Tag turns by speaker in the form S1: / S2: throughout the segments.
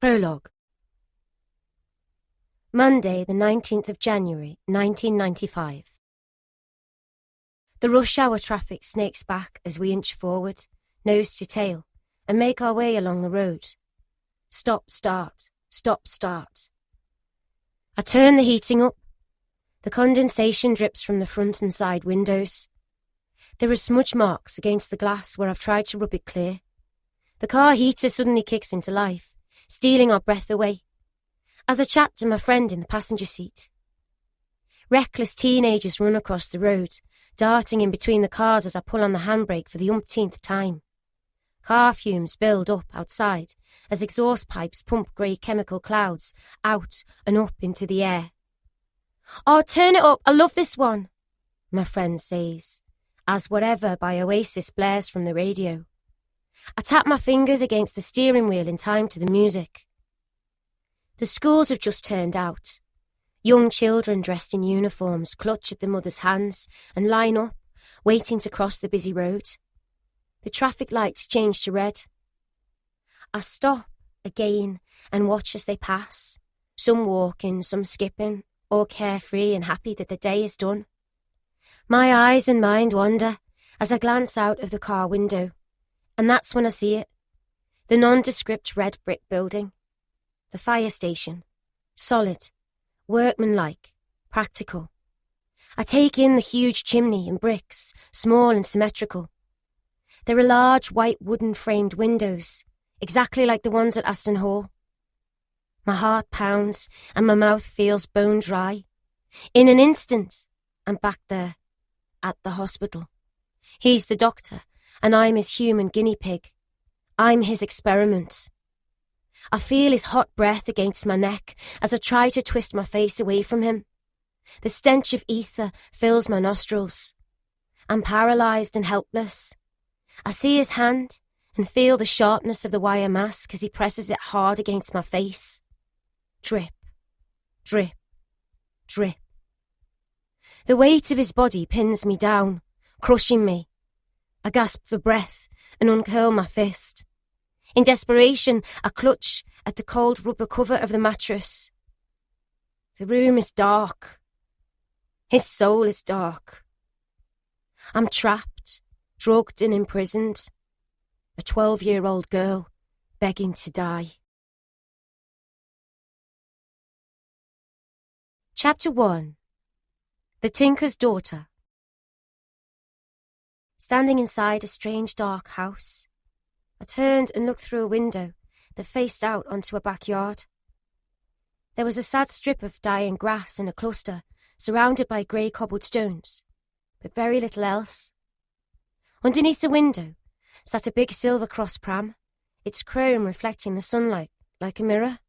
S1: Prologue. Monday, the 19th of January, 1995. The rush hour traffic snakes back as we inch forward, nose to tail, and make our way along the road. Stop, start, stop, start. I turn the heating up. The condensation drips from the front and side windows. There are smudge marks against the glass where I've tried to rub it clear. The car heater suddenly kicks into life, stealing our breath away, as I chat to my friend in the passenger seat. Reckless teenagers run across the road, darting in between the cars as I pull on the handbrake for the umpteenth time. Car fumes build up outside as exhaust pipes pump grey chemical clouds out and up into the air. "Oh, turn it up, I love this one," my friend says, as Whatever by Oasis blares from the radio. I tap my fingers against the steering wheel in time to the music. The schools have just turned out. Young children dressed in uniforms clutch at the mothers' hands and line up, waiting to cross the busy road. The traffic lights change to red. I stop again and watch as they pass, some walking, some skipping, all carefree and happy that the day is done. My eyes and mind wander as I glance out of the car window, and that's when I see it. The nondescript red brick building. The fire station. Solid, workmanlike, practical. I take in the huge chimney and bricks, small and symmetrical. There are large white wooden framed windows, exactly like the ones at Aston Hall. My heart pounds and my mouth feels bone dry. In an instant, I'm back there, at the hospital. He's the doctor, and I'm his human guinea pig. I'm his experiment. I feel his hot breath against my neck as I try to twist my face away from him. The stench of ether fills my nostrils. I'm paralysed and helpless. I see his hand and feel the sharpness of the wire mask as he presses it hard against my face. Drip, drip, drip. The weight of his body pins me down, crushing me. I gasp for breath and uncurl my fist. In desperation, I clutch at the cold rubber cover of the mattress. The room is dark. His soul is dark. I'm trapped, drugged and imprisoned. A 12-year-old girl begging to die. Chapter 1. The Tinker's Daughter. Standing inside a strange dark house, I turned and looked through a window that faced out onto a backyard. There was a sad strip of dying grass in a cluster, surrounded by grey cobbled stones, but very little else. Underneath the window sat a big silver cross pram, its chrome reflecting the sunlight like a mirror.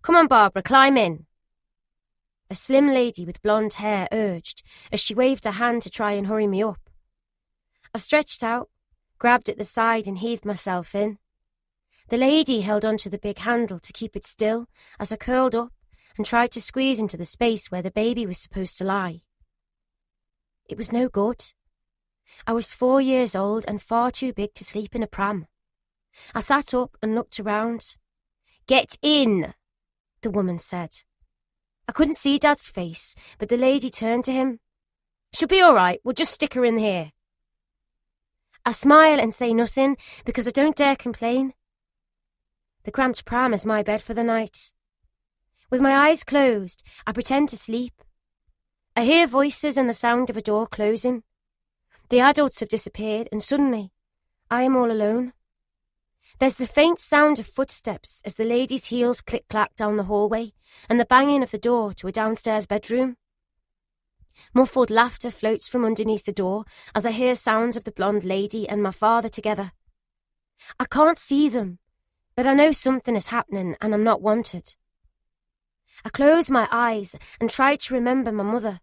S1: "Come on, Barbara, climb in," a slim lady with blonde hair urged as she waved her hand to try and hurry me up. I stretched out, grabbed at the side and heaved myself in. The lady held onto the big handle to keep it still as I curled up and tried to squeeze into the space where the baby was supposed to lie. It was no good. I was 4 years old and far too big to sleep in a pram. I sat up and looked around. "Get in," the woman said. I couldn't see Dad's face, but the lady turned to him. "She'll be all right, we'll just stick her in here." I smile and say nothing because I don't dare complain. The cramped pram is my bed for the night. With my eyes closed, I pretend to sleep. I hear voices and the sound of a door closing. The adults have disappeared and suddenly, I am all alone. There's the faint sound of footsteps as the lady's heels click-clack down the hallway and the banging of the door to a downstairs bedroom. Muffled laughter floats from underneath the door as I hear sounds of the blonde lady and my father together. I can't see them, but I know something is happening and I'm not wanted. I close my eyes and try to remember my mother,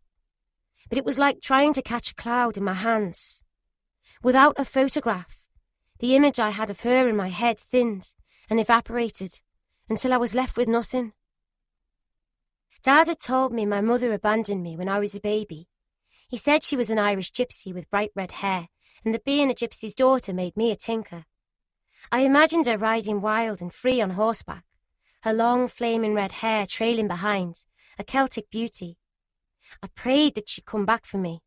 S1: but it was like trying to catch a cloud in my hands. Without a photograph, the image I had of her in my head thinned and evaporated until I was left with nothing. Dad had told me my mother abandoned me when I was a baby. He said she was an Irish gypsy with bright red hair and that being a gypsy's daughter made me a tinker. I imagined her riding wild and free on horseback, her long flaming red hair trailing behind, a Celtic beauty. I prayed that she'd come back for me.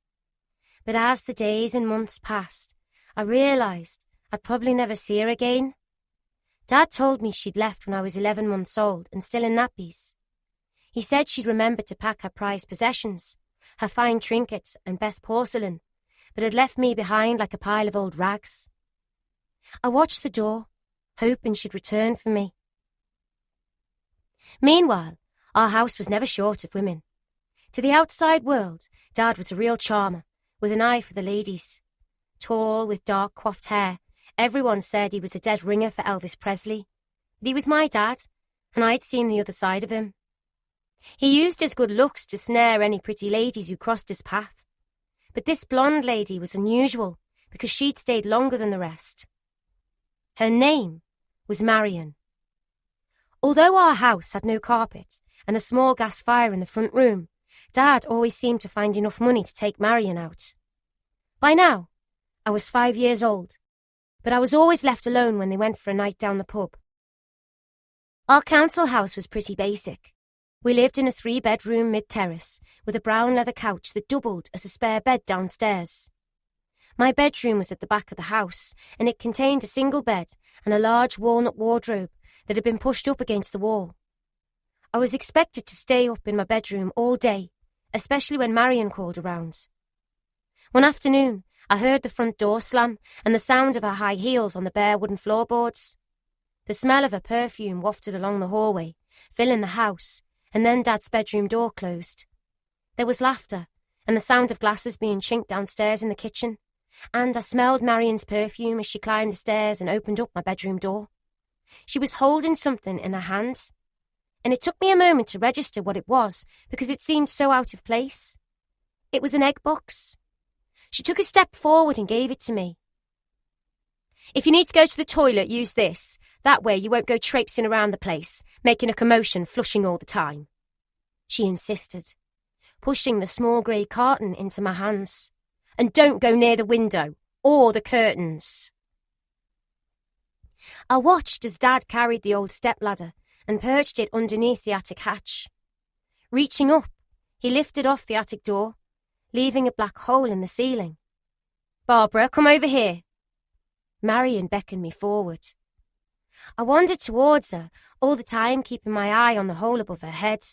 S1: But as the days and months passed, I realised I'd probably never see her again. Dad told me she'd left when I was 11 months old and still in nappies. He said she'd remembered to pack her prized possessions, her fine trinkets and best porcelain, but had left me behind like a pile of old rags. I watched the door, hoping she'd return for me. Meanwhile, our house was never short of women. To the outside world, Dad was a real charmer, with an eye for the ladies. Tall, with dark coiffed hair, everyone said he was a dead ringer for Elvis Presley. But he was my dad, and I'd seen the other side of him. He used his good looks to snare any pretty ladies who crossed his path. But this blonde lady was unusual, because she'd stayed longer than the rest. Her name was Marion. Although our house had no carpet and a small gas fire in the front room, Dad always seemed to find enough money to take Marion out. By now, I was 5 years old, but I was always left alone when they went for a night down the pub. Our council house was pretty basic. We lived in a 3-bedroom mid-terrace with a brown leather couch that doubled as a spare bed downstairs. My bedroom was at the back of the house, and it contained a single bed and a large walnut wardrobe that had been pushed up against the wall. I was expected to stay up in my bedroom all day, especially when Marion called around. One afternoon, I heard the front door slam and the sound of her high heels on the bare wooden floorboards. The smell of her perfume wafted along the hallway, filling the house, and then Dad's bedroom door closed. There was laughter and the sound of glasses being chinked downstairs in the kitchen, and I smelled Marion's perfume as she climbed the stairs and opened up my bedroom door. She was holding something in her hand, and it took me a moment to register what it was because it seemed so out of place. It was an egg box. She took a step forward and gave it to me. "If you need to go to the toilet, use this. That way you won't go traipsing around the place, making a commotion, flushing all the time," she insisted, pushing the small grey carton into my hands. "And don't go near the window or the curtains." I watched as Dad carried the old stepladder and perched it underneath the attic hatch. Reaching up, he lifted off the attic door, leaving a black hole in the ceiling. "Barbara, come over here." Marion beckoned me forward. I wandered towards her, all the time keeping my eye on the hole above her head.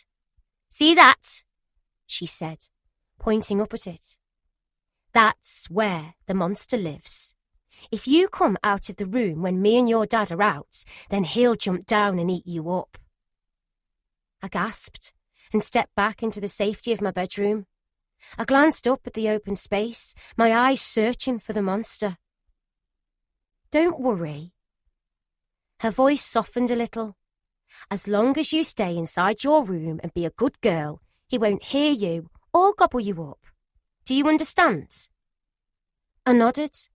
S1: "See that?" she said, pointing up at it. "That's where the monster lives. If you come out of the room when me and your dad are out, then he'll jump down and eat you up." I gasped and stepped back into the safety of my bedroom. I glanced up at the open space, my eyes searching for the monster. "Don't worry." Her voice softened a little. "As long as you stay inside your room and be a good girl, he won't hear you or gobble you up. Do you understand?" I nodded,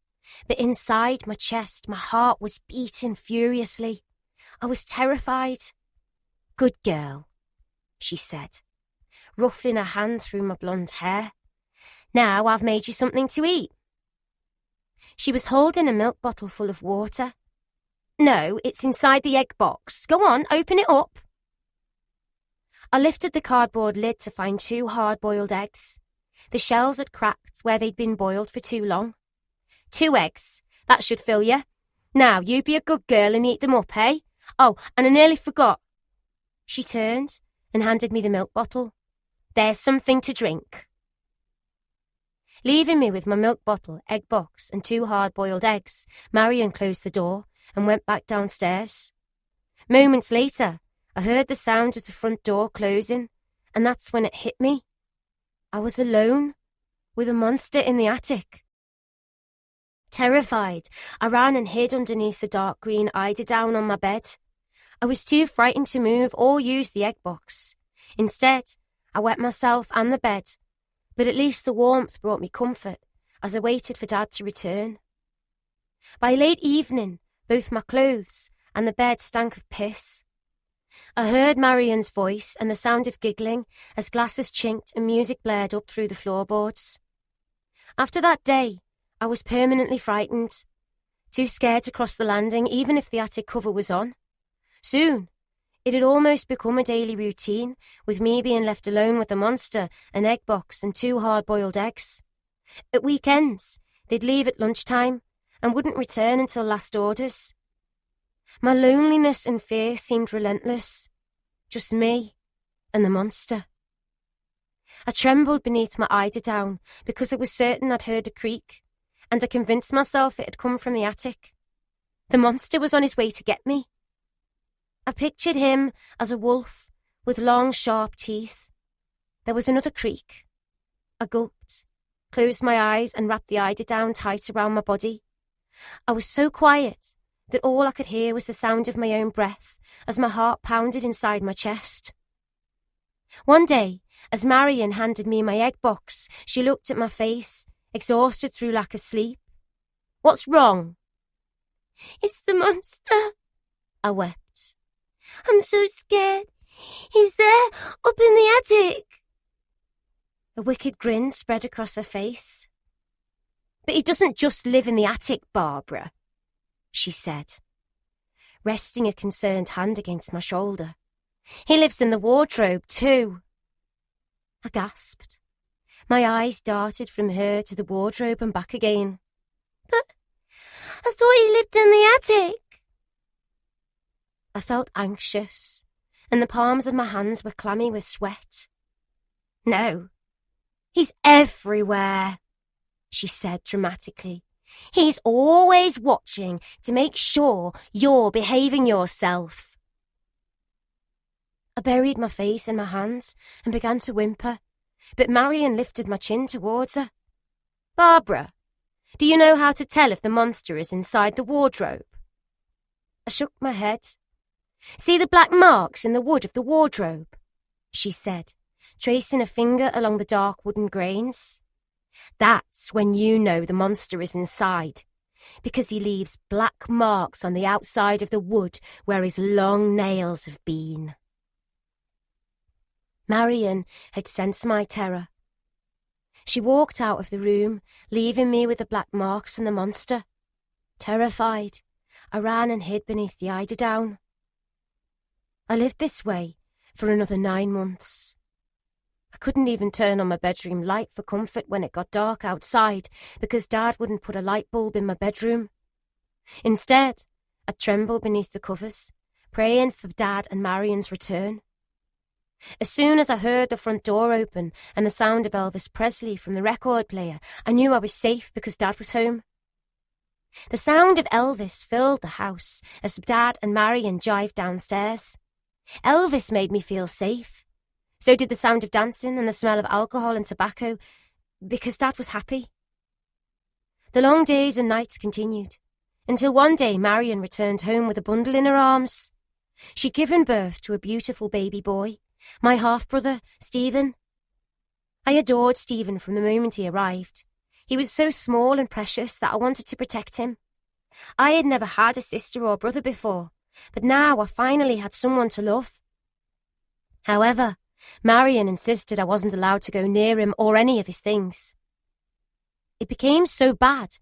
S1: but inside my chest, my heart was beating furiously. I was terrified. "Good girl," she said, ruffling her hand through my blonde hair. "Now I've made you something to eat." She was holding a milk bottle full of water. "No, it's inside the egg box. Go on, open it up." I lifted the cardboard lid to find 2 hard-boiled eggs. The shells had cracked where they'd been boiled for too long. 2 eggs. That should fill you. Now, you be a good girl and eat them up, eh? Oh, and I nearly forgot. She turned and handed me the milk bottle. "There's something to drink." Leaving me with my milk bottle, egg box, and 2 hard-boiled eggs, Marion closed the door and went back downstairs. Moments later, I heard the sound of the front door closing, and that's when it hit me. I was alone, with a monster in the attic. Terrified, I ran and hid underneath the dark green eiderdown on my bed. I was too frightened to move or use the egg box. Instead, I wet myself and the bed, but at least the warmth brought me comfort as I waited for Dad to return. By late evening, both my clothes and the bed stank of piss. I heard Marion's voice and the sound of giggling as glasses chinked and music blared up through the floorboards. After that day, I was permanently frightened. too scared to cross the landing even if the attic cover was on. Soon, it had almost become a daily routine, with me being left alone with the monster, an egg box and 2 hard-boiled eggs. At weekends, they'd leave at lunchtime and wouldn't return until last orders. My loneliness and fear seemed relentless. Just me and the monster. I trembled beneath my eiderdown because I was certain I'd heard a creak, and I convinced myself it had come from the attic. The monster was on his way to get me. I pictured him as a wolf with long, sharp teeth. There was another creak. I gulped, closed my eyes and wrapped the eiderdown tight around my body. I was so quiet that all I could hear was the sound of my own breath as my heart pounded inside my chest. One day, as Marion handed me my egg box, she looked at my face, exhausted through lack of sleep. "What's wrong?"
S2: "It's the monster,"
S1: I wept.
S2: "I'm so scared. He's there, up in the attic."
S1: A wicked grin spread across her face. "But he doesn't just live in the attic, Barbara," she said, resting a concerned hand against my shoulder. "He lives in the wardrobe too." I gasped. My eyes darted from her to the wardrobe and back again.
S2: "But I thought he lived in the attic."
S1: I felt anxious, and the palms of my hands were clammy with sweat. "No, he's everywhere," she said dramatically. "He's always watching to make sure you're behaving yourself." I buried my face in my hands and began to whimper, but Marion lifted my chin towards her. "Barbara, do you know how to tell if the monster is inside the wardrobe?" I shook my head. "See the black marks in the wood of the wardrobe?" she said, tracing a finger along the dark wooden grains. "That's when you know the monster is inside, because he leaves black marks on the outside of the wood where his long nails have been." Marion had sensed my terror. She walked out of the room, leaving me with the black marks and the monster. Terrified, I ran and hid beneath the eiderdown. I lived this way for another 9 months. I couldn't even turn on my bedroom light for comfort when it got dark outside because Dad wouldn't put a light bulb in my bedroom. Instead, I trembled beneath the covers, praying for Dad and Marion's return. As soon as I heard the front door open and the sound of Elvis Presley from the record player, I knew I was safe because Dad was home. The sound of Elvis filled the house as Dad and Marion jived downstairs. Elvis made me feel safe. So did the sound of dancing and the smell of alcohol and tobacco, because Dad was happy. The long days and nights continued, until one day Marion returned home with a bundle in her arms. She'd given birth to a beautiful baby boy, my half-brother, Stephen. I adored Stephen from the moment he arrived. He was so small and precious that I wanted to protect him. I had never had a sister or brother before, but now I finally had someone to love. However, Marion insisted I wasn't allowed to go near him or any of his things. It became so bad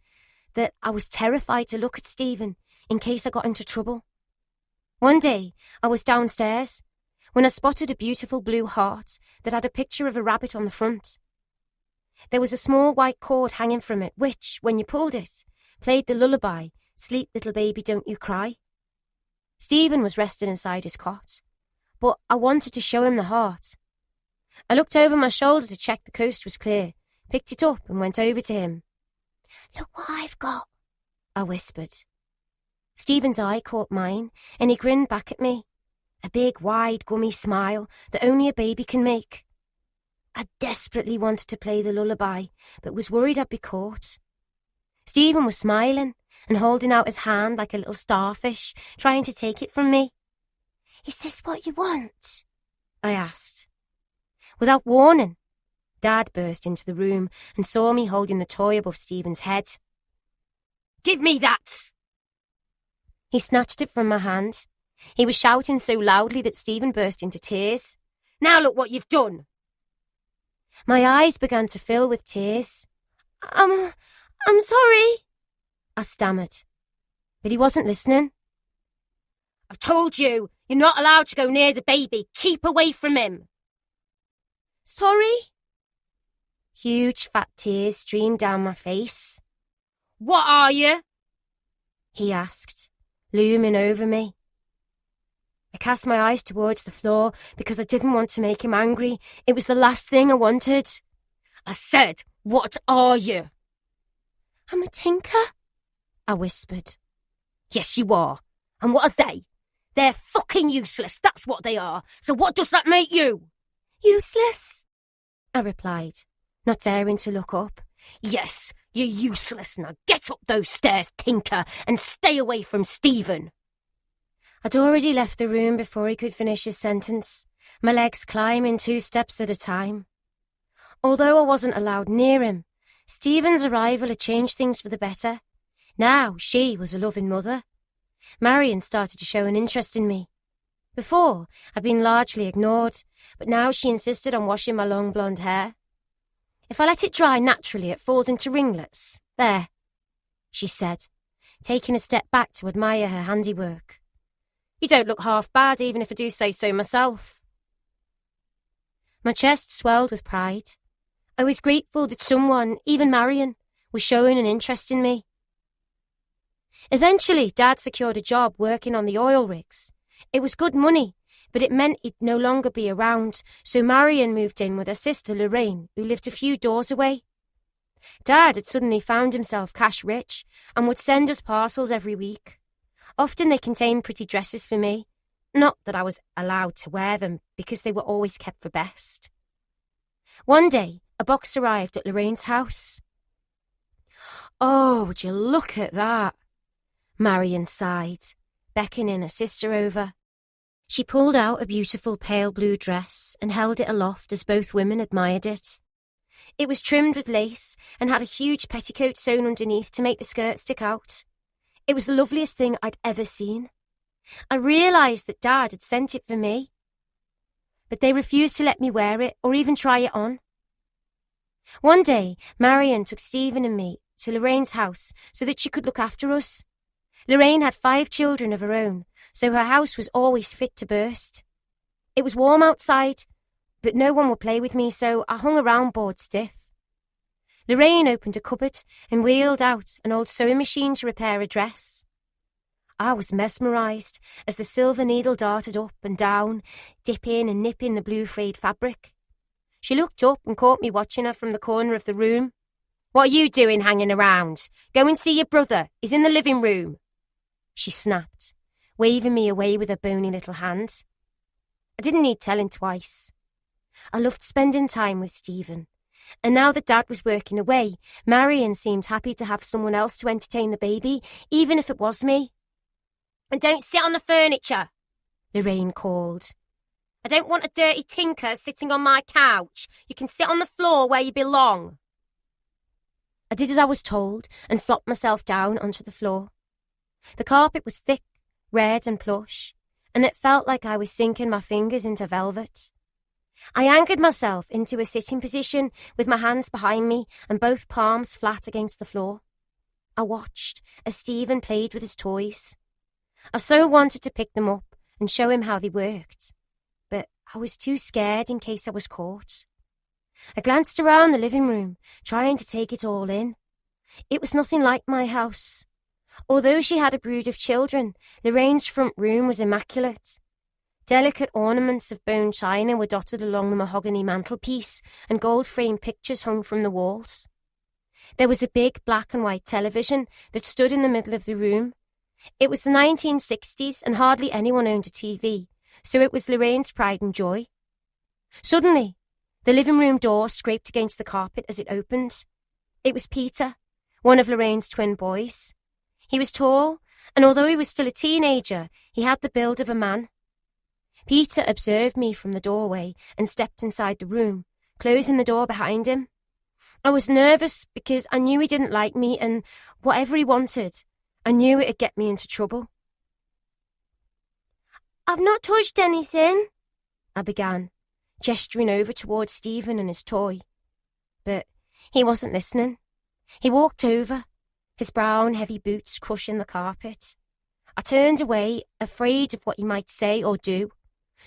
S1: that I was terrified to look at Stephen in case I got into trouble. One day, I was downstairs when I spotted a beautiful blue heart that had a picture of a rabbit on the front. There was a small white cord hanging from it which, when you pulled it, played the lullaby, "Sleep, little baby, don't you cry." Stephen was resting inside his cot, but I wanted to show him the heart. I looked over my shoulder to check the coast was clear, picked it up and went over to him. "Look what I've got," I whispered. Stephen's eye caught mine and he grinned back at me, a big, wide, gummy smile that only a baby can make. I desperately wanted to play the lullaby, but was worried I'd be caught. Stephen was smiling and holding out his hand like a little starfish, trying to take it from me. "Is this what you want?" I asked. Without warning, Dad burst into the room and saw me holding the toy above Stephen's head. "Give me that!" He snatched it from my hand. He was shouting so loudly that Stephen burst into tears. "Now look what you've done!" My eyes began to fill with tears. I'm sorry," I stammered. but he wasn't listening. "I've told you, you're not allowed to go near the baby. Keep away from him."
S2: "Sorry?"
S1: Huge fat tears streamed down my face. "What are you?" he asked, looming over me. I cast my eyes towards the floor because I didn't want to make him angry. It was the last thing I wanted. "I said, what are you?"
S2: "I'm a tinker,"
S1: I whispered. "Yes, you are. And what are they? They're fucking useless, that's what they are. So what does that make you?"
S2: "Useless,"
S1: I replied, not daring to look up. "Yes, you're useless. Now get up those stairs, tinker, and stay away from Stephen." I'd already left the room before he could finish his sentence, my legs climbing 2 steps at a time. Although I wasn't allowed near him, Stephen's arrival had changed things for the better. Now she was a loving mother. Marion started to show an interest in me. Before, I'd been largely ignored, but now she insisted on washing my long blonde hair. "If I let it dry naturally, it falls into ringlets. There," she said, taking a step back to admire her handiwork. "You don't look half bad, even if I do say so myself." My chest swelled with pride. I was grateful that someone, even Marion, was showing an interest in me. Eventually, Dad secured a job working on the oil rigs. It was good money, but it meant he'd no longer be around, so Marion moved in with her sister Lorraine, who lived a few doors away. Dad had suddenly found himself cash rich and would send us parcels every week. Often they contained pretty dresses for me. Not that I was allowed to wear them, because they were always kept for best. One day, a box arrived at Lorraine's house. "Oh, would you look at that?" Marion sighed, beckoning her sister over. She pulled out a beautiful pale blue dress and held it aloft as both women admired it. It was trimmed with lace and had a huge petticoat sewn underneath to make the skirt stick out. It was the loveliest thing I'd ever seen. I realised that Dad had sent it for me, but they refused to let me wear it or even try it on. One day, Marion took Stephen and me to Lorraine's house so that she could look after us. Lorraine had 5 children of her own, so her house was always fit to burst. It was warm outside, but no one would play with me, so I hung around bored stiff. Lorraine opened a cupboard and wheeled out an old sewing machine to repair a dress. I was mesmerised as the silver needle darted up and down, dipping and nipping the blue frayed fabric. She looked up and caught me watching her from the corner of the room. "What are you doing hanging around? Go and see your brother. He's in the living room," she snapped, waving me away with her bony little hand. I didn't need telling twice. I loved spending time with Stephen, and now that Dad was working away, Marion seemed happy to have someone else to entertain the baby, even if it was me. "And don't sit on the furniture," Lorraine called. "I don't want a dirty tinker sitting on my couch. You can sit on the floor where you belong." I did as I was told and flopped myself down onto the floor. The carpet was thick, red and plush, and it felt like I was sinking my fingers into velvet. I anchored myself into a sitting position with my hands behind me and both palms flat against the floor. I watched as Stephen played with his toys. I so wanted to pick them up and show him how they worked, but I was too scared in case I was caught. I glanced around the living room, trying to take it all in. It was nothing like my house. Although she had a brood of children, Lorraine's front room was immaculate. Delicate ornaments of bone china were dotted along the mahogany mantelpiece, and gold-framed pictures hung from the walls. There was a big black and white television that stood in the middle of the room. It was the 1960s, and hardly anyone owned a TV, so it was Lorraine's pride and joy. Suddenly, the living room door scraped against the carpet as it opened. It was Peter, one of Lorraine's twin boys. He was tall, and although he was still a teenager, he had the build of a man. Peter observed me from the doorway and stepped inside the room, closing the door behind him. I was nervous because I knew he didn't like me, and whatever he wanted, I knew it'd get me into trouble.
S2: "I've not touched anything,"
S1: I began, gesturing over towards Stephen and his toy. But he wasn't listening. He walked over, his brown, heavy boots crushing the carpet. I turned away, afraid of what he might say or do.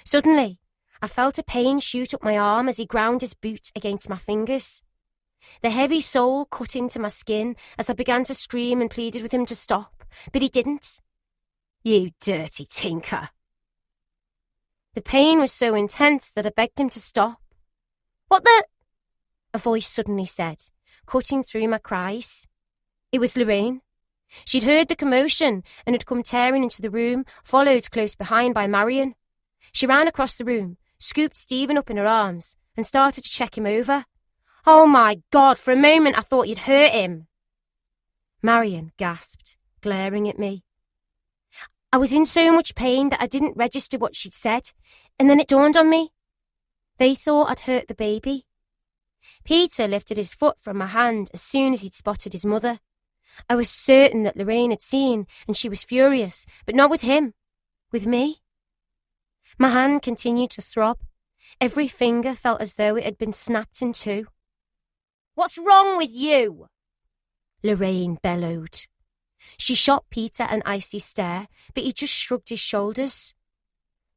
S1: Suddenly, I felt a pain shoot up my arm as he ground his boot against my fingers. The heavy sole cut into my skin as I began to scream and pleaded with him to stop, but he didn't. "You dirty tinker." The pain was so intense that I begged him to stop. "What the?" a voice suddenly said, cutting through my cries. It was Lorraine. She'd heard the commotion and had come tearing into the room, followed close behind by Marion. She ran across the room, scooped Stephen up in her arms, and started to check him over. "Oh my God, for a moment I thought you'd hurt him." Marion gasped, glaring at me. I was in so much pain that I didn't register what she'd said, and then it dawned on me. They thought I'd hurt the baby. Peter lifted his foot from my hand as soon as he'd spotted his mother. I was certain that Lorraine had seen, and she was furious, but not with him, with me. My hand continued to throb. Every finger felt as though it had been snapped in two. "What's wrong with you?" Lorraine bellowed. She shot Peter an icy stare, but he just shrugged his shoulders.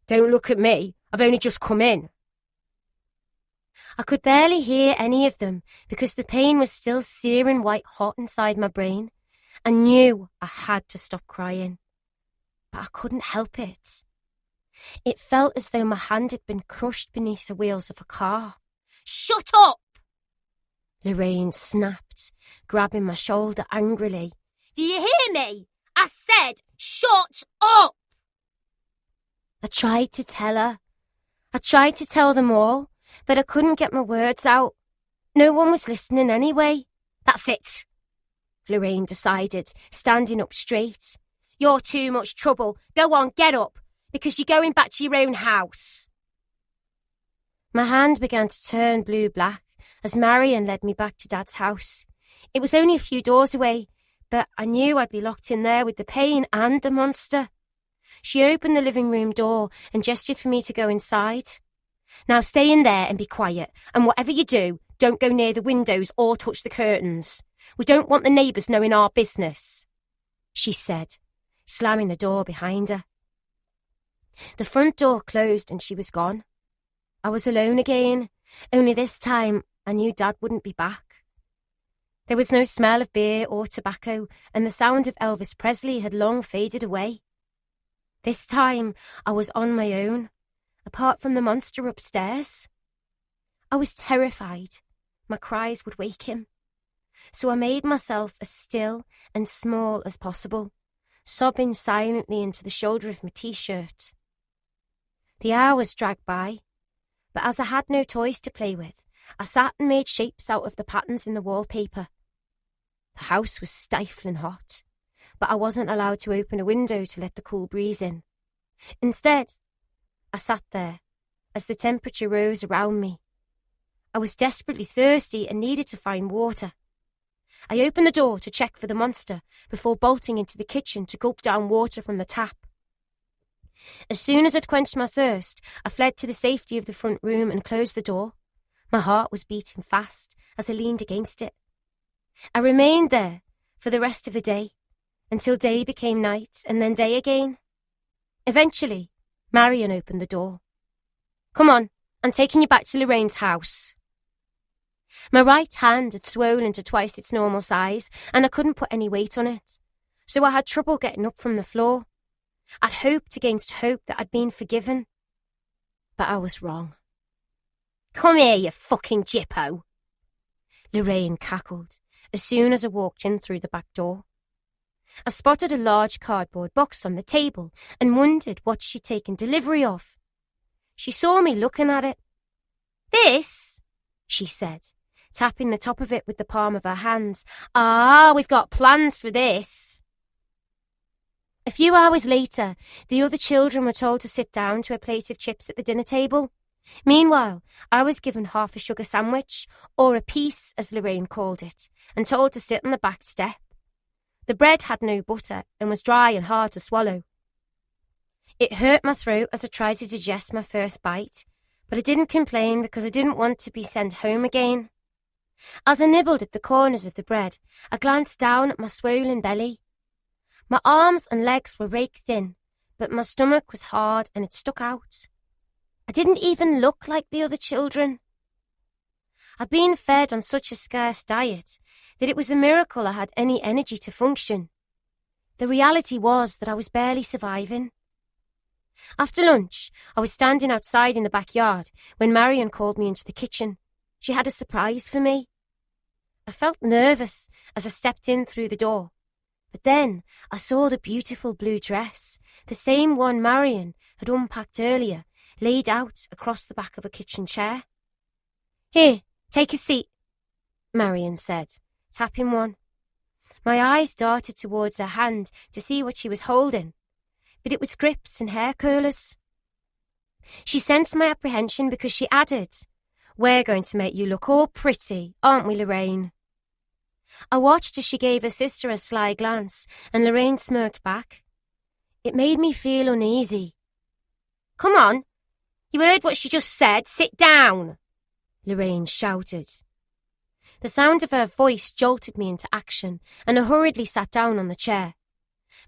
S1: "Don't look at me. I've only just come in." I could barely hear any of them because the pain was still searing white hot inside my brain. I knew I had to stop crying, but I couldn't help it. It felt as though my hand had been crushed beneath the wheels of a car. "Shut up!" Lorraine snapped, grabbing my shoulder angrily. "Do you hear me? I said, shut up!" I tried to tell her. I tried to tell them all, but I couldn't get my words out. No one was listening anyway. "That's it," Lorraine decided, standing up straight. "You're too much trouble. Go on, get up, because you're going back to your own house." My hand began to turn blue-black as Marion led me back to Dad's house. It was only a few doors away, but I knew I'd be locked in there with the pain and the monster. She opened the living room door and gestured for me to go inside. "Now stay in there and be quiet, and whatever you do, don't go near the windows or touch the curtains. We don't want the neighbours knowing our business," she said, slamming the door behind her. The front door closed and she was gone. I was alone again, only this time I knew Dad wouldn't be back. There was no smell of beer or tobacco, and the sound of Elvis Presley had long faded away. This time I was on my own, apart from the monster upstairs. I was terrified. My cries would wake him. So I made myself as still and small as possible, sobbing silently into the shoulder of my t-shirt. The hours dragged by, but as I had no toys to play with, I sat and made shapes out of the patterns in the wallpaper. The house was stifling hot, but I wasn't allowed to open a window to let the cool breeze in. Instead, I sat there as the temperature rose around me. I was desperately thirsty and needed to find water. I opened the door to check for the monster before bolting into the kitchen to gulp down water from the tap. As soon as I'd quenched my thirst, I fled to the safety of the front room and closed the door. My heart was beating fast as I leaned against it. I remained there for the rest of the day, until day became night and then day again. Eventually, Marion opened the door. "Come on, I'm taking you back to Lorraine's house." My right hand had swollen to twice its normal size, and I couldn't put any weight on it, so I had trouble getting up from the floor. I'd hoped against hope that I'd been forgiven, but I was wrong. "Come here, you fucking jippo," Lorraine cackled as soon as I walked in through the back door. I spotted a large cardboard box on the table and wondered what she'd taken delivery of. She saw me looking at it. "This?" she said, tapping the top of it with the palm of her hands. "Ah, we've got plans for this." A few hours later, the other children were told to sit down to a plate of chips at the dinner table. Meanwhile, I was given half a sugar sandwich, or a piece as Lorraine called it, and told to sit on the back step. The bread had no butter and was dry and hard to swallow. It hurt my throat as I tried to digest my first bite, but I didn't complain because I didn't want to be sent home again. As I nibbled at the corners of the bread, I glanced down at my swollen belly. My arms and legs were raked thin, but my stomach was hard and it stuck out. I didn't even look like the other children. I'd been fed on such a scarce diet that it was a miracle I had any energy to function. The reality was that I was barely surviving. After lunch, I was standing outside in the backyard when Marion called me into the kitchen. She had a surprise for me. I felt nervous as I stepped in through the door, but then I saw the beautiful blue dress, the same one Marion had unpacked earlier, laid out across the back of a kitchen chair. "Here, take a seat," Marion said, tapping one. My eyes darted towards her hand to see what she was holding, but it was grips and hair curlers. She sensed my apprehension because she added, "We're going to make you look all pretty, aren't we, Lorraine?" I watched as she gave her sister a sly glance, and Lorraine smirked back. It made me feel uneasy. "Come on, you heard what she just said, sit down," Lorraine shouted. The sound of her voice jolted me into action, and I hurriedly sat down on the chair.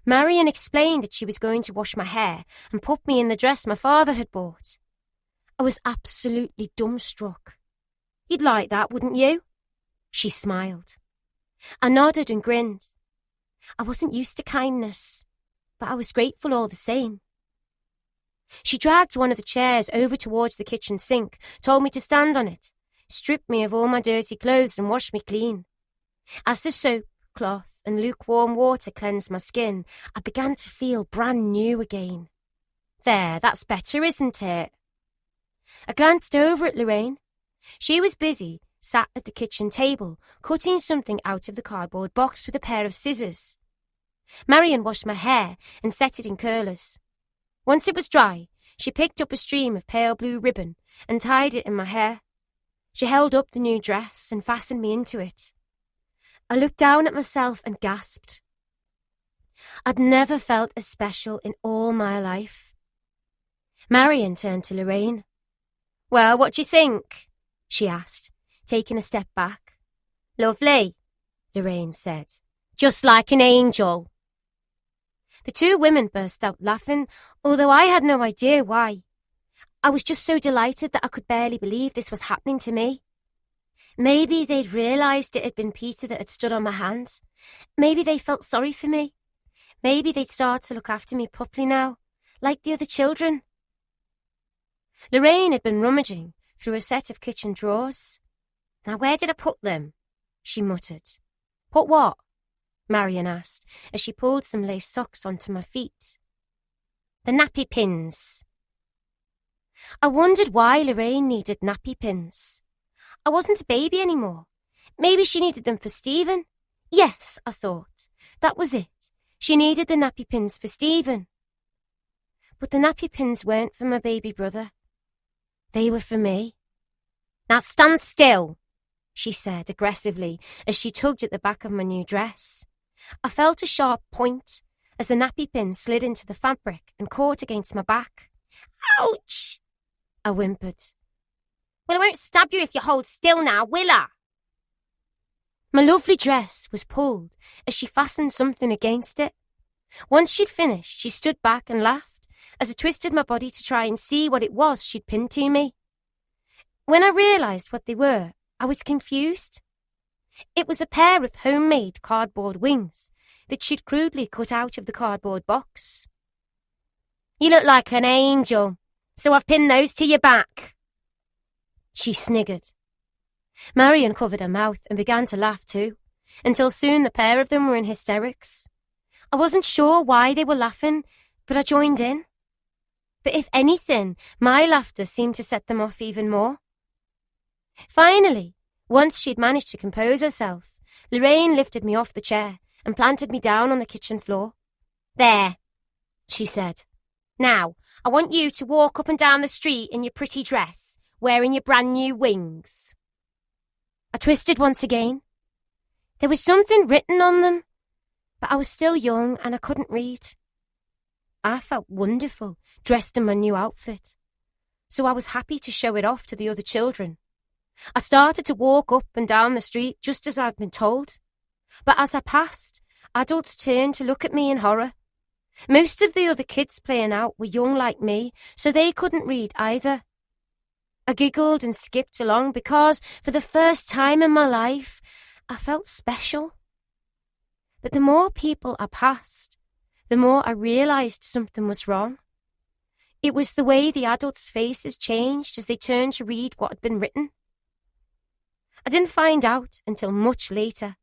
S1: Marion explained that she was going to wash my hair and put me in the dress my father had bought. I was absolutely dumbstruck. "You'd like that, wouldn't you?" She smiled. I nodded and grinned. I wasn't used to kindness, but I was grateful all the same. She dragged one of the chairs over towards the kitchen sink, told me to stand on it, stripped me of all my dirty clothes and washed me clean. As the soap, cloth and lukewarm water cleansed my skin, I began to feel brand new again. "There, that's better, isn't it?" I glanced over at Lorraine. She was busy, sat at the kitchen table, cutting something out of the cardboard box with a pair of scissors. Marion washed my hair and set it in curlers. Once it was dry, she picked up a stream of pale blue ribbon and tied it in my hair. She held up the new dress and fastened me into it. I looked down at myself and gasped. I'd never felt as special in all my life. Marion turned to Lorraine. "Well, what do you think?" she asked, taking a step back. "Lovely," Lorraine said. "Just like an angel." The two women burst out laughing, although I had no idea why. I was just so delighted that I could barely believe this was happening to me. Maybe they'd realised it had been Peter that had stood on my hand. Maybe they felt sorry for me. Maybe they'd start to look after me properly now, like the other children. Lorraine had been rummaging through a set of kitchen drawers. "Now where did I put them?" she muttered. "Put what?" Marion asked, as she pulled some lace socks onto my feet. "The nappy pins." I wondered why Lorraine needed nappy pins. I wasn't a baby anymore. Maybe she needed them for Stephen. Yes, I thought. That was it. She needed the nappy pins for Stephen. But the nappy pins weren't for my baby brother. They were for me. "Now stand still," she said aggressively as she tugged at the back of my new dress. I felt a sharp point as the nappy pin slid into the fabric and caught against my back. "Ouch!" I whimpered. "Well, I won't stab you if you hold still now, will I?" My lovely dress was pulled as she fastened something against it. Once she'd finished, she stood back and laughed as I twisted my body to try and see what it was she'd pinned to me. When I realised what they were, I was confused. It was a pair of homemade cardboard wings that she'd crudely cut out of the cardboard box. "You look like an angel, so I've pinned those to your back," she sniggered. Marion covered her mouth and began to laugh too, until soon the pair of them were in hysterics. I wasn't sure why they were laughing, but I joined in. But if anything, my laughter seemed to set them off even more. Finally, once she'd managed to compose herself, Lorraine lifted me off the chair and planted me down on the kitchen floor. "There," she said. "Now, I want you to walk up and down the street in your pretty dress, wearing your brand new wings." I twisted once again. There was something written on them, but I was still young and I couldn't read. I felt wonderful, dressed in my new outfit, so I was happy to show it off to the other children. I started to walk up and down the street just as I'd been told. But as I passed, adults turned to look at me in horror. Most of the other kids playing out were young like me, so they couldn't read either. I giggled and skipped along because, for the first time in my life, I felt special. But the more people I passed, the more I realised something was wrong. It was the way the adults' faces changed as they turned to read what had been written. I didn't find out until much later,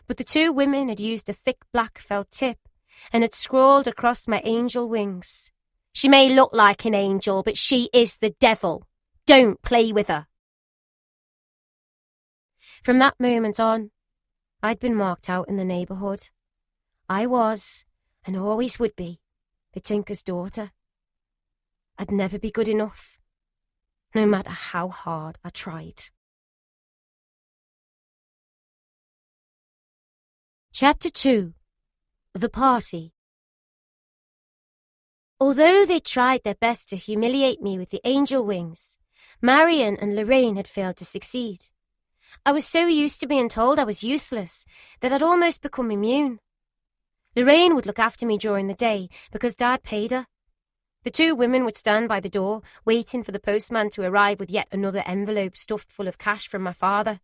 S1: but the two women had used a thick black felt tip and had scrawled across my angel wings, "She may look like an angel, but she is the devil. Don't play with her." From that moment on, I'd been marked out in the neighbourhood. I was, and always would be, the tinker's daughter. I'd never be good enough, no matter how hard I tried. Chapter 2. The Party. Although they tried their best to humiliate me with the angel wings, Marion and Lorraine had failed to succeed. I was so used to being told I was useless that I'd almost become immune. Lorraine would look after me during the day because Dad paid her. The two women would stand by the door, waiting for the postman to arrive with yet another envelope stuffed full of cash from my father.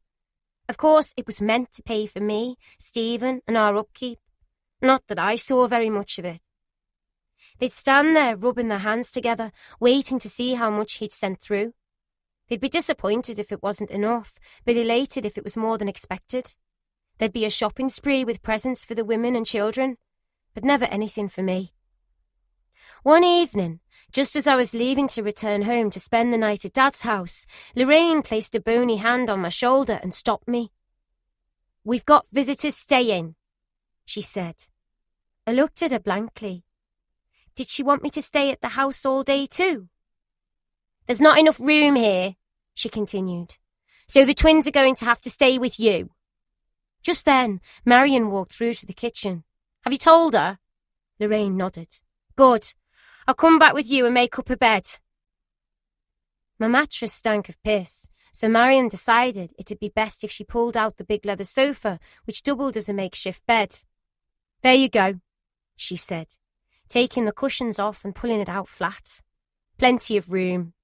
S1: Of course, it was meant to pay for me, Stephen, and our upkeep. Not that I saw very much of it. They'd stand there rubbing their hands together, waiting to see how much he'd sent through. They'd be disappointed if it wasn't enough, but elated if it was more than expected. There'd be a shopping spree with presents for the women and children, but never anything for me. One evening, just as I was leaving to return home to spend the night at Dad's house, Lorraine placed a bony hand on my shoulder and stopped me. "We've got visitors staying," she said. I looked at her blankly. Did she want me to stay at the house all day too? "There's not enough room here," she continued, "so the twins are going to have to stay with you." Just then, Marion walked through to the kitchen. "Have you told her?" Lorraine nodded. "Good. I'll come back with you and make up a bed." My mattress stank of piss, so Marion decided it'd be best if she pulled out the big leather sofa, which doubled as a makeshift bed. "There you go," she said, taking the cushions off and pulling it out flat. "Plenty of room."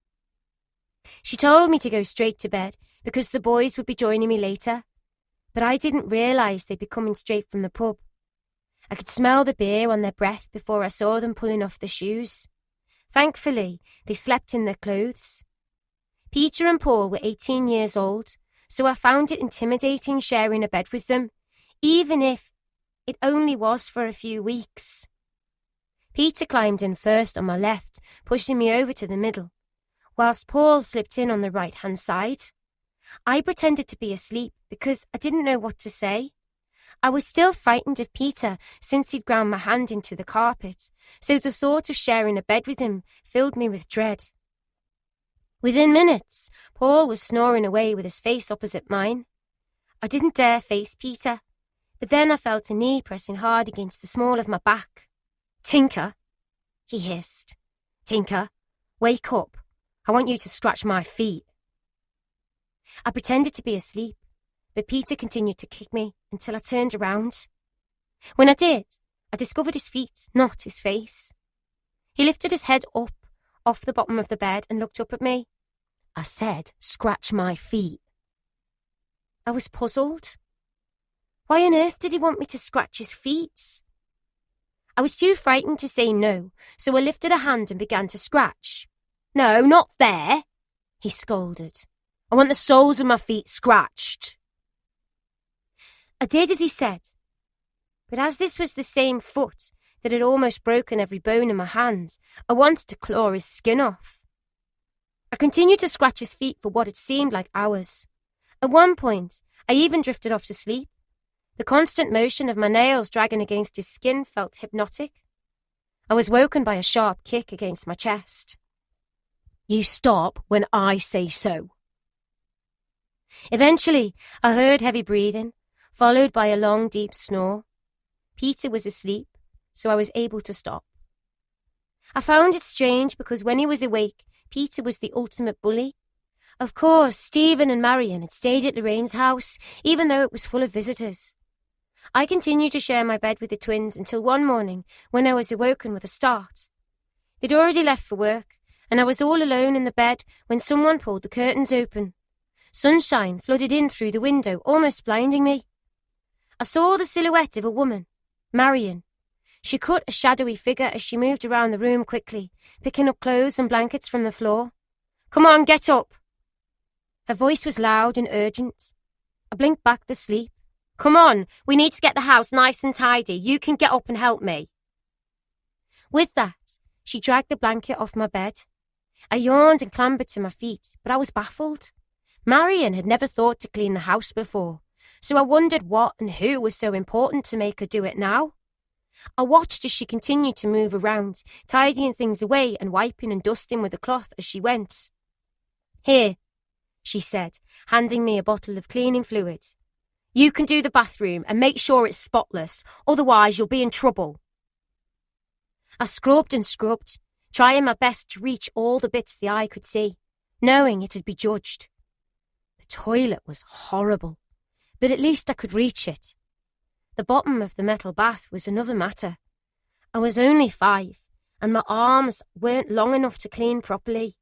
S1: She told me to go straight to bed because the boys would be joining me later, but I didn't realise they'd be coming straight from the pub. I could smell the beer on their breath before I saw them pulling off the shoes. Thankfully, they slept in their clothes. Peter and Paul were 18 years old, so I found it intimidating sharing a bed with them, even if it only was for a few weeks. Peter climbed in first on my left, pushing me over to the middle, whilst Paul slipped in on the right-hand side. I pretended to be asleep because I didn't know what to say. I was still frightened of Peter since he'd ground my hand into the carpet, so the thought of sharing a bed with him filled me with dread. Within minutes, Paul was snoring away with his face opposite mine. I didn't dare face Peter, but then I felt a knee pressing hard against the small of my back. "Tinker," he hissed. "Tinker, wake up. I want you to scratch my feet." I pretended to be asleep, but Peter continued to kick me until I turned around. When I did, I discovered his feet, not his face. He lifted his head up off the bottom of the bed and looked up at me. I said, "Scratch my feet." I was puzzled. Why on earth did he want me to scratch his feet? I was too frightened to say no, so I lifted a hand and began to scratch. "No, not there," he scolded. "I want the soles of my feet scratched." I did as he said, but as this was the same foot that had almost broken every bone in my hand, I wanted to claw his skin off. I continued to scratch his feet for what had seemed like hours. At one point, I even drifted off to sleep. The constant motion of my nails dragging against his skin felt hypnotic. I was woken by a sharp kick against my chest. "You stop when I say so." Eventually, I heard heavy breathing, followed by a long, deep snore. Peter was asleep, so I was able to stop. I found it strange because when he was awake, Peter was the ultimate bully. Of course, Stephen and Marion had stayed at Lorraine's house, even though it was full of visitors. I continued to share my bed with the twins until one morning when I was awoken with a start. They'd already left for work, and I was all alone in the bed when someone pulled the curtains open. Sunshine flooded in through the window, almost blinding me. I saw the silhouette of a woman, Marion. She cut a shadowy figure as she moved around the room quickly, picking up clothes and blankets from the floor. "Come on, get up!" Her voice was loud and urgent. I blinked back the sleep. "Come on, we need to get the house nice and tidy. You can get up and help me." With that, she dragged the blanket off my bed. I yawned and clambered to my feet, but I was baffled. Marion had never thought to clean the house before, so I wondered what and who was so important to make her do it now. I watched as she continued to move around, tidying things away and wiping and dusting with a cloth as she went. "Here," she said, handing me a bottle of cleaning fluid. "You can do the bathroom and make sure it's spotless, otherwise you'll be in trouble." I scrubbed and scrubbed, trying my best to reach all the bits the eye could see, knowing it'd be judged. The toilet was horrible, but at least I could reach it. The bottom of the metal bath was another matter. I was only 5, and my arms weren't long enough to clean properly.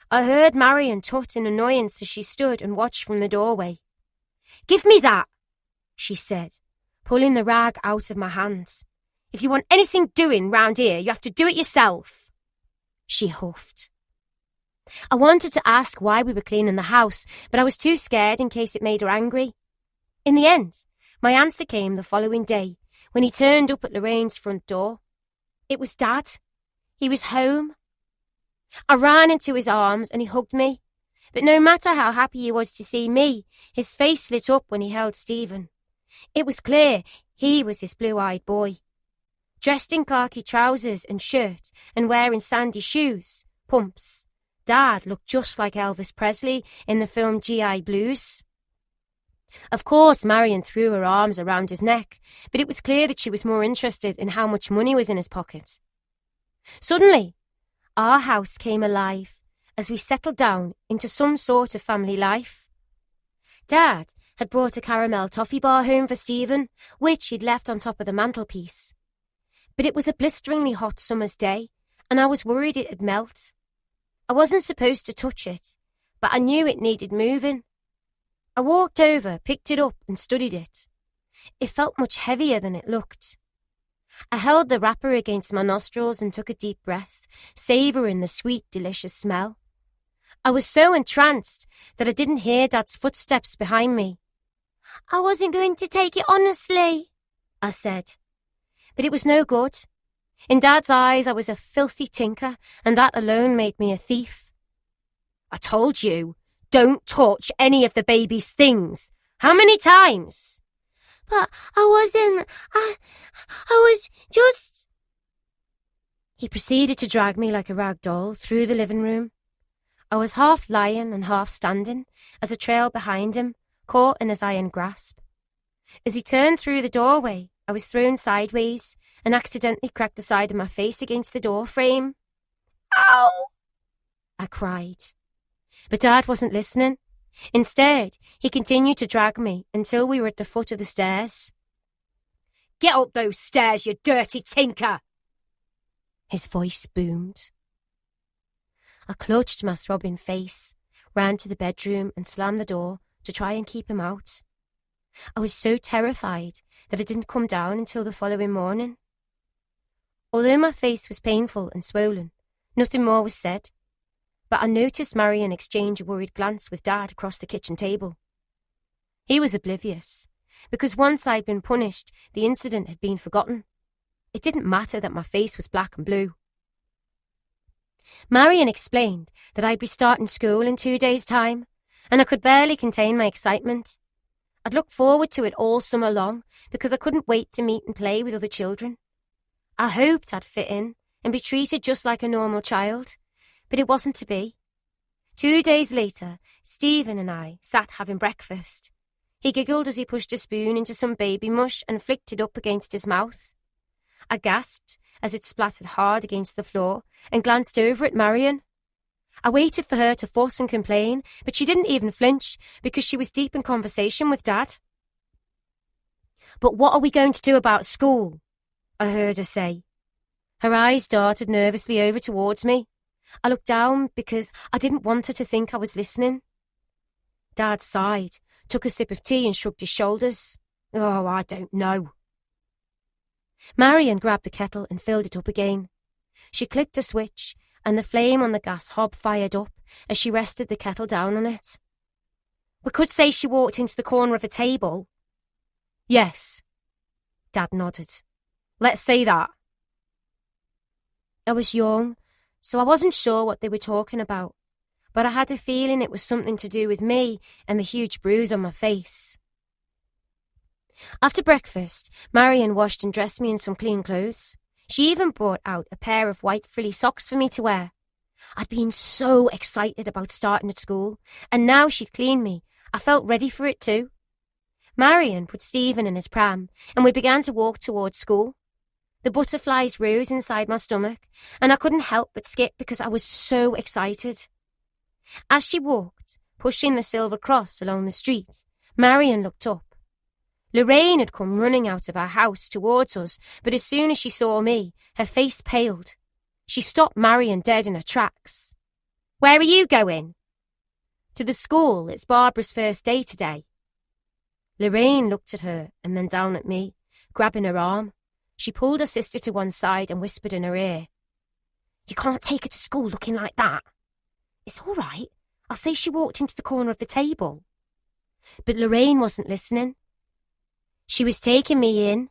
S1: I heard Marion tut in annoyance as she stood and watched from the doorway. "Give me that," she said, pulling the rag out of my hands. "If you want anything doing round here, you have to do it yourself," she huffed. I wanted to ask why we were cleaning the house, but I was too scared in case it made her angry. In the end, my answer came the following day, when he turned up at Lorraine's front door. It was Dad. He was home. I ran into his arms and he hugged me, but no matter how happy he was to see me, his face lit up when he held Stephen. It was clear he was his blue-eyed boy. Dressed in khaki trousers and shirt and wearing sandy shoes, pumps, Dad looked just like Elvis Presley in the film G.I. Blues. Of course, Marion threw her arms around his neck, but it was clear that she was more interested in how much money was in his pocket. Suddenly, our house came alive as we settled down into some sort of family life. Dad had brought a caramel toffee bar home for Stephen, which he'd left on top of the mantelpiece. But it was a blisteringly hot summer's day, and I was worried it'd melt. I wasn't supposed to touch it, but I knew it needed moving. I walked over, picked it up and studied it. It felt much heavier than it looked. I held the wrapper against my nostrils and took a deep breath, savouring the sweet, delicious smell. I was so entranced that I didn't hear Dad's footsteps behind me.
S2: "I wasn't going to take it honestly,"
S1: I said. But it was no good. In Dad's eyes, I was a filthy tinker, and that alone made me a thief. "I told you, don't touch any of the baby's things. How many times?"
S2: "But I wasn't. I was just..."
S1: He proceeded to drag me like a rag doll through the living room. I was half lying and half standing as I trailed behind him, caught in his iron grasp. As he turned through the doorway, I was thrown sideways and accidentally cracked the side of my face against the door frame.
S2: "Ow!"
S1: I cried. But Dad wasn't listening. Instead, he continued to drag me until we were at the foot of the stairs. "Get up those stairs, you dirty tinker!" His voice boomed. I clutched my throbbing face, ran to the bedroom and slammed the door to try and keep him out. I was so terrified that I didn't come down until the following morning. Although my face was painful and swollen, nothing more was said, but I noticed Marion exchange a worried glance with Dad across the kitchen table. He was oblivious, because once I'd been punished, the incident had been forgotten. It didn't matter that my face was black and blue. Marion explained that I'd be starting school in 2 days' time, and I could barely contain my excitement. I'd looked forward to it all summer long because I couldn't wait to meet and play with other children. I hoped I'd fit in and be treated just like a normal child, but it wasn't to be. 2 days later, Stephen and I sat having breakfast. He giggled as he pushed a spoon into some baby mush and flicked it up against his mouth. I gasped as it splattered hard against the floor and glanced over at Marion. I waited for her to fuss and complain, but she didn't even flinch because she was deep in conversation with Dad. "But what are we going to do about school?" I heard her say. Her eyes darted nervously over towards me. I looked down because I didn't want her to think I was listening. Dad sighed, took a sip of tea and shrugged his shoulders. "Oh, I don't know." Marion grabbed the kettle and filled it up again. She clicked a switch, and the flame on the gas hob fired up as she rested the kettle down on it. "We could say she walked into the corner of a table." "Yes." Dad nodded. "Let's say that." I was young, so I wasn't sure what they were talking about, but I had a feeling it was something to do with me and the huge bruise on my face. After breakfast, Marion washed and dressed me in some clean clothes. She even brought out a pair of white frilly socks for me to wear. I'd been so excited about starting at school, and now she'd cleaned me. I felt ready for it too. Marion put Stephen in his pram, and we began to walk towards school. The butterflies rose inside my stomach, and I couldn't help but skip because I was so excited. As she walked, pushing the silver cross along the street, Marion looked up. Lorraine had come running out of our house towards us, but as soon as she saw me, her face paled. She stopped Marion dead in her tracks. "Where are you going?" "To the school. It's Barbara's first day today." Lorraine looked at her and then down at me, grabbing her arm. She pulled her sister to one side and whispered in her ear, "You can't take her to school looking like that." "It's all right. I'll say she walked into the corner of the table." But Lorraine wasn't listening. She was taking me in,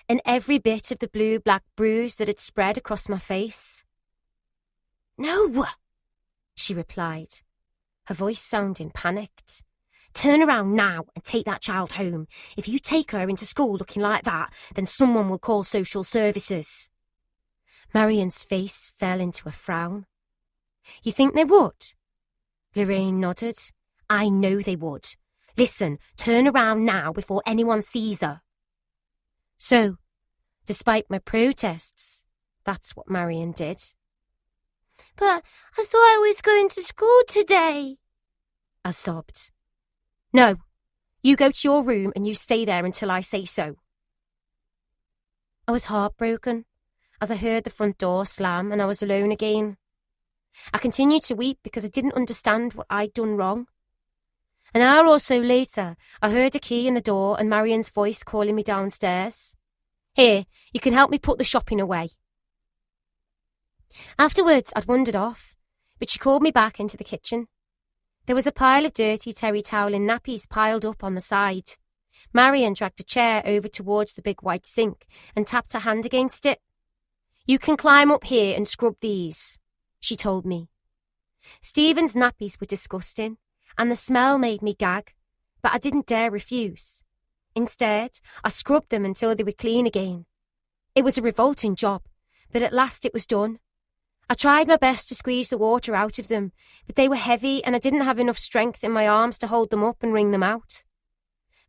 S1: and every bit of the blue-black bruise that had spread across my face. "No," she replied, her voice sounding panicked. "Turn around now and take that child home. If you take her into school looking like that, then someone will call social services." Marion's face fell into a frown. "You think they would?" Lorraine nodded. "I know they would. Listen, turn around now before anyone sees her." So, despite my protests, that's what Marion did.
S2: "But I thought I was going to school today,"
S1: I sobbed. "No, you go to your room and you stay there until I say so." I was heartbroken as I heard the front door slam and I was alone again. I continued to weep because I didn't understand what I'd done wrong. An hour or so later, I heard a key in the door and Marion's voice calling me downstairs. "Here, you can help me put the shopping away." Afterwards, I'd wandered off, but she called me back into the kitchen. There was a pile of dirty terry towel and nappies piled up on the side. Marion dragged a chair over towards the big white sink and tapped her hand against it. "You can climb up here and scrub these," she told me. Stephen's nappies were disgusting, and the smell made me gag, but I didn't dare refuse. Instead, I scrubbed them until they were clean again. It was a revolting job, but at last it was done. I tried my best to squeeze the water out of them, but they were heavy and I didn't have enough strength in my arms to hold them up and wring them out.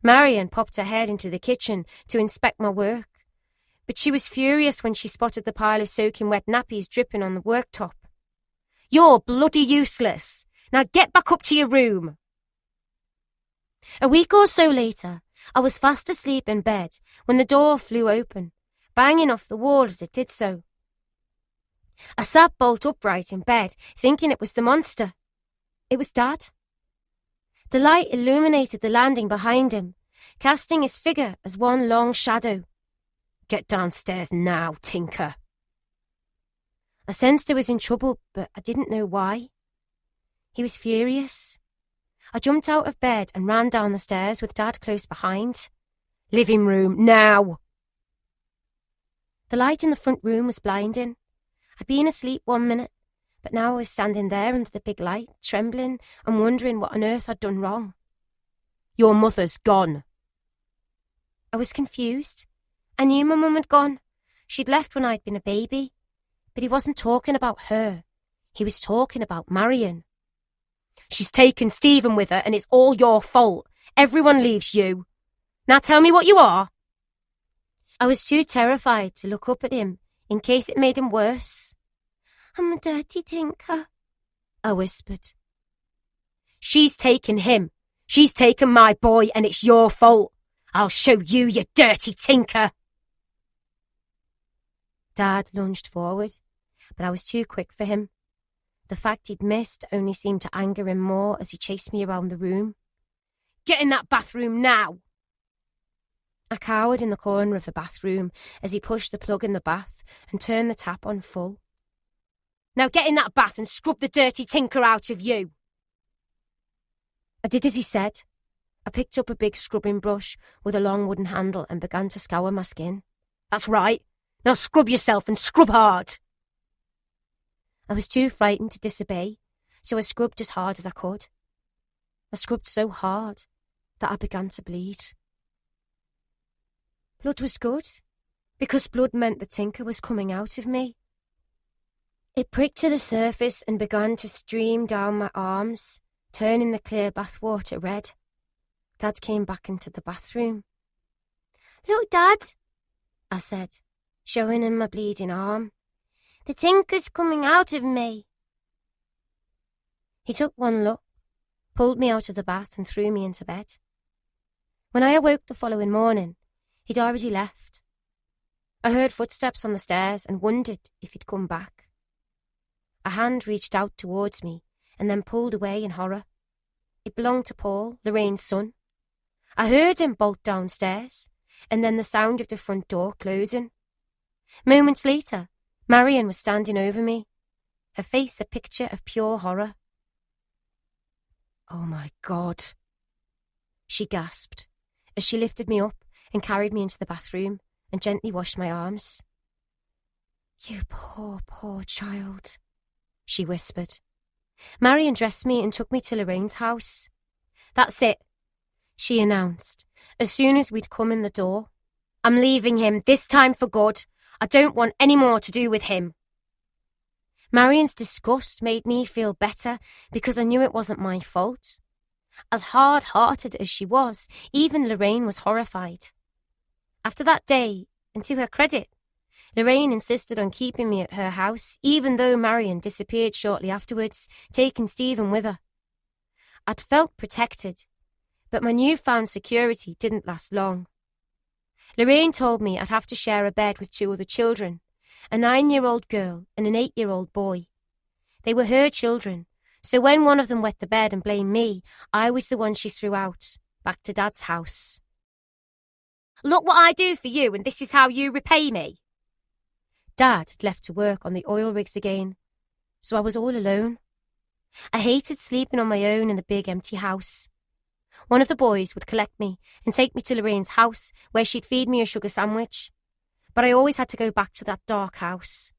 S1: Marion popped her head into the kitchen to inspect my work, but she was furious when she spotted the pile of soaking wet nappies dripping on the worktop. "You're bloody useless. Now get back up to your room." A week or so later, I was fast asleep in bed when the door flew open, banging off the wall as it did so. I sat bolt upright in bed, thinking it was the monster. It was Dad. The light illuminated the landing behind him, casting his figure as one long shadow. "Get downstairs now, Tinker." I sensed I was in trouble, but I didn't know why. He was furious. I jumped out of bed and ran down the stairs with Dad close behind. "Living room, now!" The light in the front room was blinding. I'd been asleep 1 minute, but now I was standing there under the big light, trembling and wondering what on earth I'd done wrong. "Your mother's gone." I was confused. I knew my mum had gone. She'd left when I'd been a baby. But he wasn't talking about her. He was talking about Marion. "She's taken Stephen with her and it's all your fault. Everyone leaves you. Now tell me what you are." I was too terrified to look up at him in case it made him worse.
S2: "I'm a dirty tinker,"
S1: I whispered. She's taken him. She's taken my boy, and it's your fault. I'll show you, you dirty tinker. Dad lunged forward, but I was too quick for him. The fact he'd missed only seemed to anger him more as he chased me around the room. Get in that bathroom now! I cowered in the corner of the bathroom as he pushed the plug in the bath and turned the tap on full. Now get in that bath and scrub the dirty tinker out of you. I did as he said. I picked up a big scrubbing brush with a long wooden handle and began to scour my skin. That's right. Now scrub yourself and scrub hard. I was too frightened to disobey, so I scrubbed as hard as I could. I scrubbed so hard that I began to bleed. Blood was good, because blood meant the tinker was coming out of me. It pricked to the surface and began to stream down my arms, turning the clear bathwater red. Dad came back into the bathroom.
S2: Look, Dad,
S1: I said, showing him my bleeding arm.
S2: The tinker's coming out of me.
S1: He took one look, pulled me out of the bath and threw me into bed. When I awoke the following morning, he'd already left. I heard footsteps on the stairs and wondered if he'd come back. A hand reached out towards me and then pulled away in horror. It belonged to Paul, Lorraine's son. I heard him bolt downstairs, and then the sound of the front door closing. Moments later, Marion was standing over me, her face a picture of pure horror. Oh my God, she gasped as she lifted me up and carried me into the bathroom and gently washed my arms. You poor, poor child, she whispered. Marion dressed me and took me to Lorraine's house. That's it, she announced, as soon as we'd come in the door. I'm leaving him, this time for good. I don't want any more to do with him. Marion's disgust made me feel better because I knew it wasn't my fault. As hard-hearted as she was, even Lorraine was horrified. After that day, and to her credit, Lorraine insisted on keeping me at her house, even though Marion disappeared shortly afterwards, taking Stephen with her. I'd felt protected, but my newfound security didn't last long. Lorraine told me I'd have to share a bed with 2 other children, a 9-year-old girl and an 8-year-old boy. They were her children, so when one of them wet the bed and blamed me, I was the one she threw out, back to Dad's house. Look what I do for you, and this is how you repay me. Dad had left to work on the oil rigs again, so I was all alone. I hated sleeping on my own in the big empty house. One of the boys would collect me and take me to Lorraine's house, where she'd feed me a sugar sandwich. But I always had to go back to that dark house.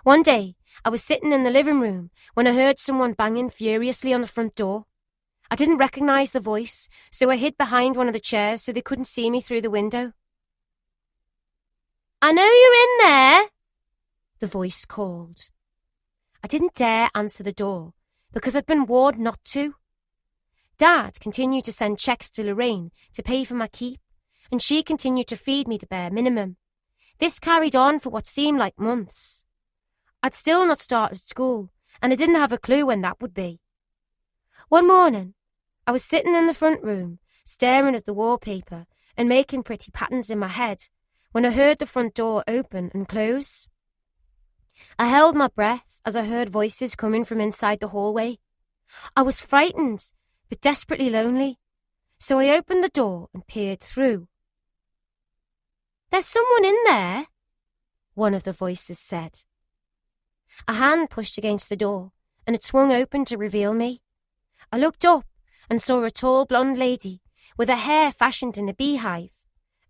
S1: One day, I was sitting in the living room when I heard someone banging furiously on the front door. I didn't recognise the voice, so I hid behind one of the chairs so they couldn't see me through the window.
S2: I know you're in there,
S1: the voice called. I didn't dare answer the door because I'd been warned not to. Dad continued to send cheques to Lorraine to pay for my keep, and she continued to feed me the bare minimum. This carried on for what seemed like months. I'd still not started school, and I didn't have a clue when that would be. One morning, I was sitting in the front room, staring at the wallpaper and making pretty patterns in my head, when I heard the front door open and close. I held my breath as I heard voices coming from inside the hallway. I was frightened, but desperately lonely, so I opened the door and peered through.
S2: There's someone in there,
S1: one of the voices said. A hand pushed against the door, and it swung open to reveal me. I looked up and saw a tall blonde lady with her hair fashioned in a beehive,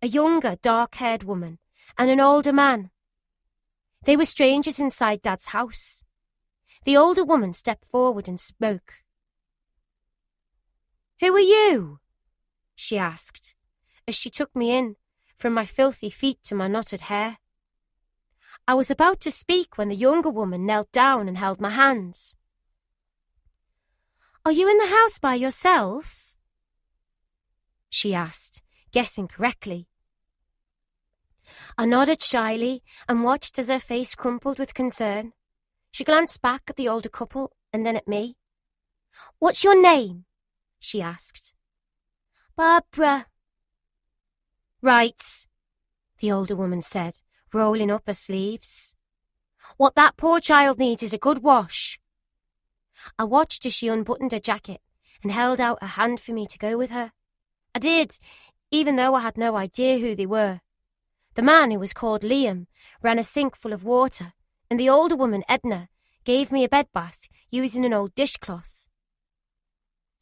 S1: a younger, dark-haired woman, and an older man. They were strangers inside Dad's house. The older woman stepped forward and spoke. "Who are you?" she asked, as she took me in, from my filthy feet to my knotted hair. I was about to speak when the younger woman knelt down and held my hands. "Are you in the house by yourself?" she asked, guessing correctly. I nodded shyly and watched as her face crumpled with concern. She glanced back at the older couple and then at me. "What's your name?" she asked.
S2: "Barbara."
S1: "Right," the older woman said, rolling up her sleeves. "What that poor child needs is a good wash." I watched as she unbuttoned her jacket and held out her hand for me to go with her. I did, even though I had no idea who they were. The man, who was called Liam, ran a sink full of water, and the older woman, Edna, gave me a bed bath using an old dishcloth.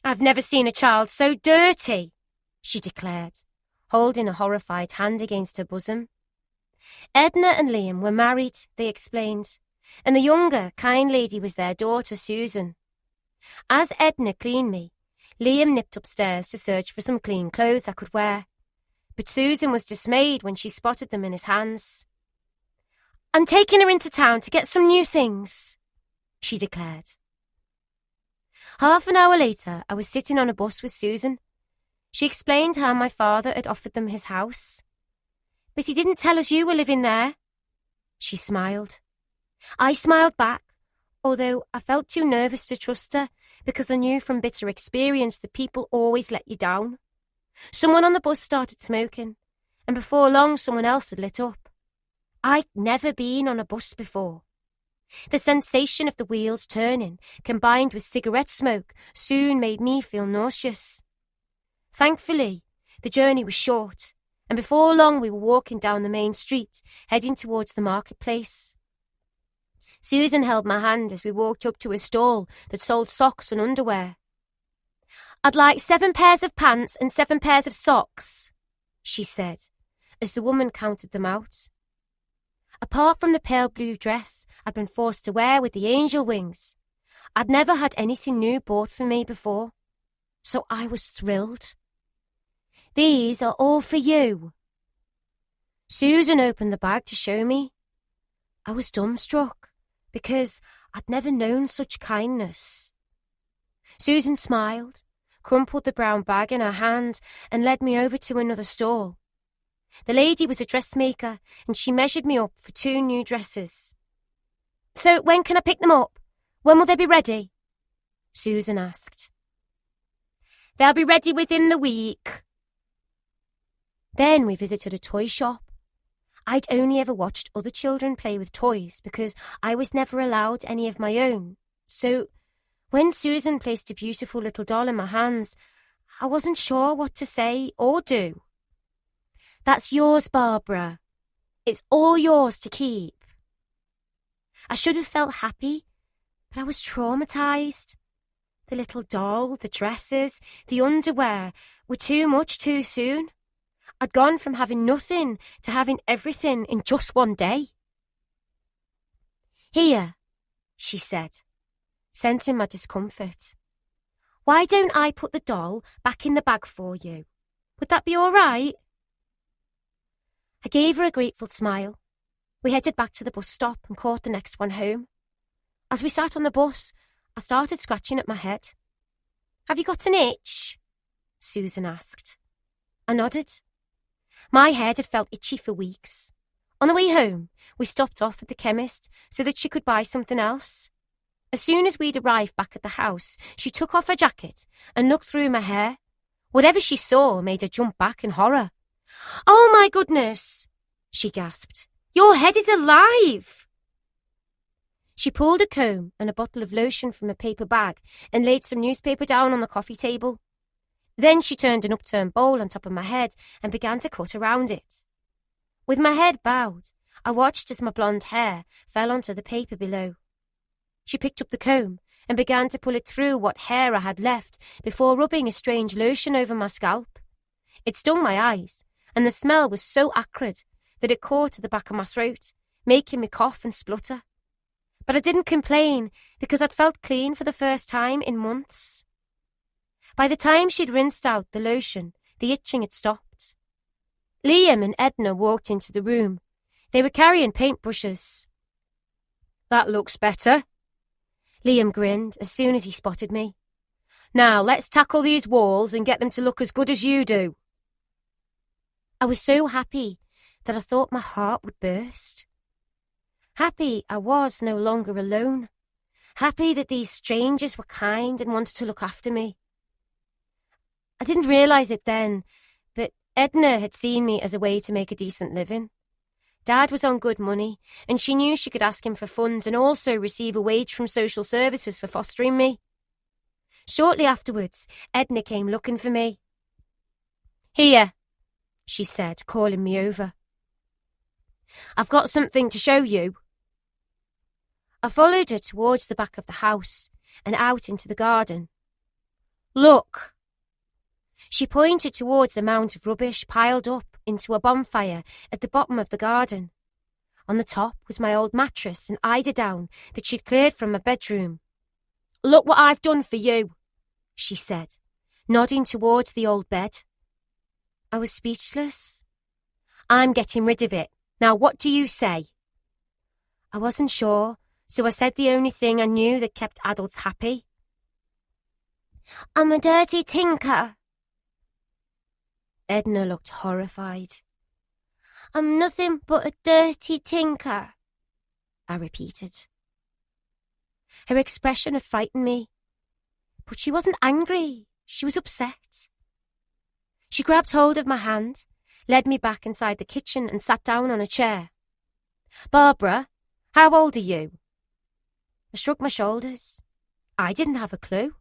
S1: "I've never seen a child so dirty," she declared, holding a horrified hand against her bosom. Edna and Liam were married, they explained, and the younger, kind lady was their daughter, Susan. As Edna cleaned me, Liam nipped upstairs to search for some clean clothes I could wear. But Susan was dismayed when she spotted them in his hands. "I'm taking her into town to get some new things," she declared. Half an hour later, I was sitting on a bus with Susan. She explained how my father had offered them his house. "But he didn't tell us you were living there." She smiled. I smiled back, although I felt too nervous to trust her because I knew from bitter experience that people always let you down. Someone on the bus started smoking, and before long someone else had lit up. I'd never been on a bus before. The sensation of the wheels turning, combined with cigarette smoke, soon made me feel nauseous. Thankfully, the journey was short, and before long we were walking down the main street, heading towards the marketplace. Susan held my hand as we walked up to a stall that sold socks and underwear. "I'd like 7 pairs of pants and 7 pairs of socks," she said, as the woman counted them out. Apart from the pale blue dress I'd been forced to wear with the angel wings, I'd never had anything new bought for me before, so I was thrilled. "These are all for you." Susan opened the bag to show me. I was dumbstruck, because I'd never known such kindness. Susan smiled, crumpled the brown bag in her hand, and led me over to another stall. The lady was a dressmaker, and she measured me up for 2 new dresses. "So when can I pick them up? When will they be ready?" Susan asked. "They'll be ready within the week." Then we visited a toy shop. I'd only ever watched other children play with toys because I was never allowed any of my own. So when Susan placed a beautiful little doll in my hands, I wasn't sure what to say or do. "That's yours, Barbara. It's all yours to keep." I should have felt happy, but I was traumatized. The little doll, the dresses, the underwear were too much too soon. I'd gone from having nothing to having everything in just one day. "Here," she said, sensing my discomfort. "Why don't I put the doll back in the bag for you? Would that be all right?" I gave her a grateful smile. We headed back to the bus stop and caught the next one home. As we sat on the bus, I started scratching at my head. "Have you got an itch?" Susan asked. I nodded. My head had felt itchy for weeks. On the way home, we stopped off at the chemist so that she could buy something else. As soon as we'd arrived back at the house, she took off her jacket and looked through my hair. Whatever she saw made her jump back in horror. "Oh my goodness," she gasped. "Your head is alive!" She pulled a comb and a bottle of lotion from a paper bag and laid some newspaper down on the coffee table. Then she turned an upturned bowl on top of my head and began to cut around it. With my head bowed, I watched as my blonde hair fell onto the paper below. She picked up the comb and began to pull it through what hair I had left before rubbing a strange lotion over my scalp. It stung my eyes, and the smell was so acrid that it caught to the back of my throat, making me cough and splutter. But I didn't complain because I'd felt clean for the first time in months. By the time she'd rinsed out the lotion, the itching had stopped. Liam and Edna walked into the room. They were carrying paintbrushes. "That looks better." Liam grinned as soon as he spotted me. "Now let's tackle these walls and get them to look as good as you do." I was so happy that I thought my heart would burst. Happy I was no longer alone. happy that these strangers were kind and wanted to look after me. I didn't realise it then, but Edna had seen me as a way to make a decent living. Dad was on good money, and she knew she could ask him for funds and also receive a wage from social services for fostering me. Shortly afterwards, Edna came looking for me. "Here," she said, calling me over. "I've got something to show you." I followed her towards the back of the house and out into the garden. "Look." She pointed towards a mound of rubbish piled up into a bonfire at the bottom of the garden. On the top was my old mattress and eiderdown that she'd cleared from my bedroom. "Look what I've done for you," she said, nodding towards the old bed. I was speechless. "I'm getting rid of it. Now what do you say?" I wasn't sure, so I said the only thing I knew that kept adults happy.
S2: "I'm a dirty tinker."
S1: Edna looked horrified.
S2: "I'm nothing but a dirty tinker,"
S1: I repeated. Her expression had frightened me, but she wasn't angry, she was upset. She grabbed hold of my hand, led me back inside the kitchen and sat down on a chair. "Barbara, how old are you?" I shrugged my shoulders. I didn't have a clue.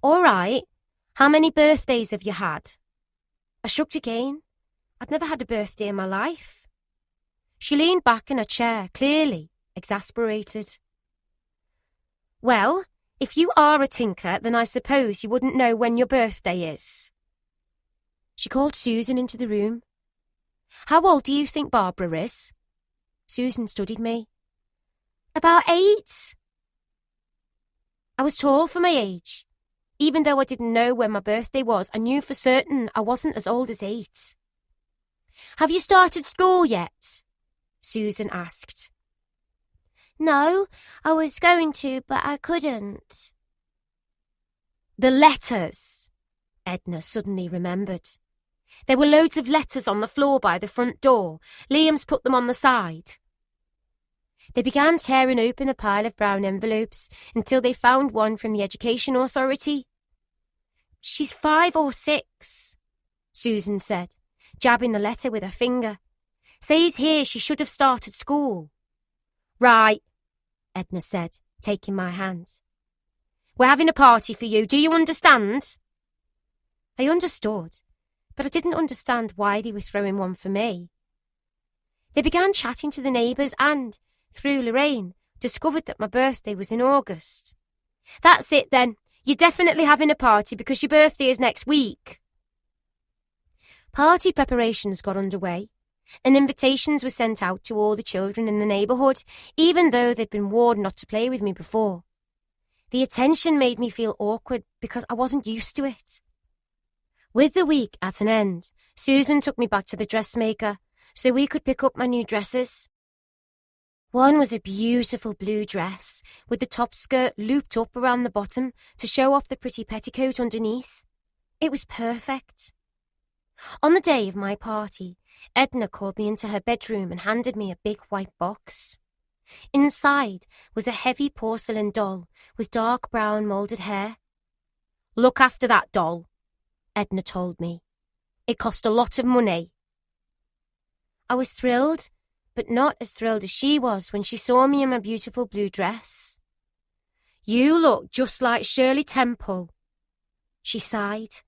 S1: "All right, how many birthdays have you had?" I shrugged again. I'd never had a birthday in my life. She leaned back in her chair, clearly exasperated. "Well, if you are a tinker, then I suppose you wouldn't know when your birthday is." She called Susan into the room. "How old do you think Barbara is?" Susan studied me.
S2: "About 8.
S1: I was tall for my age. Even though I didn't know when my birthday was, I knew for certain I wasn't as old as 8. "Have you started school yet?" Susan asked.
S2: "No, I was going to, but I couldn't."
S1: "The letters," Edna suddenly remembered. "There were loads of letters on the floor by the front door. Liam's put them on the side." They began tearing open a pile of brown envelopes until they found one from the Education Authority. "She's 5 or 6, Susan said, jabbing the letter with her finger. "Says here she should have started school." "Right," Edna said, taking my hand. "We're having a party for you, do you understand?" I understood, but I didn't understand why they were throwing one for me. They began chatting to the neighbours and, through Lorraine, discovered that my birthday was in August. "That's it then. You're definitely having a party because your birthday is next week." Party preparations got underway, and invitations were sent out to all the children in the neighbourhood, even though they'd been warned not to play with me before. The attention made me feel awkward because I wasn't used to it. With the week at an end, Susan took me back to the dressmaker so we could pick up my new dresses. One was a beautiful blue dress with the top skirt looped up around the bottom to show off the pretty petticoat underneath. It was perfect. On the day of my party, Edna called me into her bedroom and handed me a big white box. Inside was a heavy porcelain doll with dark brown moulded hair. "Look after that doll," Edna told me. "It cost a lot of money." I was thrilled, but not as thrilled as she was when she saw me in my beautiful blue dress. "You look just like Shirley Temple," she sighed.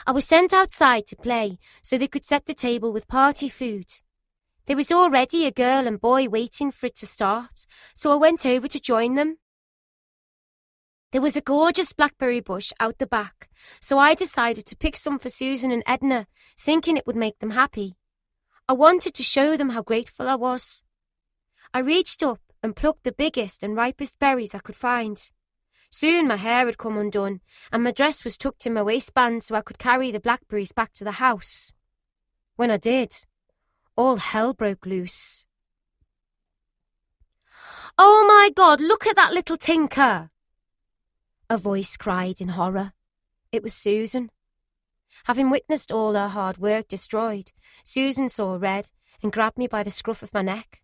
S1: I was sent outside to play so they could set the table with party food. There was already a girl and boy waiting for it to start, so I went over to join them. There was a gorgeous blackberry bush out the back, so I decided to pick some for Susan and Edna, thinking it would make them happy. I wanted to show them how grateful I was. I reached up and plucked the biggest and ripest berries I could find. Soon my hair had come undone, and my dress was tucked in my waistband so I could carry the blackberries back to the house. When I did, all hell broke loose. "Oh my God, look at that little tinker!" a voice cried in horror. It was Susan. Having witnessed all her hard work destroyed, Susan saw red and grabbed me by the scruff of my neck.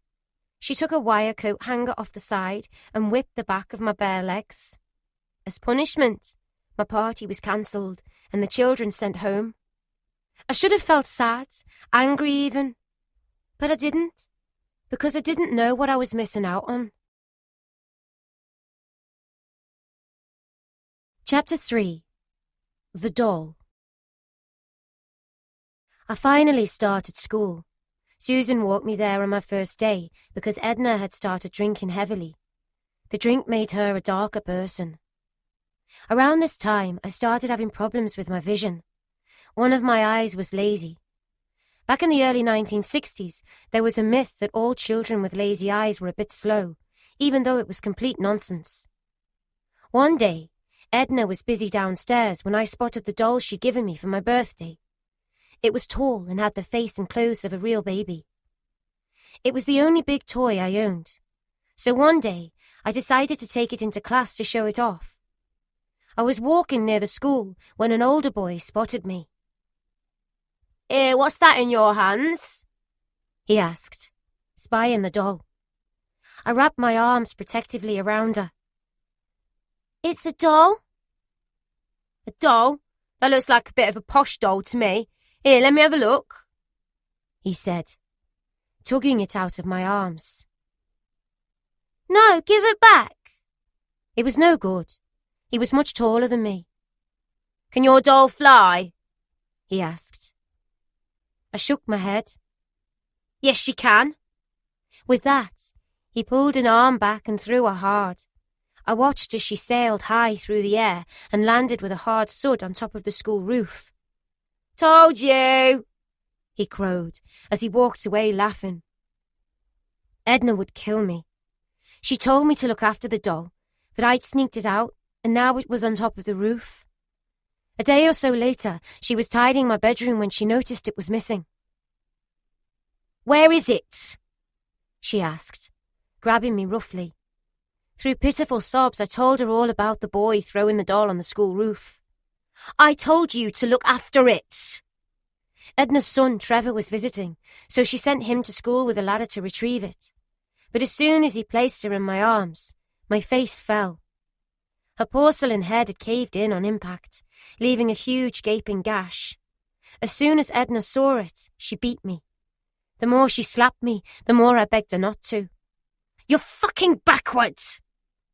S1: She took a wire coat hanger off the side and whipped the back of my bare legs. As punishment, my party was cancelled and the children sent home. I should have felt sad, angry even, but I didn't, because I didn't know what I was missing out on. Chapter 3. The Doll. I finally started school. Susan walked me there on my first day because Edna had started drinking heavily. The drink made her a darker person. Around this time, I started having problems with my vision. One of my eyes was lazy. Back in the early 1960s, there was a myth that all children with lazy eyes were a bit slow, even though it was complete nonsense. One day, Edna was busy downstairs when I spotted the doll she'd given me for my birthday. It was tall and had the face and clothes of a real baby. It was the only big toy I owned. So one day, I decided to take it into class to show it off. I was walking near the school when an older boy spotted me. What's that in your hands?" he asked, spying the doll. I wrapped my arms protectively around her.
S2: "It's a doll."
S3: "A doll? That looks like a bit of a posh doll to me. Here, let me have a look,"
S1: he said, tugging it out of my arms.
S2: "No, give it back."
S1: It was no good. He was much taller than me.
S3: "Can your doll fly?"
S1: he asked. I shook my head.
S3: "Yes, she can."
S1: With that, he pulled an arm back and threw her hard. I watched as she sailed high through the air and landed with a hard thud on top of the school roof.
S3: "Told you,"
S1: he crowed as he walked away laughing. Edna would kill me. She told me to look after the doll, but I'd sneaked it out and now it was on top of the roof. A day or so later, she was tidying my bedroom when she noticed it was missing.
S3: "Where is it?"
S1: she asked, grabbing me roughly. Through pitiful sobs, I told her all about the boy throwing the doll on the school roof.
S3: "I told you to look after it."
S1: Edna's son, Trevor, was visiting, so she sent him to school with a ladder to retrieve it. But as soon as he placed her in my arms, my face fell. Her porcelain head had caved in on impact, leaving a huge gaping gash. As soon as Edna saw it, she beat me. The more she slapped me, the more I begged her not to.
S3: "You're fucking backwards,"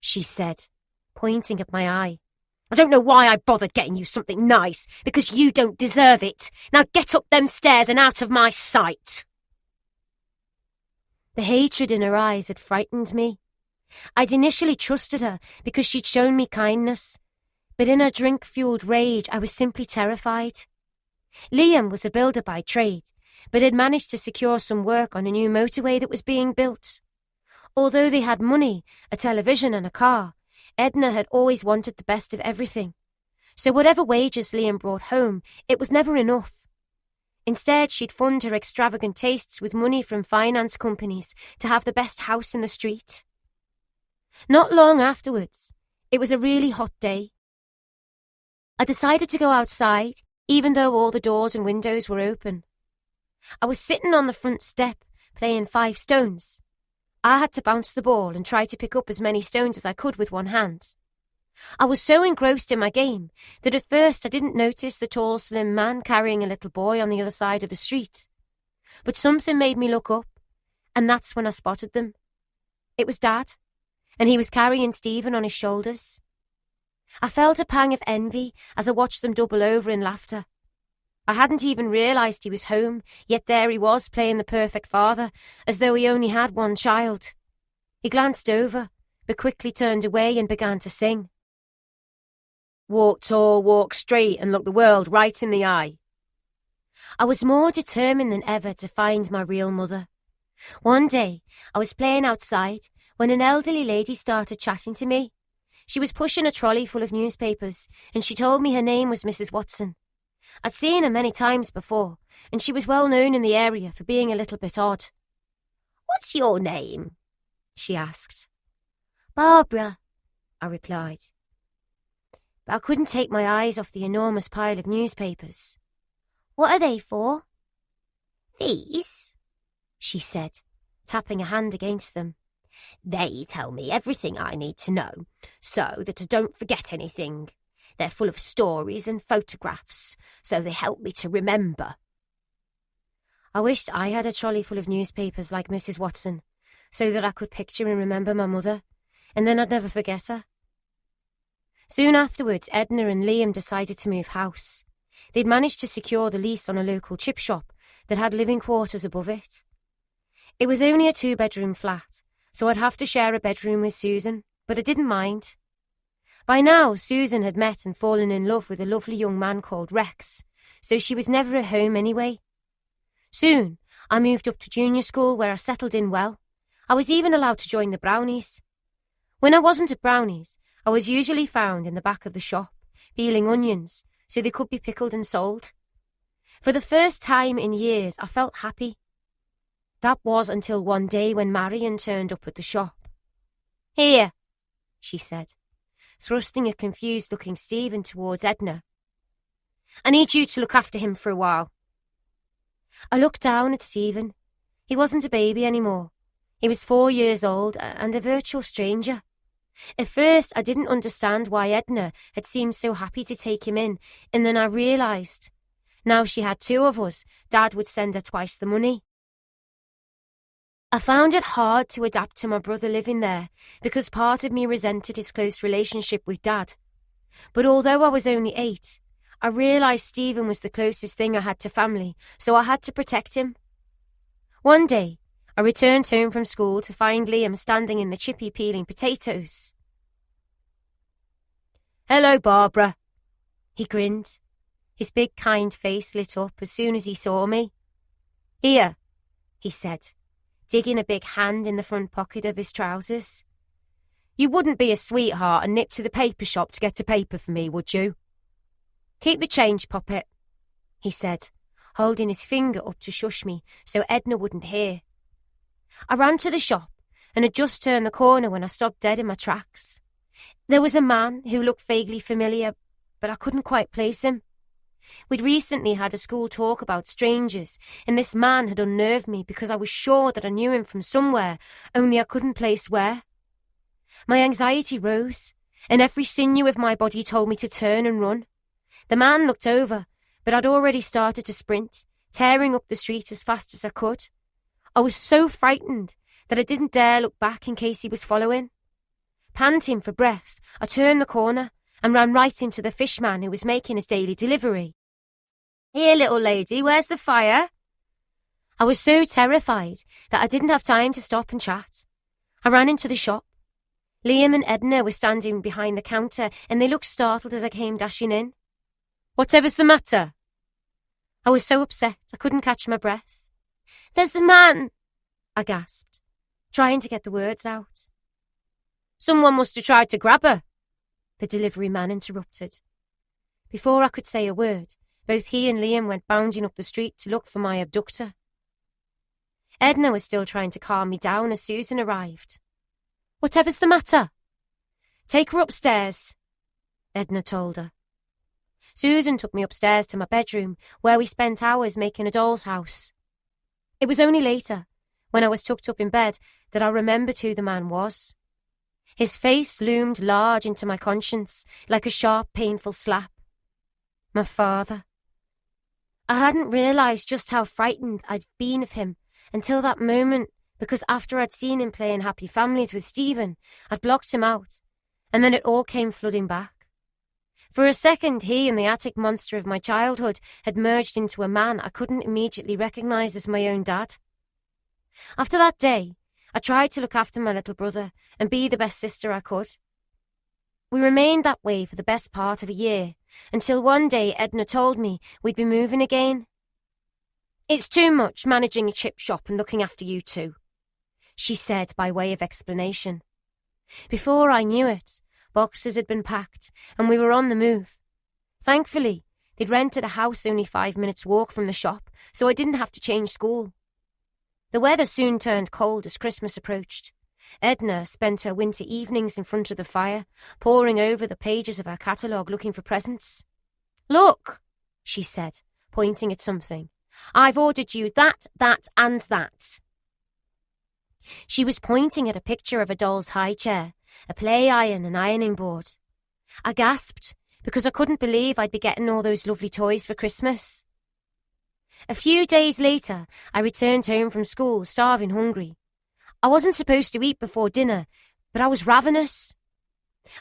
S3: she said, pointing at my eye. "I don't know why I bothered getting you something nice, because you don't deserve it. Now get up them stairs and out of my sight."
S1: The hatred in her eyes had frightened me. I'd initially trusted her because she'd shown me kindness, but in her drink-fueled rage I was simply terrified. Liam was a builder by trade, but had managed to secure some work on a new motorway that was being built. Although they had money, a television and a car, Edna had always wanted the best of everything. So whatever wages Liam brought home, it was never enough. Instead, she'd fund her extravagant tastes with money from finance companies to have the best house in the street. Not long afterwards, it was a really hot day. I decided to go outside, even though all the doors and windows were open. I was sitting on the front step, playing 5 stones. I had to bounce the ball and try to pick up as many stones as I could with one hand. I was so engrossed in my game that at first I didn't notice the tall, slim man carrying a little boy on the other side of the street. But something made me look up, and that's when I spotted them. It was Dad, and he was carrying Stephen on his shoulders. I felt a pang of envy as I watched them double over in laughter. I hadn't even realised he was home, yet there he was playing the perfect father, as though he only had one child. He glanced over, but quickly turned away and began to sing.
S3: "Walk tall, walk straight, and look the world right in the eye."
S1: I was more determined than ever to find my real mother. One day, I was playing outside when an elderly lady started chatting to me. She was pushing a trolley full of newspapers, and she told me her name was Mrs. Watson. I'd seen her many times before, and she was well known in the area for being a little bit odd.
S3: "What's your name?" she asked.
S1: "Barbara," I replied. But I couldn't take my eyes off the enormous pile of newspapers.
S2: "What are they for?"
S3: "These,"
S1: she said, tapping a hand against them.
S3: They tell me everything I need to know, so that I don't forget anything. They're full of stories and photographs, so they help me to remember.
S1: I wished I had a trolley full of newspapers like Mrs. Watson, so that I could picture and remember my mother, and then I'd never forget her. Soon afterwards, Edna and Liam decided to move house. They'd managed to secure the lease on a local chip shop that had living quarters above it. It was only a 2-bedroom flat, so I'd have to share a bedroom with Susan, but I didn't mind. By now, Susan had met and fallen in love with a lovely young man called Rex, so she was never at home anyway. Soon, I moved up to junior school where I settled in well. I was even allowed to join the Brownies. When I wasn't at Brownies, I was usually found in the back of the shop, peeling onions, so they could be pickled and sold. For the first time in years, I felt happy. That was until one day when Marion turned up at the shop.
S3: "Here,"
S1: she said, thrusting a confused-looking Stephen towards Edna.
S3: "I need you to look after him for a while."
S1: I looked down at Stephen. He wasn't a baby anymore. He was 4 years old and a virtual stranger. At first, I didn't understand why Edna had seemed so happy to take him in, and then I realised, now she had 2 of us, Dad would send her twice the money. I found it hard to adapt to my brother living there because part of me resented his close relationship with Dad. But although I was only 8, I realised Stephen was the closest thing I had to family, so I had to protect him. One day, I returned home from school to find Liam standing in the chippy peeling potatoes.
S3: "Hello, Barbara."
S1: He grinned. His big kind face lit up as soon as he saw me.
S3: "Here,"
S1: he said, digging a big hand in the front pocket of his trousers.
S3: "You wouldn't be a sweetheart and nip to the paper shop to get a paper for me, would you?" "Keep the change, Poppet,"
S1: he said, holding his finger up to shush me so Edna wouldn't hear. I ran to the shop and had just turned the corner when I stopped dead in my tracks. There was a man who looked vaguely familiar, but I couldn't quite place him. We'd recently had a school talk about strangers, and this man had unnerved me because I was sure that I knew him from somewhere, only I couldn't place where. My anxiety rose, and every sinew of my body told me to turn and run. The man looked over, but I'd already started to sprint, tearing up the street as fast as I could. I was so frightened that I didn't dare look back in case he was following. Panting for breath, I turned the corner and ran right into the fishman who was making his daily delivery.
S3: "Here, little lady, where's the fire?"
S1: I was so terrified that I didn't have time to stop and chat. I ran into the shop. Liam and Edna were standing behind the counter and they looked startled as I came dashing in.
S3: "Whatever's the matter?"
S1: I was so upset I couldn't catch my breath.
S2: "There's a man,"
S1: I gasped, trying to get the words out.
S3: "Someone must have tried to grab her,"
S1: the delivery man interrupted. Before I could say a word, both he and Liam went bounding up the street to look for my abductor. Edna was still trying to calm me down as Susan arrived.
S3: "Whatever's the matter?"
S1: "Take her upstairs," Edna told her. Susan took me upstairs to my bedroom, where we spent hours making a doll's house. It was only later, when I was tucked up in bed, that I remembered who the man was. His face loomed large into my conscience, like a sharp, painful slap. My father. I hadn't realised just how frightened I'd been of him until that moment, because after I'd seen him playing Happy Families with Stephen, I'd blocked him out, and then it all came flooding back. For a second, he and the attic monster of my childhood had merged into a man I couldn't immediately recognise as my own dad. After that day, I tried to look after my little brother and be the best sister I could. We remained that way for the best part of a year, until one day Edna told me we'd be moving again.
S3: "It's too much managing a chip shop and looking after you two,"
S1: she said by way of explanation. Before I knew it, boxes had been packed and we were on the move. Thankfully, they'd rented a house only 5 minutes' walk from the shop, so I didn't have to change school. The weather soon turned cold as Christmas approached. Edna spent her winter evenings in front of the fire, poring over the pages of her catalogue looking for presents.
S3: "Look,"
S1: she said, pointing at something.
S3: "I've ordered you that, and that."
S1: She was pointing at a picture of a doll's high chair, a play iron and ironing board. I gasped because I couldn't believe I'd be getting all those lovely toys for Christmas. A few days later, I returned home from school, starving hungry. I wasn't supposed to eat before dinner, but I was ravenous.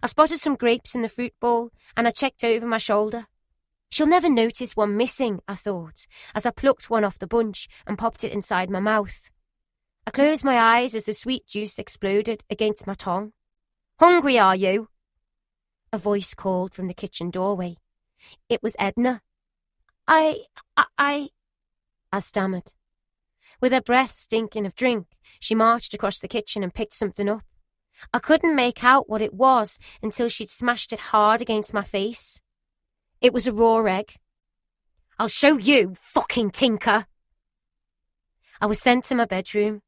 S1: I spotted some grapes in the fruit bowl, and I checked over my shoulder. She'll never notice one missing, I thought, as I plucked one off the bunch and popped it inside my mouth. I closed my eyes as the sweet juice exploded against my tongue. "Hungry, are you?" A voice called from the kitchen doorway. It was Edna. I stammered. With her breath stinking of drink, she marched across the kitchen and picked something up. I couldn't make out what it was until she'd smashed it hard against my face. It was a raw egg. "I'll show you, fucking tinker!" I was sent to my bedroom.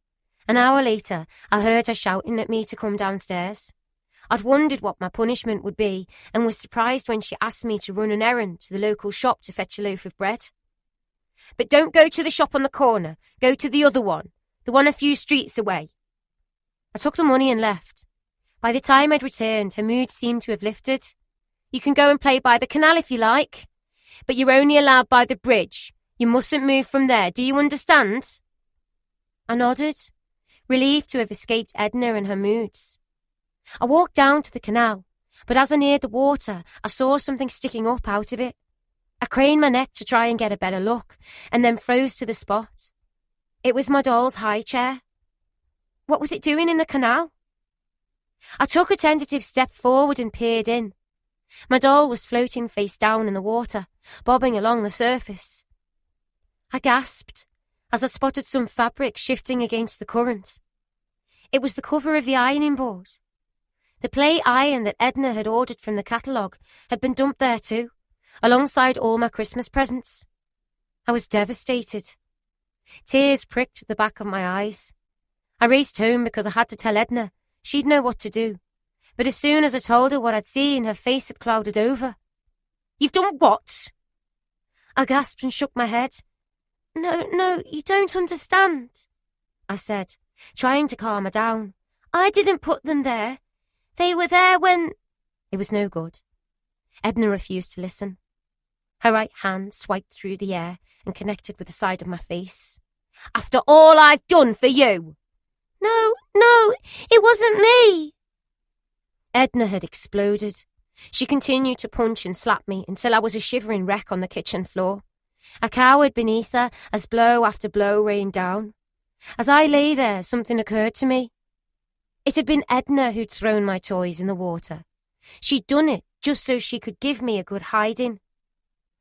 S1: An hour later, I heard her shouting at me to come downstairs. I'd wondered what my punishment would be and was surprised when she asked me to run an errand to the local shop to fetch a loaf of bread. "But don't go to the shop on the corner. Go to the other one, the one a few streets away." I took the money and left. By the time I'd returned, her mood seemed to have lifted. "You can go and play by the canal if you like, but you're only allowed by the bridge. You mustn't move from there. Do you understand?" I nodded, relieved to have escaped Edna and her moods. I walked down to the canal, but as I neared the water, I saw something sticking up out of it. I craned my neck to try and get a better look, and then froze to the spot. It was my doll's high chair. What was it doing in the canal? I took a tentative step forward and peered in. My doll was floating face down in the water, bobbing along the surface. I gasped as I spotted some fabric shifting against the current. It was the cover of the ironing board. The play iron that Edna had ordered from the catalogue had been dumped there too, alongside all my Christmas presents. I was devastated. Tears pricked at the back of my eyes. I raced home because I had to tell Edna. She'd know what to do. But as soon as I told her what I'd seen, her face had clouded over. "You've done what?" I gasped and shook my head. No, you don't understand," I said, trying to calm her down. "I didn't put them there. They were there when—" It was no good. Edna refused to listen. Her right hand swiped through the air and connected with the side of my face. "After all I've done for you!" No, it wasn't me." Edna had exploded. She continued to punch and slap me until I was a shivering wreck on the kitchen floor. I cowered beneath her as blow after blow rained down. As I lay there, something occurred to me. It had been Edna who'd thrown my toys in the water. She'd done it just so she could give me a good hiding.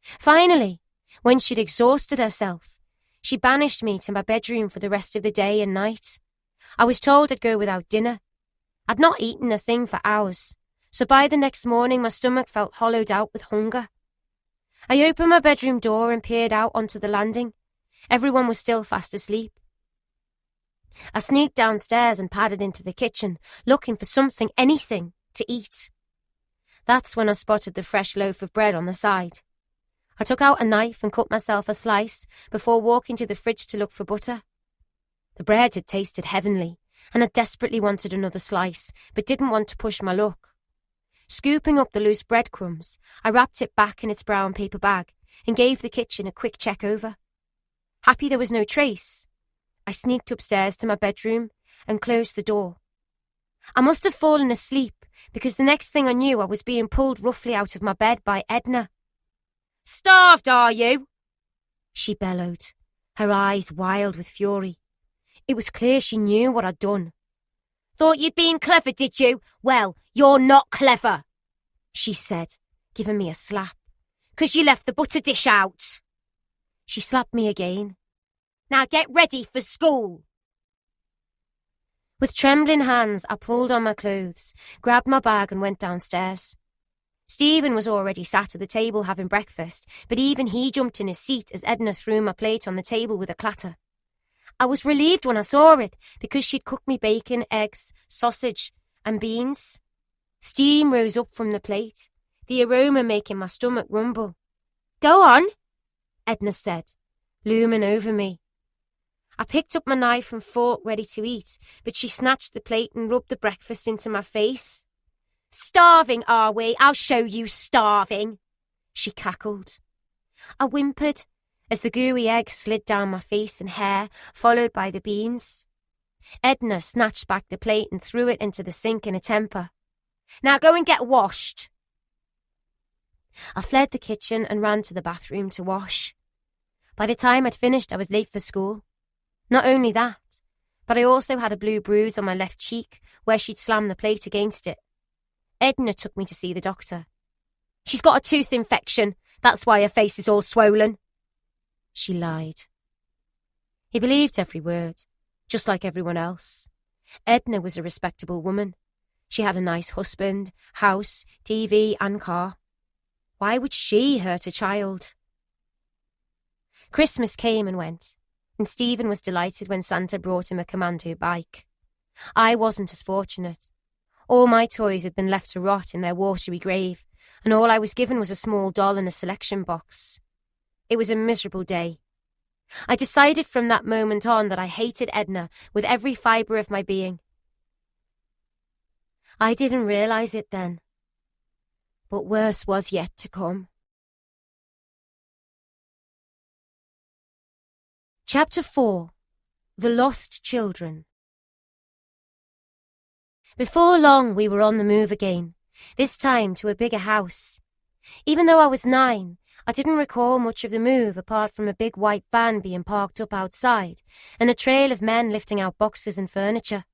S1: Finally, when she'd exhausted herself, she banished me to my bedroom for the rest of the day and night. I was told I'd go without dinner. I'd not eaten a thing for hours, so by the next morning my stomach felt hollowed out with hunger. I opened my bedroom door and peered out onto the landing. Everyone was still fast asleep. I sneaked downstairs and padded into the kitchen, looking for something, anything, to eat. That's when I spotted the fresh loaf of bread on the side. I took out a knife and cut myself a slice before walking to the fridge to look for butter. The bread had tasted heavenly, and I desperately wanted another slice, but didn't want to push my luck. Scooping up the loose breadcrumbs, I wrapped it back in its brown paper bag and gave the kitchen a quick check over. Happy there was no trace, I sneaked upstairs to my bedroom and closed the door. I must have fallen asleep because the next thing I knew I was being pulled roughly out of my bed by Edna. "Starved, are you?" she bellowed, her eyes wild with fury. It was clear she knew what I'd done. "Thought you'd been clever, did you? Well, you're not clever," she said, giving me a slap. "'Cause you left the butter dish out." She slapped me again. "Now get ready for school." With trembling hands, I pulled on my clothes, grabbed my bag and went downstairs. Stephen was already sat at the table having breakfast, but even he jumped in his seat as Edna threw my plate on the table with a clatter. I was relieved when I saw it, because she'd cooked me bacon, eggs, sausage, and beans. Steam rose up from the plate, the aroma making my stomach rumble. "Go on," Edna said, looming over me. I picked up my knife and fork ready to eat, but she snatched the plate and rubbed the breakfast into my face.
S3: Starving, are we? I'll show you starving, she cackled.
S1: I whimpered as the gooey egg slid down my face and hair, followed by the beans. Edna snatched back the plate and threw it into the sink in a temper.
S3: Now go and get washed.
S1: I fled the kitchen and ran to the bathroom to wash. By the time I'd finished, I was late for school. Not only that, but I also had a blue bruise on my left cheek where she'd slammed the plate against it. Edna took me to see the doctor.
S3: She's got a tooth infection. That's why her face is all swollen.
S1: She lied. He believed every word, just like everyone else. Edna was a respectable woman. She had a nice husband, house, TV and car. Why would she hurt a child? Christmas came and went, and Stephen was delighted when Santa brought him a commando bike. I wasn't as fortunate. All my toys had been left to rot in their watery grave, and all I was given was a small doll in a selection box. It was a miserable day. I decided from that moment on that I hated Edna with every fibre of my being. I didn't realise it then, but worse was yet to come. Chapter 4. The Lost Children. Before long we were on the move again, this time to a bigger house. Even though I was 9, I didn't recall much of the move apart from a big white van being parked up outside and a trail of men lifting out boxes and furniture.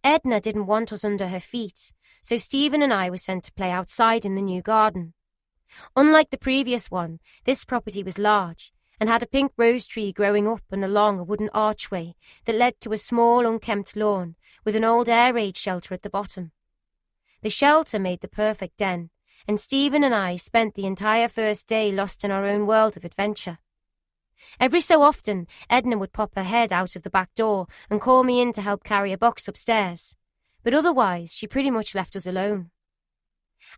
S1: Edna didn't want us under her feet, so Stephen and I were sent to play outside in the new garden. Unlike the previous one, this property was large and had a pink rose tree growing up and along a wooden archway that led to a small unkempt lawn with an old air raid shelter at the bottom. The shelter made the perfect den, and Stephen and I spent the entire first day lost in our own world of adventure. Every so often, Edna would pop her head out of the back door and call me in to help carry a box upstairs, but otherwise she pretty much left us alone.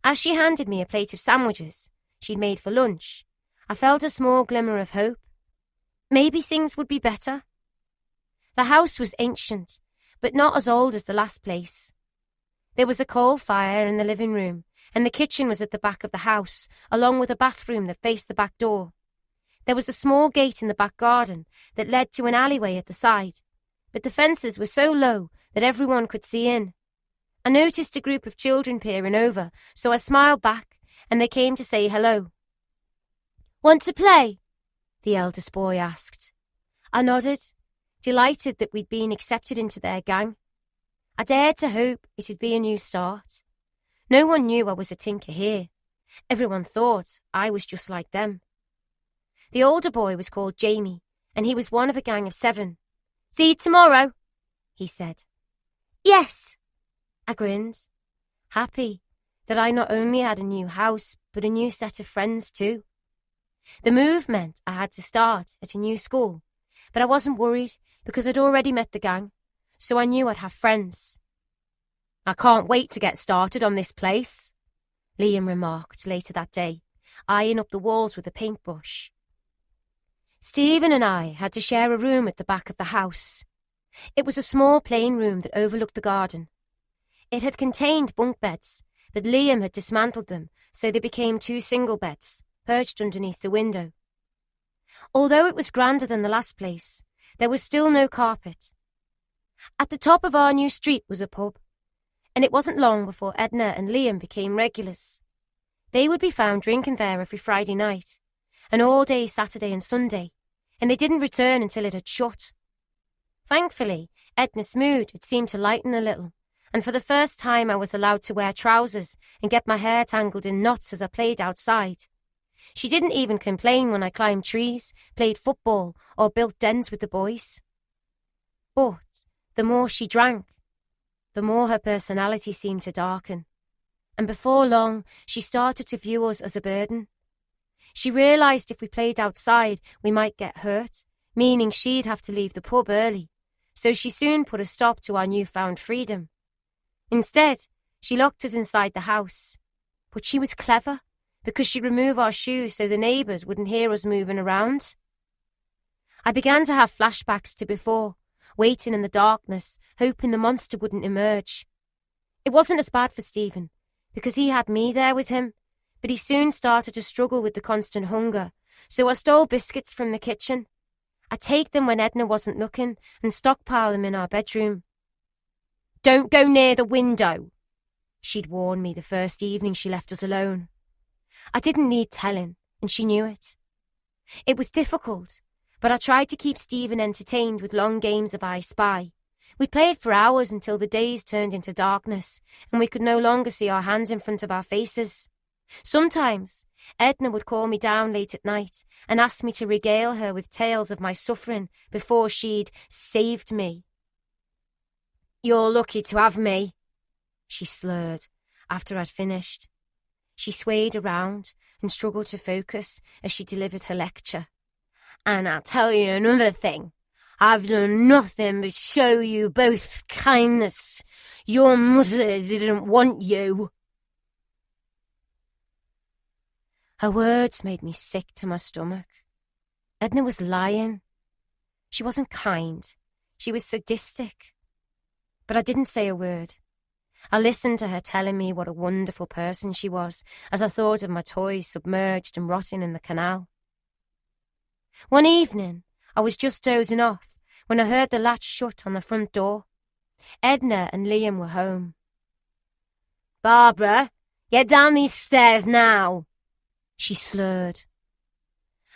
S1: As she handed me a plate of sandwiches she'd made for lunch, I felt a small glimmer of hope. Maybe things would be better. The house was ancient, but not as old as the last place. There was a coal fire in the living room, and the kitchen was at the back of the house, along with a bathroom that faced the back door. There was a small gate in the back garden that led to an alleyway at the side, but the fences were so low that everyone could see in. I noticed a group of children peering over, so I smiled back, and they came to say hello. "Want to play?" the eldest boy asked. I nodded, delighted that we'd been accepted into their gang. I dared to hope it'd be a new start. No one knew I was a tinker here. Everyone thought I was just like them. The older boy was called Jamie, and he was one of a gang of 7. "See you tomorrow," he said.
S2: Yes,
S1: I grinned, happy that I not only had a new house, but a new set of friends too. The move meant I had to start at a new school, but I wasn't worried because I'd already met the gang, so I knew I'd have friends.
S3: "I can't wait to get started on this place,"
S1: Liam remarked later that day, eyeing up the walls with a paintbrush. Stephen and I had to share a room at the back of the house. It was a small plain room that overlooked the garden. It had contained bunk beds, but Liam had dismantled them, so they became 2 single beds, perched underneath the window. Although it was grander than the last place, there was still no carpet. At the top of our new street was a pub, and it wasn't long before Edna and Liam became regulars. They would be found drinking there every Friday night, and all day Saturday and Sunday, and they didn't return until it had shut. Thankfully, Edna's mood had seemed to lighten a little, and for the first time I was allowed to wear trousers and get my hair tangled in knots as I played outside. She didn't even complain when I climbed trees, played football, or built dens with the boys. But the more she drank, the more her personality seemed to darken, and before long she started to view us as a burden. She realised if we played outside we might get hurt, meaning she'd have to leave the pub early, so she soon put a stop to our newfound freedom. Instead, she locked us inside the house. But she was clever, because she'd remove our shoes so the neighbours wouldn't hear us moving around. I began to have flashbacks to before, waiting in the darkness, hoping the monster wouldn't emerge. It wasn't as bad for Stephen, because he had me there with him, but he soon started to struggle with the constant hunger, so I stole biscuits from the kitchen. I'd take them when Edna wasn't looking and stockpile them in our bedroom. "Don't go near the window," she'd warned me the first evening she left us alone. I didn't need telling, and she knew it. It was difficult, but I tried to keep Stephen entertained with long games of I Spy. We played for hours until the days turned into darkness, and we could no longer see our hands in front of our faces. Sometimes, Edna would call me down late at night and ask me to regale her with tales of my suffering before she'd saved me. "You're lucky to have me," she slurred after I'd finished. She swayed around and struggled to focus as she delivered her lecture. "And I'll tell you another thing. I've done nothing but show you both kindness. Your mother didn't want you." Her words made me sick to my stomach. Edna was lying. She wasn't kind. She was sadistic. But I didn't say a word. I listened to her telling me what a wonderful person she was as I thought of my toys submerged and rotting in the canal. One evening, I was just dozing off when I heard the latch shut on the front door. Edna and Liam were home. "Barbara, get down these stairs now," she slurred.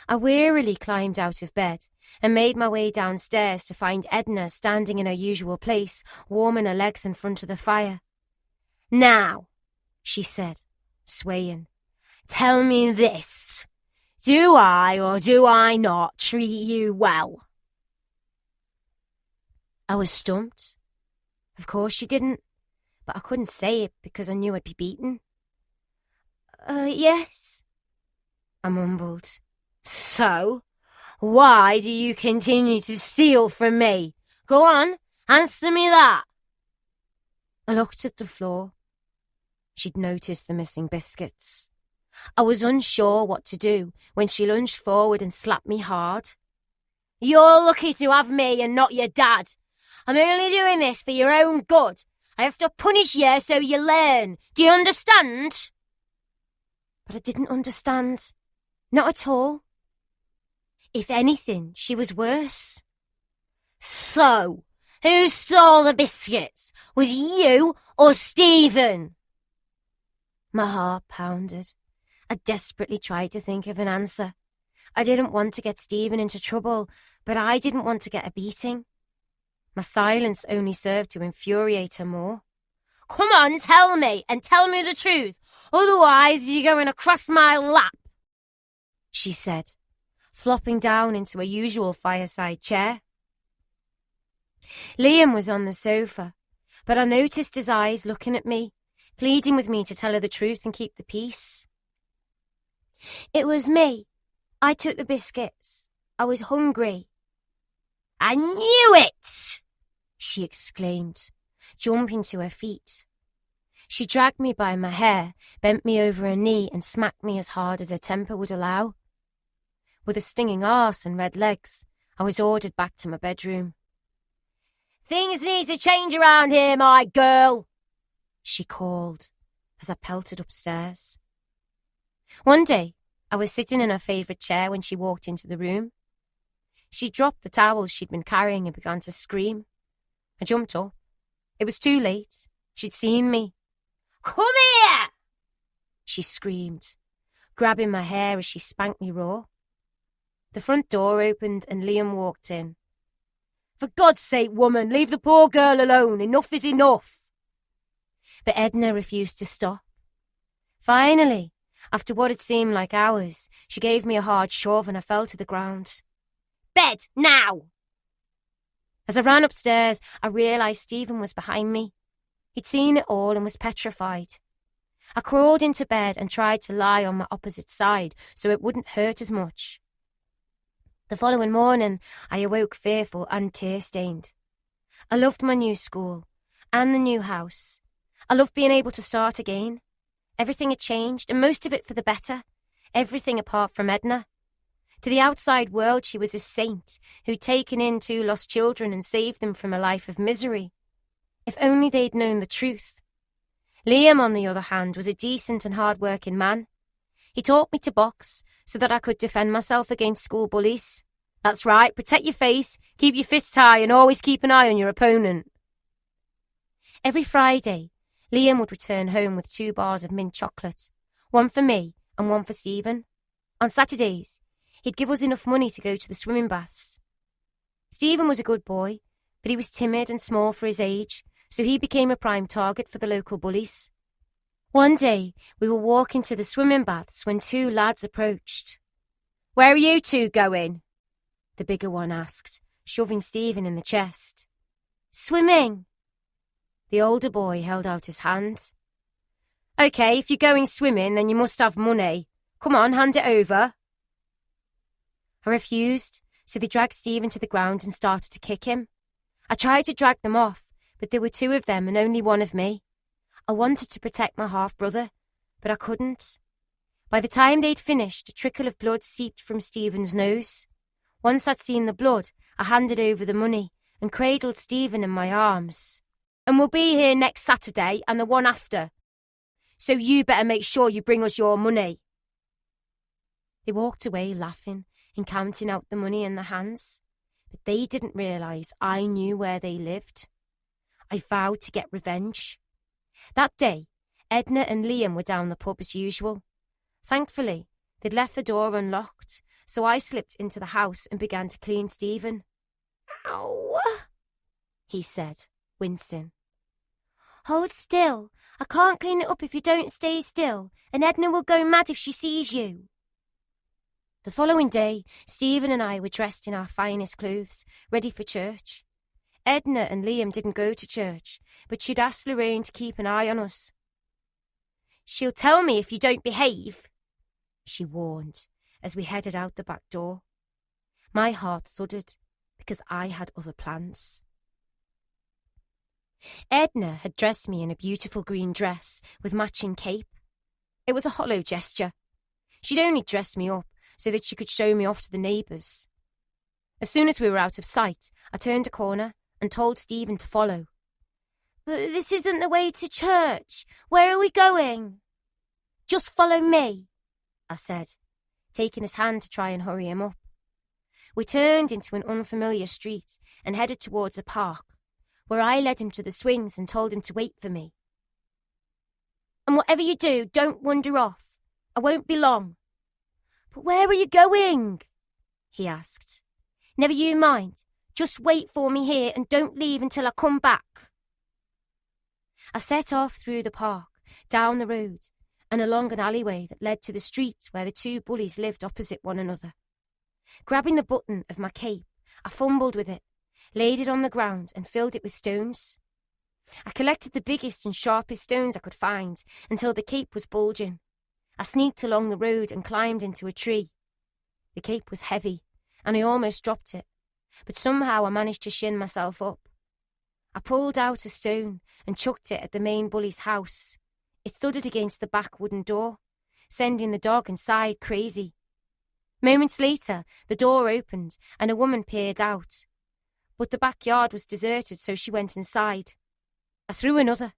S1: I wearily climbed out of bed and made my way downstairs to find Edna standing in her usual place, warming her legs in front of the fire. "Now," she said, swaying, "tell me this. Do I or do I not treat you well?" I was stumped. Of course she didn't, but I couldn't say it because I knew I'd be beaten.
S2: Yes,"
S1: I mumbled.
S3: "So, why do you continue to steal from me? Go on, answer me that."
S1: I looked at the floor. She'd noticed the missing biscuits. I was unsure what to do when she lunged forward and slapped me hard.
S3: "You're lucky to have me and not your dad. I'm only doing this for your own good. I have to punish you so you learn. Do you understand?"
S1: But I didn't understand. Not at all. If anything, she was worse.
S3: "So, who stole the biscuits? Was it you or Stephen?"
S1: My heart pounded. I desperately tried to think of an answer. I didn't want to get Stephen into trouble, but I didn't want to get a beating. My silence only served to infuriate her more.
S3: "Come on, tell me, and tell me the truth. Otherwise, you're going across my lap,"
S1: she said, flopping down into a usual fireside chair. Liam was on the sofa, but I noticed his eyes looking at me, pleading with me to tell her the truth and keep the peace. "It was me. I took the biscuits. I was hungry."
S3: "I knew it!"
S1: she exclaimed, jumping to her feet. She dragged me by my hair, bent me over her knee and smacked me as hard as her temper would allow. With a stinging arse and red legs, I was ordered back to my bedroom.
S3: "Things need to change around here, my girl,"
S1: she called as I pelted upstairs. One day, I was sitting in her favourite chair when she walked into the room. She dropped the towels she'd been carrying and began to scream. I jumped up. It was too late. She'd seen me.
S3: "Come here!"
S1: she screamed, grabbing my hair as she spanked me raw. The front door opened and Liam walked in.
S3: "For God's sake, woman, leave the poor girl alone. Enough is enough."
S1: But Edna refused to stop. Finally, after what had seemed like hours, she gave me a hard shove and I fell to the ground.
S3: "Bed, now!"
S1: As I ran upstairs, I realised Stephen was behind me. He'd seen it all and was petrified. I crawled into bed and tried to lie on my opposite side so it wouldn't hurt as much. The following morning, I awoke fearful and tear-stained. I loved my new school and the new house. I loved being able to start again. Everything had changed, and most of it for the better. Everything apart from Edna. To the outside world, she was a saint who'd taken in 2 lost children and saved them from a life of misery. If only they'd known the truth. Liam, on the other hand, was a decent and hard-working man. He taught me to box so that I could defend myself against school bullies. That's right, protect your face, keep your fists high, and always keep an eye on your opponent. Every Friday, Liam would return home with 2 bars of mint chocolate, one for me and one for Stephen. On Saturdays, he'd give us enough money to go to the swimming baths. Stephen was a good boy, but he was timid and small for his age, so he became a prime target for the local bullies. One day, we were walking to the swimming baths when 2 lads approached. "Where are you 2 going?" the bigger one asked, shoving Stephen in the chest.
S2: "Swimming."
S1: The older boy held out his hand. "OK, if you're going swimming, then you must have money. Come on, hand it over." I refused, so they dragged Stephen to the ground and started to kick him. I tried to drag them off, but there were 2 of them and only one of me. I wanted to protect my half-brother, but I couldn't. By the time they'd finished, a trickle of blood seeped from Stephen's nose. Once I'd seen the blood, I handed over the money and cradled Stephen in my arms. "And we'll be here next Saturday and the one after. So you better make sure you bring us your money." They walked away laughing and counting out the money in their hands, but they didn't realise I knew where they lived. I vowed to get revenge. That day, Edna and Liam were down the pub as usual. Thankfully, they'd left the door unlocked, so I slipped into the house and began to clean Stephen.
S2: "Ow,"
S1: he said, wincing.
S2: "Hold still. I can't clean it up if you don't stay still, and Edna will go mad if she sees you."
S1: The following day, Stephen and I were dressed in our finest clothes, ready for church. Edna and Liam didn't go to church, but she'd asked Lorraine to keep an eye on us. "She'll tell me if you don't behave," she warned, as we headed out the back door. My heart thudded, because I had other plans. Edna had dressed me in a beautiful green dress with matching cape. It was a hollow gesture. She'd only dressed me up so that she could show me off to the neighbours. As soon as we were out of sight, I turned a corner and told Stephen to follow.
S2: "But this isn't the way to church. Where are we going?"
S1: "Just follow me," I said, taking his hand to try and hurry him up. We turned into an unfamiliar street and headed towards a park, where I led him to the swings and told him to wait for me. "And whatever you do, don't wander off. I won't be long."
S2: "But where are you going?"
S1: he asked. "Never you mind. Just wait for me here and don't leave until I come back." I set off through the park, down the road, and along an alleyway that led to the street where the 2 bullies lived opposite one another. Grabbing the button of my cape, I fumbled with it, laid it on the ground and filled it with stones. I collected the biggest and sharpest stones I could find until the cape was bulging. I sneaked along the road and climbed into a tree. The cape was heavy, and I almost dropped it, but somehow I managed to shin myself up. I pulled out a stone and chucked it at the main bully's house. It thudded against the back wooden door, sending the dog inside crazy. Moments later, the door opened and a woman peered out. But the backyard was deserted, so she went inside. I threw another.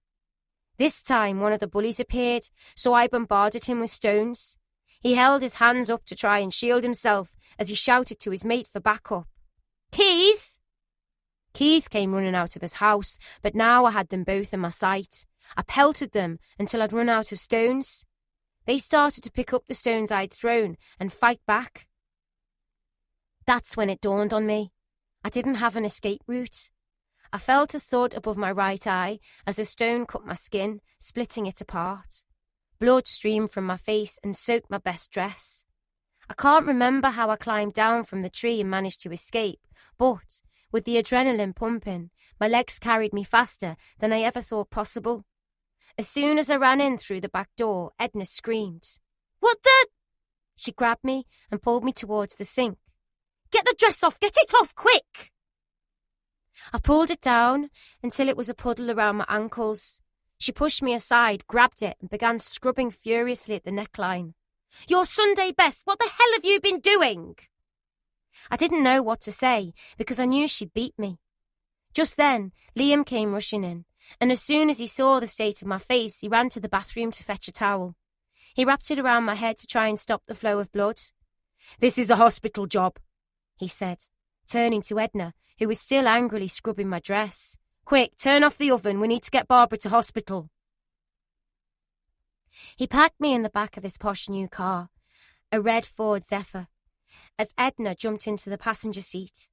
S1: This time one of the bullies appeared, so I bombarded him with stones. He held his hands up to try and shield himself as he shouted to his mate for backup. "Keith!" Keith came running out of his house, but now I had them both in my sight. I pelted them until I'd run out of stones. They started to pick up the stones I'd thrown and fight back. That's when it dawned on me. I didn't have an escape route. I felt a thud above my right eye as a stone cut my skin, splitting it apart. Blood streamed from my face and soaked my best dress. I can't remember how I climbed down from the tree and managed to escape, but with the adrenaline pumping, my legs carried me faster than I ever thought possible. As soon as I ran in through the back door, Edna screamed. "What the?" She grabbed me and pulled me towards the sink. "Get the dress off! Get it off, quick!" I pulled it down until it was a puddle around my ankles. She pushed me aside, grabbed it, and began scrubbing furiously at the neckline. "Your Sunday best! What the hell have you been doing?" I didn't know what to say because I knew she'd beat me. Just then, Liam came rushing in, and as soon as he saw the state of my face, he ran to the bathroom to fetch a towel. He wrapped it around my head to try and stop the flow of blood. "This is a hospital job," he said, turning to Edna, who was still angrily scrubbing my dress. "Quick, turn off the oven. We need to get Barbara to hospital." He packed me in the back of his posh new car, a red Ford Zephyr, as Edna jumped into the passenger seat.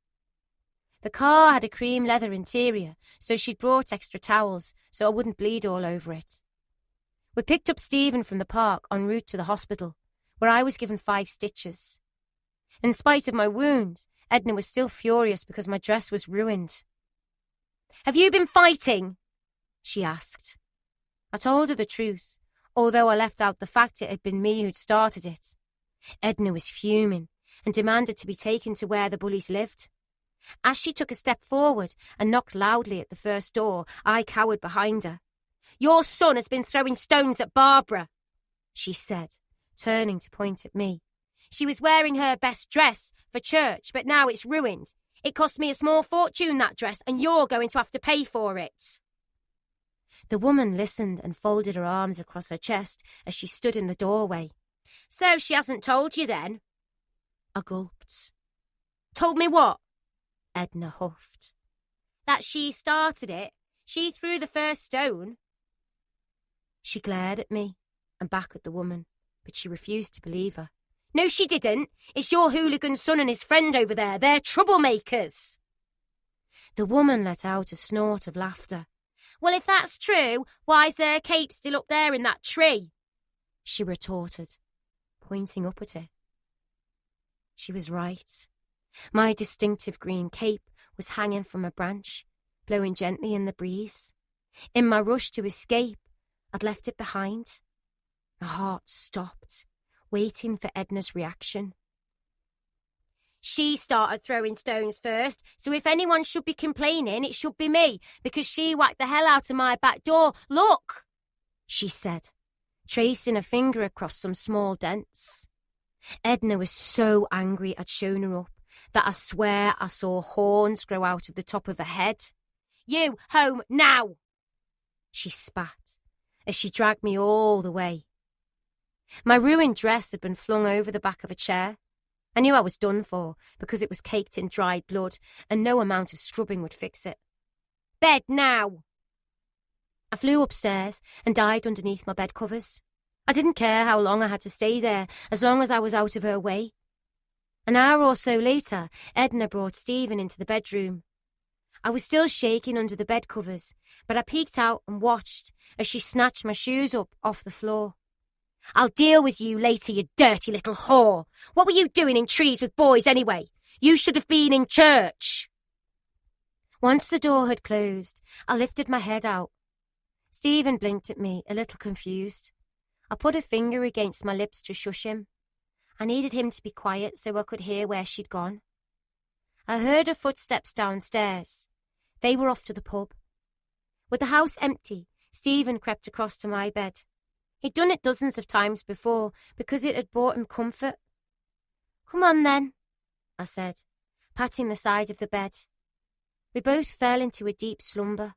S1: The car had a cream leather interior, so she'd brought extra towels so I wouldn't bleed all over it. We picked up Stephen from the park en route to the hospital, where I was given 5 stitches. In spite of my wound, Edna was still furious because my dress was ruined. "Have you been fighting?" she asked. I told her the truth, although I left out the fact it had been me who'd started it. Edna was fuming and demanded to be taken to where the bullies lived. As she took a step forward and knocked loudly at the first door, I cowered behind her. "Your son has been throwing stones at Barbara," she said, turning to point at me. "She was wearing her best dress for church, but now it's ruined. It cost me a small fortune, that dress, and you're going to have to pay for it." The woman listened and folded her arms across her chest as she stood in the doorway. "So she hasn't told you then?" I gulped. "Told me what?" Edna huffed. "That she started it. She threw the first stone." She glared at me and back at the woman, but she refused to believe her. "No, she didn't. It's your hooligan son and his friend over there. They're troublemakers." The woman let out a snort of laughter. "Well, if that's true, why's their cape still up there in that tree?" she retorted, pointing up at it. She was right. My distinctive green cape was hanging from a branch, blowing gently in the breeze. In my rush to escape, I'd left it behind. My heart stopped, waiting for Edna's reaction. "She started throwing stones first, so if anyone should be complaining, it should be me, because she whacked the hell out of my back door. Look," she said, tracing a finger across some small dents. Edna was so angry I'd shown her up that I swear I saw horns grow out of the top of her head. "You home now," she spat as she dragged me all the way. My ruined dress had been flung over the back of a chair. I knew I was done for because it was caked in dried blood and no amount of scrubbing would fix it. "Bed now." I flew upstairs and dived underneath my bed covers. I didn't care how long I had to stay there, as long as I was out of her way. An hour or so later, Edna brought Stephen into the bedroom. I was still shaking under the bed covers, but I peeked out and watched as she snatched my shoes up off the floor. "I'll deal with you later, you dirty little whore. What were you doing in trees with boys anyway? You should have been in church." Once the door had closed, I lifted my head out. Stephen blinked at me, a little confused. I put a finger against my lips to shush him. I needed him to be quiet so I could hear where she'd gone. I heard her footsteps downstairs. They were off to the pub. With the house empty, Stephen crept across to my bed. He'd done it dozens of times before because it had brought him comfort. "Come on then," I said, patting the side of the bed. We both fell into a deep slumber.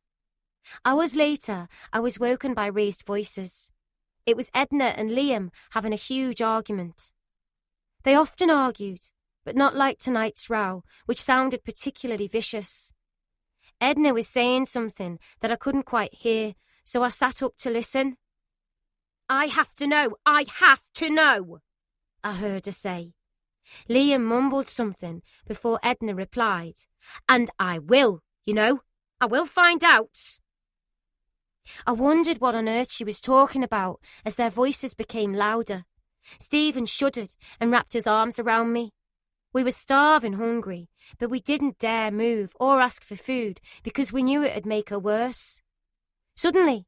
S1: Hours later, I was woken by raised voices. It was Edna and Liam having a huge argument. They often argued, but not like tonight's row, which sounded particularly vicious. Edna was saying something that I couldn't quite hear, so I sat up to listen. "I have to know, I have to know," I heard her say. Liam mumbled something before Edna replied, "And I will, you know, I will find out." I wondered what on earth she was talking about as their voices became louder. Stephen shuddered and wrapped his arms around me. We were starving hungry, but we didn't dare move or ask for food because we knew it'd make her worse. Suddenly,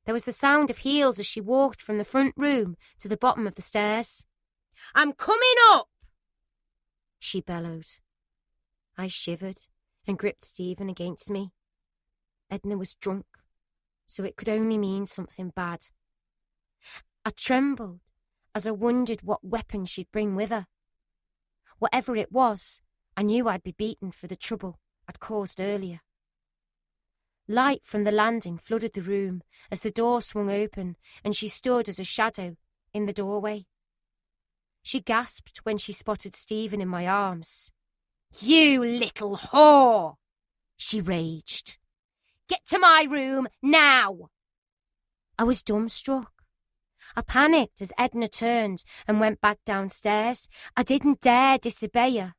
S1: there was the sound of heels as she walked from the front room to the bottom of the stairs. "I'm coming up," she bellowed. I shivered and gripped Stephen against me. Edna was drunk, so it could only mean something bad. I trembled as I wondered what weapon she'd bring with her. Whatever it was, I knew I'd be beaten for the trouble I'd caused earlier. Light from the landing flooded the room as the door swung open and she stood as a shadow in the doorway. She gasped when she spotted Stephen in my arms.
S3: "You little whore!" she raged. "Get to my room now!"
S1: I was dumbstruck. I panicked as Edna turned and went back downstairs. I didn't dare disobey her.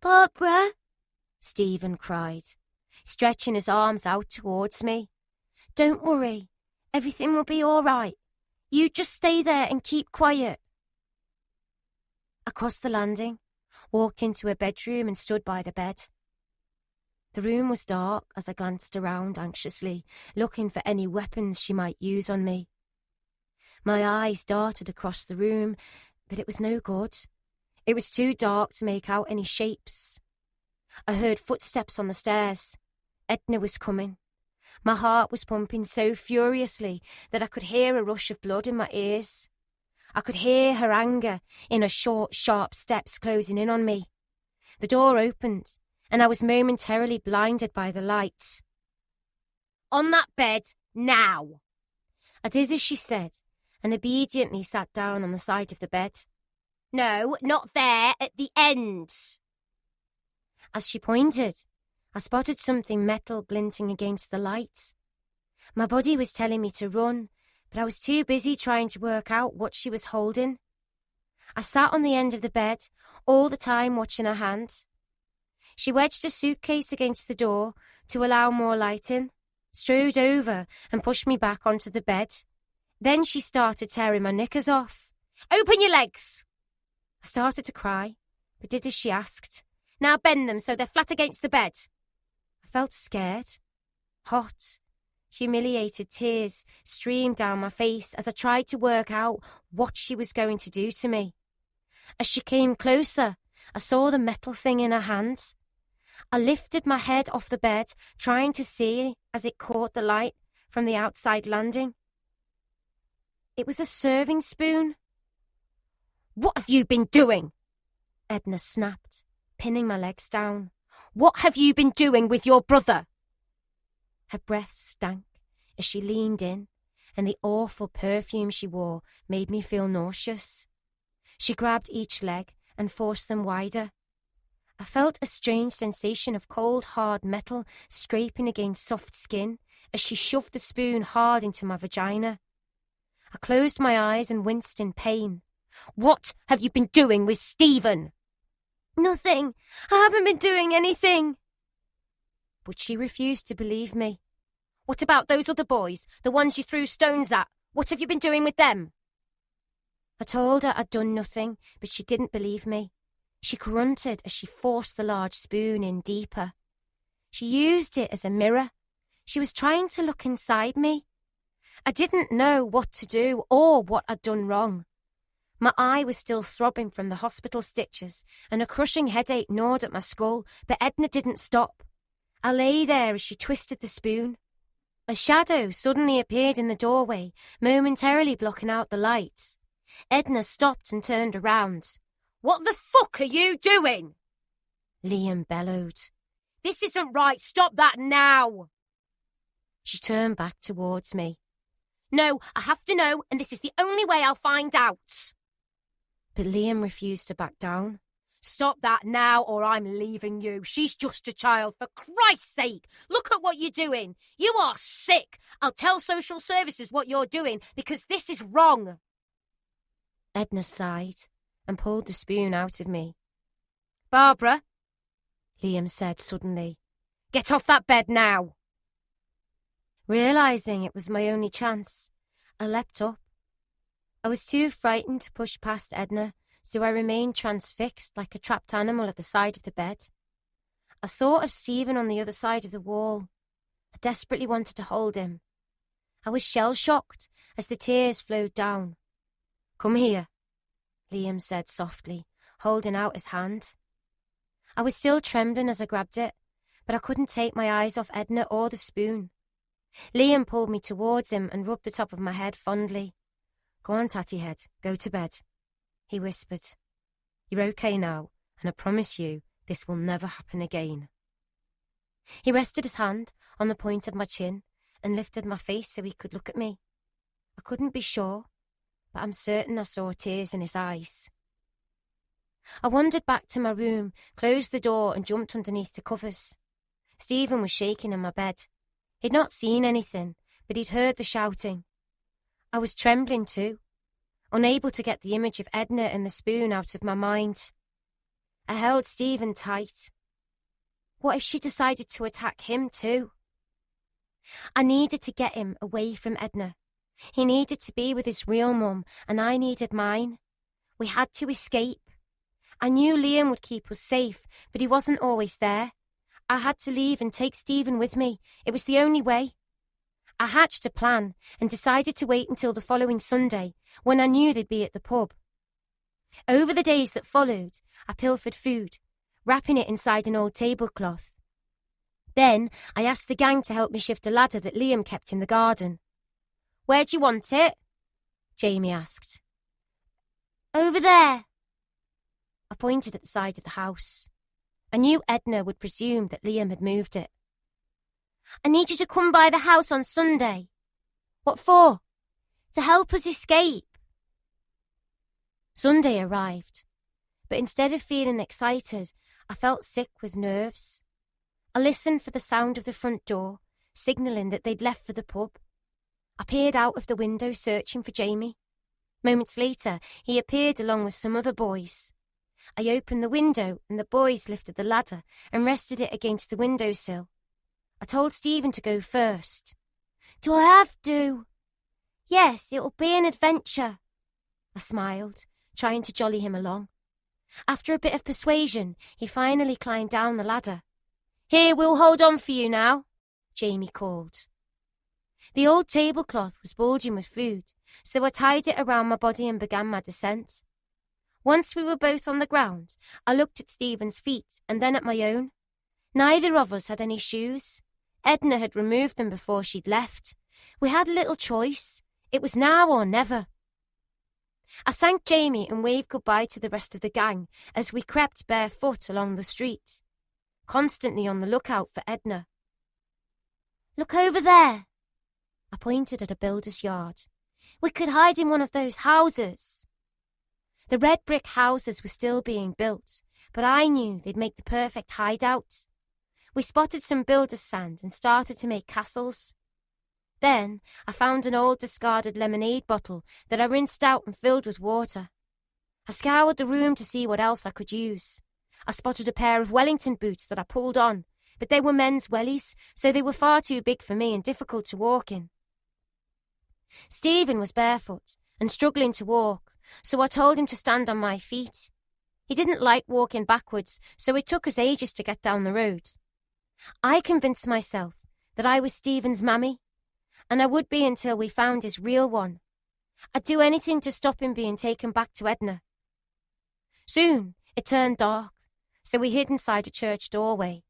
S2: "Barbara,"
S1: Stephen cried, stretching his arms out towards me.
S2: "Don't worry. Everything will be all right. You just stay there and keep quiet."
S1: I crossed the landing, walked into a bedroom and stood by the bed. The room was dark as I glanced around anxiously, looking for any weapons she might use on me. My eyes darted across the room, but it was no good. It was too dark to make out any shapes. I heard footsteps on the stairs. Edna was coming. My heart was pumping so furiously that I could hear a rush of blood in my ears. I could hear her anger in her short, sharp steps closing in on me. The door opened, and I was momentarily blinded by the light.
S3: "On that bed, now!"
S1: I did as she said, and obediently sat down on the side of the bed.
S3: "No, not there, at the end."
S1: As she pointed, I spotted something metal glinting against the light. My body was telling me to run, but I was too busy trying to work out what she was holding. I sat on the end of the bed, all the time watching her hand. She wedged a suitcase against the door to allow more light in, strode over and pushed me back onto the bed. Then she started tearing my knickers off.
S3: "Open your legs!"
S1: I started to cry, but did as she asked.
S3: "Now bend them so they're flat against the bed."
S1: I felt scared. Hot, humiliated tears streamed down my face as I tried to work out what she was going to do to me. As she came closer, I saw the metal thing in her hand. I lifted my head off the bed, trying to see as it caught the light from the outside landing. It was a serving spoon.
S3: "What have you been doing?"
S1: Edna snapped, pinning my legs down.
S3: "What have you been doing with your brother?"
S1: Her breath stank as she leaned in, and the awful perfume she wore made me feel nauseous. She grabbed each leg and forced them wider. I felt a strange sensation of cold, hard metal scraping against soft skin as she shoved the spoon hard into my vagina. I closed my eyes and winced in pain.
S3: "What have you been doing with Stephen?"
S2: "Nothing. I haven't been doing anything."
S1: But she refused to believe me.
S3: "What about those other boys, the ones you threw stones at? What have you been doing with them?"
S1: I told her I'd done nothing, but she didn't believe me. She grunted as she forced the large spoon in deeper. She used it as a mirror. She was trying to look inside me. I didn't know what to do or what I'd done wrong. My eye was still throbbing from the hospital stitches, and a crushing headache gnawed at my skull, but Edna didn't stop. I lay there as she twisted the spoon. A shadow suddenly appeared in the doorway, momentarily blocking out the lights. Edna stopped and turned around.
S3: "What the fuck are you doing?"
S1: Liam bellowed.
S3: "This isn't right. Stop that now."
S1: She turned back towards me.
S3: "No, I have to know, and this is the only way I'll find out."
S1: But Liam refused to back down.
S3: "Stop that now or I'm leaving you. She's just a child, for Christ's sake. Look at what you're doing. You are sick. I'll tell social services what you're doing because this is wrong."
S1: Edna sighed and pulled the spoon out of me.
S3: "Barbara,"
S1: Liam said suddenly,
S3: "get off that bed now."
S1: Realising it was my only chance, I leapt up. I was too frightened to push past Edna, so I remained transfixed like a trapped animal at the side of the bed. I thought of Stephen on the other side of the wall. I desperately wanted to hold him. I was shell-shocked as the tears flowed down. "Come here," Liam said softly, holding out his hand. I was still trembling as I grabbed it, but I couldn't take my eyes off Edna or the spoon. Liam pulled me towards him and rubbed the top of my head fondly. "Go on, Tatty Head, go to bed," he whispered. You're okay now, and I promise you this will never happen again. He rested his hand on the point of my chin and lifted my face so he could look at me. I couldn't be sure, but I'm certain I saw tears in his eyes. I wandered back to my room, closed the door and jumped underneath the covers. Stephen was shaking in my bed. He'd not seen anything, but he'd heard the shouting. I was trembling too, unable to get the image of Edna and the spoon out of my mind. I held Stephen tight. What if she decided to attack him too? I needed to get him away from Edna. He needed to be with his real mum, and I needed mine. We had to escape. I knew Liam would keep us safe, but he wasn't always there. I had to leave and take Stephen with me. It was the only way. I hatched a plan and decided to wait until the following Sunday, when I knew they'd be at the pub. Over the days that followed, I pilfered food, wrapping it inside an old tablecloth. Then I asked the gang to help me shift a ladder that Liam kept in the garden. "Where do you want it?" Jamie asked.
S2: "Over there."
S1: I pointed at the side of the house. I knew Edna would presume that Liam had moved it.
S2: "I need you to come by the house on Sunday."
S1: "What for?"
S2: "To help us escape."
S1: Sunday arrived, but instead of feeling excited, I felt sick with nerves. I listened for the sound of the front door, signalling that they'd left for the pub. I peered out of the window searching for Jamie. Moments later, he appeared along with some other boys. I opened the window and the boys lifted the ladder and rested it against the windowsill. I told Stephen to go first.
S2: "Do I have to?" "Yes, it'll be an adventure."
S1: I smiled, trying to jolly him along. After a bit of persuasion, he finally climbed down the ladder. "Here, we'll hold on for you now," Jamie called. The old tablecloth was bulging with food, so I tied it around my body and began my descent. Once we were both on the ground, I looked at Stephen's feet and then at my own. Neither of us had any shoes. Edna had removed them before she'd left. We had little choice. It was now or never. I thanked Jamie and waved goodbye to the rest of the gang as we crept barefoot along the street, constantly on the lookout for Edna.
S2: "Look over there."
S1: I pointed at a builder's yard.
S2: "We could hide in one of those houses."
S1: The red brick houses were still being built, but I knew they'd make the perfect hideout. We spotted some builder's sand and started to make castles. Then I found an old discarded lemonade bottle that I rinsed out and filled with water. I scoured the room to see what else I could use. I spotted a pair of Wellington boots that I pulled on, but they were men's wellies, so they were far too big for me and difficult to walk in. Stephen was barefoot and struggling to walk, so I told him to stand on my feet. He didn't like walking backwards, so it took us ages to get down the road. I convinced myself that I was Stephen's mammy, and I would be until we found his real one. I'd do anything to stop him being taken back to Edna. Soon it turned dark, so we hid inside a church doorway.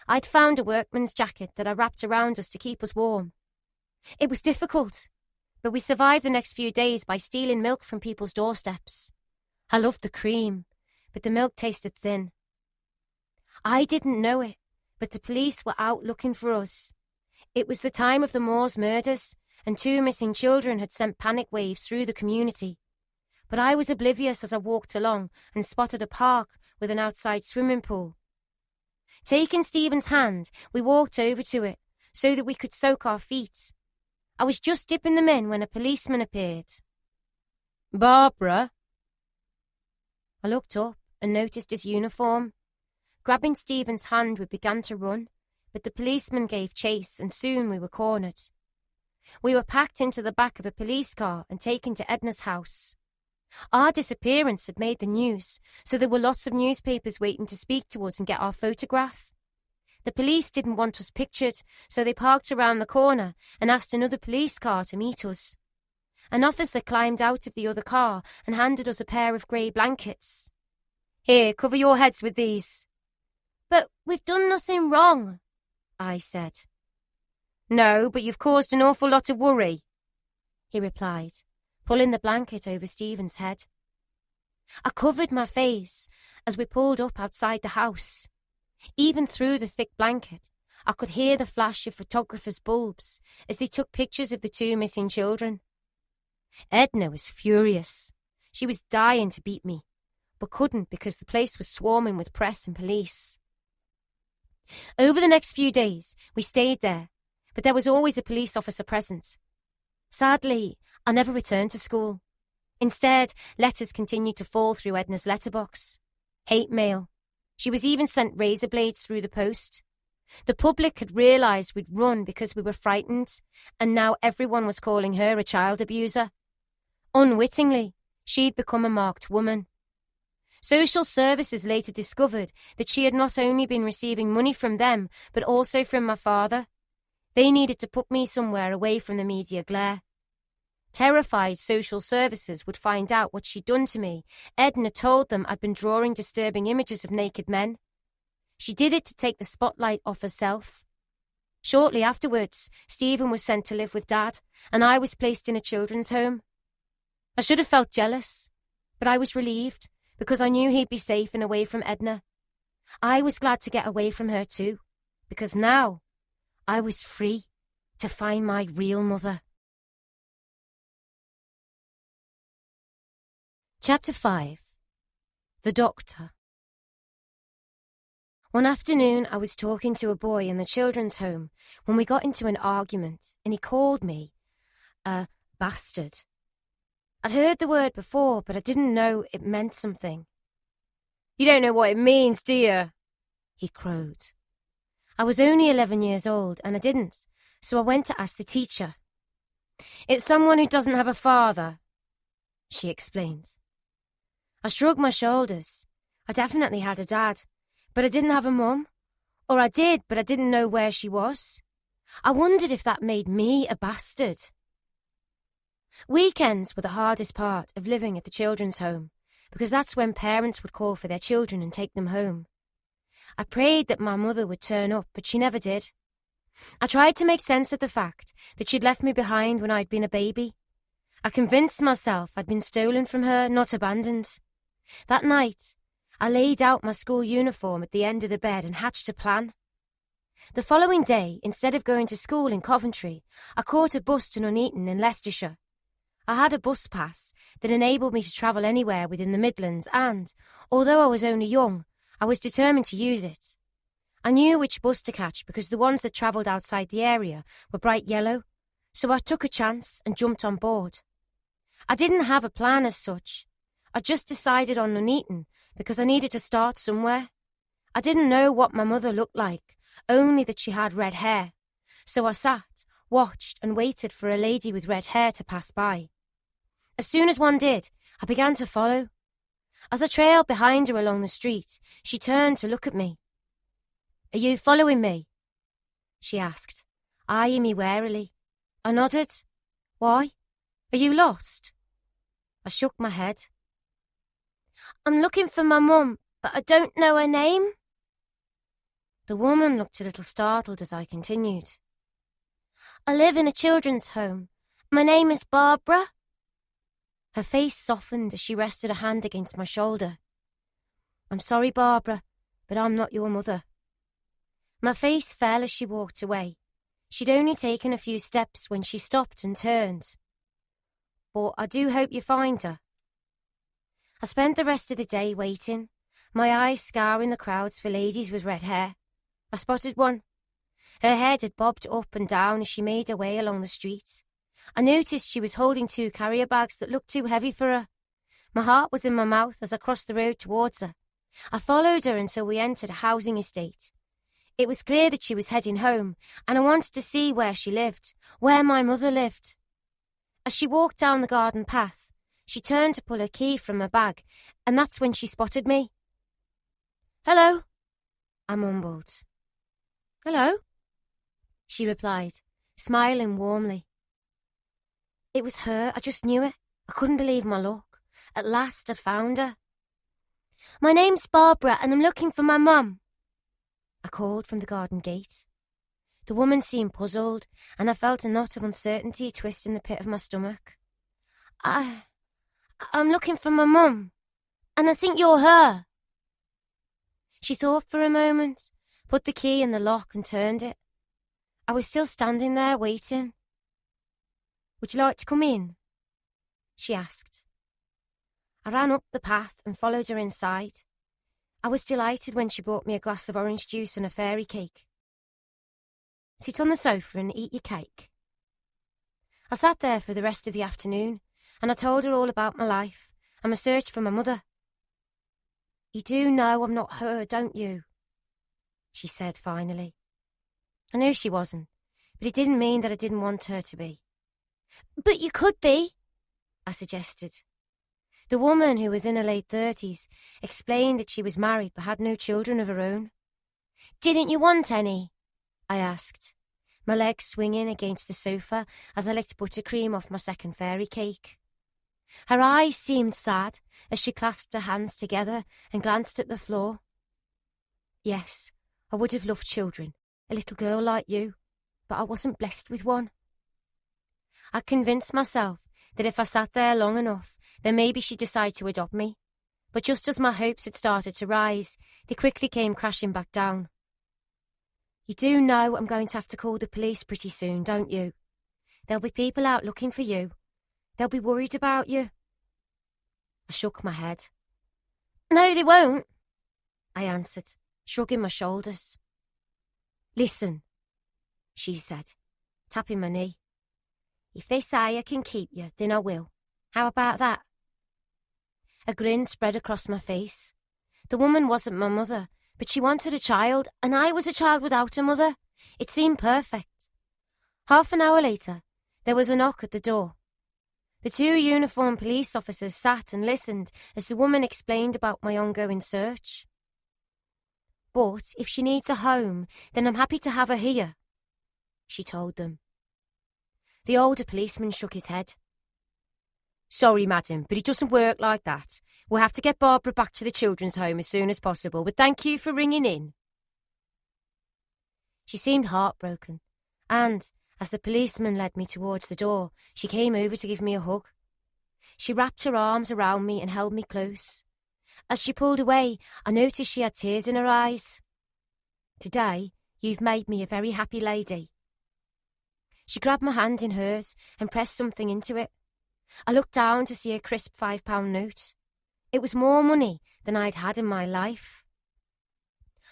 S1: I'd found a workman's jacket that I wrapped around us to keep us warm. It was difficult, but we survived the next few days by stealing milk from people's doorsteps. I loved the cream, but the milk tasted thin. I didn't know it, but the police were out looking for us. It was the time of the Moores murders, and 2 missing children had sent panic waves through the community. But I was oblivious as I walked along and spotted a park with an outside swimming pool. Taking Stephen's hand, we walked over to it so that we could soak our feet. I was just dipping them in when a policeman appeared. "Barbara?" I looked up and noticed his uniform. Grabbing Stephen's hand, we began to run, but the policeman gave chase and soon we were cornered. We were packed into the back of a police car and taken to Edna's house. Our disappearance had made the news, so there were lots of newspapers waiting to speak to us and get our photograph. The police didn't want us pictured, so they parked around the corner and asked another police car to meet us. An officer climbed out of the other car and handed us a pair of grey blankets. "Here, cover your heads with these."
S2: "But we've done nothing wrong,"
S1: I said.
S3: "No, but you've caused an awful lot of worry,"
S1: he replied, pulling the blanket over Stephen's head. I covered my face as we pulled up outside the house. Even through the thick blanket, I could hear the flash of photographers' bulbs as they took pictures of the two missing children. Edna was furious. She was dying to beat me, but couldn't because the place was swarming with press and police. Over the next few days, we stayed there, but there was always a police officer present. Sadly, I never returned to school. Instead, letters continued to fall through Edna's letterbox. Hate mail. She was even sent razor blades through the post. The public had realised we'd run because we were frightened, and now everyone was calling her a child abuser. Unwittingly, she'd become a marked woman. Social services later discovered that she had not only been receiving money from them, but also from my father. They needed to put me somewhere away from the media glare. Terrified social services would find out what she'd done to me, Edna told them I'd been drawing disturbing images of naked men. She did it to take the spotlight off herself. Shortly afterwards, Stephen was sent to live with Dad, and I was placed in a children's home. I should have felt jealous, but I was relieved because I knew he'd be safe and away from Edna. I was glad to get away from her too, because now I was free to find my real mother. Chapter 5. The Doctor. One afternoon, I was talking to a boy in the children's home when we got into an argument, and he called me a bastard. I'd heard the word before, but I didn't know it meant something. "You don't know what it means, do you?" he crowed. I was only 11 years old, and I didn't, so I went to ask the teacher. "It's someone who doesn't have a father," she explained. I shrugged my shoulders. I definitely had a dad, but I didn't have a mum. Or I did, but I didn't know where she was. I wondered if that made me a bastard. Weekends were the hardest part of living at the children's home, because that's when parents would call for their children and take them home. I prayed that my mother would turn up, but she never did. I tried to make sense of the fact that she'd left me behind when I'd been a baby. I convinced myself I'd been stolen from her, not abandoned. That night, I laid out my school uniform at the end of the bed and hatched a plan. The following day, instead of going to school in Coventry, I caught a bus to Nuneaton in Leicestershire. I had a bus pass that enabled me to travel anywhere within the Midlands and, although I was only young, I was determined to use it. I knew which bus to catch because the ones that travelled outside the area were bright yellow, so I took a chance and jumped on board. I didn't have a plan as such. I just decided on Nuneaton because I needed to start somewhere. I didn't know what my mother looked like, only that she had red hair. So I sat, watched and waited for a lady with red hair to pass by. As soon as one did, I began to follow. As I trailed behind her along the street, she turned to look at me. "Are you following me?" she asked, eyeing me warily. I nodded. "Why? Are you lost?" I shook my head. "I'm looking for my mum, but I don't know her name." The woman looked a little startled as I continued. "I live in a children's home. My name is Barbara." Her face softened as she rested a hand against my shoulder. "I'm sorry, Barbara, but I'm not your mother." My face fell as she walked away. She'd only taken a few steps when she stopped and turned. "But I do hope you find her." I spent the rest of the day waiting, my eyes scouring the crowds for ladies with red hair. I spotted one. Her head had bobbed up and down as she made her way along the street. I noticed she was holding 2 carrier bags that looked too heavy for her. My heart was in my mouth as I crossed the road towards her. I followed her until we entered a housing estate. It was clear that she was heading home, and I wanted to see where she lived, where my mother lived. As she walked down the garden path, she turned to pull her key from her bag, and that's when she spotted me. "Hello," I mumbled. "Hello," she replied, smiling warmly. It was her, I just knew it. I couldn't believe my luck. At last I'd found her. "My name's Barbara, and I'm looking for my mum," I called from the garden gate. The woman seemed puzzled, and I felt a knot of uncertainty twist in the pit of my stomach. I'm looking for my mum,"
S2: And I think you're her.
S1: She thought for a moment, put the key in the lock and turned it. I was still standing there waiting. "Would you like to come in?" she asked. I ran up the path and followed her inside. I was delighted when she brought me a glass of orange juice and a fairy cake. "Sit on the sofa and eat your cake." I sat there for the rest of the afternoon, and I told her all about my life and my search for my mother. "You do know I'm not her, don't you?" she said finally. I knew she wasn't, but it didn't mean that I didn't want her to be.
S2: "But you could be,"
S1: I suggested. The woman, who was in her late 30s, explained that she was married but had no children of her own.
S2: "Didn't you want any?"
S1: I asked, my legs swinging against the sofa as I licked buttercream off my second fairy cake. Her eyes seemed sad as she clasped her hands together and glanced at the floor. "Yes, I would have loved children, a little girl like you, but I wasn't blessed with one." I convinced myself that if I sat there long enough, then maybe she'd decide to adopt me. But just as my hopes had started to rise, they quickly came crashing back down. "You do know I'm going to have to call the police pretty soon, don't you? There'll be people out looking for you. They'll be worried about you." I shook my head.
S2: "No, they won't,"
S1: I answered, shrugging my shoulders. "Listen," she said, tapping my knee. "If they say I can keep you, then I will. How about that?" A grin spread across my face. The woman wasn't my mother, but she wanted a child, and I was a child without a mother. It seemed perfect. Half an hour later, there was a knock at the door. The two uniformed police officers sat and listened as the woman explained about my ongoing search. "But if she needs a home, then I'm happy to have her here," she told them. The older policeman shook his head. "Sorry, madam, but it doesn't work like that. We'll have to get Barbara back to the children's home as soon as possible, but thank you for ringing in." She seemed heartbroken, and, as the policeman led me towards the door, she came over to give me a hug. She wrapped her arms around me and held me close. As she pulled away, I noticed she had tears in her eyes. "Today, you've made me a very happy lady." She grabbed my hand in hers and pressed something into it. I looked down to see a crisp £5 note. It was more money than I'd had in my life.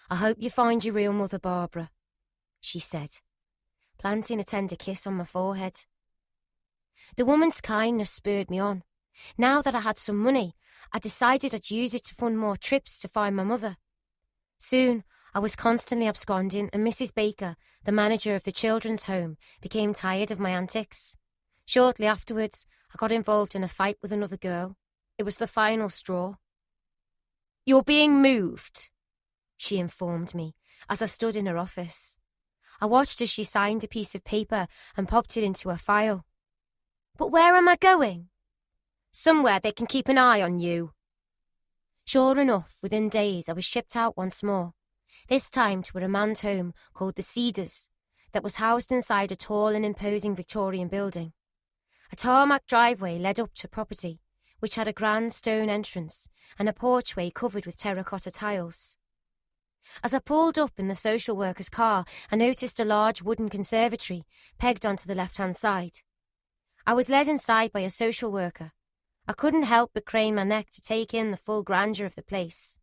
S1: "I hope you find your real mother, Barbara," she said, planting a tender kiss on my forehead. The woman's kindness spurred me on. Now that I had some money, I decided I'd use it to fund more trips to find my mother. Soon, I was constantly absconding, and Mrs. Baker, the manager of the children's home, became tired of my antics. Shortly afterwards, I got involved in a fight with another girl. It was the final straw. "You're being moved," she informed me as I stood in her office. I watched as she signed a piece of paper and popped it into a file.
S2: "But where am I going?"
S1: "Somewhere they can keep an eye on you." Sure enough, within days I was shipped out once more, this time to a remand home called the Cedars that was housed inside a tall and imposing Victorian building. A tarmac driveway led up to property, which had a grand stone entrance and a porchway covered with terracotta tiles. As I pulled up in the social worker's car, I noticed a large wooden conservatory pegged onto the left-hand side. I was led inside by a social worker. I couldn't help but crane my neck to take in the full grandeur of the place.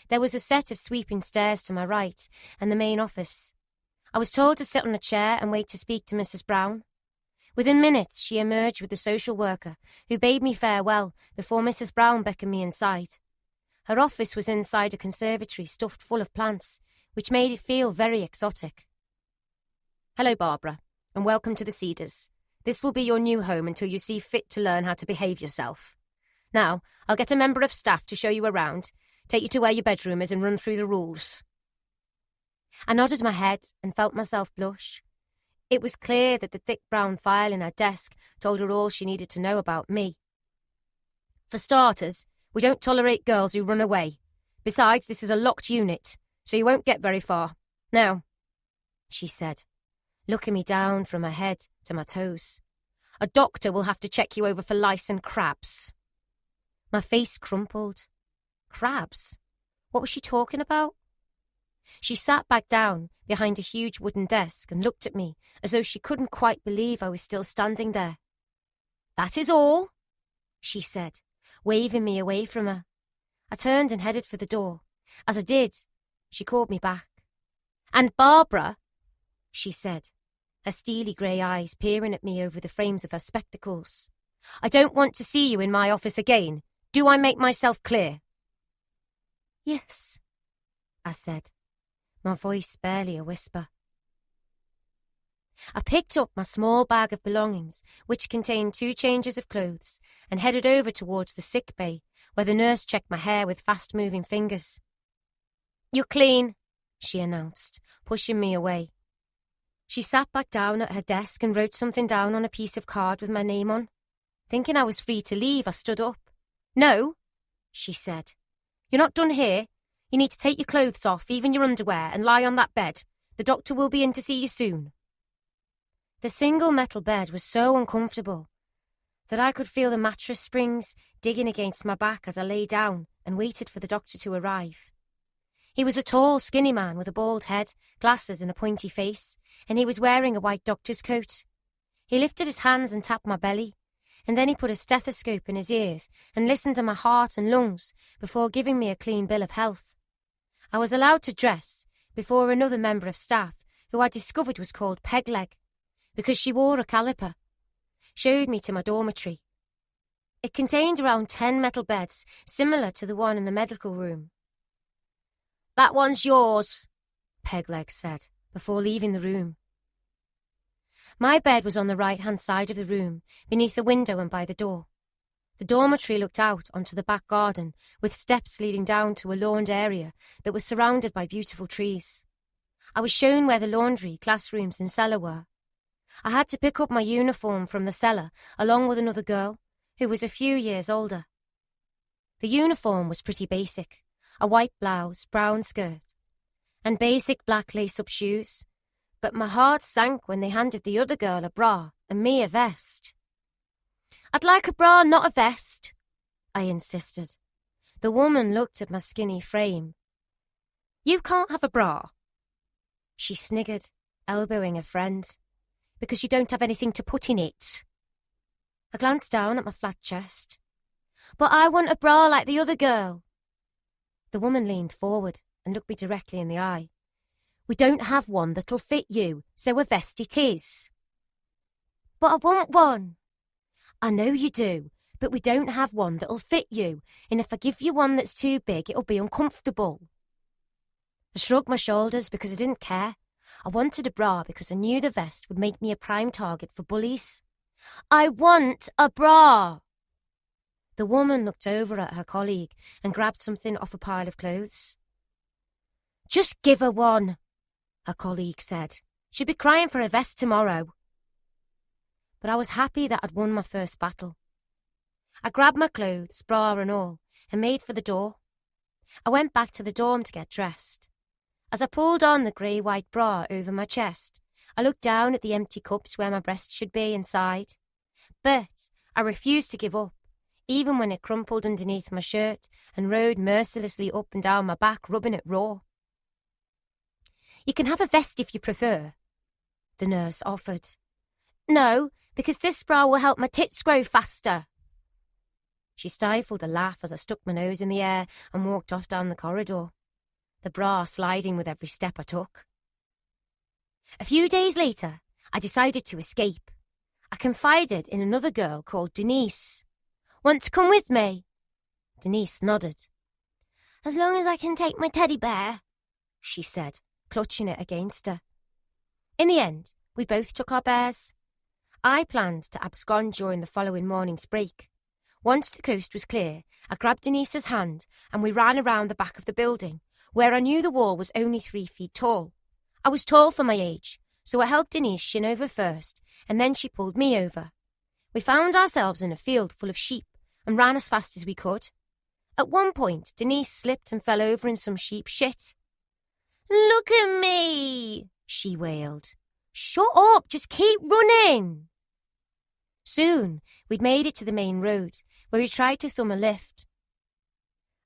S1: There was a set of sweeping stairs to my right and the main office. I was told to sit on a chair and wait to speak to Mrs. Brown. Within minutes, she emerged with the social worker, who bade me farewell before Mrs. Brown beckoned me inside. Her office was inside a conservatory stuffed full of plants, which made it feel very exotic. "Hello, Barbara, and welcome to the Cedars. This will be your new home until you see fit to learn how to behave yourself. Now, I'll get a member of staff to show you around, take you to where your bedroom is and run through the rules." I nodded my head and felt myself blush. It was clear that the thick brown file in her desk told her all she needed to know about me. "For starters, we don't tolerate girls who run away. Besides, this is a locked unit, so you won't get very far. Now," she said, looking me down from my head to my toes, "a doctor will have to check you over for lice and crabs." My face crumpled. Crabs? What was she talking about? She sat back down behind a huge wooden desk and looked at me as though she couldn't quite believe I was still standing there. "That is all," she said, waving me away from her. I turned and headed for the door. As I did, she called me back. "And Barbara," she said, her steely grey eyes peering at me over the frames of her spectacles. "I don't want to see you in my office again. Do I make myself clear?" "Yes," I said, my voice barely a whisper. I picked up my small bag of belongings, which contained 2 changes of clothes, and headed over towards the sick bay, where the nurse checked my hair with fast-moving fingers. "You're clean," she announced, pushing me away. She sat back down at her desk and wrote something down on a piece of card with my name on. Thinking I was free to leave, I stood up. "No," she said. "You're not done here. You need to take your clothes off, even your underwear, and lie on that bed. The doctor will be in to see you soon." The single metal bed was so uncomfortable that I could feel the mattress springs digging against my back as I lay down and waited for the doctor to arrive. He was a tall, skinny man with a bald head, glasses and a pointy face, and he was wearing a white doctor's coat. He lifted his hands and tapped my belly, and then he put a stethoscope in his ears and listened to my heart and lungs before giving me a clean bill of health. I was allowed to dress before another member of staff, who I discovered was called Pegleg, because she wore a caliper, showed me to my dormitory. It contained around 10 metal beds, similar to the one in the medical room. "That one's yours," Pegleg said, before leaving the room. My bed was on the right-hand side of the room, beneath the window and by the door. The dormitory looked out onto the back garden, with steps leading down to a lawned area that was surrounded by beautiful trees. I was shown where the laundry, classrooms and cellar were. I had to pick up my uniform from the cellar, along with another girl, who was a few years older. The uniform was pretty basic, a white blouse, brown skirt, and basic black lace-up shoes, but my heart sank when they handed the other girl a bra and me a vest. "I'd like a bra, not a vest," I insisted. The woman looked at my skinny frame. "You can't have a bra," she sniggered, elbowing a friend, "because you don't have anything to put in it." I glanced down at my flat chest. "But I want a bra like the other girl." The woman leaned forward and looked me directly in the eye. "We don't have one that'll fit you, so a vest it is." "But I want one." "I know you do, but we don't have one that'll fit you, and if I give you one that's too big, it'll be uncomfortable." I shrugged my shoulders because I didn't care. I wanted a bra because I knew the vest would make me a prime target for bullies. "I want a bra." The woman looked over at her colleague and grabbed something off a pile of clothes. "Just give her one," her colleague said. "She'll be crying for a vest tomorrow." But I was happy that I'd won my first battle. I grabbed my clothes, bra and all, and made for the door. I went back to the dorm to get dressed. As I pulled on the grey-white bra over my chest, I looked down at the empty cups where my breast should be and sighed. But I refused to give up, even when it crumpled underneath my shirt and rode mercilessly up and down my back, rubbing it raw. "You can have a vest if you prefer," the nurse offered. "No, because this bra will help my tits grow faster." She stifled a laugh as I stuck my nose in the air and walked off down the corridor, the bra sliding with every step I took. A few days later, I decided to escape. I confided in another girl called Denise. "Want to come with me?" Denise nodded. "As long as I can take my teddy bear," she said, clutching it against her. In the end, we both took our bears. I planned to abscond during the following morning's break. Once the coast was clear, I grabbed Denise's hand and we ran around the back of the building, where I knew the wall was only 3 feet tall. I was tall for my age, so I helped Denise shin over first, and then she pulled me over. We found ourselves in a field full of sheep and ran as fast as we could. At one point, Denise slipped and fell over in some sheep shit. "Look at me," she wailed. "Shut up, just keep running." Soon, we'd made it to the main road, where he tried to thumb a lift.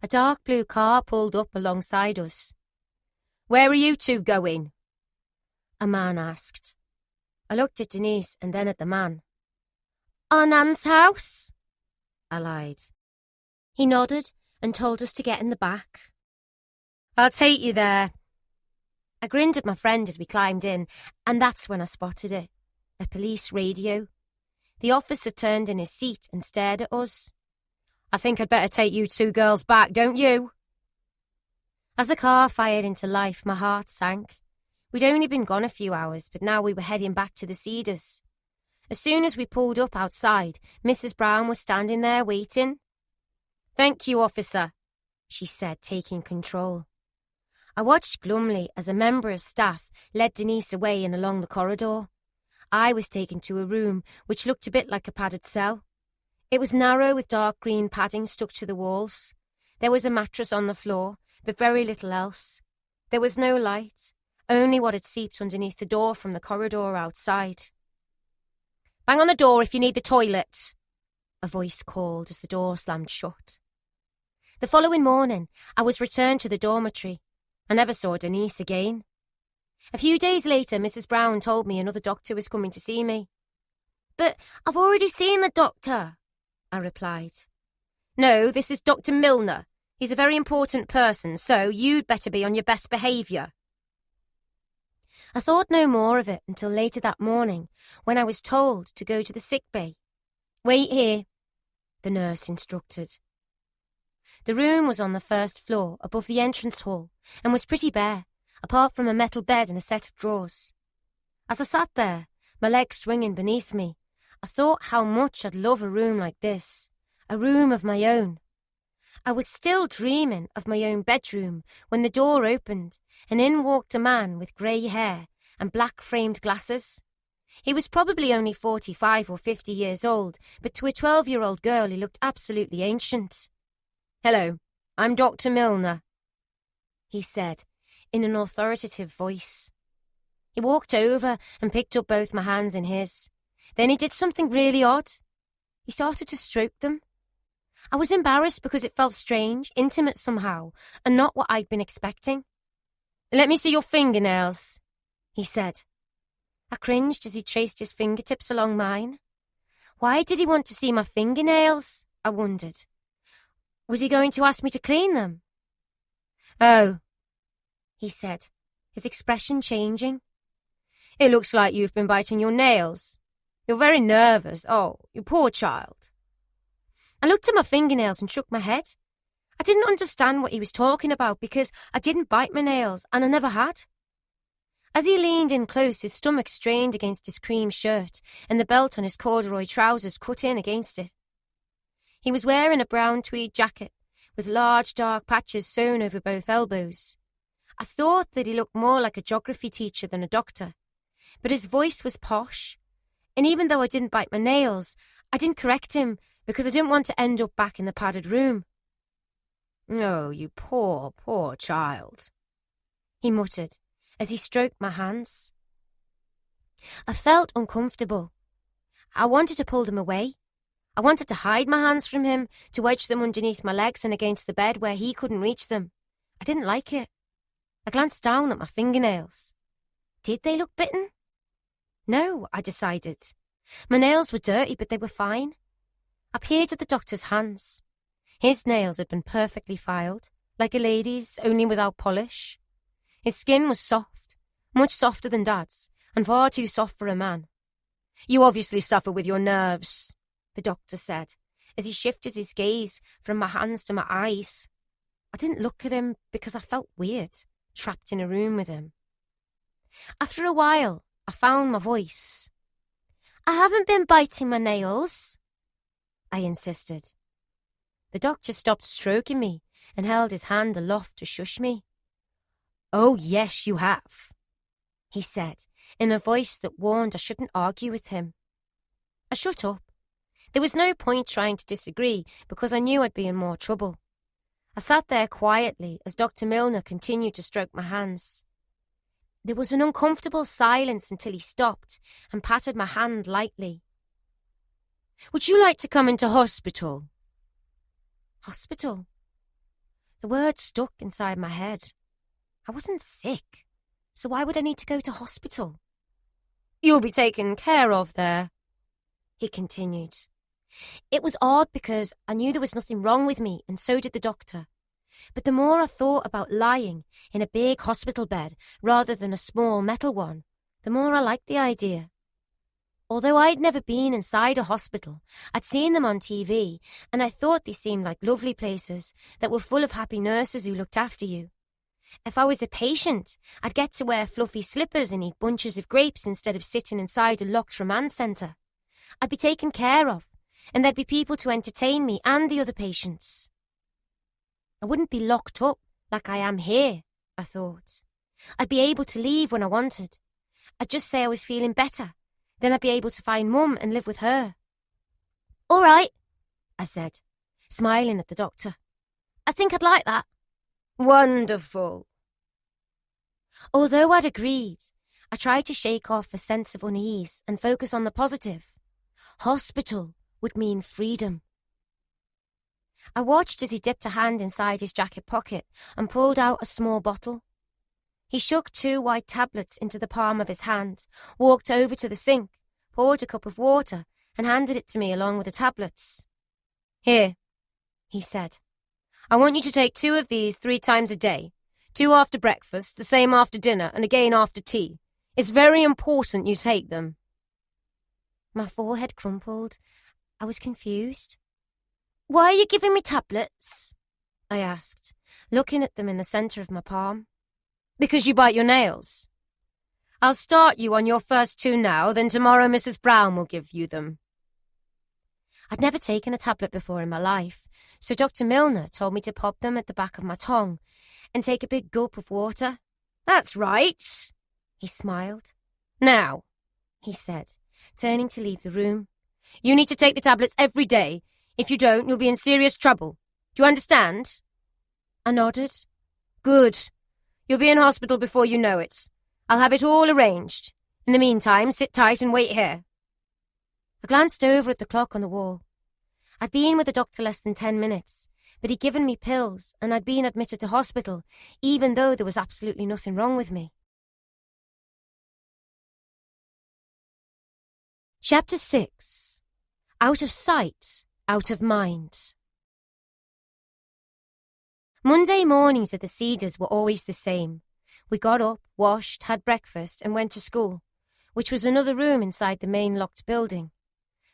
S1: A dark blue car pulled up alongside us.
S3: "Where are you two going?"
S1: a man asked. I looked at Denise and then at the man.
S2: Our Nan's house,
S1: I lied. He nodded and told us to get in the back.
S3: "I'll take you there."
S1: I grinned at my friend as we climbed in, and that's when I spotted it. A police radio. The officer turned in his seat and stared at us.
S3: "I think I'd better take you two girls back, don't you?"
S1: As the car fired into life, my heart sank. We'd only been gone a few hours, but now we were heading back to the Cedars. As soon as we pulled up outside, Mrs. Brown was standing there waiting.
S3: "Thank you, officer,"
S1: she said, taking control. I watched glumly as a member of staff led Denise away and along the corridor. I was taken to a room which looked a bit like a padded cell. It was narrow with dark green padding stuck to the walls. There was a mattress on the floor, but very little else. There was no light, only what had seeped underneath the door from the corridor outside.
S3: "Bang on the door if you need the toilet,"
S1: a voice called as the door slammed shut. The following morning, I was returned to the dormitory. I never saw Denise again. A few days later, Mrs. Brown told me another doctor was coming to see me.
S2: "But I've already seen the doctor,"
S1: I replied.
S3: "No, this is Dr. Milner. He's a very important person, so you'd better be on your best behaviour."
S1: I thought no more of it until later that morning, when I was told to go to the sick bay.
S3: "Wait here,"
S1: the nurse instructed. The room was on the first floor above the entrance hall and was pretty bare, apart from a metal bed and a set of drawers. As I sat there, my legs swinging beneath me, I thought how much I'd love a room like this, a room of my own. I was still dreaming of my own bedroom when the door opened and in walked a man with grey hair and black framed glasses. He was probably only 45 or 50 years old, but to a 12-year-old girl he looked absolutely ancient.
S3: "Hello, I'm Dr. Milner,"
S1: he said, in an authoritative voice. He walked over and picked up both my hands in his. Then he did something really odd. He started to stroke them. I was embarrassed because it felt strange, intimate somehow, and not what I'd been expecting.
S3: "Let me see your fingernails,"
S1: he said. I cringed as he traced his fingertips along mine. Why did he want to see my fingernails? I wondered. Was he going to ask me to clean them?
S3: "Oh,"
S1: he said, his expression changing.
S3: "It looks like you've been biting your nails. You're very nervous. Oh, you poor child."
S1: I looked at my fingernails and shook my head. I didn't understand what he was talking about because I didn't bite my nails and I never had. As he leaned in close, his stomach strained against his cream shirt and the belt on his corduroy trousers cut in against it. He was wearing a brown tweed jacket with large dark patches sewn over both elbows. I thought that he looked more like a geography teacher than a doctor, but his voice was posh, and even though I didn't bite my nails, I didn't correct him because I didn't want to end up back in the padded room.
S3: "Oh, you poor, poor child,"
S1: he muttered as he stroked my hands. I felt uncomfortable. I wanted to pull them away. I wanted to hide my hands from him, to wedge them underneath my legs and against the bed where he couldn't reach them. I didn't like it. I glanced down at my fingernails. Did they look bitten? No, I decided. My nails were dirty, but they were fine. I peered at the doctor's hands. His nails had been perfectly filed, like a lady's, only without polish. His skin was soft, much softer than Dad's, and far too soft for a man.
S3: "You obviously suffer with your nerves,"
S1: the doctor said, as he shifted his gaze from my hands to my eyes. I didn't look at him because I felt weird, trapped in a room with him. After a while, I found my voice.
S2: "I haven't been biting my nails,"
S1: I insisted. The doctor stopped stroking me and held his hand aloft to shush me.
S3: "Oh, yes, you have,"
S1: he said, in a voice that warned I shouldn't argue with him. I shut up. There was no point trying to disagree because I knew I'd be in more trouble. I sat there quietly as Dr. Milner continued to stroke my hands. There was an uncomfortable silence until he stopped and patted my hand lightly.
S3: "Would you like to come into hospital?"
S1: Hospital. The word stuck inside my head. I wasn't sick, so why would I need to go to hospital?
S3: You'll be taken care of there,
S1: he continued. It was odd because I knew there was nothing wrong with me, and so did the doctor. But the more I thought about lying in a big hospital bed rather than a small metal one, the more I liked the idea. Although I'd never been inside a hospital, I'd seen them on TV, and I thought they seemed like lovely places that were full of happy nurses who looked after you. If I was a patient, I'd get to wear fluffy slippers and eat bunches of grapes instead of sitting inside a locked remand centre. I'd be taken care of, and there'd be people to entertain me and the other patients. I wouldn't be locked up like I am here, I thought. I'd be able to leave when I wanted. I'd just say I was feeling better. Then I'd be able to find Mum and live with her.
S2: All right,
S1: I said, smiling at the doctor. I think I'd like that.
S3: Wonderful.
S1: Although I'd agreed, I tried to shake off a sense of unease and focus on the positive. Hospital would mean freedom. I watched as he dipped a hand inside his jacket pocket and pulled out a small bottle. He shook 2 white tablets into the palm of his hand, walked over to the sink, poured a cup of water, and handed it to me along with the tablets.
S3: Here,
S1: he said.
S3: I want you to take 2 of these 3 times a day. 2 after breakfast, the same after dinner, and again after tea. It's very important you take them.
S1: My forehead crumpled. I was confused.
S2: Why are you giving me tablets?
S1: I asked, looking at them in the centre of my palm.
S3: Because you bite your nails. I'll start you on your first 2 now, then tomorrow Mrs. Brown will give you them.
S1: I'd never taken a tablet before in my life, so Dr. Milner told me to pop them at the back of my tongue and take a big gulp of water.
S3: That's right,
S1: he smiled.
S3: Now,
S1: he said, turning to leave the room.
S3: You need to take the tablets every day. If you don't, you'll be in serious trouble. Do you understand?
S1: I nodded.
S3: Good. You'll be in hospital before you know it. I'll have it all arranged. In the meantime, sit tight and wait here.
S1: I glanced over at the clock on the wall. I'd been with the doctor less than 10 minutes, but he'd given me pills and I'd been admitted to hospital, even though there was absolutely nothing wrong with me. Chapter 6. Out of sight, out of mind. Monday mornings at the Cedars were always the same. We got up, washed, had breakfast and went to school, which was another room inside the main locked building.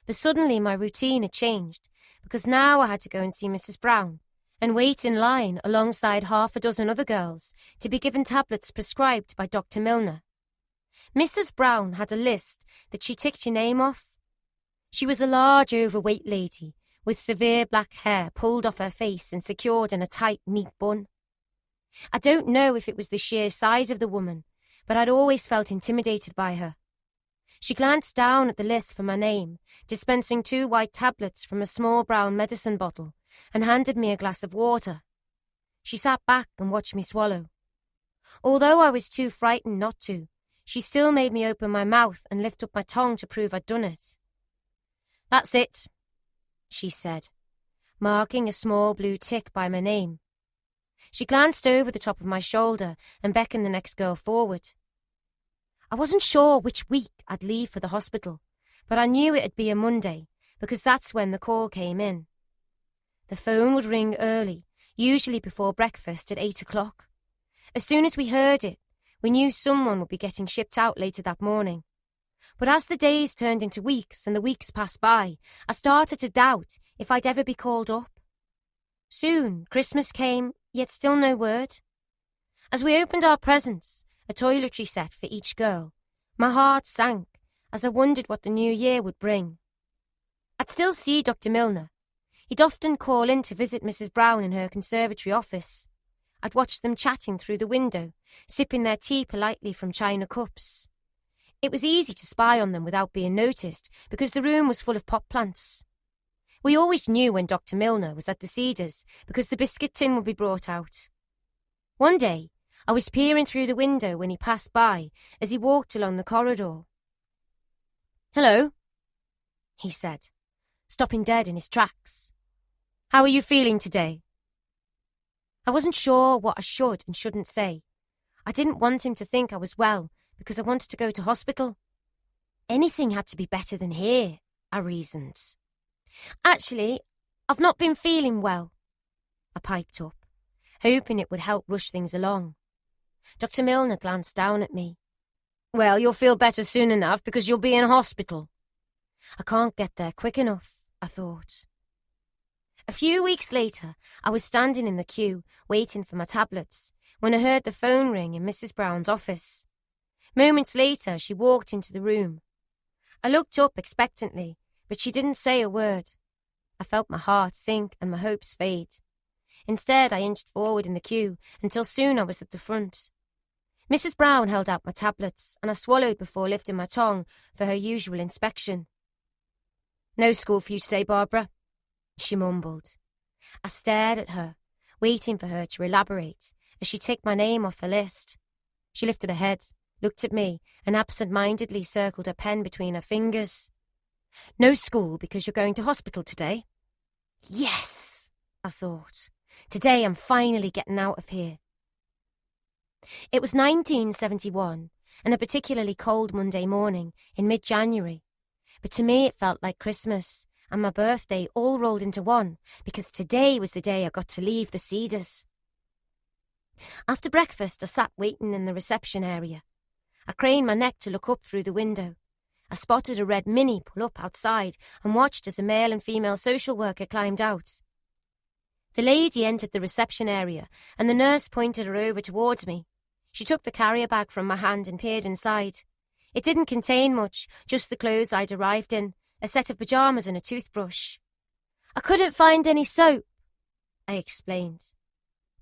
S1: But suddenly my routine had changed, because now I had to go and see Mrs. Brown and wait in line alongside half a dozen other girls to be given tablets prescribed by Dr. Milner. Mrs. Brown had a list that she ticked your name off. She was a large, overweight lady with severe black hair pulled off her face and secured in a tight, neat bun. I don't know if it was the sheer size of the woman, but I'd always felt intimidated by her. She glanced down at the list for my name, dispensing 2 white tablets from a small brown medicine bottle, and handed me a glass of water. She sat back and watched me swallow. Although I was too frightened not to, she still made me open my mouth and lift up my tongue to prove I'd done it.
S3: That's it,
S1: she said, marking a small blue tick by my name. She glanced over the top of my shoulder and beckoned the next girl forward. I wasn't sure which week I'd leave for the hospital, but I knew it'd be a Monday because that's when the call came in. The phone would ring early, usually before breakfast at 8 o'clock. As soon as we heard it, we knew someone would be getting shipped out later that morning. But as the days turned into weeks and the weeks passed by, I started to doubt if I'd ever be called up. Soon, Christmas came, yet still no word. As we opened our presents, a toiletry set for each girl, my heart sank as I wondered what the new year would bring. I'd still see Dr. Milner. He'd often call in to visit Mrs. Brown in her conservatory office. I'd watch them chatting through the window, sipping their tea politely from china cups. It was easy to spy on them without being noticed because the room was full of pot plants. We always knew when Dr. Milner was at the Cedars because the biscuit tin would be brought out. One day, I was peering through the window when he passed by as he walked along the corridor.
S3: "Hello,"
S1: he said, stopping dead in his tracks. How are you feeling today? I wasn't sure what I should and shouldn't say. I didn't want him to think I was well because I wanted to go to hospital. Anything had to be better than here, I reasoned. Actually, I've not been feeling well, I piped up, hoping it would help rush things along. Dr. Milner glanced down at me. Well, you'll feel better soon enough because you'll be in hospital. I can't get there quick enough, I thought. A few weeks later, I was standing in the queue, waiting for my tablets, when I heard the phone ring in Mrs. Brown's office. Moments later, she walked into the room. I looked up expectantly, but she didn't say a word. I felt my heart sink and my hopes fade. Instead, I inched forward in the queue until soon I was at the front. Mrs. Brown held out my tablets, and I swallowed before lifting my tongue for her usual inspection. No school for you today, Barbara, she mumbled. I stared at her, waiting for her to elaborate as she ticked my name off her list. She lifted her head, looked at me, and absent-mindedly circled her pen between her fingers. No school because you're going to hospital today? Yes, I thought. Today I'm finally getting out of here. It was 1971, and a particularly cold Monday morning in mid-January. But to me it felt like Christmas and my birthday all rolled into one, because today was the day I got to leave the Cedars. After breakfast, I sat waiting in the reception area. I craned my neck to look up through the window. I spotted a red Mini pull up outside and watched as a male and female social worker climbed out. The lady entered the reception area and the nurse pointed her over towards me. She took the carrier bag from my hand and peered inside. It didn't contain much, just the clothes I'd arrived in, a set of pyjamas and a toothbrush. I couldn't find any soap, I explained.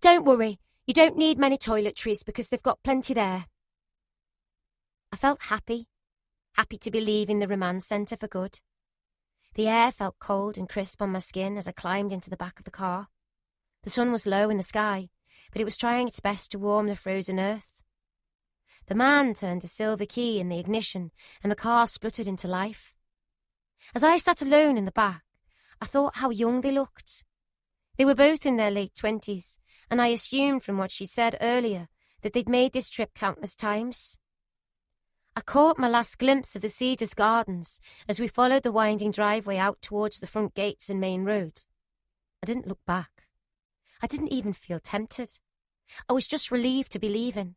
S1: Don't worry, you don't need many toiletries because they've got plenty there. I felt happy to be leaving the remand centre for good. The air felt cold and crisp on my skin as I climbed into the back of the car. The sun was low in the sky, but it was trying its best to warm the frozen earth. The man turned a silver key in the ignition and the car spluttered into life. As I sat alone in the back, I thought how young they looked. They were both in their late 20s, and I assumed from what she said earlier that they'd made this trip countless times. I caught my last glimpse of the Cedars Gardens as we followed the winding driveway out towards the front gates and main road. I didn't look back. I didn't even feel tempted. I was just relieved to be leaving.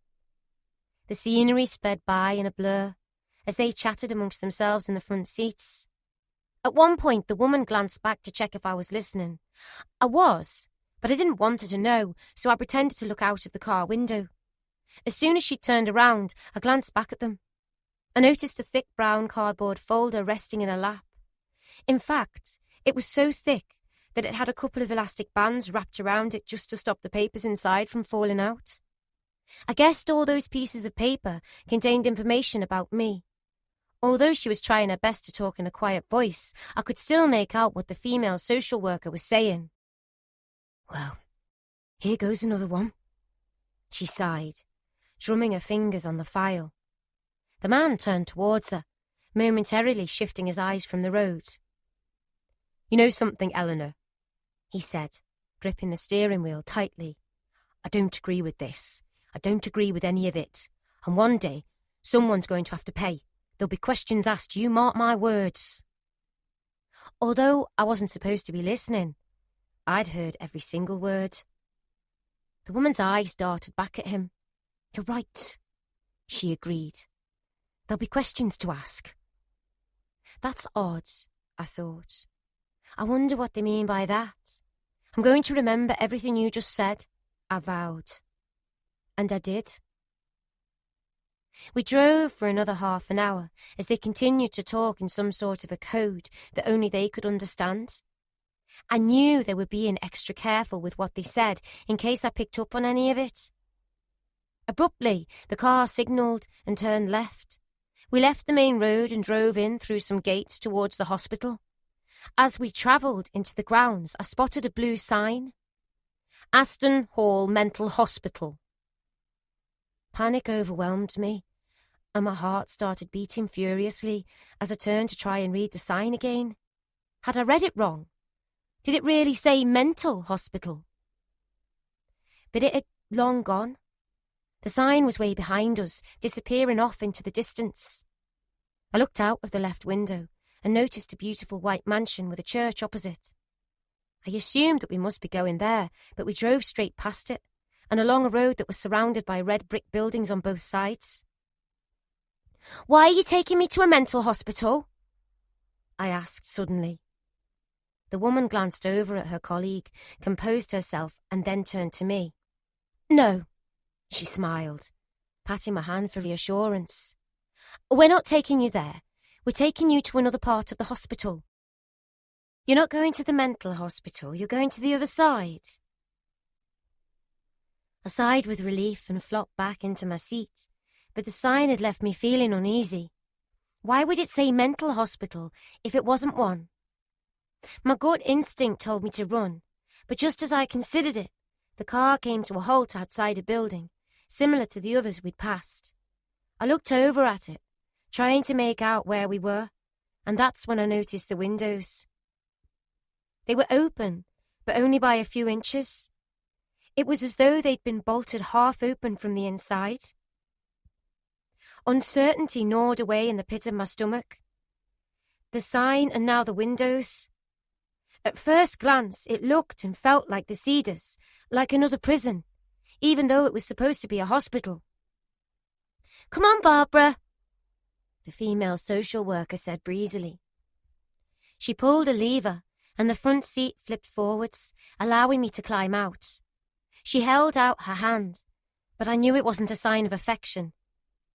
S1: The scenery sped by in a blur as they chatted amongst themselves in the front seats. At one point, the woman glanced back to check if I was listening. I was, but I didn't want her to know, so I pretended to look out of the car window. As soon as she turned around, I glanced back at them. I noticed a thick brown cardboard folder resting in her lap. In fact, it was so thick that it had a couple of elastic bands wrapped around it just to stop the papers inside from falling out. I guessed all those pieces of paper contained information about me. Although she was trying her best to talk in a quiet voice, I could still make out what the female social worker was saying. Well, here goes another one, she sighed, drumming her fingers on the file. The man turned towards her, momentarily shifting his eyes from the road. You know something, Eleanor, he said, gripping the steering wheel tightly. I don't agree with this. I don't agree with any of it. And one day, someone's going to have to pay. There'll be questions asked, you mark my words. Although I wasn't supposed to be listening, I'd heard every single word. The woman's eyes darted back at him. You're right, she agreed. There'll be questions to ask. That's odd, I thought. I wonder what they mean by that. I'm going to remember everything you just said, I vowed. And I did. We drove for another half an hour as they continued to talk in some sort of a code that only they could understand. I knew they were being extra careful with what they said in case I picked up on any of it. Abruptly, the car signalled and turned left. We left the main road and drove in through some gates towards the hospital. As we travelled into the grounds, I spotted a blue sign. Aston Hall Mental Hospital. Panic overwhelmed me, and my heart started beating furiously as I turned to try and read the sign again. Had I read it wrong? Did it really say mental hospital? But it had long gone. The sign was way behind us, disappearing off into the distance. I looked out of the left window and noticed a beautiful white mansion with a church opposite. I assumed that we must be going there, but we drove straight past it, and along a road that was surrounded by red brick buildings on both sides.
S3: Why are you taking me to a mental hospital?
S1: I asked suddenly. The woman glanced over at her colleague, composed herself, and then turned to me.
S3: No,
S1: she smiled, patting my hand for reassurance.
S3: We're not taking you there. We're taking you to another part of the hospital.
S1: You're not going to the mental hospital, you're going to the other side. I sighed with relief and flopped back into my seat, but the sign had left me feeling uneasy. Why would it say mental hospital if it wasn't one? My gut instinct told me to run, but just as I considered it, the car came to a halt outside a building, similar to the others we'd passed. I looked over at it, trying to make out where we were, and that's when I noticed the windows. They were open, but only by a few inches. It was as though they'd been bolted half open from the inside. Uncertainty gnawed away in the pit of my stomach. The sign and now the windows. At first glance, it looked and felt like the Cedars, like another prison, even though it was supposed to be a hospital.
S3: Come on, Barbara,
S1: the female social worker said breezily. She pulled a lever, and the front seat flipped forwards, allowing me to climb out. She held out her hand, but I knew it wasn't a sign of affection.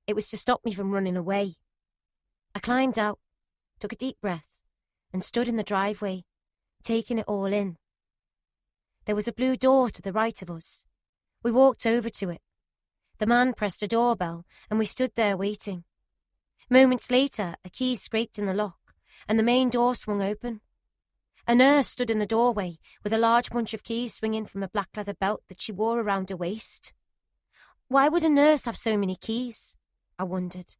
S1: It was to stop me from running away. I climbed out, took a deep breath, and stood in the driveway, taking it all in. There was a blue door to the right of us. We walked over to it. The man pressed a doorbell, and we stood there waiting. Moments later, a key scraped in the lock, and the main door swung open. A nurse stood in the doorway with a large bunch of keys swinging from a black leather belt that she wore around her waist. Why would a nurse have so many keys? I wondered.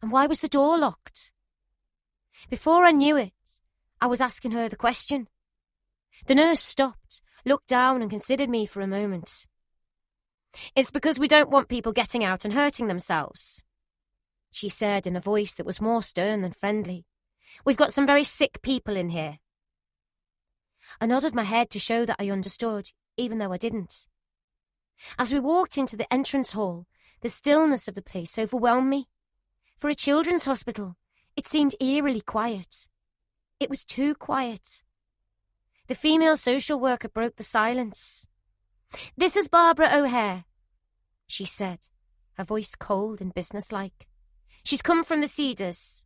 S1: And why was the door locked? Before I knew it, I was asking her the question. The nurse stopped, looked down and considered me for a moment. It's because we don't want people getting out and hurting themselves, she said in a voice that was more stern than friendly. We've got some very sick people in here. I nodded my head to show that I understood, even though I didn't. As we walked into the entrance hall, the stillness of the place overwhelmed me. For a children's hospital, it seemed eerily quiet. It was too quiet. The female social worker broke the silence. This is Barbara O'Hare, she said, her voice cold and businesslike. She's come from the Cedars.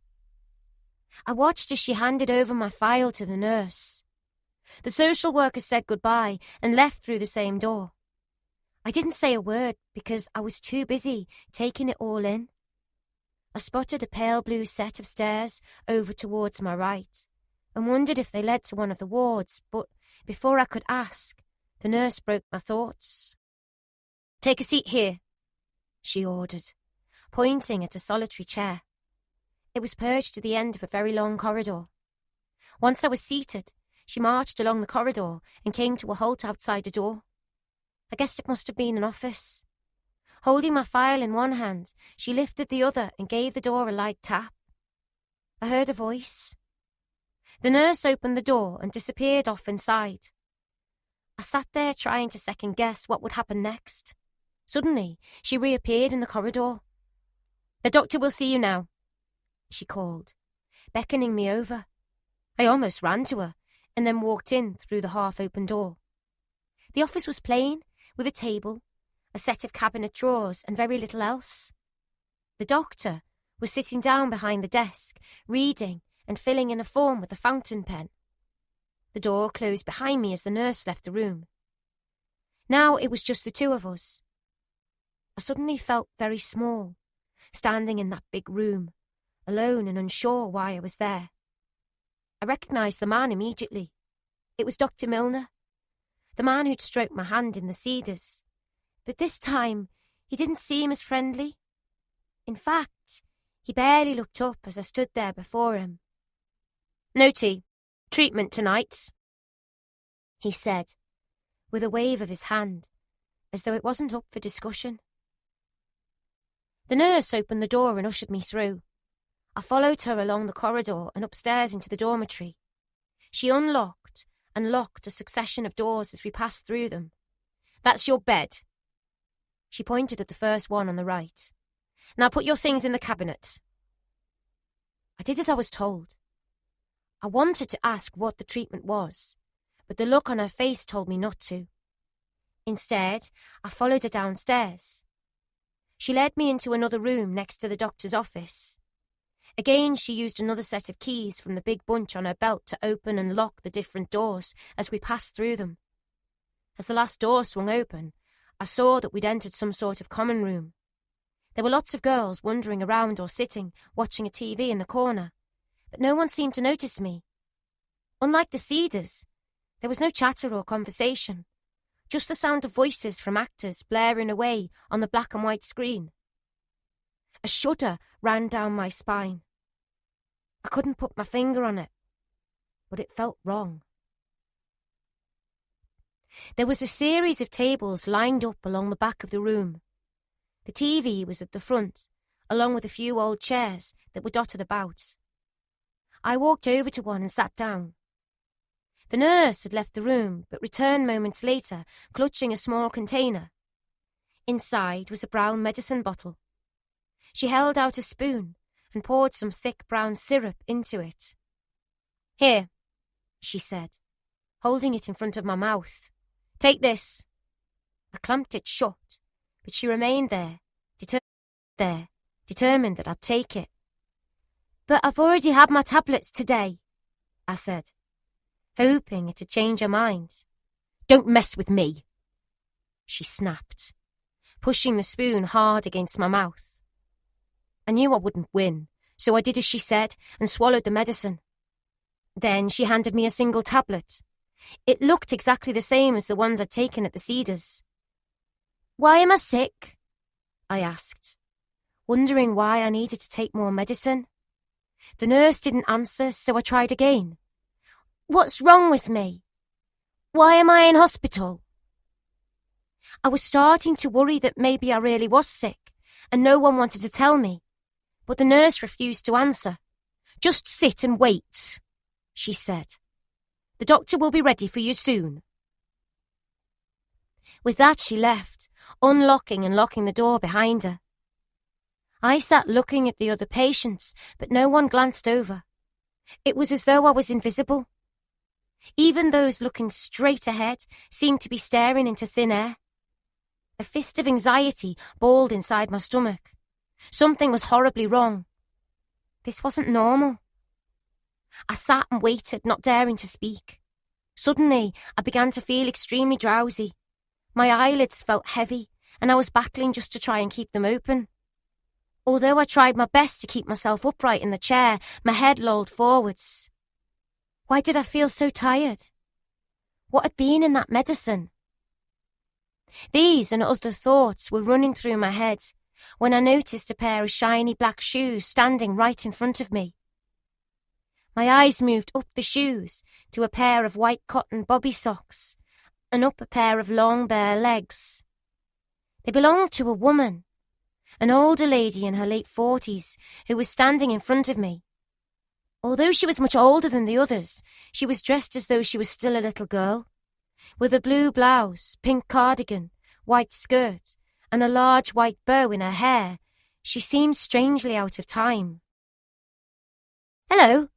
S1: I watched as she handed over my file to the nurse. The social worker said goodbye and left through the same door. I didn't say a word because I was too busy taking it all in. I spotted a pale blue set of stairs over towards my right and wondered if they led to one of the wards, but before I could ask, the nurse broke my thoughts. Take a seat here, she ordered, pointing at a solitary chair. It was perched to the end of a very long corridor. Once I was seated, she marched along the corridor and came to a halt outside a door. I guessed it must have been an office. Holding my file in one hand, she lifted the other and gave the door a light tap. I heard a voice. The nurse opened the door and disappeared off inside. I sat there trying to second-guess what would happen next. Suddenly, she reappeared in the corridor. The doctor will see you now, she called, beckoning me over. I almost ran to her and then walked in through the half-open door. The office was plain, with a table, a set of cabinet drawers, and very little else. The doctor was sitting down behind the desk, reading and filling in a form with a fountain pen. The door closed behind me as the nurse left the room. Now it was just the two of us. I suddenly felt very small, standing in that big room, alone and unsure why I was there. I recognised the man immediately. It was Dr. Milner, the man who'd stroked my hand in the Cedars. But this time, he didn't seem as friendly. In fact, he barely looked up as I stood there before him. No tea. Treatment tonight, he said, with a wave of his hand, as though it wasn't up for discussion. The nurse opened the door and ushered me through. I followed her along the corridor and upstairs into the dormitory. She unlocked and locked a succession of doors as we passed through them. "That's your bed." She pointed at the first one on the right. "Now put your things in the cabinet." I did as I was told. I wanted to ask what the treatment was, but the look on her face told me not to. Instead, I followed her downstairs. She led me into another room next to the doctor's office. Again, she used another set of keys from the big bunch on her belt to open and lock the different doors as we passed through them. As the last door swung open, I saw that we'd entered some sort of common room. There were lots of girls wandering around or sitting, watching a TV in the corner, but no one seemed to notice me. Unlike the Cedars, there was no chatter or conversation, just the sound of voices from actors blaring away on the black and white screen. A shudder ran down my spine. I couldn't put my finger on it, but it felt wrong. There was a series of tables lined up along the back of the room. The TV was at the front, along with a few old chairs that were dotted about. I walked over to one and sat down. The nurse had left the room, but returned moments later, clutching a small container. Inside was a brown medicine bottle. She held out a spoon and poured some thick brown syrup into it. "Here," she said, holding it in front of my mouth. "Take this." I clamped it shut, but she remained there, determined that I'd take it. "But I've already had my tablets today," I said, hoping it'd change her mind. "Don't mess with me," she snapped, pushing the spoon hard against my mouth. I knew I wouldn't win, so I did as she said and swallowed the medicine. Then she handed me a single tablet. It looked exactly the same as the ones I'd taken at the Cedars. "Why am I sick?" I asked, wondering why I needed to take more medicine. The nurse didn't answer, so I tried again. "What's wrong with me? Why am I in hospital?" I was starting to worry that maybe I really was sick, and no one wanted to tell me. But the nurse refused to answer. "Just sit and wait," she said. "The doctor will be ready for you soon." With that, she left, unlocking and locking the door behind her. I sat looking at the other patients, but no one glanced over. It was as though I was invisible. Even those looking straight ahead seemed to be staring into thin air. A fist of anxiety balled inside my stomach. Something was horribly wrong. This wasn't normal. I sat and waited, not daring to speak. Suddenly, I began to feel extremely drowsy. My eyelids felt heavy, and I was battling just to try and keep them open. Although I tried my best to keep myself upright in the chair, my head lolled forwards. Why did I feel so tired? What had been in that medicine? These and other thoughts were running through my head when I noticed a pair of shiny black shoes standing right in front of me. My eyes moved up the shoes to a pair of white cotton bobby socks and up a pair of long bare legs. They belonged to a woman, an older lady in her late 40s who was standing in front of me. Although she was much older than the others, she was dressed as though she was still a little girl, with a blue blouse, pink cardigan, white skirt, and a large white bow in her hair. She seemed strangely out of time. "Hello,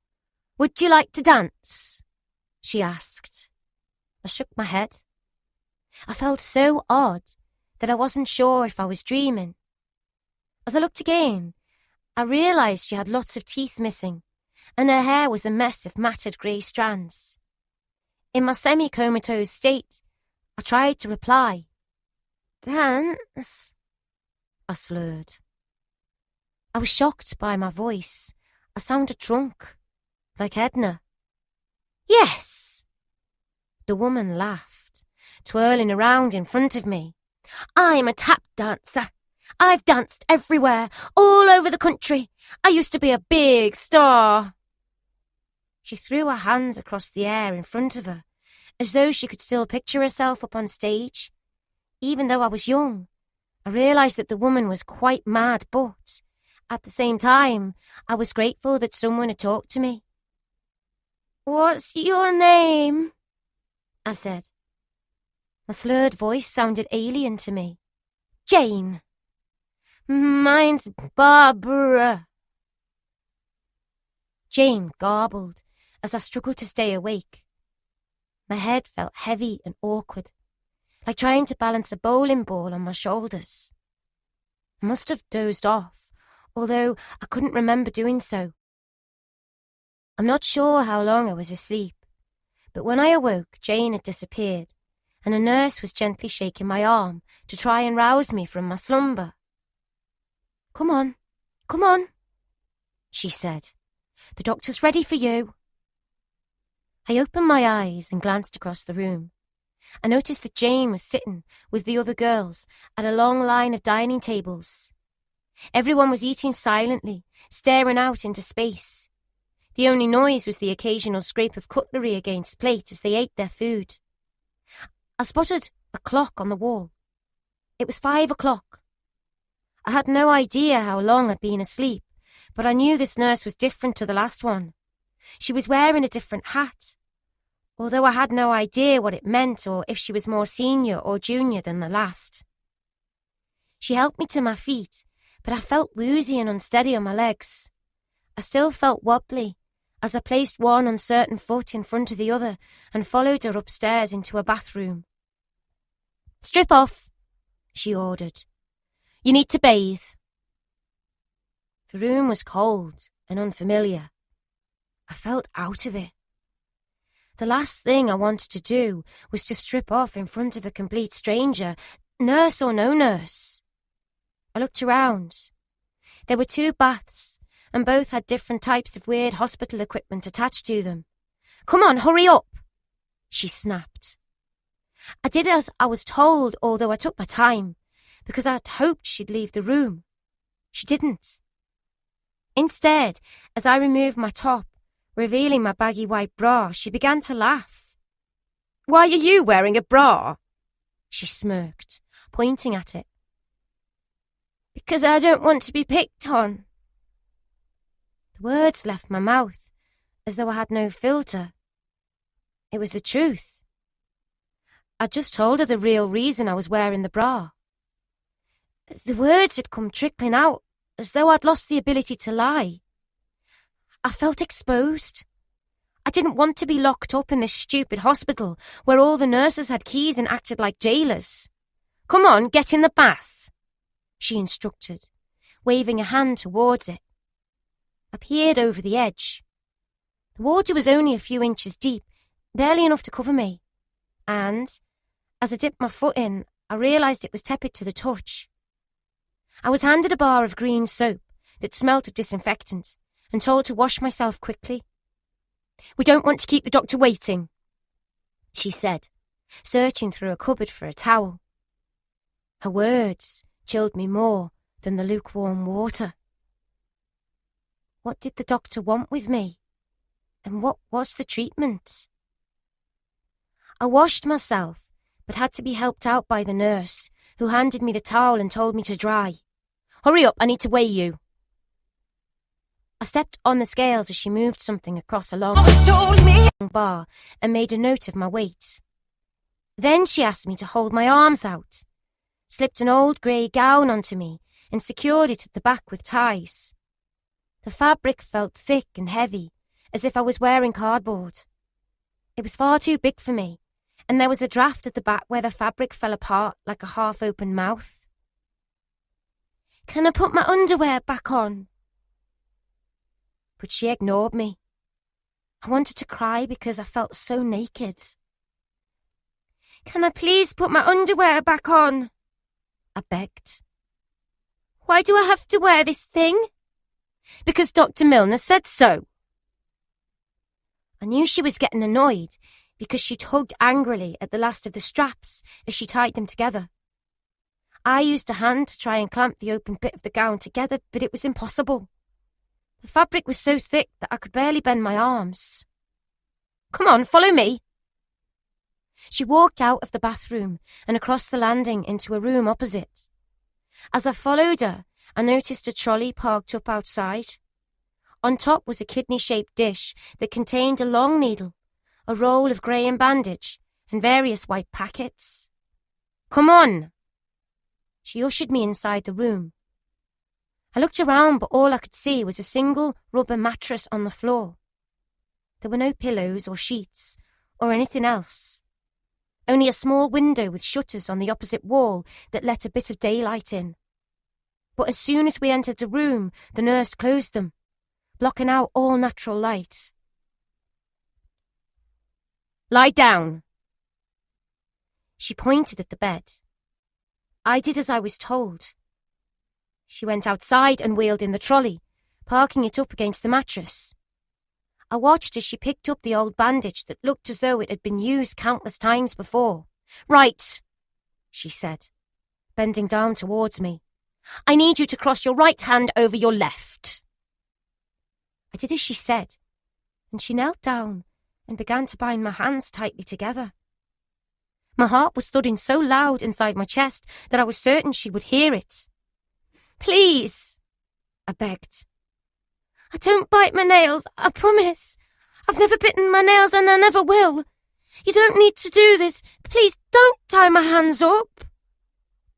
S1: would you like to dance?" she asked. I shook my head. I felt so odd that I wasn't sure if I was dreaming. As I looked again, I realised she had lots of teeth missing, and her hair was a mess of matted grey strands. In my semi-comatose state, I tried to reply. "Dance?" I slurred. I was shocked by my voice. I sounded drunk, like Edna. "Yes!" The woman laughed, twirling around in front of me. "I'm a tap dancer. I've danced everywhere, all over the country. I used to be a big star." She threw her hands across the air in front of her, as though she could still picture herself up on stage. Even though I was young, I realised that the woman was quite mad, but at the same time, I was grateful that someone had talked to me. "What's your name?" I said. My slurred voice sounded alien to me. "Jane." "Mine's Barbara." Jane garbled as I struggled to stay awake. My head felt heavy and awkward, like trying to balance a bowling ball on my shoulders. I must have dozed off, although I couldn't remember doing so. I'm not sure how long I was asleep, but when I awoke, Jane had disappeared, and a nurse was gently shaking my arm to try and rouse me from my slumber. Come on," she said. "The doctor's ready for you." I opened my eyes and glanced across the room. I noticed that Jane was sitting with the other girls at a long line of dining tables. Everyone was eating silently, staring out into space. The only noise was the occasional scrape of cutlery against plate as they ate their food. I spotted a clock on the wall. It was 5 o'clock. I had no idea how long I'd been asleep, but I knew this nurse was different to the last one. She was wearing a different hat, although I had no idea what it meant or if she was more senior or junior than the last. She helped me to my feet, but I felt woozy and unsteady on my legs. I still felt wobbly as I placed one uncertain foot in front of the other and followed her upstairs into a bathroom. "Strip off," she ordered. "You need to bathe." The room was cold and unfamiliar. I felt out of it. The last thing I wanted to do was to strip off in front of a complete stranger, nurse or no nurse. I looked around. There were 2 baths, and both had different types of weird hospital equipment attached to them. "Come on, hurry up," she snapped. I did as I was told, although I took my time, because I'd hoped she'd leave the room. She didn't. Instead, as I removed my top, revealing my baggy white bra, she began to laugh. "Why are you wearing a bra?" she smirked, pointing at it. "Because I don't want to be picked on." The words left my mouth as though I had no filter. It was the truth. I just told her the real reason I was wearing the bra. The words had come trickling out as though I'd lost the ability to lie. I felt exposed. I didn't want to be locked up in this stupid hospital where all the nurses had keys and acted like jailers. "Come on, get in the bath," she instructed, waving a hand towards it. I peered over the edge. The water was only a few inches deep, barely enough to cover me, and as I dipped my foot in, I realised it was tepid to the touch. I was handed a bar of green soap that smelt of disinfectant and told to wash myself quickly. "We don't want to keep the doctor waiting," she said, searching through a cupboard for a towel. Her words chilled me more than the lukewarm water. What did the doctor want with me? And what was the treatment? I washed myself, but had to be helped out by the nurse, who handed me the towel and told me to dry. "Hurry up, I need to weigh you." I stepped on the scales as she moved something across a long bar and made a note of my weight. Then she asked me to hold my arms out, slipped an old grey gown onto me and secured it at the back with ties. The fabric felt thick and heavy, as if I was wearing cardboard. It was far too big for me, and there was a draft at the back where the fabric fell apart like a half-open mouth. "Can I put my underwear back on?" But she ignored me. I wanted to cry because I felt so naked. "Can I please put my underwear back on?" I begged. "Why do I have to wear this thing?" "Because Dr. Milner said so." I knew she was getting annoyed because she tugged angrily at the last of the straps as she tied them together. I used a hand to try and clamp the open bit of the gown together, but it was impossible. The fabric was so thick that I could barely bend my arms. "Come on, follow me." She walked out of the bathroom and across the landing into a room opposite. As I followed her, I noticed a trolley parked up outside. On top was a kidney-shaped dish that contained a long needle, a roll of grey bandage, and various white packets. "Come on!" She ushered me inside the room. I looked around, but all I could see was a single rubber mattress on the floor. There were no pillows or sheets or anything else. Only a small window with shutters on the opposite wall that let a bit of daylight in. But as soon as we entered the room, the nurse closed them, blocking out all natural light. "Lie down." She pointed at the bed. I did as I was told. She went outside and wheeled in the trolley, parking it up against the mattress. I watched as she picked up the old bandage that looked as though it had been used countless times before. "Right," she said, bending down towards me. "I need you to cross your right hand over your left." I did as she said, and she knelt down and began to bind my hands tightly together. My heart was thudding so loud inside my chest that I was certain she would hear it. "Please," I begged. "I don't bite my nails, I promise. I've never bitten my nails and I never will. You don't need to do this. Please don't tie my hands up."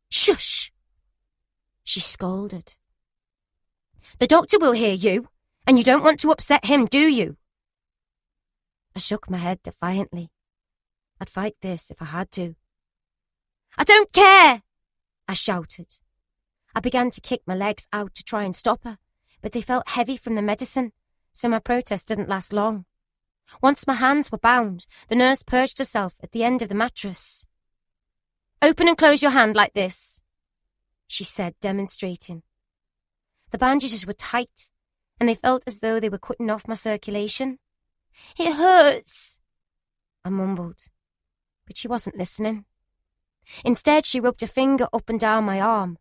S1: "Shush," she scolded. "The doctor will hear you, and you don't want to upset him, do you?" I shook my head defiantly. I'd fight this if I had to. "I don't care," I shouted. I began to kick my legs out to try and stop her, but they felt heavy from the medicine, so my protest didn't last long. Once my hands were bound, the nurse perched herself at the end of the mattress. "Open and close your hand like this," she said, demonstrating. The bandages were tight, and they felt as though they were cutting off my circulation. "It hurts," I mumbled, but she wasn't listening. Instead, she rubbed a finger up and down my arm.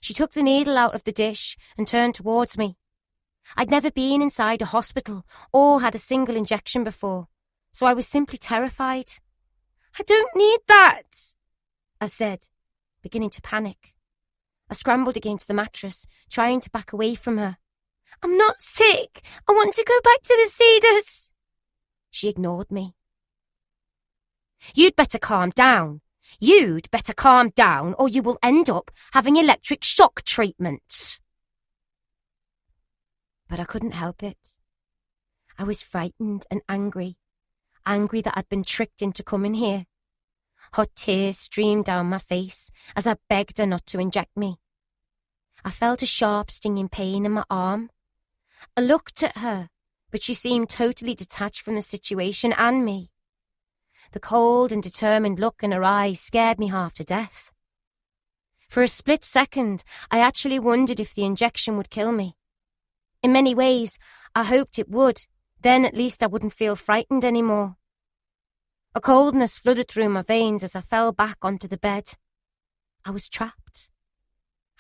S1: She took the needle out of the dish and turned towards me. I'd never been inside a hospital or had a single injection before, so I was simply terrified. "I don't need that," I said, beginning to panic. I scrambled against the mattress, trying to back away from her. "I'm not sick. I want to go back to the Cedars." She ignored me. "You'd better calm down. You'd better calm down, or you will end up having electric shock treatment." But I couldn't help it. I was frightened and angry that I'd been tricked into coming here. Hot tears streamed down my face as I begged her not to inject me. I felt a sharp, stinging pain in my arm. I looked at her, but she seemed totally detached from the situation and me. The cold and determined look in her eyes scared me half to death. For a split second, I actually wondered if the injection would kill me. In many ways, I hoped it would. Then at least I wouldn't feel frightened anymore. A coldness flooded through my veins as I fell back onto the bed. I was trapped.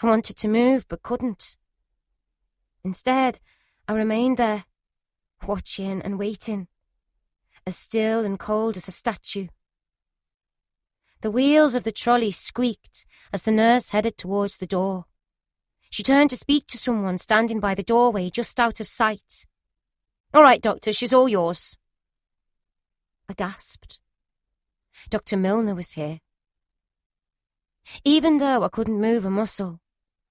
S1: I wanted to move, but couldn't. Instead, I remained there, watching and waiting, as still and cold as a statue. The wheels of the trolley squeaked as the nurse headed towards the door. She turned to speak to someone standing by the doorway just out of sight. "All right, doctor, she's all yours." I gasped. Dr. Milner was here. Even though I couldn't move a muscle,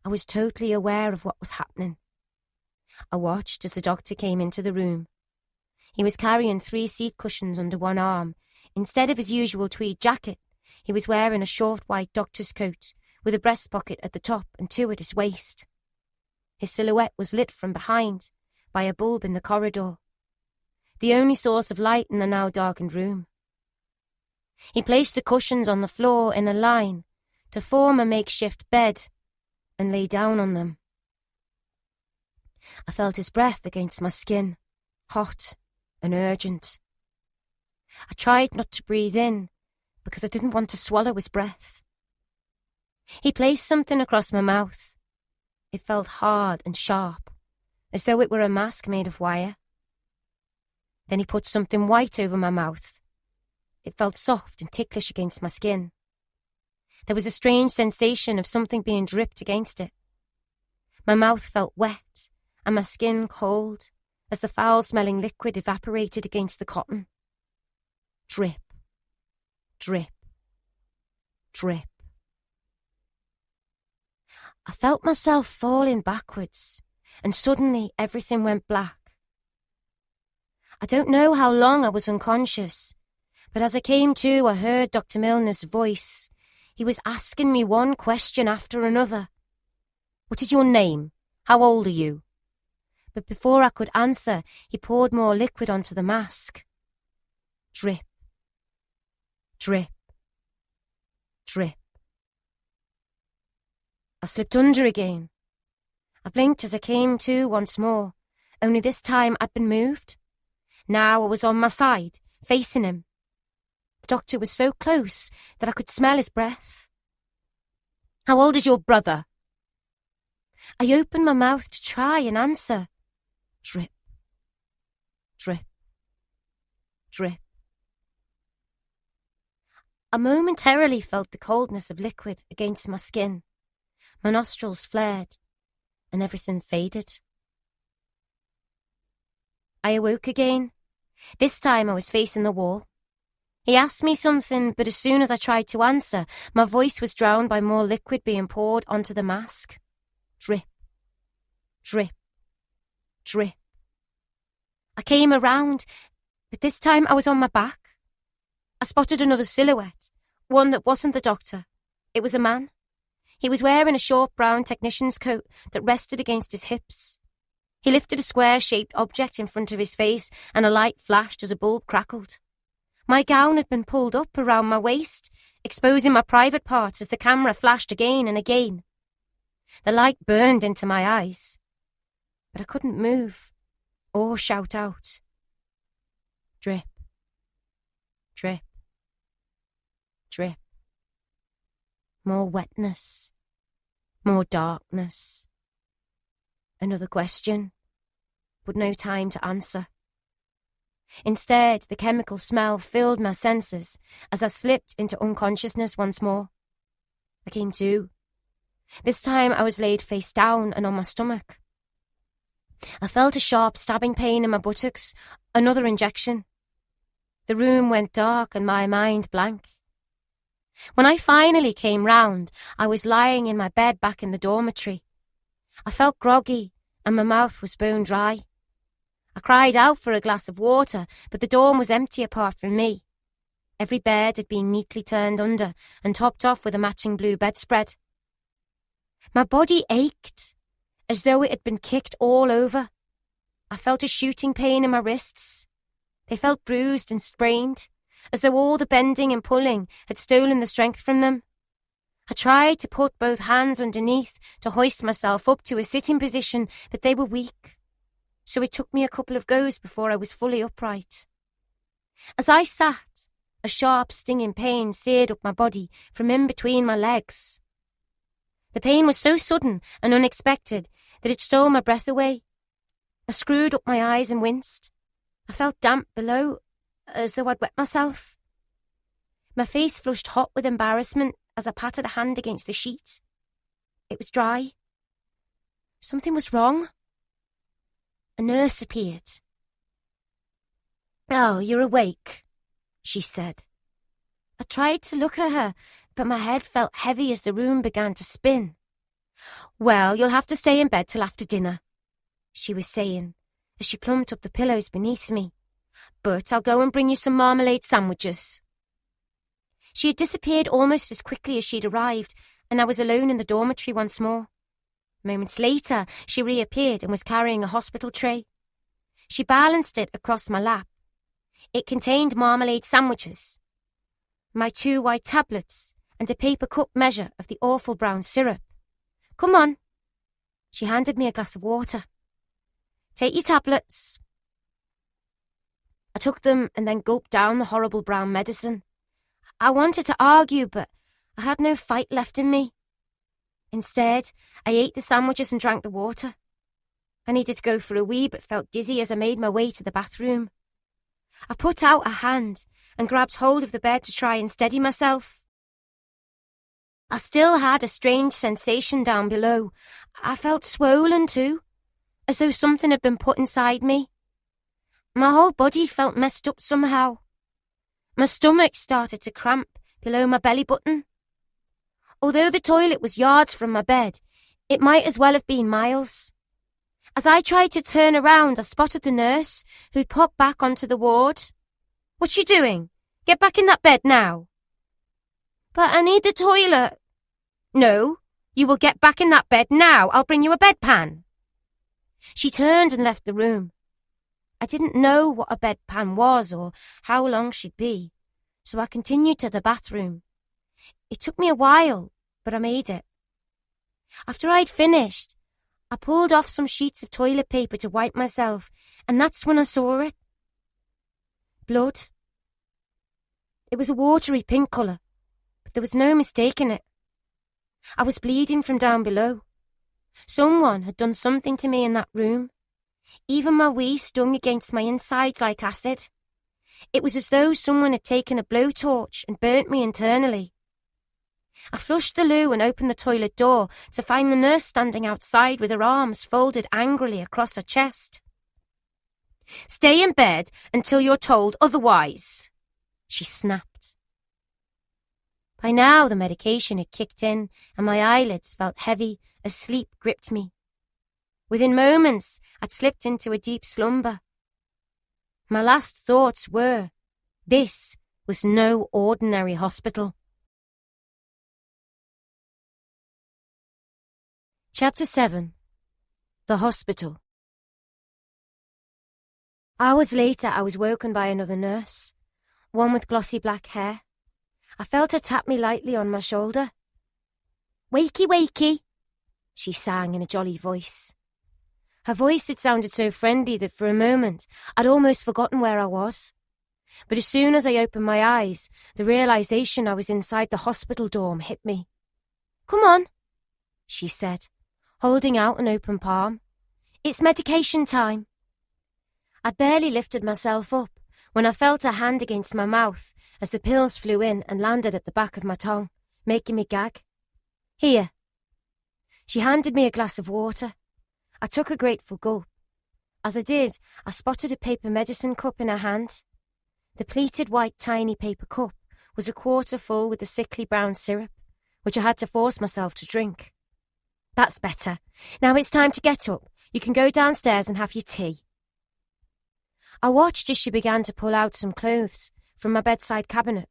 S1: I was totally aware of what was happening. I watched as the doctor came into the room. He was carrying 3 seat cushions under one arm. Instead of his usual tweed jacket, he was wearing a short white doctor's coat with a breast pocket at the top and 2 at his waist. His silhouette was lit from behind by a bulb in the corridor, the only source of light in the now darkened room. He placed the cushions on the floor in a line to form a makeshift bed and lay down on them. I felt his breath against my skin, hot and urgent. I tried not to breathe in because I didn't want to swallow his breath. He placed something across my mouth. It felt hard and sharp, as though it were a mask made of wire. Then he put something white over my mouth. It felt soft and ticklish against my skin. There was a strange sensation of something being dripped against it. My mouth felt wet and my skin cold as the foul-smelling liquid evaporated against the cotton. Drip, drip, drip. I felt myself falling backwards, and suddenly everything went black. I don't know how long I was unconscious, but as I came to, I heard Dr. Milner's voice. He was asking me one question after another. "What is your name? How old are you?" But before I could answer, he poured more liquid onto the mask. Drip, drip, drip. I slipped under again. I blinked as I came to once more, only this time I'd been moved. Now I was on my side, facing him. The doctor was so close that I could smell his breath. "How old is your brother?" I opened my mouth to try and answer. Drip, drip, drip. I momentarily felt the coldness of liquid against my skin. My nostrils flared, and everything faded. I awoke again. This time I was facing the wall. He asked me something, but as soon as I tried to answer, my voice was drowned by more liquid being poured onto the mask. Drip, drip, drip. I came around, but this time I was on my back. I spotted another silhouette, one that wasn't the doctor. It was a man. He was wearing a short brown technician's coat that rested against his hips. He lifted a square-shaped object in front of his face, and a light flashed as a bulb crackled. My gown had been pulled up around my waist, exposing my private parts as the camera flashed again and again. The light burned into my eyes, but I couldn't move or shout out. Drip, drip, drip. More wetness, more darkness. Another question, but no time to answer. Instead, the chemical smell filled my senses as I slipped into unconsciousness once more. I came to. This time I was laid face down and on my stomach. I felt a sharp stabbing pain in my buttocks, another injection. The room went dark and my mind blank. When I finally came round, I was lying in my bed back in the dormitory. I felt groggy and my mouth was bone dry. I cried out for a glass of water, but the dorm was empty apart from me. Every bed had been neatly turned under and topped off with a matching blue bedspread. My body ached, as though it had been kicked all over. I felt a shooting pain in my wrists. They felt bruised and sprained, as though all the bending and pulling had stolen the strength from them. I tried to put both hands underneath to hoist myself up to a sitting position, but they were weak, so it took me a couple of goes before I was fully upright. As I sat, a sharp stinging pain seared up my body from in between my legs. The pain was so sudden and unexpected that it stole my breath away. I screwed up my eyes and winced. I felt damp below, as though I'd wet myself. My face flushed hot with embarrassment as I patted a hand against the sheet. It was dry. Something was wrong. A nurse appeared. "Oh, you're awake," she said. I tried to look at her, but my head felt heavy as the room began to spin. "Well, you'll have to stay in bed till after dinner," she was saying, as she plumped up the pillows beneath me. "But I'll go and bring you some marmalade sandwiches." She had disappeared almost as quickly as she'd arrived, and I was alone in the dormitory once more. Moments later, she reappeared and was carrying a hospital tray. She balanced it across my lap. It contained marmalade sandwiches, my 2 white tablets, and a paper cup measure of the awful brown syrup. "Come on." She handed me a glass of water. "Take your tablets." I took them and then gulped down the horrible brown medicine. I wanted to argue, but I had no fight left in me. Instead, I ate the sandwiches and drank the water. I needed to go for a wee, but felt dizzy as I made my way to the bathroom. I put out a hand, and grabbed hold of the bed to try and steady myself. I still had a strange sensation down below. I felt swollen too, as though something had been put inside me. My whole body felt messed up somehow. My stomach started to cramp below my belly button. Although the toilet was yards from my bed, it might as well have been miles. As I tried to turn around, I spotted the nurse, who'd popped back onto the ward. "What's you doing? Get back in that bed now." "But I need the toilet." "No, you will get back in that bed now. I'll bring you a bedpan." She turned and left the room. I didn't know what a bedpan was or how long she'd be, so I continued to the bathroom. It took me a while, but I made it. After I'd finished, I pulled off some sheets of toilet paper to wipe myself, and that's when I saw it. Blood. It was a watery pink colour, but there was no mistaking it. I was bleeding from down below. Someone had done something to me in that room. Even my wee stung against my insides like acid. It was as though someone had taken a blowtorch and burnt me internally. I flushed the loo and opened the toilet door to find the nurse standing outside with her arms folded angrily across her chest. "Stay in bed until you're told otherwise," she snapped. By now the medication had kicked in and my eyelids felt heavy as sleep gripped me. Within moments, I'd slipped into a deep slumber. My last thoughts were, this was no ordinary hospital. Chapter 7. The Hospital. Hours later, I was woken by another nurse, one with glossy black hair. I felt her tap me lightly on my shoulder. "Wakey, wakey," she sang in a jolly voice. Her voice had sounded so friendly that for a moment I'd almost forgotten where I was. But as soon as I opened my eyes, the realization I was inside the hospital dorm hit me. "Come on," she said, holding out an open palm. "It's medication time." I'd barely lifted myself up when I felt her hand against my mouth as the pills flew in and landed at the back of my tongue, making me gag. "Here." She handed me a glass of water. I took a grateful gulp. As I did, I spotted a paper medicine cup in her hand. The pleated white tiny paper cup was a quarter full with the sickly brown syrup, which I had to force myself to drink. "That's better. Now it's time to get up. You can go downstairs and have your tea." I watched as she began to pull out some clothes from my bedside cabinet.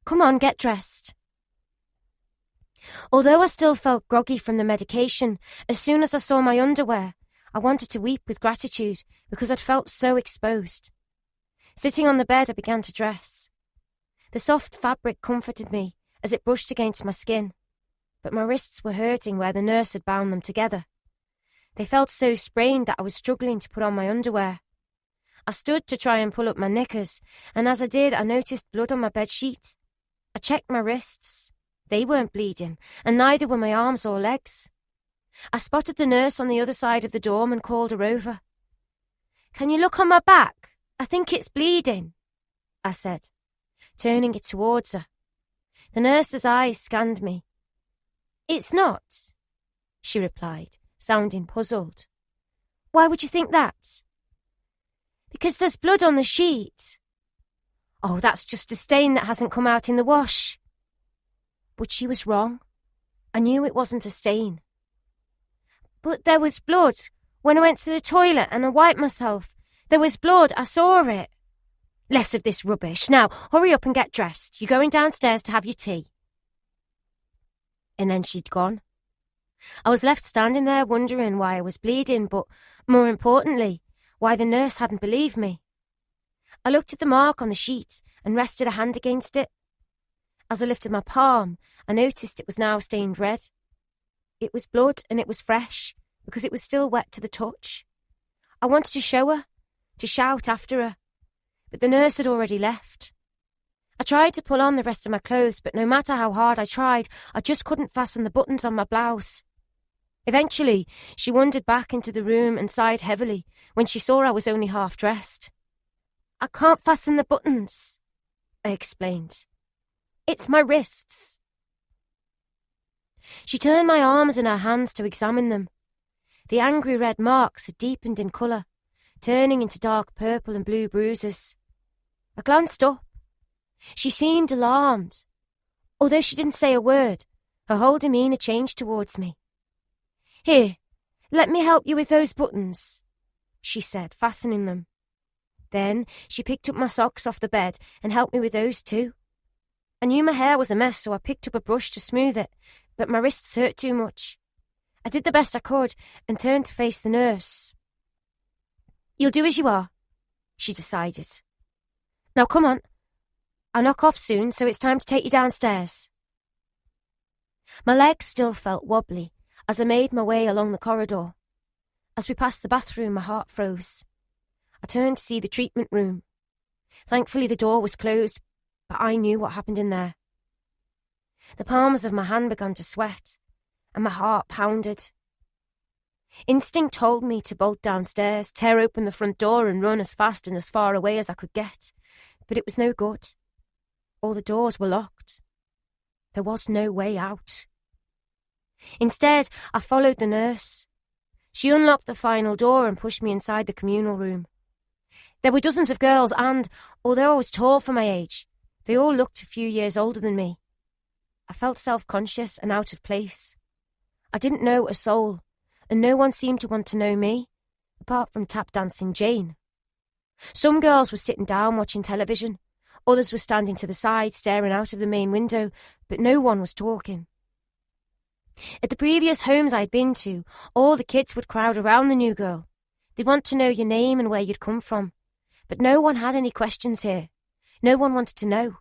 S1: "Come on, get dressed." Although I still felt groggy from the medication, as soon as I saw my underwear, I wanted to weep with gratitude because I'd felt so exposed. Sitting on the bed, I began to dress. The soft fabric comforted me as it brushed against my skin, but my wrists were hurting where the nurse had bound them together. They felt so sprained that I was struggling to put on my underwear. I stood to try and pull up my knickers, and as I did, I noticed blood on my bedsheet. I checked my wrists. They weren't bleeding, and neither were my arms or legs. I spotted the nurse on the other side of the dorm and called her over. "Can you look on my back? I think it's bleeding," I said, turning it towards her. The nurse's eyes scanned me. "It's not," she replied, sounding puzzled. "Why would you think that?" "Because there's blood on the sheet." "Oh, that's just a stain that hasn't come out in the wash." But she was wrong. I knew it wasn't a stain. "But there was blood. When I went to the toilet and I wiped myself, there was blood. I saw it." "Less of this rubbish. Now, hurry up and get dressed. You're going downstairs to have your tea." And then she'd gone. I was left standing there wondering why I was bleeding, but more importantly, why the nurse hadn't believed me. I looked at the mark on the sheet and rested a hand against it. As I lifted my palm, I noticed it was now stained red. It was blood and it was fresh, because it was still wet to the touch. I wanted to show her, to shout after her, but the nurse had already left. I tried to pull on the rest of my clothes, but no matter how hard I tried, I just couldn't fasten the buttons on my blouse. Eventually, she wandered back into the room and sighed heavily when she saw I was only half dressed. "I can't fasten the buttons," I explained. It's my wrists. She turned my arms in her hands to examine them. The angry red marks had deepened in colour, turning into dark purple and blue bruises. I glanced up. She seemed alarmed. Although she didn't say a word, her whole demeanour changed towards me. Here, let me help you with those buttons, she said, fastening them. Then she picked up my socks off the bed and helped me with those too. I knew my hair was a mess, so I picked up a brush to smooth it, but my wrists hurt too much. I did the best I could and turned to face the nurse. You'll do as you are, she decided. Now come on. I'll knock off soon, so it's time to take you downstairs. My legs still felt wobbly as I made my way along the corridor. As we passed the bathroom, my heart froze. I turned to see the treatment room. Thankfully, the door was closed, but I knew what happened in there. The palms of my hand began to sweat, and my heart pounded. Instinct told me to bolt downstairs, tear open the front door and run as fast and as far away as I could get, but it was no good. All the doors were locked. There was no way out. Instead, I followed the nurse. She unlocked the final door and pushed me inside the communal room. There were dozens of girls and, although I was tall for my age, they all looked a few years older than me. I felt self-conscious and out of place. I didn't know a soul, and no one seemed to want to know me, apart from tap-dancing Jane. Some girls were sitting down watching television, others were standing to the side staring out of the main window, but no one was talking. At the previous homes I'd been to, all the kids would crowd around the new girl. They'd want to know your name and where you'd come from, but no one had any questions here. No one wanted to know.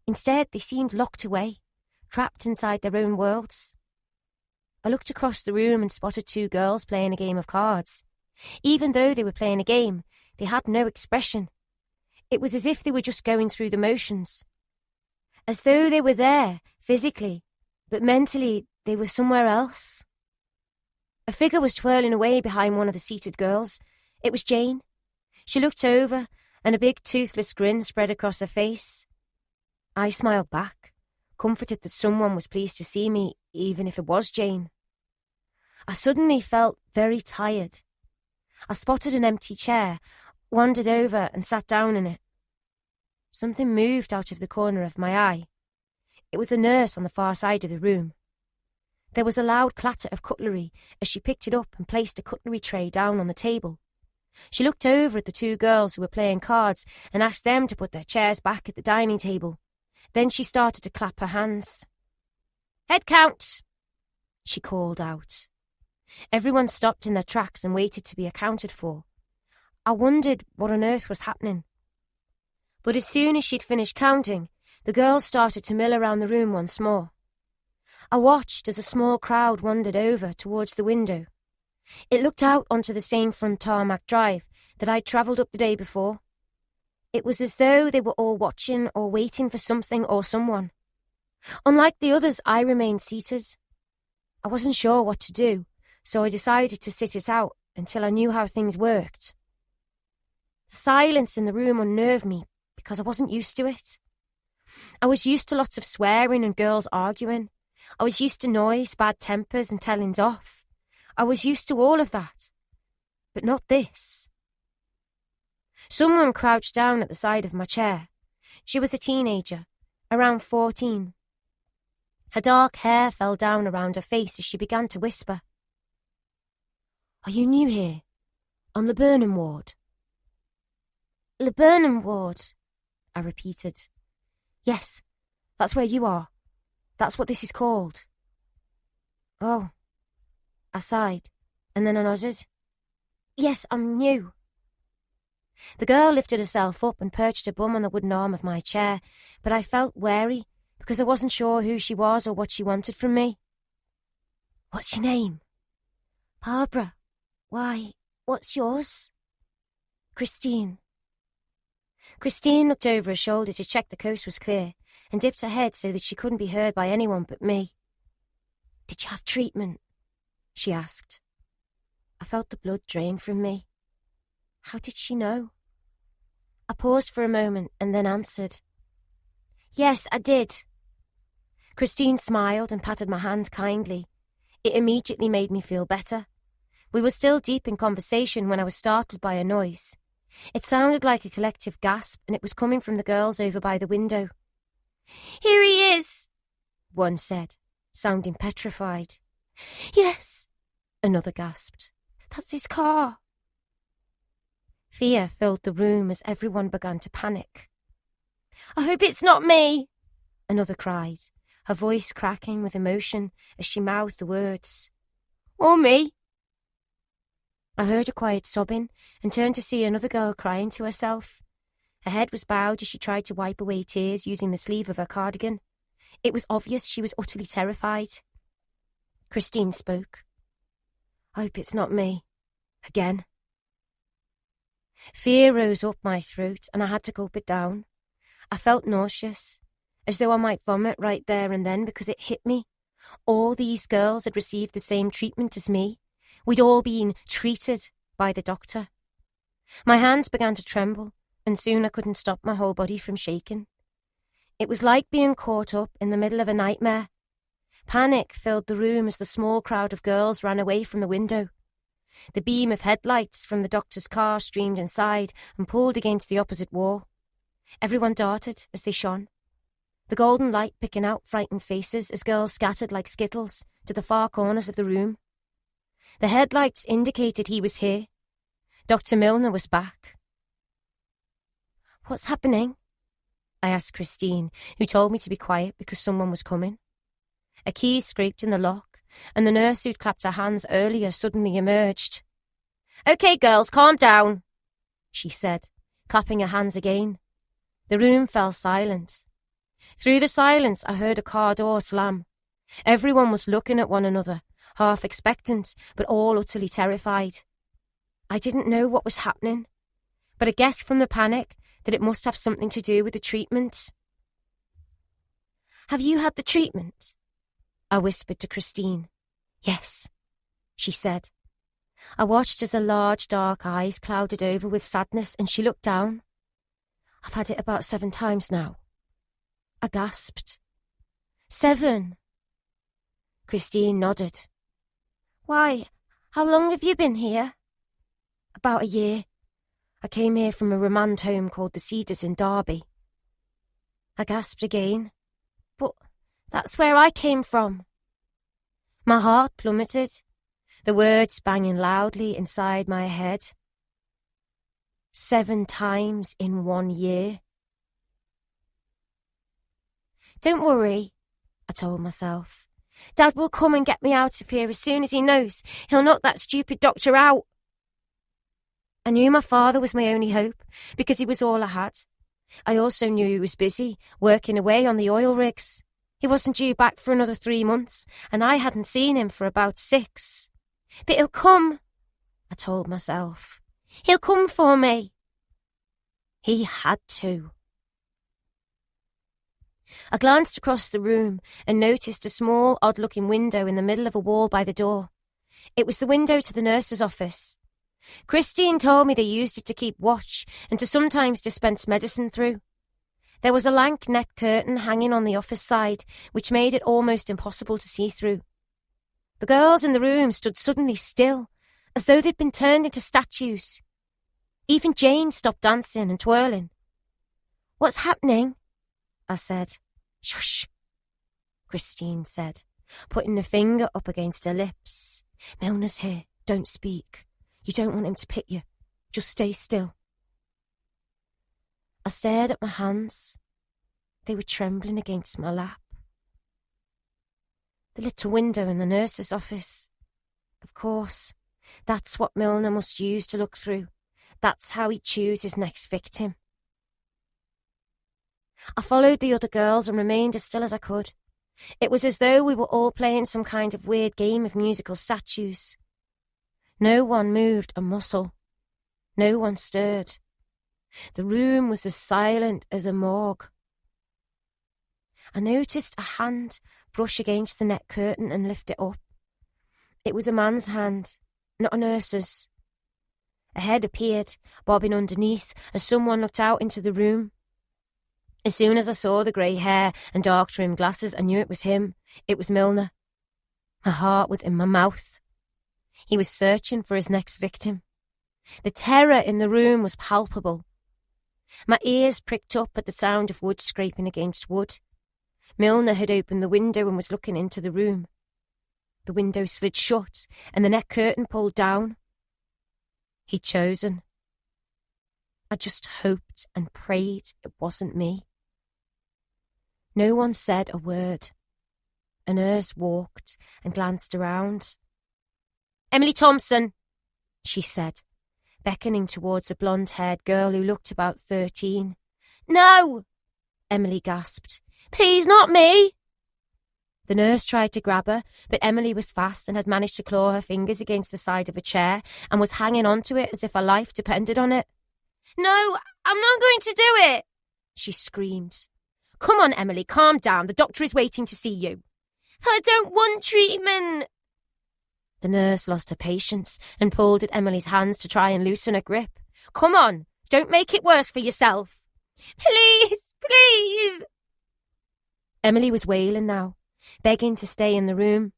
S1: Instead, they seemed locked away, trapped inside their own worlds. I looked across the room and spotted two girls playing a game of cards. Even though they were playing a game, they had no expression. It was as if they were just going through the motions. As though they were there, physically, but mentally they were somewhere else. A figure was twirling away behind one of the seated girls. It was Jane. She looked over, and a big toothless grin spread across her face. I smiled back, comforted that someone was pleased to see me, even if it was Jane. I suddenly felt very tired. I spotted an empty chair, wandered over and sat down in it. Something moved out of the corner of my eye. It was a nurse on the far side of the room. There was a loud clatter of cutlery as she picked it up and placed a cutlery tray down on the table. She looked over at the two girls who were playing cards and asked them to put their chairs back at the dining table. Then she started to clap her hands. "Head count," she called out. Everyone stopped in their tracks and waited to be accounted for. I wondered what on earth was happening. But as soon as she'd finished counting, the girls started to mill around the room once more. I watched as a small crowd wandered over towards the window. It looked out onto the same front tarmac drive that I'd travelled up the day before. It was as though they were all watching or waiting for something or someone. Unlike the others, I remained seated. I wasn't sure what to do, so I decided to sit it out until I knew how things worked. The silence in the room unnerved me because I wasn't used to it. I was used to lots of swearing and girls arguing. I was used to noise, bad tempers and tellings off. I was used to all of that, but not this. Someone crouched down at the side of my chair. She was a teenager, around 14. Her dark hair fell down around her face as she began to whisper. "Are you new here? On the Burnham ward?" "The Burnham ward," I repeated. "Yes, that's where you are. That's what this is called." "Oh." I sighed, and then I nodded. "Yes, I'm new." The girl lifted herself up and perched her bum on the wooden arm of my chair, but I felt wary because I wasn't sure who she was or what she wanted from me. "What's your name?" "Barbara. Why, what's yours?" "Christine." Christine looked over her shoulder to check the coast was clear and dipped her head so that she couldn't be heard by anyone but me. "Did you have treatment?" she asked. I felt the blood drain from me. How did she know? I paused for a moment and then answered, Yes, I did. Christine smiled and patted my hand kindly. It immediately made me feel better. We were still deep in conversation when I was startled by a noise. It sounded like a collective gasp, and it was coming from the girls over by the window.
S2: Here he is,
S1: one said, sounding petrified.
S2: Yes,
S1: another gasped.
S2: That's his car.
S1: Fear filled the room as everyone began to panic.
S2: I hope it's not me,
S1: another cried, her voice cracking with emotion as she mouthed the words.
S2: Or me.
S1: I heard a quiet sobbing and turned to see another girl crying to herself. Her head was bowed as she tried to wipe away tears using the sleeve of her cardigan. It was obvious she was utterly terrified. Christine spoke. I hope it's not me. Again. Fear rose up my throat and I had to gulp it down. I felt nauseous, as though I might vomit right there and then because it hit me. All these girls had received the same treatment as me. We'd all been treated by the doctor. My hands began to tremble, and soon I couldn't stop my whole body from shaking. It was like being caught up in the middle of a nightmare. Panic filled the room as the small crowd of girls ran away from the window. The beam of headlights from the doctor's car streamed inside and pulled against the opposite wall. Everyone darted as they shone, the golden light picking out frightened faces as girls scattered like skittles to the far corners of the room. The headlights indicated he was here. Dr. Milner was back. What's happening? I asked Christine, who told me to be quiet because someone was coming. A key scraped in the lock, and the nurse who'd clapped her hands earlier suddenly emerged. Okay, girls, calm down, she said, clapping her hands again. The room fell silent. Through the silence, I heard a car door slam. Everyone was looking at one another, half expectant, but all utterly terrified. I didn't know what was happening, but I guessed from the panic that it must have something to do with the treatment. Have you had the treatment? I whispered to Christine. Yes, she said. I watched as her large dark eyes clouded over with sadness and she looked down. I've had it about 7 times now. I gasped. 7. Christine nodded.
S2: Why, how long have you been here?
S1: About a year. I came here from a remand home called the Cedars in Derby. I gasped again.
S2: But that's where I came from.
S1: My heart plummeted, the words banging loudly inside my head. 7 times in 1 year.
S2: Don't worry, I told myself. Dad will come and get me out of here as soon as he knows. He'll knock that stupid doctor out.
S1: I knew my father was my only hope, because he was all I had. I also knew he was busy, working away on the oil rigs. He wasn't due back for another 3 months, and I hadn't seen him for about 6.
S2: But he'll come,
S1: I told myself.
S2: He'll come for me.
S1: He had to. I glanced across the room and noticed a small, odd-looking window in the middle of a wall by the door. It was the window to the nurse's office. Christine told me they used it to keep watch and to sometimes dispense medicine through. There was a lank net curtain hanging on the office side, which made it almost impossible to see through. The girls in the room stood suddenly still, as though they'd been turned into statues. Even Jane stopped dancing and twirling. What's happening? I said. Shush, Christine said, putting a finger up against her lips. Milner's here. Don't speak. You don't want him to pit you. Just stay still. I stared at my hands. They were trembling against my lap. The little window in the nurse's office. Of course, that's what Milner must use to look through. That's how he'd choose his next victim. I followed the other girls and remained as still as I could. It was as though we were all playing some kind of weird game of musical statues. No one moved a muscle. No one stirred. The room was as silent as a morgue. I noticed a hand brush against the net curtain and lift it up. It was a man's hand, not a nurse's. A head appeared, bobbing underneath, as someone looked out into the room. As soon as I saw the grey hair and dark-trimmed glasses, I knew it was him. It was Milner. My heart was in my mouth. He was searching for his next victim. The terror in the room was palpable. My ears pricked up at the sound of wood scraping against wood. Milner had opened the window and was looking into the room. The window slid shut and the net curtain pulled down. He'd chosen. I just hoped and prayed it wasn't me. No one said a word. A nurse walked and glanced around.
S3: Emily Thompson,
S1: she said, beckoning towards a blonde-haired girl who looked about 13.
S3: No!
S1: Emily gasped.
S3: Please, not me!
S1: The nurse tried to grab her, but Emily was fast and had managed to claw her fingers against the side of a chair and was hanging onto it as if her life depended on it.
S3: No, I'm not going to do it,
S1: she screamed.
S3: Come on, Emily, calm down. The doctor is waiting to see you. I don't want treatment.
S1: The nurse lost her patience and pulled at Emily's hands to try and loosen her grip.
S3: Come on, don't make it worse for yourself. Please, please.
S1: Emily was wailing now, begging to stay in the room.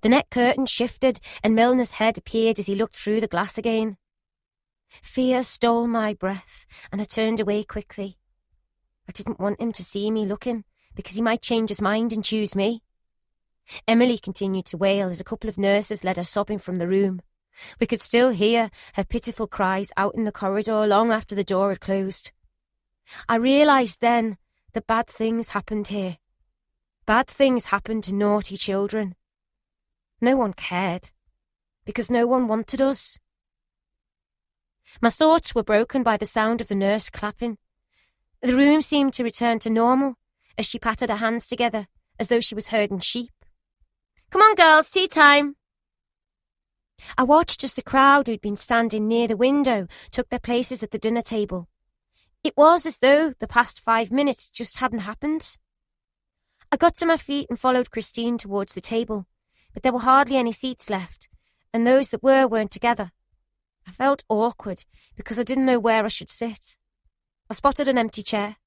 S1: The net curtain shifted and Milner's head appeared as he looked through the glass again. Fear stole my breath and I turned away quickly. I didn't want him to see me looking because he might change his mind and choose me. Emily continued to wail as a couple of nurses led her sobbing from the room. We could still hear her pitiful cries out in the corridor long after the door had closed. I realised then that bad things happened here. Bad things happened to naughty children. No one cared, because no one wanted us. My thoughts were broken by the sound of the nurse clapping. The room seemed to return to normal as she patted her hands together as though she was herding sheep.
S3: Come on, girls, tea time.
S1: I watched as the crowd who'd been standing near the window took their places at the dinner table. It was as though the past 5 minutes just hadn't happened. I got to my feet and followed Christine towards the table, but there were hardly any seats left, and those that weren't together. I felt awkward because I didn't know where I should sit. I spotted an empty chair.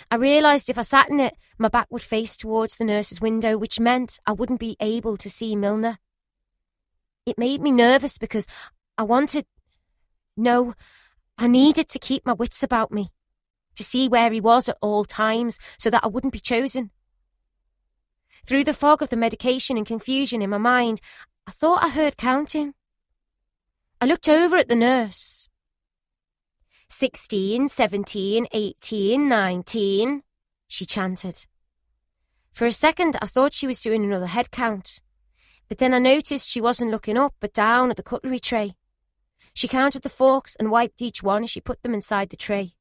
S1: I realised if I sat in it, my back would face towards the nurse's window, which meant I wouldn't be able to see Milner. It made me nervous because I needed to keep my wits about me, to see where he was at all times so that I wouldn't be chosen. Through the fog of the medication and confusion in my mind, I thought I heard counting. I looked over at the nurse. 16, 17, 18, 19, she chanted. For a second, I thought she was doing another head count, but then I noticed she wasn't looking up but down at the cutlery tray. She counted the forks and wiped each one as she put them inside the tray.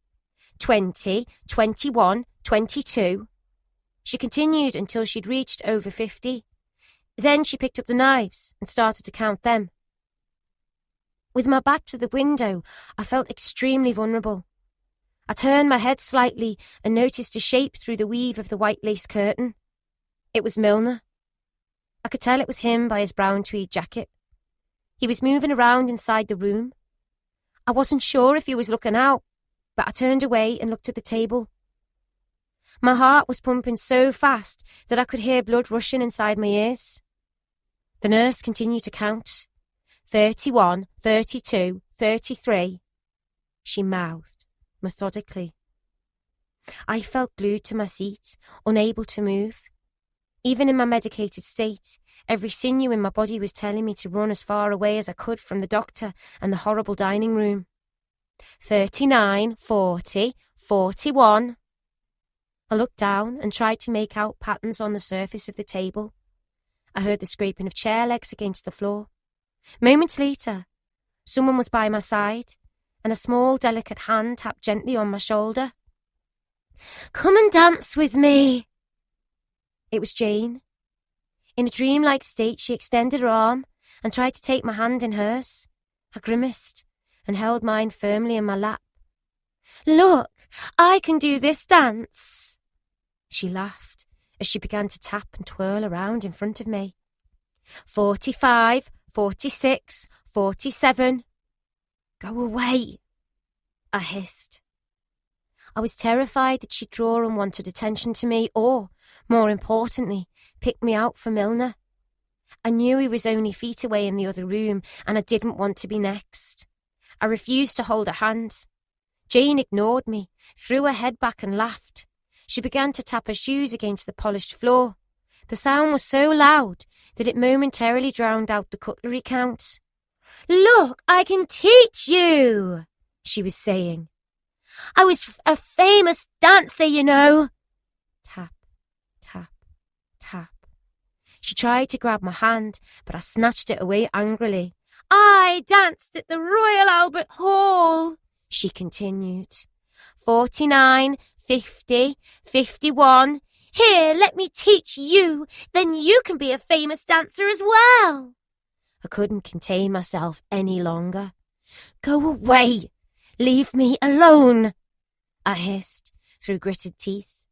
S1: 20, 21, 22. She continued until she'd reached over 50. Then she picked up the knives and started to count them. With my back to the window, I felt extremely vulnerable. I turned my head slightly and noticed a shape through the weave of the white lace curtain. It was Milner. I could tell it was him by his brown tweed jacket. He was moving around inside the room. I wasn't sure if he was looking out, but I turned away and looked at the table. My heart was pumping so fast that I could hear blood rushing inside my ears. The nurse continued to count. 31, 32, 33. She mouthed, methodically. I felt glued to my seat, unable to move. Even in my medicated state, every sinew in my body was telling me to run as far away as I could from the doctor and the horrible dining room. 39, 40, 41. I looked down and tried to make out patterns on the surface of the table. I heard the scraping of chair legs against the floor. Moments later, someone was by my side, and a small, delicate hand tapped gently on my shoulder. "Come and dance with me." It was Jane. In a dreamlike state, she extended her arm and tried to take my hand in hers. I grimaced and held mine firmly in my lap. "Look, I can do this dance." She laughed as she began to tap and twirl around in front of me. 45, 46, 47. "Go away," I hissed. I was terrified that she'd draw unwanted attention to me or, more importantly, pick me out for Milner. I knew he was only feet away in the other room, and I didn't want to be next. I refused to hold her hand. Jane ignored me, threw her head back and laughed. She began to tap her shoes against the polished floor. The sound was so loud that it momentarily drowned out the cutlery count. "Look, I can teach you," she was saying. "I was a famous dancer, you know." Tap, tap, tap. She tried to grab my hand, but I snatched it away angrily. "I danced at the Royal Albert Hall," she continued. 49, 50, 51. "Here, let me teach you. Then you can be a famous dancer as well." I couldn't contain myself any longer. "Go away. Leave me alone," I hissed through gritted teeth.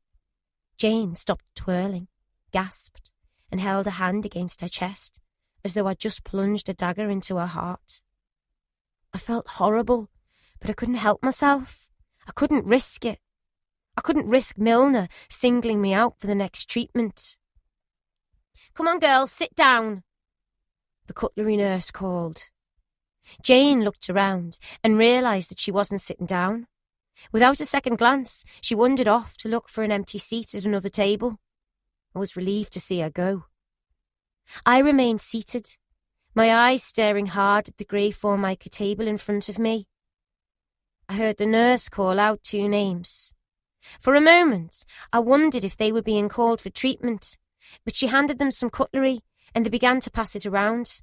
S1: Jane stopped twirling, gasped, and held a hand against her chest, as though I'd just plunged a dagger into her heart. I felt horrible, but I couldn't help myself. I couldn't risk it. I couldn't risk Milner singling me out for the next treatment. "Come on, girls, sit down," the cutlery nurse called. Jane looked around and realised that she wasn't sitting down. Without a second glance, she wandered off to look for an empty seat at another table. I was relieved to see her go. I remained seated, my eyes staring hard at the grey Formica table in front of me. I heard the nurse call out 2 names. For a moment, I wondered if they were being called for treatment, but she handed them some cutlery and they began to pass it around.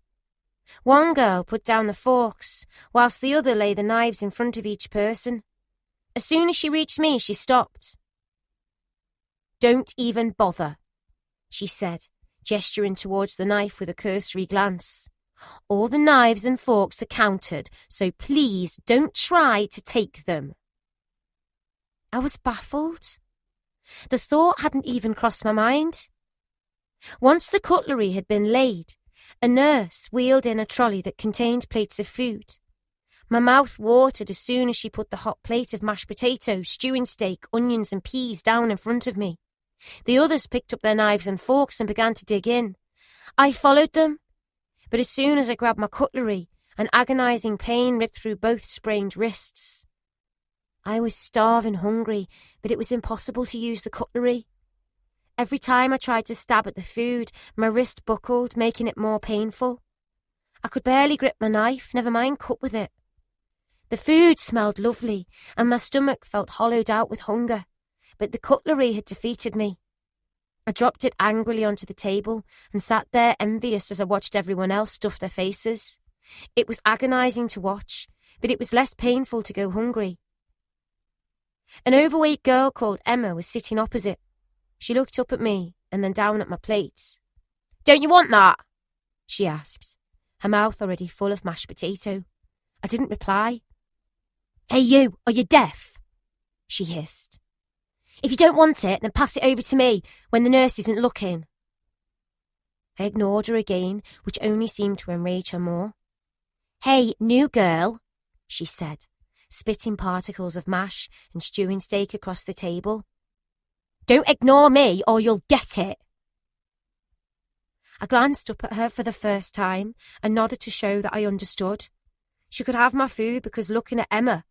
S1: One girl put down the forks, whilst the other lay the knives in front of each person. As soon as she reached me, she stopped. "Don't even bother," she said, gesturing towards the knife with a cursory glance. "All the knives and forks are counted, so please don't try to take them." I was baffled. The thought hadn't even crossed my mind. Once the cutlery had been laid, a nurse wheeled in a trolley that contained plates of food. My mouth watered as soon as she put the hot plate of mashed potatoes, stewing steak, onions and peas down in front of me. The others picked up their knives and forks and began to dig in. I followed them, but as soon as I grabbed my cutlery, an agonising pain ripped through both sprained wrists. I was starving hungry, but it was impossible to use the cutlery. Every time I tried to stab at the food, my wrist buckled, making it more painful. I could barely grip my knife, never mind cut with it. The food smelled lovely, and my stomach felt hollowed out with hunger, but the cutlery had defeated me. I dropped it angrily onto the table and sat there envious as I watched everyone else stuff their faces. It was agonising to watch, but it was less painful to go hungry. An overweight girl called Emma was sitting opposite. She looked up at me and then down at my plate. "Don't you want that?" she asked, her mouth already full of mashed potato. I didn't reply. "Hey you, are you deaf?" she hissed. "If you don't want it, then pass it over to me when the nurse isn't looking." I ignored her again, which only seemed to enrage her more. "Hey, new girl," she said, spitting particles of mash and stewing steak across the table. "Don't ignore me or you'll get it." I glanced up at her for the first time and nodded to show that I understood. She could have my food because looking at Emma,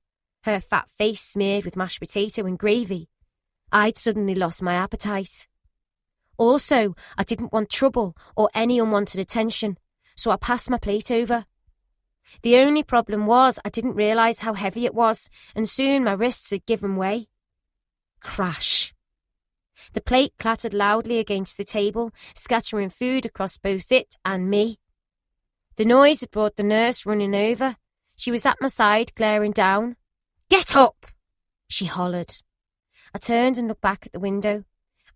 S1: her fat face smeared with mashed potato and gravy, I'd suddenly lost my appetite. Also, I didn't want trouble or any unwanted attention, so I passed my plate over. The only problem was I didn't realise how heavy it was, and soon my wrists had given way. Crash. The plate clattered loudly against the table, scattering food across both it and me. The noise had brought the nurse running over. She was at my side, glaring down. "Get up!" she hollered. I turned and looked back at the window.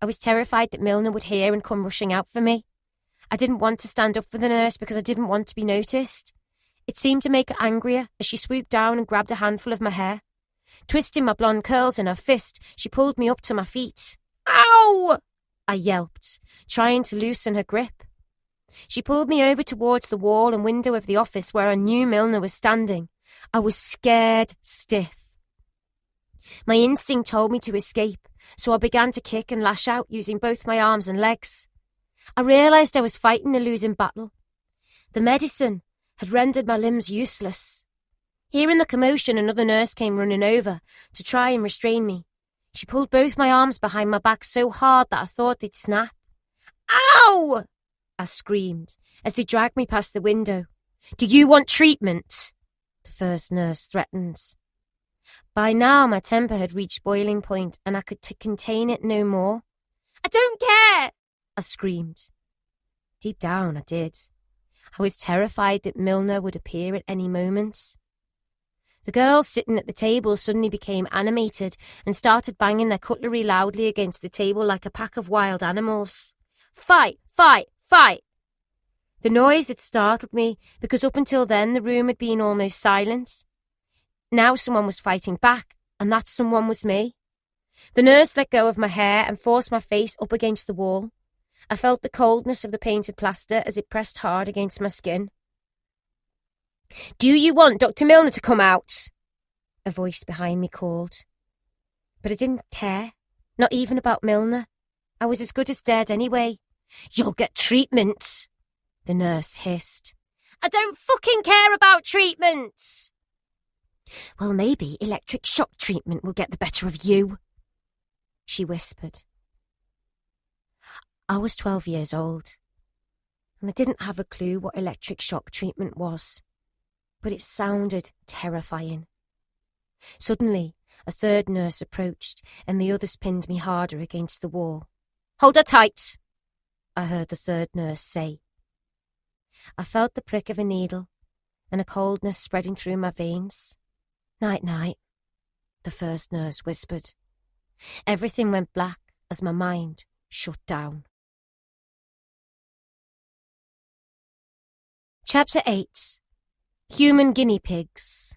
S1: I was terrified that Milner would hear and come rushing out for me. I didn't want to stand up for the nurse because I didn't want to be noticed. It seemed to make her angrier as she swooped down and grabbed a handful of my hair. Twisting my blonde curls in her fist, she pulled me up to my feet. "Ow!" I yelped, trying to loosen her grip. She pulled me over towards the wall and window of the office where I knew Milner was standing. I was scared stiff.
S2: My instinct told me to escape, so I began to kick and lash out using both my arms and legs. I realised I was fighting a losing battle. The medicine had rendered my limbs useless. Hearing the commotion, another nurse came running over to try and restrain me. She pulled both my arms behind my back so hard that I thought they'd snap. "Ow!" I screamed as they dragged me past the window. "Do you want treatment?" the first nurse threatened. By now my temper had reached boiling point and I could contain it no more. "I don't care!" I screamed. Deep down I did. I was terrified that Milner would appear at any moment. The girls sitting at the table suddenly became animated and started banging their cutlery loudly against the table like a pack of wild animals. "Fight! Fight! Fight!" The noise had startled me because up until then the room had been almost silent. Now someone was fighting back, and that someone was me. The nurse let go of my hair and forced my face up against the wall. I felt the coldness of the painted plaster as it pressed hard against my skin. "Do you want Dr. Milner to come out?" a voice behind me called. But I didn't care, not even about Milner. I was as good as dead anyway. "You'll get treatment," the nurse hissed. "I don't fucking care about treatment." "Well, maybe electric shock treatment will get the better of you," she whispered. I was 12 years old, and I didn't have a clue what electric shock treatment was, but it sounded terrifying. Suddenly, a third nurse approached, and the others pinned me harder against the wall. "Hold her tight," I heard the third nurse say. I felt the prick of a needle and a coldness spreading through my veins. "Night-night," the first nurse whispered. Everything went black as my mind shut down. Chapter 8. Human Guinea Pigs.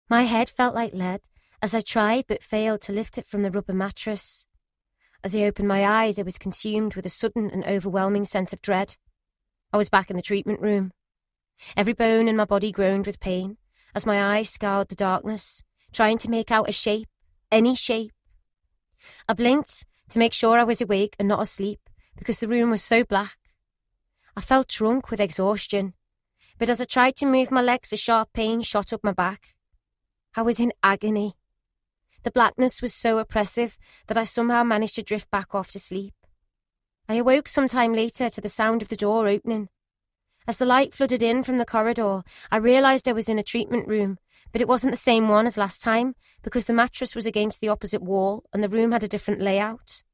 S2: My head felt like lead as I tried but failed to lift it from the rubber mattress. As I opened my eyes, I was consumed with a sudden and overwhelming sense of dread. I was back in the treatment room. Every bone in my body groaned with pain as my eyes scoured the darkness, trying to make out a shape, any shape. I blinked to make sure I was awake and not asleep because the room was so black. I felt drunk with exhaustion, but as I tried to move my legs, a sharp pain shot up my back. I was in agony. The blackness was so oppressive that I somehow managed to drift back off to sleep. I awoke some time later to the sound of the door opening. As the light flooded in from the corridor, I realised I was in a treatment room, but it wasn't the same one as last time because the mattress was against the opposite wall and the room had a different layout.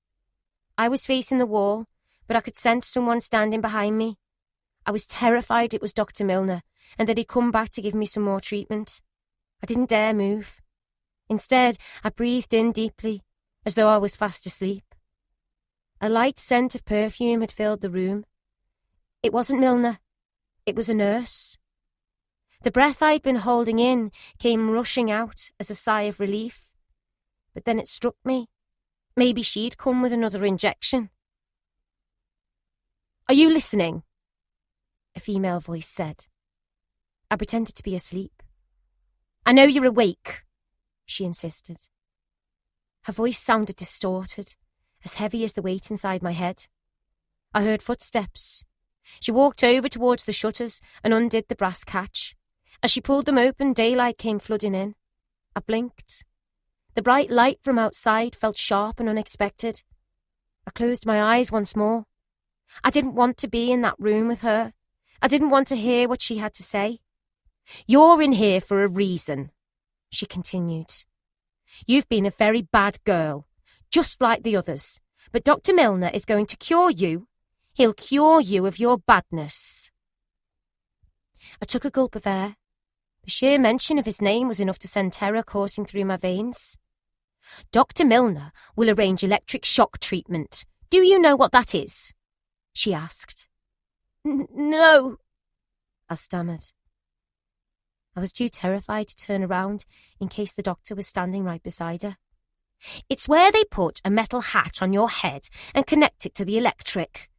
S2: I was facing the wall, but I could sense someone standing behind me. I was terrified it was Dr. Milner and that he'd come back to give me some more treatment. I didn't dare move. Instead, I breathed in deeply, as though I was fast asleep. A light scent of perfume had filled the room. It wasn't Milner. It was a nurse. The breath I'd been holding in came rushing out as a sigh of relief. But then it struck me. Maybe she'd come with another injection. "Are you listening?" a female voice said. I pretended to be asleep. "I know you're awake," she insisted. Her voice sounded distorted, as heavy as the weight inside my head. I heard footsteps. She walked over towards the shutters and undid the brass catch. As she pulled them open, daylight came flooding in. I blinked. The bright light from outside felt sharp and unexpected. I closed my eyes once more. I didn't want to be in that room with her. I didn't want to hear what she had to say. "You're in here for a reason," she continued. "You've been a very bad girl, just like the others, but Dr. Milner is going to cure you. He'll cure you of your badness." I took a gulp of air. The sheer mention of his name was enough to send terror coursing through my veins. "Dr. Milner will arrange electric shock treatment. Do you know what that is?" she asked. No, I stammered. I was too terrified to turn around in case the doctor was standing right beside her. "It's where they put a metal hat on your head and connect it to the electric.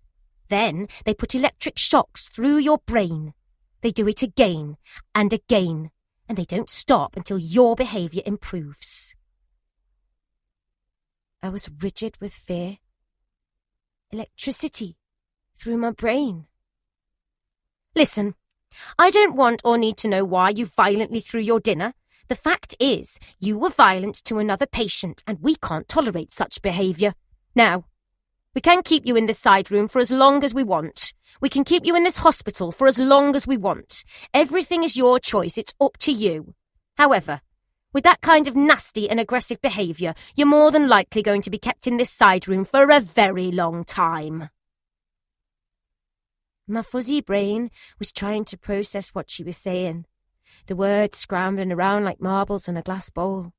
S2: Then they put electric shocks through your brain. They do it again and again
S3: and they don't stop until your behaviour improves.
S2: I was rigid with fear. Electricity through my brain.
S3: Listen, I don't want or need to know why you violently threw your dinner. The fact is, you were violent to another patient, and we can't tolerate such behaviour. Now, we can keep you in this side room for as long as we want. We can keep you in this hospital for as long as we want. Everything is your choice. It's up to you. However, with that kind of nasty and aggressive behaviour, you're more than likely going to be kept in this side room for a very long time.
S2: My fuzzy brain was trying to process what she was saying, the words scrambling around like marbles in a glass bowl.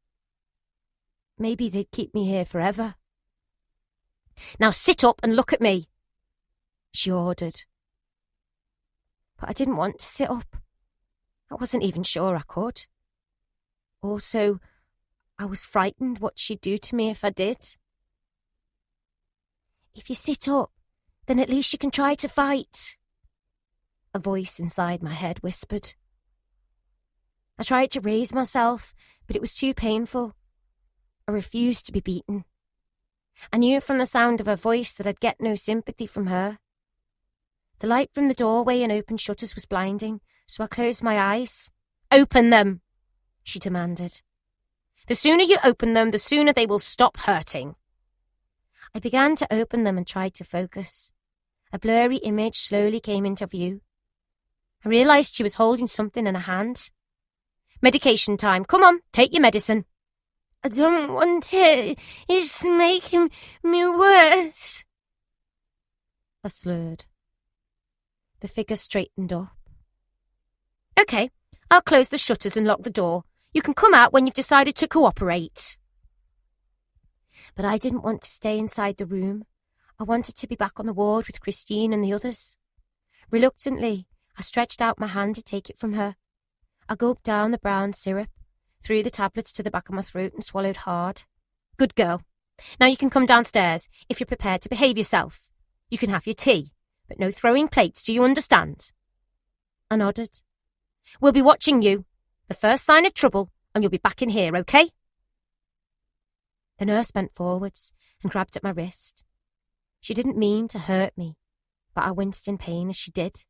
S2: Maybe they'd keep me here forever.
S3: Now sit up and look at me,
S2: she ordered. But I didn't want to sit up. I wasn't even sure I could. Also, I was frightened what she'd do to me if I did. If you sit up, then at least you can try to fight, a voice inside my head whispered. I tried to raise myself, but it was too painful. I refused to be beaten. I knew from the sound of her voice that I'd get no sympathy from her. The light from the doorway and open shutters was blinding, so I closed my eyes.
S3: Open them,
S2: she demanded.
S3: The sooner you open them, the sooner they will stop hurting.
S2: I began to open them and tried to focus. A blurry image slowly came into view.
S3: I realised she was holding something in her hand. Medication time. Come on, take your medicine.
S2: I don't want it. It's making me worse, I slurred. The figure straightened up.
S3: OK, I'll close the shutters and lock the door. You can come out when you've decided to cooperate.
S2: But I didn't want to stay inside the room. I wanted to be back on the ward with Christine and the others. Reluctantly, I stretched out my hand to take it from her. I gulped down the brown syrup, threw the tablets to the back of my throat and swallowed hard.
S3: Good girl. Now you can come downstairs if you're prepared to behave yourself. You can have your tea, but no throwing plates, do you understand?
S2: I nodded.
S3: We'll be watching you. The first sign of trouble, and you'll be back in here, OK?
S2: The nurse bent forwards and grabbed at my wrist. She didn't mean to hurt me, but I winced in pain as she did.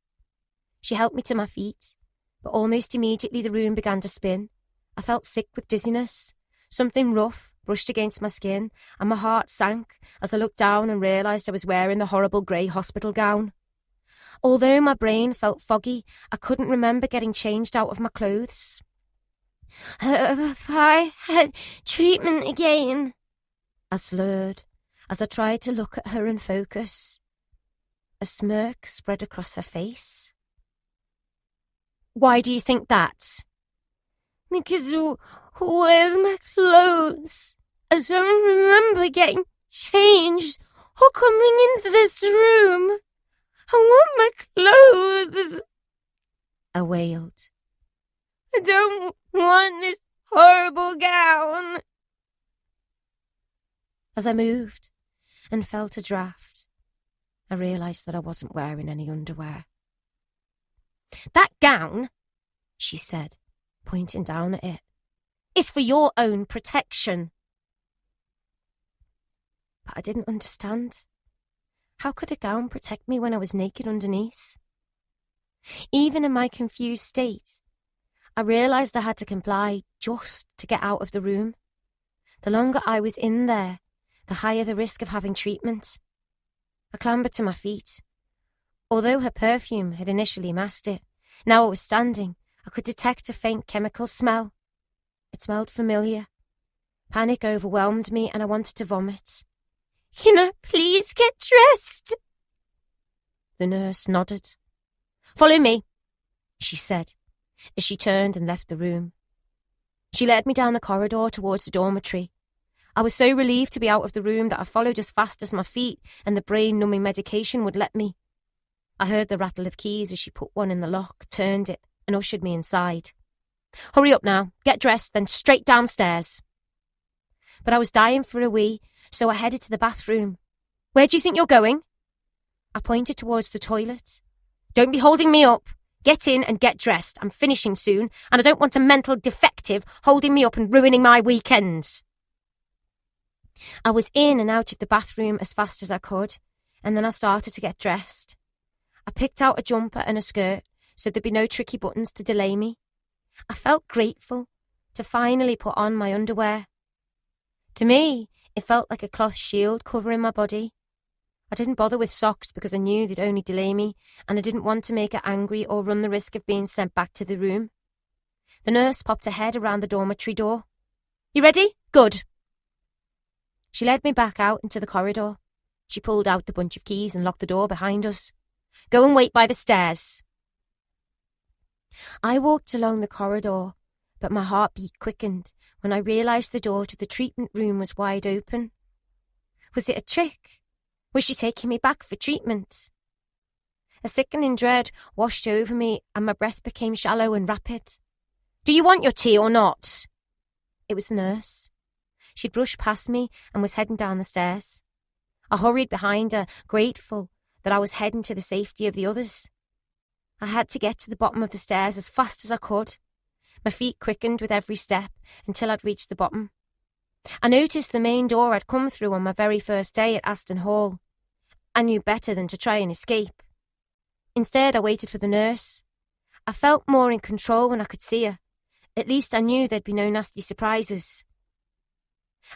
S2: She helped me to my feet, but almost immediately the room began to spin. I felt sick with dizziness. Something rough brushed against my skin, and my heart sank as I looked down and realised I was wearing the horrible grey hospital gown. Although my brain felt foggy, I couldn't remember getting changed out of my clothes. If I had treatment again, I slurred as I tried to look at her and focus. A smirk spread across her face.
S3: Why do you think that?
S2: Because where's my clothes? I don't remember getting changed or coming into this room. I want my clothes, I wailed. I don't want this horrible gown. As I moved and felt a draft, I realised that I wasn't wearing any underwear.
S3: That gown,
S2: she said, pointing down at it,
S3: is for your own protection.
S2: But I didn't understand. How could a gown protect me when I was naked underneath? Even in my confused state, I realised I had to comply just to get out of the room. The longer I was in there, the higher the risk of having treatment. I clambered to my feet. Although her perfume had initially masked it, now I was standing, I could detect a faint chemical smell. It smelled familiar. Panic overwhelmed me and I wanted to vomit. Can I please get dressed? The nurse nodded.
S3: Follow me,
S2: she said, as she turned and left the room. She led me down the corridor towards the dormitory. I was so relieved to be out of the room that I followed as fast as my feet and the brain-numbing medication would let me. I heard the rattle of keys as she put one in the lock, turned it, and ushered me inside.
S3: Hurry up now, get dressed, then straight downstairs.
S2: But I was dying for a wee, so I headed to the bathroom.
S3: Where do you think you're going?
S2: I pointed towards the toilet.
S3: Don't be holding me up. Get in and get dressed. I'm finishing soon, and I don't want a mental defective holding me up and ruining my weekend.
S2: I was in and out of the bathroom as fast as I could, and then I started to get dressed. I picked out a jumper and a skirt so there'd be no tricky buttons to delay me. I felt grateful to finally put on my underwear. To me, it felt like a cloth shield covering my body. I didn't bother with socks because I knew they'd only delay me, and I didn't want to make her angry or run the risk of being sent back to the room. The nurse popped her head around the dormitory door. "You ready? Good." She led me back out into the corridor. She pulled out the bunch of keys and locked the door behind us. "Go and wait by the stairs." I walked along the corridor, but my heartbeat quickened when I realised the door to the treatment room was wide open. Was it a trick? Was she taking me back for treatment? A sickening dread washed over me and my breath became shallow and rapid.
S3: "Do you want your tea or not?"
S2: It was the nurse. She'd brushed past me and was heading down the stairs. I hurried behind her, grateful that I was heading to the safety of the others. I had to get to the bottom of the stairs as fast as I could. My feet quickened with every step until I'd reached the bottom. I noticed the main door I'd come through on my very first day at Aston Hall. I knew better than to try and escape. Instead, I waited for the nurse. I felt more in control when I could see her. At least I knew there'd be no nasty surprises.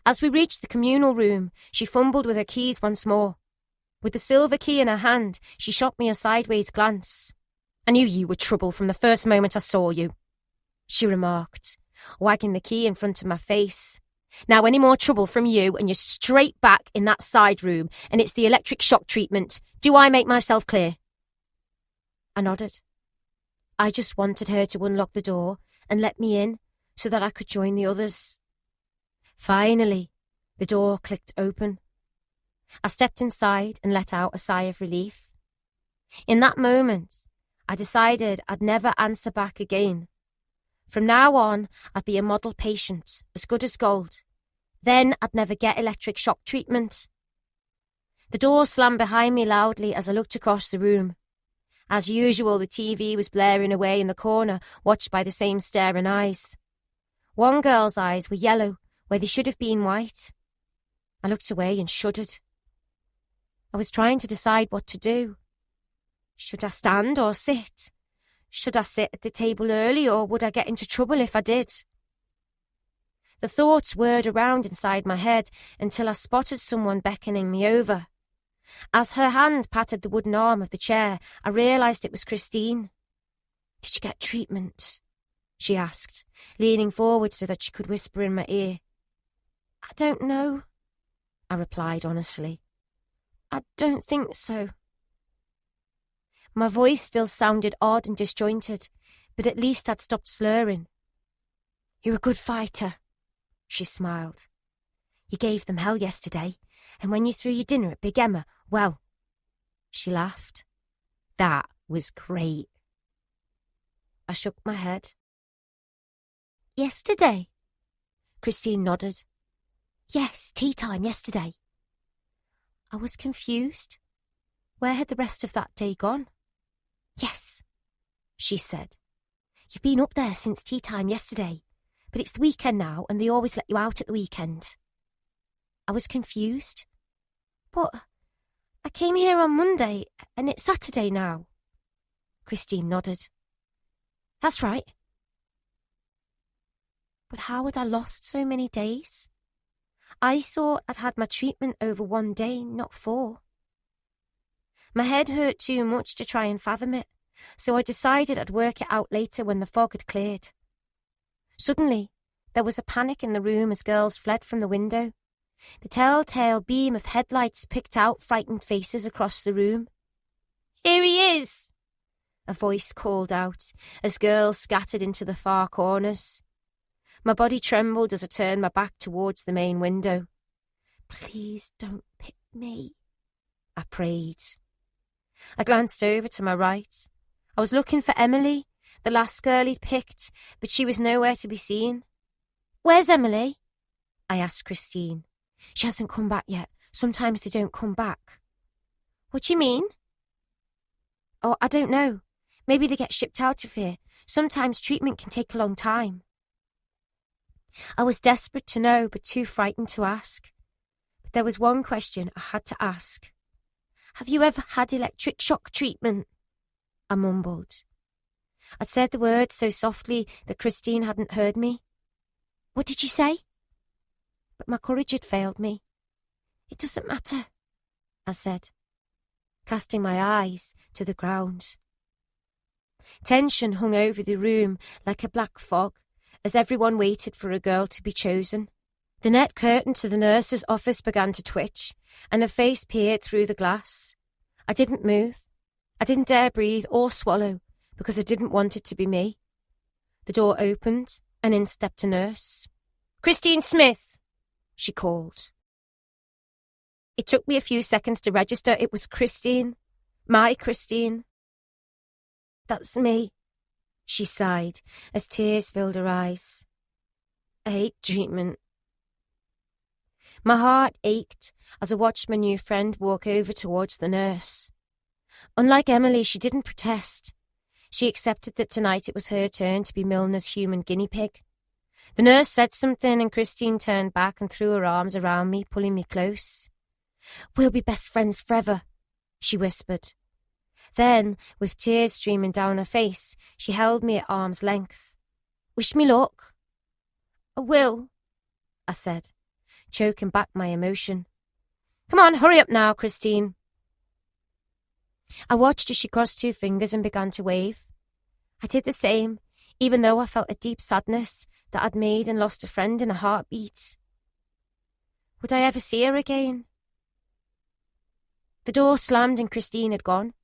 S2: As we reached the communal room, she fumbled with her keys once more. With the silver key in her hand, she shot me a sideways glance.
S3: "I knew you were trouble from the first moment I saw you," she remarked, wagging the key in front of my face. "Now any more trouble from you and you're straight back in that side room, and it's the electric shock treatment. Do I make myself clear?"
S2: I nodded. I just wanted her to unlock the door and let me in so that I could join the others. Finally, the door clicked open. I stepped inside and let out a sigh of relief. In that moment, I decided I'd never answer back again. From now on, I'd be a model patient, as good as gold. Then I'd never get electric shock treatment. The door slammed behind me loudly as I looked across the room. As usual, the TV was blaring away in the corner, watched by the same staring eyes. One girl's eyes were yellow, where they should have been white. I looked away and shuddered. I was trying to decide what to do. Should I stand or sit? Should I sit at the table early, or would I get into trouble if I did? The thoughts whirred around inside my head until I spotted someone beckoning me over. As her hand patted the wooden arm of the chair, I realised it was Christine. "Did you get treatment?" she asked, leaning forward so that she could whisper in my ear. "I don't know," I replied honestly. "I don't think so." My voice still sounded odd and disjointed, but at least I'd stopped slurring. "You're a good fighter," she smiled. "You gave them hell yesterday, and when you threw your dinner at Big Emma, well," she laughed, "that was great." I shook my head. "Yesterday?" Christine nodded. "Yes, tea time yesterday." I was confused. Where had the rest of that day gone? "Yes," she said. "You've been up there since tea time yesterday, but it's the weekend now and they always let you out at the weekend." I was confused. "But I came here on Monday and it's Saturday now." Christine nodded. "That's right." But how had I lost so many days? I thought I'd had my treatment over one day, not 4. My head hurt too much to try and fathom it, so I decided I'd work it out later when the fog had cleared. Suddenly, there was a panic in the room as girls fled from the window. The telltale beam of headlights picked out frightened faces across the room. "Here he is!" a voice called out as girls scattered into the far corners. My body trembled as I turned my back towards the main window. "Please don't pick me," I prayed. I glanced over to my right. I was looking for Emily, the last girl he'd picked, but she was nowhere to be seen. "Where's Emily?" I asked Christine. "She hasn't come back yet. Sometimes they don't come back." "What do you mean?" "Oh, I don't know. Maybe they get shipped out of here. Sometimes treatment can take a long time. I was desperate to know, but too frightened to ask. But there was one question I had to ask. Have you ever had electric shock treatment? I mumbled. I'd said the word so softly that Christine hadn't heard me. What did you say? But my courage had failed me. It doesn't matter, I said, casting my eyes to the ground. Tension hung over the room like a black fog as everyone waited for a girl to be chosen. The net curtain to the nurse's office began to twitch, and a face peered through the glass. I didn't move. I didn't dare breathe or swallow because I didn't want it to be me. The door opened, and in stepped a nurse. "Christine Smith," she called. It took me a few seconds to register it was Christine. My Christine. "That's me," she sighed as tears filled her eyes. "I hate treatment." My heart ached as I watched my new friend walk over towards the nurse. Unlike Emily, she didn't protest. She accepted that tonight it was her turn to be Milner's human guinea pig. The nurse said something and Christine turned back and threw her arms around me, pulling me close. "We'll be best friends forever," she whispered. Then, with tears streaming down her face, she held me at arm's length. "Wish me luck." "I will," I said, choking back my emotion. "Come on, hurry up now, Christine." I watched as she crossed two fingers and began to wave. I did the same, even though I felt a deep sadness that I'd made and lost a friend in a heartbeat. Would I ever see her again? The door slammed and Christine had gone.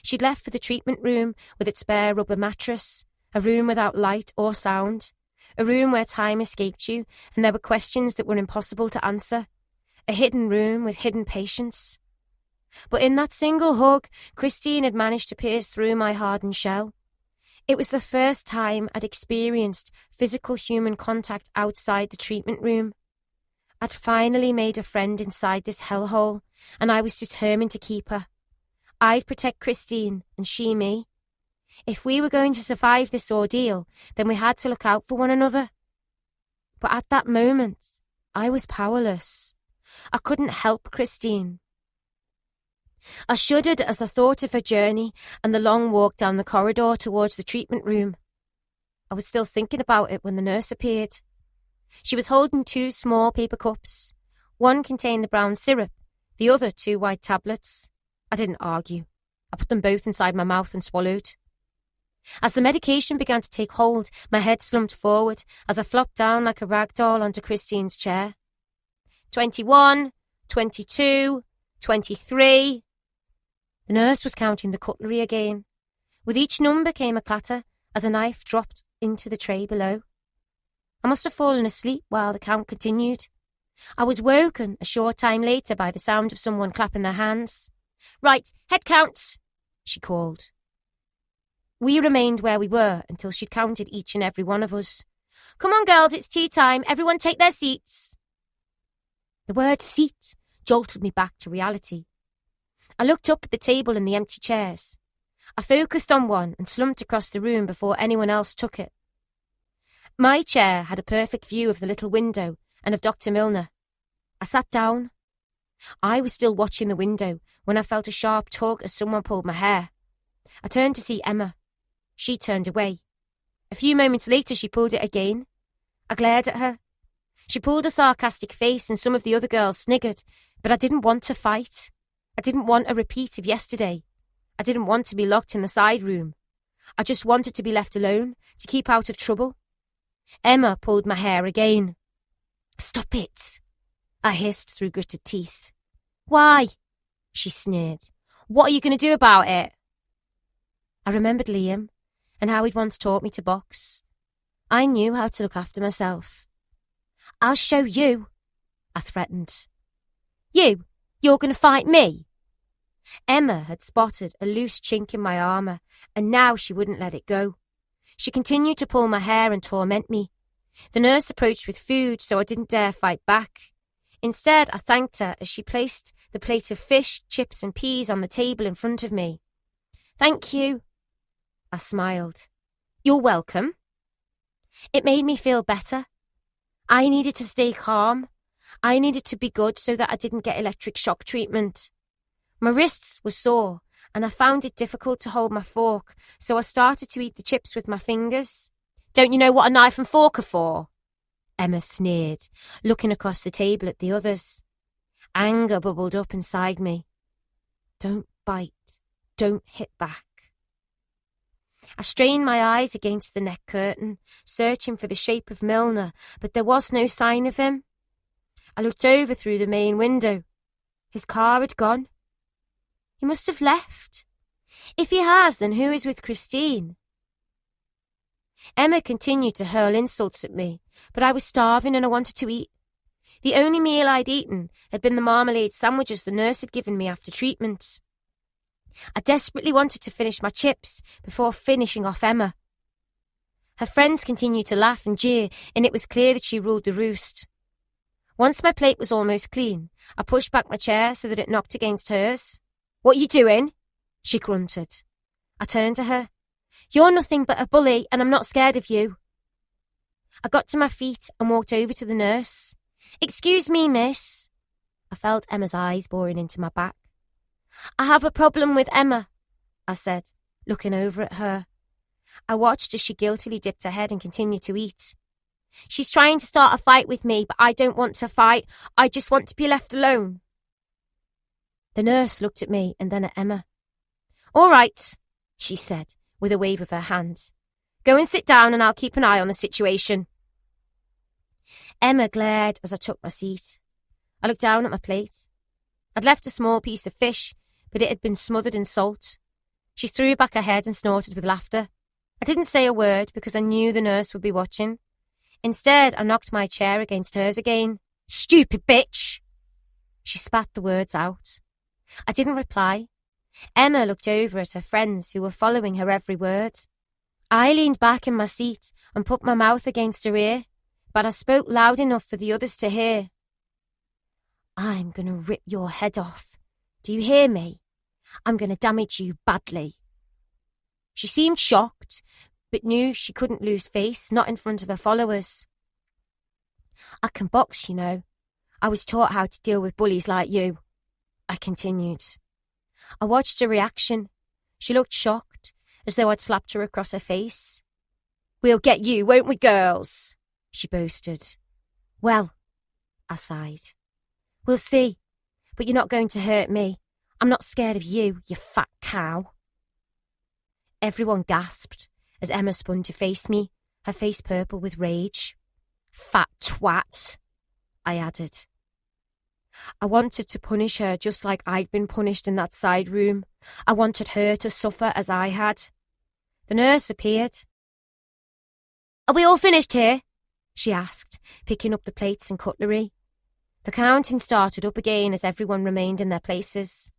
S2: She'd left for the treatment room with its bare rubber mattress, a room without light or sound, a room where time escaped you and there were questions that were impossible to answer, a hidden room with hidden patients. But in that single hug, Christine had managed to pierce through my hardened shell. It was the first time I'd experienced physical human contact outside the treatment room. I'd finally made a friend inside this hellhole, and I was determined to keep her. I'd protect Christine, and she me. If we were going to survive this ordeal, then we had to look out for one another. But at that moment, I was powerless. I couldn't help Christine. I shuddered as I thought of her journey and the long walk down the corridor towards the treatment room. I was still thinking about it when the nurse appeared. She was holding two small paper cups. One contained the brown syrup, the other 2 white tablets. I didn't argue. I put them both inside my mouth and swallowed. As the medication began to take hold, my head slumped forward as I flopped down like a rag doll onto Christine's chair. 21, 22, 23... The nurse was counting the cutlery again. With each number came a clatter as a knife dropped into the tray below. I must have fallen asleep while the count continued. I was woken a short time later by the sound of someone clapping their hands. "Right, head count," she called. We remained where we were until she'd counted each and every one of us. "Come on, girls, it's tea time. Everyone take their seats." The word seat jolted me back to reality. I looked up at the table and the empty chairs. I focused on one and slumped across the room before anyone else took it. My chair had a perfect view of the little window and of Dr. Milner. I sat down. I was still watching the window when I felt a sharp tug as someone pulled my hair. I turned to see Emma. She turned away. A few moments later she pulled it again. I glared at her. She pulled a sarcastic face and some of the other girls sniggered, but I didn't want to fight. I didn't want a repeat of yesterday. I didn't want to be locked in the side room. I just wanted to be left alone, to keep out of trouble. Emma pulled my hair again. "Stop it," I hissed through gritted teeth. "Why?" she sneered. "What are you going to do about it?" I remembered Liam and how he'd once taught me to box. I knew how to look after myself. "I'll show you," I threatened. You're going to fight me?" Emma had spotted a loose chink in my armour, and now she wouldn't let it go. She continued to pull my hair and torment me. The nurse approached with food, so I didn't dare fight back. Instead, I thanked her as she placed the plate of fish, chips and peas on the table in front of me. "Thank you." I smiled. You're welcome. It made me feel better. I needed to stay calm. I needed to be good so that I didn't get electric shock treatment. My wrists were sore, and I found it difficult to hold my fork, so I started to eat the chips with my fingers. Don't you know what a knife and fork are for? Emma sneered, looking across the table at the others. Anger bubbled up inside me. Don't bite. Don't hit back. I strained my eyes against the neck curtain, searching for the shape of Milner, but there was no sign of him. I looked over through the main window. His car had gone. He must have left. If he has, then who is with Christine? Emma continued to hurl insults at me, but I was starving and I wanted to eat. The only meal I'd eaten had been the marmalade sandwiches the nurse had given me after treatment. I desperately wanted to finish my chips before finishing off Emma. Her friends continued to laugh and jeer, and it was clear that she ruled the roost. Once my plate was almost clean, I pushed back my chair so that it knocked against hers. What are you doing? She grunted. I turned to her. You're nothing but a bully, and I'm not scared of you. I got to my feet and walked over to the nurse. Excuse me, miss. I felt Emma's eyes boring into my back. I have a problem with Emma, I said, looking over at her. I watched as she guiltily dipped her head and continued to eat. She's trying to start a fight with me, but I don't want to fight. I just want to be left alone. The nurse looked at me and then at Emma. All right, she said, with a wave of her hand. Go and sit down and I'll keep an eye on the situation. Emma glared as I took my seat. I looked down at my plate. I'd left a small piece of fish, but it had been smothered in salt. She threw back her head and snorted with laughter. I didn't say a word because I knew the nurse would be watching. Instead, I knocked my chair against hers again. Stupid bitch! She spat the words out. I didn't reply. Emma looked over at her friends who were following her every word. I leaned back in my seat and put my mouth against her ear, but I spoke loud enough for the others to hear. I'm going to rip your head off. Do you hear me? I'm going to damage you badly. She seemed shocked, but knew she couldn't lose face, not in front of her followers. I can box, you know. I was taught how to deal with bullies like you. I continued. I watched her reaction. She looked shocked, as though I'd slapped her across her face. We'll get you, won't we, girls? She boasted. Well, I sighed. We'll see, but you're not going to hurt me. I'm not scared of you, you fat cow. Everyone gasped as Emma spun to face me, her face purple with rage. Fat twat, I added. I wanted to punish her just like I'd been punished in that side room. I wanted her to suffer as I had. The nurse appeared. Are we all finished here? She asked, picking up the plates and cutlery. The counting started up again as everyone remained in their places.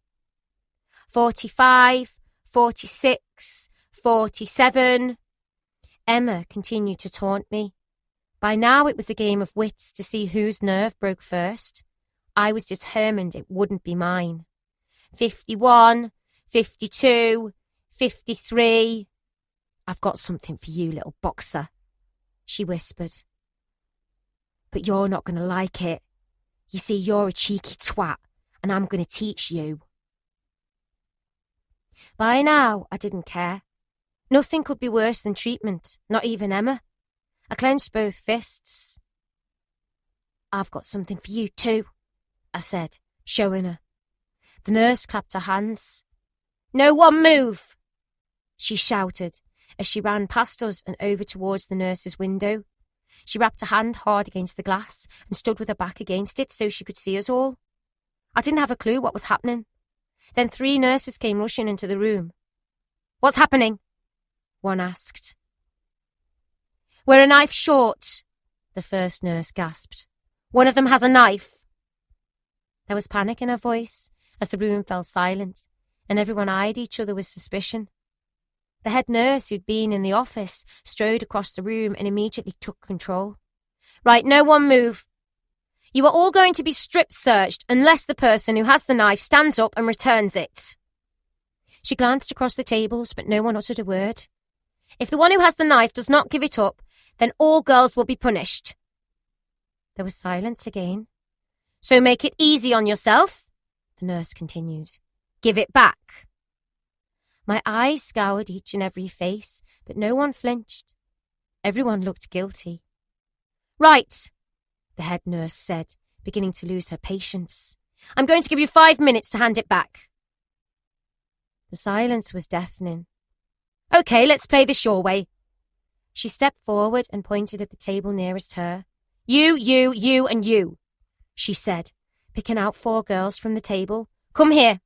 S2: 45, 46, 47. Emma continued to taunt me. By now it was a game of wits to see whose nerve broke first. I was determined it wouldn't be mine. 51, 52, 53. I've got something for you, little boxer, she whispered. But you're not going to like it. You see, you're a cheeky twat, and I'm going to teach you. By now, I didn't care. Nothing could be worse than treatment, not even Emma. I clenched both fists. I've got something for you too, I said, showing her. The nurse clapped her hands. No one move, she shouted as she ran past us and over towards the nurse's window. She wrapped a hand hard against the glass and stood with her back against it so she could see us all. I didn't have a clue what was happening. Then 3 nurses came rushing into the room. What's happening? One asked. We're a knife short, the first nurse gasped. One of them has a knife. There was panic in her voice as the room fell silent and everyone eyed each other with suspicion. The head nurse who'd been in the office strode across the room and immediately took control. Right, no one move. You are all going to be strip searched unless the person who has the knife stands up and returns it. She glanced across the tables, but no one uttered a word.
S3: If the one who has the knife does not give it up, then all girls will be punished."
S2: There was silence again.
S3: "So make it easy on yourself," the nurse continued. "Give it back."
S2: My eyes scoured each and every face, but no one flinched. Everyone looked guilty.
S3: "Right,"
S2: the head nurse said, beginning to lose her patience.
S3: "I'm going to give you 5 minutes to hand it back."
S2: The silence was deafening.
S3: "Okay, let's play this your way."
S2: She stepped forward and pointed at the table nearest her.
S3: You, and you," she said,
S2: picking out 4 girls from the table.
S3: "Come here."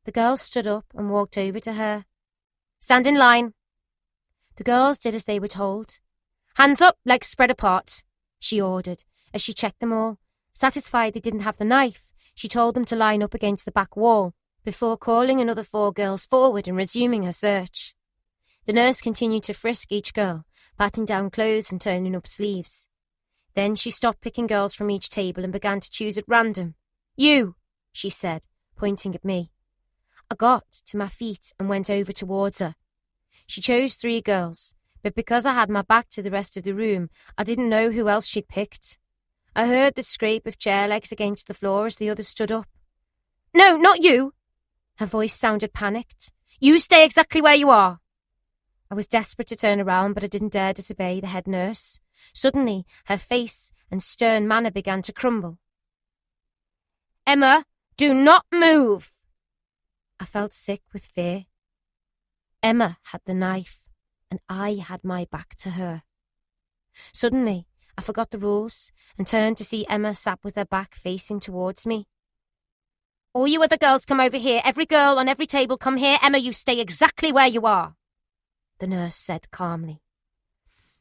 S2: The girls stood up and walked over to her.
S3: "Stand in line."
S2: The girls did as they were told.
S3: "Hands up, legs spread apart,"
S2: she ordered, as she checked them all. Satisfied they didn't have the knife, she told them to line up against the back wall, before calling another 4 girls forward and resuming her search. The nurse continued to frisk each girl, patting down clothes and turning up sleeves. Then she stopped picking girls from each table and began to choose at random.
S3: "You,"
S2: she said, pointing at me. I got to my feet and went over towards her. She chose 3 girls, but because I had my back to the rest of the room, I didn't know who else she'd picked. I heard the scrape of chair legs against the floor as the others stood up.
S3: "No, not you."
S2: Her voice sounded panicked.
S3: "You stay exactly where you are."
S2: I was desperate to turn around, but I didn't dare disobey the head nurse. Suddenly, her face and stern manner began to crumble.
S3: "Emma, do not move."
S2: I felt sick with fear. Emma had the knife, and I had my back to her. Suddenly, I forgot the rules and turned to see Emma sat with her back facing towards me.
S3: "All you other girls come over here. Every girl on every table come here. Emma, you stay exactly where you are,"
S2: the nurse said calmly.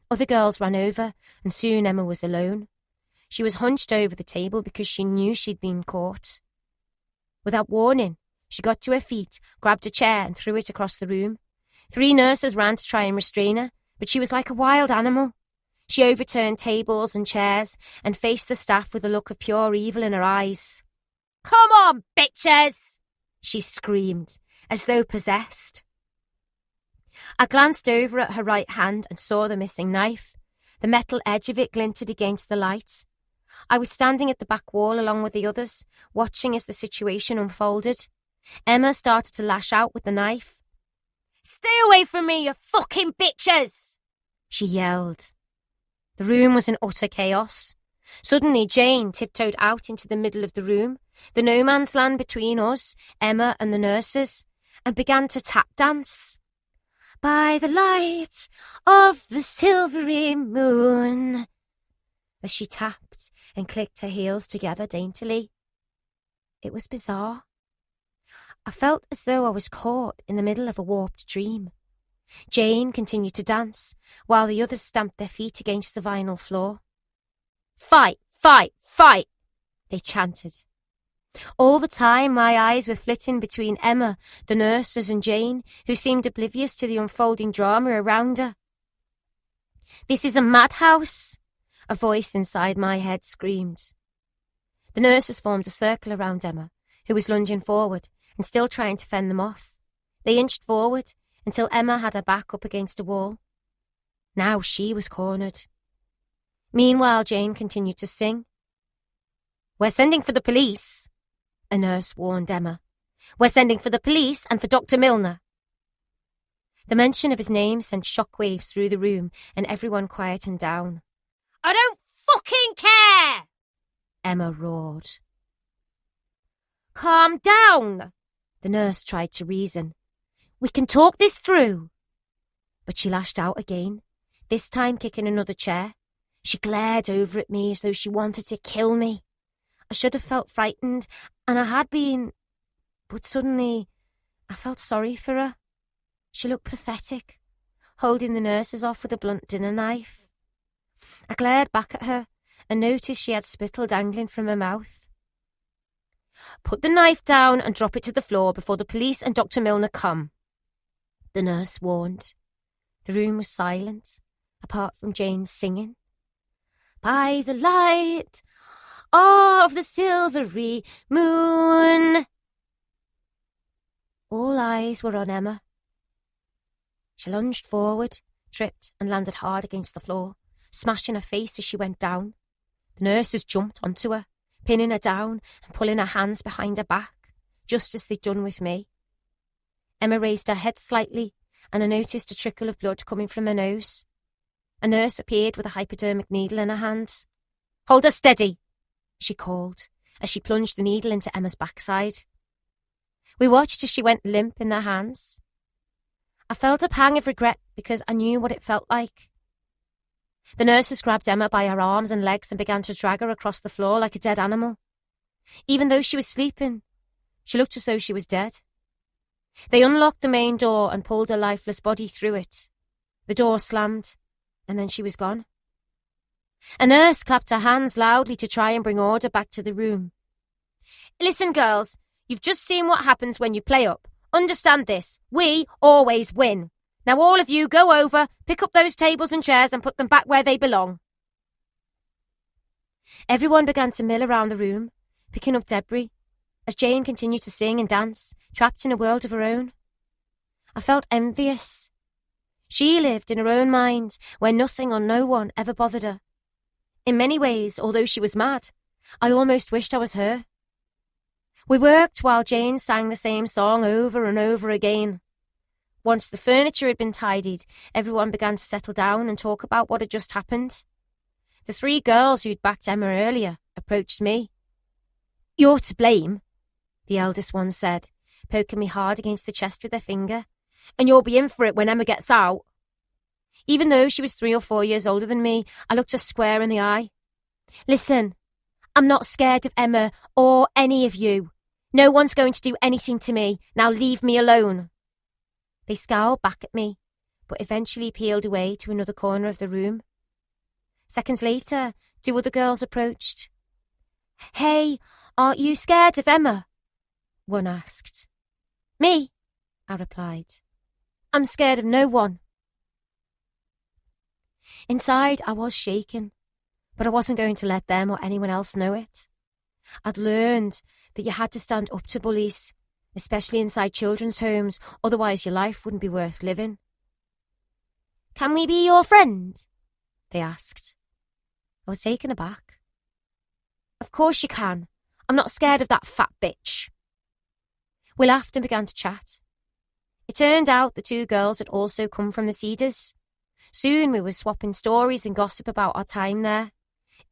S2: Other girls ran over, and soon Emma was alone. She was hunched over the table because she knew she'd been caught. Without warning, she got to her feet, grabbed a chair and threw it across the room. 3 nurses ran to try and restrain her, but she was like a wild animal. She overturned tables and chairs and faced the staff with a look of pure evil in her eyes.
S3: "Come on, bitches!"
S2: she screamed, as though possessed. I glanced over at her right hand and saw the missing knife. The metal edge of it glinted against the light. I was standing at the back wall along with the others, watching as the situation unfolded. Emma started to lash out with the knife.
S3: "Stay away from me, you fucking bitches!"
S2: she yelled. The room was in utter chaos. Suddenly, Jane tiptoed out into the middle of the room, the no man's land between us, Emma and the nurses, and began to tap dance. "By the light of the silvery moon," as she tapped and clicked her heels together daintily. It was bizarre. I felt as though I was caught in the middle of a warped dream. Jane continued to dance, while the others stamped their feet against the vinyl floor. "Fight, fight, fight," they chanted. All the time, my eyes were flitting between Emma, the nurses, and Jane, who seemed oblivious to the unfolding drama around her. "This is a madhouse," a voice inside my head screamed. The nurses formed a circle around Emma, who was lunging forward and still trying to fend them off. They inched forward until Emma had her back up against a wall. Now she was cornered. Meanwhile, Jane continued to sing.
S3: "We're sending for the police,"
S2: a nurse warned Emma.
S3: "We're sending for the police and for Dr. Milner."
S2: The mention of his name sent shockwaves through the room, and everyone quietened down.
S3: "I don't fucking care!"
S2: Emma roared.
S3: "Calm down,"
S2: the nurse tried to reason. "We can talk this through." But she lashed out again, this time kicking another chair. She glared over at me as though she wanted to kill me. I should have felt frightened, and I had been, but suddenly I felt sorry for her. She looked pathetic, holding the nurses off with a blunt dinner knife. I glared back at her and noticed she had spittle dangling from her mouth.
S3: "Put the knife down and drop it to the floor before the police and Dr. Milner come,"
S2: the nurse warned. The room was silent, apart from Jane's singing. "By the light of the silvery moon." All eyes were on Emma. She lunged forward, tripped and landed hard against the floor, smashing her face as she went down. The nurses jumped onto her, pinning her down and pulling her hands behind her back, just as they'd done with me. Emma raised her head slightly, and I noticed a trickle of blood coming from her nose. A nurse appeared with a hypodermic needle in her hands. "Hold her steady," she called, as she plunged the needle into Emma's backside. We watched as she went limp in their hands. I felt a pang of regret because I knew what it felt like. The nurses grabbed Emma by her arms and legs and began to drag her across the floor like a dead animal. Even though she was sleeping, she looked as though she was dead. They unlocked the main door and pulled her lifeless body through it. The door slammed, and then she was gone. A nurse clapped her hands loudly to try and bring order back to the room. "Listen, girls, you've just seen what happens when you play up. Understand this, we always win. Now all of you go over, pick up those tables and chairs and put them back where they belong." Everyone began to mill around the room, picking up debris, as Jane continued to sing and dance, trapped in a world of her own. I felt envious. She lived in her own mind, where nothing or no one ever bothered her. In many ways, although she was mad, I almost wished I was her. We worked while Jane sang the same song over and over again. Once the furniture had been tidied, everyone began to settle down and talk about what had just happened. The 3 girls who'd backed Emma earlier approached me. "You're to blame," the eldest one said, poking me hard against the chest with her finger, "and you'll be in for it when Emma gets out." Even though she was 3 or 4 years older than me, I looked her square in the eye. "Listen, I'm not scared of Emma or any of you. No one's going to do anything to me. Now leave me alone." They scowled back at me, but eventually peeled away to another corner of the room. Seconds later, 2 other girls approached. "Hey, aren't you scared of Emma?" one asked. "Me," I replied. "I'm scared of no one." Inside, I was shaken, but I wasn't going to let them or anyone else know it. I'd learned that you had to stand up to bullies, especially inside children's homes, otherwise your life wouldn't be worth living. "Can we be your friend?" they asked. I was taken aback. "Of course you can. I'm not scared of that fat bitch." We laughed and began to chat. It turned out the 2 girls had also come from the Cedars. Soon we were swapping stories and gossip about our time there.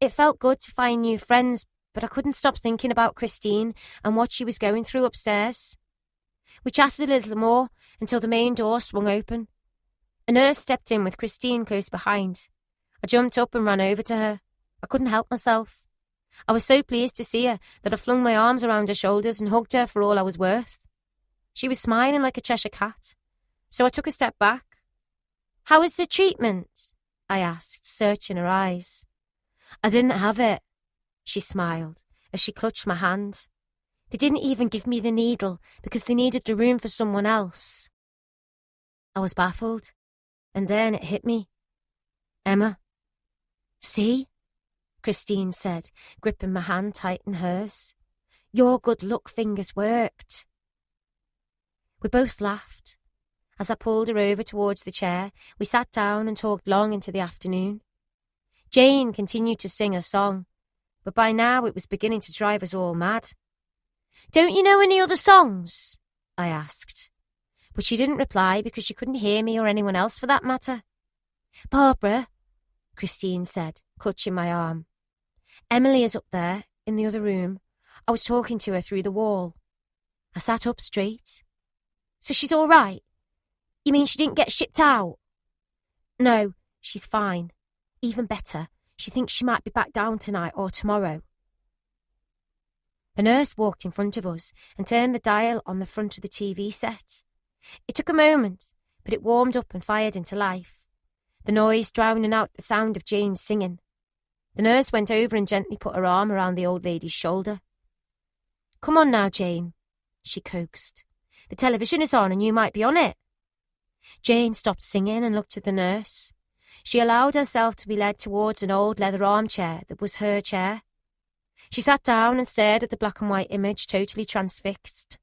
S2: It felt good to find new friends, but I couldn't stop thinking about Christine and what she was going through upstairs. We chatted a little more until the main door swung open. A nurse stepped in with Christine close behind. I jumped up and ran over to her. I couldn't help myself. I was so pleased to see her that I flung my arms around her shoulders and hugged her for all I was worth. She was smiling like a Cheshire cat, so I took a step back. "How is the treatment?" I asked, searching her eyes. "I didn't have it," she smiled as she clutched my hand. "They didn't even give me the needle because they needed the room for someone else." I was baffled, and then it hit me. "Emma." "See?" Christine said, gripping my hand tight in hers. "Your good luck fingers worked." We both laughed. As I pulled her over towards the chair, we sat down and talked long into the afternoon. Jane continued to sing her song, but by now it was beginning to drive us all mad. "Don't you know any other songs?" I asked. But she didn't reply because she couldn't hear me or anyone else for that matter. "Barbara," Christine said, clutching my arm. "Emily is up there, in the other room. I was talking to her through the wall." I sat up straight. "So she's all right? You mean she didn't get shipped out?" "No, she's fine. Even better, she thinks she might be back down tonight or tomorrow." The nurse walked in front of us and turned the dial on the front of the TV set. It took a moment, but it warmed up and fired into life, the noise drowning out the sound of Jane's singing. The nurse went over and gently put her arm around the old lady's shoulder. "Come on now, Jane," she coaxed. "The television is on and you might be on it." Jane stopped singing and looked at the nurse. She allowed herself to be led towards an old leather armchair that was her chair. She sat down and stared at the black and white image, totally transfixed.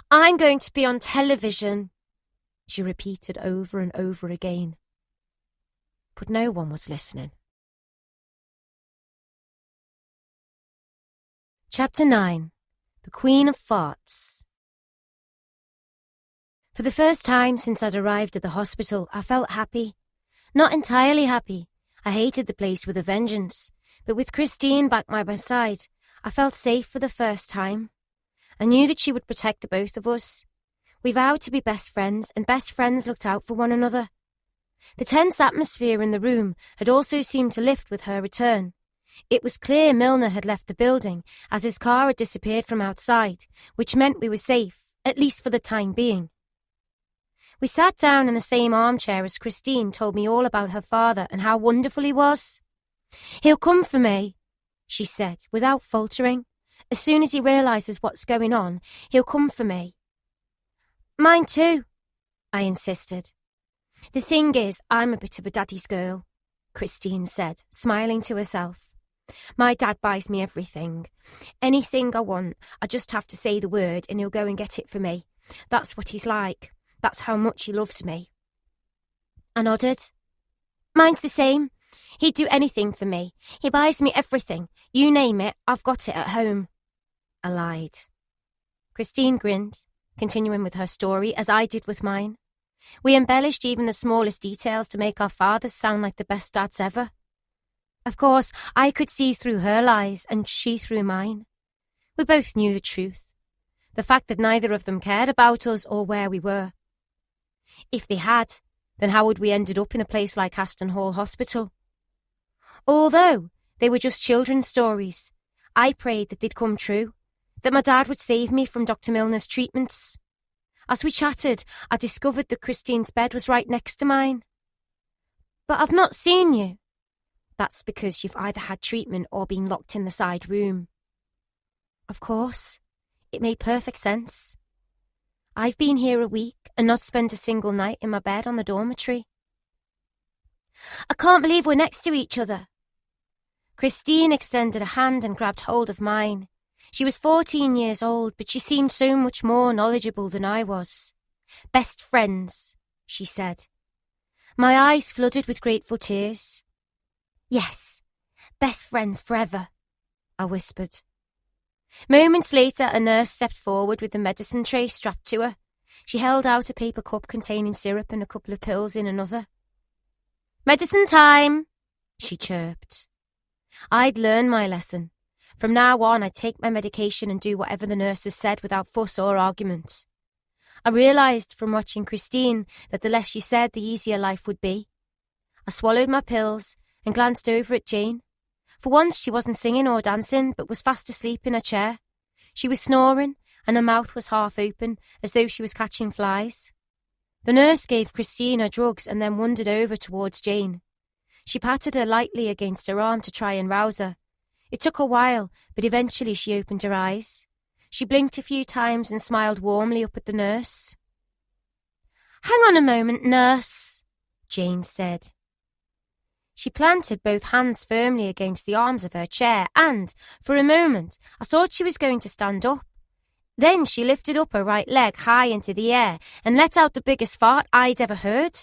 S2: "I'm going to be on television," she repeated over and over again. But no one was listening. Chapter 9. The Queen of Farts. For the first time since I'd arrived at the hospital, I felt happy. Not entirely happy. I hated the place with a vengeance, but with Christine back by my side, I felt safe for the first time. I knew that she would protect the both of us. We vowed to be best friends, and best friends looked out for one another. The tense atmosphere in the room had also seemed to lift with her return. It was clear Milner had left the building, as his car had disappeared from outside, which meant we were safe, at least for the time being. We sat down in the same armchair as Christine told me all about her father and how wonderful he was. "He'll come for me," she said, without faltering. "As soon as he realises what's going on, he'll come for me." "Mine too," I insisted. "The thing is, I'm a bit of a daddy's girl," Christine said, smiling to herself. "My dad buys me everything. Anything I want, I just have to say the word and he'll go and get it for me. That's what he's like. That's how much he loves me." I nodded. "Mine's the same. He'd do anything for me. He buys me everything. You name it, I've got it at home." I lied. Christine grinned, continuing with her story as I did with mine. We embellished even the smallest details to make our fathers sound like the best dads ever. Of course, I could see through her lies and she through mine. We both knew the truth. The fact that neither of them cared about us or where we were. If they had, then how would we ended up in a place like Aston Hall Hospital? Although they were just children's stories, I prayed that they'd come true, that my dad would save me from Dr. Milner's treatments. As we chatted, I discovered that Christine's bed was right next to mine. "But I've not seen you." "That's because you've either had treatment or been locked in the side room." Of course, it made perfect sense. I've been here a week and not spent a single night in my bed on the dormitory. "I can't believe we're next to each other." Christine extended a hand and grabbed hold of mine. She was 14 years old, but she seemed so much more knowledgeable than I was. "Best friends," she said. My eyes flooded with grateful tears. "Yes, best friends forever," I whispered. Moments later, a nurse stepped forward with the medicine tray strapped to her. She held out a paper cup containing syrup and a couple of pills in another. "Medicine time," she chirped. I'd learned my lesson. From now on, I'd take my medication and do whatever the nurses said without fuss or argument. I realised from watching Christine that the less she said, the easier life would be. I swallowed my pills and glanced over at Jane. For once, she wasn't singing or dancing, but was fast asleep in her chair. She was snoring, and her mouth was half open, as though she was catching flies. The nurse gave Christine her drugs and then wandered over towards Jane. She patted her lightly against her arm to try and rouse her. It took a while, but eventually she opened her eyes. She blinked a few times and smiled warmly up at the nurse. "Hang on a moment, nurse," Jane said. She planted both hands firmly against the arms of her chair and, for a moment, I thought she was going to stand up. Then she lifted up her right leg high into the air and let out the biggest fart I'd ever heard.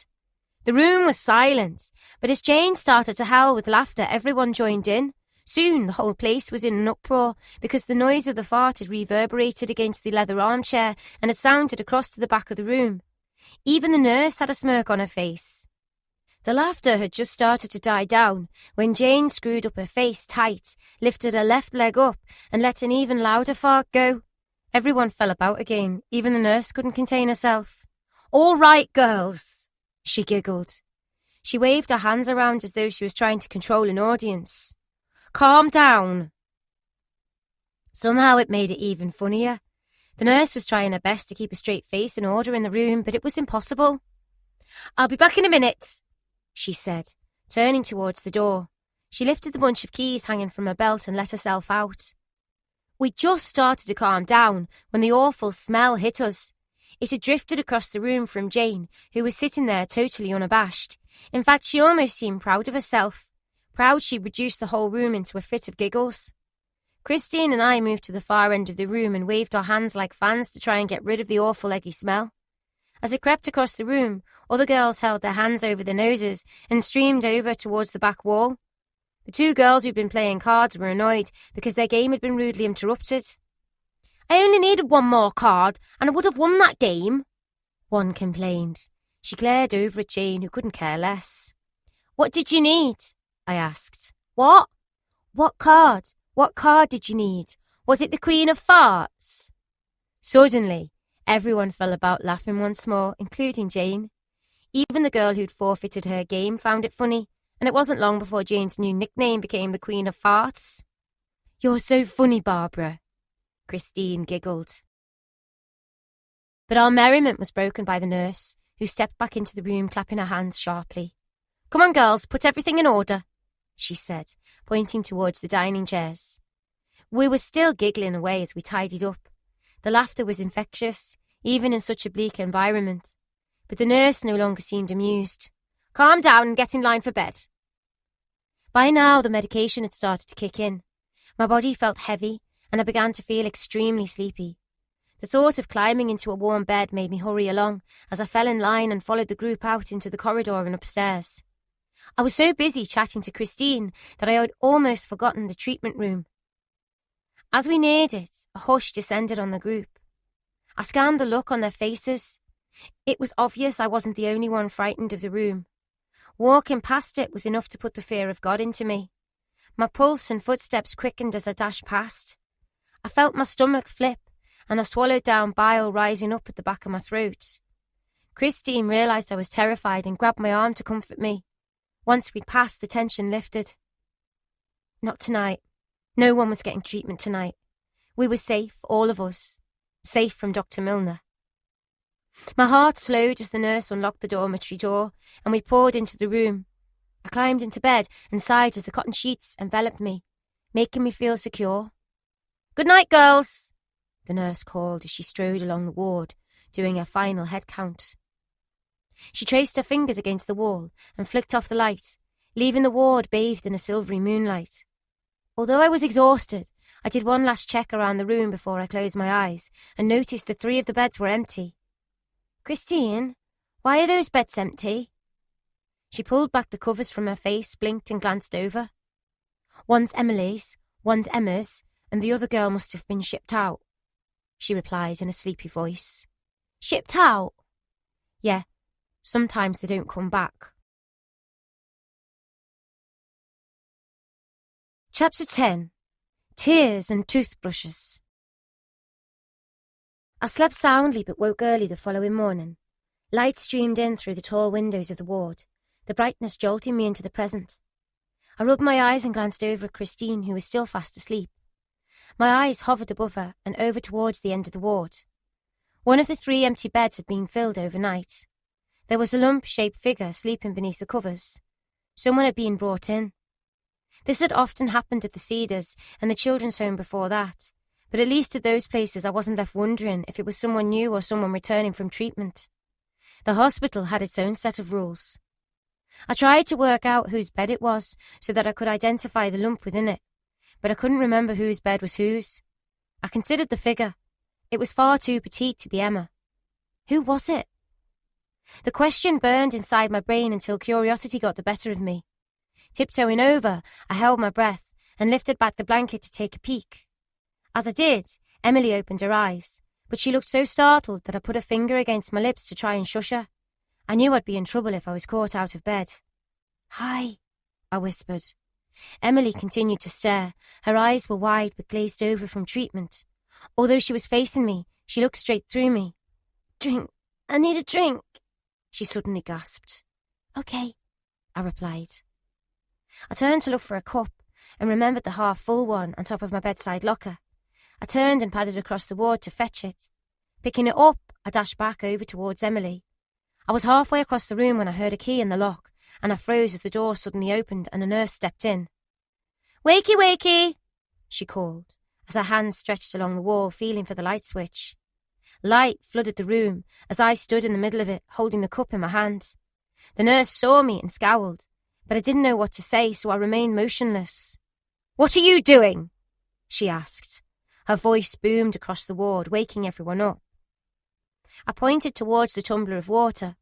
S2: The room was silent, but as Jane started to howl with laughter, everyone joined in. Soon the whole place was in an uproar because the noise of the fart had reverberated against the leather armchair and had sounded across to the back of the room. Even the nurse had a smirk on her face. The laughter had just started to die down when Jane screwed up her face tight, lifted her left leg up and let an even louder fart go. Everyone fell about again. Even the nurse couldn't contain herself. "All right, girls," she giggled. She waved her hands around as though she was trying to control an audience. "Calm down." Somehow it made it even funnier. The nurse was trying her best to keep a straight face and order in the room, but it was impossible. "I'll be back in a minute," she said, turning towards the door. She lifted the bunch of keys hanging from her belt and let herself out. We just started to calm down when the awful smell hit us. It had drifted across the room from Jane, who was sitting there totally unabashed. In fact, she almost seemed proud of herself. Proud she'd reduced the whole room into a fit of giggles. Christine and I moved to the far end of the room and waved our hands like fans to try and get rid of the awful eggy smell. As it crept across the room, other girls held their hands over their noses and streamed over towards the back wall. The two girls who'd been playing cards were annoyed because their game had been rudely interrupted. "I only needed one more card and I would have won that game," one complained. She glared over at Jane, who couldn't care less. "What did you need?" I asked. "What? What card? What card did you need? Was it the Queen of Farts?" Suddenly, everyone fell about laughing once more, including Jane. Even the girl who'd forfeited her game found it funny, and it wasn't long before Jane's new nickname became the Queen of Farts. "You're so funny, Barbara," Christine giggled. But our merriment was broken by the nurse, who stepped back into the room clapping her hands sharply. "Come on, girls, put everything in order," she said, pointing towards the dining chairs. We were still giggling away as we tidied up. The laughter was infectious, even in such a bleak environment. But the nurse no longer seemed amused. "Calm down and get in line for bed." By now, the medication had started to kick in. My body felt heavy, and I began to feel extremely sleepy. The thought of climbing into a warm bed made me hurry along as I fell in line and followed the group out into the corridor and upstairs. I was so busy chatting to Christine that I had almost forgotten the treatment room. As we neared it, a hush descended on the group. I scanned the look on their faces. It was obvious I wasn't the only one frightened of the room. Walking past it was enough to put the fear of God into me. My pulse and footsteps quickened as I dashed past. I felt my stomach flip, and I swallowed down bile rising up at the back of my throat. Christine realised I was terrified and grabbed my arm to comfort me. Once we'd passed, the tension lifted. Not tonight. No one was getting treatment tonight. We were safe, all of us. Safe from Dr. Milner. My heart slowed as the nurse unlocked the dormitory door, and we poured into the room. I climbed into bed and sighed as the cotton sheets enveloped me, making me feel secure. "Good night, girls," the nurse called as she strode along the ward, doing her final head count. She traced her fingers against the wall and flicked off the light, leaving the ward bathed in a silvery moonlight. Although I was exhausted, I did one last check around the room before I closed my eyes and noticed that 3 of the beds were empty. "Christine, why are those beds empty?" She pulled back the covers from her face, blinked and glanced over. "One's Emily's, one's Emma's, and the other girl must have been shipped out," she replied in a sleepy voice. "Shipped out?" "Yeah, sometimes they don't come back." Chapter 10. Tears and Toothbrushes. I slept soundly but woke early the following morning. Light streamed in through the tall windows of the ward, the brightness jolting me into the present. I rubbed my eyes and glanced over at Christine, who was still fast asleep. My eyes hovered above her and over towards the end of the ward. One of the 3 empty beds had been filled overnight. There was a lump-shaped figure sleeping beneath the covers. Someone had been brought in. This had often happened at the Cedars and the children's home before that, but at least at those places I wasn't left wondering if it was someone new or someone returning from treatment. The hospital had its own set of rules. I tried to work out whose bed it was so that I could identify the lump within it, but I couldn't remember whose bed was whose. I considered the figure. It was far too petite to be Emma. Who was it? The question burned inside my brain until curiosity got the better of me. Tiptoeing over, I held my breath and lifted back the blanket to take a peek. As I did, Emily opened her eyes, but she looked so startled that I put a finger against my lips to try and shush her. I knew I'd be in trouble if I was caught out of bed. "Hi," I whispered. Emily continued to stare. Her eyes were wide but glazed over from treatment. Although she was facing me, she looked straight through me. "Drink. I need a drink," she suddenly gasped. "Okay," I replied. I turned to look for a cup and remembered the half-full one on top of my bedside locker. I turned and padded across the ward to fetch it. Picking it up, I dashed back over towards Emily. I was halfway across the room when I heard a key in the lock, and I froze as the door suddenly opened and a nurse stepped in. "Wakey, wakey," she called, as her hands stretched along the wall, feeling for the light switch. Light flooded the room as I stood in the middle of it, holding the cup in my hand. The nurse saw me and scowled, but I didn't know what to say, so I remained motionless. "What are you doing?" she asked. Her voice boomed across the ward, waking everyone up. I pointed towards the tumbler of water.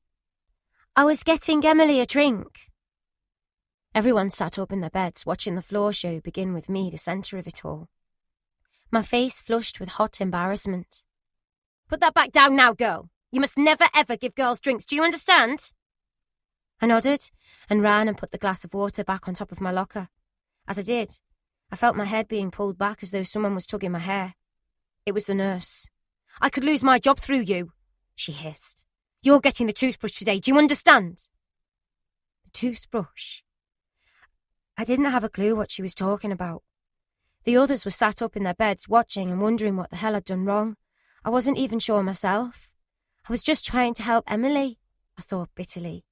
S2: I was getting Emily a drink. Everyone sat up in their beds, watching the floor show begin with me, the centre of it all. My face flushed with hot embarrassment.
S3: Put that back down now, girl. You must never ever give girls drinks, do you understand?
S2: I nodded and ran and put the glass of water back on top of my locker. As I did, I felt my head being pulled back as though someone was tugging my hair. It was the nurse.
S3: I could lose my job through you, she hissed. You're getting the toothbrush today, do you understand?
S2: The toothbrush? I didn't have a clue what she was talking about. The others were sat up in their beds watching and wondering what the hell I'd done wrong. I wasn't even sure myself. I was just trying to help Emily, I thought bitterly.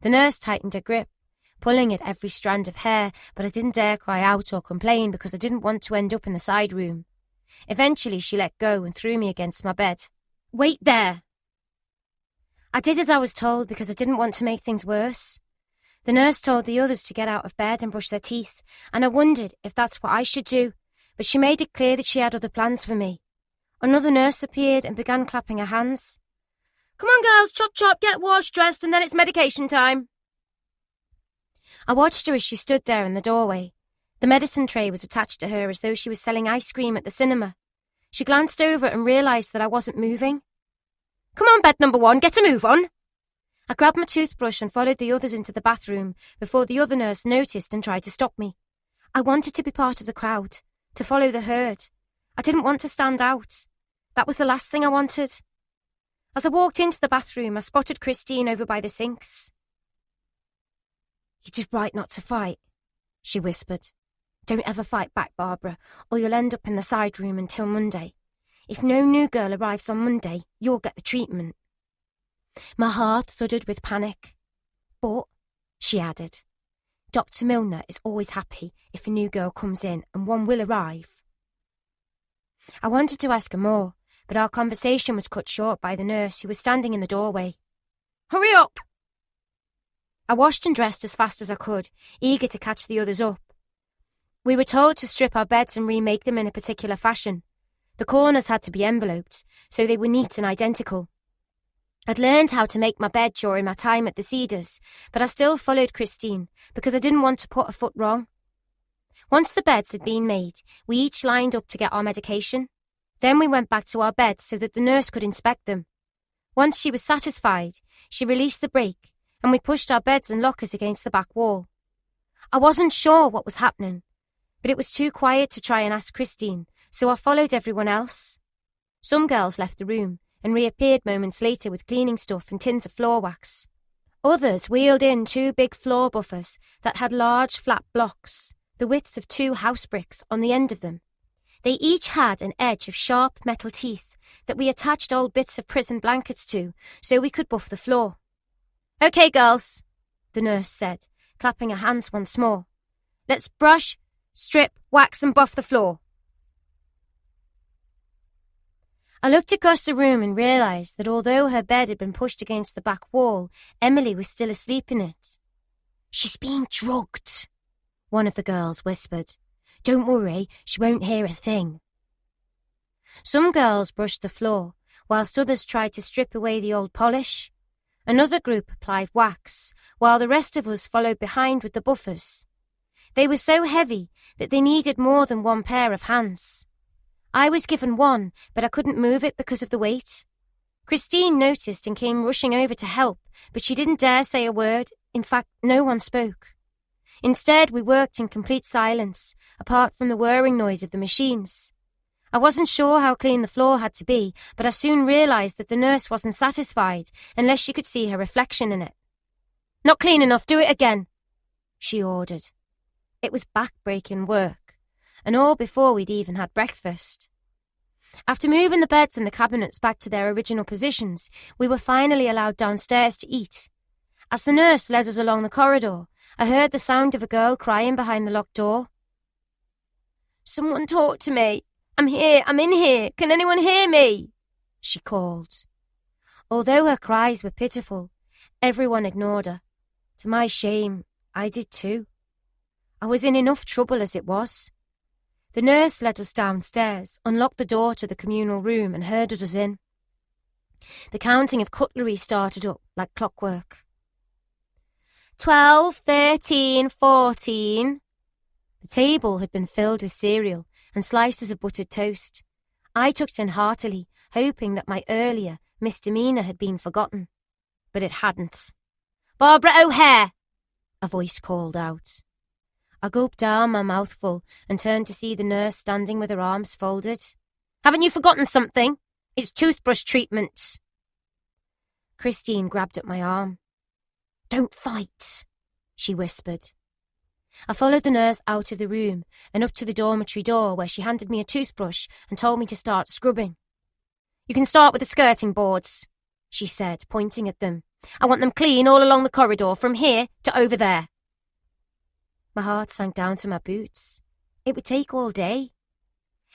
S2: The nurse tightened her grip, pulling at every strand of hair, but I didn't dare cry out or complain because I didn't want to end up in the side room. Eventually she let go and threw me against my bed.
S3: Wait there!
S2: I did as I was told because I didn't want to make things worse. The nurse told the others to get out of bed and brush their teeth, and I wondered if that's what I should do, but she made it clear that she had other plans for me. Another nurse appeared and began clapping her hands.
S3: Come on, girls, chop chop, get washed, dressed, and then it's medication time.
S2: I watched her as she stood there in the doorway. The medicine tray was attached to her as though she was selling ice cream at the cinema. She glanced over and realised that I wasn't moving.
S3: Come on, bed number 1, get a move on.
S2: I grabbed my toothbrush and followed the others into the bathroom before the other nurse noticed and tried to stop me. I wanted to be part of the crowd, to follow the herd. I didn't want to stand out. That was the last thing I wanted. As I walked into the bathroom, I spotted Christine over by the sinks.
S1: You did right not to fight, she whispered. Don't ever fight back, Barbara, or you'll end up in the side room until Monday. If no new girl arrives on Monday, you'll get the treatment. My heart thudded with panic. But, she added, Dr. Milner is always happy if a new girl comes in, and one will arrive. I wanted to ask her more, but our conversation was cut short by the nurse who was standing in the doorway.
S3: Hurry up!
S2: I washed and dressed as fast as I could, eager to catch the others up. We were told to strip our beds and remake them in a particular fashion. The corners had to be enveloped, so they were neat and identical. I'd learned how to make my bed during my time at the Cedars, but I still followed Christine because I didn't want to put a foot wrong. Once the beds had been made, we each lined up to get our medication. Then we went back to our beds so that the nurse could inspect them. Once she was satisfied, she released the brake, and we pushed our beds and lockers against the back wall. I wasn't sure what was happening, but it was too quiet to try and ask Christine, so I followed everyone else. Some girls left the room and reappeared moments later with cleaning stuff and tins of floor wax. Others wheeled in 2 big floor buffers that had large flat blocks, the width of 2 house bricks, on the end of them. They each had an edge of sharp metal teeth that we attached old bits of prison blankets to so we could buff the floor.
S3: Okay, girls,
S2: the nurse said, clapping her hands once more.
S3: Let's brush, strip, wax and buff the floor.
S2: I looked across the room and realised that although her bed had been pushed against the back wall, Emily was still asleep in it.
S1: She's being drugged, one of the girls whispered. Don't worry, she won't hear a thing.
S2: Some girls brushed the floor, whilst others tried to strip away the old polish. Another group applied wax, while the rest of us followed behind with the buffers. They were so heavy that they needed more than 1 pair of hands. I was given 1, but I couldn't move it because of the weight. Christine noticed and came rushing over to help, but she didn't dare say a word. In fact, no one spoke. Instead, we worked in complete silence, apart from the whirring noise of the machines. I wasn't sure how clean the floor had to be, but I soon realised that the nurse wasn't satisfied unless she could see her reflection in it.
S3: Not clean enough, do it again,
S2: she ordered. It was back-breaking work, and all before we'd even had breakfast. After moving the beds and the cabinets back to their original positions, we were finally allowed downstairs to eat. As the nurse led us along the corridor, I heard the sound of a girl crying behind the locked door.
S3: Someone talk to me. I'm here, I'm in here. Can anyone hear me?
S2: She called. Although her cries were pitiful, everyone ignored her. To my shame, I did too. I was in enough trouble as it was. The nurse led us downstairs, unlocked the door to the communal room and herded us in. The counting of cutlery started up like clockwork. 12, 13, 14. The table had been filled with cereal and slices of buttered toast. I took it in heartily, hoping that my earlier misdemeanour had been forgotten. But it hadn't. "Barbara O'Hare!" a voice called out. I gulped down my mouthful and turned to see the nurse standing with her arms folded. "Haven't you forgotten something? It's toothbrush treatment." Christine grabbed at my arm. "Don't fight," she whispered. I followed the nurse out of the room and up to the dormitory door where she handed me a toothbrush and told me to start scrubbing. "You can start with the skirting boards," she said, pointing at them. "I want them clean all along the corridor from here to over there." My heart sank down to my boots. It would take all day.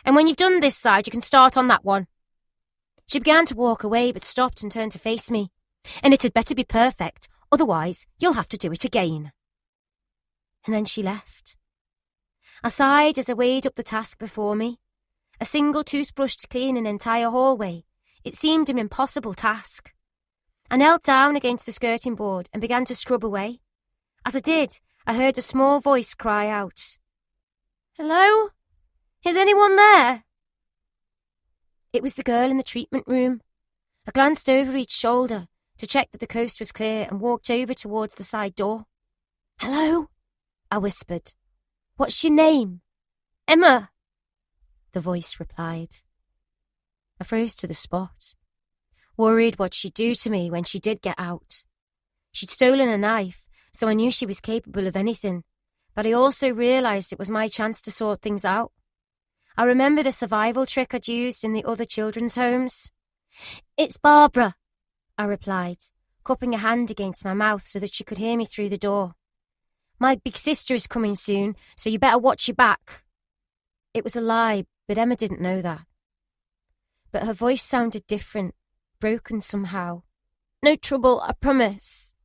S2: "And when you've done this side, you can start on that one." She began to walk away but stopped and turned to face me. "And it had better be perfect, otherwise you'll have to do it again." And then she left. I sighed as I weighed up the task before me. A single toothbrush to clean an entire hallway. It seemed an impossible task. I knelt down against the skirting board and began to scrub away. As I did, I heard a small voice cry out, "Hello? Is anyone there?" It was the girl in the treatment room. I glanced over each shoulder to check that the coast was clear and walked over towards the side door. "Hello?" I whispered. "What's your name?" "Emma," the voice replied. I froze to the spot, worried what she'd do to me when she did get out. She'd stolen a knife, so I knew she was capable of anything, but I also realised it was my chance to sort things out. I remembered a survival trick I'd used in the other children's homes. "It's Barbara," I replied, cupping a hand against my mouth so that she could hear me through the door. "My big sister is coming soon, so you better watch your back." It was a lie, but Emma didn't know that. But her voice sounded different, broken somehow. "No trouble, I promise."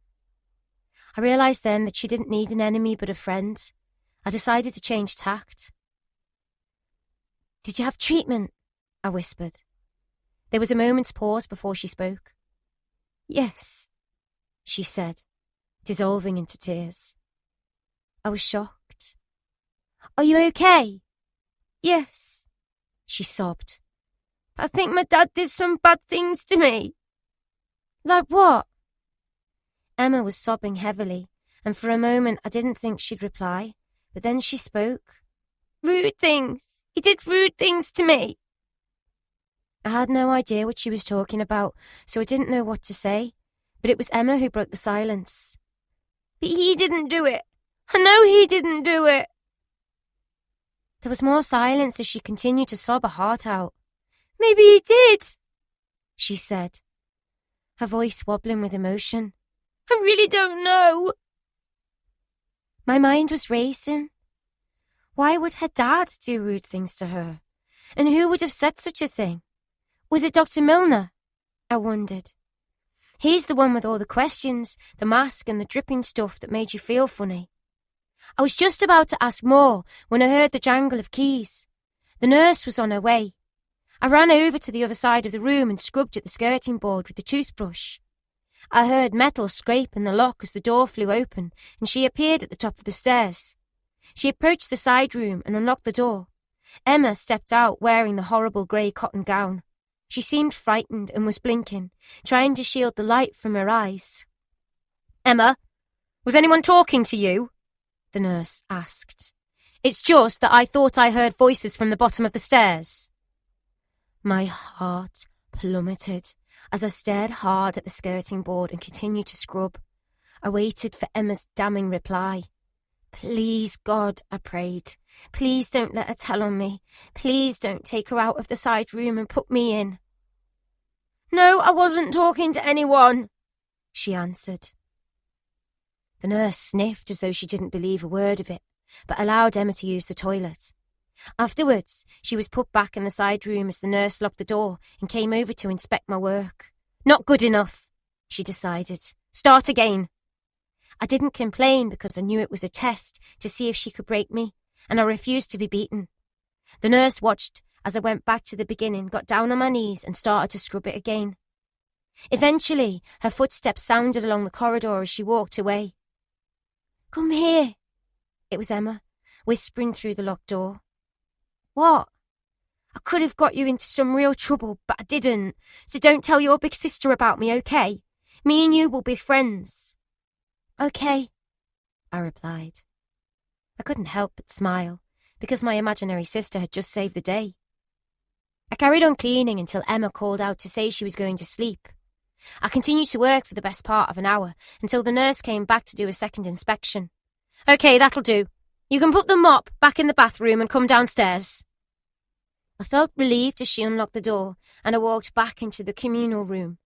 S2: I realised then that she didn't need an enemy but a friend. I decided to change tact. "Did you have treatment?" I whispered. There was a moment's pause before she spoke. "Yes," she said, dissolving into tears. I was shocked. "Are you okay?" "Yes," she sobbed. "I think my dad did some bad things to me." "Like what?" Emma was sobbing heavily, and for a moment I didn't think she'd reply, but then she spoke. "Rude things. He did rude things to me." I had no idea what she was talking about, so I didn't know what to say, but it was Emma who broke the silence. "But he didn't do it. I know he didn't do it." There was more silence as she continued to sob her heart out. "Maybe he did," she said, her voice wobbling with emotion. "I really don't know." My mind was racing. Why would her dad do rude things to her? And who would have said such a thing? Was it Dr. Milner? I wondered. He's the one with all the questions, the mask and the dripping stuff that made you feel funny. I was just about to ask more when I heard the jangle of keys. The nurse was on her way. I ran over to the other side of the room and scrubbed at the skirting board with the toothbrush. I heard metal scrape in the lock as the door flew open and she appeared at the top of the stairs. She approached the side room and unlocked the door. Emma stepped out wearing the horrible grey cotton gown. She seemed frightened and was blinking, trying to shield the light from her eyes. "Emma, was anyone talking to you?" the nurse asked. "It's just that I thought I heard voices from the bottom of the stairs." My heart plummeted as I stared hard at the skirting board and continued to scrub. I waited for Emma's damning reply. "Please, God," I prayed. "Please don't let her tell on me. Please don't take her out of the side room and put me in." "No, I wasn't talking to anyone," she answered. The nurse sniffed as though she didn't believe a word of it, but allowed Emma to use the toilet. Afterwards, she was put back in the side room as the nurse locked the door and came over to inspect my work. "Not good enough," she decided. "Start again." I didn't complain because I knew it was a test to see if she could break me, and I refused to be beaten. The nurse watched as I went back to the beginning, got down on my knees and started to scrub it again. Eventually, her footsteps sounded along the corridor as she walked away. "Come here." It was Emma, whispering through the locked door. "What?" "I could have got you into some real trouble, but I didn't. So don't tell your big sister about me, okay? Me and you will be friends." "Okay," I replied. I couldn't help but smile, because my imaginary sister had just saved the day. I carried on cleaning until Emma called out to say she was going to sleep. I continued to work for the best part of an hour, until the nurse came back to do a second inspection. "Okay, that'll do. You can put the mop back in the bathroom and come downstairs." I felt relieved as she unlocked the door, and I walked back into the communal room.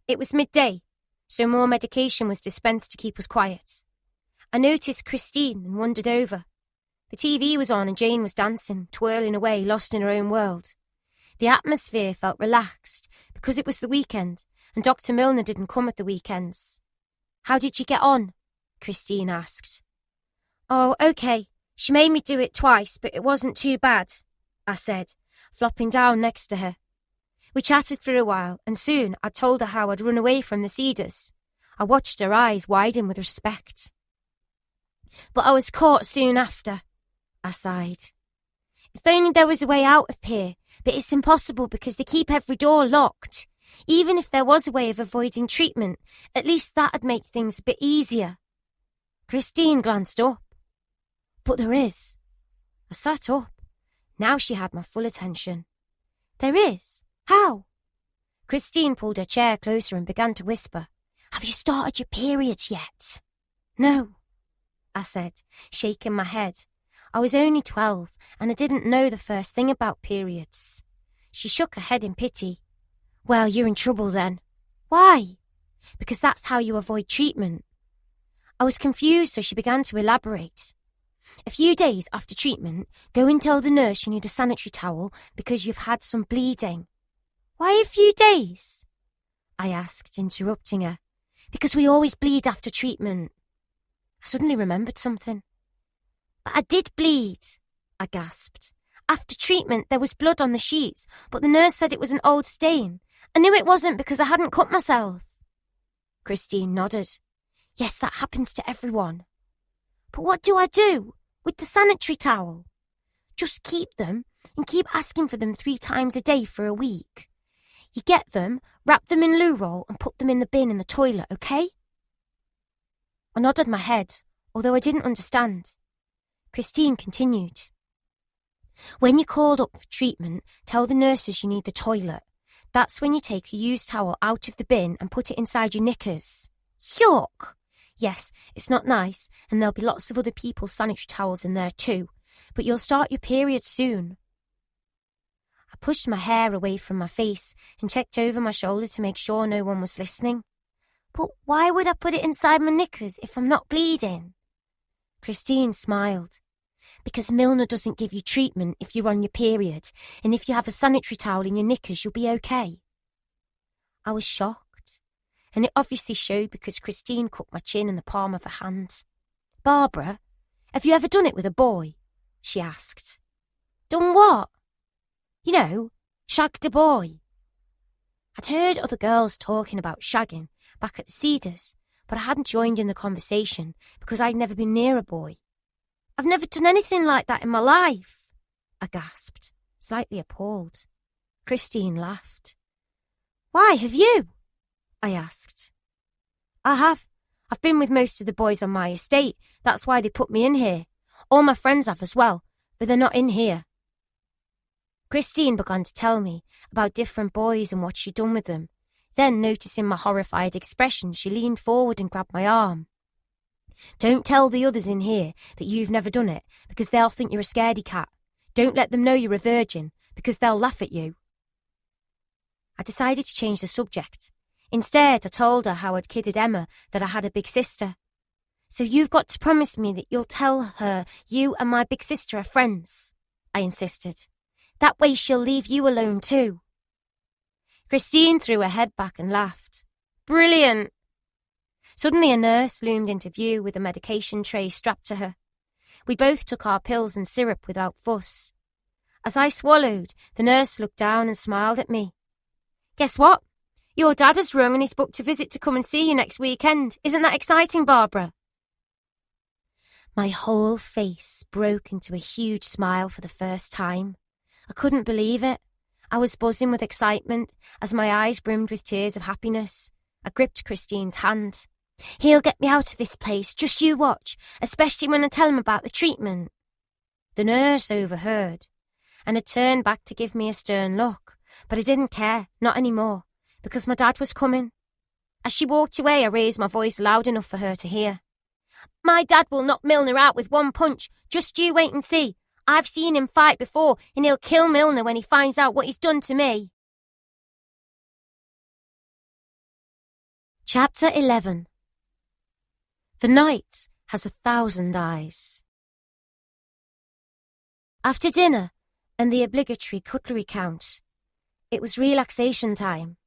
S2: It was midday, so more medication was dispensed to keep us quiet. I noticed Christine and wandered over. The TV was on and Jane was dancing, twirling away, lost in her own world. The atmosphere felt relaxed because it was the weekend and Dr. Milner didn't come at the weekends. "How did you get on?" Christine asked. "Oh, okay. She made me do it twice, but it wasn't too bad," I said, flopping down next to her. We chatted for a while, and soon I told her how I'd run away from the Cedars. I watched her eyes widen with respect. "But I was caught soon after," I sighed. "If only there was a way out of here, but it's impossible because they keep every door locked. Even if there was a way of avoiding treatment, at least that'd make things a bit easier." Christine glanced up. "But there is." I sat up. Now she had my full attention. "There is? How?" Christine pulled her chair closer and began to whisper. "Have you started your periods yet?" "No," I said, shaking my head. I was only 12 and I didn't know the first thing about periods. She shook her head in pity. "Well, you're in trouble then." "Why?" "Because that's how you avoid treatment." I was confused, so she began to elaborate. "A few days after treatment, go and tell the nurse you need a sanitary towel because you've had some bleeding." "Why a few days?" I asked, interrupting her. "Because we always bleed after treatment." I suddenly remembered something. "But I did bleed," I gasped. "After treatment, there was blood on the sheets, but the nurse said it was an old stain. I knew it wasn't because I hadn't cut myself." Christine nodded. "Yes, that happens to everyone." "But what do I do with the sanitary towel?" "Just keep them and keep asking for them 3 times a day for a week. You get them, wrap them in loo roll and put them in the bin in the toilet, okay?" I nodded my head, although I didn't understand. Christine continued. "When you're called up for treatment, tell the nurses you need the toilet. That's when you take a used towel out of the bin and put it inside your knickers." "Yuck!" "Yes, it's not nice, and there'll be lots of other people's sanitary towels in there too, but you'll start your period soon." I pushed my hair away from my face and checked over my shoulder to make sure no one was listening. "But why would I put it inside my knickers if I'm not bleeding?" Christine smiled. "Because Milner doesn't give you treatment if you're on your period, and if you have a sanitary towel in your knickers, you'll be okay." I was shocked, and it obviously showed because Christine caught my chin in the palm of her hand. "Barbara, have you ever done it with a boy?" she asked. "Done what?" "You know, shagged a boy." I'd heard other girls talking about shagging back at the Cedars, but I hadn't joined in the conversation because I'd never been near a boy. "I've never done anything like that in my life," I gasped, slightly appalled. Christine laughed. "Why have you?" I asked. "I have. I've been with most of the boys on my estate. That's why they put me in here. All my friends have as well, but they're not in here." Christine began to tell me about different boys and what she'd done with them. Then, noticing my horrified expression, she leaned forward and grabbed my arm. "Don't tell the others in here that you've never done it, because they'll think you're a scaredy cat. Don't let them know you're a virgin, because they'll laugh at you." I decided to change the subject. Instead, I told her how I'd kidded Emma that I had a big sister. "So you've got to promise me that you'll tell her you and my big sister are friends," I insisted. "That way she'll leave you alone too." Christine threw her head back and laughed. "Brilliant!" Suddenly a nurse loomed into view with a medication tray strapped to her. We both took our pills and syrup without fuss. As I swallowed, the nurse looked down and smiled at me. "Guess what?
S3: Your dad has rung and he's booked a visit to come and see you next weekend. Isn't that exciting, Barbara?
S2: My whole face broke into a huge smile for the first time. I couldn't believe it. I was buzzing with excitement as my eyes brimmed with tears of happiness. I gripped Christine's hand. He'll get me out of this place, just you watch, especially when I tell him about the treatment. The nurse overheard and had turned back to give me a stern look, but I didn't care, not anymore, because my dad was coming. As she walked away, I raised my voice loud enough for her to hear. My dad will knock Milner out with one punch, just you wait and see. I've seen him fight before, and he'll kill Milner when he finds out what he's done to me. Chapter 11. The night has 1,000 eyes. After dinner and the obligatory cutlery count, it was relaxation time.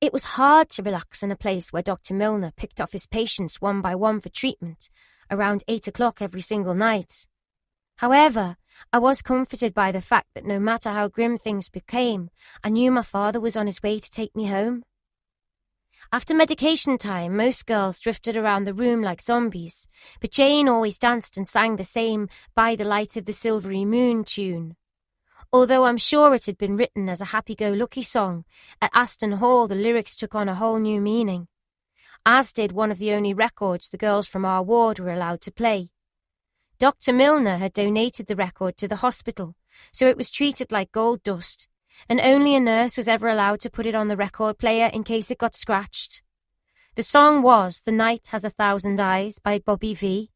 S2: It was hard to relax in a place where Dr. Milner picked off his patients one by one for treatment around 8 o'clock every single night. However, I was comforted by the fact that no matter how grim things became, I knew my father was on his way to take me home. After medication time, most girls drifted around the room like zombies, but Jane always danced and sang the same By the Light of the Silvery Moon tune. Although I'm sure it had been written as a happy-go-lucky song, at Aston Hall the lyrics took on a whole new meaning, as did one of the only records the girls from our ward were allowed to play. Dr. Milner had donated the record to the hospital, so it was treated like gold dust, and only a nurse was ever allowed to put it on the record player in case it got scratched. The song was The Night Has 1,000 Eyes by Bobby V.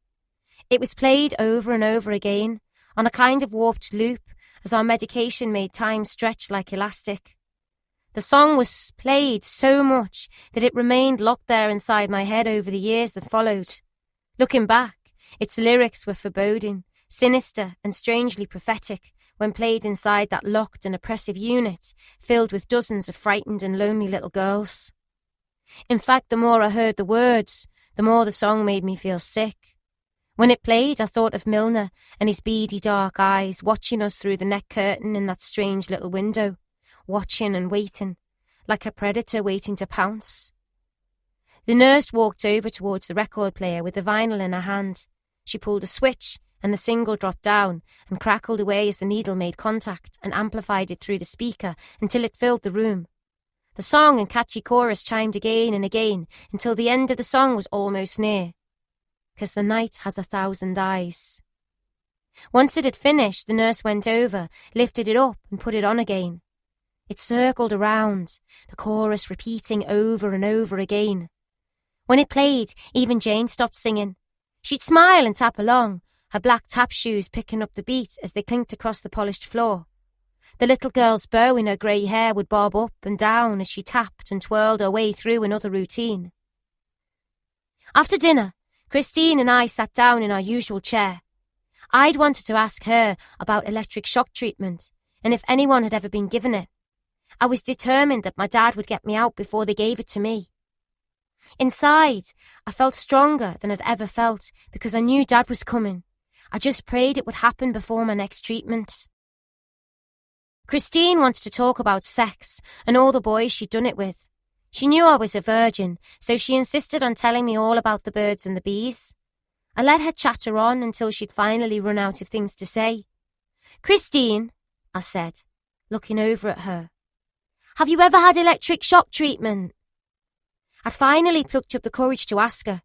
S2: It was played over and over again, on a kind of warped loop, as our medication made time stretch like elastic. The song was played so much that it remained locked there inside my head over the years that followed. Looking back, its lyrics were foreboding, sinister and strangely prophetic when played inside that locked and oppressive unit filled with dozens of frightened and lonely little girls. In fact, the more I heard the words, the more the song made me feel sick. When it played, I thought of Milner and his beady dark eyes watching us through the net curtain in that strange little window, watching and waiting, like a predator waiting to pounce. The nurse walked over towards the record player with the vinyl in her hand. She pulled a switch and the single dropped down and crackled away as the needle made contact and amplified it through the speaker until it filled the room. The song and catchy chorus chimed again and again until the end of the song was almost near. 'Cause the night has 1,000 eyes. Once it had finished, the nurse went over, lifted it up and put it on again. It circled around, the chorus repeating over and over again. When it played, even Jane stopped singing. She'd smile and tap along, her black tap shoes picking up the beat as they clinked across the polished floor. The little girl's bow in her grey hair would bob up and down as she tapped and twirled her way through another routine. After dinner, Christine and I sat down in our usual chair. I'd wanted to ask her about electric shock treatment and if anyone had ever been given it. I was determined that my dad would get me out before they gave it to me. Inside, I felt stronger than I'd ever felt because I knew Dad was coming. I just prayed it would happen before my next treatment. Christine wanted to talk about sex and all the boys she'd done it with. She knew I was a virgin, so she insisted on telling me all about the birds and the bees. I let her chatter on until she'd finally run out of things to say. Christine, I said, looking over at her, have you ever had electric shock treatment? I'd finally plucked up the courage to ask her.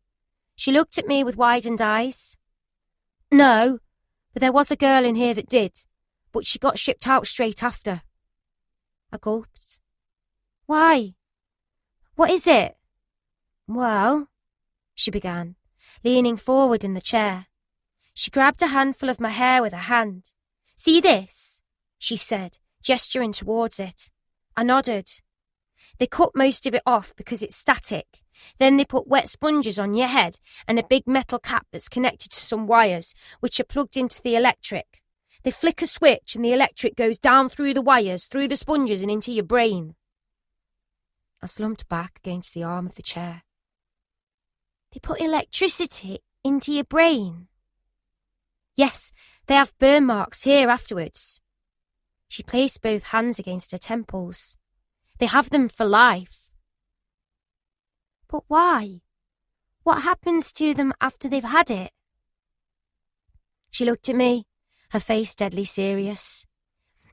S2: She looked at me with widened eyes. No, but there was a girl in here that did, but she got shipped out straight after. I gulped. Why? What is it? Well, she began, leaning forward in the chair. She grabbed a handful of my hair with her hand. See this? She said, gesturing towards it. I nodded. They cut most of it off because it's static. Then they put wet sponges on your head and a big metal cap that's connected to some wires, which are plugged into the electric. They flick a switch and the electric goes down through the wires, through the sponges and into your brain. I slumped back against the arm of the chair. They put electricity into your brain? Yes, they have burn marks here afterwards. She placed both hands against her temples. They have them for life. But why? What happens to them after they've had it? She looked at me, her face deadly serious.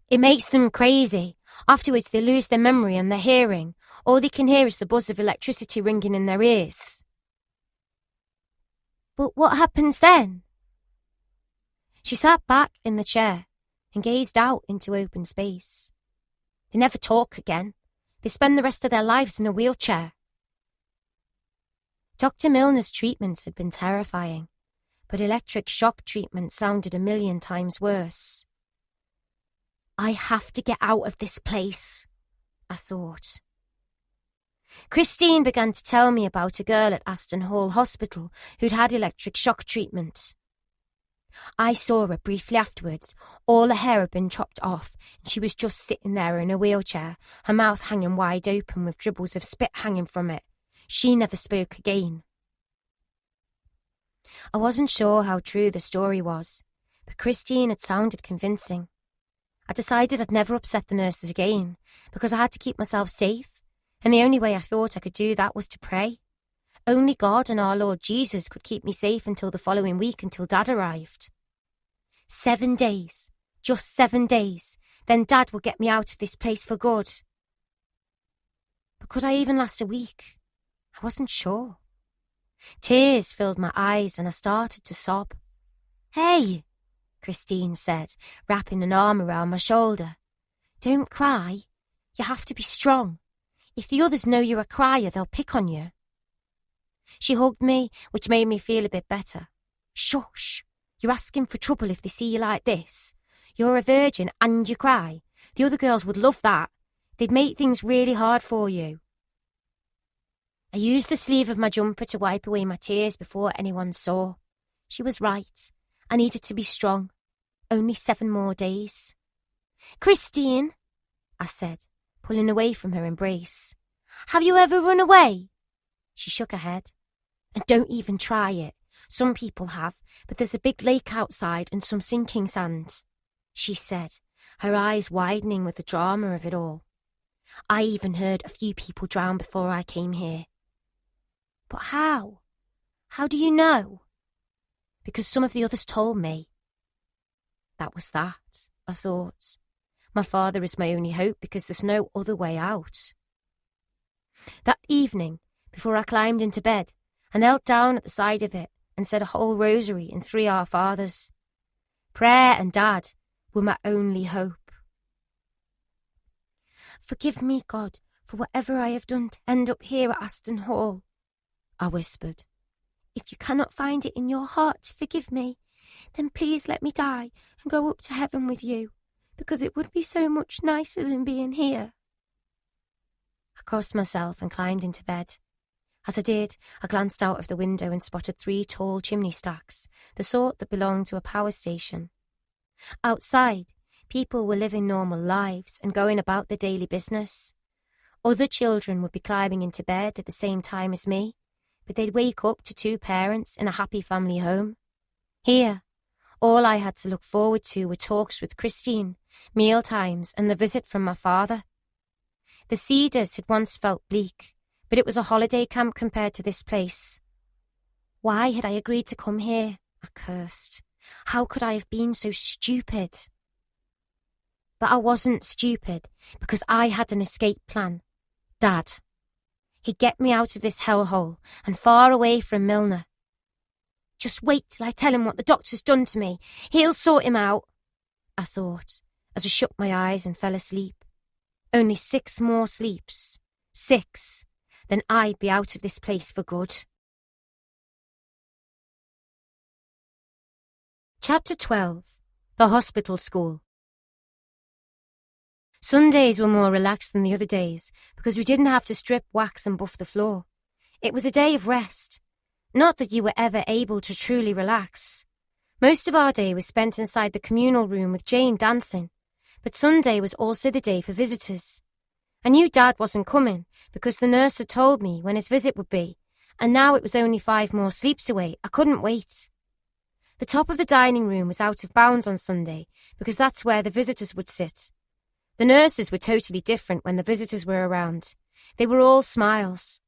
S2: It makes them crazy. Afterwards they lose their memory and their hearing. All they can hear is the buzz of electricity ringing in their ears. But what happens then? She sat back in the chair and gazed out into open space. They never talk again. They spend the rest of their lives in a wheelchair. Dr. Milner's treatments had been terrifying, but electric shock treatment sounded 1,000,000 times worse. I have to get out of this place, I thought. Christine began to tell me about a girl at Aston Hall Hospital who'd had electric shock treatment. I saw her briefly afterwards. All her hair had been chopped off, and she was just sitting there in a wheelchair, her mouth hanging wide open with dribbles of spit hanging from it. She never spoke again. I wasn't sure how true the story was, but Christine had sounded convincing. I decided I'd never upset the nurses again, because I had to keep myself safe, and the only way I thought I could do that was to pray. Only God and our Lord Jesus could keep me safe until the following week, until Dad arrived. 7 days, just 7 days, then Dad would get me out of this place for good. But could I even last a week? I wasn't sure. Tears filled my eyes and I started to sob. Hey, Christine said, wrapping an arm around my shoulder. Don't cry. You have to be strong. If the others know you're a crier, they'll pick on you. She hugged me, which made me feel a bit better. Shush. You're asking for trouble if they see you like this. You're a virgin and you cry. The other girls would love that. They'd make things really hard for you. I used the sleeve of my jumper to wipe away my tears before anyone saw. She was right. I needed to be strong. Only 7 more days. Christine, I said, pulling away from her embrace. Have you ever run away? She shook her head. And don't even try it. Some people have, but there's a big lake outside and some sinking sand, she said, her eyes widening with the drama of it all. I even heard a few people drown before I came here. But how? How do you know? Because some of the others told me. That was that, I thought. My father is my only hope because there's no other way out. That evening, before I climbed into bed, I knelt down at the side of it and said a whole rosary and 3 Our Fathers. Prayer and Dad were my only hope. Forgive me, God, for whatever I have done to end up here at Aston Hall, I whispered. If you cannot find it in your heart to forgive me, then please let me die and go up to heaven with you, because it would be so much nicer than being here. I crossed myself and climbed into bed. As I did, I glanced out of the window and spotted 3 tall chimney stacks, the sort that belonged to a power station. Outside, people were living normal lives and going about their daily business. Other children would be climbing into bed at the same time as me, but they'd wake up to 2 parents in a happy family home. Here, all I had to look forward to were talks with Christine, meal times, and the visit from my father. The Cedars had once felt bleak, but it was a holiday camp compared to this place. Why had I agreed to come here? I cursed. How could I have been so stupid? But I wasn't stupid, because I had an escape plan. Dad. He'd get me out of this hellhole and far away from Milner. Just wait till I tell him what the doctor's done to me. He'll sort him out, I thought, as I shut my eyes and fell asleep. Only 6 more sleeps. 6. Then I'd be out of this place for good. Chapter 12. The Hospital School. Sundays were more relaxed than the other days because we didn't have to strip, wax and buff the floor. It was a day of rest. Not that you were ever able to truly relax. Most of our day was spent inside the communal room with Jane dancing, but Sunday was also the day for visitors. I knew Dad wasn't coming because the nurse had told me when his visit would be, and now it was only 5 more sleeps away. I couldn't wait. The top of the dining room was out of bounds on Sunday because that's where the visitors would sit. The nurses were totally different when the visitors were around. They were all smiles.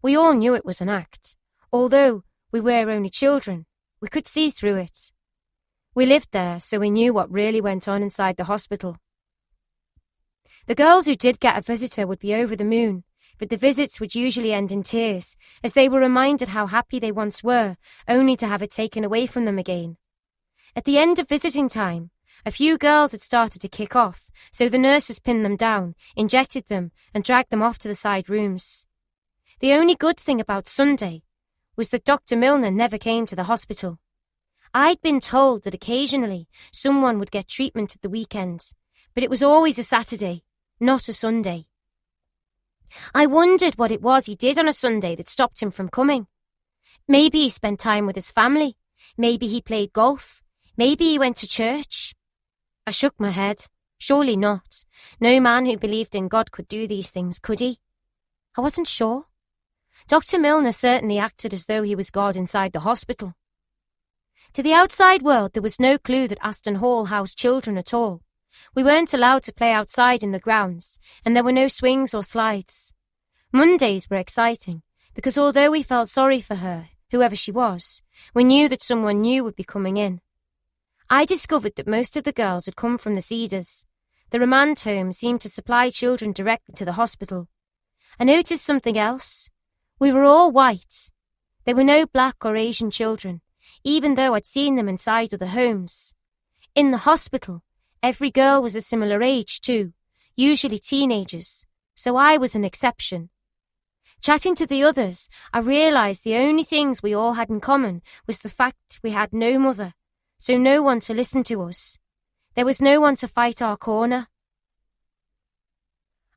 S2: We all knew it was an act. Although we were only children, we could see through it. We lived there, so we knew what really went on inside the hospital. The girls who did get a visitor would be over the moon, but the visits would usually end in tears, as they were reminded how happy they once were, only to have it taken away from them again. At the end of visiting time, a few girls had started to kick off, so the nurses pinned them down, injected them, and dragged them off to the side rooms. The only good thing about Sunday was that Dr. Milner never came to the hospital. I'd been told that occasionally someone would get treatment at the weekend, but it was always a Saturday, not a Sunday. I wondered what it was he did on a Sunday that stopped him from coming. Maybe he spent time with his family. Maybe he played golf. Maybe he went to church. I shook my head. Surely not. No man who believed in God could do these things, could he? I wasn't sure. Dr. Milner certainly acted as though he was God inside the hospital. To the outside world, there was no clue that Aston Hall housed children at all. We weren't allowed to play outside in the grounds, and there were no swings or slides. Mondays were exciting, because although we felt sorry for her, whoever she was, we knew that someone new would be coming in. I discovered that most of the girls had come from the Cedars. The remand home seemed to supply children directly to the hospital. I noticed something else. We were all white. There were no black or Asian children, even though I'd seen them inside other homes. In the hospital, every girl was a similar age too, usually teenagers, so I was an exception. Chatting to the others, I realised the only things we all had in common was the fact we had no mother, so no one to listen to us. There was no one to fight our corner.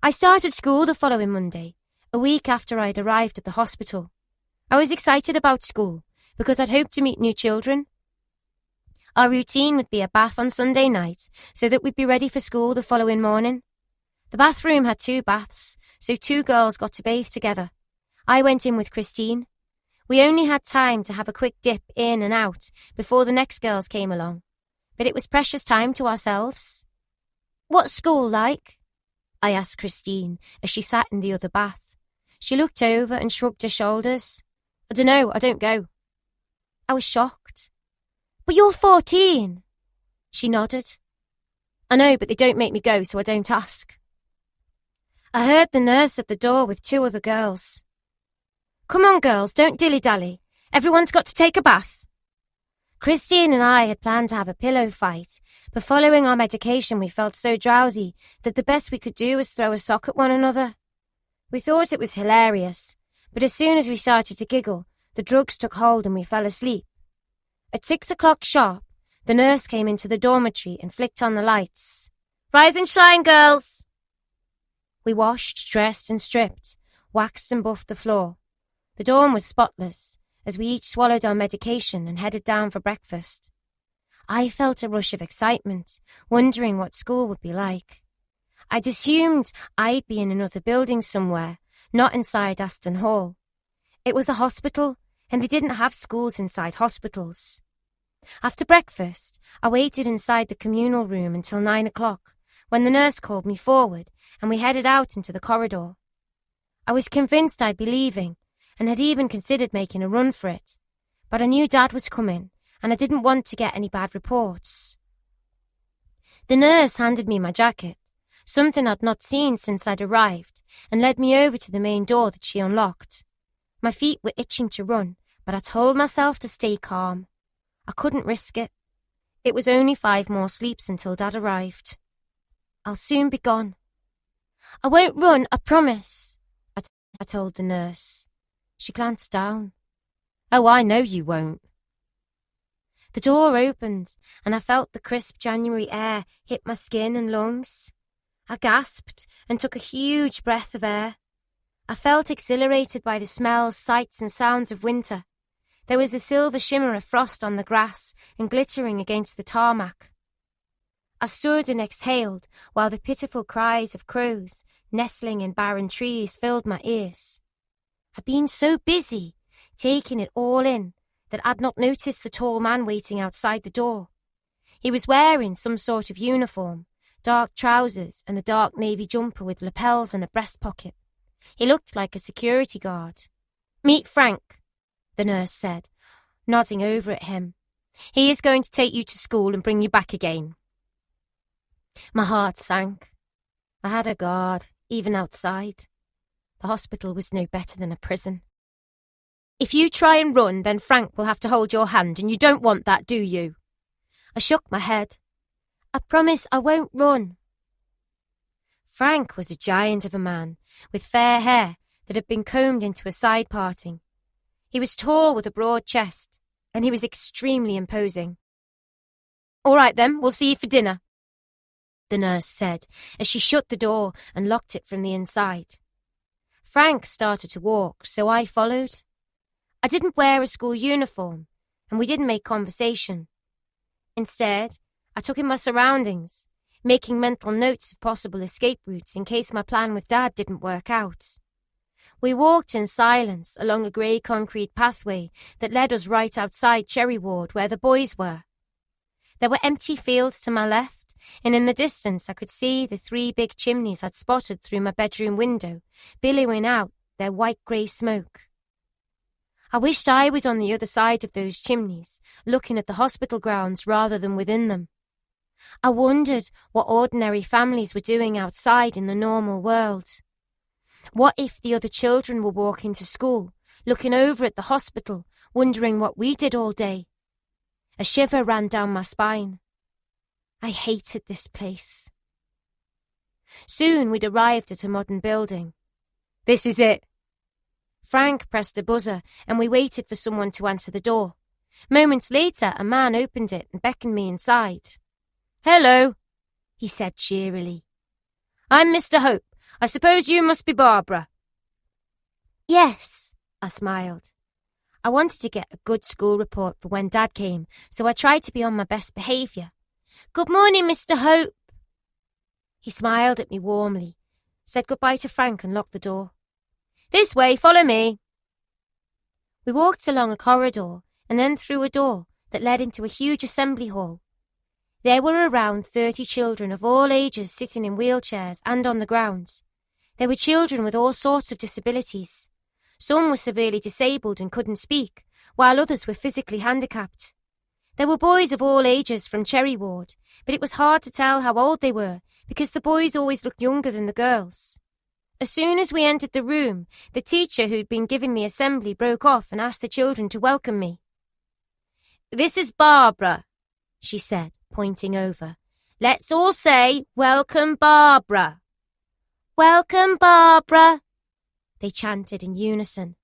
S2: I started school the following Monday, a week after I'd arrived at the hospital. I was excited about school because I'd hoped to meet new children. Our routine would be a bath on Sunday night so that we'd be ready for school the following morning. The bathroom had 2 baths, so 2 girls got to bathe together. I went in with Christine. We only had time to have a quick dip in and out before the next girls came along, but it was precious time to ourselves. "What's school like?" I asked Christine as she sat in the other bath. She looked over and shrugged her shoulders. "I dunno, I don't go." I was shocked. "But you're 14. She nodded. "I know, but they don't make me go, so I don't ask." I heard the nurse at the door with 2 other girls. "Come on, girls, don't dilly-dally. Everyone's got to take a bath." Christine and I had planned to have a pillow fight, but following our medication we felt so drowsy that the best we could do was throw a sock at one another. We thought it was hilarious, but as soon as we started to giggle, the drugs took hold and we fell asleep. At 6 o'clock sharp, the nurse came into the dormitory and flicked on the lights. "Rise and shine, girls!" We washed, dressed and stripped, waxed and buffed the floor. The dorm was spotless, as we each swallowed our medication and headed down for breakfast. I felt a rush of excitement, wondering what school would be like. I'd assumed I'd be in another building somewhere, not inside Aston Hall. It was a hospital, and they didn't have schools inside hospitals. After breakfast, I waited inside the communal room until 9 o'clock, when the nurse called me forward, and we headed out into the corridor. I was convinced I'd be leaving, and had even considered making a run for it, but I knew Dad was coming, and I didn't want to get any bad reports. The nurse handed me my jacket, something I'd not seen since I'd arrived, and led me over to the main door that she unlocked. My feet were itching to run, but I told myself to stay calm. I couldn't risk it. It was only 5 more sleeps until Dad arrived. "I'll soon be gone." "I won't run, I promise," I told the nurse. She glanced down. "Oh, I know you won't." The door opened, and I felt the crisp January air hit my skin and lungs. I gasped and took a huge breath of air. I felt exhilarated by the smells, sights and sounds of winter. There was a silver shimmer of frost on the grass and glittering against the tarmac. I stood and exhaled while the pitiful cries of crows, nestling in barren trees, filled my ears. I'd been so busy, taking it all in, that I'd not noticed the tall man waiting outside the door. He was wearing some sort of uniform, dark trousers and a dark navy jumper with lapels and a breast pocket. He looked like a security guard. "Meet Frank," the nurse said, nodding over at him. "He is going to take you to school and bring you back again." My heart sank. I had a guard, even outside. The hospital was no better than a prison. "If you try and run, then Frank will have to hold your hand, and you don't want that, do you?" I shook my head. "I promise I won't run." Frank was a giant of a man, with fair hair that had been combed into a side parting. He was tall with a broad chest, and he was extremely imposing. "All right then, we'll see you for dinner," the nurse said as she shut the door and locked it from the inside. Frank started to walk, so I followed. I didn't wear a school uniform, and we didn't make conversation. Instead, I took in my surroundings, making mental notes of possible escape routes in case my plan with Dad didn't work out. We walked in silence along a grey concrete pathway that led us right outside Cherry Ward where the boys were. There were empty fields to my left, and in the distance I could see the 3 big chimneys I'd spotted through my bedroom window, billowing out their white-grey smoke. I wished I was on the other side of those chimneys, looking at the hospital grounds rather than within them. I wondered what ordinary families were doing outside in the normal world. What if the other children were walking to school, looking over at the hospital, wondering what we did all day? A shiver ran down my spine. I hated this place. Soon we'd arrived at a modern building. "This is it." Frank pressed a buzzer and we waited for someone to answer the door. Moments later, a man opened it and beckoned me inside. "Hello," he said cheerily. "I'm Mr. Hope. I suppose you must be Barbara." "Yes," I smiled. I wanted to get a good school report for when Dad came, so I tried to be on my best behaviour. "Good morning, Mr. Hope." He smiled at me warmly, said goodbye to Frank and locked the door. "This way, follow me." We walked along a corridor and then through a door that led into a huge assembly hall. There were around 30 children of all ages sitting in wheelchairs and on the ground. There were children with all sorts of disabilities. Some were severely disabled and couldn't speak, while others were physically handicapped. There were boys of all ages from Cherry Ward, but it was hard to tell how old they were because the boys always looked younger than the girls. As soon as we entered the room, the teacher who'd been giving the assembly broke off and asked the children to welcome me. "This is Barbara," she said, pointing over. "Let's all say, 'Welcome, Barbara.'" "Welcome, Barbara," they chanted in unison.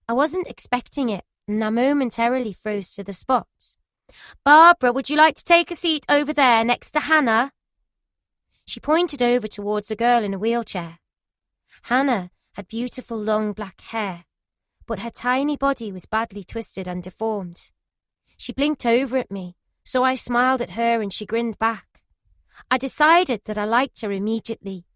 S2: I wasn't expecting it, and I momentarily froze to the spot. "Barbara, would you like to take a seat over there next to Hannah?" She pointed over towards a girl in a wheelchair. Hannah had beautiful long black hair, but her tiny body was badly twisted and deformed. She blinked over at me, so I smiled at her and she grinned back. I decided that I liked her immediately.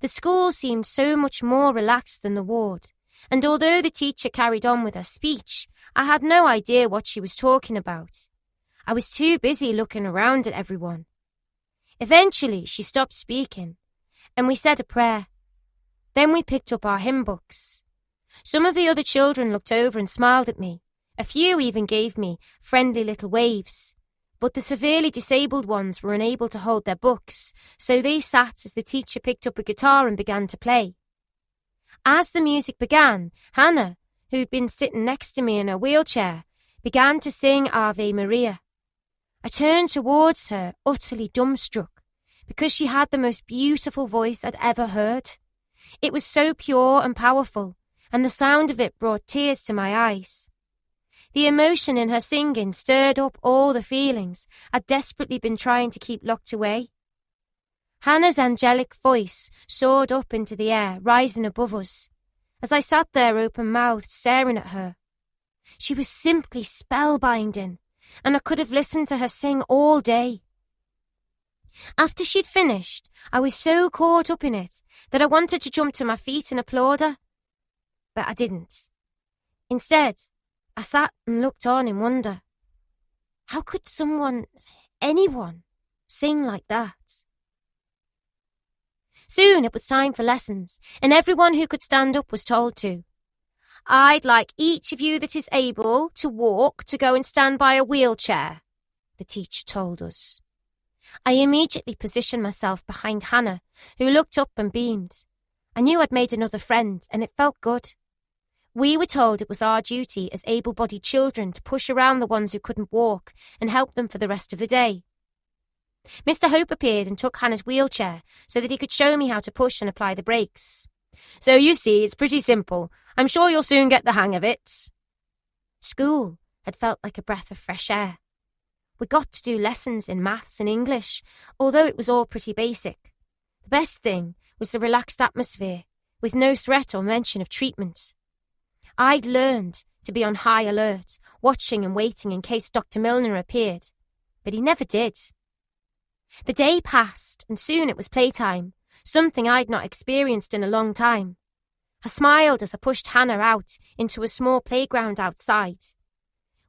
S2: The school seemed so much more relaxed than the ward, and although the teacher carried on with her speech, I had no idea what she was talking about. I was too busy looking around at everyone. Eventually, she stopped speaking, and we said a prayer. Then we picked up our hymn books. Some of the other children looked over and smiled at me. A few even gave me friendly little waves. But the severely disabled ones were unable to hold their books, so they sat as the teacher picked up a guitar and began to play. As the music began, Hannah, who'd been sitting next to me in her wheelchair, began to sing Ave Maria. I turned towards her, utterly dumbstruck, because she had the most beautiful voice I'd ever heard. It was so pure and powerful, and the sound of it brought tears to my eyes. The emotion in her singing stirred up all the feelings I'd desperately been trying to keep locked away. Hannah's angelic voice soared up into the air, rising above us, as I sat there open-mouthed staring at her. She was simply spellbinding, and I could have listened to her sing all day. After she'd finished, I was so caught up in it that I wanted to jump to my feet and applaud her. But I didn't. Instead, I sat and looked on in wonder. How could anyone, sing like that. Soon it was time for lessons, and everyone who could stand up was told to. I'd like each of you that is able to walk to go and stand by a wheelchair, the teacher told us. I immediately positioned myself behind Hannah, who looked up and beamed. I knew I'd made another friend, and it felt good. We were told it was our duty as able-bodied children to push around the ones who couldn't walk and help them for the rest of the day. Mr. Hope appeared and took Hannah's wheelchair so that he could show me how to push and apply the brakes. So you see, it's pretty simple. I'm sure you'll soon get the hang of it. School had felt like a breath of fresh air. We got to do lessons in maths and English, although it was all pretty basic. The best thing was the relaxed atmosphere, with no threat or mention of treatment. I'd learned to be on high alert, watching and waiting in case Dr. Milner appeared, but he never did. The day passed, and soon it was playtime, something I'd not experienced in a long time. I smiled as I pushed Hannah out into a small playground outside.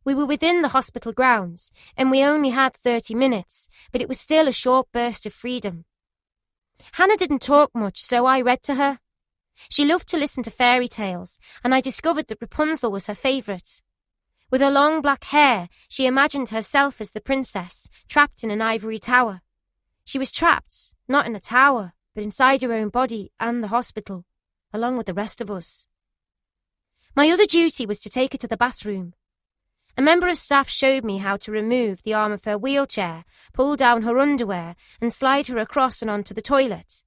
S2: We were within the hospital grounds, and we only had 30 minutes, but it was still a short burst of freedom. Hannah didn't talk much, so I read to her. She loved to listen to fairy tales, and I discovered that Rapunzel was her favourite. With her long black hair, she imagined herself as the princess, trapped in an ivory tower. She was trapped, not in a tower, but inside her own body and the hospital, along with the rest of us. My other duty was to take her to the bathroom. A member of staff showed me how to remove the arm of her wheelchair, pull down her underwear, and slide her across and onto the toilet.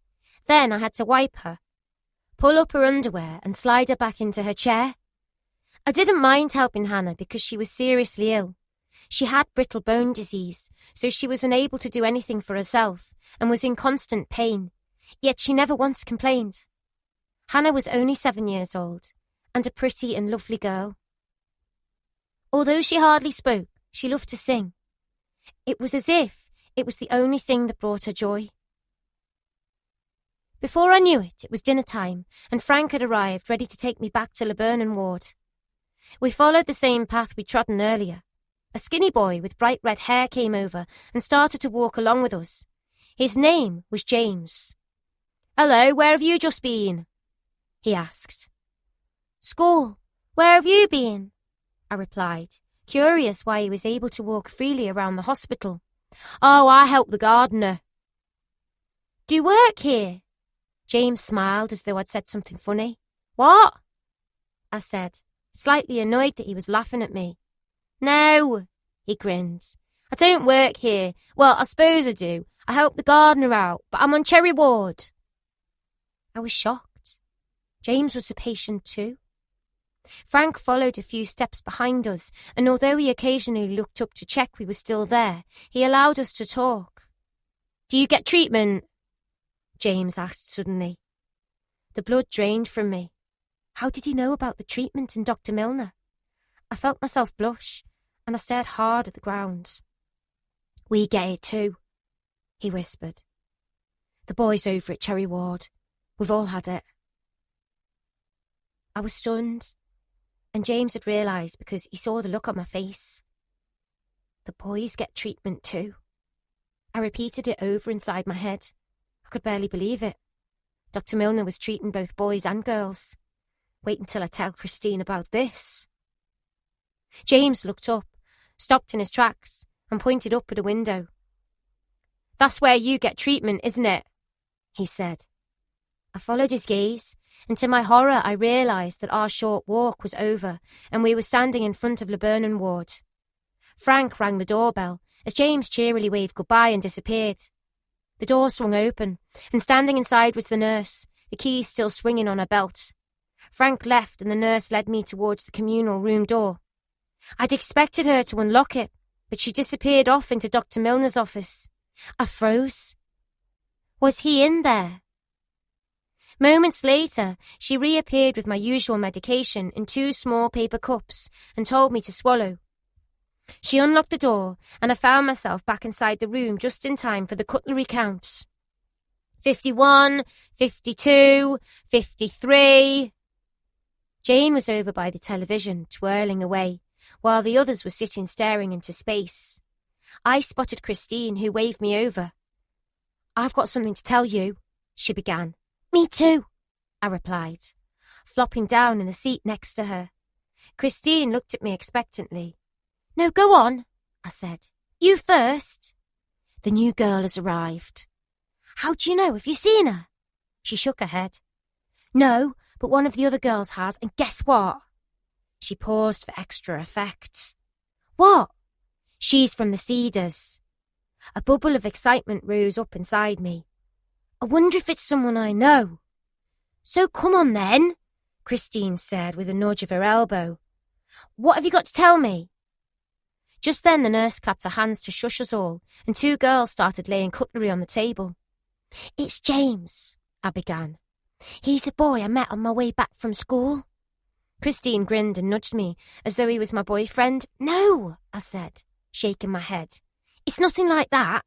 S2: Then I had to wipe her, pull up her underwear, and slide her back into her chair. I didn't mind helping Hannah because she was seriously ill. She had brittle bone disease, so she was unable to do anything for herself and was in constant pain, yet she never once complained. Hannah was only 7 years old, and a pretty and lovely girl. Although she hardly spoke, she loved to sing. It was as if it was the only thing that brought her joy. Before I knew it, it was dinner time, and Frank had arrived ready to take me back to Laburnan ward. We followed the same path we'd trodden earlier. A skinny boy with bright red hair came over and started to walk along with us. His name was James. "Hello, where have you just been?" he asked. "School. Where have you been?" I replied, curious why he was able to walk freely around the hospital. "Oh, I help the gardener." "Do you work here?" James smiled as though I'd said something funny. "What?" I said, slightly annoyed that he was laughing at me. "No," he grinned. "I don't work here. Well, I suppose I do. I help the gardener out, but I'm on Cherry Ward." I was shocked. James was a patient too. Frank followed a few steps behind us, and although he occasionally looked up to check we were still there, he allowed us to talk. "Do you get treatment?" James asked suddenly. The blood drained from me. How did he know about the treatment and Dr. Milner? I felt myself blush, and I stared hard at the ground. "We get it too," he whispered. "The boys over at Cherry Ward. We've all had it." I was stunned, and James had realised because he saw the look on my face. "The boys get treatment too." I repeated it over inside my head. I could barely believe it. Dr. Milner was treating both boys and girls. Wait until I tell Christine about this. James looked up, stopped in his tracks, and pointed up at a window. "That's where you get treatment, isn't it?" he said. I followed his gaze, and to my horror I realised that our short walk was over and we were standing in front of Laburnan ward. Frank rang the doorbell as James cheerily waved goodbye and disappeared. The door swung open, and standing inside was the nurse, the keys still swinging on her belt. Frank left and the nurse led me towards the communal room door. I'd expected her to unlock it, but she disappeared off into Dr. Milner's office. I froze. Was he in there? Moments later, she reappeared with my usual medication in 2 small paper cups and told me to swallow. She unlocked the door, and I found myself back inside the room just in time for the cutlery count. 51, 52, 53. Jane was over by the television, twirling away, while the others were sitting staring into space. I spotted Christine, who waved me over. "I've got something to tell you," she began. "Me too," I replied, flopping down in the seat next to her. Christine looked at me expectantly. "No, go on," I said. "You first." "The new girl has arrived." "How do you know? Have you seen her?" She shook her head. "No, but one of the other girls has, and guess what?" She paused for extra effect. "What?" "She's from the Cedars." A bubble of excitement rose up inside me. "I wonder if it's someone I know." "So come on then," Christine said with a nudge of her elbow. "What have you got to tell me?" Just then the nurse clapped her hands to shush us all, and two girls started laying cutlery on the table. "It's James," I began. "He's a boy I met on my way back from school." Christine grinned and nudged me as though he was my boyfriend. "No," I said, shaking my head. "It's nothing like that."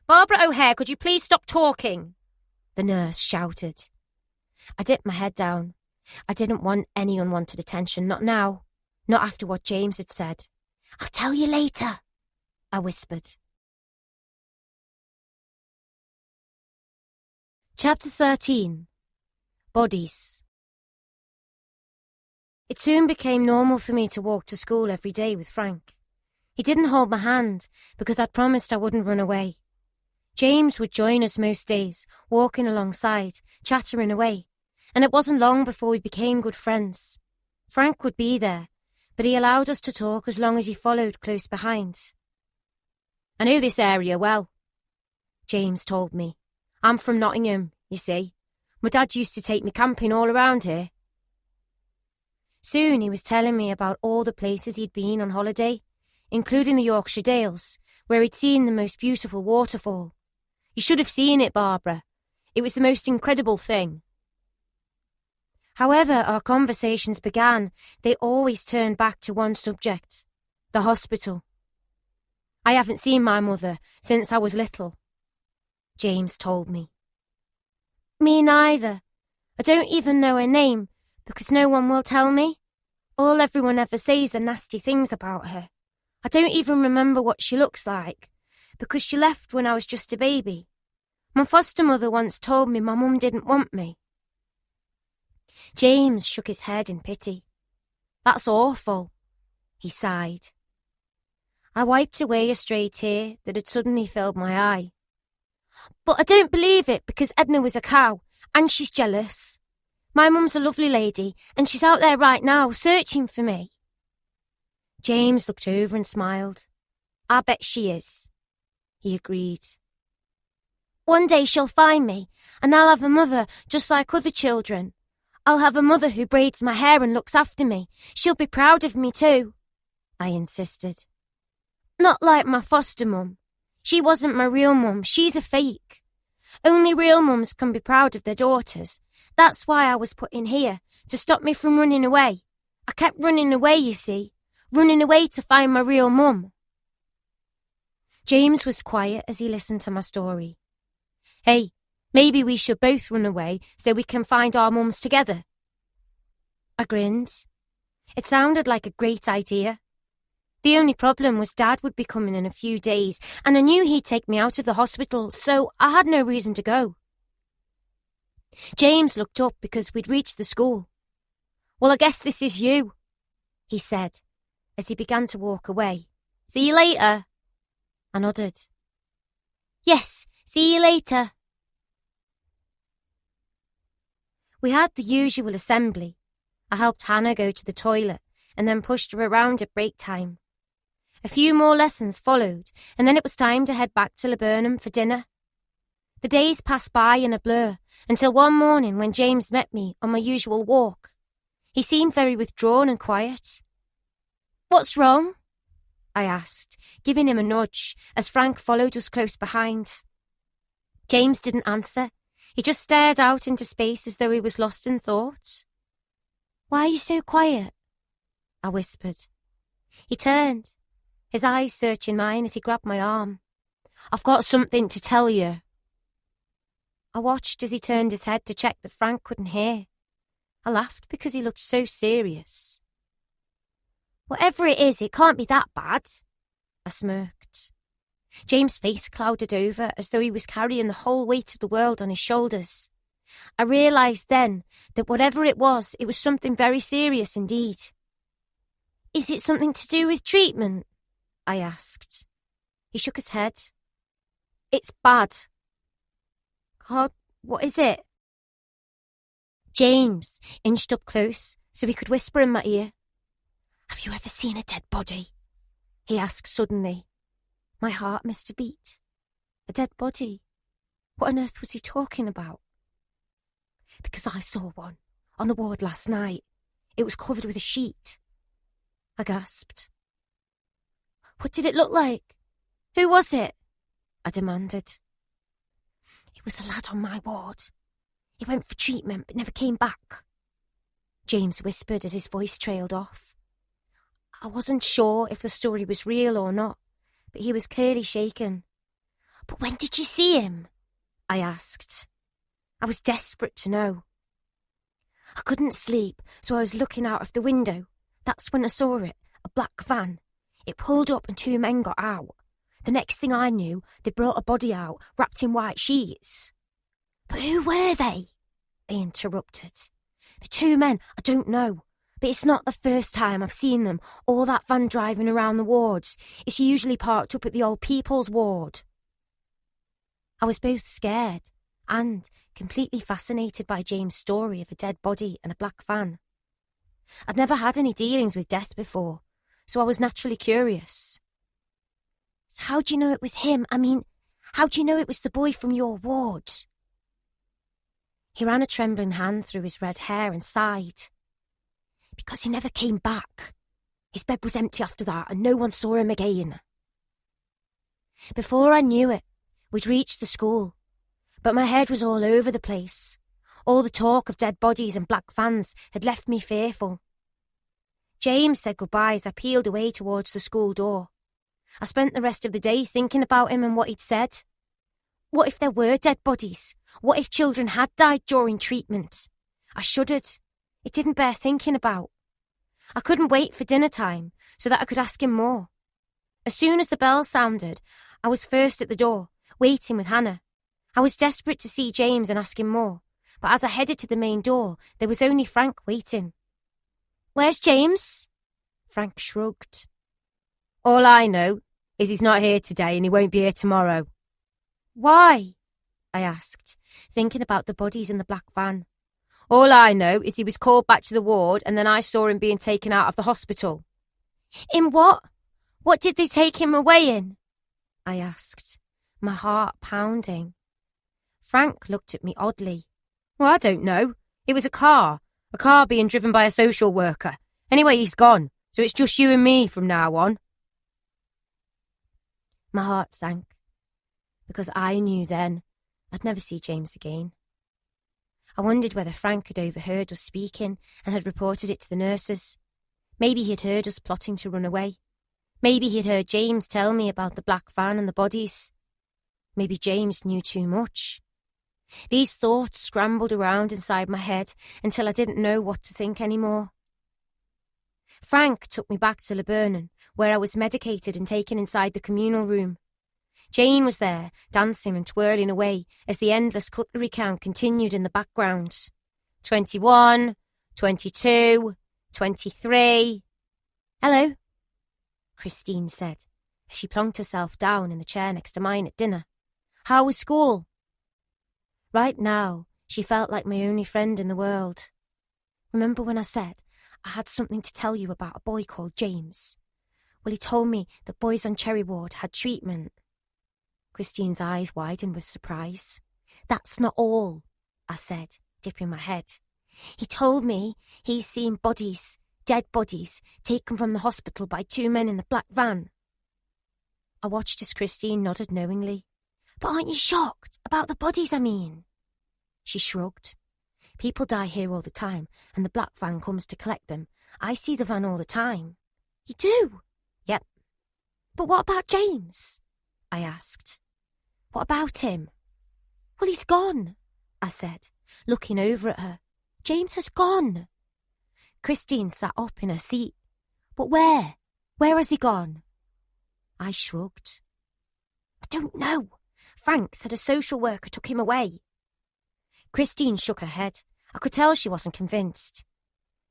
S2: "Barbara O'Hare, could you please stop talking?" the nurse shouted. I dipped my head down. I didn't want any unwanted attention, not now, not after what James had said. "I'll tell you later," I whispered. Chapter 13. Bodies. It soon became normal for me to walk to school every day with Frank. He didn't hold my hand because I'd promised I wouldn't run away. James would join us most days, walking alongside, chattering away, and it wasn't long before we became good friends. Frank would be there, but he allowed us to talk as long as he followed close behind. "I know this area well," James told me. "I'm from Nottingham, you see. My dad used to take me camping all around here." Soon he was telling me about all the places he'd been on holiday, including the Yorkshire Dales, where he'd seen the most beautiful waterfall. "You should have seen it, Barbara. It was the most incredible thing." However our conversations began, they always turned back to one subject: the hospital. "I haven't seen my mother since I was little," James told me. "Me neither. I don't even know her name, because no one will tell me. All everyone ever says are nasty things about her. I don't even remember what she looks like, because she left when I was just a baby. My foster mother once told me my mum didn't want me." James shook his head in pity. "That's awful," he sighed. I wiped away a stray tear that had suddenly filled my eye. "But I don't believe it because Edna was a cow, and she's jealous. My mum's a lovely lady, and she's out there right now, searching for me." James looked over and smiled. "I bet she is," he agreed. "One day she'll find me, and I'll have a mother just like other children. I'll have a mother who braids my hair and looks after me. She'll be proud of me too," I insisted. "Not like my foster mum. She wasn't my real mum, she's a fake. Only real mums can be proud of their daughters. That's why I was put in here, to stop me from running away. I kept running away, you see. Running away to find my real mum." James was quiet as he listened to my story. "Hey, maybe we should both run away so we can find our mums together." I grinned. It sounded like a great idea. The only problem was Dad would be coming in a few days, and I knew he'd take me out of the hospital, so I had no reason to go. James looked up because we'd reached the school. "Well, I guess this is you," he said, as he began to walk away. "See you later." I nodded. "Yes, see you later." We had the usual assembly. I helped Hannah go to the toilet and then pushed her around at break time. A few more lessons followed, and then it was time to head back to Laburnum for dinner. The days passed by in a blur until one morning when James met me on my usual walk. He seemed very withdrawn and quiet. "What's wrong?" I asked, giving him a nudge as Frank followed us close behind. James didn't answer. He just stared out into space as though he was lost in thought. "Why are you so quiet?" I whispered. He turned, his eyes searching mine as he grabbed my arm. "I've got something to tell you." I watched as he turned his head to check that Frank couldn't hear. I laughed because he looked so serious. "Whatever it is, it can't be that bad," I smirked. James' face clouded over as though he was carrying the whole weight of the world on his shoulders. I realised then that whatever it was something very serious indeed. Is it something to do with treatment? I asked. He shook his head. It's bad. God, what is it? James inched up close so he could whisper in my ear. Have you ever seen a dead body? He asked suddenly. My heart missed a beat. A dead body? What on earth was he talking about? Because I saw one on the ward last night. It was covered with a sheet. I gasped. What did it look like? Who was it? I demanded. It was a lad on my ward. He went for treatment but never came back. James whispered as his voice trailed off. I wasn't sure if the story was real or not, but he was clearly shaken. But when did you see him? I asked. I was desperate to know. I couldn't sleep, so I was looking out of the window. That's when I saw it, a black van. It pulled up and 2 men got out. The next thing I knew, they brought a body out, wrapped in white sheets. But who were they? I interrupted. The 2 men, I don't know. But it's not the first time I've seen them, or that van driving around the wards. It's usually parked up at the old people's ward. I was both scared and completely fascinated by James' story of a dead body and a black van. I'd never had any dealings with death before, so I was naturally curious. So how do you know it was him? I mean, how do you know it was the boy from your ward? He ran a trembling hand through his red hair and sighed. Because he never came back. His bed was empty after that and no one saw him again. Before I knew it, we'd reached the school, but my head was all over the place. All the talk of dead bodies and black vans had left me fearful. James said goodbye as I peeled away towards the school door. I spent the rest of the day thinking about him and what he'd said. What if there were dead bodies? What if children had died during treatment? I shuddered. It didn't bear thinking about. I couldn't wait for dinner time so that I could ask him more. As soon as the bell sounded, I was first at the door, waiting with Hannah. I was desperate to see James and ask him more, but as I headed to the main door, there was only Frank waiting. Where's James? Frank shrugged. All I know is he's not here today and he won't be here tomorrow. Why? I asked, thinking about the bodies in the black van. All I know is he was called back to the ward and then I saw him being taken out of the hospital. In what? What did they take him away in? I asked, my heart pounding. Frank looked at me oddly. Well, I don't know. It was a car being driven by a social worker. Anyway, he's gone, so it's just you and me from now on. My heart sank, because I knew then I'd never see James again. I wondered whether Frank had overheard us speaking and had reported it to the nurses. Maybe he had heard us plotting to run away. Maybe he had heard James tell me about the black van and the bodies. Maybe James knew too much. These thoughts scrambled around inside my head until I didn't know what to think anymore. Frank took me back to Lebanon, where I was medicated and taken inside the communal room. Jane was there, dancing and twirling away as the endless cutlery count continued in the background. 21, 22, 23. Hello, Christine said, as she plonked herself down in the chair next to mine at dinner. How was school? Right now, she felt like my only friend in the world. Remember when I said I had something to tell you about a boy called James? Well, he told me that boys on Cherry Ward had treatment. Christine's eyes widened with surprise. That's not all, I said, dipping my head. He told me he's seen bodies, dead bodies, taken from the hospital by 2 men in the black van. I watched as Christine nodded knowingly. But aren't you shocked about the bodies, I mean? She shrugged. People die here all the time, and the black van comes to collect them. I see the van all the time. You do? Yep. But what about James? I asked. What about him? Well, he's gone, I said, looking over at her. James has gone. Christine sat up in her seat. But where? Where has he gone? I shrugged. I don't know. Frank said a social worker took him away. Christine shook her head. I could tell she wasn't convinced.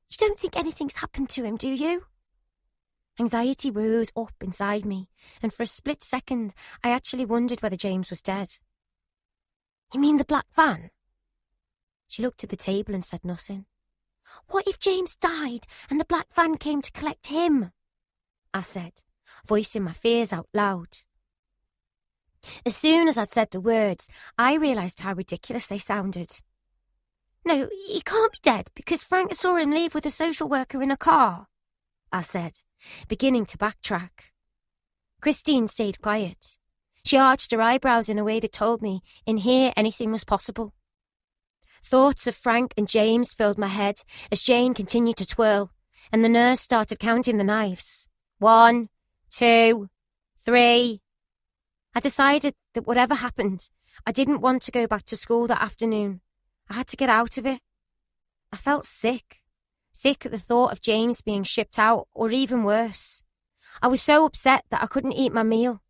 S2: You don't think anything's happened to him, do you? Anxiety rose up inside me, and for a split second I actually wondered whether James was dead. You mean the black van? She looked at the table and said nothing. What if James died and the black van came to collect him? I said, voicing my fears out loud. As soon as I'd said the words, I realised how ridiculous they sounded. No, he can't be dead because Frank saw him leave with a social worker in a car, I said, beginning to backtrack. Christine stayed quiet. She arched her eyebrows in a way that told me in here anything was possible. Thoughts of Frank and James filled my head as Jane continued to twirl, and the nurse started counting the knives. 1, 2, 3. I decided that whatever happened, I didn't want to go back to school that afternoon. I had to get out of it. I felt sick at the thought of James being shipped out, or even worse. I was so upset that I couldn't eat my meal.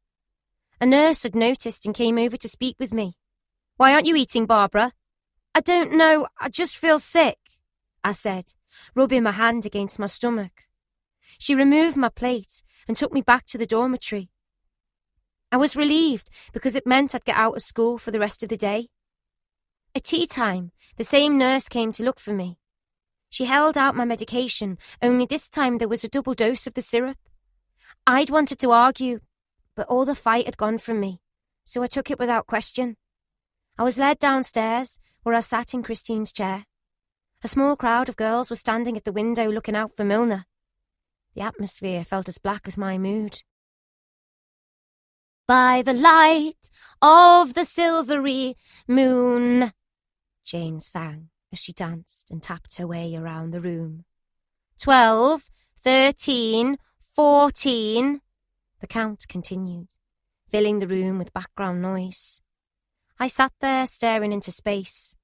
S2: A nurse had noticed and came over to speak with me. Why aren't you eating, Barbara? I don't know, I just feel sick, I said, rubbing my hand against my stomach. She removed my plate and took me back to the dormitory. I was relieved because it meant I'd get out of school for the rest of the day. At tea time, the same nurse came to look for me. She held out my medication, only this time there was a double dose of the syrup. I'd wanted to argue, but all the fight had gone from me, so I took it without question. I was led downstairs, where I sat in Christine's chair. A small crowd of girls were standing at the window looking out for Milner. The atmosphere felt as black as my mood. By the light of the silvery moon, Jane sang as she danced and tapped her way around the room. 12, 13, 14. The count continued, filling the room with background noise. I sat there staring into space.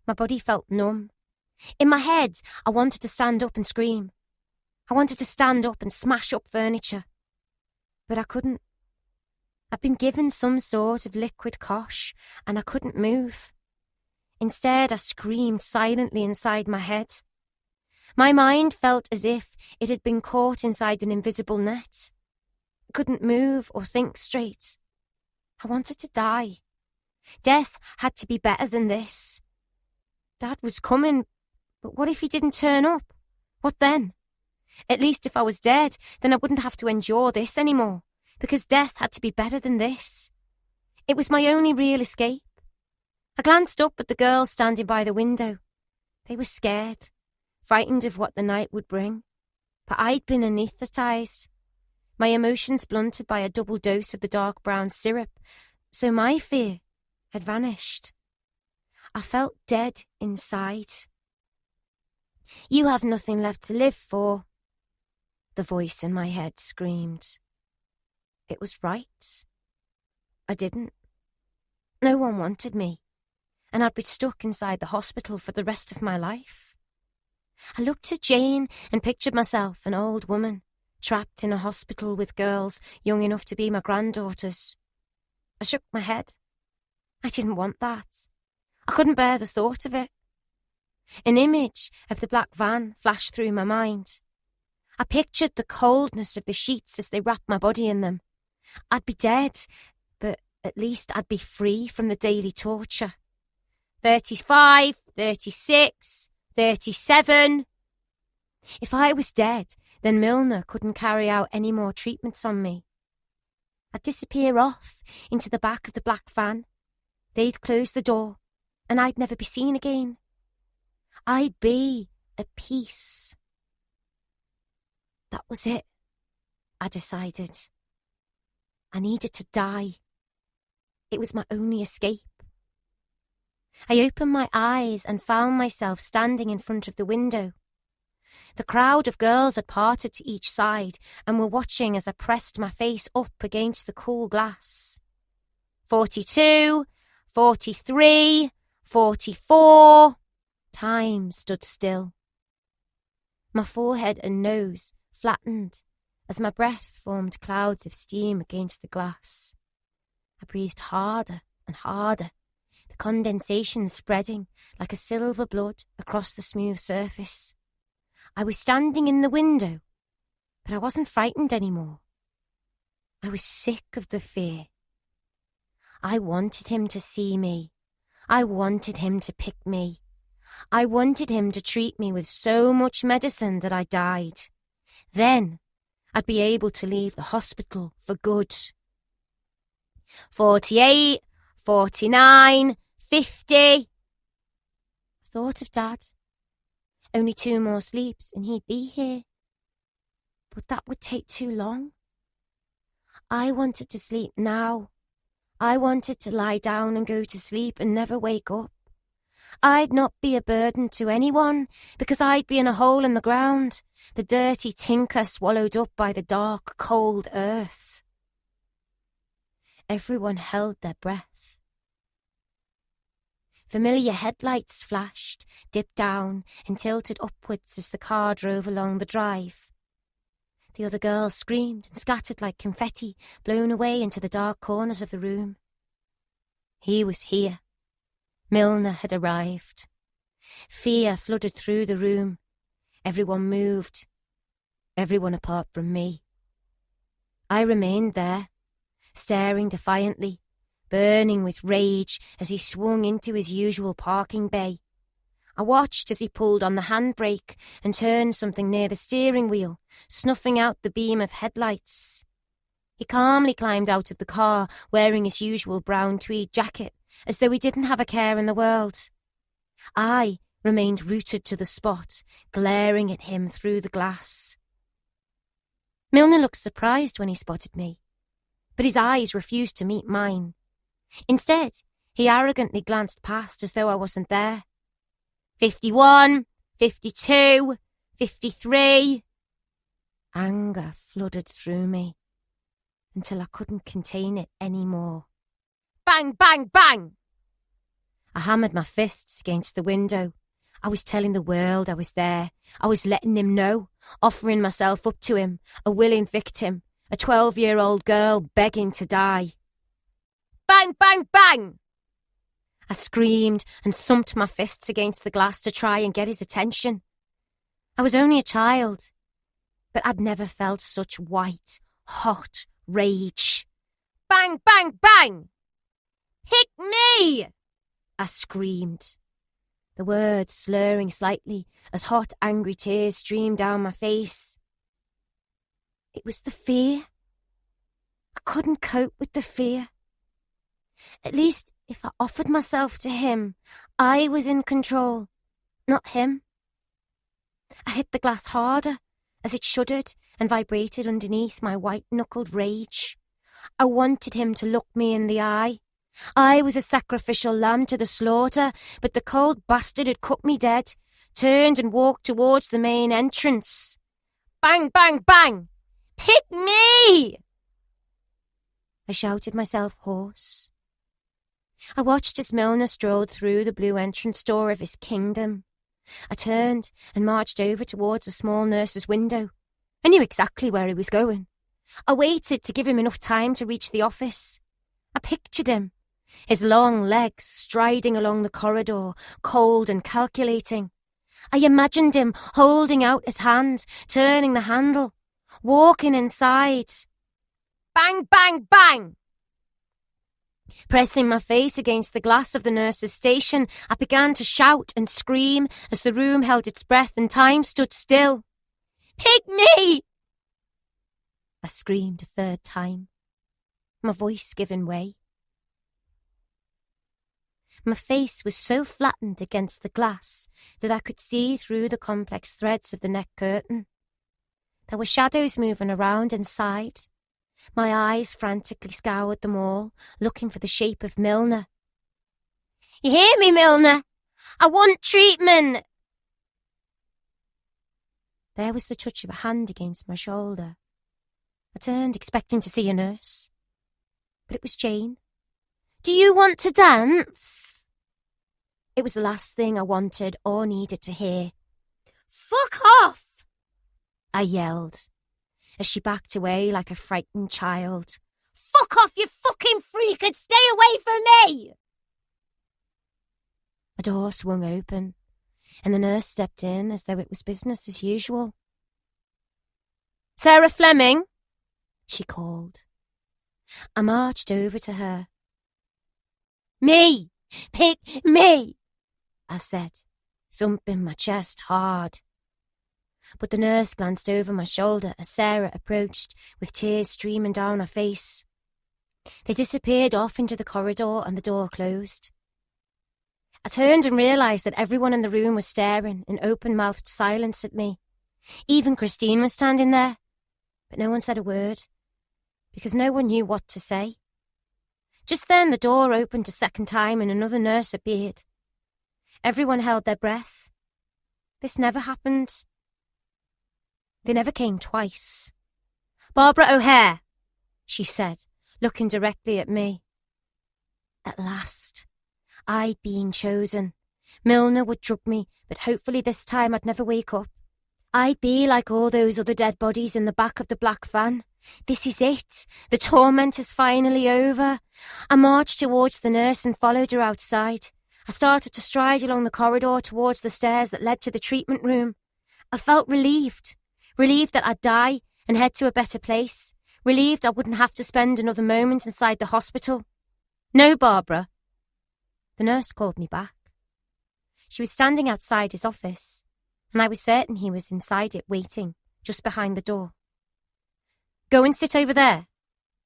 S2: My body felt numb. In my head, I wanted to stand up and scream. I wanted to stand up and smash up furniture. But I couldn't. I'd been given some sort of liquid cosh, and I couldn't move. Instead, I screamed silently inside my head. My mind felt as if it had been caught inside an invisible net. I couldn't move or think straight. I wanted to die. Death had to be better than this. Dad was coming, but what if he didn't turn up? What then? At least if I was dead, then I wouldn't have to endure this anymore, because death had to be better than this. It was my only real escape. I glanced up at the girls standing by the window. They were scared, frightened of what the night would bring. But I'd been anaesthetised. My emotions blunted by a double dose of the dark brown syrup, so my fear had vanished. I felt dead inside. You have nothing left to live for, the voice in my head screamed. It was right. I didn't. No one wanted me, and I'd be stuck inside the hospital for the rest of my life. I looked at Jane and pictured myself an old woman, trapped in a hospital with girls young enough to be my granddaughters. I shook my head. I didn't want that. I couldn't bear the thought of it. An image of the black van flashed through my mind. I pictured the coldness of the sheets as they wrapped my body in them. I'd be dead, but at least I'd be free from the daily torture. 35, 36, 37. If I was dead, then Milner couldn't carry out any more treatments on me. I'd disappear off into the back of the black van. They'd close the door, and I'd never be seen again. I'd be at peace. That was it, I decided. I needed to die. It was my only escape. I opened my eyes and found myself standing in front of the window. The crowd of girls had parted to each side and were watching as I pressed my face up against the cool glass. 42, 43, 44. Time stood still. My forehead and nose flattened, as my breath formed clouds of steam against the glass. I breathed harder and harder, the condensation spreading like a silver blood across the smooth surface. I was standing in the window, but I wasn't frightened anymore. I was sick of the fear. I wanted him to see me. I wanted him to pick me. I wanted him to treat me with so much medicine that I died. Then I'd be able to leave the hospital for good. 48, 49, 50. I thought of Dad. Only 2 more sleeps and he'd be here. But that would take too long. I wanted to sleep now. I wanted to lie down and go to sleep and never wake up. I'd not be a burden to anyone because I'd be in a hole in the ground, the dirty tinker swallowed up by the dark, cold earth. Everyone held their breath. Familiar headlights flashed, dipped down and tilted upwards as the car drove along the drive. The other girls screamed and scattered like confetti, blown away into the dark corners of the room. He was here. Milner had arrived. Fear flooded through the room. Everyone moved. Everyone apart from me. I remained there, staring defiantly, burning with rage as he swung into his usual parking bay. I watched as he pulled on the handbrake and turned something near the steering wheel, snuffing out the beam of headlights. He calmly climbed out of the car, wearing his usual brown tweed jacket, as though he didn't have a care in the world. I remained rooted to the spot, glaring at him through the glass. Milner looked surprised when he spotted me, but his eyes refused to meet mine. Instead, he arrogantly glanced past as though I wasn't there. 51, 52, 53. Anger flooded through me until I couldn't contain it anymore. Bang, bang, bang! I hammered my fists against the window. I was telling the world I was there. I was letting him know, offering myself up to him, a willing victim, a 12-year-old girl begging to die. Bang, bang, bang! I screamed and thumped my fists against the glass to try and get his attention. I was only a child, but I'd never felt such white, hot rage. Bang, bang, bang! Pick me! I screamed, the words slurring slightly as hot, angry tears streamed down my face. It was the fear. I couldn't cope with the fear. At least if I offered myself to him, I was in control, not him. I hit the glass harder as it shuddered and vibrated underneath my white-knuckled rage. I wanted him to look me in the eye. I was a sacrificial lamb to the slaughter, but the cold bastard had cut me dead, turned and walked towards the main entrance. Bang, bang, bang! Pick me! I shouted myself hoarse. I watched as Milner strolled through the blue entrance door of his kingdom. I turned and marched over towards a small nurse's window. I knew exactly where he was going. I waited to give him enough time to reach the office. I pictured him, his long legs striding along the corridor, cold and calculating. I imagined him holding out his hand, turning the handle, walking inside. Bang, bang, bang! Pressing my face against the glass of the nurse's station, I began to shout and scream as the room held its breath and time stood still. Pick me! I screamed a third time, my voice giving way. My face was so flattened against the glass that I could see through the complex threads of the neck curtain. There were shadows moving around inside. My eyes frantically scoured them all, looking for the shape of Milner. You hear me, Milner? I want treatment! There was the touch of a hand against my shoulder. I turned, expecting to see a nurse. But it was Jane. Do you want to dance? It was the last thing I wanted or needed to hear. Fuck off! I yelled. as she backed away like a frightened child.
S3: Fuck off, you fucking freak, and stay away from me!
S2: A door swung open, and the nurse stepped in as though it was business as usual.
S3: Sarah Fleming,
S2: she called. I marched over to her.
S3: Me! Pick me!
S2: I said, thumping my chest hard. But the nurse glanced over my shoulder as Sarah approached, with tears streaming down her face. They disappeared off into the corridor and the door closed. I turned and realised that everyone in the room was staring in open-mouthed silence at me. Even Christine was standing there, but no one said a word, because no one knew what to say. Just then the door opened a second time and another nurse appeared. Everyone held their breath. This never happened. They never came twice.
S3: Barbara O'Hare,
S2: she said, looking directly at me. At last, I'd been chosen. Milner would drug me, but hopefully this time I'd never wake up. I'd be like all those other dead bodies in the back of the black van. This is it. The torment is finally over. I marched towards the nurse and followed her outside. I started to stride along the corridor towards the stairs that led to the treatment room. I felt relieved. Relieved that I'd die and head to a better place. Relieved I wouldn't have to spend another moment inside the hospital.
S3: No, Barbara.
S2: The nurse called me back. She was standing outside his office, and I was certain he was inside it waiting, just behind the door.
S3: Go and sit over there,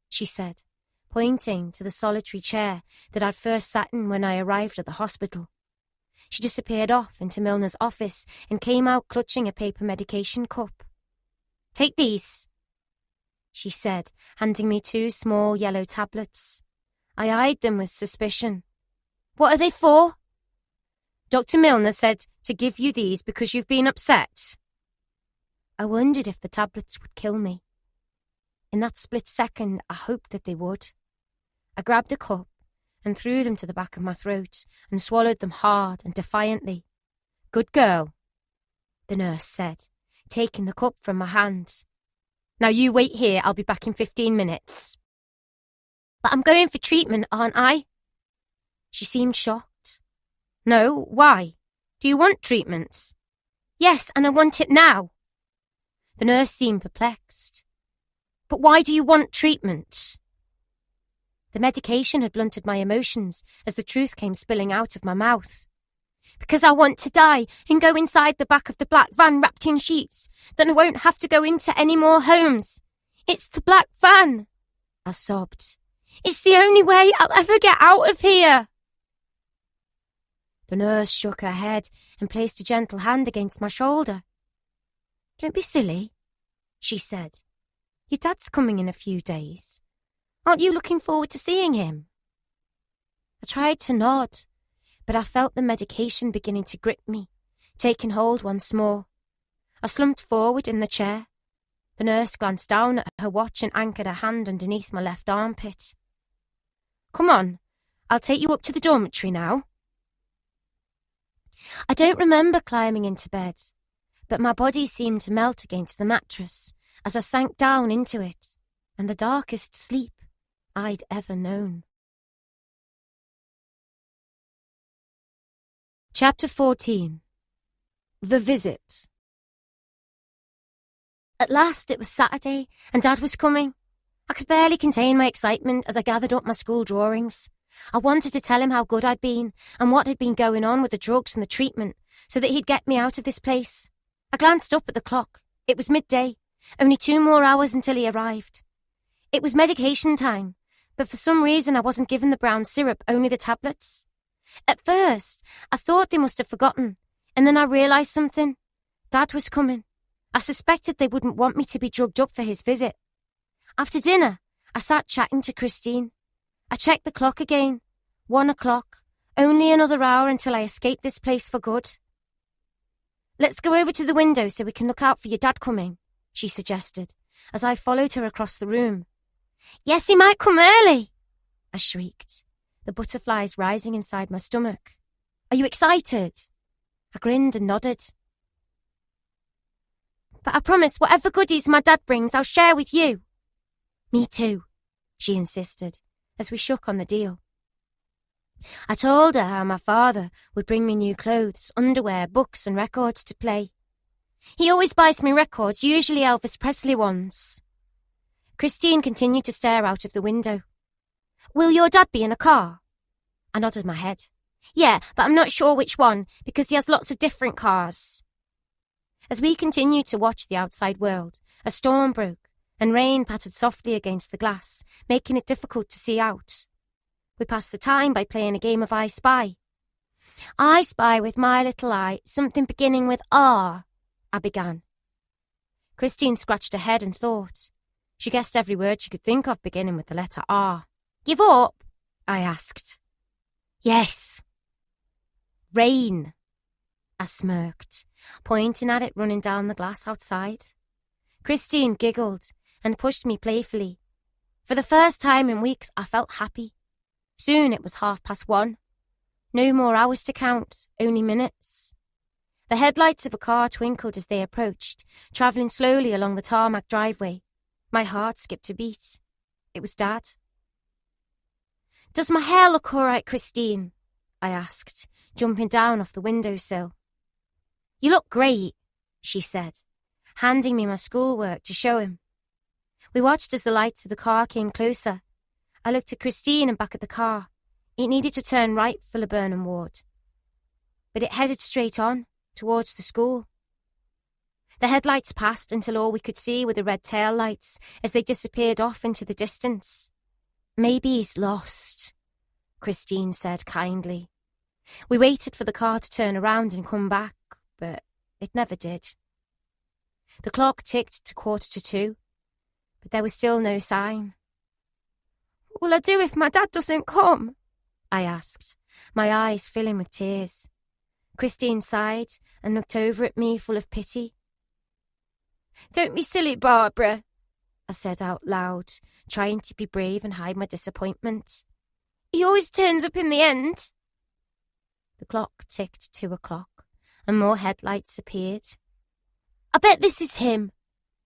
S2: she said, pointing to the solitary chair that I'd first sat in when I arrived at the hospital. She disappeared off into Milner's office and came out clutching a paper medication cup.
S3: Take these,
S2: she said, handing me 2 small yellow tablets. I eyed them with suspicion.
S3: What are they for?
S2: Dr. Milner said to give you these because you've been upset. I wondered if the tablets would kill me. In that split second, I hoped that they would. I grabbed a cup and threw them to the back of my throat and swallowed them hard and defiantly.
S3: Good girl,
S2: the nurse said, taking the cup from my hand.
S3: Now you wait here, I'll be back in 15 minutes.
S2: But I'm going for treatment, aren't I? She seemed shocked.
S3: No, why? Do you want treatment?
S2: Yes, and I want it now.
S3: The nurse seemed perplexed. But why do you want treatment?
S2: The medication had blunted my emotions as the truth came spilling out of my mouth.
S3: Because I want to die and go inside the back of the black van wrapped in sheets. Then I won't have to go into any more homes. It's the black van,
S2: I sobbed.
S3: It's the only way I'll ever get out of here.
S2: The nurse shook her head and placed a gentle hand against my shoulder. Don't be silly, she said. Your dad's coming in a few days. Aren't you looking forward to seeing him? I tried to nod, but I felt the medication beginning to grip me, taking hold once more. I slumped forward in the chair. The nurse glanced down at her watch and anchored her hand underneath my left armpit.
S3: Come on, I'll take you up to the dormitory now.
S2: I don't remember climbing into bed, but my body seemed to melt against the mattress as I sank down into it, and the darkest sleep I'd ever known.
S1: Chapter 14. The Visit.
S2: At last it was Saturday, and Dad was coming. I could barely contain my excitement as I gathered up my school drawings. I wanted to tell him how good I'd been and what had been going on with the drugs and the treatment so that he'd get me out of this place. I glanced up at the clock. It was midday, only 2 more hours until he arrived. It was medication time, but for some reason I wasn't given the brown syrup, only the tablets. At first, I thought they must have forgotten, and then I realised something. Dad was coming. I suspected they wouldn't want me to be drugged up for his visit. After dinner, I sat chatting to Christine. I checked the clock again. 1 o'clock. Only another hour until I escape this place for good. Let's go over to the window so we can look out for your dad coming, she suggested, as I followed her across the room.
S3: Yes, he might come early,
S2: I shrieked, the butterflies rising inside my stomach. Are you excited? I grinned and nodded.
S3: But I promise whatever goodies my dad brings, I'll share with you.
S2: Me too, she insisted, as we shook on the deal. I told her how my father would bring me new clothes, underwear, books and records to play.
S3: He always buys me records, usually Elvis Presley ones.
S2: Christine continued to stare out of the window.
S3: Will your dad be in a car?
S2: I nodded my head.
S3: Yeah, but I'm not sure which one, because he has lots of different cars.
S2: As we continued to watch the outside world, a storm broke and rain pattered softly against the glass, making it difficult to see out. We passed the time by playing a game of I Spy.
S3: I spy with my little eye something beginning with R, I began.
S2: Christine scratched her head and thought. She guessed every word she could think of beginning with the letter R.
S3: Give up?
S2: I asked.
S3: Yes.
S2: Rain, I smirked, pointing at it running down the glass outside. Christine giggled and pushed me playfully. For the first time in weeks, I felt happy. Soon it was 1:30. No more hours to count, only minutes. The headlights of a car twinkled as they approached, travelling slowly along the tarmac driveway. My heart skipped a beat. It was Dad.
S3: Does my hair look all right, Christine?
S2: I asked, jumping down off the windowsill.
S3: You look great,
S2: she said, handing me my schoolwork to show him. We watched as the lights of the car came closer. I looked at Christine and back at the car. It needed to turn right for Laburnum Ward. But it headed straight on, towards the school. The headlights passed until all we could see were the red tail lights as they disappeared off into the distance.
S3: Maybe he's lost,
S2: Christine said kindly. We waited for the car to turn around and come back, but it never did. The clock ticked to 2:45, but there was still no sign.
S3: What will I do if my dad doesn't come?
S2: I asked, my eyes filling with tears. Christine sighed and looked over at me full of pity.
S3: Don't be silly, Barbara,
S2: I said out loud, trying to be brave and hide my disappointment.
S3: He always turns up in the end.
S2: The clock ticked 2:00 and more headlights appeared.
S3: I bet this is him,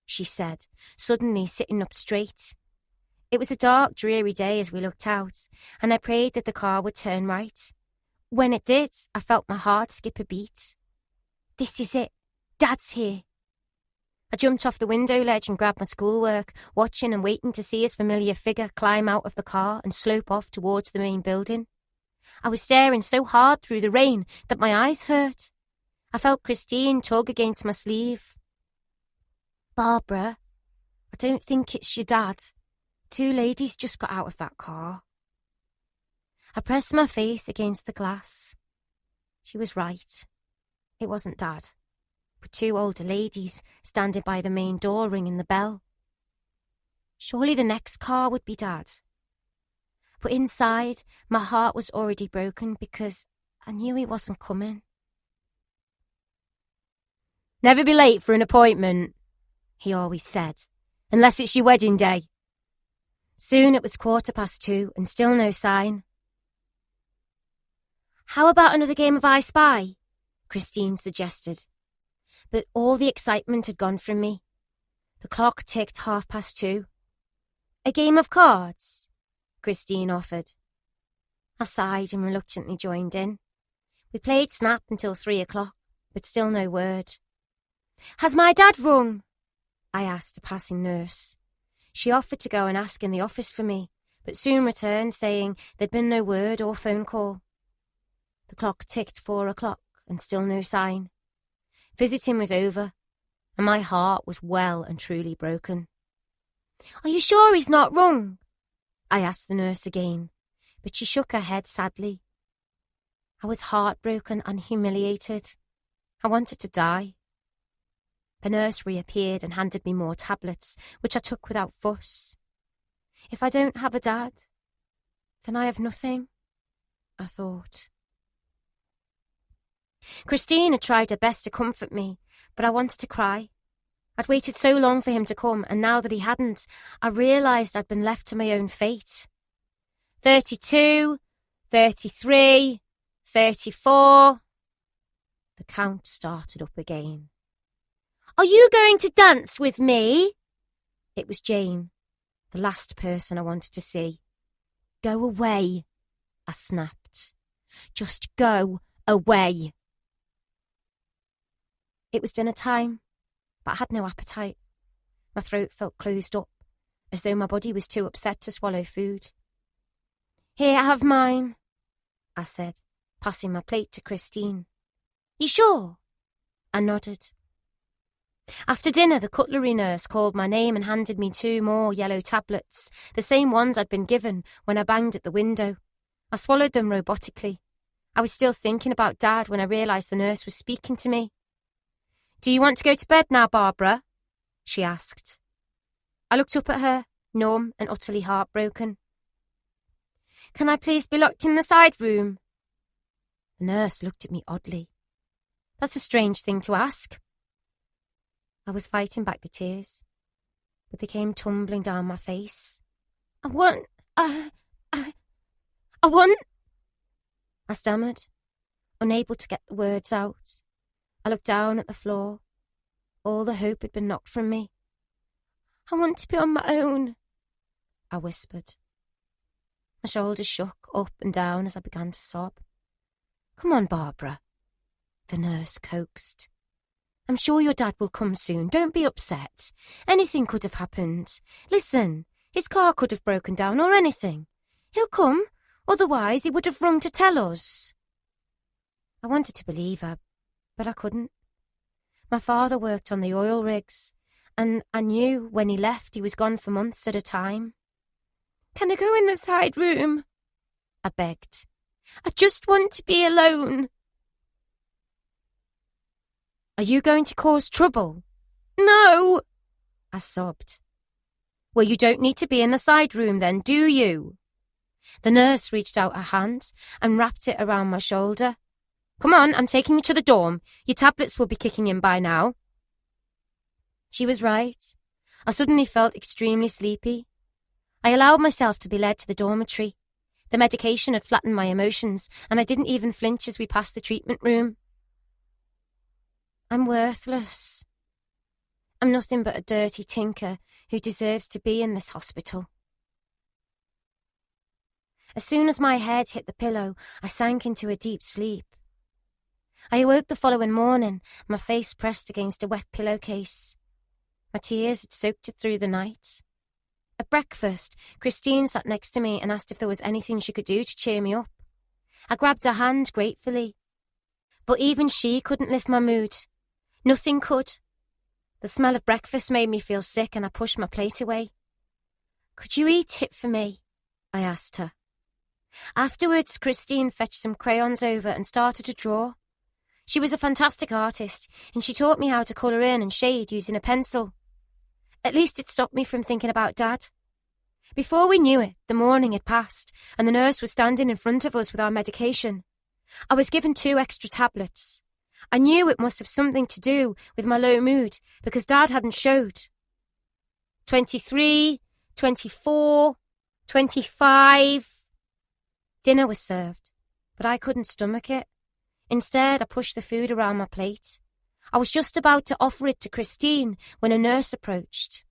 S2: she said, suddenly sitting up straight. It was a dark, dreary day as we looked out, and I prayed that the car would turn right. When it did, I felt my heart skip a beat.
S3: This is it. Dad's here.
S2: I jumped off the window ledge and grabbed my schoolwork, watching and waiting to see his familiar figure climb out of the car and slope off towards the main building. I was staring so hard through the rain that my eyes hurt. I felt Christine tug against my sleeve.
S3: Barbara, I don't think it's your dad. 2 ladies just got out of that car.
S2: I pressed my face against the glass. She was right. It wasn't Dad, but 2 older ladies standing by the main door ringing the bell. Surely the next car would be Dad. But inside, my heart was already broken because I knew he wasn't coming.
S3: Never be late for an appointment, he always said, unless it's your wedding day.
S2: Soon it was 2:15 and still no sign.
S3: How about another game of I Spy?
S2: Christine suggested. But all the excitement had gone from me. The clock ticked 2:30.
S3: A game of cards?
S2: Christine offered. I sighed and reluctantly joined in. We played Snap until 3:00, but still no word.
S3: Has my dad rung?
S2: I asked a passing nurse. She offered to go and ask in the office for me, but soon returned saying there'd been no word or phone call. The clock ticked 4:00 and still no sign. Visiting was over, and my heart was well and truly broken.
S3: Are you sure he's not rung?
S2: I asked the nurse again, but she shook her head sadly. I was heartbroken and humiliated. I wanted to die. The nurse reappeared and handed me more tablets, which I took without fuss. If I don't have a dad, then I have nothing, I thought. Christine had tried her best to comfort me, but I wanted to cry. I'd waited so long for him to come, and now that he hadn't, I realised I'd been left to my own fate.
S3: 32, 33, 34.
S2: The count started up again.
S3: Are you going to dance with me?
S2: It was Jane, the last person I wanted to see. Go away, I snapped. Just go away. It was dinner time, but I had no appetite. My throat felt closed up, as though my body was too upset to swallow food. Here, have mine, I said, passing my plate to Christine.
S3: You sure?
S2: I nodded. After dinner, the cutlery nurse called my name and handed me 2 more yellow tablets, the same ones I'd been given when I banged at the window. I swallowed them robotically. I was still thinking about Dad when I realised the nurse was speaking to me. Do you want to go to bed now, Barbara? She asked. I looked up at her, numb and utterly heartbroken.
S3: Can I please be locked in the side room?
S2: The nurse looked at me oddly. That's a strange thing to ask. I was fighting back the tears, but they came tumbling down my face.
S3: I want...
S2: I stammered, unable to get the words out. I looked down at the floor. All the hope had been knocked from me.
S3: I want to be on my own,
S2: I whispered. My shoulders shook up and down as I began to sob. Come on, Barbara, the nurse coaxed. I'm sure your dad will come soon. Don't be upset. Anything could have happened. Listen, his car could have broken down or anything. He'll come, otherwise he would have rung to tell us. I wanted to believe her, but I couldn't. My father worked on the oil rigs, and I knew when he left he was gone for months at a time.
S3: Can I go in the side room?
S2: I begged.
S3: I just want to be alone.
S2: Are you going to cause trouble?
S3: No,
S2: I sobbed. Well, you don't need to be in the side room then, do you? The nurse reached out her hand and wrapped it around my shoulder. Come on, I'm taking you to the dorm. Your tablets will be kicking in by now. She was right. I suddenly felt extremely sleepy. I allowed myself to be led to the dormitory. The medication had flattened my emotions, and I didn't even flinch as we passed the treatment room. I'm worthless. I'm nothing but a dirty tinker who deserves to be in this hospital. As soon as my head hit the pillow, I sank into a deep sleep. I awoke the following morning, my face pressed against a wet pillowcase. My tears had soaked it through the night. At breakfast, Christine sat next to me and asked if there was anything she could do to cheer me up. I grabbed her hand gratefully. But even she couldn't lift my mood. Nothing could. The smell of breakfast made me feel sick and I pushed my plate away. Could you eat it for me? I asked her. Afterwards, Christine fetched some crayons over and started to draw. She was a fantastic artist, and she taught me how to colour in and shade using a pencil. At least it stopped me from thinking about Dad. Before we knew it, the morning had passed, and the nurse was standing in front of us with our medication. I was given 2 extra tablets. I knew it must have something to do with my low mood, because Dad hadn't showed. 23, 24, 25... Dinner was served, but I couldn't stomach it. Instead, I pushed the food around my plate. I was just about to offer it to Christine when a nurse approached.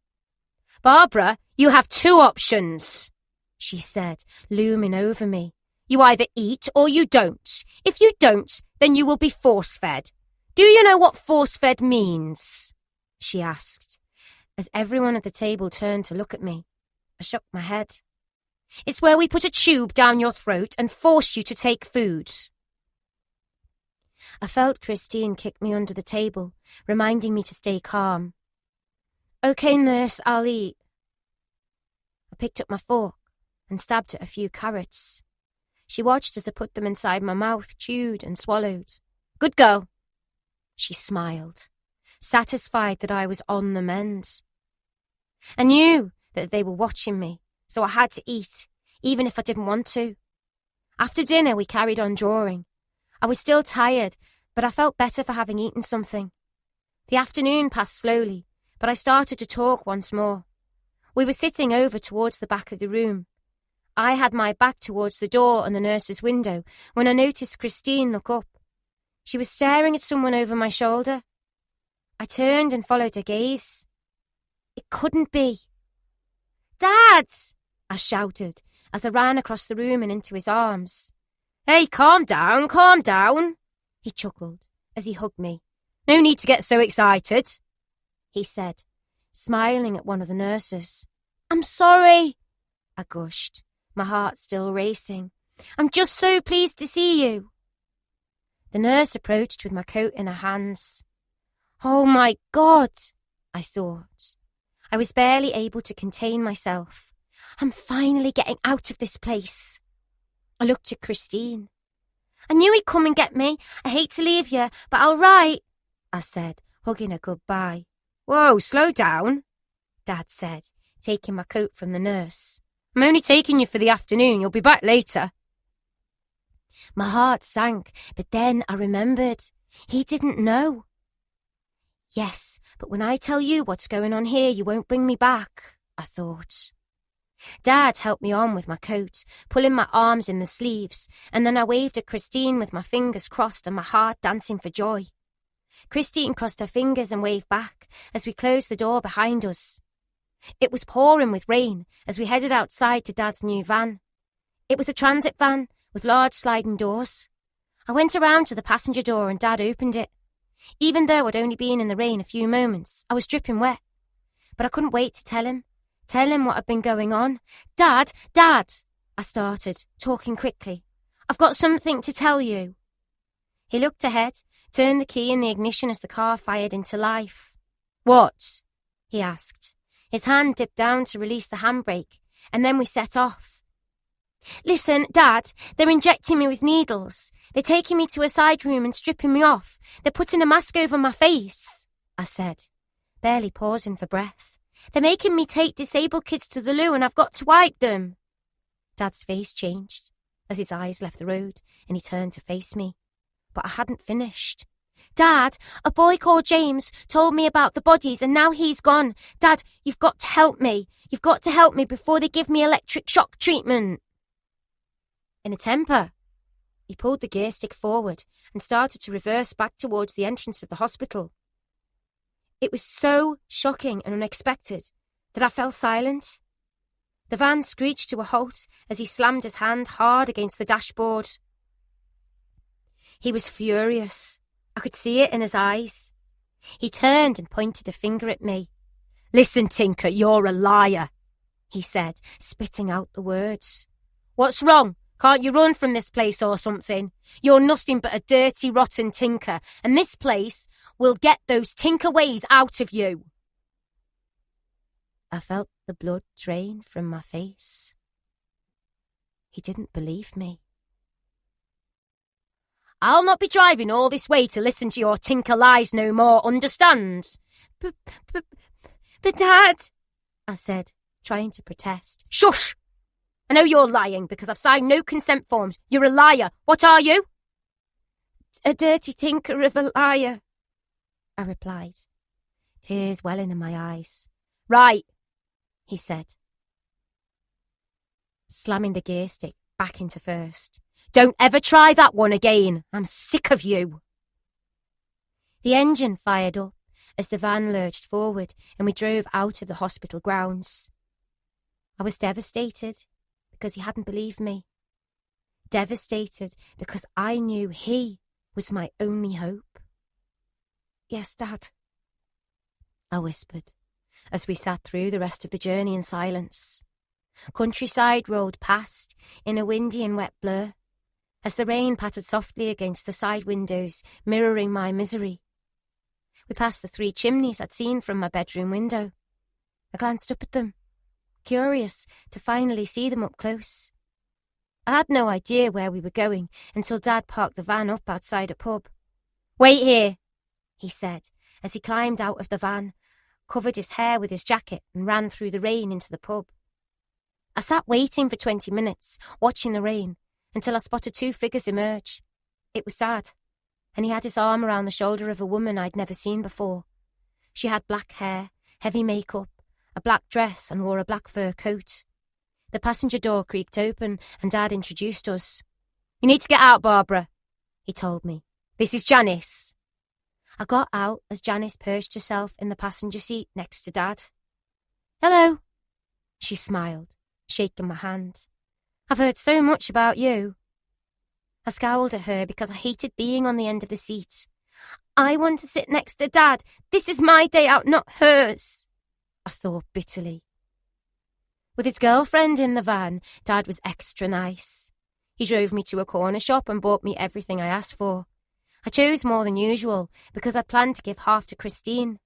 S2: Barbara, you have 2 options, she said, looming over me. You either eat or you don't. If you don't, then you will be force-fed. Do you know what force-fed means? She asked. As everyone at the table turned to look at me, I shook my head. It's where we put a tube down your throat and force you to take food. I felt Christine kick me under the table, reminding me to stay calm. Okay, nurse, I'll eat. I picked up my fork and stabbed at a few carrots. She watched as I put them inside my mouth, chewed and swallowed. Good girl. She smiled, satisfied that I was on the mend. I knew that they were watching me, so I had to eat, even if I didn't want to. After dinner, we carried on drawing. I was still tired, but I felt better for having eaten something. The afternoon passed slowly, but I started to talk once more. We were sitting over towards the back of the room. I had my back towards the door and the nurse's window when I noticed Christine look up. She was staring at someone over my shoulder. I turned and followed her gaze. It couldn't be. "Dad!" I shouted as I ran across the room and into his arms. "Hey, calm down, he chuckled as he hugged me. "No need to get so excited," he said, smiling at one of the nurses. "I'm sorry," I gushed, my heart still racing. "I'm just so pleased to see you." The nurse approached with my coat in her hands. "Oh my God," I thought. I was barely able to contain myself. I'm finally getting out of this place. I looked at Christine. "I knew he'd come and get me. I hate to leave you, but I'll write," I said, hugging her goodbye. "Whoa, slow down," Dad said, taking my coat from the nurse. "I'm only taking you for the afternoon. You'll be back later." My heart sank, but then I remembered. He didn't know. "Yes, but when I tell you what's going on here, you won't bring me back," I thought. Dad helped me on with my coat, pulling my arms in the sleeves, and then I waved at Christine with my fingers crossed and my heart dancing for joy. Christine crossed her fingers and waved back as we closed the door behind us. It was pouring with rain as we headed outside to Dad's new van. It was a transit van with large sliding doors. I went around to the passenger door and Dad opened it. Even though I'd only been in the rain a few moments, I was dripping wet. But I couldn't wait to tell him what had been going on. Dad, I started, talking quickly. "I've got something to tell you." He looked ahead, turned the key in the ignition as the car fired into life. "What?" he asked. His hand dipped down to release the handbrake, and then we set off. "Listen, Dad, they're injecting me with needles. They're taking me to a side room and stripping me off. They're putting a mask over my face," I said, barely pausing for breath. "They're making me take disabled kids to the loo and I've got to wipe them." Dad's face changed as his eyes left the road and he turned to face me. But I hadn't finished. "Dad, a boy called James told me about the bodies and now he's gone. Dad, you've got to help me. You've got to help me before they give me electric shock treatment." In a temper, he pulled the gear stick forward and started to reverse back towards the entrance of the hospital. It was so shocking and unexpected that I fell silent. The van screeched to a halt as he slammed his hand hard against the dashboard. He was furious. I could see it in his eyes. He turned and pointed a finger at me. "Listen, Tinker, you're a liar," he said, spitting out the words. "What's wrong? Can't you run from this place or something? You're nothing but a dirty, rotten tinker, and this place will get those tinker ways out of you." I felt the blood drain from my face. He didn't believe me. "I'll not be driving all this way to listen to your tinker lies no more, understand?" But Dad," I said, trying to protest. "Shush! I know you're lying because I've signed no consent forms. You're a liar. What are you?" "A dirty tinker of a liar," I replied, tears welling in my eyes. "Right," he said, slamming the gear stick back into first. "Don't ever try that one again. I'm sick of you." The engine fired up as the van lurched forward and we drove out of the hospital grounds. I was devastated because he hadn't believed me. Devastated because I knew he was my only hope. "Yes, Dad," I whispered as we sat through the rest of the journey in silence. Countryside rolled past in a windy and wet blur as the rain pattered softly against the side windows, mirroring my misery. We passed the 3 chimneys I'd seen from my bedroom window. I glanced up at them, curious to finally see them up close. I had no idea where we were going until Dad parked the van up outside a pub. "Wait here," he said as he climbed out of the van, covered his hair with his jacket and ran through the rain into the pub. I sat waiting for 20 minutes, watching the rain, until I spotted 2 figures emerge. It was Dad, and he had his arm around the shoulder of a woman I'd never seen before. She had black hair, heavy makeup, a black dress and wore a black fur coat. The passenger door creaked open and Dad introduced us. "You need to get out, Barbara," he told me. "This is Janice." I got out as Janice perched herself in the passenger seat next to Dad. "Hello," she smiled, shaking my hand. "I've heard so much about you." I scowled at her because I hated being on the end of the seat. "I want to sit next to Dad. This is my day out, not hers," I thought bitterly. With his girlfriend in the van, Dad was extra nice. He drove me to a corner shop and bought me everything I asked for. I chose more than usual because I planned to give half to Christine.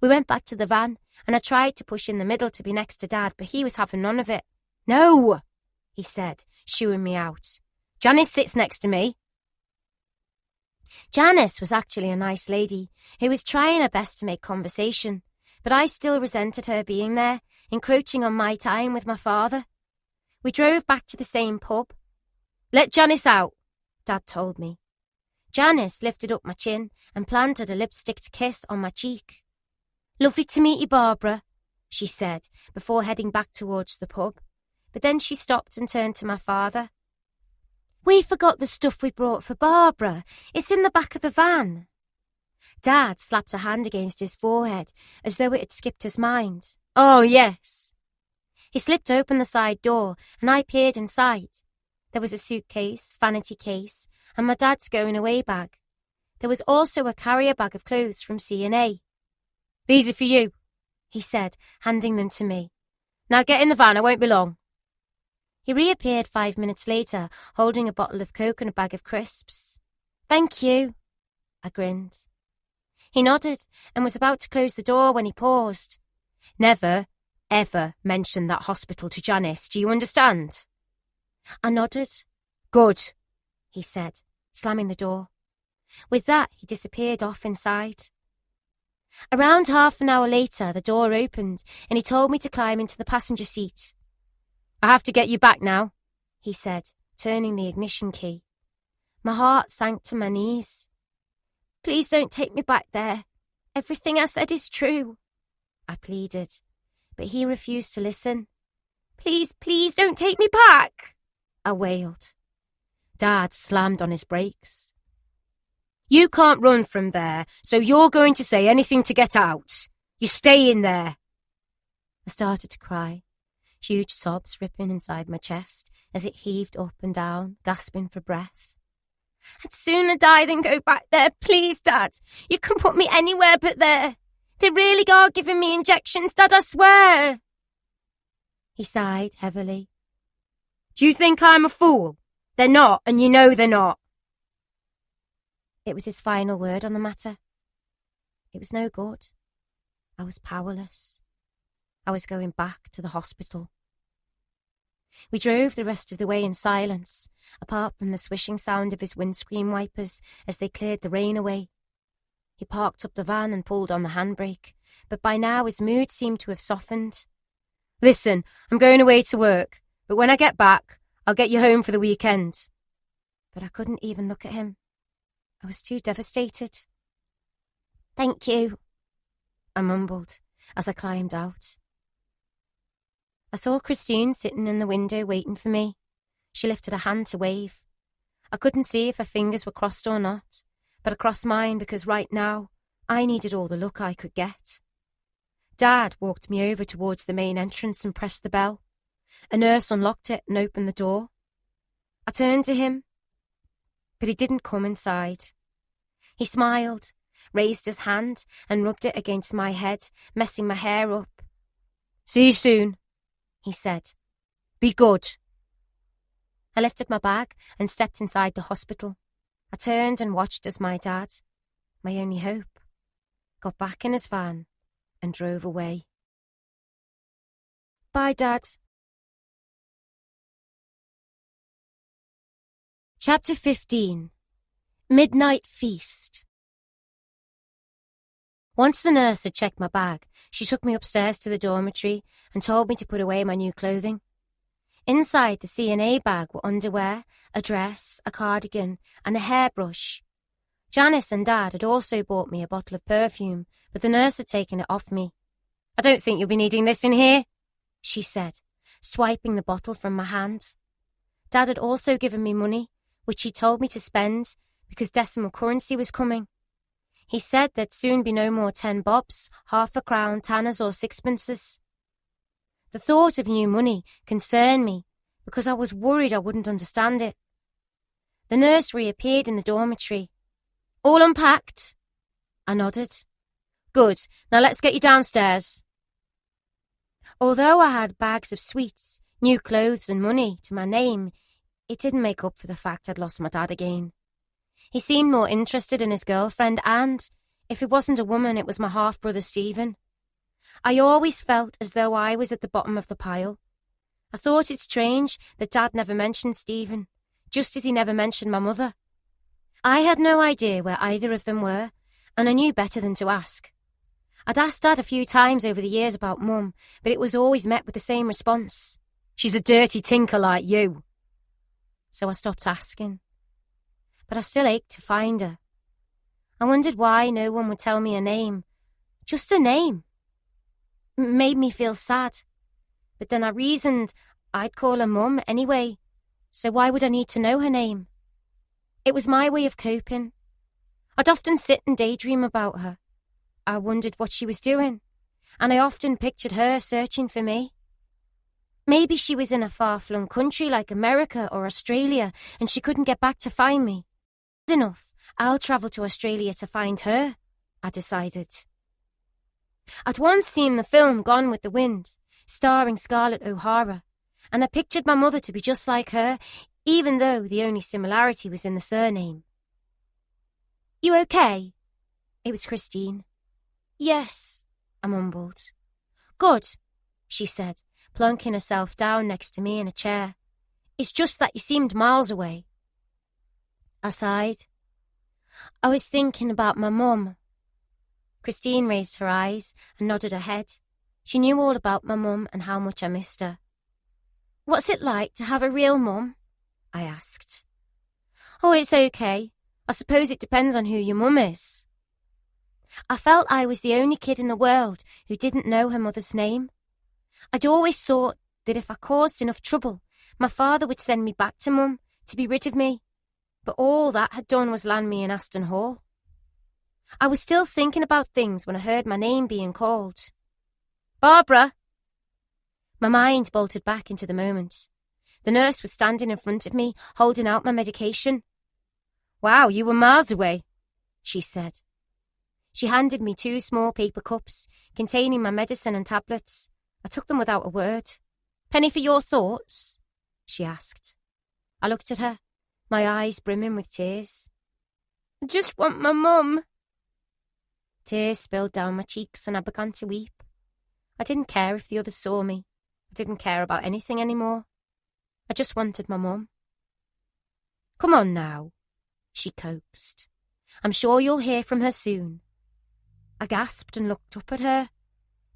S2: We went back to the van and I tried to push in the middle to be next to Dad, but he was having none of it. "No," he said, shooing me out. "Janice sits next to me." Janice was actually a nice lady who was trying her best to make conversation, but I still resented her being there, encroaching on my time with my father. We drove back to the same pub. "Let Janice out," Dad told me. Janice lifted up my chin and planted a lipsticked kiss on my cheek. "Lovely to meet you, Barbara," she said before heading back towards the pub. But then she stopped and turned to my father. "We forgot the stuff we brought for Barbara. It's in the back of the van." Dad slapped a hand against his forehead as though it had skipped his mind. "Oh, yes." He slipped open the side door and I peered inside. There was a suitcase, vanity case, and my dad's going-away bag. There was also a carrier bag of clothes from C&A. "These are for you," he said, handing them to me. "Now get in the van, I won't be long." He reappeared 5 minutes later, holding a bottle of Coke and a bag of crisps. "Thank you," I grinned. He nodded and was about to close the door when he paused. "Never, ever mention that hospital to Janice, do you understand?" I nodded. "Good," he said, slamming the door. With that, he disappeared off inside. Around half an hour later, the door opened and he told me to climb into the passenger seat. "I have to get you back now," he said, turning the ignition key. My heart sank to my knees. "Please don't take me back there. Everything I said is true," I pleaded, but he refused to listen. "Please, please don't take me back," I wailed. Dad slammed on his brakes. "You can't run from there, so you're going to say anything to get out. You stay in there." I started to cry, huge sobs ripping inside my chest as it heaved up and down, gasping for breath. "I'd sooner die than go back there. Please, Dad. You can put me anywhere but there. They really are giving me injections, Dad, I swear." He sighed heavily. "Do you think I'm a fool? They're not, and you know they're not." It was his final word on the matter. It was no good. I was powerless. I was going back to the hospital. We drove the rest of the way in silence, apart from the swishing sound of his windscreen wipers as they cleared the rain away. He parked up the van and pulled on the handbrake, but by now his mood seemed to have softened. "Listen, I'm going away to work, but when I get back, I'll get you home for the weekend." But I couldn't even look at him. I was too devastated. "Thank you," I mumbled as I climbed out. I saw Christine sitting in the window waiting for me. She lifted a hand to wave. I couldn't see if her fingers were crossed or not, but I crossed mine because right now I needed all the luck I could get. Dad walked me over towards the main entrance and pressed the bell. A nurse unlocked it and opened the door. I turned to him, but he didn't come inside. He smiled, raised his hand and rubbed it against my head, messing my hair up. "See you soon," he said. "Be good." I lifted my bag and stepped inside the hospital. I turned and watched as my dad, my only hope, got back in his van and drove away. Bye, Dad. Chapter 15. Midnight Feast. Once the nurse had checked my bag, she took me upstairs to the dormitory and told me to put away my new clothing. Inside the C&A bag were underwear, a dress, a cardigan, and a hairbrush. Janice and Dad had also bought me a bottle of perfume, but the nurse had taken it off me. "I don't think you'll be needing this in here," she said, swiping the bottle from my hand. Dad had also given me money, which he told me to spend because decimal currency was coming. He said there'd soon be no more 10 bobs, half a crown, tanners or sixpences. The thought of new money concerned me because I was worried I wouldn't understand it. The nurse reappeared in the dormitory. "All unpacked?" I nodded. "Good, now let's get you downstairs." Although I had bags of sweets, new clothes and money to my name, it didn't make up for the fact I'd lost my dad again. He seemed more interested in his girlfriend and, if it wasn't a woman, it was my half-brother Stephen. I always felt as though I was at the bottom of the pile. I thought it strange that Dad never mentioned Stephen, just as he never mentioned my mother. I had no idea where either of them were, and I knew better than to ask. I'd asked Dad a few times over the years about Mum, but it was always met with the same response. "She's a dirty tinker like you." So I stopped asking. But I still ached to find her. I wondered why no one would tell me her name. Just her name. It made me feel sad. But then I reasoned I'd call her Mum anyway, so why would I need to know her name? It was my way of coping. I'd often sit and daydream about her. I wondered what she was doing, and I often pictured her searching for me. Maybe she was in a far-flung country like America or Australia, and she couldn't get back to find me. Enough, I'll travel to Australia to find her, I decided. I'd once seen the film Gone with the Wind, starring Scarlett O'Hara, and I pictured my mother to be just like her, even though the only similarity was in the surname. "You okay?" It was Christine. "Yes," I mumbled. "Good," she said, plunking herself down next to me in a chair. "It's just that you seemed miles away." I sighed. "I was thinking about my mum." Christine raised her eyes and nodded her head. She knew all about my mum and how much I missed her. "What's it like to have a real mum?" I asked. "Oh, it's okay. I suppose it depends on who your mum is." I felt I was the only kid in the world who didn't know her mother's name. I'd always thought that if I caused enough trouble, my father would send me back to Mum to be rid of me. But all that had done was land me in Aston Hall. I was still thinking about things when I heard my name being called. "Barbara!" My mind bolted back into the moment. The nurse was standing in front of me, holding out my medication. "Wow, you were miles away," she said. She handed me 2 small paper cups containing my medicine and tablets. I took them without a word. "Penny for your thoughts?" she asked. I looked at her, my eyes brimming with tears. "I just want my mum." Tears spilled down my cheeks and I began to weep. I didn't care if the others saw me. I didn't care about anything anymore. I just wanted my mum. "Come on now," she coaxed. "I'm sure you'll hear from her soon." I gasped and looked up at her.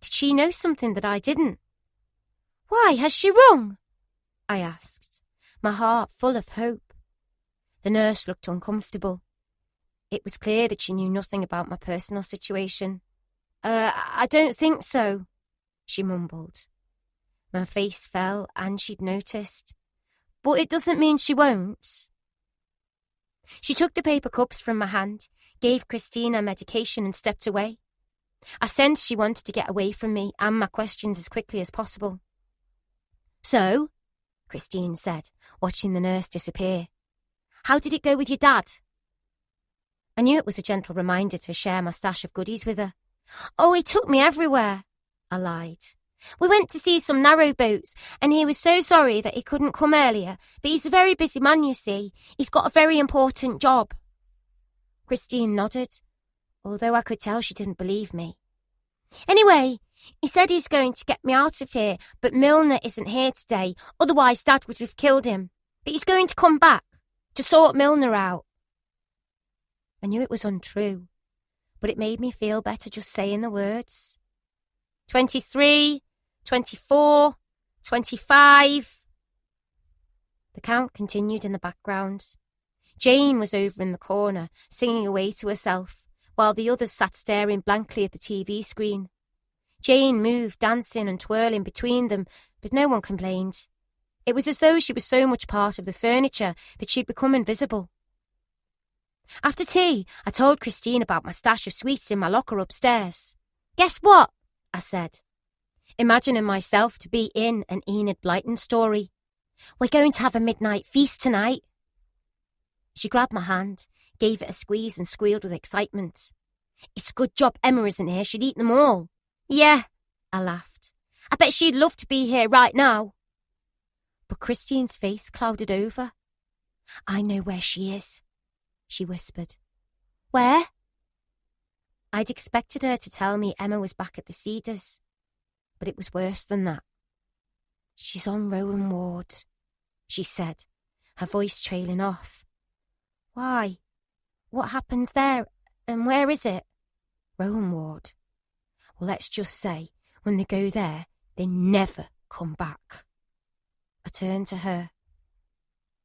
S2: Did she know something that I didn't? "Why has she rung?" I asked, my heart full of hope. The nurse looked uncomfortable. It was clear that she knew nothing about my personal situation. I don't think so," she mumbled. My face fell and she'd noticed. "But it doesn't mean she won't." She took the paper cups from my hand, gave Christine her medication and stepped away. I sensed she wanted to get away from me and my questions as quickly as possible. "So," Christine said, watching the nurse disappear, "how did it go with your dad?" I knew it was a gentle reminder to share my stash of goodies with her. "Oh, he took me everywhere," I lied. "We went to see some narrowboats, and he was so sorry that he couldn't come earlier, but he's a very busy man, you see. He's got a very important job." Christine nodded, although I could tell she didn't believe me. "Anyway, he said he's going to get me out of here, but Milner isn't here today, otherwise Dad would have killed him. But he's going to come back to sort Milner out." I knew it was untrue, but it made me feel better just saying the words. 23, 24, 25. The count continued in the background. Jane was over in the corner, singing away to herself, while the others sat staring blankly at the TV screen. Jane moved, dancing and twirling between them, but no one complained. It was as though she was so much part of the furniture that she'd become invisible. After tea, I told Christine about my stash of sweets in my locker upstairs. Guess what? I said, imagining myself to be in an Enid Blyton story. We're going to have a midnight feast tonight. She grabbed my hand, gave it a squeeze and squealed with excitement. It's a good job Emma isn't here, she'd eat them all. Yeah, I laughed. I bet she'd love to be here right now. But Christine's face clouded over. I know where she is, she whispered. Where? I'd expected her to tell me Emma was back at the Cedars, but it was worse than that. She's on Rowan Ward, she said, her voice trailing off. Why? What happens there, and where is it? Rowan Ward. Well, let's just say, when they go there, they never come back. I turned to her.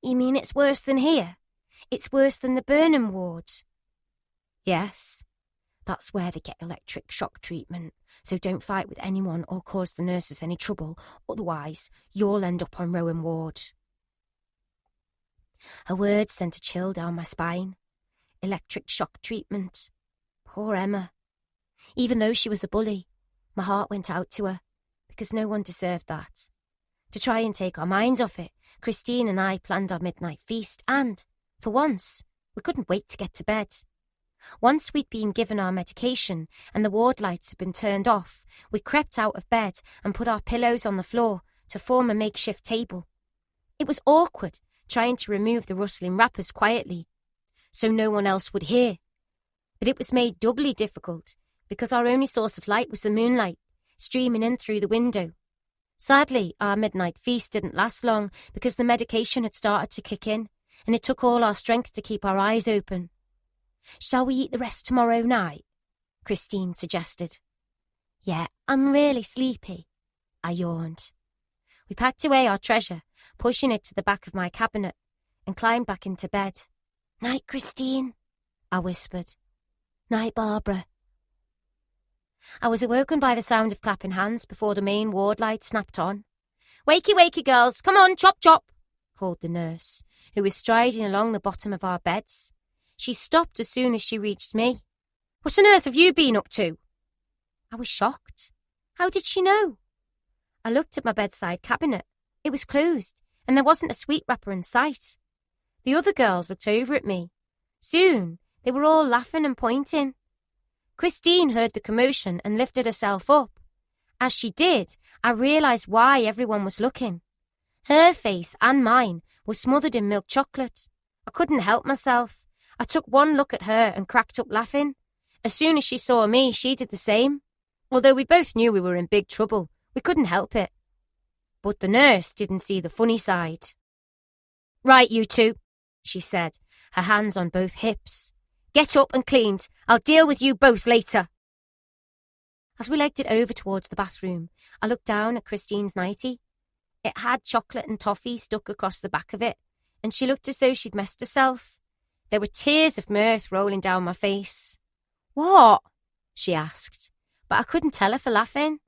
S2: You mean it's worse than here? It's worse than the Burnham Ward? Yes. That's where they get electric shock treatment, so don't fight with anyone or cause the nurses any trouble, otherwise you'll end up on Rowan Ward. Her words sent a chill down my spine. Electric shock treatment. Poor Emma. Even though she was a bully, my heart went out to her, because no one deserved that. To try and take our minds off it, Christine and I planned our midnight feast and, for once, we couldn't wait to get to bed. Once we'd been given our medication and the ward lights had been turned off, we crept out of bed and put our pillows on the floor to form a makeshift table. It was awkward trying to remove the rustling wrappers quietly, so no one else would hear. But it was made doubly difficult because our only source of light was the moonlight, streaming in through the window. Sadly, our midnight feast didn't last long because the medication had started to kick in, and it took all our strength to keep our eyes open. Shall we eat the rest tomorrow night? Christine suggested. Yeah, I'm really sleepy, I yawned. We packed away our treasure, pushing it to the back of my cabinet, and climbed back into bed. Night, Christine, I whispered. Night, Barbara. I was awoken by the sound of clapping hands before the main ward light snapped on. Wakey, wakey, girls, come on, chop, chop, called the nurse, who was striding along the bottom of our beds. She stopped as soon as she reached me. What on earth have you been up to? I was shocked. How did she know? I looked at my bedside cabinet. It was closed, and there wasn't a sweet wrapper in sight. The other girls looked over at me. Soon, they were all laughing and pointing. Christine heard the commotion and lifted herself up. As she did, I realised why everyone was looking. Her face and mine were smothered in milk chocolate. I couldn't help myself. I took one look at her and cracked up laughing. As soon as she saw me, she did the same. Although we both knew we were in big trouble, we couldn't help it. But the nurse didn't see the funny side. Right, you two, she said, her hands on both hips. Get up and cleaned. I'll deal with you both later. As we legged it over towards the bathroom, I looked down at Christine's nightie. It had chocolate and toffee stuck across the back of it, and she looked as though she'd messed herself. There were tears of mirth rolling down my face. What? She asked, but I couldn't tell her for laughing.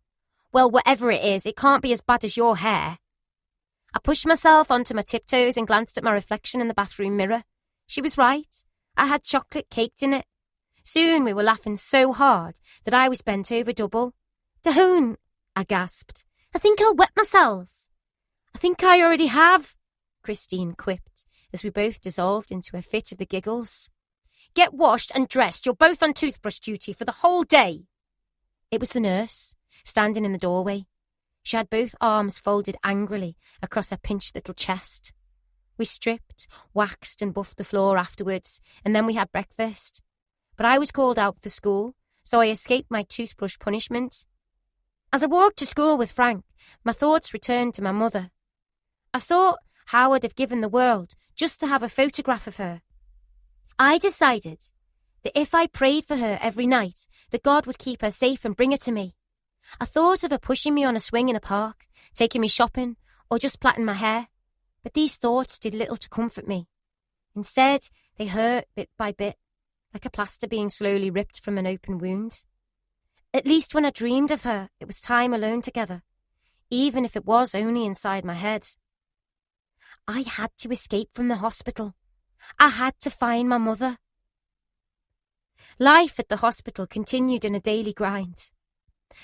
S2: Well, whatever it is, it can't be as bad as your hair. I pushed myself onto my tiptoes and glanced at my reflection in the bathroom mirror. She was right. I had chocolate caked in it. Soon we were laughing so hard that I was bent over double. Don't, I gasped. I think I'll wet myself. I think I already have, Christine quipped, as we both dissolved into a fit of the giggles. Get washed and dressed. You're both on toothbrush duty for the whole day. It was the nurse, standing in the doorway. She had both arms folded angrily across her pinched little chest. We stripped, waxed and buffed the floor afterwards, and then we had breakfast. But I was called out for school, so I escaped my toothbrush punishment. As I walked to school with Frank, my thoughts returned to my mother. I thought how I'd have given the world just to have a photograph of her. I decided that if I prayed for her every night, that God would keep her safe and bring her to me. I thought of her pushing me on a swing in a park, taking me shopping, or just plaiting my hair. But these thoughts did little to comfort me. Instead, they hurt bit by bit, like a plaster being slowly ripped from an open wound. At least when I dreamed of her, it was time alone together, even if it was only inside my head. I had to escape from the hospital. I had to find my mother. Life at the hospital continued in a daily grind.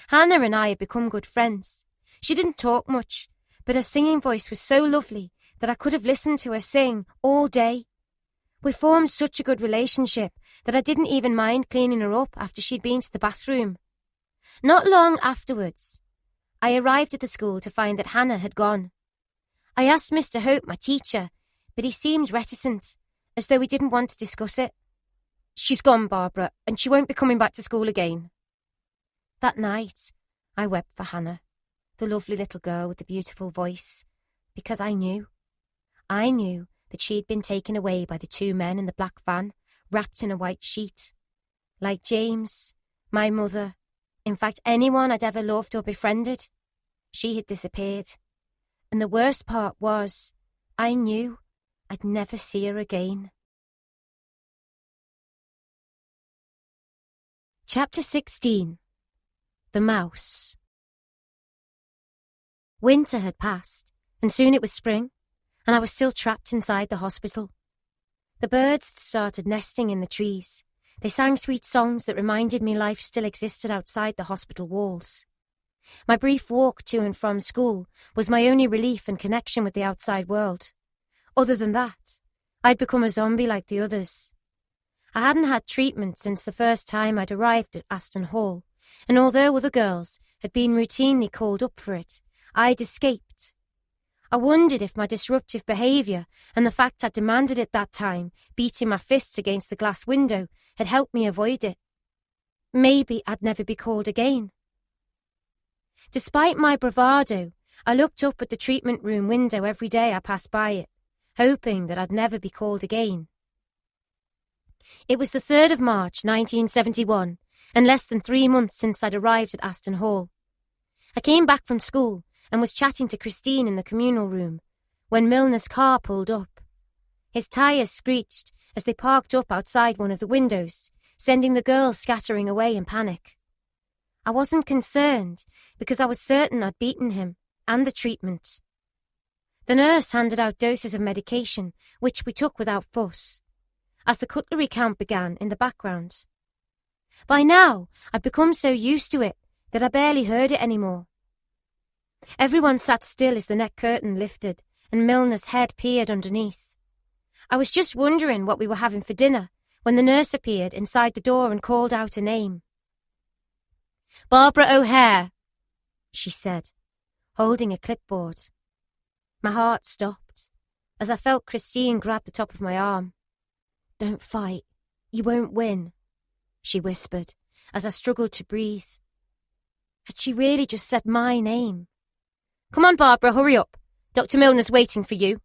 S2: Hannah and I had become good friends. She didn't talk much, but her singing voice was so lovely that I could have listened to her sing all day. We formed such a good relationship that I didn't even mind cleaning her up after she'd been to the bathroom. Not long afterwards, I arrived at the school to find that Hannah had gone. I asked Mr. Hope, my teacher, but he seemed reticent, as though he didn't want to discuss it. "She's gone, Barbara, and she won't be coming back to school again." That night, I wept for Hannah, the lovely little girl with the beautiful voice, because I knew that she'd been taken away by the two men in the black van, wrapped in a white sheet. Like James, my mother, in fact anyone I'd ever loved or befriended, she had disappeared. And the worst part was, I knew I'd never see her again. Chapter 16. The Mouse. Winter had passed, and soon it was spring, and I was still trapped inside the hospital. The birds had started nesting in the trees. They sang sweet songs that reminded me life still existed outside the hospital walls. My brief walk to and from school was my only relief and connection with the outside world. Other than that, I'd become a zombie like the others. I hadn't had treatment since the first time I'd arrived at Aston Hall, and although other girls had been routinely called up for it, I'd escaped. I wondered if my disruptive behaviour and the fact I demanded it that time, beating my fists against the glass window, had helped me avoid it. Maybe I'd never be called again. Despite my bravado, I looked up at the treatment room window every day I passed by it, hoping that I'd never be called again. It was the 3rd of March, 1971, and less than 3 months since I'd arrived at Aston Hall. I came back from school and was chatting to Christine in the communal room when Milner's car pulled up. His tyres screeched as they parked up outside one of the windows, sending the girls scattering away in panic. I wasn't concerned because I was certain I'd beaten him and the treatment. The nurse handed out doses of medication, which we took without fuss, as the cutlery count began in the background. By now, I'd become so used to it that I barely heard it anymore. Everyone sat still as the neck curtain lifted and Milner's head peered underneath. I was just wondering what we were having for dinner when the nurse appeared inside the door and called out a name. "Barbara O'Hare," she said, holding a clipboard. My heart stopped as I felt Christine grab the top of my arm. "Don't fight. You won't win," she whispered as I struggled to breathe. Had she really just said my name? "Come on, Barbara, hurry up. Dr. Milner's waiting for you."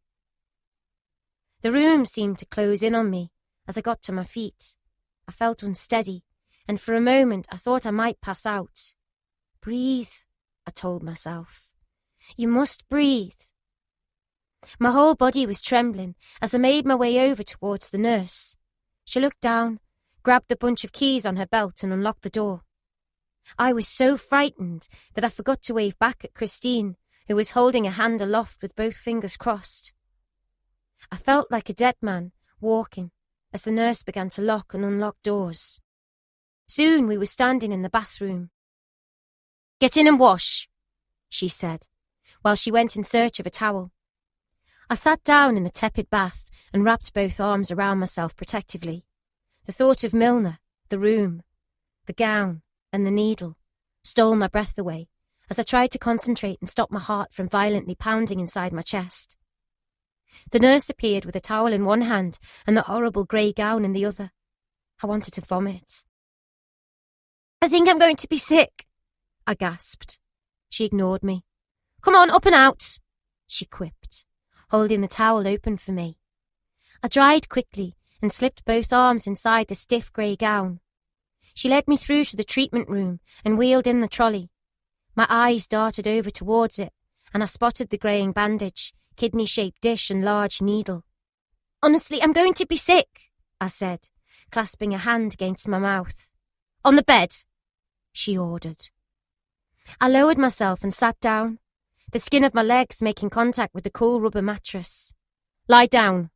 S2: The room seemed to close in on me as I got to my feet. I felt unsteady, and for a moment I thought I might pass out. "Breathe," I told myself. "You must breathe." My whole body was trembling as I made my way over towards the nurse. She looked down, grabbed the bunch of keys on her belt and unlocked the door. I was so frightened that I forgot to wave back at Christine, who was holding a hand aloft with both fingers crossed. I felt like a dead man walking as the nurse began to lock and unlock doors. Soon we were standing in the bathroom. "Get in and wash," she said, while she went in search of a towel. I sat down in the tepid bath and wrapped both arms around myself protectively. The thought of Milner, the room, the gown, and the needle stole my breath away as I tried to concentrate and stop my heart from violently pounding inside my chest. The nurse appeared with a towel in one hand and the horrible grey gown in the other. I wanted to vomit. "I think I'm going to be sick," I gasped. She ignored me. "Come on, up and out," she quipped, holding the towel open for me. I dried quickly and slipped both arms inside the stiff grey gown. She led me through to the treatment room and wheeled in the trolley. My eyes darted over towards it, and I spotted the greying bandage, kidney-shaped dish and large needle. "Honestly, I'm going to be sick," I said, clasping a hand against my mouth. "On the bed," she ordered. I lowered myself and sat down, the skin of my legs making contact with the cool rubber mattress. "Lie down."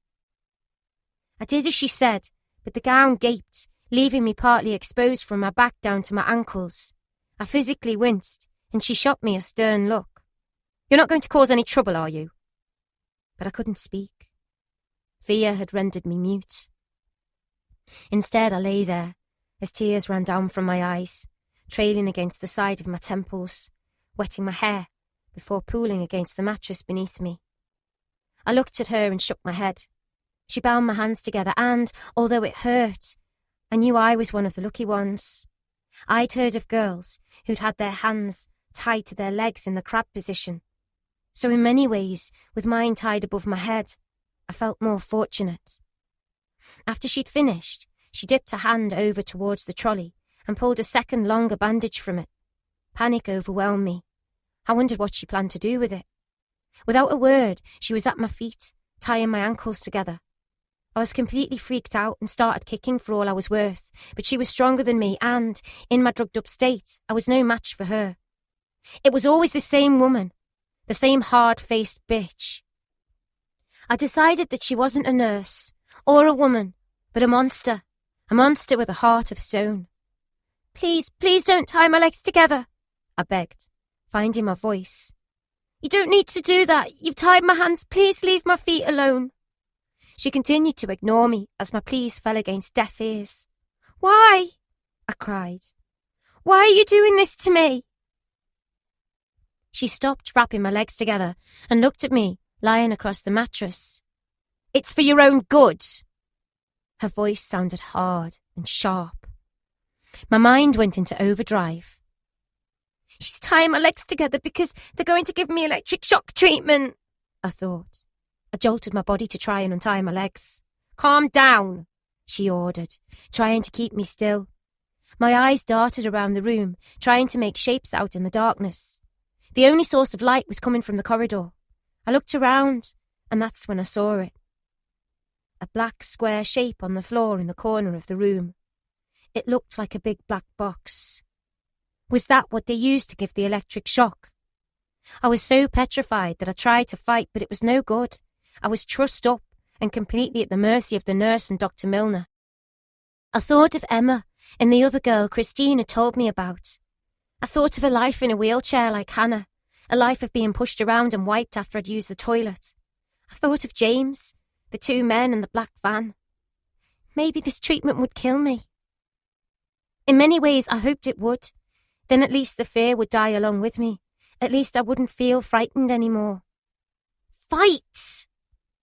S2: I did as she said, but the gown gaped, leaving me partly exposed from my back down to my ankles. I physically winced, and she shot me a stern look. "You're not going to cause any trouble, are you?" But I couldn't speak. Fear had rendered me mute. Instead, I lay there, as tears ran down from my eyes, trailing against the side of my temples, wetting my hair before pooling against the mattress beneath me. I looked at her and shook my head. She bound my hands together and, although it hurt, I knew I was one of the lucky ones. I'd heard of girls who'd had their hands tied to their legs in the crab position. So in many ways, with mine tied above my head, I felt more fortunate. After she'd finished, she dipped her hand over towards the trolley and pulled a second longer bandage from it. Panic overwhelmed me. I wondered what she planned to do with it. Without a word, she was at my feet, tying my ankles together. I was completely freaked out and started kicking for all I was worth, but she was stronger than me and, in my drugged-up state, I was no match for her. It was always the same woman, the same hard-faced bitch. I decided that she wasn't a nurse, or a woman, but a monster with a heart of stone. "Please, please don't tie my legs together," I begged, finding my voice. "You don't need to do that. You've tied my hands. Please leave my feet alone." She continued to ignore me as my pleas fell against deaf ears. "Why?" I cried. "Why are you doing this to me?" She stopped wrapping my legs together and looked at me, lying across the mattress. "It's for your own good." Her voice sounded hard and sharp. My mind went into overdrive. "She's tying my legs together because they're going to give me electric shock treatment," I thought. I jolted my body to try and untie my legs. "Calm down," she ordered, trying to keep me still. My eyes darted around the room, trying to make shapes out in the darkness. The only source of light was coming from the corridor. I looked around, and that's when I saw it. A black square shape on the floor in the corner of the room. It looked like a big black box. Was that what they used to give the electric shock? I was so petrified that I tried to fight, but it was no good. I was trussed up and completely at the mercy of the nurse and Dr. Milner. I thought of Emma and the other girl Christine had told me about. I thought of a life in a wheelchair like Hannah, a life of being pushed around and wiped after I'd used the toilet. I thought of James, the two men and the black van. Maybe this treatment would kill me. In many ways, I hoped it would. Then at least the fear would die along with me. At least I wouldn't feel frightened anymore. "Fight!"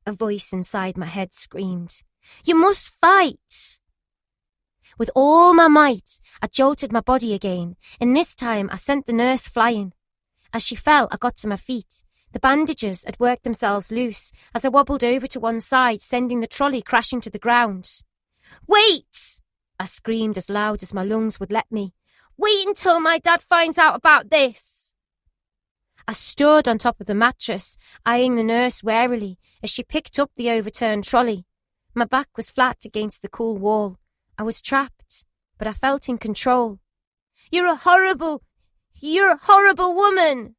S2: a voice inside my head screamed. "You must fight!" With all my might, I jolted my body again, and this time I sent the nurse flying. As she fell, I got to my feet. The bandages had worked themselves loose as I wobbled over to one side, sending the trolley crashing to the ground. "Wait!" I screamed as loud as my lungs would let me. "Wait until my dad finds out about this!" I stood on top of the mattress, eyeing the nurse warily as she picked up the overturned trolley. My back was flat against the cool wall. I was trapped, but I felt in control. You're a horrible woman!"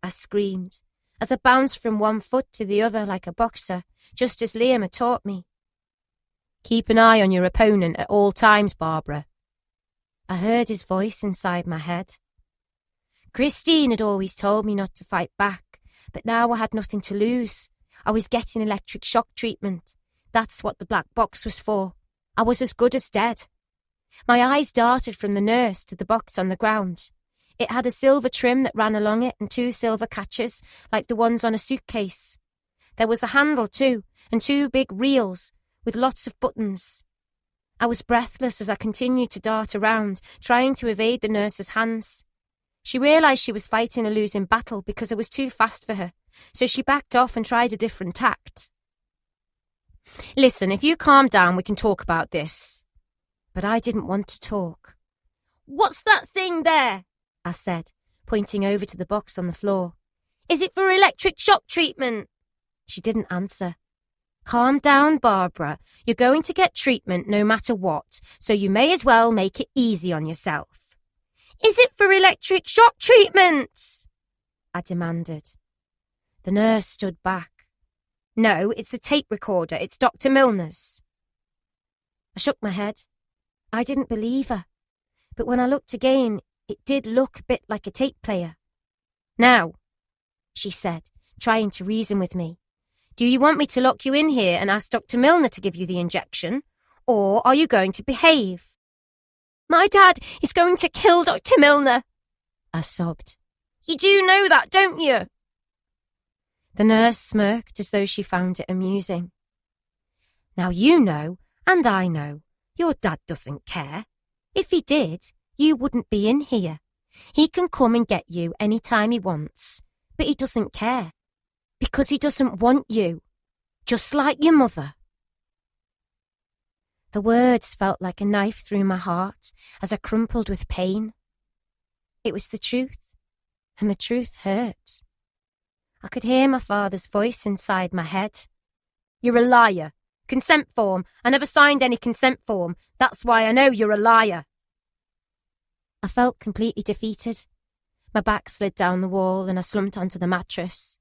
S2: I screamed, as I bounced from one foot to the other like a boxer, just as Liam had taught me. "Keep an eye on your opponent at all times, Barbara." I heard his voice inside my head. Christine had always told me not to fight back, but now I had nothing to lose. I was getting electric shock treatment. That's what the black box was for. I was as good as dead. My eyes darted from the nurse to the box on the ground. It had a silver trim that ran along it and 2 silver catches, like the ones on a suitcase. There was a handle too, and 2 big reels with lots of buttons. I was breathless as I continued to dart around, trying to evade the nurse's hands. She realised she was fighting a losing battle because I was too fast for her, so she backed off and tried a different tact. "Listen, if you calm down, we can talk about this." But I didn't want to talk. "What's that thing there?" I said, pointing over to the box on the floor. "Is it for electric shock treatment?" She didn't answer. "Calm down, Barbara. You're going to get treatment no matter what, so you may as well make it easy on yourself." "Is it for electric shock treatment?" I demanded. The nurse stood back. "No, it's a tape recorder. It's Dr. Milner's." I shook my head. I didn't believe her, but when I looked again, it did look a bit like a tape player. "Now," she said, trying to reason with me, "do you want me to lock you in here and ask Dr. Milner to give you the injection, or are you going to behave?"
S3: "My dad is going to kill Dr. Milner,"
S2: I sobbed.
S3: "You do know that, don't you?"
S2: The nurse smirked as though she found it amusing. "Now you know, and I know, your dad doesn't care. If he did, you wouldn't be in here. He can come and get you any time he wants, but he doesn't care. Because he doesn't want you. Just like your mother." The words felt like a knife through my heart as I crumpled with pain. It was the truth, and the truth hurt. I could hear my father's voice inside my head.
S3: "You're a liar. Consent form. I never signed any consent form. That's why I know you're a liar."
S2: I felt completely defeated. My back slid down the wall and I slumped onto the mattress.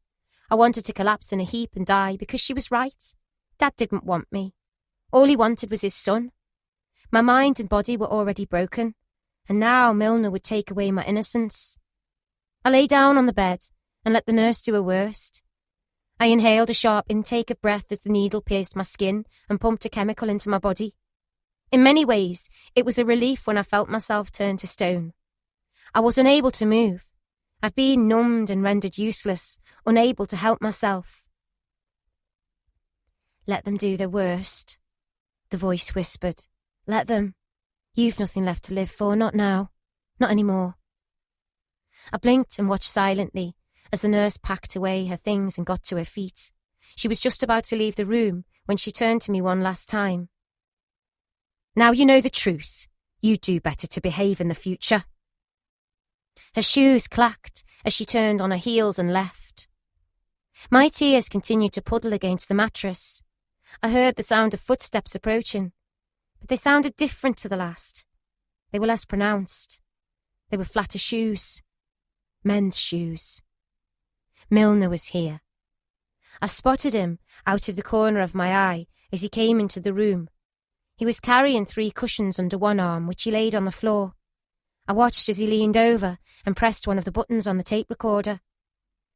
S2: I wanted to collapse in a heap and die because she was right. Dad didn't want me. All he wanted was his son. My mind and body were already broken, and now Milner would take away my innocence. I lay down on the bed and let the nurse do her worst. I inhaled a sharp intake of breath as the needle pierced my skin and pumped a chemical into my body. In many ways, it was a relief when I felt myself turn to stone. I was unable to move. I'd been numbed and rendered useless, unable to help myself. "Let them do their worst," the voice whispered. "Let them. You've nothing left to live for, not now. Not anymore." I blinked and watched silently as the nurse packed away her things and got to her feet. She was just about to leave the room when she turned to me one last time. "Now you know the truth. You'd do better to behave in the future." Her shoes clacked as she turned on her heels and left. My tears continued to puddle against the mattress. I heard the sound of footsteps approaching, but they sounded different to the last. They were less pronounced. They were flatter shoes. Men's shoes. Milner was here. I spotted him out of the corner of my eye as he came into the room. He was carrying 3 cushions under one arm, which he laid on the floor. I watched as he leaned over and pressed one of the buttons on the tape recorder.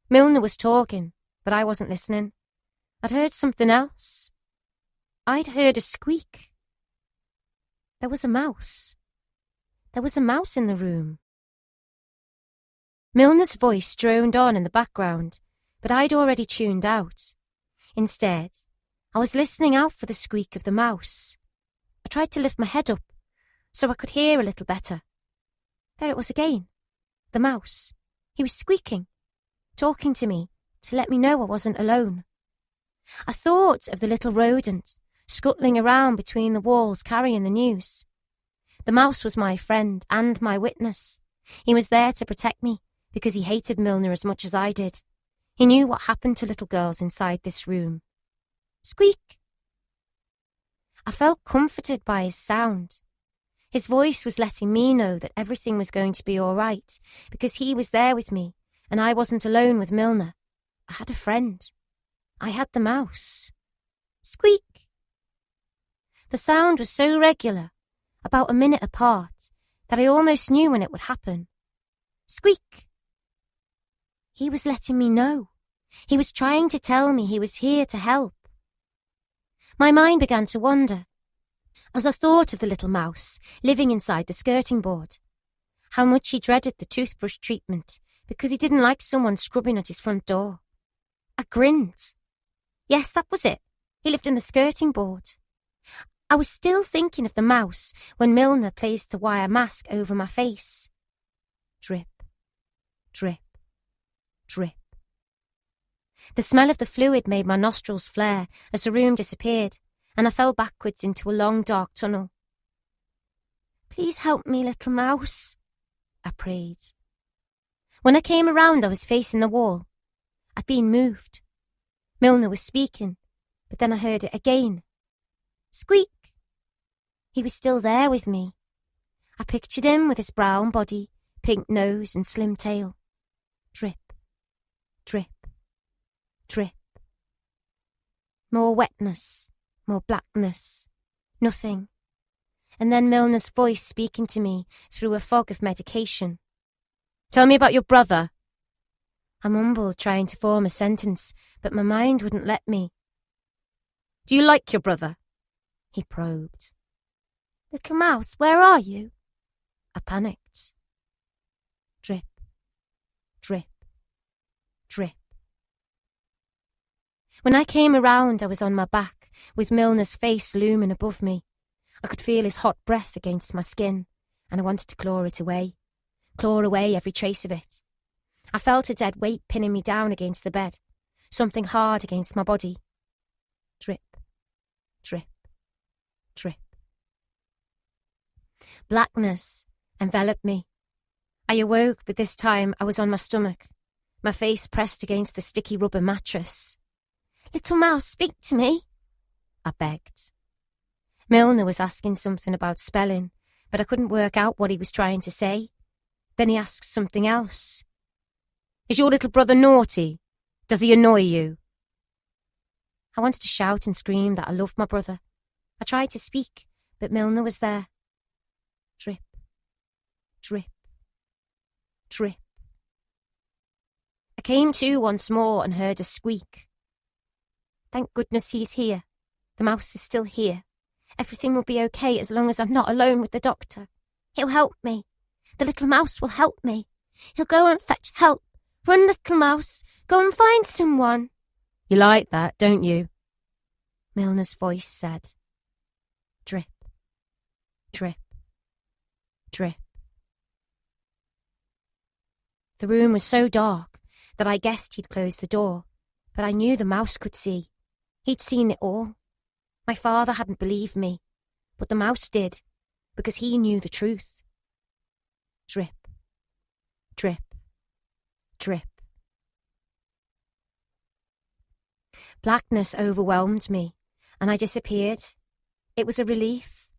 S2: Milner was talking, but I wasn't listening. I'd heard something else. I'd heard a squeak. There was a mouse. There was a mouse in the room. Milner's voice droned on in the background, but I'd already tuned out. Instead, I was listening out for the squeak of the mouse. I tried to lift my head up so I could hear a little better. There it was again. The mouse. He was squeaking, talking to me to let me know I wasn't alone. I thought of the little rodent scuttling around between the walls carrying the news. The mouse was my friend and my witness. He was there to protect me because he hated Milner as much as I did. He knew what happened to little girls inside this room. Squeak! I felt comforted by his sound. His voice was letting me know that everything was going to be all right because he was there with me and I wasn't alone with Milner. I had a friend. I had the mouse. Squeak! The sound was so regular, about a minute apart, that I almost knew when it would happen. Squeak! He was letting me know. He was trying to tell me he was here to help. My mind began to wander as I thought of the little mouse living inside the skirting board. How much he dreaded the toothbrush treatment because he didn't like someone scrubbing at his front door. I grinned. Yes, that was it. He lived in the skirting board. I was still thinking of the mouse when Milner placed the wire mask over my face. Drip, drip, drip. The smell of the fluid made my nostrils flare as the room disappeared, and I fell backwards into a long dark tunnel. Please help me, little mouse, I prayed. When I came around, I was facing the wall. I'd been moved. Milner was speaking, but then I heard it again. Squeak! He was still there with me. I pictured him with his brown body, pink nose and slim tail. Drip, drip, drip. More wetness, more blackness. Nothing. and then Milner's voice speaking to me through a fog of medication. "Tell me about your brother." I mumbled, trying to form a sentence, but my mind wouldn't let me. "Do you like your brother?" He probed.
S1: "Little mouse, where are you?"
S2: I panicked. Drip, drip, drip. When I came around, I was on my back, with Milner's face looming above me. I could feel his hot breath against my skin, and I wanted to claw away every trace of it. I felt a dead weight pinning me down against the bed, something hard against my body. Drip, drip, drip. Blackness enveloped me. I awoke, but this time I was on my stomach, my face pressed against the sticky rubber mattress.
S1: "Little mouse, speak to me,"
S2: I begged. Milner was asking something about spelling, but I couldn't work out what he was trying to say. Then he asked something else. "Is your little brother naughty? Does he annoy you?" I wanted to shout and scream that I loved my brother. I tried to speak, but Milner was there. Drip, drip, drip. I came to once more and heard a squeak. Thank goodness he's here. The mouse is still here. Everything will be okay as long as I'm not alone with the doctor.
S1: He'll help me. The little mouse will help me. He'll go and fetch help. Run, little mouse. Go and find someone.
S2: You like that, don't you? Milner's voice said. Drip, drip, drip. The room was so dark that I guessed he'd closed the door, but I knew the mouse could see. He'd seen it all. My father hadn't believed me, but the mouse did, because he knew the truth. Drip, drip, drip. Blackness overwhelmed me, and I disappeared. It was a relief.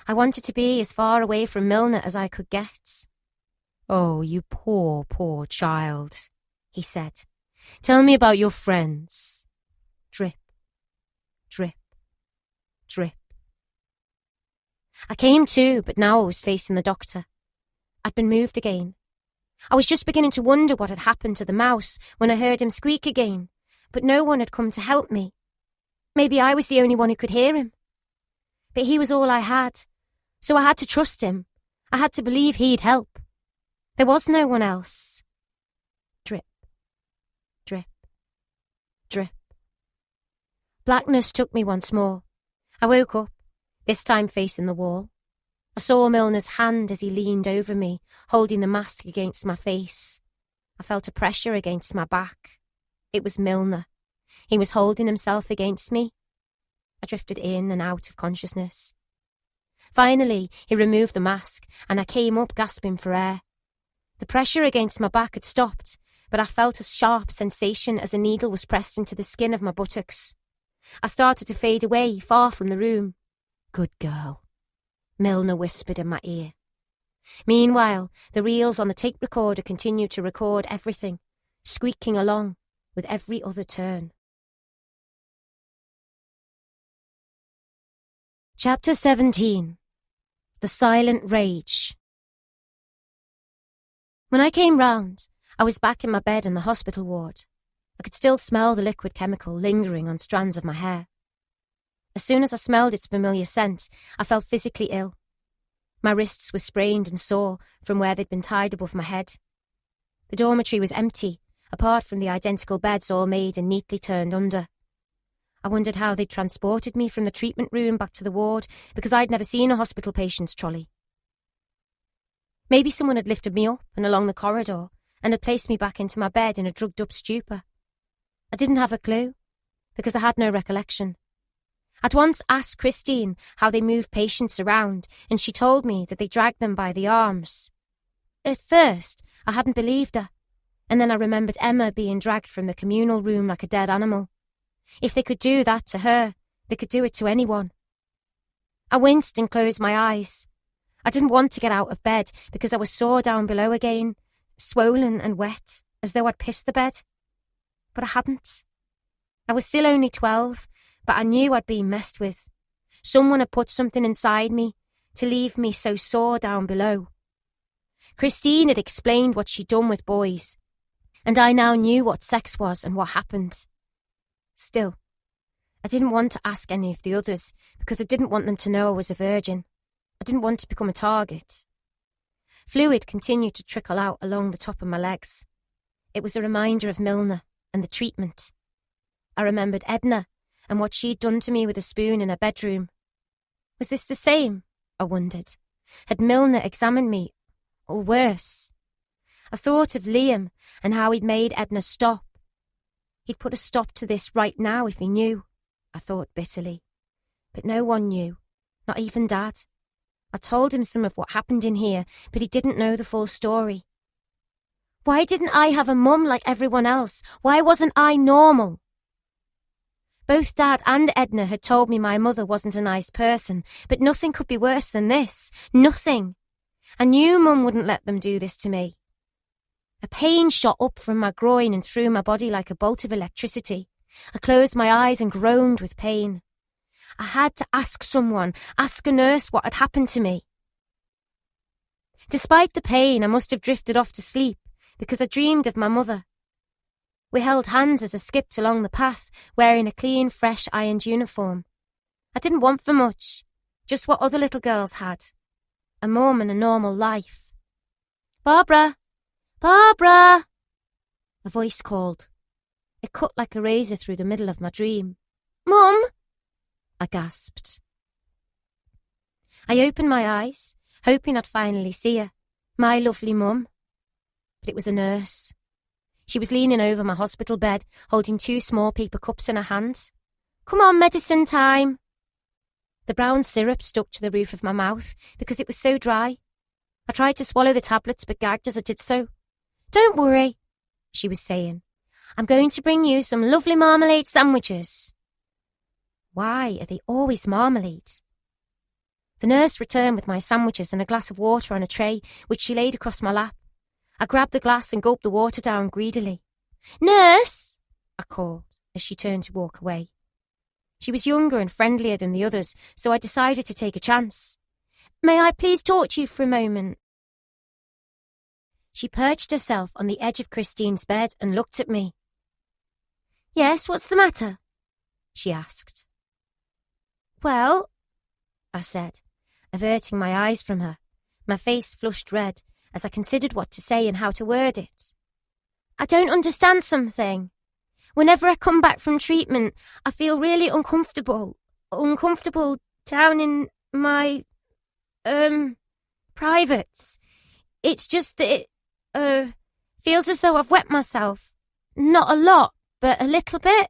S2: I wanted to be as far away from Milner as I could get. "Oh, you poor, poor child," he said. "Tell me about your friends." Drip, drip, drip. I came to, but now I was facing the doctor. I'd been moved again. I was just beginning to wonder what had happened to the mouse when I heard him squeak again, but no one had come to help me. Maybe I was the only one who could hear him. But he was all I had, so I had to trust him. I had to believe he'd help. There was no one else. Drip, drip, drip. Blackness took me once more. I woke up, this time facing the wall. I saw Milner's hand as he leaned over me, holding the mask against my face. I felt a pressure against my back. It was Milner. He was holding himself against me. I drifted in and out of consciousness. Finally, he removed the mask, and I came up gasping for air. The pressure against my back had stopped, but I felt a sharp sensation as a needle was pressed into the skin of my buttocks. I started to fade away, far from the room. "Good girl," Milner whispered in my ear. Meanwhile, the reels on the tape recorder continued to record everything, squeaking along with every other turn. Chapter 17. The Silent Rage. When I came round, I was back in my bed in the hospital ward. I could still smell the liquid chemical lingering on strands of my hair. As soon as I smelled its familiar scent, I felt physically ill. My wrists were sprained and sore from where they'd been tied above my head. The dormitory was empty, apart from the identical beds all made and neatly turned under. I wondered how they'd transported me from the treatment room back to the ward, because I'd never seen a hospital patient's trolley. Maybe someone had lifted me up and along the corridor and had placed me back into my bed in a drugged-up stupor. I didn't have a clue, because I had no recollection. I'd once asked Christine how they moved patients around, and she told me that they dragged them by the arms. At first, I hadn't believed her, and then I remembered Emma being dragged from the communal room like a dead animal. If they could do that to her, they could do it to anyone. I winced and closed my eyes. I didn't want to get out of bed because I was sore down below again, swollen and wet, as though I'd pissed the bed. But I hadn't. I was still only 12, but I knew I'd been messed with. Someone had put something inside me to leave me so sore down below. Christine had explained what she'd done with boys, and I now knew what sex was and what happened. Still, I didn't want to ask any of the others because I didn't want them to know I was a virgin. I didn't want to become a target. Fluid continued to trickle out along the top of my legs. It was a reminder of Milner and the treatment. I remembered Edna and what she'd done to me with a spoon in her bedroom. Was this the same? I wondered. Had Milner examined me, or worse? I thought of Liam and how he'd made Edna stop. He'd put a stop to this right now if he knew, I thought bitterly. But no one knew, not even Dad. I told him some of what happened in here, but he didn't know the full story. Why didn't I have a mum like everyone else? Why wasn't I normal? Both Dad and Edna had told me my mother wasn't a nice person, but nothing could be worse than this. Nothing. I knew Mum wouldn't let them do this to me. A pain shot up from my groin and through my body like a bolt of electricity. I closed my eyes and groaned with pain. I had to ask someone, ask a nurse what had happened to me. Despite the pain, I must have drifted off to sleep because I dreamed of my mother. We held hands as I skipped along the path, wearing a clean, fresh, ironed uniform. I didn't want for much, just what other little girls had. A mum and a normal life. Barbara! Barbara! A voice called. It cut like a razor through the middle of my dream. Mum! I gasped. I opened my eyes, hoping I'd finally see her, my lovely mum. But it was a nurse. She was leaning over my hospital bed, holding 2 small paper cups in her hands. Come on, medicine time. The brown syrup stuck to the roof of my mouth because it was so dry. I tried to swallow the tablets but gagged as I did so. Don't worry, she was saying. I'm going to bring you some lovely marmalade sandwiches. Why are they always marmalade? The nurse returned with my sandwiches and a glass of water on a tray, which she laid across my lap. I grabbed the glass and gulped the water down greedily. Nurse! I called as she turned to walk away. She was younger and friendlier than the others, so I decided to take a chance. May I please talk to you for a moment? She perched herself on the edge of Christine's bed and looked at me. Yes, what's the matter? She asked. Well, I said, averting my eyes from her, my face flushed red as I considered what to say and how to word it. I don't understand something. Whenever I come back from treatment, I feel really uncomfortable down in my, privates. It's just that it, feels as though I've wet myself. Not a lot, but a little bit.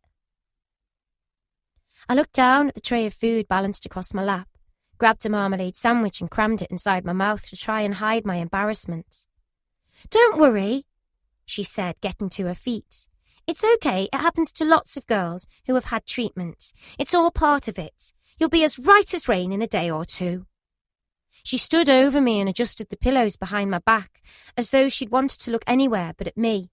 S2: I looked down at the tray of food balanced across my lap, grabbed a marmalade sandwich and crammed it inside my mouth to try and hide my embarrassment. Don't worry, she said, getting to her feet. It's okay, it happens to lots of girls who have had treatment. It's all part of it. You'll be as right as rain in a day or 2. She stood over me and adjusted the pillows behind my back, as though she'd wanted to look anywhere but at me.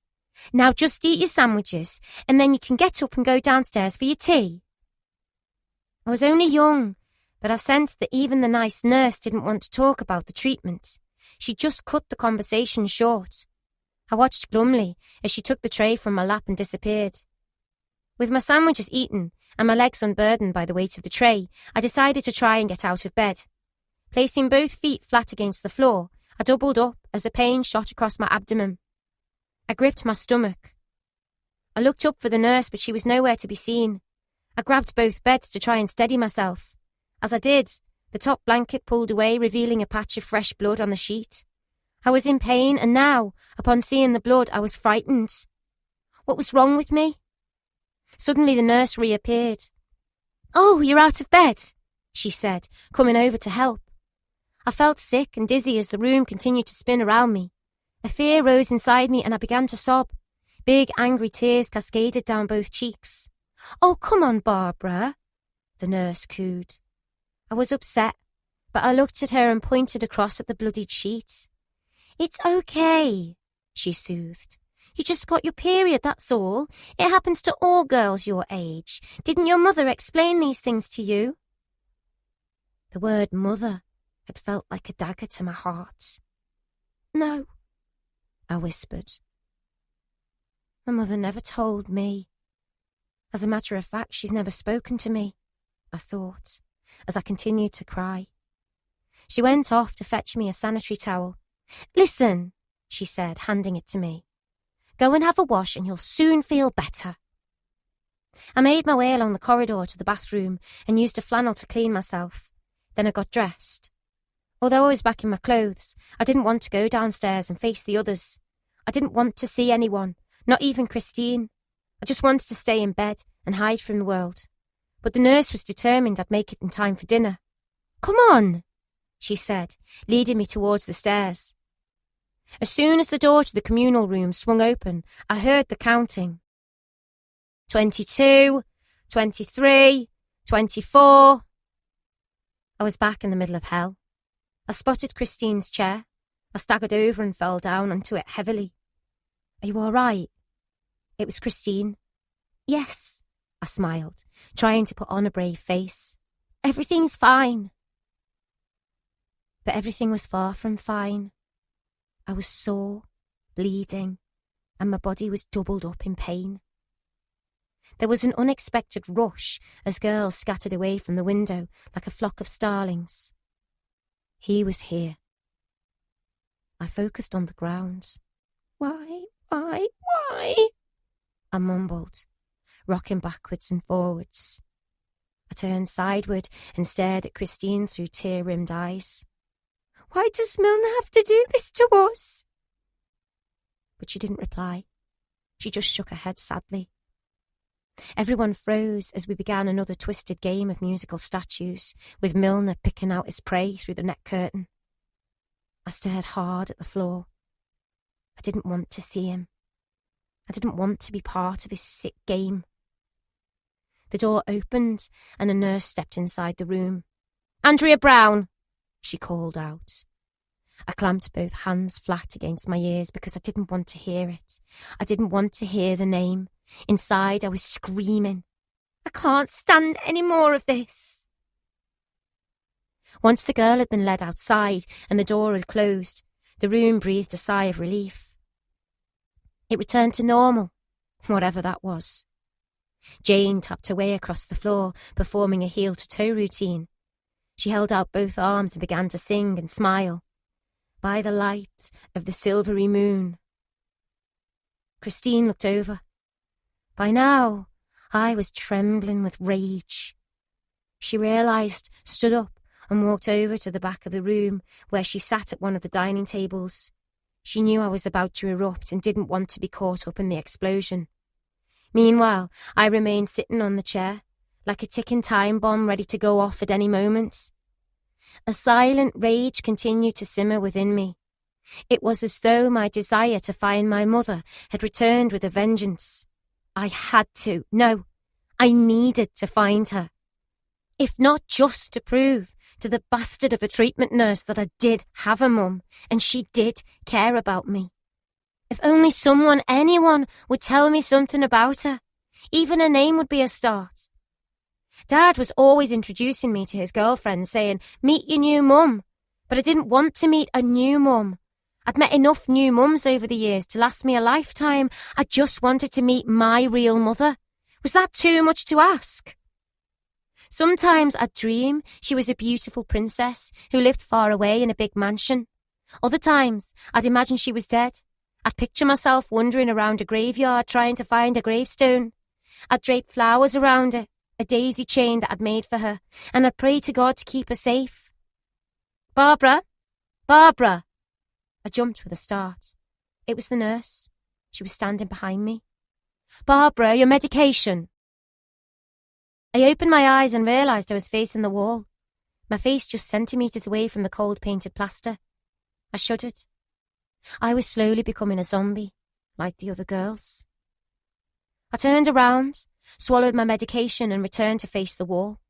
S2: Now just eat your sandwiches, and then you can get up and go downstairs for your tea. I was only young, but I sensed that even the nice nurse didn't want to talk about the treatment. She just cut the conversation short. I watched glumly as she took the tray from my lap and disappeared. With my sandwiches eaten and my legs unburdened by the weight of the tray, I decided to try and get out of bed. Placing both feet flat against the floor, I doubled up as the pain shot across my abdomen. I gripped my stomach. I looked up for the nurse, but she was nowhere to be seen. I grabbed both beds to try and steady myself. As I did, the top blanket pulled away, revealing a patch of fresh blood on the sheet. I was in pain, and now, upon seeing the blood, I was frightened. What was wrong with me? Suddenly the nurse reappeared. Oh, you're out of bed, she said, coming over to help. I felt sick and dizzy as the room continued to spin around me. A fear rose inside me and I began to sob. Big, angry tears cascaded down both cheeks. Oh, come on, Barbara, the nurse cooed. I was upset, but I looked at her and pointed across at the bloodied sheet. It's okay, she soothed. You just got your period, that's all. It happens to all girls your age. Didn't your mother explain these things to you? The word mother
S1: It felt like a dagger to my heart. "No," I whispered. My mother never told me. As a matter of fact, she's never spoken to me, I thought, as I continued to cry. She went off to fetch me a sanitary towel. "Listen," she said, handing it to me. "Go and have a wash and you'll soon feel better." I made my way along the corridor to the bathroom and used a flannel to clean myself. Then I got dressed. Although I was back in my clothes, I didn't want to go downstairs and face the others. I didn't want to see anyone, not even Christine. I just wanted to stay in bed and hide from the world. But the nurse was determined I'd make it in time for dinner. "Come on," she said, leading me towards the stairs. As soon as the door to the communal room swung open, I heard the counting. 22, 23, 24. I was back in the middle of hell. I spotted Christine's chair. I staggered over and fell down onto it heavily. "Are you all right?" It was Christine. "Yes," I smiled, trying to put on a brave face. "Everything's fine." But everything was far from fine. I was sore, bleeding, and my body was doubled up in pain. There was an unexpected rush as girls scattered away from the window like a flock of starlings. He was here. I focused on the ground. Why? I mumbled, rocking backwards and forwards. I turned sideward and stared at Christine through tear-rimmed eyes. "Why does Milne have to do this to us?" But she didn't reply. She just shook her head sadly. Everyone froze as we began another twisted game of musical statues, with Milner picking out his prey through the net curtain. I stared hard at the floor. I didn't want to see him. I didn't want to be part of his sick game. The door opened and a nurse stepped inside the room. "Andrea Brown," she called out. I clamped both hands flat against my ears because I didn't want to hear it. I didn't want to hear the name. Inside, I was screaming. "I can't stand any more of this." Once the girl had been led outside and the door had closed, the room breathed a sigh of relief. It returned to normal, whatever that was. Jane tapped away across the floor, performing a heel-to-toe routine. She held out both arms and began to sing and smile. "By the light of the silvery moon." Christine looked over. By now, I was trembling with rage. She realised, stood up, and walked over to the back of the room, where she sat at one of the dining tables. She knew I was about to erupt and didn't want to be caught up in the explosion. Meanwhile, I remained sitting on the chair, like a ticking time bomb ready to go off at any moment. A silent rage continued to simmer within me. It was as though my desire to find my mother had returned with a vengeance. I had to. No, I needed to find her. If not just to prove to the bastard of a treatment nurse that I did have a mum, and she did care about me. If only someone, anyone, would tell me something about her. Even her name would be a start. Dad was always introducing me to his girlfriend, saying, "Meet your new mum." But I didn't want to meet a new mum. I'd met enough new mums over the years to last me a lifetime. I just wanted to meet my real mother. Was that too much to ask? Sometimes I'd dream she was a beautiful princess who lived far away in a big mansion. Other times, I'd imagine she was dead. I'd picture myself wandering around a graveyard trying to find a gravestone. I'd drape flowers around it, a daisy chain that I'd made for her, and I'd pray to God to keep her safe. "Barbara! Barbara!" I jumped with a start. It was the nurse. She was standing behind me. "Barbara, your medication." I opened my eyes and realised I was facing the wall, my face just centimetres away from the cold painted plaster. I shuddered. I was slowly becoming a zombie, like the other girls. I turned around, swallowed my medication and returned to face the wall.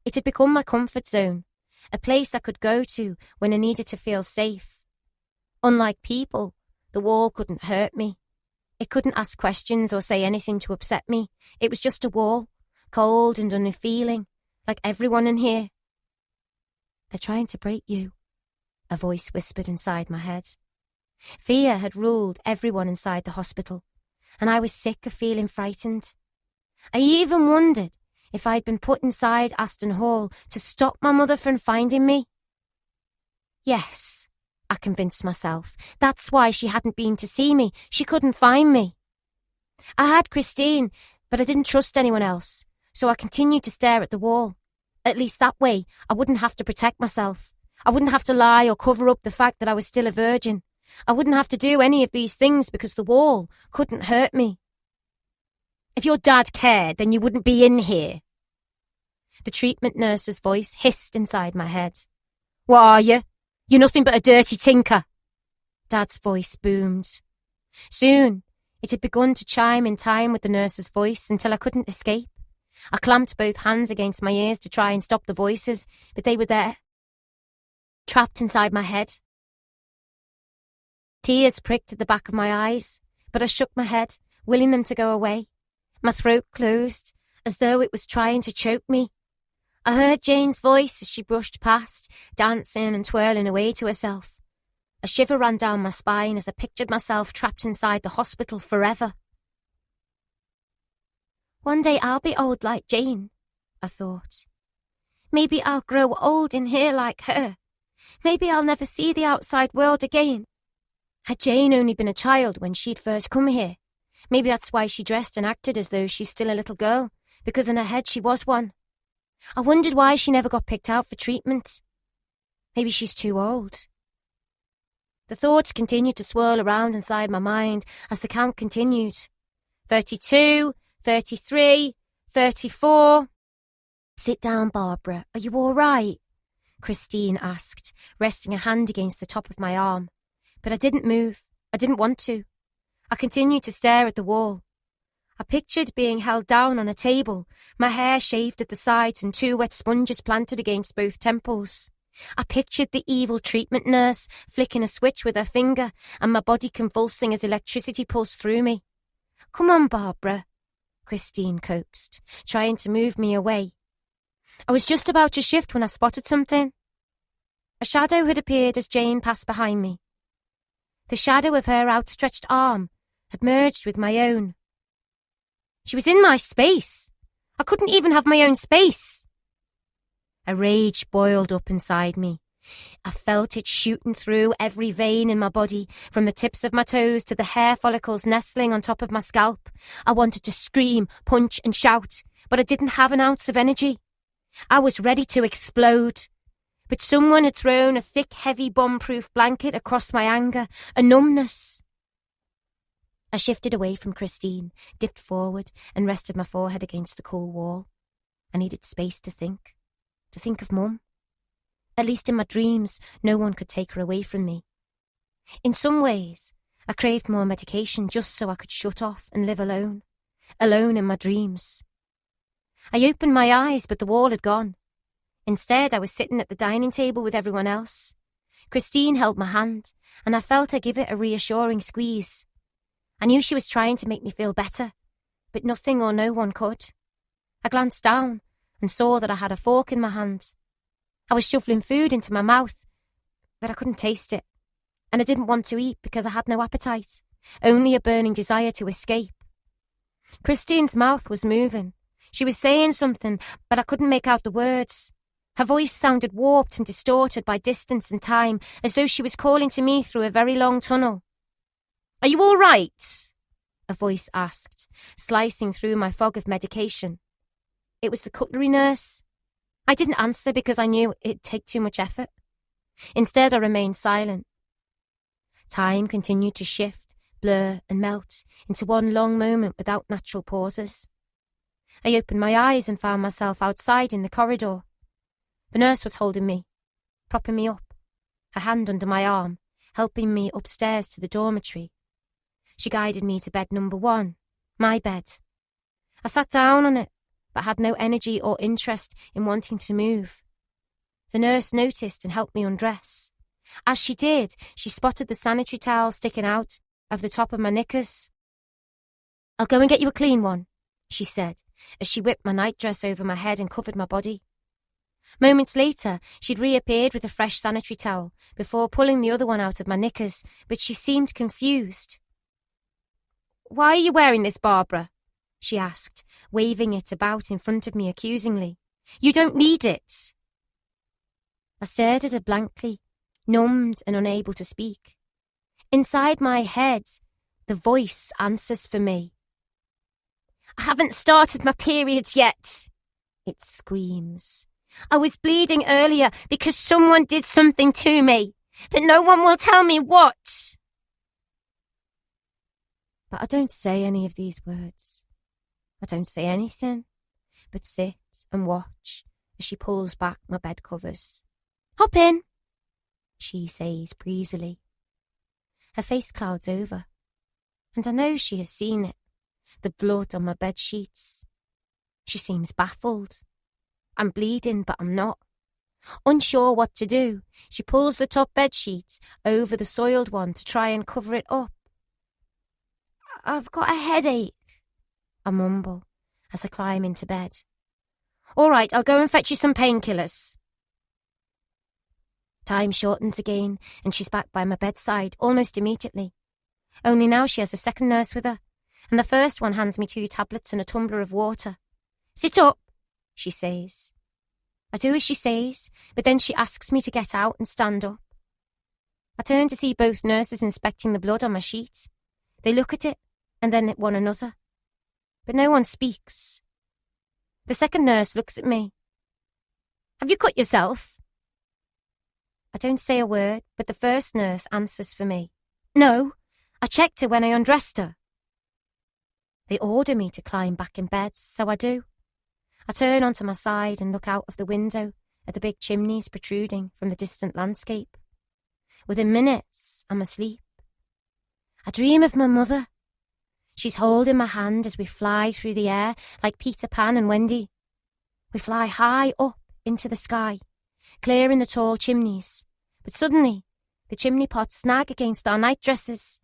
S1: It had become my comfort zone, a place I could go to when I needed to feel safe. Unlike people, the wall couldn't hurt me. It couldn't ask questions or say anything to upset me. It was just a wall, cold and unfeeling, like everyone in here.
S2: "They're trying to break you," a voice whispered inside my head. Fear had ruled everyone inside the hospital, and I was sick of feeling frightened. I even wondered if I'd been put inside Aston Hall to stop my mother from finding me. Yes, I convinced myself, that's why she hadn't been to see me. She couldn't find me. I had Christine, but I didn't trust anyone else, so I continued to stare at the wall. At least that way, I wouldn't have to protect myself. I wouldn't have to lie or cover up the fact that I was still a virgin. I wouldn't have to do any of these things because the wall couldn't hurt me. "If your dad cared, then you wouldn't be in here." The treatment nurse's voice hissed inside my head. "What are you? You're nothing but a dirty tinker." Dad's voice boomed. Soon, it had begun to chime in time with the nurse's voice until I couldn't escape. I clamped both hands against my ears to try and stop the voices, but they were there, trapped inside my head. Tears pricked at the back of my eyes, but I shook my head, willing them to go away. My throat closed, as though it was trying to choke me. I heard Jane's voice as she brushed past, dancing and twirling away to herself. A shiver ran down my spine as I pictured myself trapped inside the hospital forever. One day I'll be old like Jane, I thought. Maybe I'll grow old in here like her. Maybe I'll never see the outside world again. Had Jane only been a child when she'd first come here? Maybe that's why she dressed and acted as though she's still a little girl, because in her head she was one. I wondered why she never got picked out for treatment. Maybe she's too old. The thoughts continued to swirl around inside my mind as the count continued. 32, 33, 34. "Sit down, Barbara. Are you all right?" Christine asked, resting a hand against the top of my arm. But I didn't move. I didn't want to. I continued to stare at the wall. I pictured being held down on a table, my hair shaved at the sides and 2 wet sponges planted against both temples. I pictured the evil treatment nurse flicking a switch with her finger and my body convulsing as electricity pulsed through me. "Come on, Barbara," Christine coaxed, trying to move me away. I was just about to shift when I spotted something. A shadow had appeared as Jane passed behind me. The shadow of her outstretched arm had merged with my own. She was in my space. I couldn't even have my own space. A rage boiled up inside me. I felt it shooting through every vein in my body, from the tips of my toes to the hair follicles nestling on top of my scalp. I wanted to scream, punch and shout, but I didn't have an ounce of energy. I was ready to explode. But someone had thrown a thick, heavy bomb-proof blanket across my anger, a numbness. I shifted away from Christine, dipped forward and rested my forehead against the cool wall. I needed space to think of Mum. At least in my dreams, no one could take her away from me. In some ways, I craved more medication just so I could shut off and live alone in my dreams. I opened my eyes, but the wall had gone. Instead, I was sitting at the dining table with everyone else. Christine held my hand, and I felt her give it a reassuring squeeze. I knew she was trying to make me feel better, but nothing or no one could. I glanced down and saw that I had a fork in my hand. I was shoveling food into my mouth, but I couldn't taste it, and I didn't want to eat because I had no appetite, only a burning desire to escape. Christine's mouth was moving. She was saying something, but I couldn't make out the words. Her voice sounded warped and distorted by distance and time, as though she was calling to me through a very long tunnel. "Are you all right?" a voice asked, slicing through my fog of medication. It was the cutlery nurse. I didn't answer because I knew it'd take too much effort. Instead, I remained silent. Time continued to shift, blur and melt into one long moment without natural pauses. I opened my eyes and found myself outside in the corridor. The nurse was holding me, propping me up, her hand under my arm, helping me upstairs to the dormitory. She guided me to bed number 1, my bed. I sat down on it, but had no energy or interest in wanting to move. The nurse noticed and helped me undress. As she did, she spotted the sanitary towel sticking out of the top of my knickers. "I'll go and get you a clean one," she said, as she whipped my nightdress over my head and covered my body. Moments later, she'd reappeared with a fresh sanitary towel before pulling the other one out of my knickers, but she seemed confused. "Why are you wearing this, Barbara?" she asked, waving it about in front of me accusingly. "You don't need it." I stared at her blankly, numbed and unable to speak. Inside my head, the voice answers for me. "I haven't started my periods yet," it screams. "I was bleeding earlier because someone did something to me, but no one will tell me what." But I don't say any of these words. I don't say anything, but sit and watch as she pulls back my bed covers. "Hop in," she says breezily. Her face clouds over, and I know she has seen it, the blood on my bed sheets. She seems baffled. I'm bleeding, but I'm not. Unsure what to do, she pulls the top bed sheet over the soiled one to try and cover it up. "I've got a headache," I mumble as I climb into bed. "All right, I'll go and fetch you some painkillers." Time shortens again, and she's back by my bedside almost immediately. Only now she has a second nurse with her, and the first one hands me 2 tablets and a tumbler of water. "Sit up," she says. I do as she says, but then she asks me to get out and stand up. I turn to see both nurses inspecting the blood on my sheet. They look at it, and then at one another. But no one speaks. The second nurse looks at me. "Have you cut yourself?" I don't say a word, but the first nurse answers for me. "No, I checked her when I undressed her." They order me to climb back in bed, so I do. I turn onto my side and look out of the window at the big chimneys protruding from the distant landscape. Within minutes, I'm asleep. I dream of my mother. She's holding my hand as we fly through the air like Peter Pan and Wendy. We fly high up into the sky, clearing the tall chimneys. But suddenly, the chimney pots snag against our nightdresses.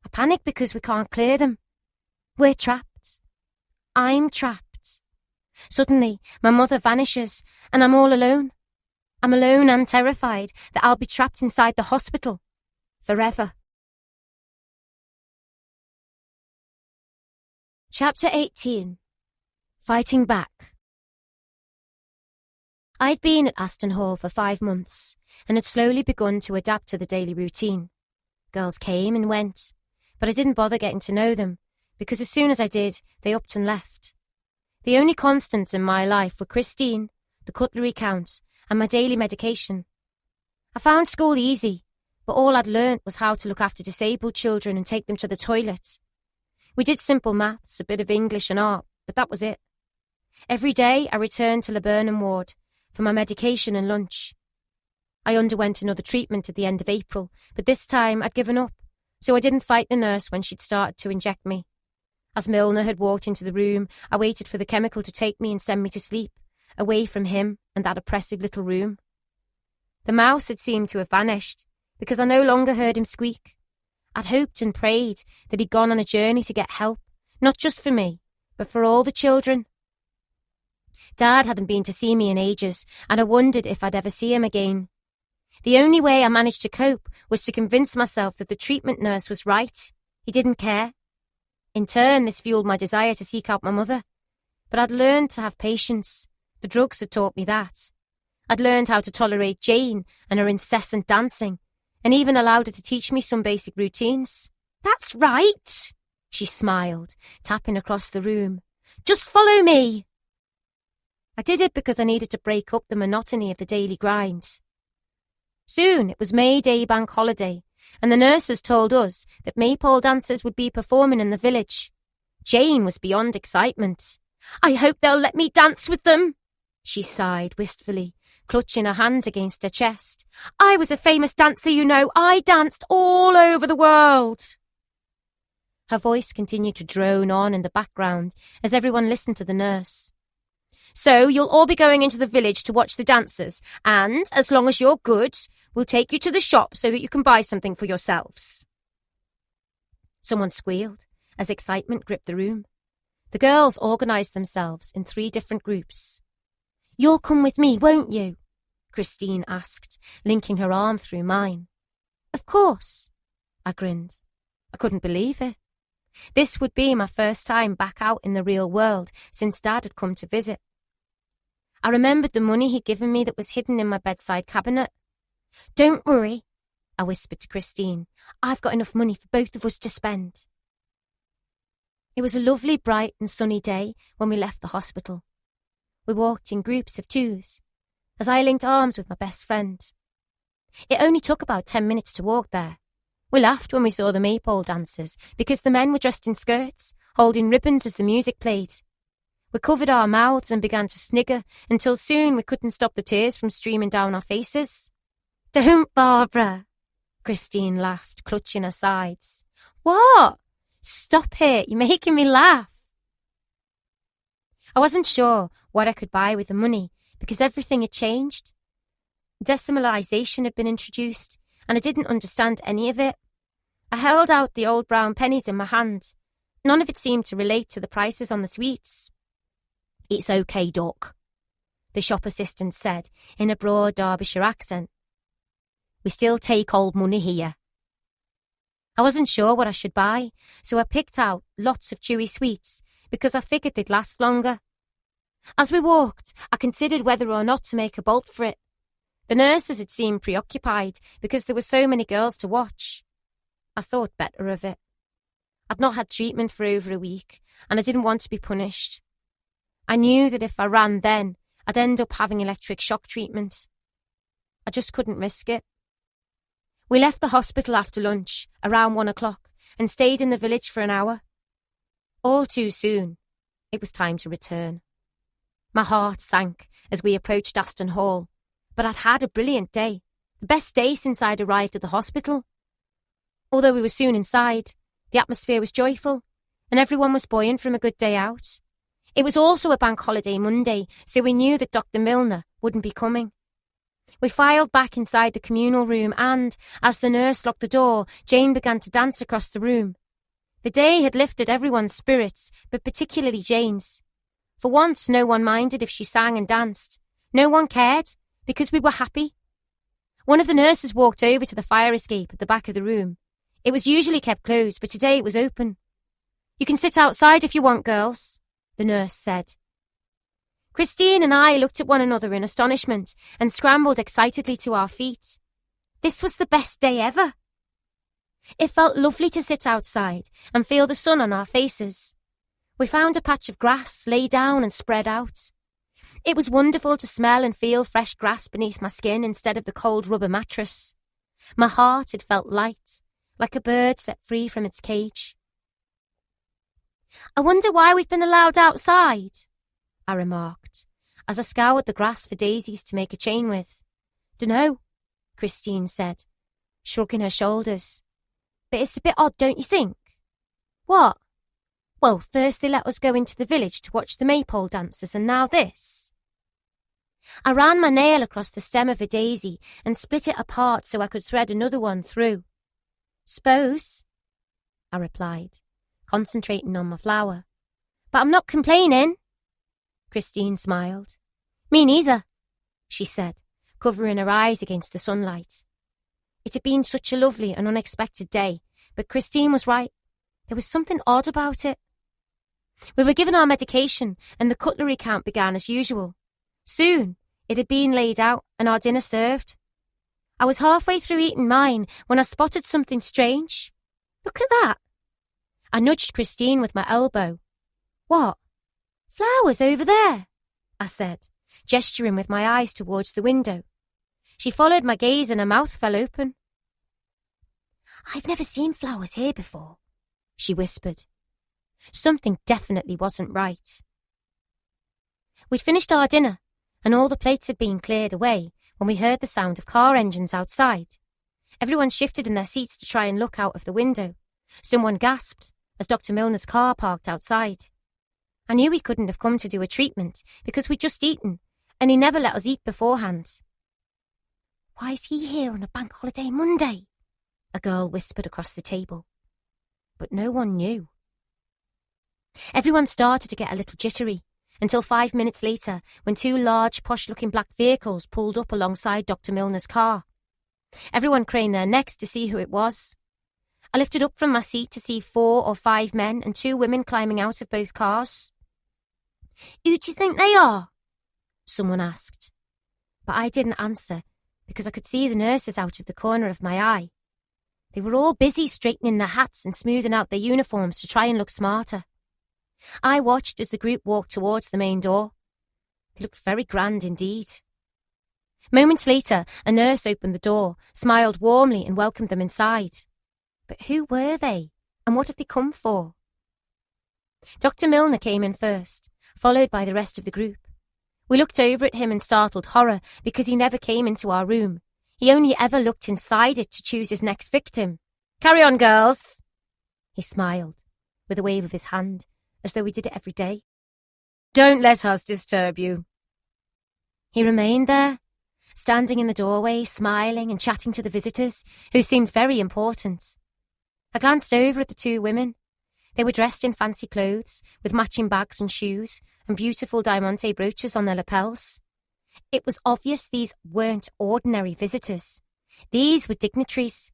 S2: I panic because we can't clear them. We're trapped. I'm trapped. Suddenly, my mother vanishes, and I'm all alone. I'm alone and terrified that I'll be trapped inside the hospital. Forever. Chapter 18. Fighting Back. I'd been at Aston Hall for 5 months and had slowly begun to adapt to the daily routine. Girls came and went, but I didn't bother getting to know them because as soon as I did, they upped and left. The only constants in my life were Christine, the cutlery count, and my daily medication. I found school easy, but all I'd learnt was how to look after disabled children and take them to the toilet. We did simple maths, a bit of English and art, but that was it. Every day I returned to Laburnum Ward for my medication and lunch. I underwent another treatment at the end of April, but this time I'd given up, so I didn't fight the nurse when she'd started to inject me. As Milner had walked into the room, I waited for the chemical to take me and send me to sleep, away from him and that oppressive little room. The mouse had seemed to have vanished, because I no longer heard him squeak. I'd hoped and prayed that he'd gone on a journey to get help, not just for me, but for all the children. Dad hadn't been to see me in ages, and I wondered if I'd ever see him again. The only way I managed to cope was to convince myself that the treatment nurse was right. He didn't care. In turn, this fueled my desire to seek out my mother. But I'd learned to have patience. The drugs had taught me that. I'd learned how to tolerate Jane and her incessant dancing, and even allowed her to teach me some basic routines. "That's right," she smiled, tapping across the room. "Just follow me." I did it because I needed to break up the monotony of the daily grind. Soon it was May Day bank holiday, and the nurses told us that maypole dancers would be performing in the village. Jane was beyond excitement. "I hope they'll let me dance with them," she sighed wistfully, clutching her hands against her chest. "I was a famous dancer, you know. I danced all over the world." Her voice continued to drone on in the background as everyone listened to the nurse. "So you'll all be going into the village to watch the dancers, and, as long as you're good, we'll take you to the shop so that you can buy something for yourselves." Someone squealed as excitement gripped the room. The girls organised themselves in 3 different groups. You'll come with me, won't you? Christine asked, linking her arm through mine. Of course, I grinned. I couldn't believe it. This would be my first time back out in the real world since Dad had come to visit. I remembered the money he'd given me that was hidden in my bedside cabinet. Don't worry, I whispered to Christine. I've got enough money for both of us to spend. It was a lovely, bright and sunny day when we left the hospital. We walked in groups of twos, as I linked arms with my best friend. It only took about 10 minutes to walk there. We laughed when we saw the maypole dancers because the men were dressed in skirts, holding ribbons as the music played. We covered our mouths and began to snigger until soon we couldn't stop the tears from streaming down our faces. Don't, Barbara, Christine laughed, clutching her sides. What? Stop it, you're making me laugh. I wasn't sure what I could buy with the money because everything had changed. Decimalisation had been introduced and I didn't understand any of it. I held out the old brown pennies in my hand. None of it seemed to relate to the prices on the sweets. It's okay, Doc, the shop assistant said in a broad Derbyshire accent. We still take old money here. I wasn't sure what I should buy, so I picked out lots of chewy sweets because I figured they'd last longer. As we walked, I considered whether or not to make a bolt for it. The nurses had seemed preoccupied because there were so many girls to watch. I thought better of it. I'd not had treatment for over a week, and I didn't want to be punished. I knew that if I ran then, I'd end up having electric shock treatment. I just couldn't risk it. We left the hospital after lunch, around 1 o'clock, and stayed in the village for an hour. All too soon, it was time to return. My heart sank as we approached Aston Hall, but I'd had a brilliant day, the best day since I'd arrived at the hospital. Although we were soon inside, the atmosphere was joyful, and everyone was buoyant from a good day out. It was also a bank holiday Monday, so we knew that Dr. Milner wouldn't be coming. We filed back inside the communal room and, as the nurse locked the door, Jane began to dance across the room. The day had lifted everyone's spirits, but particularly Jane's. For once, no one minded if she sang and danced. No one cared, because we were happy. One of the nurses walked over to the fire escape at the back of the room. It was usually kept closed, but today it was open. You can sit outside if you want, girls, the nurse said. Christine and I looked at one another in astonishment and scrambled excitedly to our feet. This was the best day ever. It felt lovely to sit outside and feel the sun on our faces. We found a patch of grass, lay down and spread out. It was wonderful to smell and feel fresh grass beneath my skin instead of the cold rubber mattress. My heart had felt light, like a bird set free from its cage. I wonder why we've been allowed outside, I remarked, as I scoured the grass for daisies to make a chain with. Dunno, Christine said, shrugging her shoulders. But it's a bit odd, don't you think? What? Well, first they let us go into the village to watch the maypole dancers, and now this. I ran my nail across the stem of a daisy and split it apart so I could thread another one through. S'pose, I replied, concentrating on my flower. But I'm not complaining. Christine smiled. Me neither, she said, covering her eyes against the sunlight. It had been such a lovely and unexpected day, but Christine was right. There was something odd about it. We were given our medication and the cutlery count began as usual. Soon, it had been laid out and our dinner served. I was halfway through eating mine when I spotted something strange. Look at that. I nudged Christine with my elbow. What? Flowers over there, I said, gesturing with my eyes towards the window. She followed my gaze and her mouth fell open. I've never seen flowers here before, she whispered. Something definitely wasn't right. We'd finished our dinner, and all the plates had been cleared away when we heard the sound of car engines outside. Everyone shifted in their seats to try and look out of the window. Someone gasped as Dr. Milner's car parked outside. I knew he couldn't have come to do a treatment because we'd just eaten, and he never let us eat beforehand. Why is he here on a bank holiday Monday? A girl whispered across the table. But no one knew. Everyone started to get a little jittery, until 5 minutes later when 2 large, posh-looking black vehicles pulled up alongside Dr. Milner's car. Everyone craned their necks to see who it was. I lifted up from my seat to see 4 or 5 men and 2 women climbing out of both cars. "Who do you think they are?" someone asked. But I didn't answer because I could see the nurses out of the corner of my eye. They were all busy straightening their hats and smoothing out their uniforms to try and look smarter. I watched as the group walked towards the main door. They looked very grand indeed. Moments later, a nurse opened the door, smiled warmly and welcomed them inside. But who were they, and what had they come for? Dr. Milner came in first, followed by the rest of the group. We looked over at him in startled horror because he never came into our room. He only ever looked inside it to choose his next victim. "Carry on, girls," he smiled, with a wave of his hand, as though we did it every day. "Don't let us disturb you." He remained there, standing in the doorway, smiling and chatting to the visitors, who seemed very important. I glanced over at the 2 women. They were dressed in fancy clothes, with matching bags and shoes, and beautiful diamante brooches on their lapels. It was obvious these weren't ordinary visitors. These were dignitaries.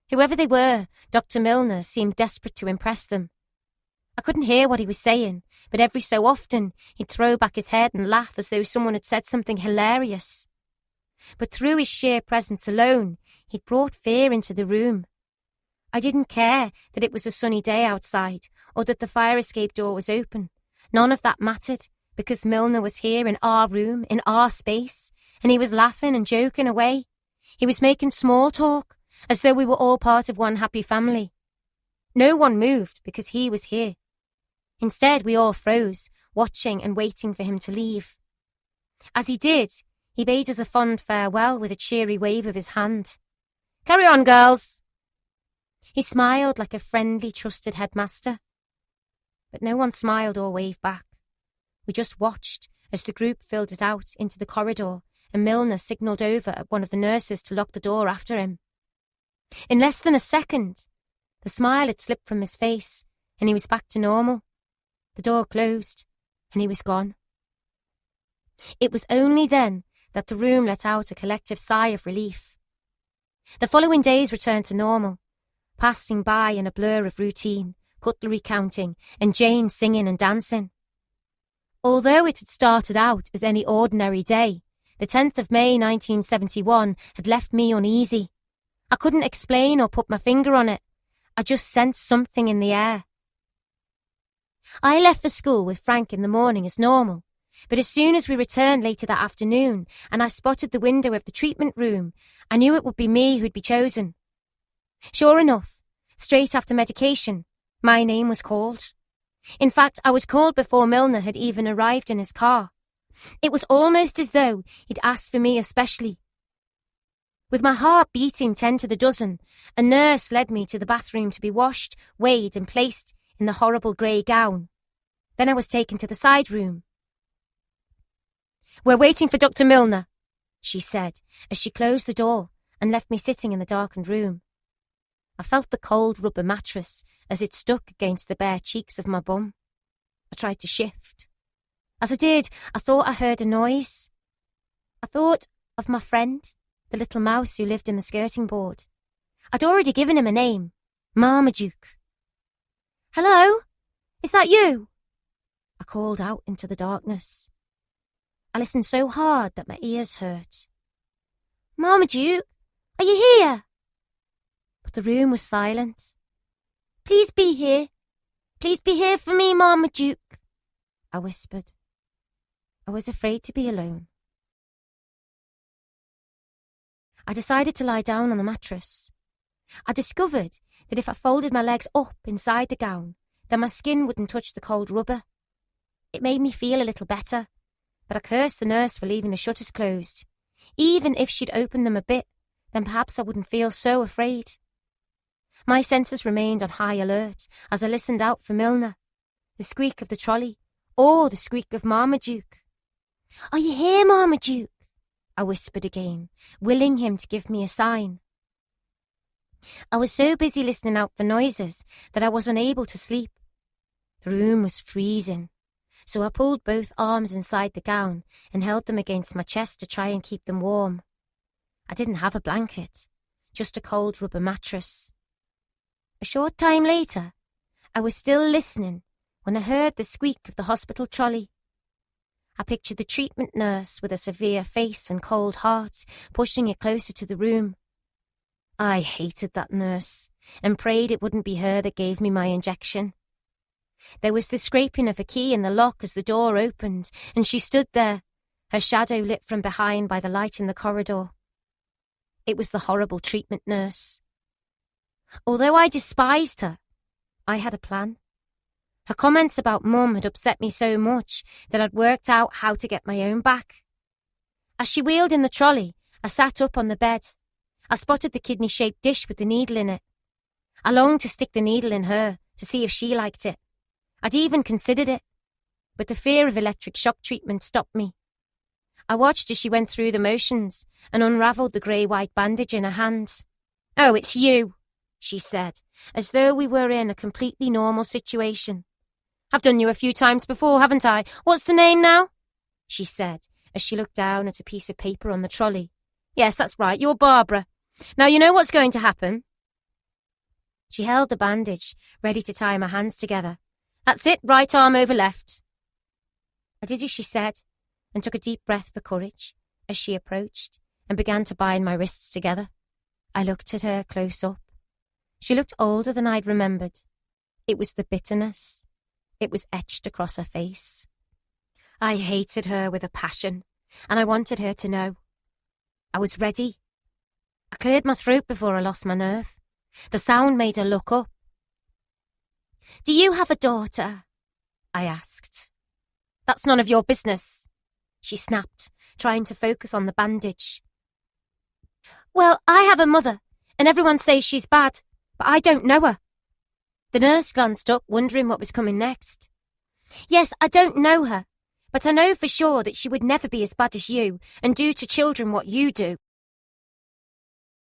S2: Whoever they were, Dr. Milner seemed desperate to impress them. I couldn't hear what he was saying, but every so often he'd throw back his head and laugh as though someone had said something hilarious. But through his sheer presence alone, he'd brought fear into the room. I didn't care that it was a sunny day outside or that the fire escape door was open. None of that mattered, because Milner was here in our room, in our space, and he was laughing and joking away. He was making small talk, as though we were all part of one happy family. No one moved because he was here. Instead, we all froze, watching and waiting for him to leave. As he did, he bade us a fond farewell with a cheery wave of his hand. "Carry on, girls." He smiled like a friendly, trusted headmaster. But no one smiled or waved back. We just watched as the group filled it out into the corridor and Milner signalled over at one of the nurses to lock the door after him. In less than a second, the smile had slipped from his face and he was back to normal. The door closed and he was gone. It was only then that the room let out a collective sigh of relief. The following days returned to normal, passing by in a blur of routine, cutlery counting, and Jane singing and dancing. Although it had started out as any ordinary day, the 10th of May 1971 had left me uneasy. I couldn't explain or put my finger on it. I just sensed something in the air. I left for school with Frank in the morning as normal, but as soon as we returned later that afternoon and I spotted the window of the treatment room, I knew it would be me who'd be chosen. Sure enough, straight after medication, my name was called. In fact, I was called before Milner had even arrived in his car. It was almost as though he'd asked for me especially. With my heart beating 10 to the dozen, a nurse led me to the bathroom to be washed, weighed and placed in the horrible grey gown. Then I was taken to the side room. "We're waiting for Dr. Milner," she said as she closed the door and left me sitting in the darkened room. I felt the cold rubber mattress as it stuck against the bare cheeks of my bum. I tried to shift. As I did, I thought I heard a noise. I thought of my friend, the little mouse who lived in the skirting board. I'd already given him a name, Marmaduke. "Hello? Is that you?" I called out into the darkness. I listened so hard that my ears hurt. "Marmaduke, are you here?" But the room was silent. "Please be here. Please be here for me, Marmaduke," I whispered. I was afraid to be alone. I decided to lie down on the mattress. I discovered that if I folded my legs up inside the gown, then my skin wouldn't touch the cold rubber. It made me feel a little better, but I cursed the nurse for leaving the shutters closed. Even if she'd opened them a bit, then perhaps I wouldn't feel so afraid. My senses remained on high alert as I listened out for Milner, the squeak of the trolley, or the squeak of Marmaduke. "Are you here, Marmaduke?" I whispered again, willing him to give me a sign. I was so busy listening out for noises that I was unable to sleep. The room was freezing. so I pulled both arms inside the gown and held them against my chest to try and keep them warm. I didn't have a blanket, just a cold rubber mattress. A short time later, I was still listening when I heard the squeak of the hospital trolley. I pictured the treatment nurse with a severe face and cold heart pushing it closer to the room. I hated that nurse and prayed it wouldn't be her that gave me my injection. There was the scraping of a key in the lock as the door opened, and she stood there, her shadow lit from behind by the light in the corridor. It was the horrible treatment nurse. Although I despised her, I had a plan. Her comments about Mum had upset me so much that I'd worked out how to get my own back. As she wheeled in the trolley, I sat up on the bed. I spotted the kidney-shaped dish with the needle in it. I longed to stick the needle in her to see if she liked it. I'd even considered it, but the fear of electric shock treatment stopped me. I watched as she went through the motions and unravelled the grey-white bandage in her hand. "Oh, it's you," she said, as though we were in a completely normal situation. "I've done you a few times before, haven't I? What's the name now?" she said, as she looked down at a piece of paper on the trolley. "Yes, that's right, you're Barbara. Now you know what's going to happen." She held the bandage, ready to tie my hands together. "That's it, right arm over left." I did as she said, and took a deep breath for courage as she approached and began to bind my wrists together. I looked at her close up. She looked older than I'd remembered. It was the bitterness. It was etched across her face. I hated her with a passion, and I wanted her to know. I was ready. I cleared my throat before I lost my nerve. The sound made her look up. "Do you have a daughter?" I asked. "That's none of your business," she snapped, trying to focus on the bandage. "Well, I have a mother, and everyone says she's bad, but I don't know her." The nurse glanced up, wondering what was coming next. "Yes, I don't know her, but I know for sure that she would never be as bad as you and do to children what you do."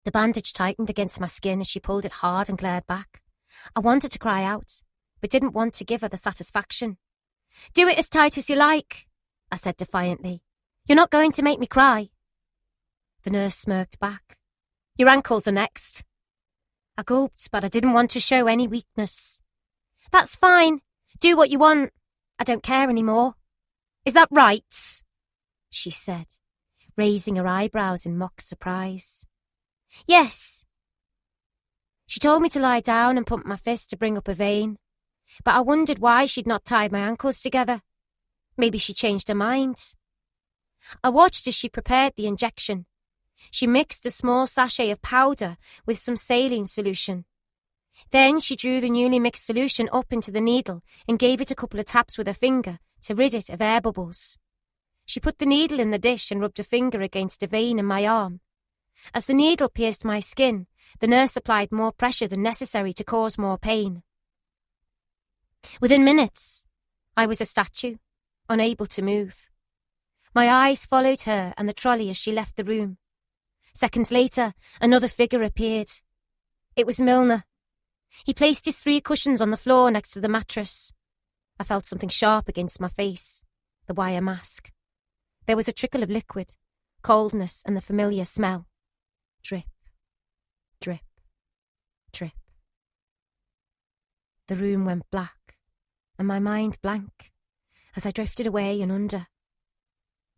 S2: The bandage tightened against my skin as she pulled it hard and glared back. I wanted to cry out, but didn't want to give her the satisfaction. "Do it as tight as you like," I said defiantly. "You're not going to make me cry." The nurse smirked back. "Your ankles are next." I gulped, but I didn't want to show any weakness. "That's fine. Do what you want. I don't care anymore." "Is that right?" she said, raising her eyebrows in mock surprise. "Yes." She told me to lie down and pump my fist to bring up a vein, but I wondered why she'd not tied my ankles together. Maybe she changed her mind. I watched as she prepared the injection. She mixed a small sachet of powder with some saline solution. Then she drew the newly mixed solution up into the needle and gave it a couple of taps with her finger to rid it of air bubbles. She put the needle in the dish and rubbed a finger against a vein in my arm. As the needle pierced my skin, the nurse applied more pressure than necessary to cause more pain. Within minutes, I was a statue, unable to move. My eyes followed her and the trolley as she left the room. Seconds later, another figure appeared. It was Milner. He placed his 3 cushions on the floor next to the mattress. I felt something sharp against my face, the wire mask. There was a trickle of liquid, coldness and the familiar smell. Drip, drip, drip. The room went black, and my mind blank, as I drifted away and under.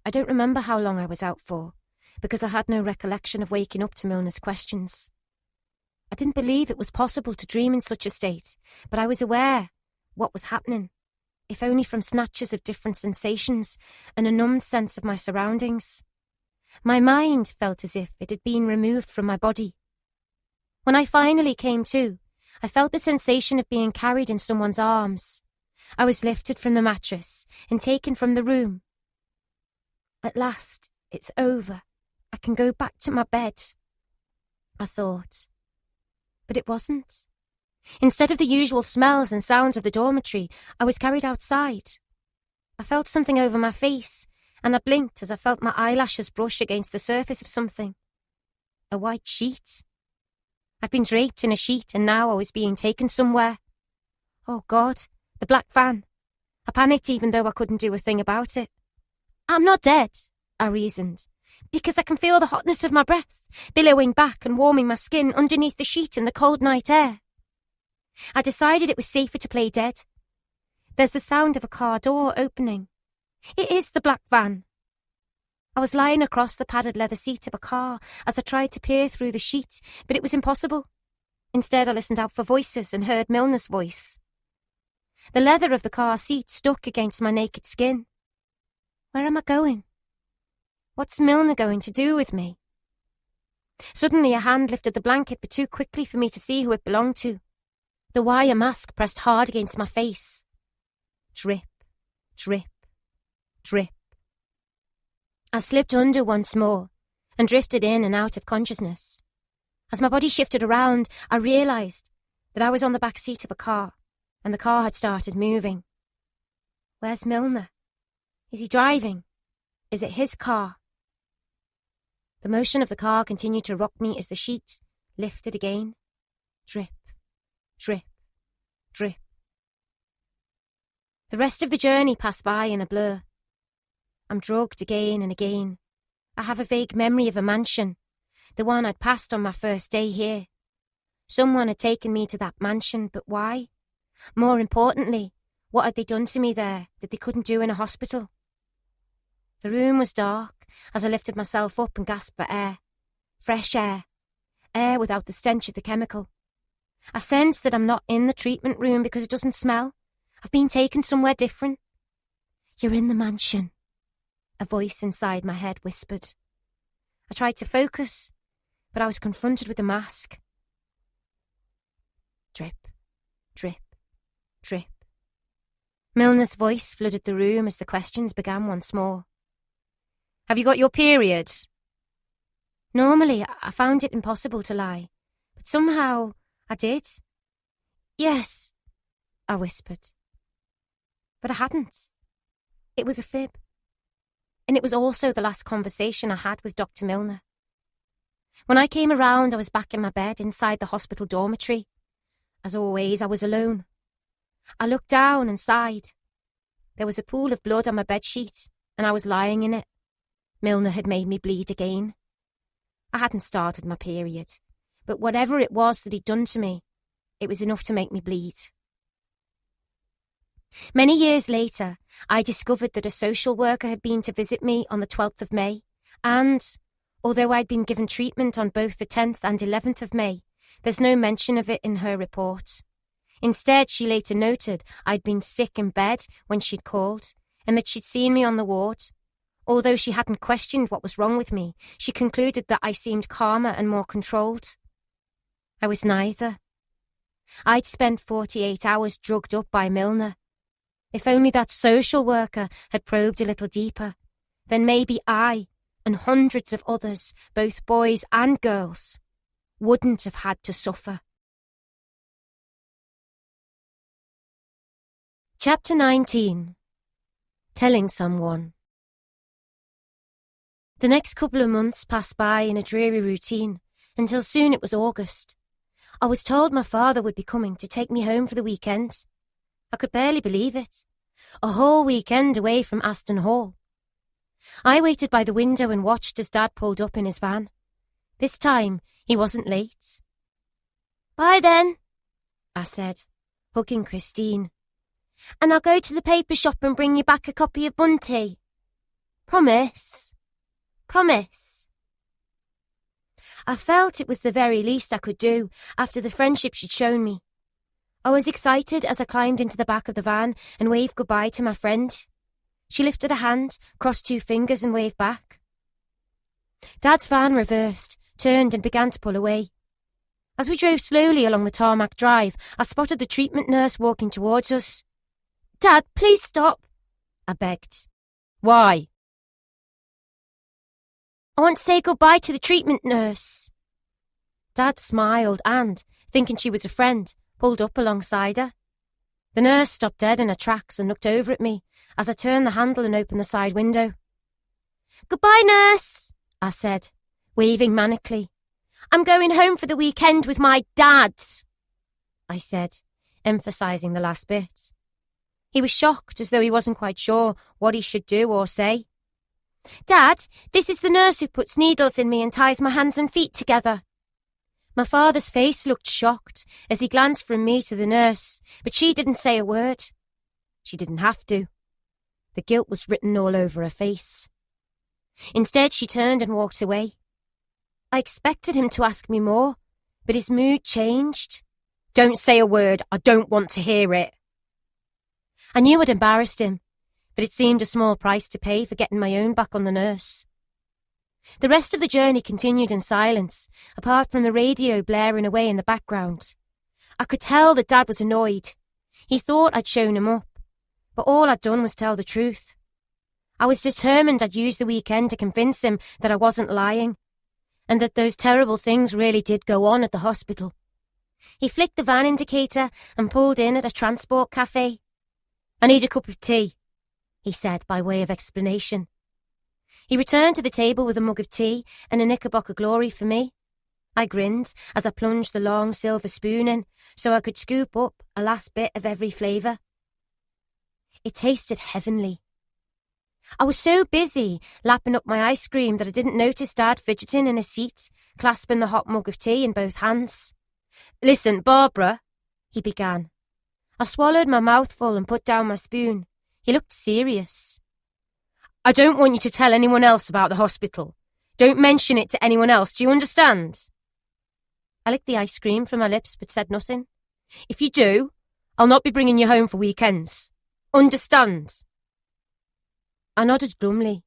S2: I don't remember how long I was out for, because I had no recollection of waking up to Milner's questions. I didn't believe it was possible to dream in such a state, but I was aware what was happening, if only from snatches of different sensations and a numbed sense of my surroundings. My mind felt as if it had been removed from my body. When I finally came to, I felt the sensation of being carried in someone's arms. I was lifted from the mattress and taken from the room. At last, it's over. I can go back to my bed, I thought. But it wasn't. Instead of the usual smells and sounds of the dormitory, I was carried outside. I felt something over my face, and I blinked as I felt my eyelashes brush against the surface of something. A white sheet. I'd been draped in a sheet, and now I was being taken somewhere. Oh God, the black van. I panicked even though I couldn't do a thing about it. I'm not dead, I reasoned, because I can feel the hotness of my breath billowing back and warming my skin underneath the sheet in the cold night air. I decided it was safer to play dead. There's the sound of a car door opening. It is the black van. I was lying across the padded leather seat of a car as I tried to peer through the sheet, but it was impossible. Instead, I listened out for voices and heard Milner's voice. The leather of the car seat stuck against my naked skin. Where am I going? What's Milner going to do with me? Suddenly, a hand lifted the blanket, but too quickly for me to see who it belonged to. The wire mask pressed hard against my face. Drip, drip, drip. I slipped under once more and drifted in and out of consciousness. As my body shifted around, I realised that I was on the back seat of a car, and the car had started moving. Where's Milner? Is he driving? Is it his car? The motion of the car continued to rock me as the sheet lifted again. Drip, drip, drip. The rest of the journey passed by in a blur. I'm drugged again and again. I have a vague memory of a mansion, the one I'd passed on my first day here. Someone had taken me to that mansion, but why? More importantly, what had they done to me there that they couldn't do in a hospital? The room was dark as I lifted myself up and gasped for air. Fresh air. Air without the stench of the chemical. I sense that I'm not in the treatment room because it doesn't smell. I've been taken somewhere different. You're in the mansion, a voice inside my head whispered. I tried to focus, but I was confronted with the mask. Drip, drip, drip. Milner's voice flooded the room as the questions began once more. Have you got your period? Normally, I found it impossible to lie, but somehow I did. Yes, I whispered. But I hadn't. It was a fib. And it was also the last conversation I had with Dr. Milner. When I came around, I was back in my bed inside the hospital dormitory. As always, I was alone. I looked down and sighed. There was a pool of blood on my bedsheet, and I was lying in it. Milner had made me bleed again. I hadn't started my period, but whatever it was that he'd done to me, it was enough to make me bleed. Many years later, I discovered that a social worker had been to visit me on the 12th of May, and, although I'd been given treatment on both the 10th and 11th of May, there's no mention of it in her report. Instead, she later noted I'd been sick in bed when she'd called, and that she'd seen me on the ward. Although she hadn't questioned what was wrong with me, she concluded that I seemed calmer and more controlled. I was neither. I'd spent 48 hours drugged up by Milner. If only that social worker had probed a little deeper, then maybe I, and hundreds of others, both boys and girls, wouldn't have had to suffer. Chapter 19. Telling Someone. The next couple of months passed by in a dreary routine, until soon it was August. I was told my father would be coming to take me home for the weekend. I could barely believe it. A whole weekend away from Aston Hall. I waited by the window and watched as Dad pulled up in his van. This time, he wasn't late. Bye then, I said, hugging Christine. And I'll go to the paper shop and bring you back a copy of Bunty. Promise? Promise? I felt it was the very least I could do after the friendship she'd shown me. I was excited as I climbed into the back of the van and waved goodbye to my friend. She lifted a hand, crossed two fingers and waved back. Dad's van reversed, turned and began to pull away. As we drove slowly along the tarmac drive, I spotted the treatment nurse walking towards us. Dad, please stop, I begged. Why? I want to say goodbye to the treatment nurse. Dad smiled and, thinking she was a friend, pulled up alongside her. The nurse stopped dead in her tracks and looked over at me as I turned the handle and opened the side window. Goodbye, nurse, I said, waving manically. I'm going home for the weekend with my dad, I said, emphasising the last bit. He was shocked, as though he wasn't quite sure what he should do or say. "Dad, this is the nurse who puts needles in me and ties my hands and feet together." My father's face looked shocked as he glanced from me to the nurse, but she didn't say a word. She didn't have to. The guilt was written all over her face. Instead, she turned and walked away. I expected him to ask me more, but his mood changed.
S3: "Don't say a word. I don't want to hear it."
S2: I knew I'd embarrassed him, but it seemed a small price to pay for getting my own back on the nurse. The rest of the journey continued in silence, apart from the radio blaring away in the background. I could tell that Dad was annoyed. He thought I'd shown him up, but all I'd done was tell the truth. I was determined I'd use the weekend to convince him that I wasn't lying, and that those terrible things really did go on at the hospital. He flicked the van indicator and pulled in at a transport cafe. "I need a cup of tea," he said by way of explanation. He returned to the table with a mug of tea and a Knickerbocker Glory for me. I grinned as I plunged the long silver spoon in so I could scoop up a last bit of every flavour. It tasted heavenly. I was so busy lapping up my ice cream that I didn't notice Dad fidgeting in his seat, clasping the hot mug of tea in both hands.
S3: "Listen, Barbara,"
S2: he began. I swallowed my mouthful and put down my spoon. He looked serious.
S3: "I don't want you to tell anyone else about the hospital. Don't mention it to anyone else, do you understand?"
S2: I licked the ice cream from my lips but said nothing.
S3: "If you do, I'll not be bringing you home for weekends. Understand?"
S2: I nodded glumly.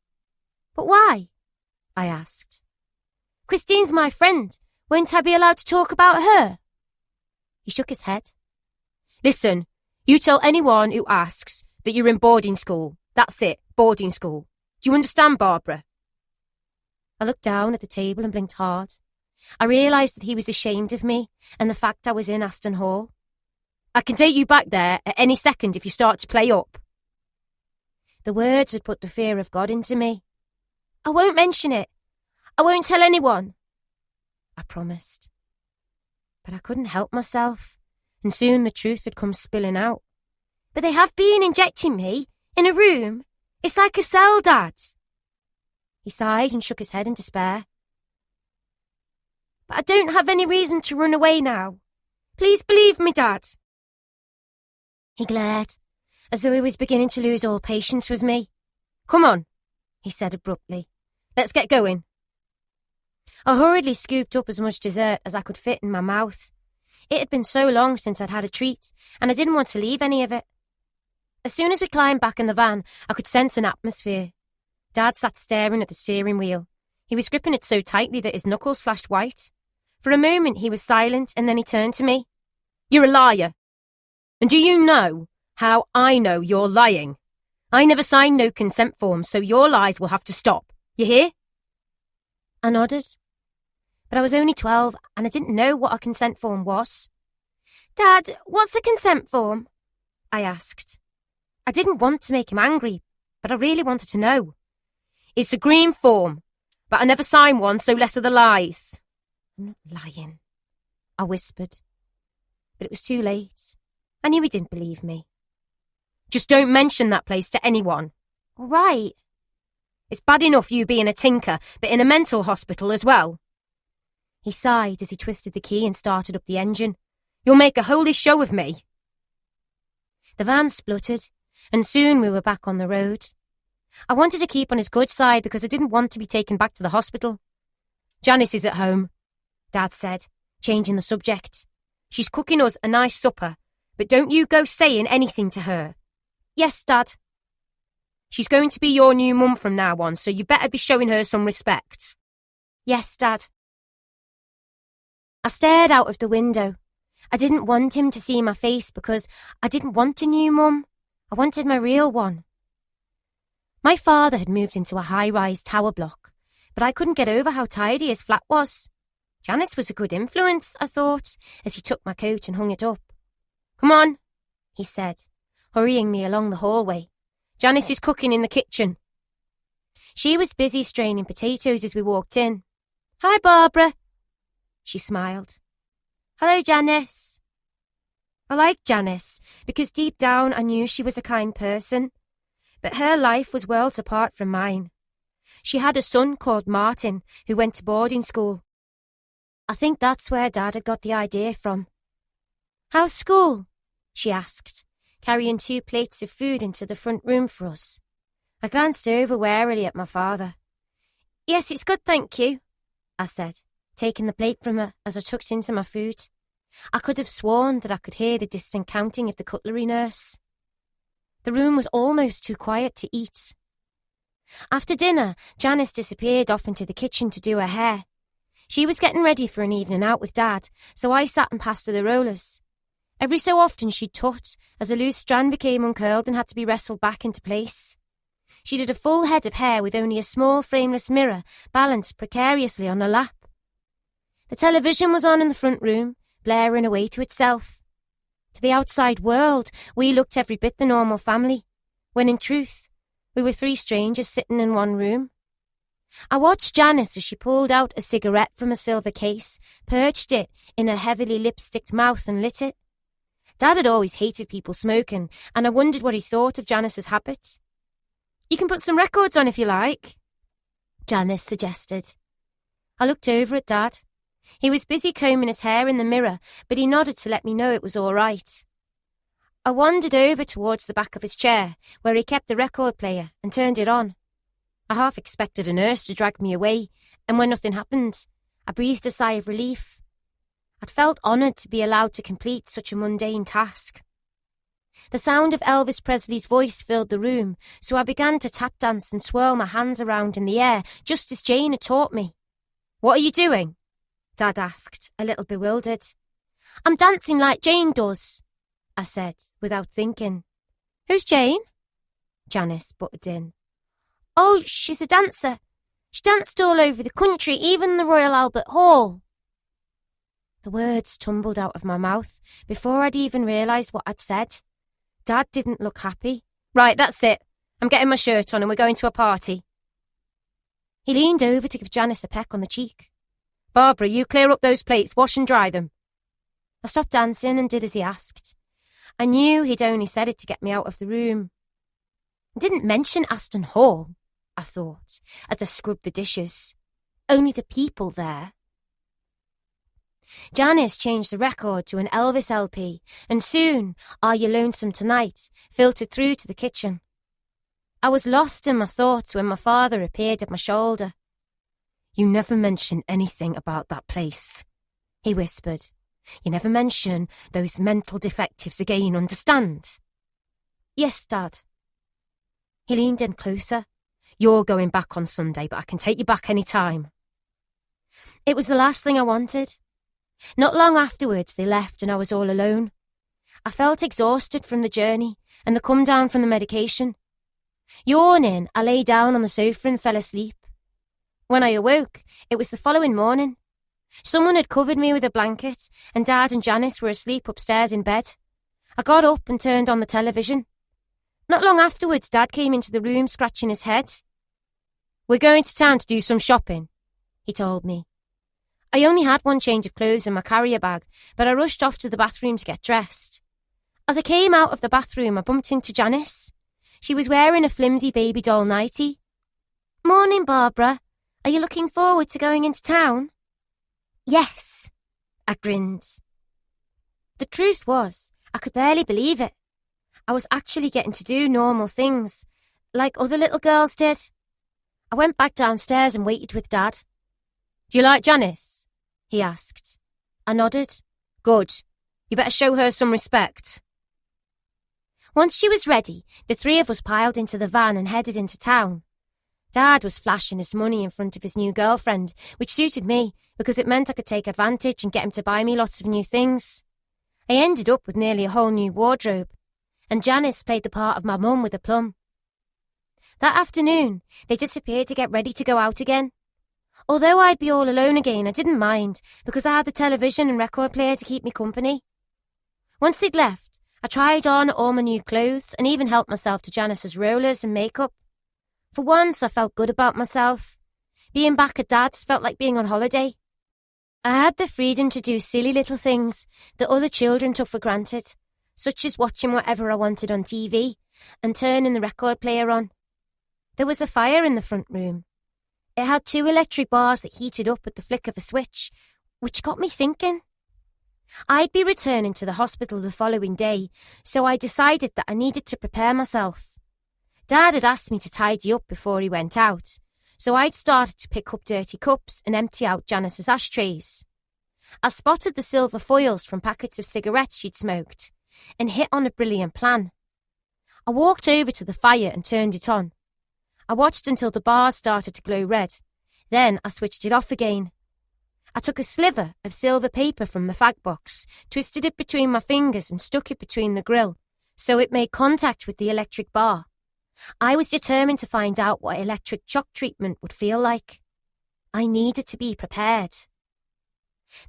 S2: "But why?" I asked. "Christine's my friend. Won't I be allowed to talk about her?" He shook his head.
S3: "Listen, you tell anyone who asks that you're in boarding school. That's it, boarding school. Do you understand, Barbara?"
S2: I looked down at the table and blinked hard. I realised that he was ashamed of me and the fact I was in Aston Hall.
S3: "I can take you back there at any second if you start to play up."
S2: The words had put the fear of God into me. "I won't mention it. I won't tell anyone," I promised. But I couldn't help myself, and soon the truth had come spilling out. "But they have been injecting me in a room. It's like a cell, Dad." He sighed and shook his head in despair. "But I don't have any reason to run away now. Please believe me, Dad." He glared, as though he was beginning to lose all patience with me.
S3: "Come on,"
S2: he said abruptly.
S3: "Let's get going."
S2: I hurriedly scooped up as much dessert as I could fit in my mouth. It had been so long since I'd had a treat, and I didn't want to leave any of it. As soon as we climbed back in the van, I could sense an atmosphere. Dad sat staring at the steering wheel. He was gripping it so tightly that his knuckles flashed white. For a moment he was silent, and then he turned to me.
S3: "You're a liar. And do you know how I know you're lying? I never signed no consent forms, so your lies will have to stop. You hear?"
S2: I nodded. But I was only 12 and I didn't know what a consent form was. "Dad, what's a consent form?" I asked. I didn't want to make him angry, but I really wanted to know.
S3: "It's a green form, but I never signed one, so less of the lies."
S2: "I'm not lying," I whispered. But it was too late. I knew he didn't believe me.
S3: "Just don't mention that place to anyone."
S2: "All right."
S3: "It's bad enough you being a tinker, but in a mental hospital as well."
S2: He sighed as he twisted the key and started up the engine.
S3: "You'll make a holy show of me."
S2: The van spluttered, and soon we were back on the road. I wanted to keep on his good side because I didn't want to be taken back to the hospital.
S3: "Janice is at home,"
S2: Dad said, changing the subject.
S3: "She's cooking us a nice supper, but don't you go saying anything to her."
S2: "Yes, Dad."
S3: "She's going to be your new mum from now on, so you better be showing her some respect."
S2: "Yes, Dad." I stared out of the window. I didn't want him to see my face because I didn't want a new mum. I wanted my real one. My father had moved into a high-rise tower block, but I couldn't get over how tidy his flat was. Janice was a good influence, I thought, as he took my coat and hung it up.
S3: "Come on,"
S2: he said, hurrying me along the hallway.
S3: "Janice is cooking in the kitchen."
S2: She was busy straining potatoes as we walked in. "Hi, Barbara." She smiled. "Hello, Janice." I liked Janice because deep down I knew she was a kind person, but her life was worlds apart from mine. She had a son called Martin who went to boarding school. I think that's where Dad had got the idea from. "How's school?" she asked, carrying 2 plates of food into the front room for us. I glanced over warily at my father. "Yes, it's good, thank you," I said, taking the plate from her as I tucked into my food. I could have sworn that I could hear the distant counting of the cutlery nurse. The room was almost too quiet to eat. After dinner, Janice disappeared off into the kitchen to do her hair. She was getting ready for an evening out with Dad, so I sat and passed her the rollers. Every so often she'd tut as a loose strand became uncurled and had to be wrestled back into place. She did a full head of hair with only a small frameless mirror balanced precariously on her lap. The television was on in the front room, blaring away to itself. To the outside world, we looked every bit the normal family, when in truth, we were 3 strangers sitting in one room. I watched Janice as she pulled out a cigarette from a silver case, perched it in her heavily lipsticked mouth and lit it. Dad had always hated people smoking, and I wondered what he thought of Janice's habits. "You can put some records on if you like," Janice suggested. I looked over at Dad. He was busy combing his hair in the mirror, but he nodded to let me know it was all right. I wandered over towards the back of his chair, where he kept the record player, and turned it on. I half expected a nurse to drag me away, and when nothing happened, I breathed a sigh of relief. I'd felt honoured to be allowed to complete such a mundane task. The sound of Elvis Presley's voice filled the room, so I began to tap dance and swirl my hands around in the air, just as Jane had taught me. "What are you doing?" Dad asked, a little bewildered. "I'm dancing like Jane does," I said, without thinking. "Who's Jane?" Janice butted in. "Oh, she's a dancer. She danced all over the country, even the Royal Albert Hall." The words tumbled out of my mouth before I'd even realised what I'd said. Dad didn't look happy. "Right, that's it. I'm getting my shirt on and we're going to a party." He leaned over to give Janice a peck on the cheek. "Barbara, you clear up those plates, wash and dry them." I stopped dancing and did as he asked. I knew he'd only said it to get me out of the room. I didn't mention Aston Hall, I thought, as I scrubbed the dishes. Only the people there. Janice changed the record to an Elvis LP, and soon Are You Lonesome Tonight filtered through to the kitchen. I was lost in my thoughts when my father appeared at my shoulder. "You never mention anything about that place," he whispered. "You never mention those mental defectives again, understand?" "Yes, Dad." He leaned in closer. "You're going back on Sunday, but I can take you back any time." It was the last thing I wanted. Not long afterwards, they left and I was all alone. I felt exhausted from the journey and the come down from the medication. Yawning, I lay down on the sofa and fell asleep. When I awoke, it was the following morning. Someone had covered me with a blanket, and Dad and Janice were asleep upstairs in bed. I got up and turned on the television. Not long afterwards, Dad came into the room scratching his head. "We're going to town to do some shopping," he told me. I only had one change of clothes in my carrier bag, but I rushed off to the bathroom to get dressed. As I came out of the bathroom, I bumped into Janice. She was wearing a flimsy baby doll nightie. "Morning, Barbara. Are you looking forward to going into town?" "Yes," I grinned. The truth was, I could barely believe it. I was actually getting to do normal things, like other little girls did. I went back downstairs and waited with Dad. "Do you like Janice?" he asked. I nodded. "Good. You better show her some respect." Once she was ready, the 3 of us piled into the van and headed into town. Dad was flashing his money in front of his new girlfriend, which suited me because it meant I could take advantage and get him to buy me lots of new things. I ended up with nearly a whole new wardrobe, and Janice played the part of my mum with aplomb. That afternoon, they disappeared to get ready to go out again. Although I'd be all alone again, I didn't mind because I had the television and record player to keep me company. Once they'd left, I tried on all my new clothes and even helped myself to Janice's rollers and makeup. For once, I felt good about myself. Being back at Dad's felt like being on holiday. I had the freedom to do silly little things that other children took for granted, such as watching whatever I wanted on TV and turning the record player on. There was a fire in the front room. It had 2 electric bars that heated up at the flick of a switch, which got me thinking. I'd be returning to the hospital the following day, so I decided that I needed to prepare myself. Dad had asked me to tidy up before he went out, so I'd started to pick up dirty cups and empty out Janice's ashtrays. I spotted the silver foils from packets of cigarettes she'd smoked and hit on a brilliant plan. I walked over to the fire and turned it on. I watched until the bars started to glow red. Then I switched it off again. I took a sliver of silver paper from the fag box, twisted it between my fingers and stuck it between the grill, so it made contact with the electric bar. I was determined to find out what electric shock treatment would feel like. I needed to be prepared.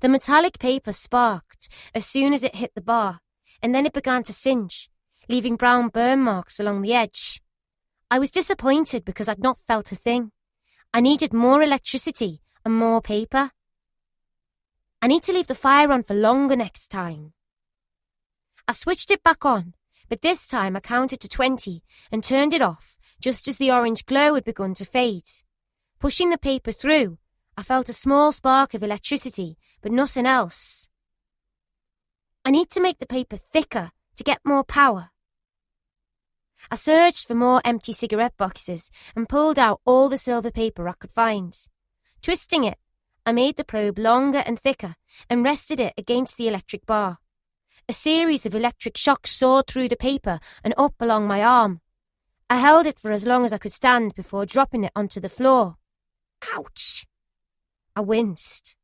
S2: The metallic paper sparked as soon as it hit the bar, and then it began to singe, leaving brown burn marks along the edge. I was disappointed because I'd not felt a thing. I needed more electricity and more paper. I need to leave the fire on for longer next time. I switched it back on, but this time I counted to 20 and turned it off just as the orange glow had begun to fade. Pushing the paper through, I felt a small spark of electricity, but nothing else. I need to make the paper thicker to get more power. I searched for more empty cigarette boxes and pulled out all the silver paper I could find. Twisting it, I made the probe longer and thicker and rested it against the electric bar. A series of electric shocks soared through the paper and up along my arm. I held it for as long as I could stand before dropping it onto the floor. Ouch! I winced.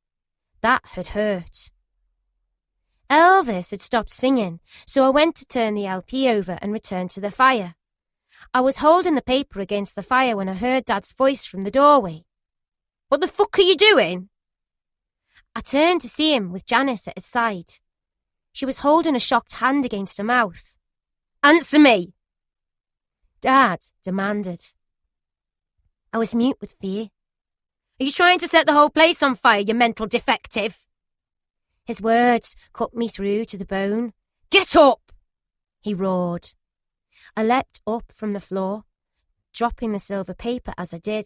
S2: That had hurt. Elvis had stopped singing, so I went to turn the LP over and return to the fire. I was holding the paper against the fire when I heard Dad's voice from the doorway. What the fuck are you doing? I turned to see him with Janice at his side. She was holding a shocked hand against her mouth. Answer me! Dad demanded. I was mute with fear. Are you trying to set the whole place on fire, you mental defective? His words cut me through to the bone. Get up! He roared. I leapt up from the floor, dropping the silver paper as I did.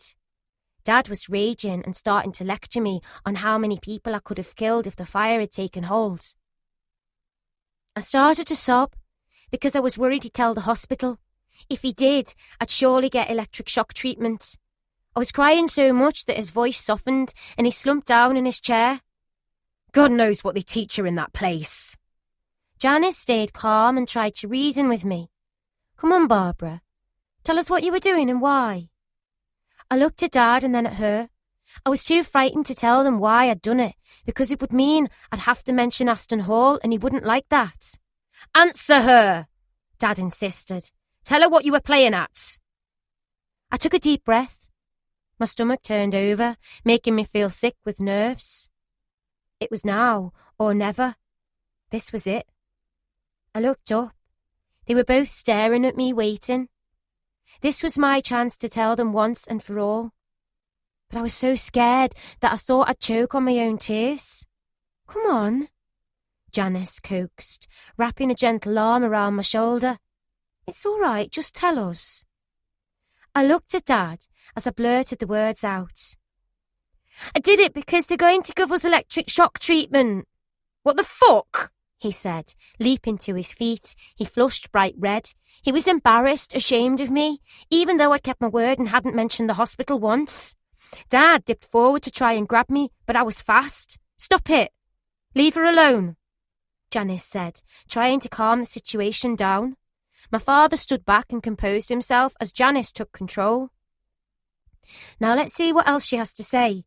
S2: Dad was raging and starting to lecture me on how many people I could have killed if the fire had taken hold. I started to sob because I was worried he'd tell the hospital. If he did, I'd surely get electric shock treatment. I was crying so much that his voice softened and he slumped down in his chair. God knows what they teach her in that place. Janice stayed calm and tried to reason with me. Come on, Barbara. Tell us what you were doing and why. I looked at Dad and then at her. I was too frightened to tell them why I'd done it, because it would mean I'd have to mention Aston Hall and he wouldn't like that. Answer her, Dad insisted. Tell her what you were playing at. I took a deep breath. My stomach turned over, making me feel sick with nerves. It was now or never. This was it. I looked up. They were both staring at me, waiting. This was my chance to tell them once and for all. But I was so scared that I thought I'd choke on my own tears. Come on, Janice coaxed, wrapping a gentle arm around my shoulder. It's all right, just tell us. I looked at Dad as I blurted the words out. I did it because they're going to give us electric shock treatment. What the fuck? He said, leaping to his feet. He flushed bright red. He was embarrassed, ashamed of me, even though I'd kept my word and hadn't mentioned the hospital once. Dad dipped forward to try and grab me, but I was fast. Stop it. Leave her alone, Janice said, trying to calm the situation down. My father stood back and composed himself as Janice took control. Now let's see what else she has to say.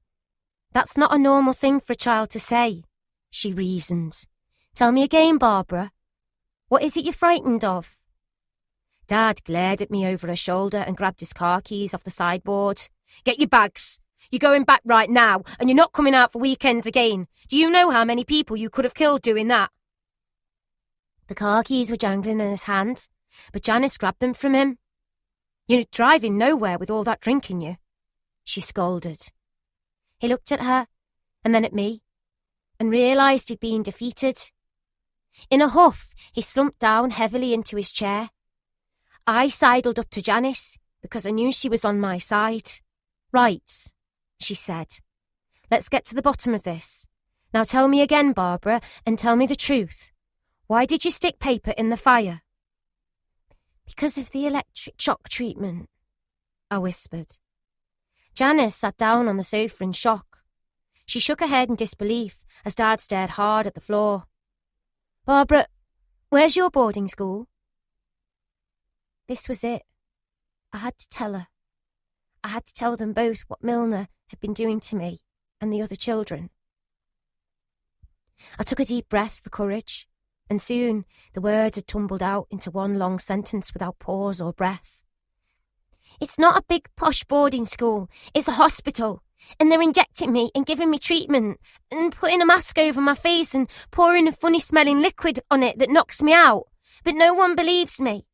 S2: That's not a normal thing for a child to say, she reasoned. Tell me again, Barbara. What is it you're frightened of? Dad glared at me over her shoulder and grabbed his car keys off the sideboard. Get your bags. You're going back right now, and you're not coming out for weekends again. Do you know how many people you could have killed doing that? The car keys were jangling in his hand, but Janice grabbed them from him. You're driving nowhere with all that drink in you, she scolded. He looked at her, and then at me. and realised he'd been defeated. In a huff, he slumped down heavily into his chair. I sidled up to Janice because I knew she was on my side. "Right," she said. "Let's get to the bottom of this. Now tell me again, Barbara, and tell me the truth. Why did you stick paper in the fire?" "Because of the electric shock treatment," I whispered. Janice sat down on the sofa in shock. She shook her head in disbelief as Dad stared hard at the floor. "Barbara, where's your boarding school?" This was it. I had to tell her. I had to tell them both what Milner had been doing to me and the other children. I took a deep breath for courage, and soon the words had tumbled out into one long sentence without pause or breath. "It's not a big posh boarding school, it's a hospital, and they're injecting me and giving me treatment and putting a mask over my face and pouring a funny-smelling liquid on it that knocks me out, but no one believes me.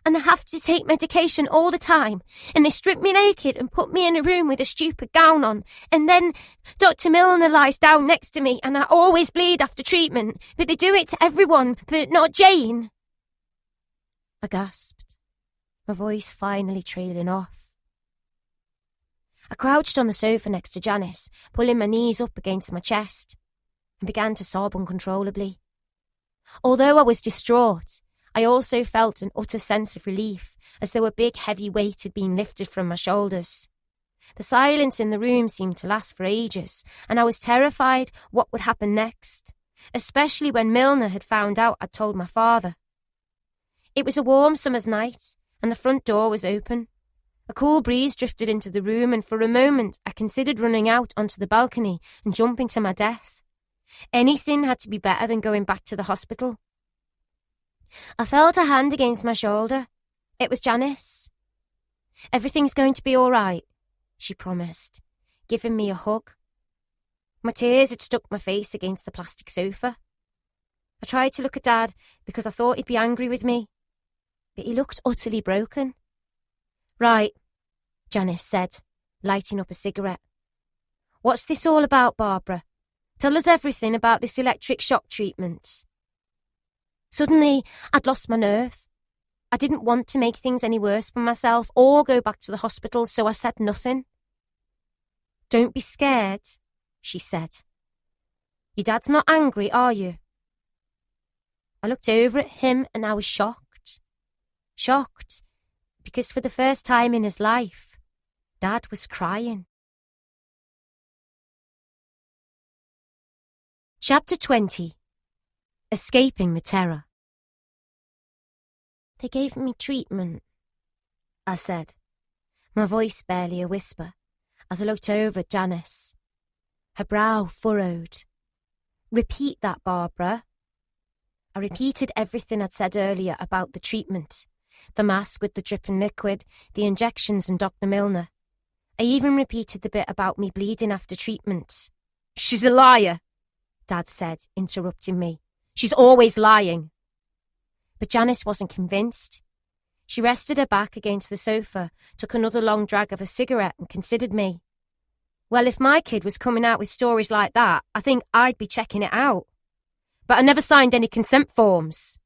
S2: And I have to take medication all the time, and they strip me naked and put me in a room with a stupid gown on, and then Dr. Milner lies down next to me and I always bleed after treatment, but they do it to everyone, but not Jane." I gasped, my voice finally trailing off. I crouched on the sofa next to Janice, pulling my knees up against my chest, and began to sob uncontrollably. Although I was distraught, I also felt an utter sense of relief, as though a big heavy weight had been lifted from my shoulders. The silence in the room seemed to last for ages, and I was terrified what would happen next, especially when Milner had found out I'd told my father. It was a warm summer's night, and the front door was open. A cool breeze drifted into the room, and for a moment I considered running out onto the balcony and jumping to my death. Anything had to be better than going back to the hospital. I felt a hand against my shoulder. It was Janice. "Everything's going to be all right," she promised, giving me a hug. My tears had stuck my face against the plastic sofa. I tried to look at Dad because I thought he'd be angry with me, but he looked utterly broken. "Right," Janice said, lighting up a cigarette. "What's this all about, Barbara? Tell us everything about this electric shock treatment." Suddenly, I'd lost my nerve. I didn't want to make things any worse for myself or go back to the hospital, so I said nothing. "Don't be scared," she said. "Your dad's not angry, are you?" I looked over at him and I was shocked. Shocked, because for the first time in his life, Dad was crying. Chapter 20. Escaping the terror. "They gave me treatment," I said, my voice barely a whisper, as I looked over at Janice. Her brow furrowed. "Repeat that, Barbara." I repeated everything I'd said earlier about the treatment, the mask with the dripping liquid, the injections and Dr. Milner. I even repeated the bit about me bleeding after treatment. "She's a liar," Dad said, interrupting me. "She's always lying." But Janice wasn't convinced. She rested her back against the sofa, took another long drag of a cigarette and considered me. "Well, if my kid was coming out with stories like that, I think I'd be checking it out. But I never signed any consent forms,"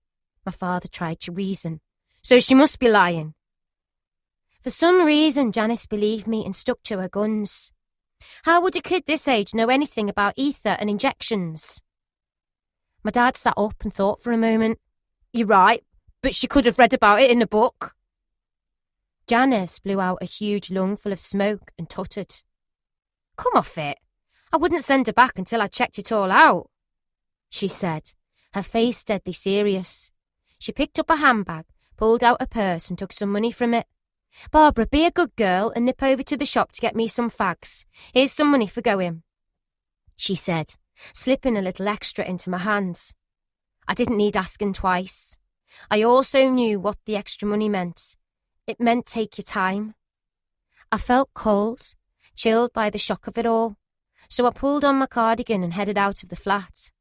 S2: my father tried to reason. "So she must be lying." For some reason, Janice believed me and stuck to her guns. How would a kid this age know anything about ether and injections? My dad sat up and thought for a moment. "You're right, but she could have read about it in a book." Janice blew out a huge lungful of smoke and tuttered. "Come off it. I wouldn't send her back until I checked it all out," she said, her face deadly serious. She picked up a handbag, pulled out a purse and took some money from it. "Barbara, be a good girl and nip over to the shop to get me some fags. Here's some money for going," she said, slipping a little extra into my hands. I didn't need asking twice. I also knew what the extra money meant. It meant take your time. I felt cold, chilled by the shock of it all, so I pulled on my cardigan and headed out of the flat.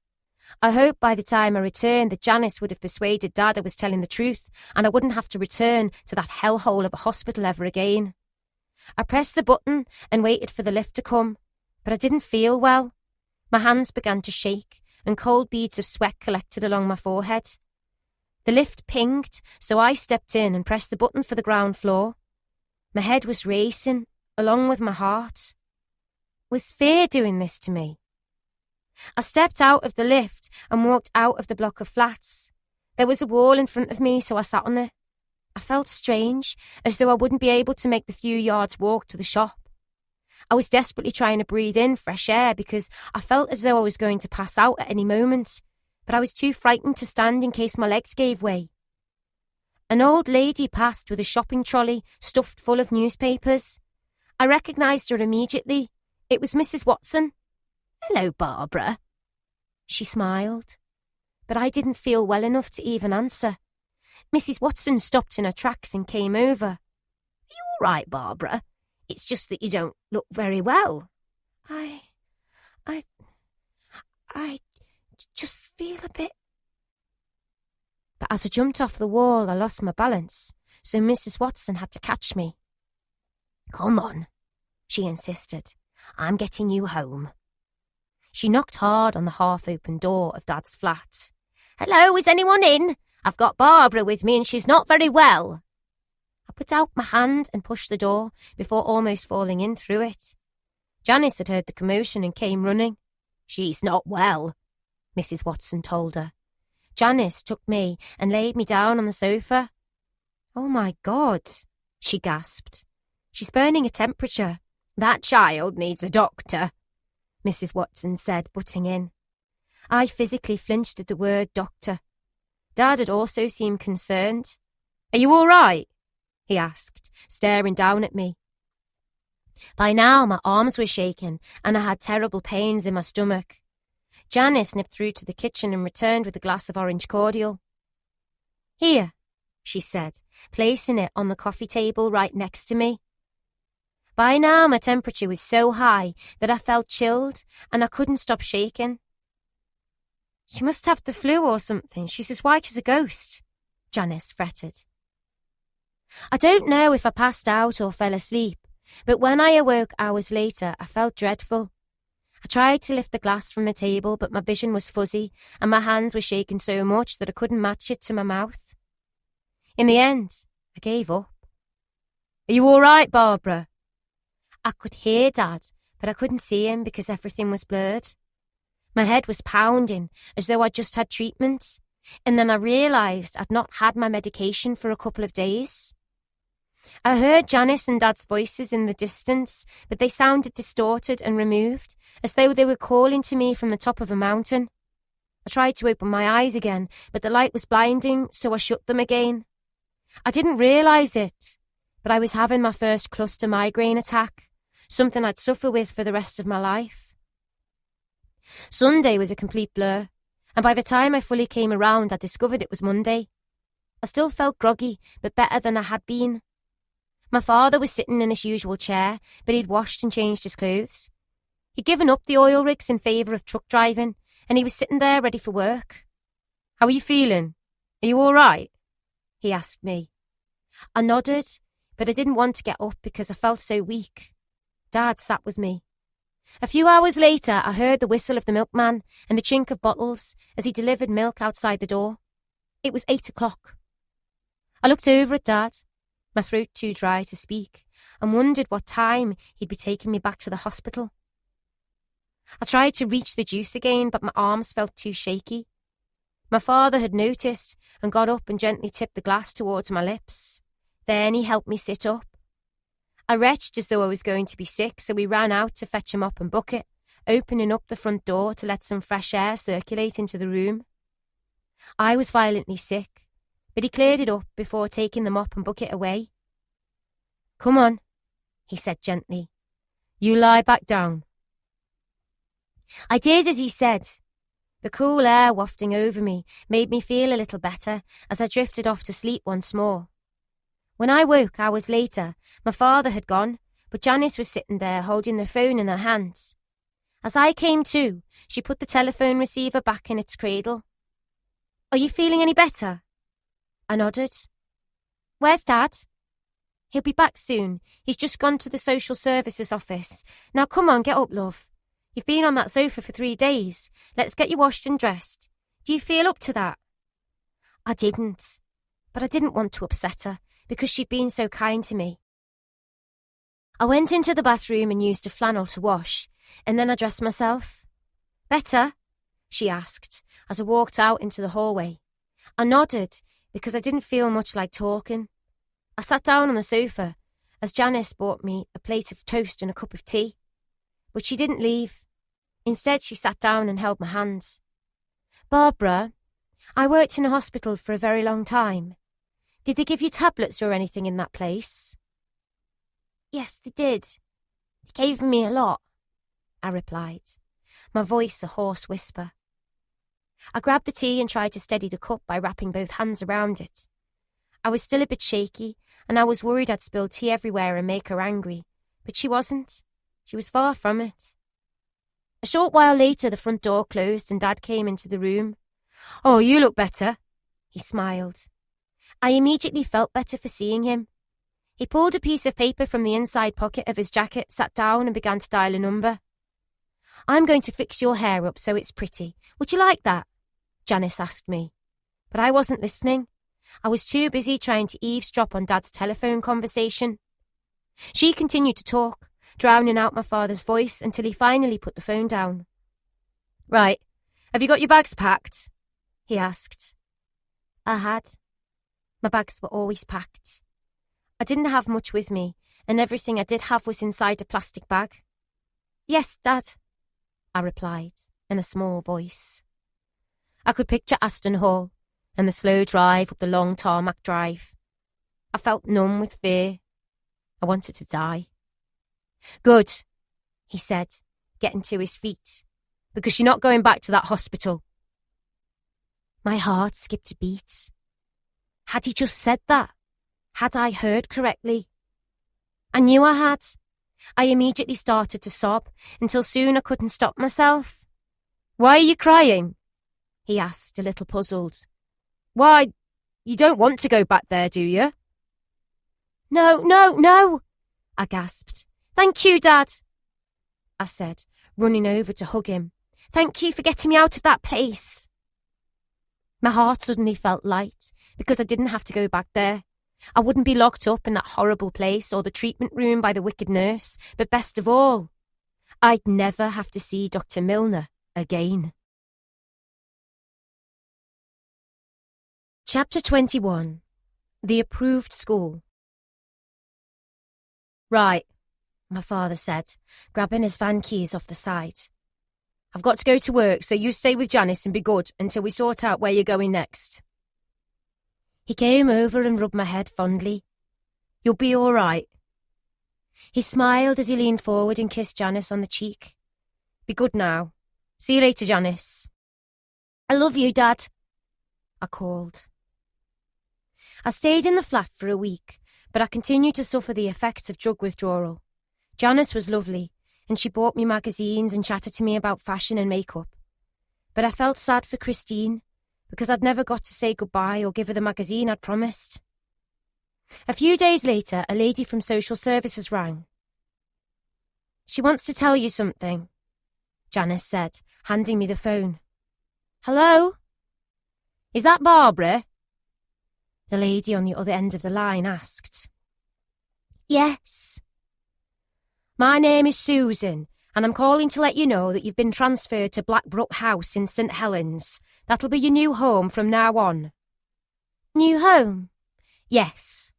S2: I hoped by the time I returned that Janice would have persuaded Dad I was telling the truth and I wouldn't have to return to that hellhole of a hospital ever again. I pressed the button and waited for the lift to come, but I didn't feel well. My hands began to shake, and cold beads of sweat collected along my forehead. The lift pinged, so I stepped in and pressed the button for the ground floor. My head was racing, along with my heart. Was fear doing this to me? I stepped out of the lift and walked out of the block of flats. There was a wall in front of me, so I sat on it. I felt strange, as though I wouldn't be able to make the few yards walk to the shop. I was desperately trying to breathe in fresh air because I felt as though I was going to pass out at any moment, but I was too frightened to stand in case my legs gave way. An old lady passed with a shopping trolley stuffed full of newspapers. I recognised her immediately. It was Mrs. Watson. "Hello, Barbara." She smiled, but I didn't feel well enough to even answer. Mrs. Watson stopped in her tracks and came over. "Are you all right, Barbara? It's just that you don't look very well." I just feel a bit... But as I jumped off the wall, I lost my balance, so Mrs. Watson had to catch me. "Come on," she insisted. "I'm getting you home." She knocked hard on the half-open door of Dad's flat. "Hello, is anyone in? I've got Barbara with me and she's not very well." I put out my hand and pushed the door before almost falling in through it. Janice had heard the commotion and came running. "She's not well," Mrs. Watson told her. Janice took me and laid me down on the sofa. "Oh my God," she gasped. "She's burning a temperature." "That child needs a doctor," Mrs. Watson said, butting in. I physically flinched at the word doctor. Dad had also seemed concerned. "Are you all right?" he asked, staring down at me. By now my arms were shaking and I had terrible pains in my stomach. Janice nipped through to the kitchen and returned with a glass of orange cordial. "Here," she said, placing it on the coffee table right next to me. By now my temperature was so high that I felt chilled and I couldn't stop shaking. "She must have the flu or something. She's as white as a ghost," Janice fretted. I don't know if I passed out or fell asleep, but when I awoke hours later, I felt dreadful. I tried to lift the glass from the table, but my vision was fuzzy and my hands were shaking so much that I couldn't match it to my mouth. In the end, I gave up. "Are you all right, Barbara?" I could hear Dad, but I couldn't see him because everything was blurred. My head was pounding, as though I'd just had treatment, and then I realised I'd not had my medication for a couple of days. I heard Janice and Dad's voices in the distance, but they sounded distorted and removed, as though they were calling to me from the top of a mountain. I tried to open my eyes again, but the light was blinding, so I shut them again. I didn't realise it, but I was having my first cluster migraine attack, something I'd suffer with for the rest of my life. Sunday was a complete blur, and by the time I fully came around, I discovered it was Monday. I still felt groggy, but better than I had been. My father was sitting in his usual chair, but he'd washed and changed his clothes. He'd given up the oil rigs in favour of truck driving, and he was sitting there ready for work. "How are you feeling? Are you all right?" he asked me. I nodded, but I didn't want to get up because I felt so weak. Dad sat with me. A few hours later, I heard the whistle of the milkman and the chink of bottles as he delivered milk outside the door. It was 8 o'clock. I looked over at Dad, my throat too dry to speak, and wondered what time he'd be taking me back to the hospital. I tried to reach the juice again, but my arms felt too shaky. My father had noticed and got up and gently tipped the glass towards my lips. Then he helped me sit up. I retched as though I was going to be sick, so we ran out to fetch a mop and bucket, opening up the front door to let some fresh air circulate into the room. I was violently sick, but he cleared it up before taking the mop and bucket away. "Come on," he said gently. "You lie back down." I did as he said. The cool air wafting over me made me feel a little better as I drifted off to sleep once more. When I woke hours later, my father had gone, but Janice was sitting there holding the phone in her hands. As I came to, she put the telephone receiver back in its cradle. "Are you feeling any better?" I nodded. "Where's Dad?" "He'll be back soon. He's just gone to the social services office. Now come on, get up, love. You've been on that sofa for 3 days. Let's get you washed and dressed. Do you feel up to that? I didn't, but I didn't want to upset her because she'd been so kind to me. I went into the bathroom and used a flannel to wash, and then I dressed myself. Better? She asked as I walked out into the hallway. I nodded because I didn't feel much like talking. I sat down on the sofa as Janice brought me a plate of toast and a cup of tea. But she didn't leave. Instead, she sat down and held my hand. Barbara, I worked in a hospital for a very long time. Did they give you tablets or anything in that place? Yes, they did. They gave me a lot, I replied, my voice a hoarse whisper. I grabbed the tea and tried to steady the cup by wrapping both hands around it. I was still a bit shaky, and I was worried I'd spill tea everywhere and make her angry, but she wasn't. She was far from it. A short while later, the front door closed and Dad came into the room. Oh, you look better, he smiled. I immediately felt better for seeing him. He pulled a piece of paper from the inside pocket of his jacket, sat down and began to dial a number. I'm going to fix your hair up so it's pretty. Would you like that? Janice asked me. But I wasn't listening. I was too busy trying to eavesdrop on Dad's telephone conversation. She continued to talk, drowning out my father's voice until he finally put the phone down. Right, have you got your bags packed? He asked. I had. My bags were always packed. I didn't have much with me, and everything I did have was inside a plastic bag. Yes, Dad, I replied in a small voice. I could picture Aston Hall and the slow drive up the long tarmac drive. I felt numb with fear. I wanted to die. Good, he said, getting to his feet, because you're not going back to that hospital. My heart skipped a beat. Had he just said that? Had I heard correctly? I knew I had. I immediately started to sob until soon I couldn't stop myself. Why are you crying? He asked, a little puzzled. Why, you don't want to go back there, do you? No, I gasped. Thank you, Dad, I said, running over to hug him. Thank you for getting me out of that place. My heart suddenly felt light because I didn't have to go back there. I wouldn't be locked up in that horrible place or the treatment room by the wicked nurse, but best of all, I'd never have to see Dr. Milner again. Chapter 21. The Approved School. Right, my father said, grabbing his van keys off the side. I've got to go to work, so you stay with Janice and be good until we sort out where you're going next. He came over and rubbed my head fondly. You'll be all right. He smiled as he leaned forward and kissed Janice on the cheek. Be good now. See you later, Janice. I love you, Dad, I called. I stayed in the flat for a week, but I continued to suffer the effects of drug withdrawal. Janice was lovely, and she bought me magazines and chatted to me about fashion and makeup. But I felt sad for Christine, because I'd never got to say goodbye or give her the magazine I'd promised. A few days later, a lady from social services rang. She wants to tell you something, Janice said, handing me the phone. Hello? Is that Barbara? The lady on the other end of the line asked. Yes. My name is Susan, and I'm calling to let you know that you've been transferred to Blackbrook House in St Helens. That'll be your new home from now on. New home? Yes,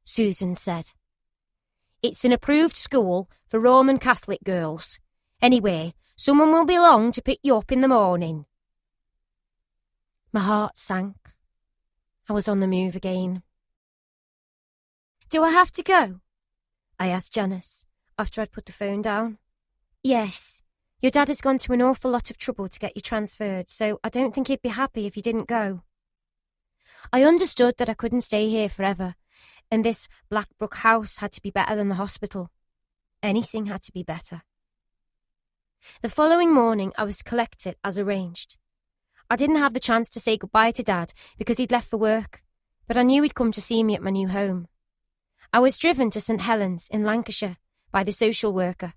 S2: Susan said. It's an approved school for Roman Catholic girls. Anyway, someone will be along to pick you up in the morning. My heart sank. I was on the move again. Do I have to go? I asked Janice after I'd put the phone down. Yes. Your dad has gone to an awful lot of trouble to get you transferred, so I don't think he'd be happy if you didn't go. I understood that I couldn't stay here forever, and this Blackbrook house had to be better than the hospital. Anything had to be better. The following morning, I was collected as arranged. I didn't have the chance to say goodbye to Dad because he'd left for work, but I knew he'd come to see me at my new home. I was driven to St Helens in Lancashire by the social worker.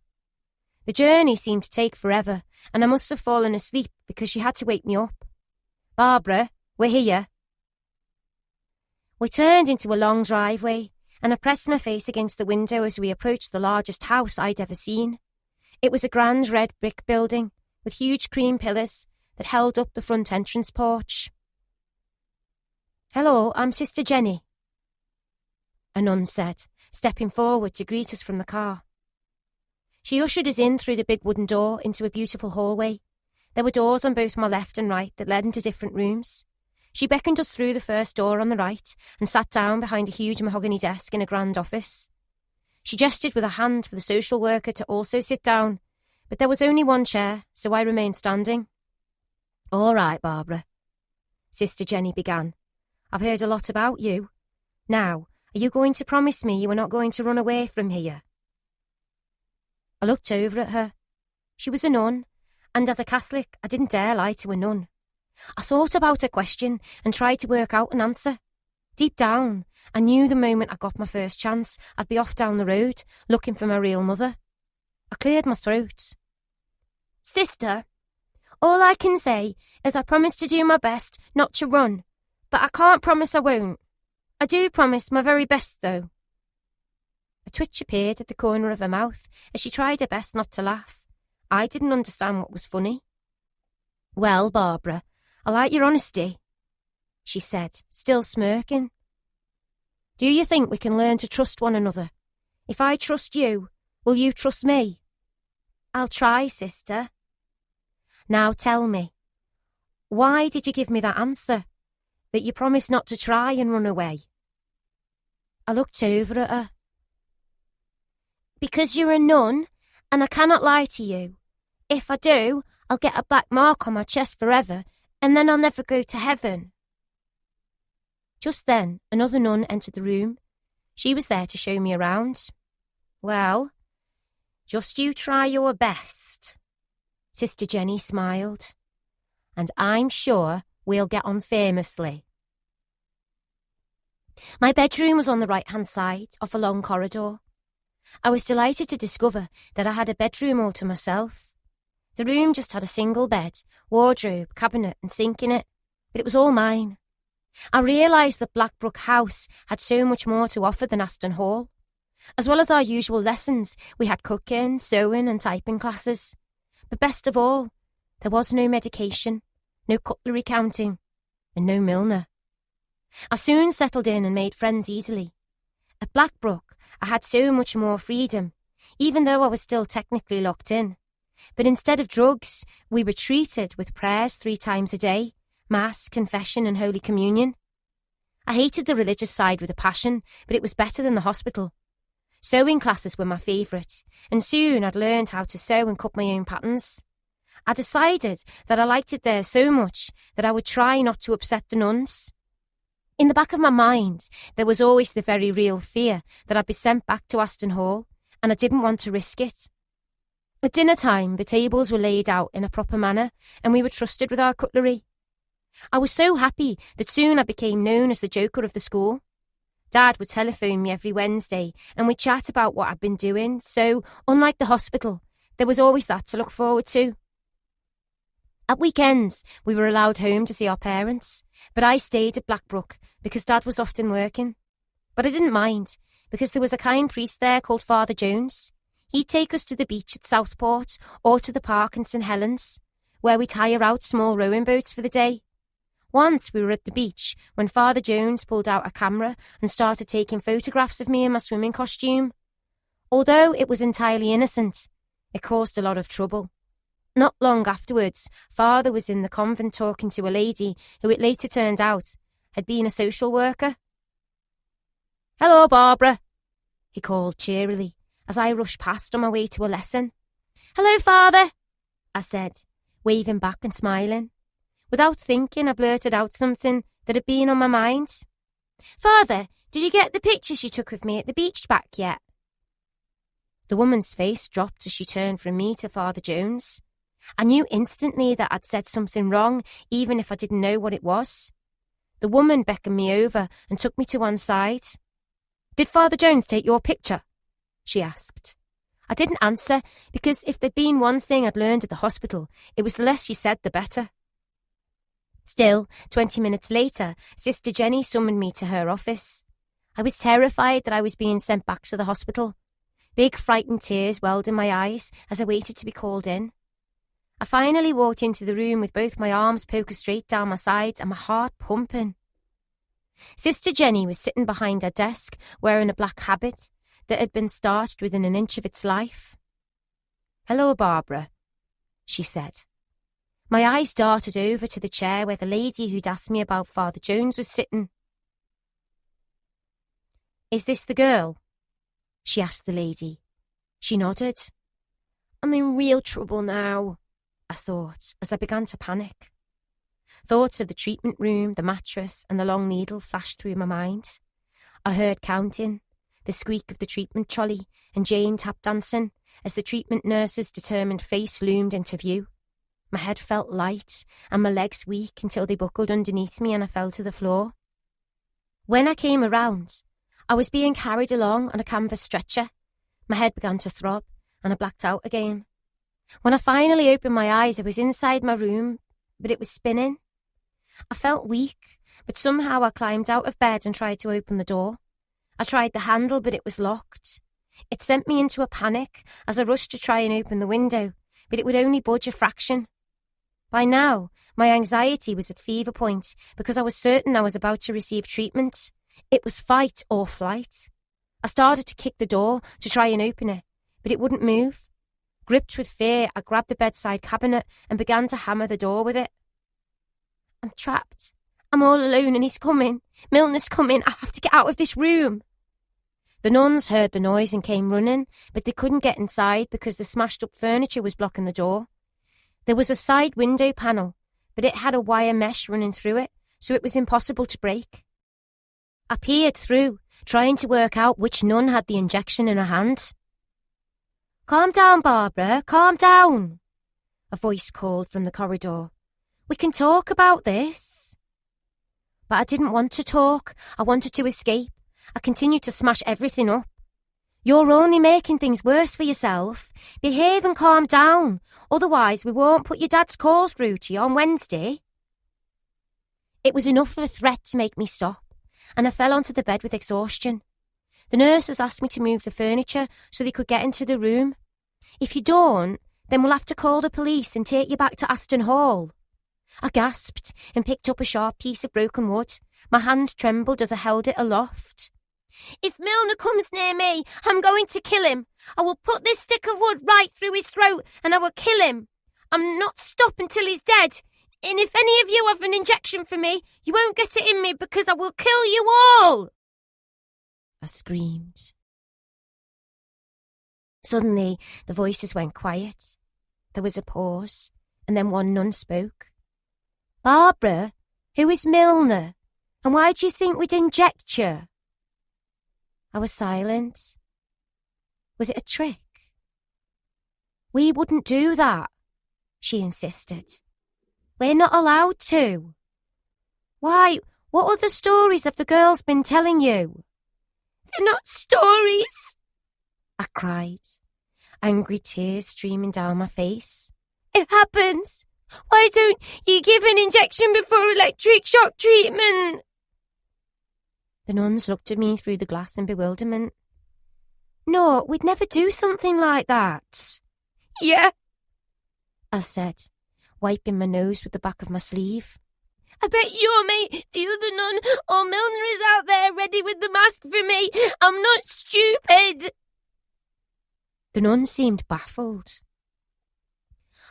S2: The journey seemed to take forever, and I must have fallen asleep because she had to wake me up. "Barbara, we're here." We turned into a long driveway, and I pressed my face against the window as we approached the largest house I'd ever seen. It was a grand red brick building with huge cream pillars that held up the front entrance porch. "Hello, I'm Sister Jenny," a nun said, stepping forward to greet us from the car. She ushered us in through the big wooden door into a beautiful hallway. There were doors on both my left and right that led into different rooms. She beckoned us through the first door on the right and sat down behind a huge mahogany desk in a grand office. She gestured with a hand for the social worker to also sit down, but there was only one chair, so I remained standing. "All right, Barbara," Sister Jenny began. "I've heard a lot about you. Now, are you going to promise me you are not going to run away from here?" I looked over at her. She was a nun, and as a Catholic, I didn't dare lie to a nun. I thought about her question and tried to work out an answer. Deep down, I knew the moment I got my first chance, I'd be off down the road, looking for my real mother. I cleared my throat. "Sister, all I can say is I promise to do my best not to run, but I can't promise I won't. I do promise my very best, though." A twitch appeared at the corner of her mouth as she tried her best not to laugh. I didn't understand what was funny. "Well, Barbara, I like your honesty," she said, still smirking. "Do you think we can learn to trust one another? If I trust you, will you trust me?" "I'll try, sister." "Now tell me, why did you give me that answer? That you promised not to try and run away?" I looked over at her. "Because you're a nun, and I cannot lie to you. If I do, I'll get a black mark on my chest forever, and then I'll never go to heaven." Just then, another nun entered the room. She was there to show me around. "Well, just you try your best." Sister Jenny smiled. "And I'm sure we'll get on famously." My bedroom was on the right-hand side, off a long corridor. I was delighted to discover that I had a bedroom all to myself. The room just had a single bed, wardrobe, cabinet and sink in it, but it was all mine. I realised that Blackbrook House had so much more to offer than Aston Hall. As well as our usual lessons, we had cooking, sewing and typing classes. But best of all, there was no medication, no cutlery counting, and no milliner. I soon settled in and made friends easily. At Blackbrook, I had so much more freedom, even though I was still technically locked in. But instead of drugs, we were treated with prayers 3 times a day, Mass, confession and Holy Communion. I hated the religious side with a passion, but it was better than the hospital. Sewing classes were my favourite, and soon I'd learned how to sew and cut my own patterns. I decided that I liked it there so much that I would try not to upset the nuns. In the back of my mind, there was always the very real fear that I'd be sent back to Aston Hall, and I didn't want to risk it. At dinner time, the tables were laid out in a proper manner, and we were trusted with our cutlery. I was so happy that soon I became known as the joker of the school. Dad would telephone me every Wednesday, and we'd chat about what I'd been doing, so, unlike the hospital, there was always that to look forward to. At weekends, we were allowed home to see our parents, but I stayed at Blackbrook because Dad was often working. But I didn't mind, because there was a kind priest there called Father Jones. He'd take us to the beach at Southport or to the park in St Helens, where we'd hire out small rowing boats for the day. Once we were at the beach when Father Jones pulled out a camera and started taking photographs of me in my swimming costume. Although it was entirely innocent, it caused a lot of trouble. Not long afterwards, Father was in the convent talking to a lady who it later turned out had been a social worker. "Hello, Barbara," he called cheerily as I rushed past on my way to a lesson. "Hello, Father," I said, waving back and smiling. Without thinking, I blurted out something that had been on my mind. "Father, did you get the pictures you took of me at the beach back yet?" The woman's face dropped as she turned from me to Father Jones. I knew instantly that I'd said something wrong, even if I didn't know what it was. The woman beckoned me over and took me to one side. "Did Father Jones take your picture?" she asked. I didn't answer, because if there'd been one thing I'd learned at the hospital, it was the less you said, the better. Still, 20 minutes later, Sister Jenny summoned me to her office. I was terrified that I was being sent back to the hospital. Big frightened tears welled in my eyes as I waited to be called in. I finally walked into the room with both my arms poker straight down my sides and my heart pumping. Sister Jenny was sitting behind her desk, wearing a black habit that had been starched within an inch of its life. "Hello, Barbara," she said. My eyes darted over to the chair where the lady who'd asked me about Father Jones was sitting. "Is this the girl?" she asked the lady. She nodded. "I'm in real trouble now," I thought, as I began to panic. Thoughts of the treatment room, the mattress, and the long needle flashed through my mind. I heard counting, the squeak of the treatment trolley, and Jane tap dancing as the treatment nurse's determined face loomed into view. My head felt light and my legs weak until they buckled underneath me and I fell to the floor. When I came around, I was being carried along on a canvas stretcher. My head began to throb and I blacked out again. When I finally opened my eyes, I was inside my room, but it was spinning. I felt weak, but somehow I climbed out of bed and tried to open the door. I tried the handle, but it was locked. It sent me into a panic as I rushed to try and open the window, but it would only budge a fraction. By now, my anxiety was at fever point because I was certain I was about to receive treatment. It was fight or flight. I started to kick the door to try and open it, but it wouldn't move. Gripped with fear, I grabbed the bedside cabinet and began to hammer the door with it. "I'm trapped. I'm all alone and he's coming. Milner's coming. I have to get out of this room." The nuns heard the noise and came running, but they couldn't get inside because the smashed up furniture was blocking the door. There was a side window panel, but it had a wire mesh running through it, so it was impossible to break. I peered through, trying to work out which nun had the injection in her hand. "Calm down, Barbara, calm down," a voice called from the corridor. "We can talk about this." But I didn't want to talk. I wanted to escape. I continued to smash everything up. "You're only making things worse for yourself. Behave and calm down. Otherwise, we won't put your dad's call through to you on Wednesday." It was enough of a threat to make me stop, and I fell onto the bed with exhaustion. The nurses asked me to move the furniture so they could get into the room. "If you don't, then we'll have to call the police and take you back to Aston Hall." I gasped and picked up a sharp piece of broken wood. My hand trembled as I held it aloft. "If Milner comes near me, I'm going to kill him. I will put this stick of wood right through his throat and I will kill him. I'm not stopping till he's dead. And if any of you have an injection for me, you won't get it in me because I will kill you all." I screamed. Suddenly, the voices went quiet. There was a pause, and then one nun spoke. "Barbara, who is Milner? And why do you think we'd inject you?" I was silent. Was it a trick? "We wouldn't do that," she insisted. "We're not allowed to." "Why, what other stories have the girls been telling you?" "They're not stories," I cried, angry tears streaming down my face. "It happens. Why don't you give an injection before electric shock treatment?" The nuns looked at me through the glass in bewilderment. "No, we'd never do something like that." "Yeah," I said, wiping my nose with the back of my sleeve. "I bet your mate, the other nun, or Milner is out there ready with the mask for me. I'm not stupid." The nun seemed baffled.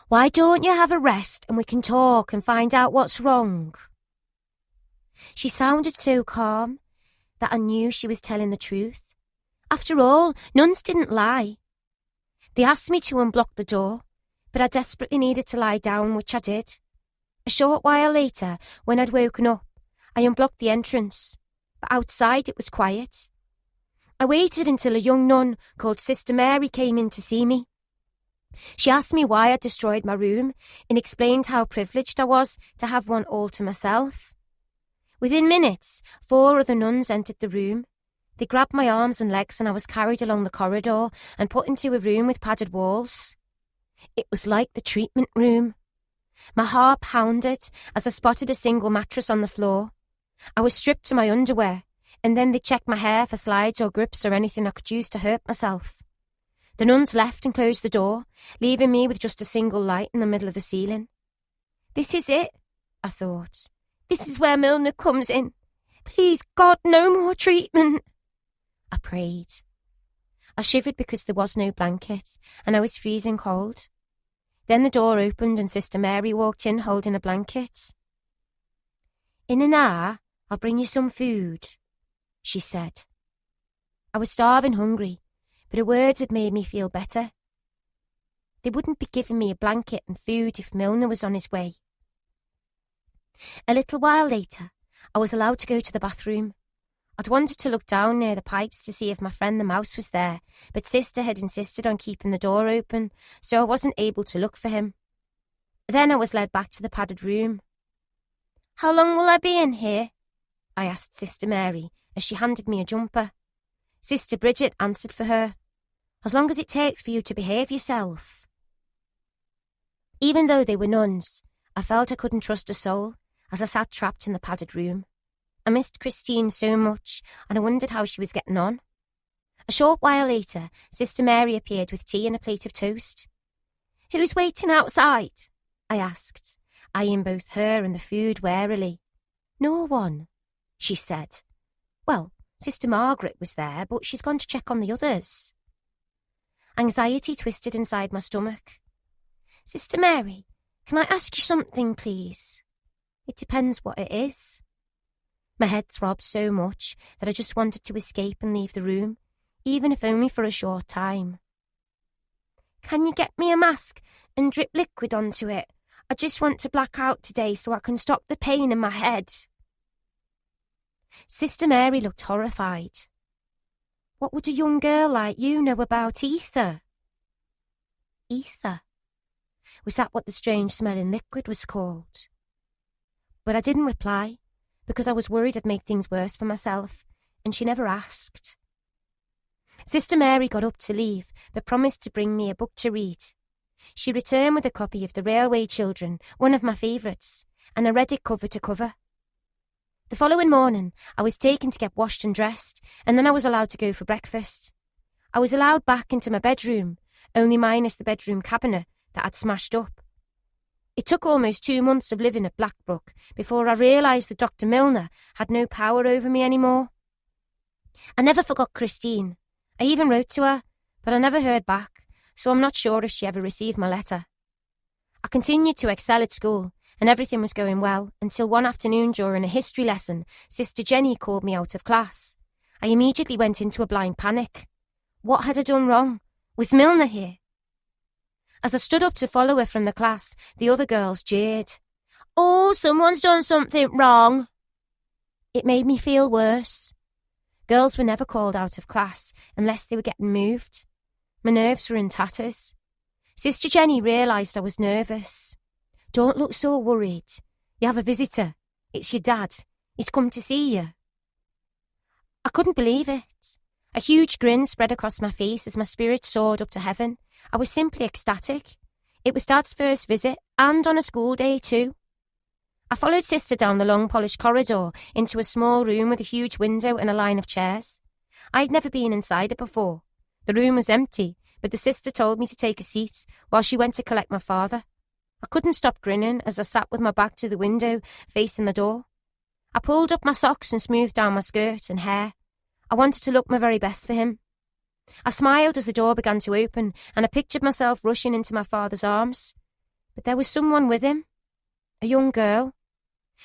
S2: "Why don't you have a rest and we can talk and find out what's wrong?" She sounded so calm that I knew she was telling the truth. After all, nuns didn't lie. They asked me to unblock the door, but I desperately needed to lie down, which I did. A short while later, when I'd woken up, I unblocked the entrance, but outside it was quiet. I waited until a young nun called Sister Mary came in to see me. She asked me why I destroyed my room and explained how privileged I was to have one all to myself. Within minutes, 4 other nuns entered the room. They grabbed my arms and legs and I was carried along the corridor and put into a room with padded walls. It was like the treatment room. My heart pounded as I spotted a single mattress on the floor. I was stripped to my underwear, and then they checked my hair for slides or grips or anything I could use to hurt myself. The nuns left and closed the door, leaving me with just a single light in the middle of the ceiling. This is it, I thought. This is where Milner comes in. Please, God, no more treatment. I prayed. I shivered because there was no blanket, and I was freezing cold. Then the door opened and Sister Mary walked in holding a blanket. In an hour, I'll bring you some food, she said. I was starving hungry, but her words had made me feel better. They wouldn't be giving me a blanket and food if Milner was on his way. A little while later, I was allowed to go to the bathroom. I'd wanted to look down near the pipes to see if my friend the mouse was there, but Sister had insisted on keeping the door open, so I wasn't able to look for him. Then I was led back to the padded room. How long will I be in here? I asked Sister Mary as she handed me a jumper. Sister Bridget answered for her. As long as it takes for you to behave yourself. Even though they were nuns, I felt I couldn't trust a soul as I sat trapped in the padded room. I missed Christine so much, and I wondered how she was getting on. A short while later, Sister Mary appeared with tea and a plate of toast. Who's waiting outside? I asked, eyeing both her and the food warily. No one, she said. Well, Sister Margaret was there, but she's gone to check on the others. Anxiety twisted inside my stomach. Sister Mary, can I ask you something, please? It depends what it is. My head throbbed so much that I just wanted to escape and leave the room, even if only for a short time. Can you get me a mask and drip liquid onto it? I just want to black out today so I can stop the pain in my head. Sister Mary looked horrified. What would a young girl like you know about ether? Ether? Was that what the strange smelling liquid was called? But I didn't reply, because I was worried I'd make things worse for myself, and she never asked. Sister Mary got up to leave, but promised to bring me a book to read. She returned with a copy of The Railway Children, one of my favourites, and I read it cover to cover. The following morning, I was taken to get washed and dressed, and then I was allowed to go for breakfast. I was allowed back into my bedroom, only minus the bedroom cabinet that I'd smashed up. It took almost 2 months of living at Blackbrook before I realised that Dr. Milner had no power over me anymore. I never forgot Christine. I even wrote to her, but I never heard back, so I'm not sure if she ever received my letter. I continued to excel at school, and everything was going well, until one afternoon during a history lesson, Sister Jenny called me out of class. I immediately went into a blind panic. What had I done wrong? Was Milner here? As I stood up to follow her from the class, the other girls jeered. Oh, someone's done something wrong. It made me feel worse. Girls were never called out of class unless they were getting moved. My nerves were in tatters. Sister Jenny realised I was nervous. Don't look so worried. You have a visitor. It's your dad. He's come to see you. I couldn't believe it. A huge grin spread across my face as my spirit soared up to heaven. I was simply ecstatic. It was Dad's first visit, and on a school day too. I followed Sister down the long polished corridor into a small room with a huge window and a line of chairs. I'd never been inside it before. The room was empty, but the sister told me to take a seat while she went to collect my father. I couldn't stop grinning as I sat with my back to the window, facing the door. I pulled up my socks and smoothed down my skirt and hair. I wanted to look my very best for him. I smiled as the door began to open, and I pictured myself rushing into my father's arms. But there was someone with him. A young girl.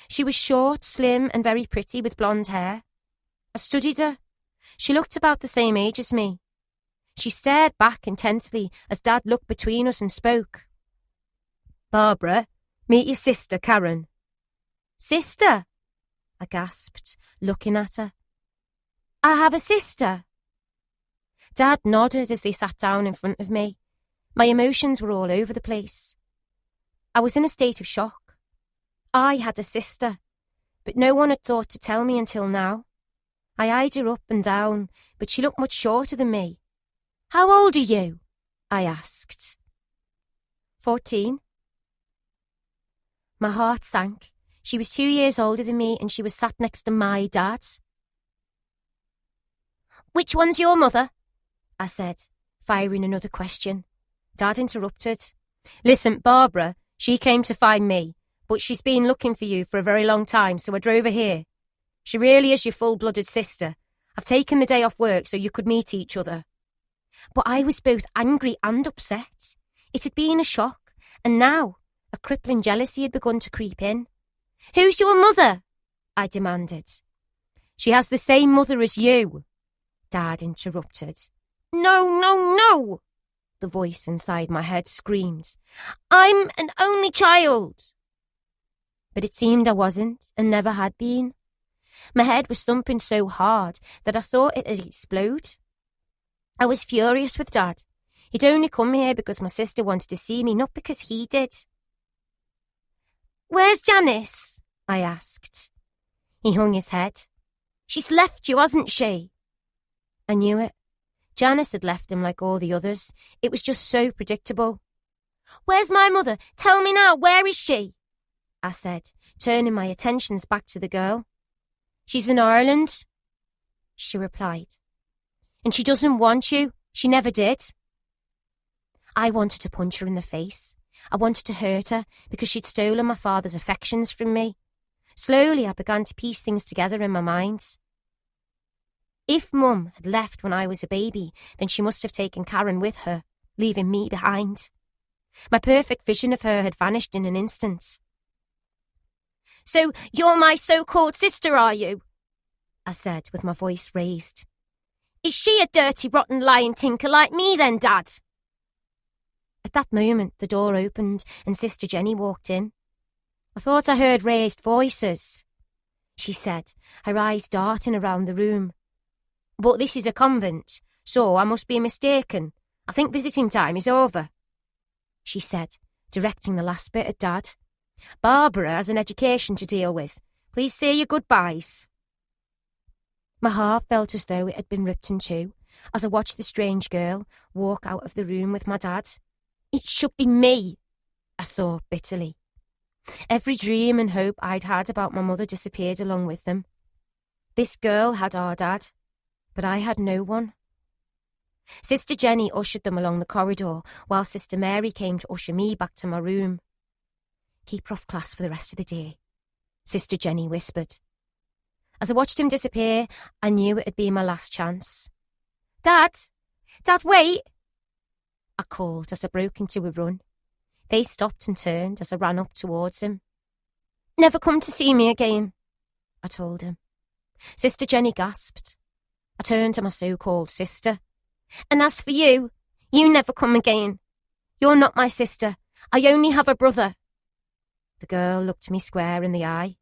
S2: She was short, slim, and very pretty with blonde hair. I studied her. She looked about the same age as me. She stared back intensely as Dad looked between us and spoke. Barbara, meet your sister, Karen. Sister? I gasped, looking at her. I have a sister. Dad nodded as they sat down in front of me. My emotions were all over the place. I was in a state of shock. I had a sister, but no one had thought to tell me until now. I eyed her up and down, but she looked much shorter than me. "How old are you?" I asked. 14. My heart sank. She was 2 years older than me and she was sat next to my dad. "Which one's your mother?" I said, firing another question. Dad interrupted. "Listen, Barbara, she came to find me, but she's been looking for you for a very long time, so I drove her here. She really is your full-blooded sister. I've taken the day off work so you could meet each other." But I was both angry and upset. It had been a shock, and now a crippling jealousy had begun to creep in. "Who's your mother?" I demanded. "She has the same mother as you," Dad interrupted. No, the voice inside my head screamed. "I'm an only child." But it seemed I wasn't and never had been. My head was thumping so hard that I thought it'd explode. I was furious with Dad. He'd only come here because my sister wanted to see me, not because he did. "Where's Janice?" I asked. He hung his head. "She's left you, hasn't she?" I knew it. Janice had left him like all the others. It was just so predictable. "Where's my mother? Tell me now, where is she?" I said, turning my attentions back to the girl. "She's in Ireland," she replied. "And she doesn't want you. She never did." I wanted to punch her in the face. I wanted to hurt her because she'd stolen my father's affections from me. Slowly, I began to piece things together in my mind. If Mum had left when I was a baby, then she must have taken Karen with her, leaving me behind. My perfect vision of her had vanished in an instant. "So you're my so-called sister, are you?" I said with my voice raised. "Is she a dirty, rotten, lying tinker like me then, Dad?" At that moment, the door opened and Sister Jenny walked in. "I thought I heard raised voices," she said, her eyes darting around the room. "But this is a convent, so I must be mistaken. I think visiting time is over," she said, directing the last bit at Dad. "Barbara has an education to deal with. Please say your goodbyes." My heart felt as though it had been ripped in two as I watched the strange girl walk out of the room with my dad. It should be me, I thought bitterly. Every dream and hope I'd had about my mother disappeared along with them. This girl had our dad, but I had no one. Sister Jenny ushered them along the corridor, while Sister Mary came to usher me back to my room. "Keep her off class for the rest of the day," Sister Jenny whispered. As I watched him disappear, I knew it had been my last chance. Dad, wait!" I called as I broke into a run. They stopped and turned as I ran up towards him. "Never come to see me again," I told him. Sister Jenny gasped. I turned to my so-called sister. "And as for you, you never come again. You're not my sister. I only have a brother." The girl looked me square in the eye.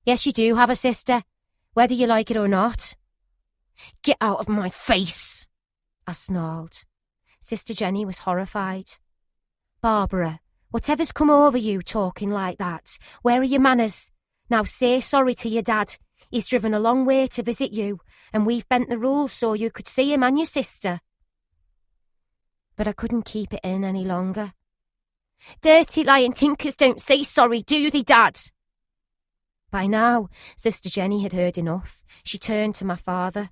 S2: "Yes, you do have a sister, whether you like it or not." "Get out of my face," I snarled. Sister Jenny was horrified. "Barbara, whatever's come over you talking like that? Where are your manners? Now say sorry to your dad. He's driven a long way to visit you, and we've bent the rules so you could see him and your sister." But I couldn't keep it in any longer. "Dirty lying tinkers don't say sorry, do they, Dad?" By now, Sister Jenny had heard enough. She turned to my father.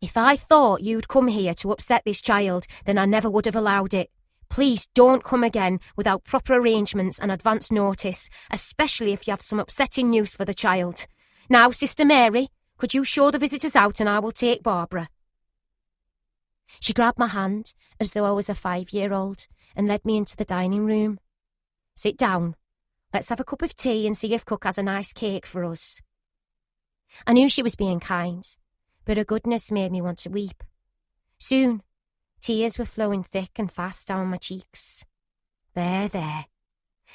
S2: "If I thought you'd come here to upset this child, then I never would have allowed it. Please don't come again without proper arrangements and advance notice, especially if you have some upsetting news for the child. Now, Sister Mary, could you show the visitors out and I will take Barbara?" She grabbed my hand as though I was a 5-year-old and led me into the dining room. "Sit down. Let's have a cup of tea and see if Cook has a nice cake for us." I knew she was being kind, but her goodness made me want to weep. Soon, tears were flowing thick and fast down my cheeks. There,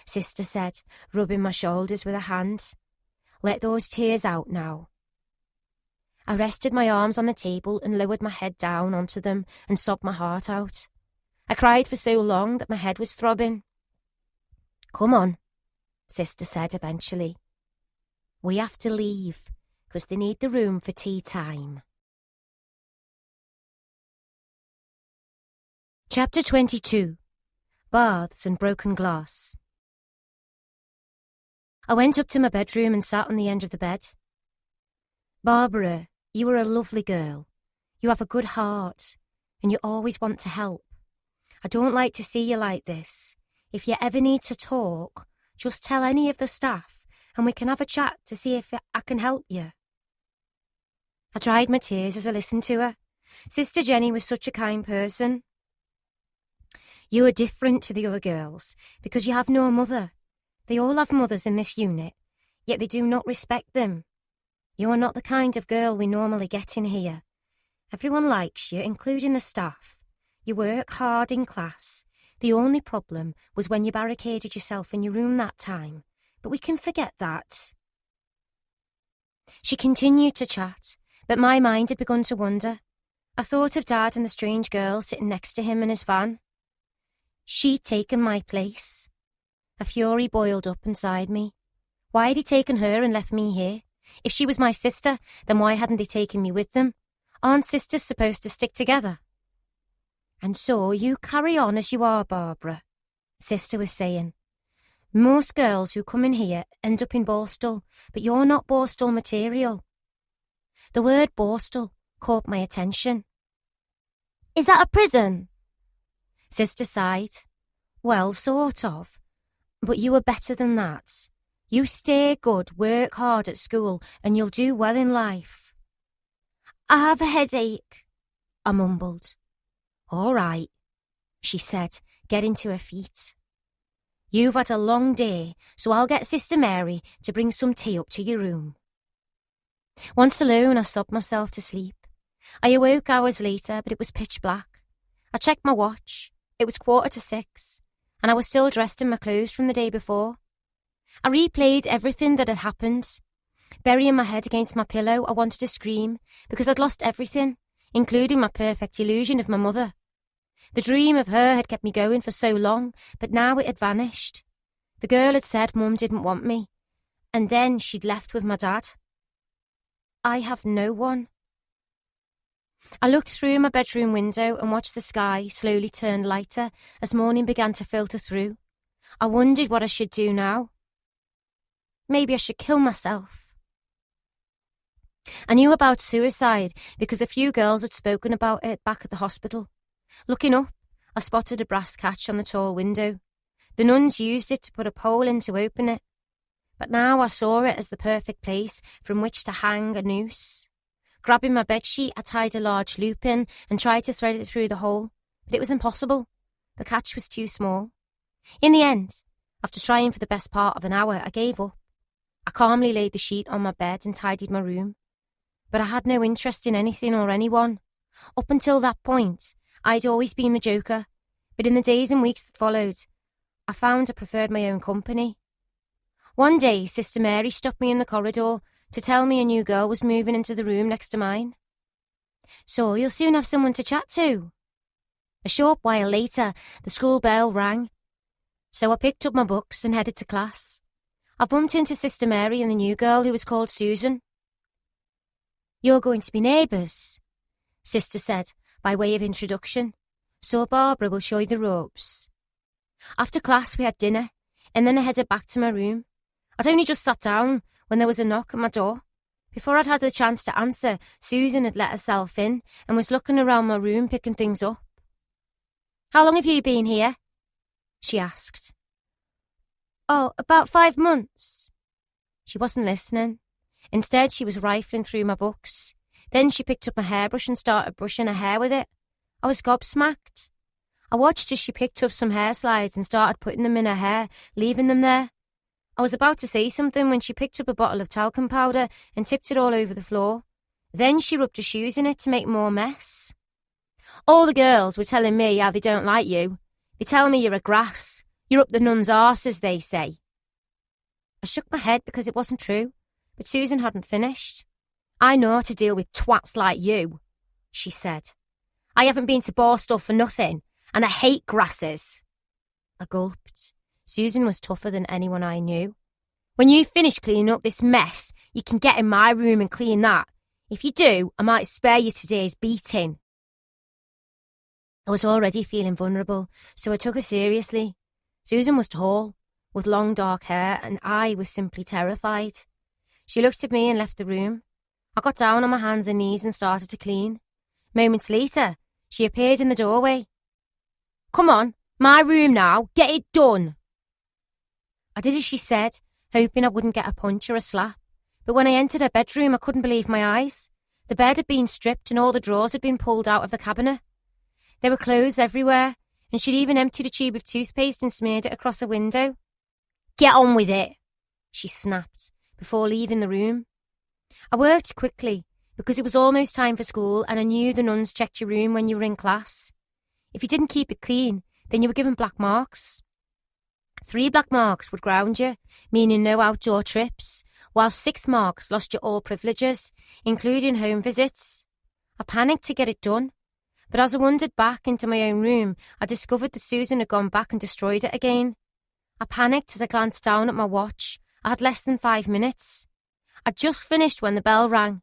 S2: Sister said, rubbing my shoulders with her hand. "Let those tears out now." I rested my arms on the table and lowered my head down onto them and sobbed my heart out. I cried for so long that my head was throbbing. "Come on," Sister said eventually. "We have to leave. 'cause they need the room for tea time. Chapter 22. Baths and Broken Glass. I went up to my bedroom and sat on the end of the bed. Barbara, you are a lovely girl. You have a good heart, and you always want to help. I don't like to see you like this. If you ever need to talk, just tell any of the staff, and we can have a chat to see if I can help you. I dried my tears as I listened to her. Sister Jenny was such a kind person. You are different to the other girls because you have no mother. They all have mothers in this unit, yet they do not respect them. You are not the kind of girl we normally get in here. Everyone likes you, including the staff. You work hard in class. The only problem was when you barricaded yourself in your room that time, but we can forget that. She continued to chat, but my mind had begun to wander. I thought of Dad and the strange girl sitting next to him in his van. She'd taken my place. A fury boiled up inside me. Why had he taken her and left me here? If she was my sister, then why hadn't they taken me with them? Aren't sisters supposed to stick together? And so you carry on as you are, Barbara, Sister was saying. Most girls who come in here end up in Borstal, but you're not Borstal material. The word Borstal caught my attention. Is that a prison? Sister sighed. Well, sort of. But you are better than that. You stay good, work hard at school, and you'll do well in life. I have a headache, I mumbled. All right, she said, getting to her feet. You've had a long day, so I'll get Sister Mary to bring some tea up to your room. Once alone, I sobbed myself to sleep. I awoke hours later, but it was pitch black. I checked my watch. It was 6:45, and I was still dressed in my clothes from the day before. I replayed everything that had happened. Burying my head against my pillow, I wanted to scream, because I'd lost everything, including my perfect illusion of my mother. The dream of her had kept me going for so long, but now it had vanished. The girl had said Mum didn't want me, and then she'd left with my dad. I have no one. I looked through my bedroom window and watched the sky slowly turn lighter as morning began to filter through. I wondered what I should do now. Maybe I should kill myself. I knew about suicide because a few girls had spoken about it back at the hospital. Looking up, I spotted a brass catch on the tall window. The nuns used it to put a pole in to open it. But now I saw it as the perfect place from which to hang a noose. Grabbing my bedsheet, I tied a large loop in and tried to thread it through the hole, but it was impossible. The catch was too small. In the end, after trying for the best part of an hour, I gave up. I calmly laid the sheet on my bed and tidied my room. But I had no interest in anything or anyone. Up until that point, I'd always been the joker, but in the days and weeks that followed, I found I preferred my own company. One day, Sister Mary stopped me in the corridor to tell me a new girl was moving into the room next to mine. So you'll soon have someone to chat to. A short while later, the school bell rang. So I picked up my books and headed to class. I bumped into Sister Mary and the new girl who was called Susan. You're going to be neighbours, Sister said, by way of introduction. So Barbara will show you the ropes. After class, we had dinner, and then I headed back to my room. I'd only just sat down when there was a knock at my door. Before I'd had the chance to answer, Susan had let herself in and was looking around my room picking things up. How long have you been here? She asked. Oh, about 5 months. She wasn't listening. Instead, she was rifling through my books. Then she picked up my hairbrush and started brushing her hair with it. I was gobsmacked. I watched as she picked up some hair slides and started putting them in her hair, leaving them there. I was about to say something when she picked up a bottle of talcum powder and tipped it all over the floor. Then she rubbed her shoes in it to make more mess. All the girls were telling me how they don't like you. They tell me you're a grass. You're up the nuns' arses, they say. I shook my head because it wasn't true, but Susan hadn't finished. I know how to deal with twats like you, she said. I haven't been to Borstal for nothing, and I hate grasses. I gulped. Susan was tougher than anyone I knew.
S3: When you finish cleaning up this mess, you can get in my room and clean that. If you do, I might spare you today's beating. I was already feeling vulnerable, so I took her seriously. Susan was tall, with long dark hair, and I was simply terrified. She looked at me and left the room. I got down on my hands and knees and started to clean. Moments later, she appeared in the doorway. "Come on, my room now, get it done." I did as she said, hoping I wouldn't get a punch or a slap. But when I entered her bedroom, I couldn't believe my eyes. The bed had been stripped and all the drawers had been pulled out of the cabinet. There were clothes everywhere, and she'd even emptied a tube of toothpaste and smeared it across a window. "Get on with it," she snapped, before leaving the room. I worked quickly, because it was almost time for school and I knew the nuns checked your room when you were in class. If you didn't keep it clean, then you were given black marks. 3 black marks would ground you, meaning no outdoor trips, while 6 marks lost you all privileges, including home visits. I panicked to get it done, but as I wandered back into my own room, I discovered that Susan had gone back and destroyed it again. I panicked as I glanced down at my watch. I had less than 5 minutes. I'd just finished when the bell rang.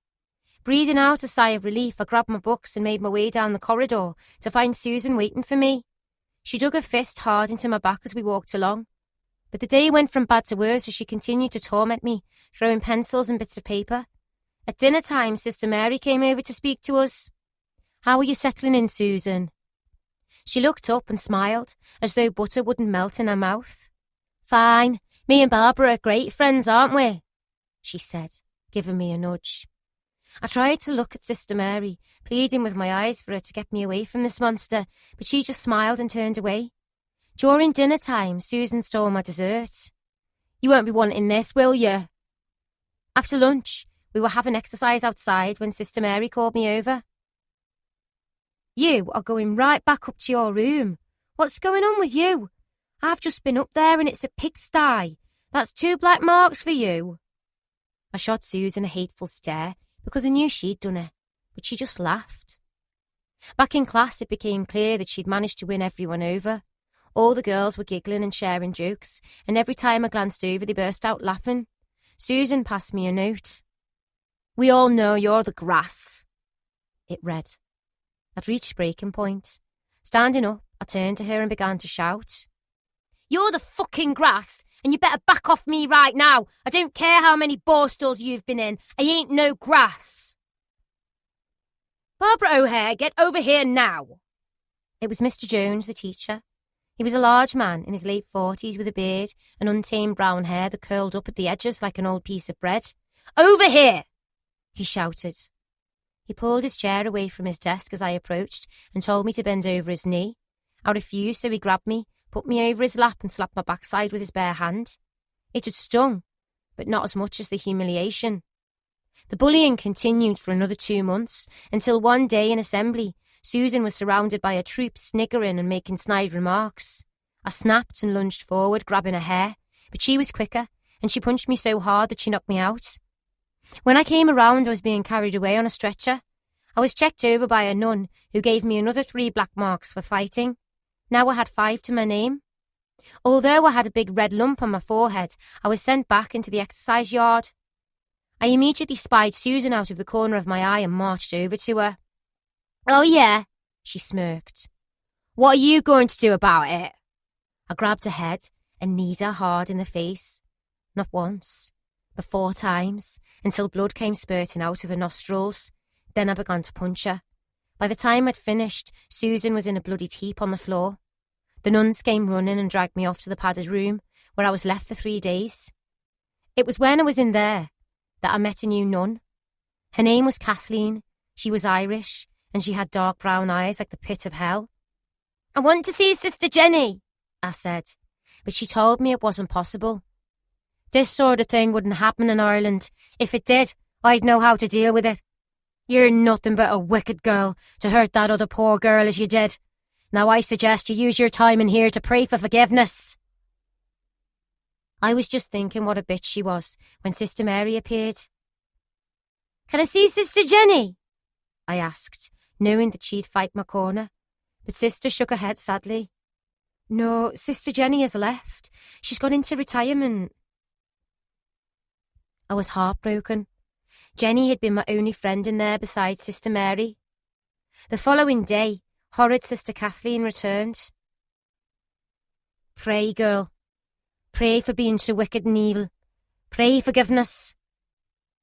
S3: Breathing out a sigh of relief, I grabbed my books and made my way down the corridor to find Susan waiting for me. She dug her fist hard into my back as we walked along. But the day went from bad to worse as she continued to torment me, throwing pencils and bits of paper. At dinner time, Sister Mary came over to speak to us. "How are you settling in, Susan?" She looked up and smiled, as though butter wouldn't melt in her mouth. "Fine. Me and Barbara are great friends, aren't we?" she said, giving me a nudge. I tried to look at Sister Mary, pleading with my eyes for her to get me away from this monster, but she just smiled and turned away. During dinner time, Susan stole my dessert. "You won't be wanting this, will you?" After lunch, we were having exercise outside when Sister Mary called me over. "You are going right back up to your room. What's going on with you? I've just been up there and it's a pigsty. That's 2 black marks for you." I shot Susan a hateful stare because I knew she'd done it, but she just laughed. Back in class, it became clear that she'd managed to win everyone over. All the girls were giggling and sharing jokes, and every time I glanced over, they burst out laughing. Susan passed me a note. "We all know you're the grass," it read. I'd reached breaking point. Standing up, I turned to her and began to shout. "You're the fucking grass, and you better back off me right now. I don't care how many borstalls you've been in. I ain't no grass." "Barbara O'Hare, get over here now." It was Mr. Jones, the teacher. He was a large man in his late 40s with a beard and untamed brown hair that curled up at the edges like an old piece of bread. "Over here!" he shouted. He pulled his chair away from his desk as I approached and told me to bend over his knee. I refused, so he grabbed me, put me over his lap and slapped my backside with his bare hand. It had stung, but not as much as the humiliation. The bullying continued for another 2 months, until one day in assembly, Susan was surrounded by a troop sniggering and making snide remarks. I snapped and lunged forward, grabbing her hair, but she was quicker, and she punched me so hard that she knocked me out. When I came around, I was being carried away on a stretcher. I was checked over by a nun who gave me another 3 black marks for fighting. Now I had 5 to my name. Although I had a big red lump on my forehead, I was sent back into the exercise yard. I immediately spied Susan out of the corner of my eye and marched over to her. "Oh yeah," she smirked. "What are you going to do about it?" I grabbed her head and kneed her hard in the face. Not once, but 4 times, until blood came spurting out of her nostrils. Then I began to punch her. By the time I'd finished, Susan was in a bloodied heap on the floor. The nuns came running and dragged me off to the padded room, where I was left for 3 days. It was when I was in there that I met a new nun. Her name was Kathleen. She was Irish, and she had dark brown eyes like the pit of hell. "I want to see Sister Jenny," I said, but she told me it wasn't possible. "This sort of thing wouldn't happen in Ireland. If it did, I'd know how to deal with it. You're nothing but a wicked girl to hurt that other poor girl as you did. Now I suggest you use your time in here to pray for forgiveness." I was just thinking what a bitch she was when Sister Mary appeared. "Can I see Sister Jenny?" I asked, knowing that she'd fight my corner. But Sister shook her head sadly. "No, Sister Jenny has left. She's gone into retirement."
S2: I was heartbroken. Jenny had been my only friend in there besides Sister Mary. The following day, horrid Sister Kathleen returned. "Pray, girl. Pray for being so wicked and evil. Pray forgiveness,"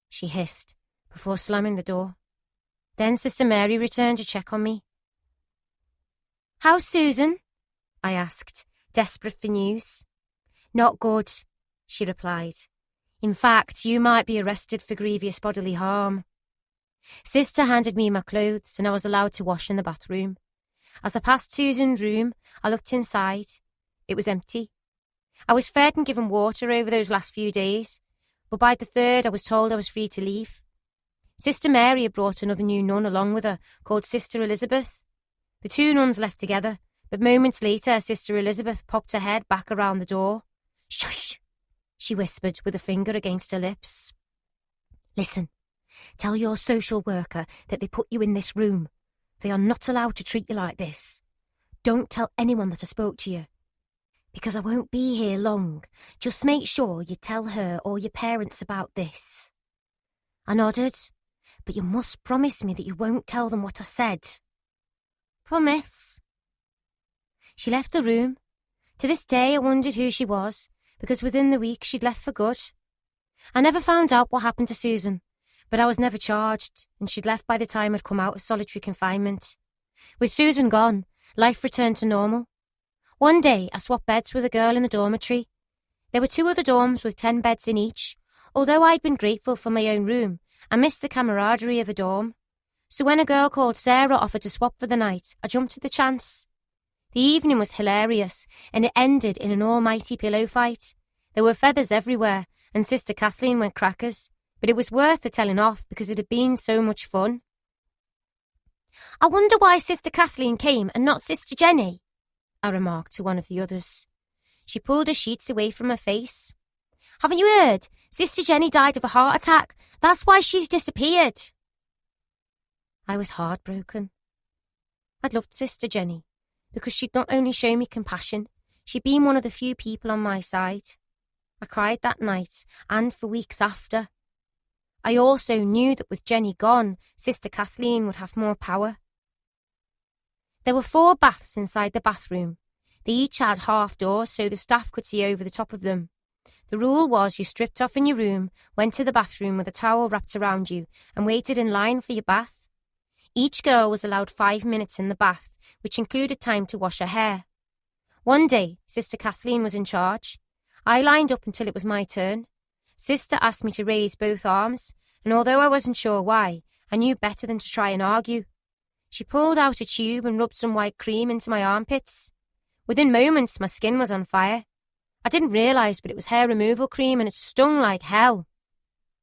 S2: she hissed before slamming the door. Then Sister Mary returned to check on me. "How's Susan?" I asked, desperate for news. "Not good," she replied. "In fact, you might be arrested for grievous bodily harm." Sister handed me my clothes and I was allowed to wash in the bathroom. As I passed Susan's room, I looked inside. It was empty. I was fed and given water over those last few days, but by the third I was told I was free to leave. Sister Mary had brought another new nun along with her, called Sister Elizabeth. The two nuns left together, but moments later Sister Elizabeth popped her head back around the door. "Shush," she whispered with a finger against her lips. "Listen, tell your social worker that they put you in this room. They are not allowed to treat you like this. Don't tell anyone that I spoke to you. Because I won't be here long. Just make sure you tell her or your parents about this." I nodded. "But you must promise me that you won't tell them what I said." "Promise." She left the room. To this day I wondered who she was, because within the week she'd left for good. I never found out what happened to Susan, but I was never charged, and she'd left by the time I'd come out of solitary confinement. With Susan gone, life returned to normal. One day I swapped beds with a girl in the dormitory. There were 2 other dorms with 10 beds in each. Although I'd been grateful for my own room, I missed the camaraderie of a dorm. So when a girl called Sarah offered to swap for the night, I jumped at the chance. The evening was hilarious, and it ended in an almighty pillow fight. There were feathers everywhere, and Sister Kathleen went crackers, but it was worth the telling off because it had been so much fun. "I wonder why Sister Kathleen came and not Sister Jenny," I remarked to one of the others. She pulled her sheets away from her face. "Haven't you heard? Sister Jenny died of a heart attack. That's why she's disappeared." I was heartbroken. I'd loved Sister Jenny because she'd not only shown me compassion, she'd been one of the few people on my side. I cried that night and for weeks after. I also knew that with Jenny gone, Sister Kathleen would have more power. There were 4 baths inside the bathroom. They each had half doors so the staff could see over the top of them. The rule was you stripped off in your room, went to the bathroom with a towel wrapped around you, and waited in line for your bath. Each girl was allowed 5 minutes in the bath, which included time to wash her hair. One day, Sister Kathleen was in charge. I lined up until it was my turn. Sister asked me to raise both arms, and although I wasn't sure why, I knew better than to try and argue. She pulled out a tube and rubbed some white cream into my armpits. Within moments, my skin was on fire. I didn't realise, but it was hair removal cream and it stung like hell.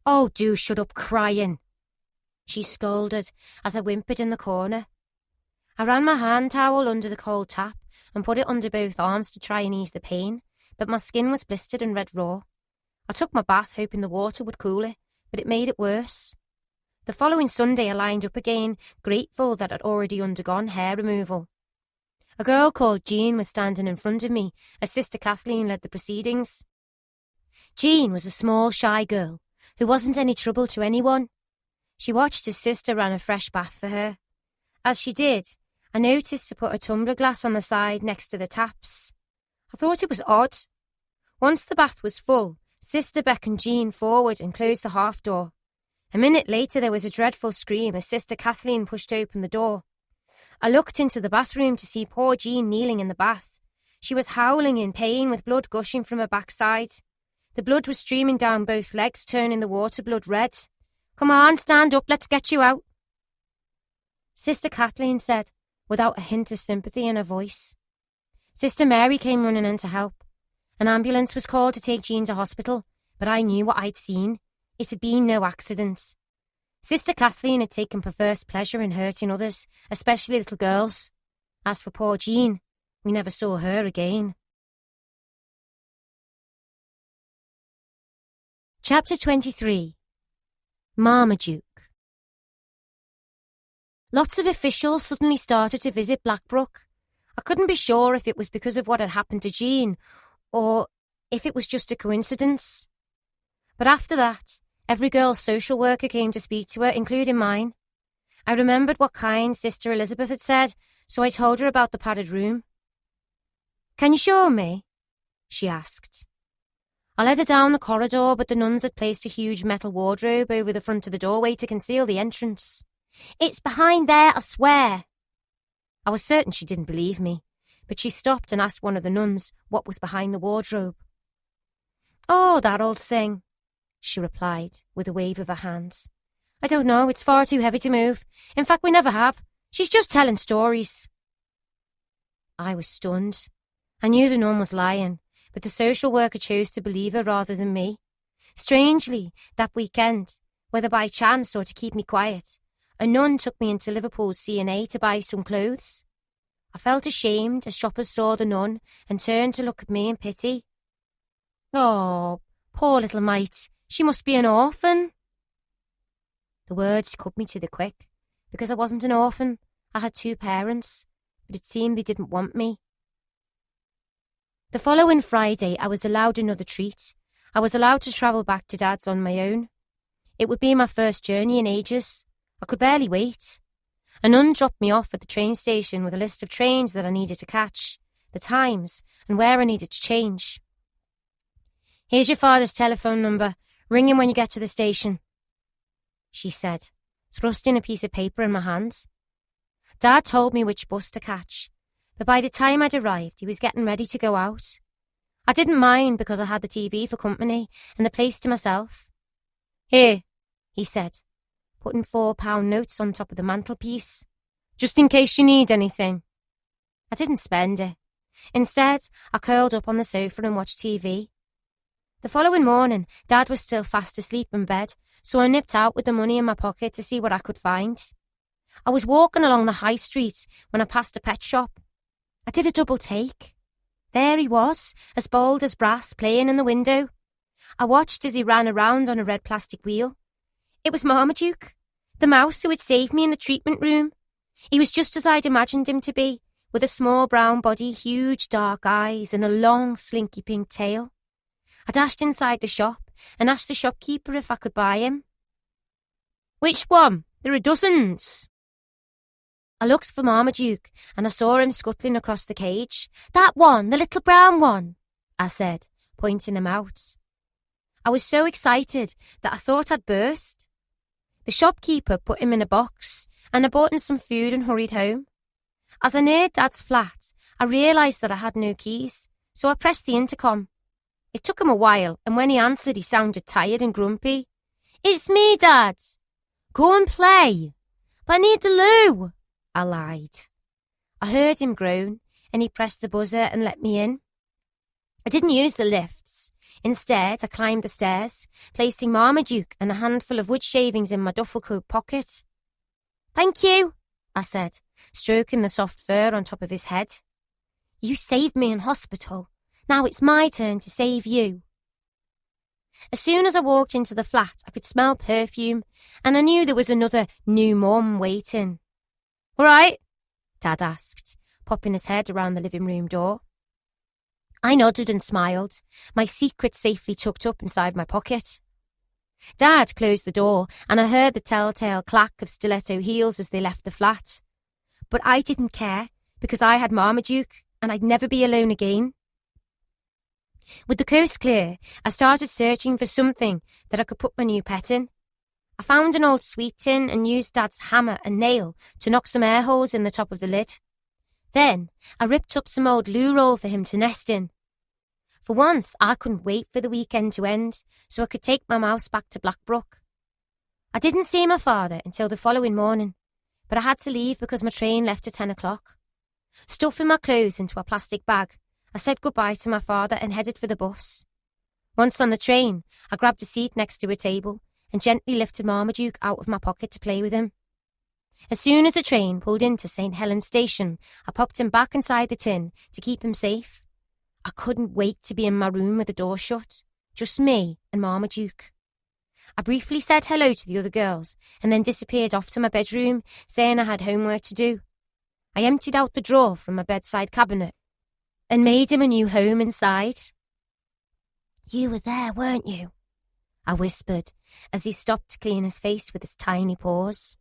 S2: "Oh, do shut up crying," she scolded as I whimpered in the corner. I ran my hand towel under the cold tap and put it under both arms to try and ease the pain, but my skin was blistered and red raw. I took my bath hoping the water would cool it, but it made it worse. The following Sunday I lined up again, grateful that I'd already undergone hair removal. A girl called Jean was standing in front of me as Sister Kathleen led the proceedings. Jean was a small, shy girl who wasn't any trouble to anyone. She watched as Sister ran a fresh bath for her. As she did, I noticed to put a tumbler glass on the side next to the taps. I thought it was odd. Once the bath was full, Sister beckoned Jean forward and closed the half door. A minute later there was a dreadful scream as Sister Kathleen pushed open the door. I looked into the bathroom to see poor Jean kneeling in the bath. She was howling in pain with blood gushing from her backside. The blood was streaming down both legs, turning the water blood red. "Come on, stand up, let's get you out," Sister Kathleen said, without a hint of sympathy in her voice. Sister Mary came running in to help. An ambulance was called to take Jean to hospital, but I knew what I'd seen. It had been no accident. Sister Kathleen had taken perverse pleasure in hurting others, especially little girls. As for poor Jean, we never saw her again. Chapter 23. Marmaduke. Lots of officials suddenly started to visit Blackbrook. I couldn't be sure if it was because of what had happened to Jean, or if it was just a coincidence. But after that, Every girl's social worker came to speak to her, including mine. I remembered what kind Sister Elizabeth had said, so I told her about the padded room. "Can you show me?" she asked. I led her down the corridor, but the nuns had placed a huge metal wardrobe over the front of the doorway to conceal the entrance. "It's behind there, I swear." I was certain she didn't believe me, but she stopped and asked one of the nuns what was behind the wardrobe. "Oh, that old thing," she replied, with a wave of her hands. "I don't know, it's far too heavy to move. In fact, we never have. She's just telling stories." I was stunned. I knew the nun was lying, but the social worker chose to believe her rather than me. Strangely, that weekend, whether by chance or to keep me quiet, a nun took me into Liverpool's C&A to buy some clothes. I felt ashamed as shoppers saw the nun and turned to look at me in pity. "Oh, poor little mite, she must be an orphan." The words cut me to the quick, because I wasn't an orphan. I had 2 parents, but it seemed they didn't want me. The following Friday, I was allowed another treat. I was allowed to travel back to Dad's on my own. It would be my first journey in ages. I could barely wait. A nun dropped me off at the train station with a list of trains that I needed to catch, the times, and where I needed to change. "Here's your father's telephone number. Ring him when you get to the station," she said, thrusting a piece of paper in my hand. Dad told me which bus to catch, but by the time I'd arrived, he was getting ready to go out. I didn't mind because I had the TV for company and the place to myself. "Here," he said, putting £4 notes on top of the mantelpiece, "just in case you need anything." I didn't spend it. Instead, I curled up on the sofa and watched TV. The following morning, Dad was still fast asleep in bed, so I nipped out with the money in my pocket to see what I could find. I was walking along the high street when I passed a pet shop. I did a double take. There he was, as bold as brass, playing in the window. I watched as he ran around on a red plastic wheel. It was Marmaduke, the mouse who had saved me in the treatment room. He was just as I'd imagined him to be, with a small brown body, huge dark eyes, and a long, slinky pink tail. I dashed inside the shop and asked the shopkeeper if I could buy him. "Which one? There are dozens." I looked for Marmaduke and I saw him scuttling across the cage. "That one, the little brown one," I said, pointing him out. I was so excited that I thought I'd burst. The shopkeeper put him in a box and I bought him some food and hurried home. As I neared Dad's flat, I realised that I had no keys, so I pressed the intercom. It took him a while, and when he answered, he sounded tired and grumpy. "It's me, Dad." "Go and play." "But I need the loo," I lied. I heard him groan, and he pressed the buzzer and let me in. I didn't use the lifts. Instead, I climbed the stairs, placing Marmaduke and a handful of wood shavings in my duffel coat pocket. "Thank you," I said, stroking the soft fur on top of his head. "You saved me in hospital. Now it's my turn to save you." As soon as I walked into the flat, I could smell perfume, and I knew there was another new mum waiting. "All right?" Dad asked, popping his head around the living room door. I nodded and smiled, my secret safely tucked up inside my pocket. Dad closed the door, and I heard the telltale clack of stiletto heels as they left the flat. But I didn't care, because I had Marmaduke, and I'd never be alone again. With the coast clear, I started searching for something that I could put my new pet in. I found an old sweet tin and used Dad's hammer and nail to knock some air holes in the top of the lid. Then I ripped up some old loo roll for him to nest in. For once, I couldn't wait for the weekend to end, so I could take my mouse back to Blackbrook. I didn't see my father until the following morning, but I had to leave because my train left at 10 o'clock. Stuffing my clothes into a plastic bag, I said goodbye to my father and headed for the bus. Once on the train, I grabbed a seat next to a table and gently lifted Marmaduke out of my pocket to play with him. As soon as the train pulled into St. Helens Station, I popped him back inside the tin to keep him safe. I couldn't wait to be in my room with the door shut, just me and Marmaduke. I briefly said hello to the other girls and then disappeared off to my bedroom, saying I had homework to do. I emptied out the drawer from my bedside cabinet and made him a new home inside. "You were there, weren't you?" I whispered as he stopped to clean his face with his tiny paws.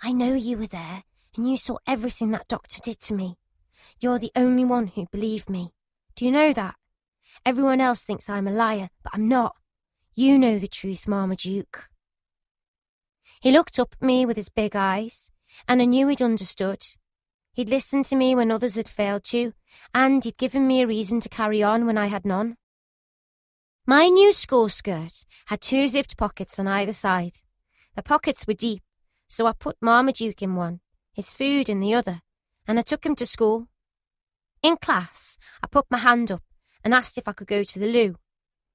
S2: I know you were there, and you saw everything that doctor did to me. You're the only one who believed me. Do you know that? Everyone else thinks I'm a liar, but I'm not. You know the truth, Marmaduke. He looked up at me with his big eyes, and I knew he'd understood. He'd listened to me when others had failed to, and he'd given me a reason to carry on when I had none. My new school skirt had 2 zipped pockets on either side. The pockets were deep, so I put Marmaduke in one, his food in the other, and I took him to school. In class, I put my hand up and asked if I could go to the loo,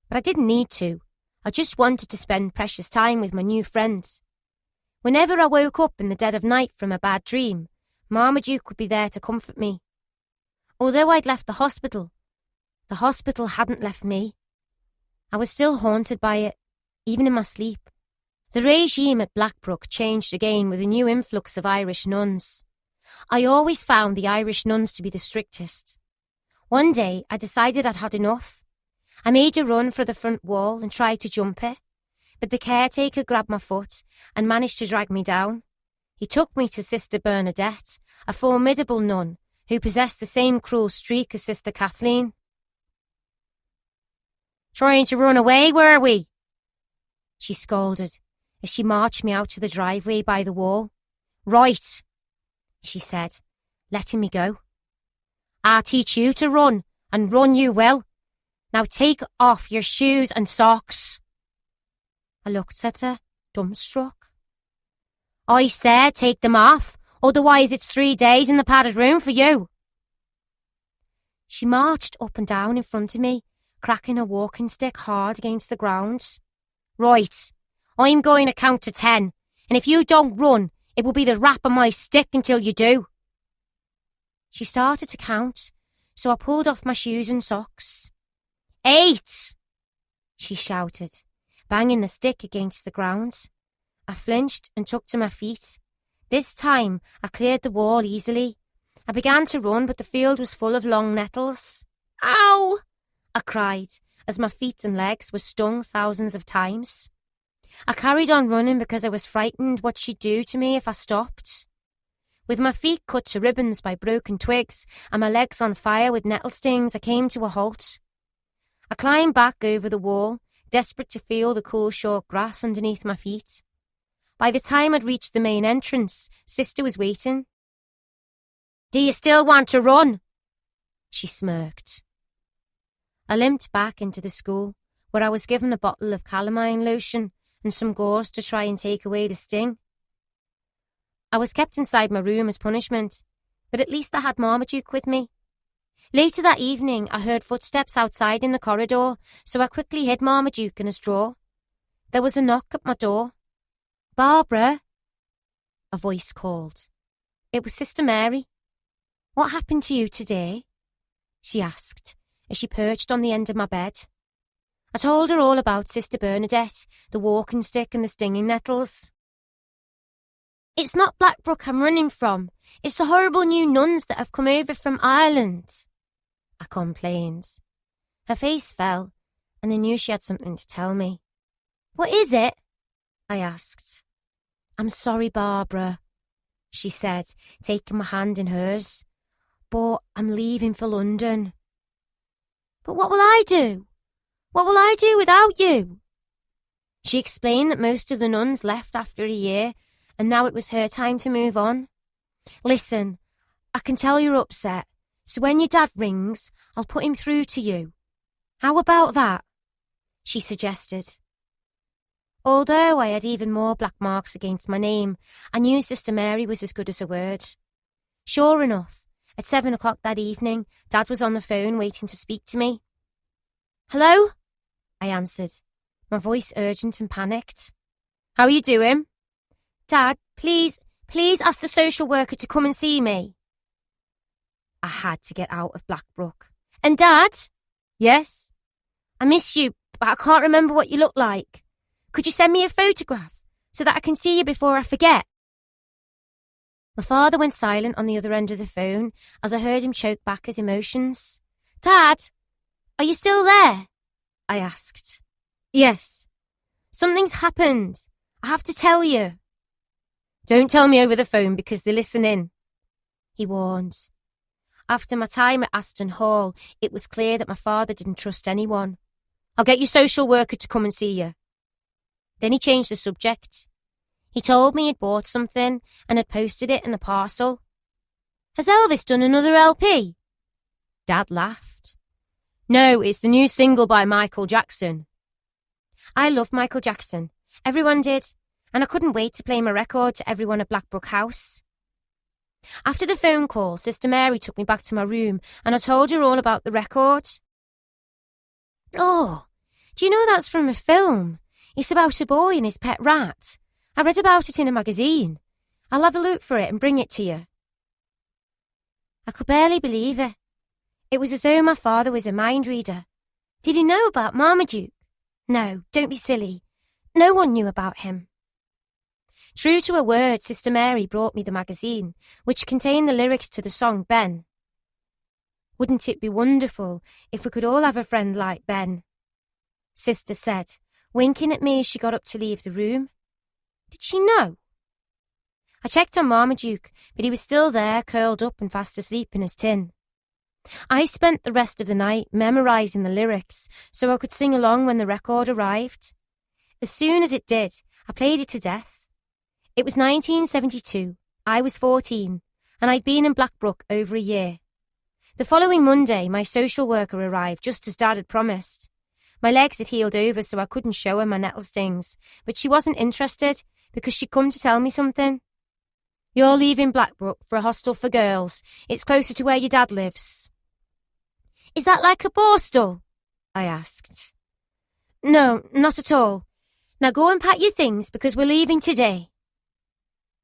S2: but I didn't need to. I just wanted to spend precious time with my new friends. Whenever I woke up in the dead of night from a bad dream, Marmaduke would be there to comfort me. Although I'd left the hospital hadn't left me. I was still haunted by it, even in my sleep. The regime at Blackbrook changed again with a new influx of Irish nuns. I always found the Irish nuns to be the strictest. One day, I decided I'd had enough. I made a run for the front wall and tried to jump it, but the caretaker grabbed my foot and managed to drag me down. He took me to Sister Bernadette, a formidable nun who possessed the same cruel streak as Sister Kathleen. Trying to run away, were we? She scolded as she marched me out to the driveway by the wall. Right, she said, letting me go. I'll teach you to run, and run you well. Now take off your shoes and socks. I looked at her, dumbstruck. I said take them off, otherwise it's 3 days in the padded room for you. She marched up and down in front of me, cracking her walking stick hard against the ground. Right, I'm going to count to 10, and if you don't run, it will be the rap of my stick until you do. She started to count, so I pulled off my shoes and socks. 8, she shouted, banging the stick against the ground. I flinched and took to my feet. This time, I cleared the wall easily. I began to run, but the field was full of long nettles. Ow! I cried, as my feet and legs were stung thousands of times. I carried on running because I was frightened what she'd do to me if I stopped. With my feet cut to ribbons by broken twigs and my legs on fire with nettle stings, I came to a halt. I climbed back over the wall, desperate to feel the cool short grass underneath my feet. By the time I'd reached the main entrance, Sister was waiting. Do you still want to run? She smirked. I limped back into the school, where I was given a bottle of calamine lotion and some gauze to try and take away the sting. I was kept inside my room as punishment, but at least I had Marmaduke with me. Later that evening, I heard footsteps outside in the corridor, so I quickly hid Marmaduke in his drawer. There was a knock at my door. Barbara, a voice called. It was Sister Mary. What happened to you today? She asked, as she perched on the end of my bed. I told her all about Sister Bernadette, the walking stick and the stinging nettles. It's not Blackbrook I'm running from. It's the horrible new nuns that have come over from Ireland, I complained. Her face fell, and I knew she had something to tell me. What is it? I asked. I'm sorry, Barbara, she said, taking my hand in hers. But I'm leaving for London. But what will I do? What will I do without you? She explained that most of the nuns left after a year, and now it was her time to move on. Listen, I can tell you're upset, so when your dad rings, I'll put him through to you. How about that? She suggested. Although I had even more black marks against my name, I knew Sister Mary was as good as a word. Sure enough, at 7 o'clock that evening, Dad was on the phone waiting to speak to me. Hello? I answered, my voice urgent and panicked. How are you doing? Dad, please ask the social worker to come and see me. I had to get out of Blackbrook. And Dad? Yes? I miss you, but I can't remember what you look like. Could you send me a photograph so that I can see you before I forget? My father went silent on the other end of the phone as I heard him choke back his emotions. Dad, are you still there? I asked. Yes. Something's happened. I have to tell you. Don't tell me over the phone because they listen in, he warned. After my time at Aston Hall, it was clear that my father didn't trust anyone. I'll get your social worker to come and see you. Then he changed the subject. He told me he'd bought something and had posted it in a parcel. Has Elvis done another LP? Dad laughed. No, it's the new single by Michael Jackson. I love Michael Jackson. Everyone did. And I couldn't wait to play my record to everyone at Blackbrook House. After the phone call, Sister Mary took me back to my room and I told her all about the record. Oh, do you know that's from a film? It's about a boy and his pet rat. I read about it in a magazine. I'll have a look for it and bring it to you. I could barely believe it. It was as though my father was a mind reader. Did he know about Marmaduke? No, don't be silly. No one knew about him. True to her word, Sister Mary brought me the magazine, which contained the lyrics to the song Ben. Wouldn't it be wonderful if we could all have a friend like Ben? Sister said, winking at me as she got up to leave the room. Did she know? I checked on Marmaduke, but he was still there, curled up and fast asleep in his tin. I spent the rest of the night memorising the lyrics so I could sing along when the record arrived. As soon as it did, I played it to death. It was 1972, I was 14, and I'd been in Blackbrook over a year. The following Monday, my social worker arrived just as Dad had promised. My legs had healed over so I couldn't show her my nettle stings, but she wasn't interested because she'd come to tell me something. You're leaving Blackbrook for a hostel for girls. It's closer to where your dad lives. Is that like a borstal? I asked. No, not at all. Now go and pack your things because we're leaving today.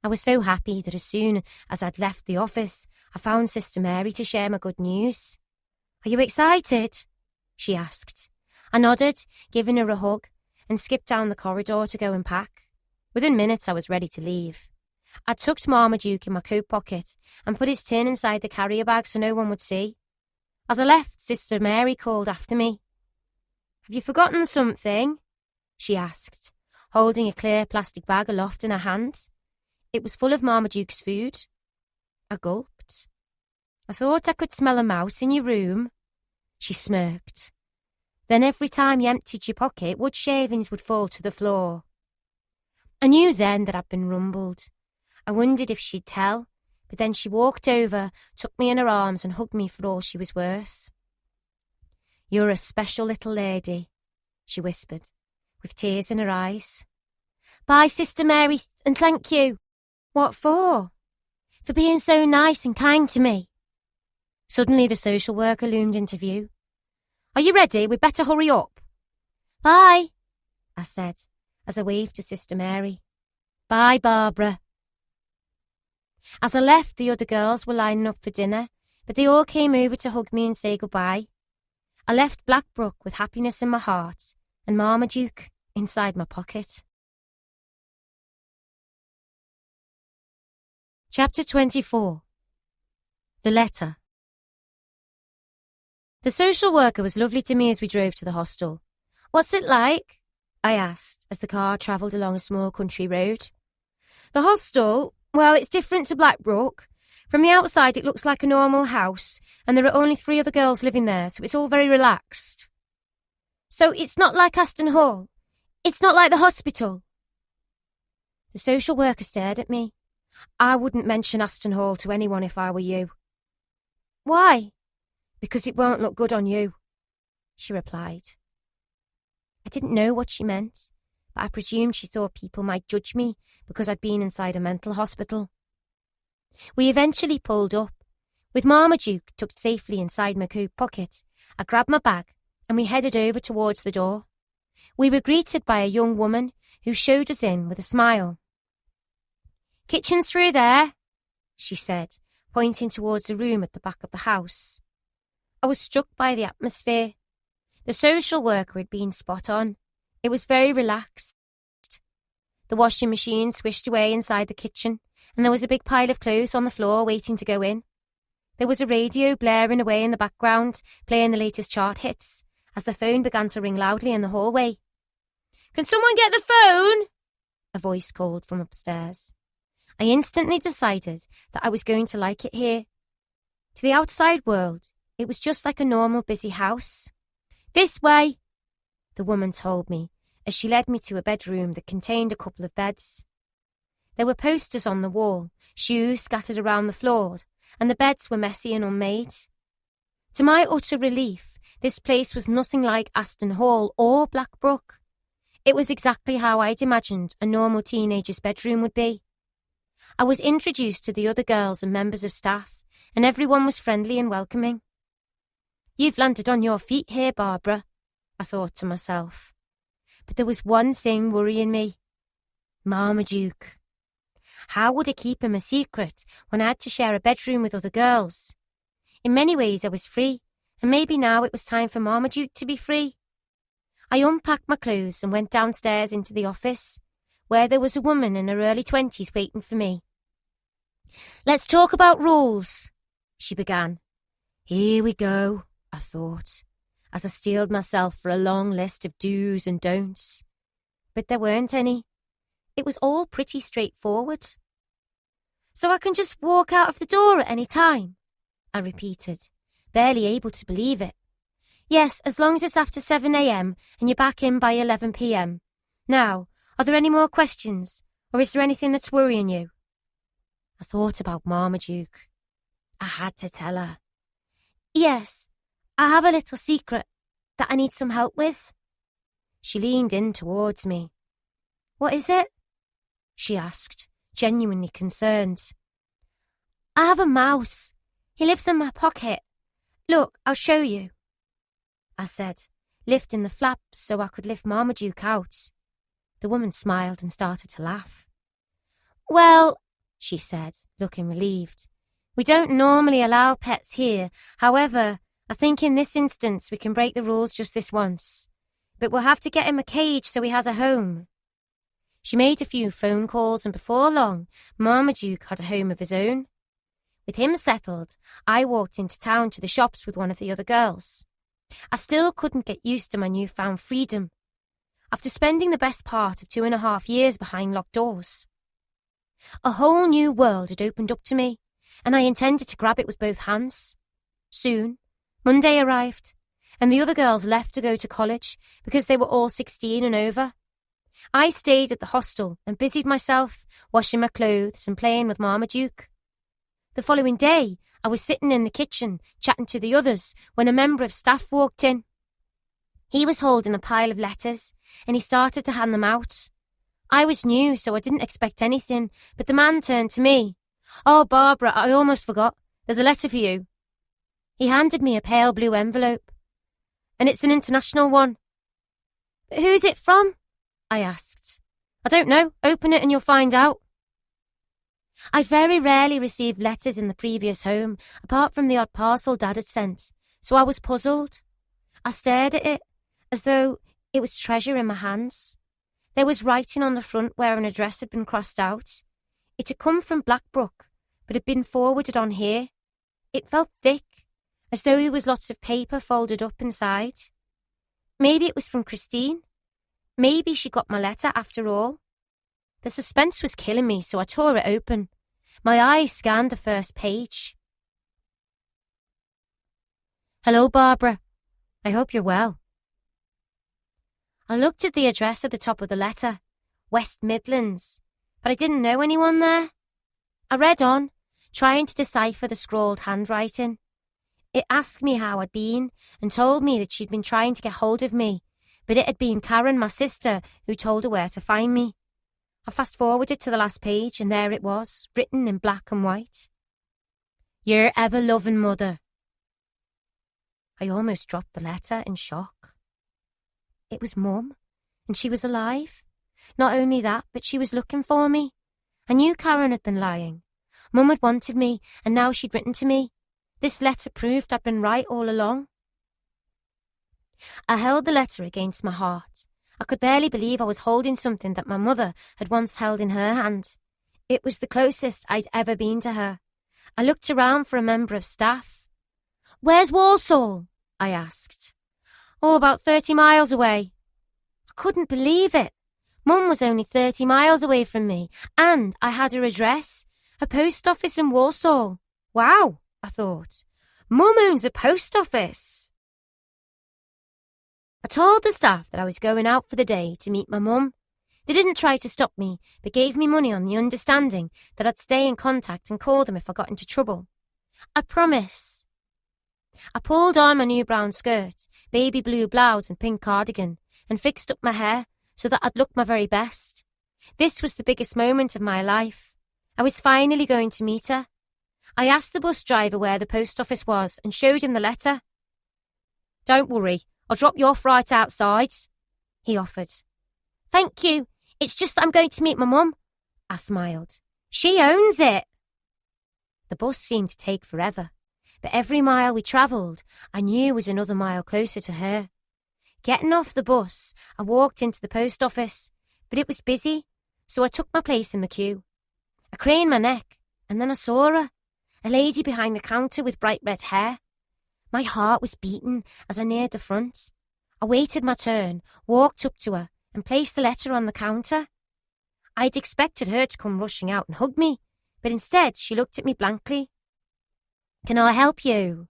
S2: I was so happy that as soon as I'd left the office, I found Sister Mary to share my good news. Are you excited? She asked. I nodded, giving her a hug, and skipped down the corridor to go and pack. Within minutes, I was ready to leave. I tucked Marmaduke in my coat pocket and put his tin inside the carrier bag so no one would see. As I left, Sister Mary called after me. Have you forgotten something? She asked, holding a clear plastic bag aloft in her hand. It was full of Marmaduke's food. I gulped. I thought I could smell a mouse in your room. She smirked. Then every time you emptied your pocket, wood shavings would fall to the floor. I knew then that I'd been rumbled. I wondered if she'd tell, but then she walked over, took me in her arms and hugged me for all she was worth. You're a special little lady, she whispered, with tears in her eyes. Bye, Sister Mary, and thank you. What for? For being so nice and kind to me. Suddenly the social worker loomed into view. Are you ready? We'd better hurry up. Bye, I said, as I waved to Sister Mary. Bye, Barbara. As I left, the other girls were lining up for dinner, but they all came over to hug me and say goodbye. I left Blackbrook with happiness in my heart and Marmaduke inside my pocket. Chapter 24. The Letter. The social worker was lovely to me as we drove to the hostel. What's it like? I asked as the car travelled along a small country road. The hostel, well, it's different to Blackbrook. From the outside it looks like a normal house and there are only 3 other girls living there, so it's all very relaxed. So it's not like Aston Hall? It's not like the hospital? The social worker stared at me. I wouldn't mention Aston Hall to anyone if I were you. Why? Because it won't look good on you, she replied. I didn't know what she meant, but I presumed she thought people might judge me because I'd been inside a mental hospital. We eventually pulled up. With Marmaduke tucked safely inside my coat pocket, I grabbed my bag and we headed over towards the door. We were greeted by a young woman who showed us in with a smile. Kitchen's through there, she said, pointing towards a room at the back of the house. I was struck by the atmosphere. The social worker had been spot on. It was very relaxed. The washing machine swished away inside the kitchen, and there was a big pile of clothes on the floor waiting to go in. There was a radio blaring away in the background, playing the latest chart hits, as the phone began to ring loudly in the hallway.
S3: Can someone get the phone?
S2: A voice called from upstairs. I instantly decided that I was going to like it here. To the outside world, it was just like a normal busy house.
S3: This way,
S2: the woman told me as she led me to a bedroom that contained a couple of beds. There were posters on the wall, shoes scattered around the floor, and the beds were messy and unmade. To my utter relief, this place was nothing like Aston Hall or Blackbrook. It was exactly how I'd imagined a normal teenager's bedroom would be. I was introduced to the other girls and members of staff, and everyone was friendly and welcoming. You've landed on your feet here, Barbara, I thought to myself. But there was one thing worrying me. Marmaduke. How would I keep him a secret when I had to share a bedroom with other girls? In many ways I was free, and maybe now it was time for Marmaduke to be free. I unpacked my clothes and went downstairs into the office, where there was a woman in her early 20s waiting for me.
S3: Let's talk about rules,
S2: she began. Here we go, I thought, as I steeled myself for a long list of do's and don'ts. But there weren't any. It was all pretty straightforward.
S3: So I can just walk out of the door at any time?
S2: I repeated, barely able to believe it.
S3: Yes, as long as it's after 7 a.m. and you're back in by 11 p.m. Now, are there any more questions, or is there anything that's worrying you?
S2: I thought about Marmaduke. I had to tell her.
S3: Yes, I have a little secret that I need some help with.
S2: She leaned in towards me.
S3: What is it?
S2: She asked, genuinely concerned.
S3: I have a mouse. He lives in my pocket. Look, I'll show you,
S2: I said, lifting the flaps so I could lift Marmaduke out. The woman smiled and started to laugh.
S3: Well,
S2: she said, looking relieved, we don't normally allow pets here. However, I think in this instance we can break the rules just this once. But we'll have to get him a cage so he has a home. She made a few phone calls, and before long, Marmaduke had a home of his own. With him settled, I walked into town to the shops with one of the other girls. I still couldn't get used to my newfound freedom. After spending the best part of 2.5 years behind locked doors, a whole new world had opened up to me, and I intended to grab it with both hands. Soon, Monday arrived, and the other girls left to go to college because they were all 16 and over. I stayed at the hostel and busied myself, washing my clothes and playing with Marmaduke. The following day, I was sitting in the kitchen, chatting to the others, when a member of staff walked in. He was holding a pile of letters, and he started to hand them out. I was new, so I didn't expect anything, but the man turned to me. Oh, Barbara, I almost forgot. There's a letter for you. He handed me a pale blue envelope. And it's an international one.
S3: But who's it from?
S2: I asked. I don't know. Open it and you'll find out. I'd very rarely received letters in the previous home, apart from the odd parcel Dad had sent, so I was puzzled. I stared at it, as though it was treasure in my hands. There was writing on the front where an address had been crossed out. It had come from Blackbrook, but had been forwarded on here. It felt thick, as though there was lots of paper folded up inside. Maybe it was from Christine. Maybe she got my letter after all. The suspense was killing me, so I tore it open. My eyes scanned the first page. Hello, Barbara. I hope you're well. I looked at the address at the top of the letter, West Midlands, but I didn't know anyone there. I read on, trying to decipher the scrawled handwriting. It asked me how I'd been and told me that she'd been trying to get hold of me, but it had been Karen, my sister, who told her where to find me. I fast-forwarded to the last page, and there it was, written in black and white. Your ever-loving mother. I almost dropped the letter in shock. It was Mum, and she was alive. Not only that, but she was looking for me. I knew Karen had been lying. Mum had wanted me, and now she'd written to me. This letter proved I'd been right all along. I held the letter against my heart. I could barely believe I was holding something that my mother had once held in her hand. It was the closest I'd ever been to her. I looked around for a member of staff. Where's Walsall? I asked. Oh, about 30 miles away. I couldn't believe it. Mum was only 30 miles away from me, and I had her address, a post office in Warsaw. Wow, I thought. Mum owns a post office. I told the staff that I was going out for the day to meet my mum. They didn't try to stop me, but gave me money on the understanding that I'd stay in contact and call them if I got into trouble. I promise. I pulled on my new brown skirt, baby blue blouse and pink cardigan, and fixed up my hair so that I'd look my very best. This was the biggest moment of my life. I was finally going to meet her. I asked the bus driver where the post office was and showed him the letter. Don't worry, I'll drop you off right outside, he offered. Thank you. It's just that I'm going to meet my mum. I smiled. She owns it. The bus seemed to take forever, but every mile we travelled, I knew was another mile closer to her. Getting off the bus, I walked into the post office, but it was busy, so I took my place in the queue. I craned my neck, and then I saw her, a lady behind the counter with bright red hair. My heart was beating as I neared the front. I waited my turn, walked up to her, and placed the letter on the counter. I'd expected her to come rushing out and hug me, but instead she looked at me blankly. Can I help you?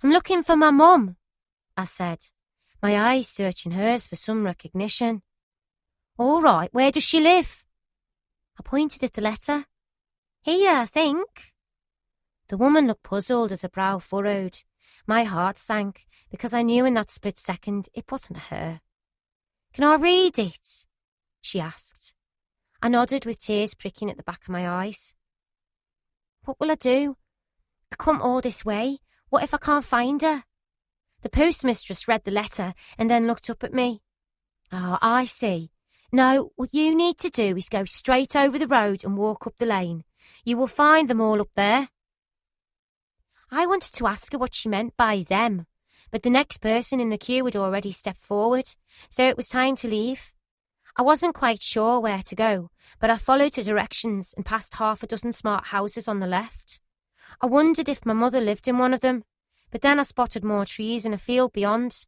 S2: I'm looking for my mum, I said, my eyes searching hers for some recognition. All right, where does she live? I pointed at the letter. Here, I think. The woman looked puzzled as her brow furrowed. My heart sank because I knew in that split second it wasn't her. Can I read it? She asked. I nodded with tears pricking at the back of my eyes. What will I do? I come all this way. What if I can't find her? The postmistress read the letter and then looked up at me. Oh, I see. No, what you need to do is go straight over the road and walk up the lane. You will find them all up there. I wanted to ask her what she meant by them, but the next person in the queue had already stepped forward, so it was time to leave. I wasn't quite sure where to go, but I followed her directions and passed half a dozen smart houses on the left. I wondered if my mother lived in one of them, but then I spotted more trees in a field beyond.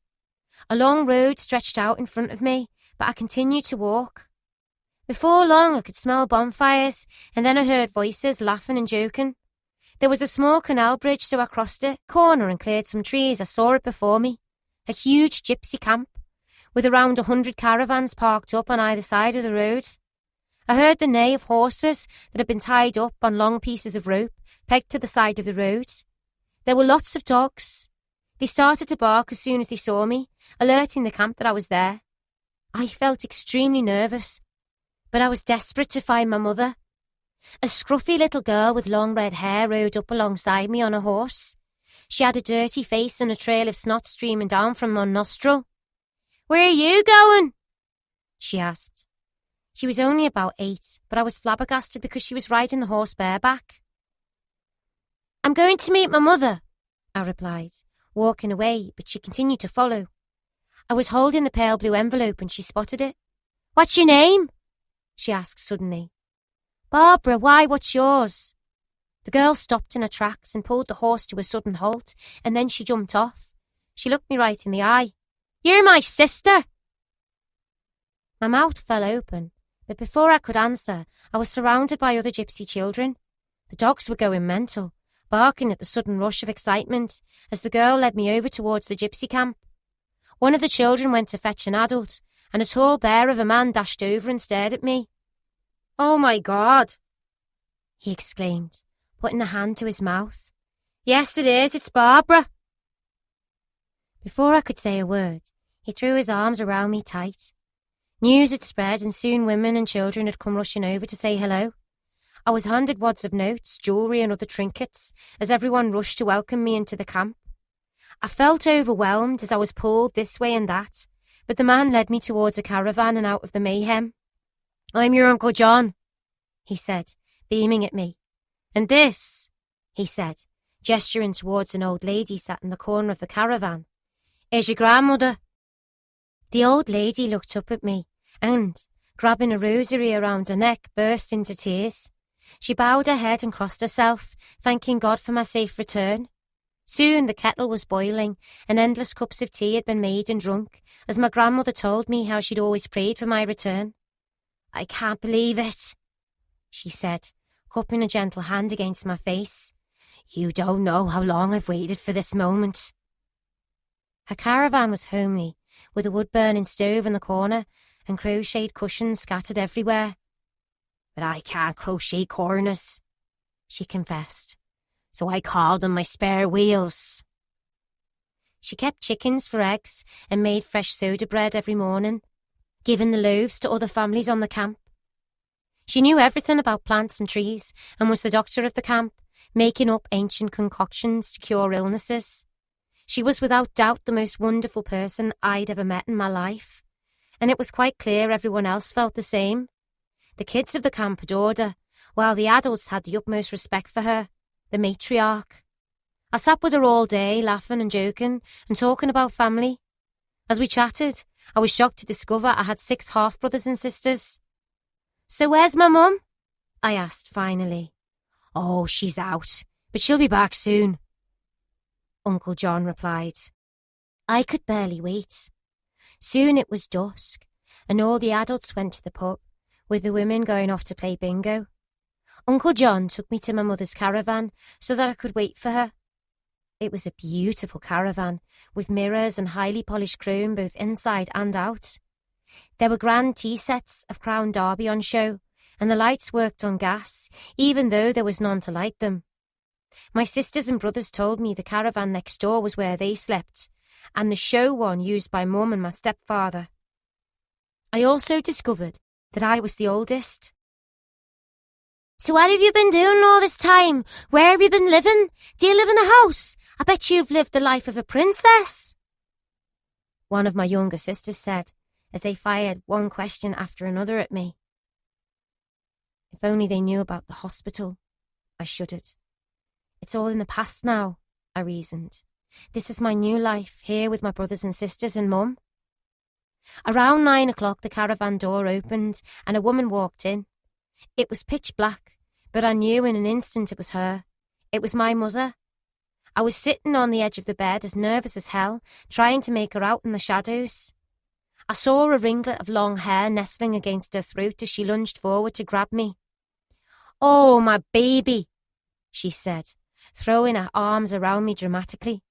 S2: A long road stretched out in front of me, but I continued to walk. Before long I could smell bonfires, and then I heard voices laughing and joking. There was a small canal bridge, so I crossed it, corner and cleared some trees. I saw it before me. A huge gypsy camp, with around 100 caravans parked up on either side of the road. I heard the neigh of horses that had been tied up on long pieces of rope, pegged to the side of the road. There were lots of dogs. They started to bark as soon as they saw me, alerting the camp that I was there. I felt extremely nervous, but I was desperate to find my mother. A scruffy little girl with long red hair rode up alongside me on a horse. She had a dirty face and a trail of snot streaming down from one nostril. Where are you going? She asked. She was only about 8, but I was flabbergasted because she was riding the horse bareback. I'm going to meet my mother, I replied, walking away, but she continued to follow. I was holding the pale blue envelope and she spotted it. What's your name? She asked suddenly. Barbara, why, what's yours? The girl stopped in her tracks and pulled the horse to a sudden halt, and then she jumped off. She looked me right in the eye. You're my sister! My mouth fell open, but before I could answer, I was surrounded by other gypsy children. The dogs were going mental, barking at the sudden rush of excitement as the girl led me over towards the gypsy camp. One of the children went to fetch an adult, and a tall bear of a man dashed over and stared at me. Oh my God, he exclaimed, putting a hand to his mouth. Yes, it is, it's Barbara. Before I could say a word, he threw his arms around me tight. News had spread and soon women and children had come rushing over to say hello. I was handed wads of notes, jewellery and other trinkets as everyone rushed to welcome me into the camp. I felt overwhelmed as I was pulled this way and that, but the man led me towards a caravan and out of the mayhem. I'm your Uncle John, he said, beaming at me. And this, he said, gesturing towards an old lady sat in the corner of the caravan, is your grandmother. The old lady looked up at me and, grabbing a rosary around her neck, burst into tears. She bowed her head and crossed herself, thanking God for my safe return. Soon the kettle was boiling, and endless cups of tea had been made and drunk, as my grandmother told me how she'd always prayed for my return. "I can't believe it," she said, cupping a gentle hand against my face. "You don't know how long I've waited for this moment." Her caravan was homely, with a wood-burning stove in the corner and crocheted cushions scattered everywhere. "But I can't crochet corners," she confessed, "so I called them my spare wheels." She kept chickens for eggs and made fresh soda bread every morning, giving the loaves to other families on the camp. She knew everything about plants and trees and was the doctor of the camp, making up ancient concoctions to cure illnesses. She was without doubt the most wonderful person I'd ever met in my life, and it was quite clear everyone else felt the same. The kids of the camp adored her, while the adults had the utmost respect for her, the matriarch. I sat with her all day, laughing and joking and talking about family. As we chatted, I was shocked to discover I had 6 half-brothers and sisters. "So where's my mum?" I asked finally. "Oh, she's out, but she'll be back soon," Uncle John replied. I could barely wait. Soon it was dusk, and all the adults went to the pub, with the women going off to play bingo. Uncle John took me to my mother's caravan so that I could wait for her. It was a beautiful caravan, with mirrors and highly polished chrome both inside and out. There were grand tea sets of Crown Derby on show, and the lights worked on gas, even though there was none to light them. My sisters and brothers told me the caravan next door was where they slept, and the show one used by Mum and my stepfather. I also discovered that I was the oldest. "So what have you been doing all this time? Where have you been living? Do you live in a house? I bet you've lived the life of a princess," one of my younger sisters said, as they fired one question after another at me. If only they knew about the hospital, I shuddered. It's all in the past now, I reasoned. This is my new life, here with my brothers and sisters and Mum. Around 9 o'clock, the caravan door opened and a woman walked in. It was pitch black, but I knew in an instant it was her. It was my mother. I was sitting on the edge of the bed, as nervous as hell, trying to make her out in the shadows. I saw a ringlet of long hair nestling against her throat as she lunged forward to grab me. "Oh, my baby," she said, throwing her arms around me dramatically.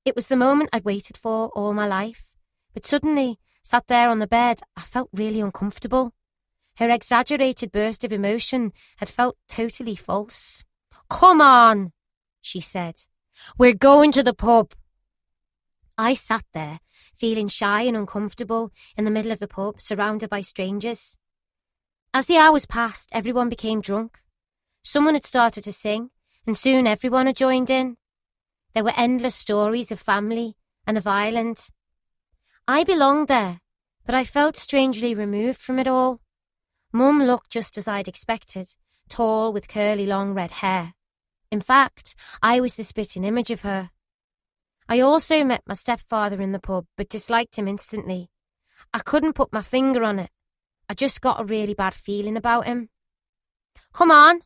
S2: It was the moment I'd waited for all my life, but suddenly, sat there on the bed, I felt really uncomfortable. Her exaggerated burst of emotion had felt totally false. "Come on," she said. "We're going to the pub." I sat there, feeling shy and uncomfortable in the middle of the pub, surrounded by strangers. As the hours passed, everyone became drunk. Someone had started to sing, and soon everyone had joined in. There were endless stories of family and of Ireland. I belonged there, but I felt strangely removed from it all. Mum looked just as I'd expected, tall with curly long red hair. In fact, I was the spitting image of her. I also met my stepfather in the pub, but disliked him instantly. I couldn't put my finger on it. I just got a really bad feeling about him. "Come on,"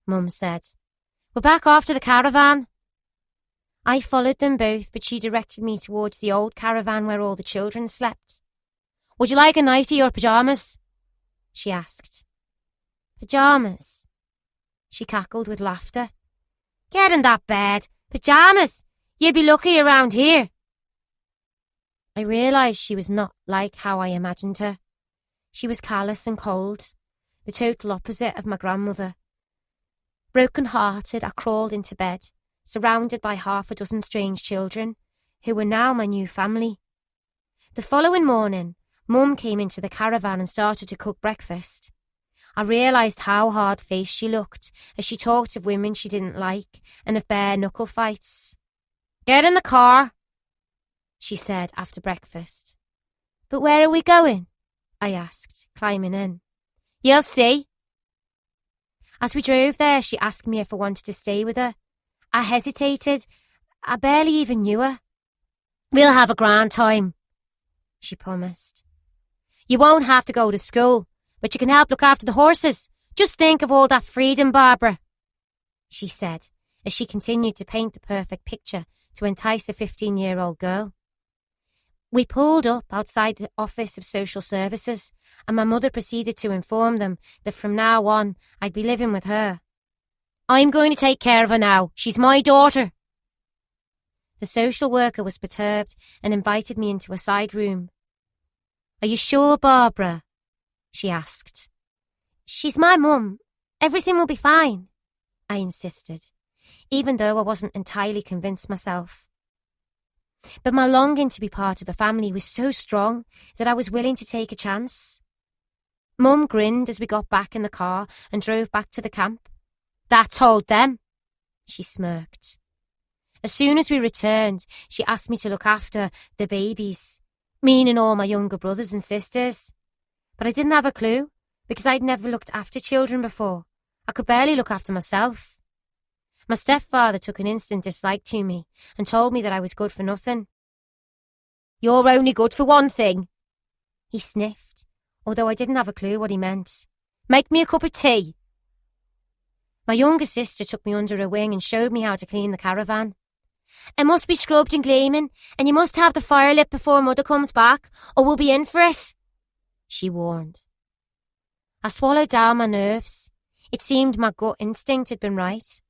S2: Mum said. "We're back after the caravan." I followed them both, but she directed me towards the old caravan where all the children slept. "Would you like a nightie or pyjamas?" she asked. "Pyjamas?" She cackled with laughter. "Get in that bed. Pyjamas? You'd be lucky around here." I realised she was not like how I imagined her. She was callous and cold, the total opposite of my grandmother. Broken-hearted, I crawled into bed, surrounded by 6 strange children, who were now my new family. The following morning, Mum came into the caravan and started to cook breakfast. I realised how hard-faced she looked as she talked of women she didn't like and of bare-knuckle fights. "Get in the car," she said after breakfast. "But where are we going?" I asked, climbing in. "You'll see." As we drove there, she asked me if I wanted to stay with her. I hesitated. I barely even knew her. "We'll have a grand time," she promised. "You won't have to go to school, but you can help look after the horses. Just think of all that freedom, Barbara," she said, as she continued to paint the perfect picture to entice a 15-year-old girl. We pulled up outside the Office of Social Services, and my mother proceeded to inform them that from now on I'd be living with her. "I'm going to take care of her now. She's my daughter." The social worker was perturbed and invited me into a side room. "Are you sure, Barbara?" she asked. "She's my mum. Everything will be fine," I insisted, even though I wasn't entirely convinced myself. But my longing to be part of a family was so strong that I was willing to take a chance. Mum grinned as we got back in the car and drove back to the camp. "That told them," she smirked. As soon as we returned, she asked me to look after the babies, meaning all my younger brothers and sisters. But I didn't have a clue, because I'd never looked after children before. I could barely look after myself. My stepfather took an instant dislike to me and told me that I was good for nothing. "You're only good for one thing," he sniffed, although I didn't have a clue what he meant. "Make me a cup of tea." My younger sister took me under her wing and showed me how to clean the caravan. "It must be scrubbed and gleaming, and you must have the fire lit before Mother comes back, or we'll be in for it," she warned. I swallowed down my nerves. It seemed my gut instinct had been right.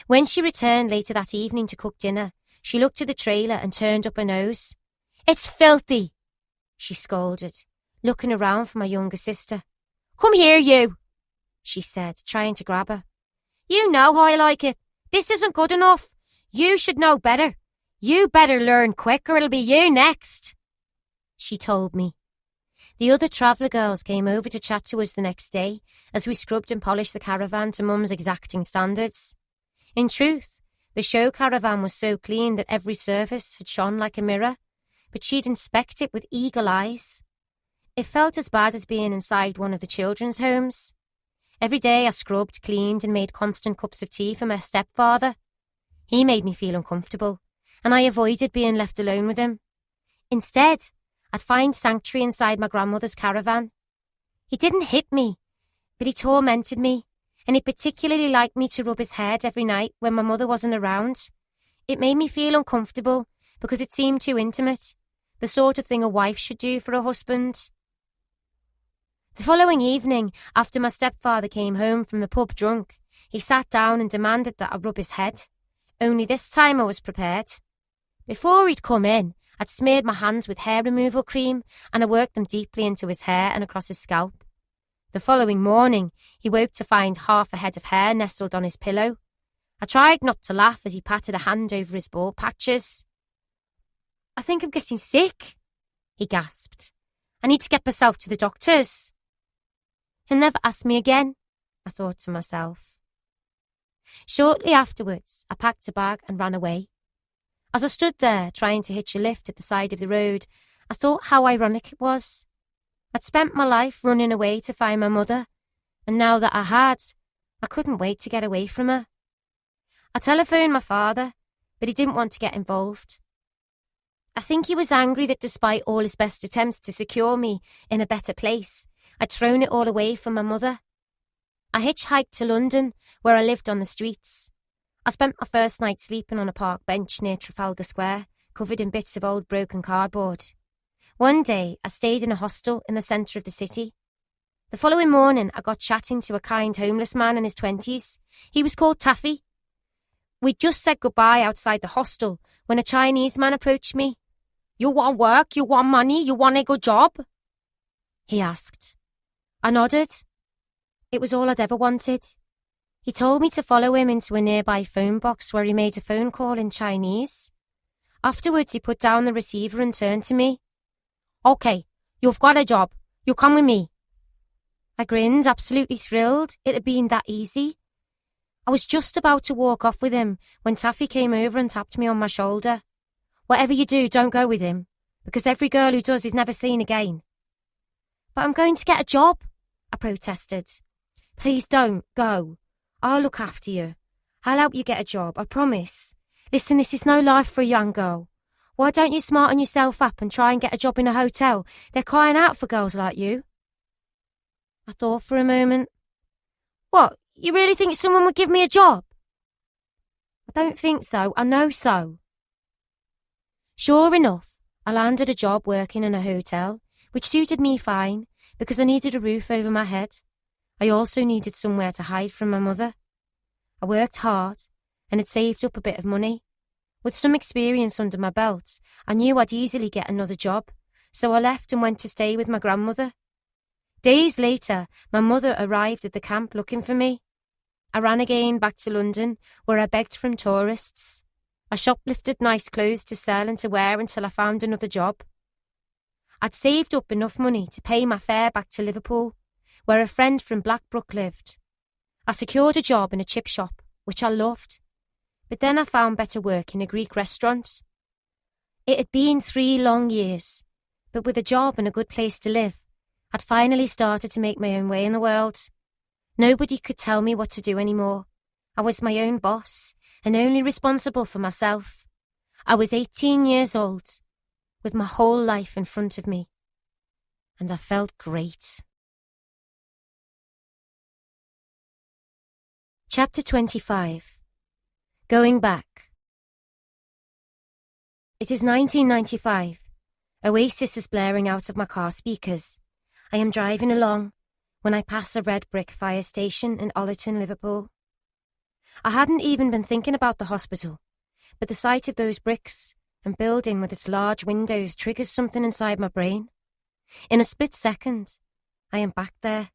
S2: When she returned later that evening to cook dinner, she looked at the trailer and turned up her nose. "It's filthy," she scolded, looking around for my younger sister. "Come here, you," she said, trying to grab her. "You know how I like it. This isn't good enough. You should know better. You better learn quick or it'll be you next," she told me. The other traveller girls came over to chat to us the next day as we scrubbed and polished the caravan to Mum's exacting standards. In truth, the show caravan was so clean that every surface had shone like a mirror, but she'd inspect it with eagle eyes. It felt as bad as being inside one of the children's homes. Every day I scrubbed, cleaned and made constant cups of tea for my stepfather. He made me feel uncomfortable, and I avoided being left alone with him. Instead, I'd find sanctuary inside my grandmother's caravan. He didn't hit me, but he tormented me, and he particularly liked me to rub his head every night when my mother wasn't around. It made me feel uncomfortable because it seemed too intimate, the sort of thing a wife should do for a husband. The following evening, after my stepfather came home from the pub drunk, he sat down and demanded that I rub his head. Only this time I was prepared. Before he'd come in, I'd smeared my hands with hair removal cream and I worked them deeply into his hair and across his scalp. The following morning, he woke to find half a head of hair nestled on his pillow. I tried not to laugh as he patted a hand over his bald patches. "I think I'm getting sick," he gasped. "I need to get myself to the doctors." He'll never ask me again, I thought to myself. Shortly afterwards, I packed a bag and ran away. As I stood there trying to hitch a lift at the side of the road, I thought how ironic it was. I'd spent my life running away to find my mother, and now that I had, I couldn't wait to get away from her. I telephoned my father, but he didn't want to get involved. I think he was angry that despite all his best attempts to secure me in a better place, I'd thrown it all away for my mother. I hitchhiked to London, where I lived on the streets. I spent my first night sleeping on a park bench near Trafalgar Square, covered in bits of old broken cardboard. One day, I stayed in a hostel in the centre of the city. The following morning, I got chatting to a kind homeless man in his 20s. He was called Taffy. We'd just said goodbye outside the hostel when a Chinese man approached me. "You want work? You want money? You want a good job?" he asked. I nodded. It was all I'd ever wanted. He told me to follow him into a nearby phone box where he made a phone call in Chinese. Afterwards, he put down the receiver and turned to me. "Okay, you've got a job. You come with me." I grinned, absolutely thrilled. It had been that easy. I was just about to walk off with him when Taffy came over and tapped me on my shoulder. "Whatever you do, don't go with him, because every girl who does is never seen again." "But I'm going to get a job," I protested. "Please don't go. I'll look after you. I'll help you get a job, I promise. Listen, this is no life for a young girl. Why don't you smarten yourself up and try and get a job in a hotel? They're crying out for girls like you." I thought for a moment. "What, you really think someone would give me a job?" I don't think so. I know so. Sure enough, I landed a job working in a hotel, which suited me fine because I needed a roof over my head. I also needed somewhere to hide from my mother. I worked hard and had saved up a bit of money. With some experience under my belt, I knew I'd easily get another job, so I left and went to stay with my grandmother. Days later, my mother arrived at the camp looking for me. I ran again back to London, where I begged from tourists. I shoplifted nice clothes to sell and to wear until I found another job. I'd saved up enough money to pay my fare back to Liverpool, where a friend from Blackbrook lived. I secured a job in a chip shop, which I loved, but then I found better work in a Greek restaurant. It had been 3 long years, but with a job and a good place to live, I'd finally started to make my own way in the world. Nobody could tell me what to do anymore. I was my own boss and only responsible for myself. I was 18 years old, with my whole life in front of me, and I felt great. Chapter 25. Going Back. It is 1995. Oasis is blaring out of my car speakers. I am driving along when I pass a red brick fire station in Ollerton, Liverpool. I hadn't even been thinking about the hospital, but the sight of those bricks and building with its large windows triggers something inside my brain. In a split second, I am back there.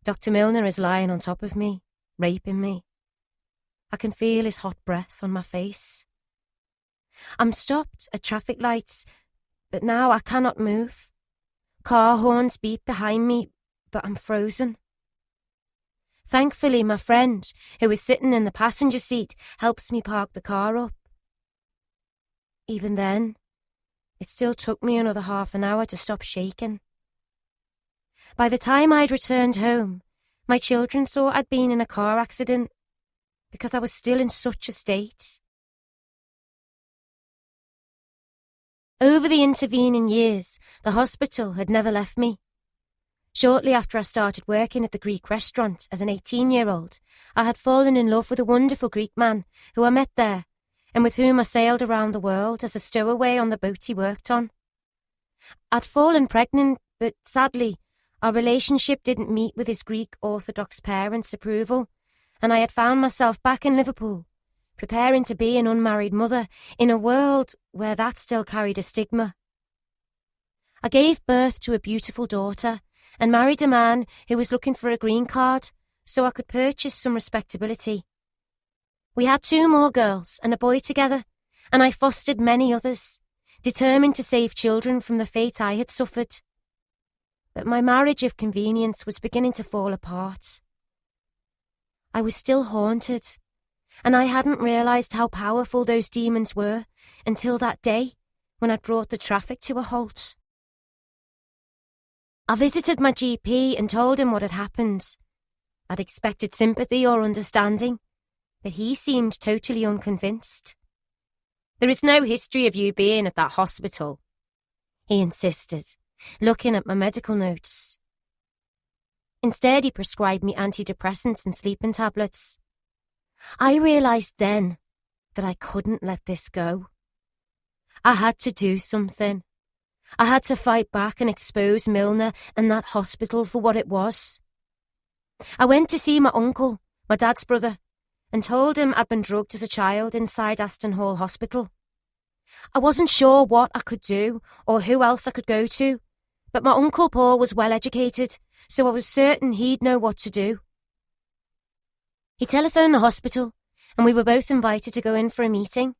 S2: Dr. Milner is lying on top of me, raping me. I can feel his hot breath on my face. I'm stopped at traffic lights, but now I cannot move. Car horns beep behind me, but I'm frozen. Thankfully, my friend, who is sitting in the passenger seat, helps me park the car up. Even then, it still took me another half an hour to stop shaking. By the time I'd returned home, my children thought I'd been in a car accident because I was still in such a state. Over the intervening years, the hospital had never left me. Shortly after I started working at the Greek restaurant as an 18-year-old, I had fallen in love with a wonderful Greek man who I met there and with whom I sailed around the world as a stowaway on the boat he worked on. I'd fallen pregnant, but sadly, our relationship didn't meet with his Greek Orthodox parents' approval, and I had found myself back in Liverpool, preparing to be an unmarried mother in a world where that still carried a stigma. I gave birth to a beautiful daughter and married a man who was looking for a green card so I could purchase some respectability. We had 2 more girls and a boy together, and I fostered many others, determined to save children from the fate I had suffered. But my marriage of convenience was beginning to fall apart. I was still haunted, and I hadn't realised how powerful those demons were until that day when I'd brought the traffic to a halt. I visited my GP and told him what had happened. I'd expected sympathy or understanding, but he seemed totally unconvinced. "There is no history of you being at that hospital," he insisted, looking at my medical notes. Instead, he prescribed me antidepressants and sleeping tablets. I realised then that I couldn't let this go. I had to do something. I had to fight back and expose Milner and that hospital for what it was. I went to see my uncle, my dad's brother, and told him I'd been drugged as a child inside Aston Hall Hospital. I wasn't sure what I could do or who else I could go to, but my Uncle Paul was well educated, so I was certain he'd know what to do. He telephoned the hospital, and we were both invited to go in for a meeting.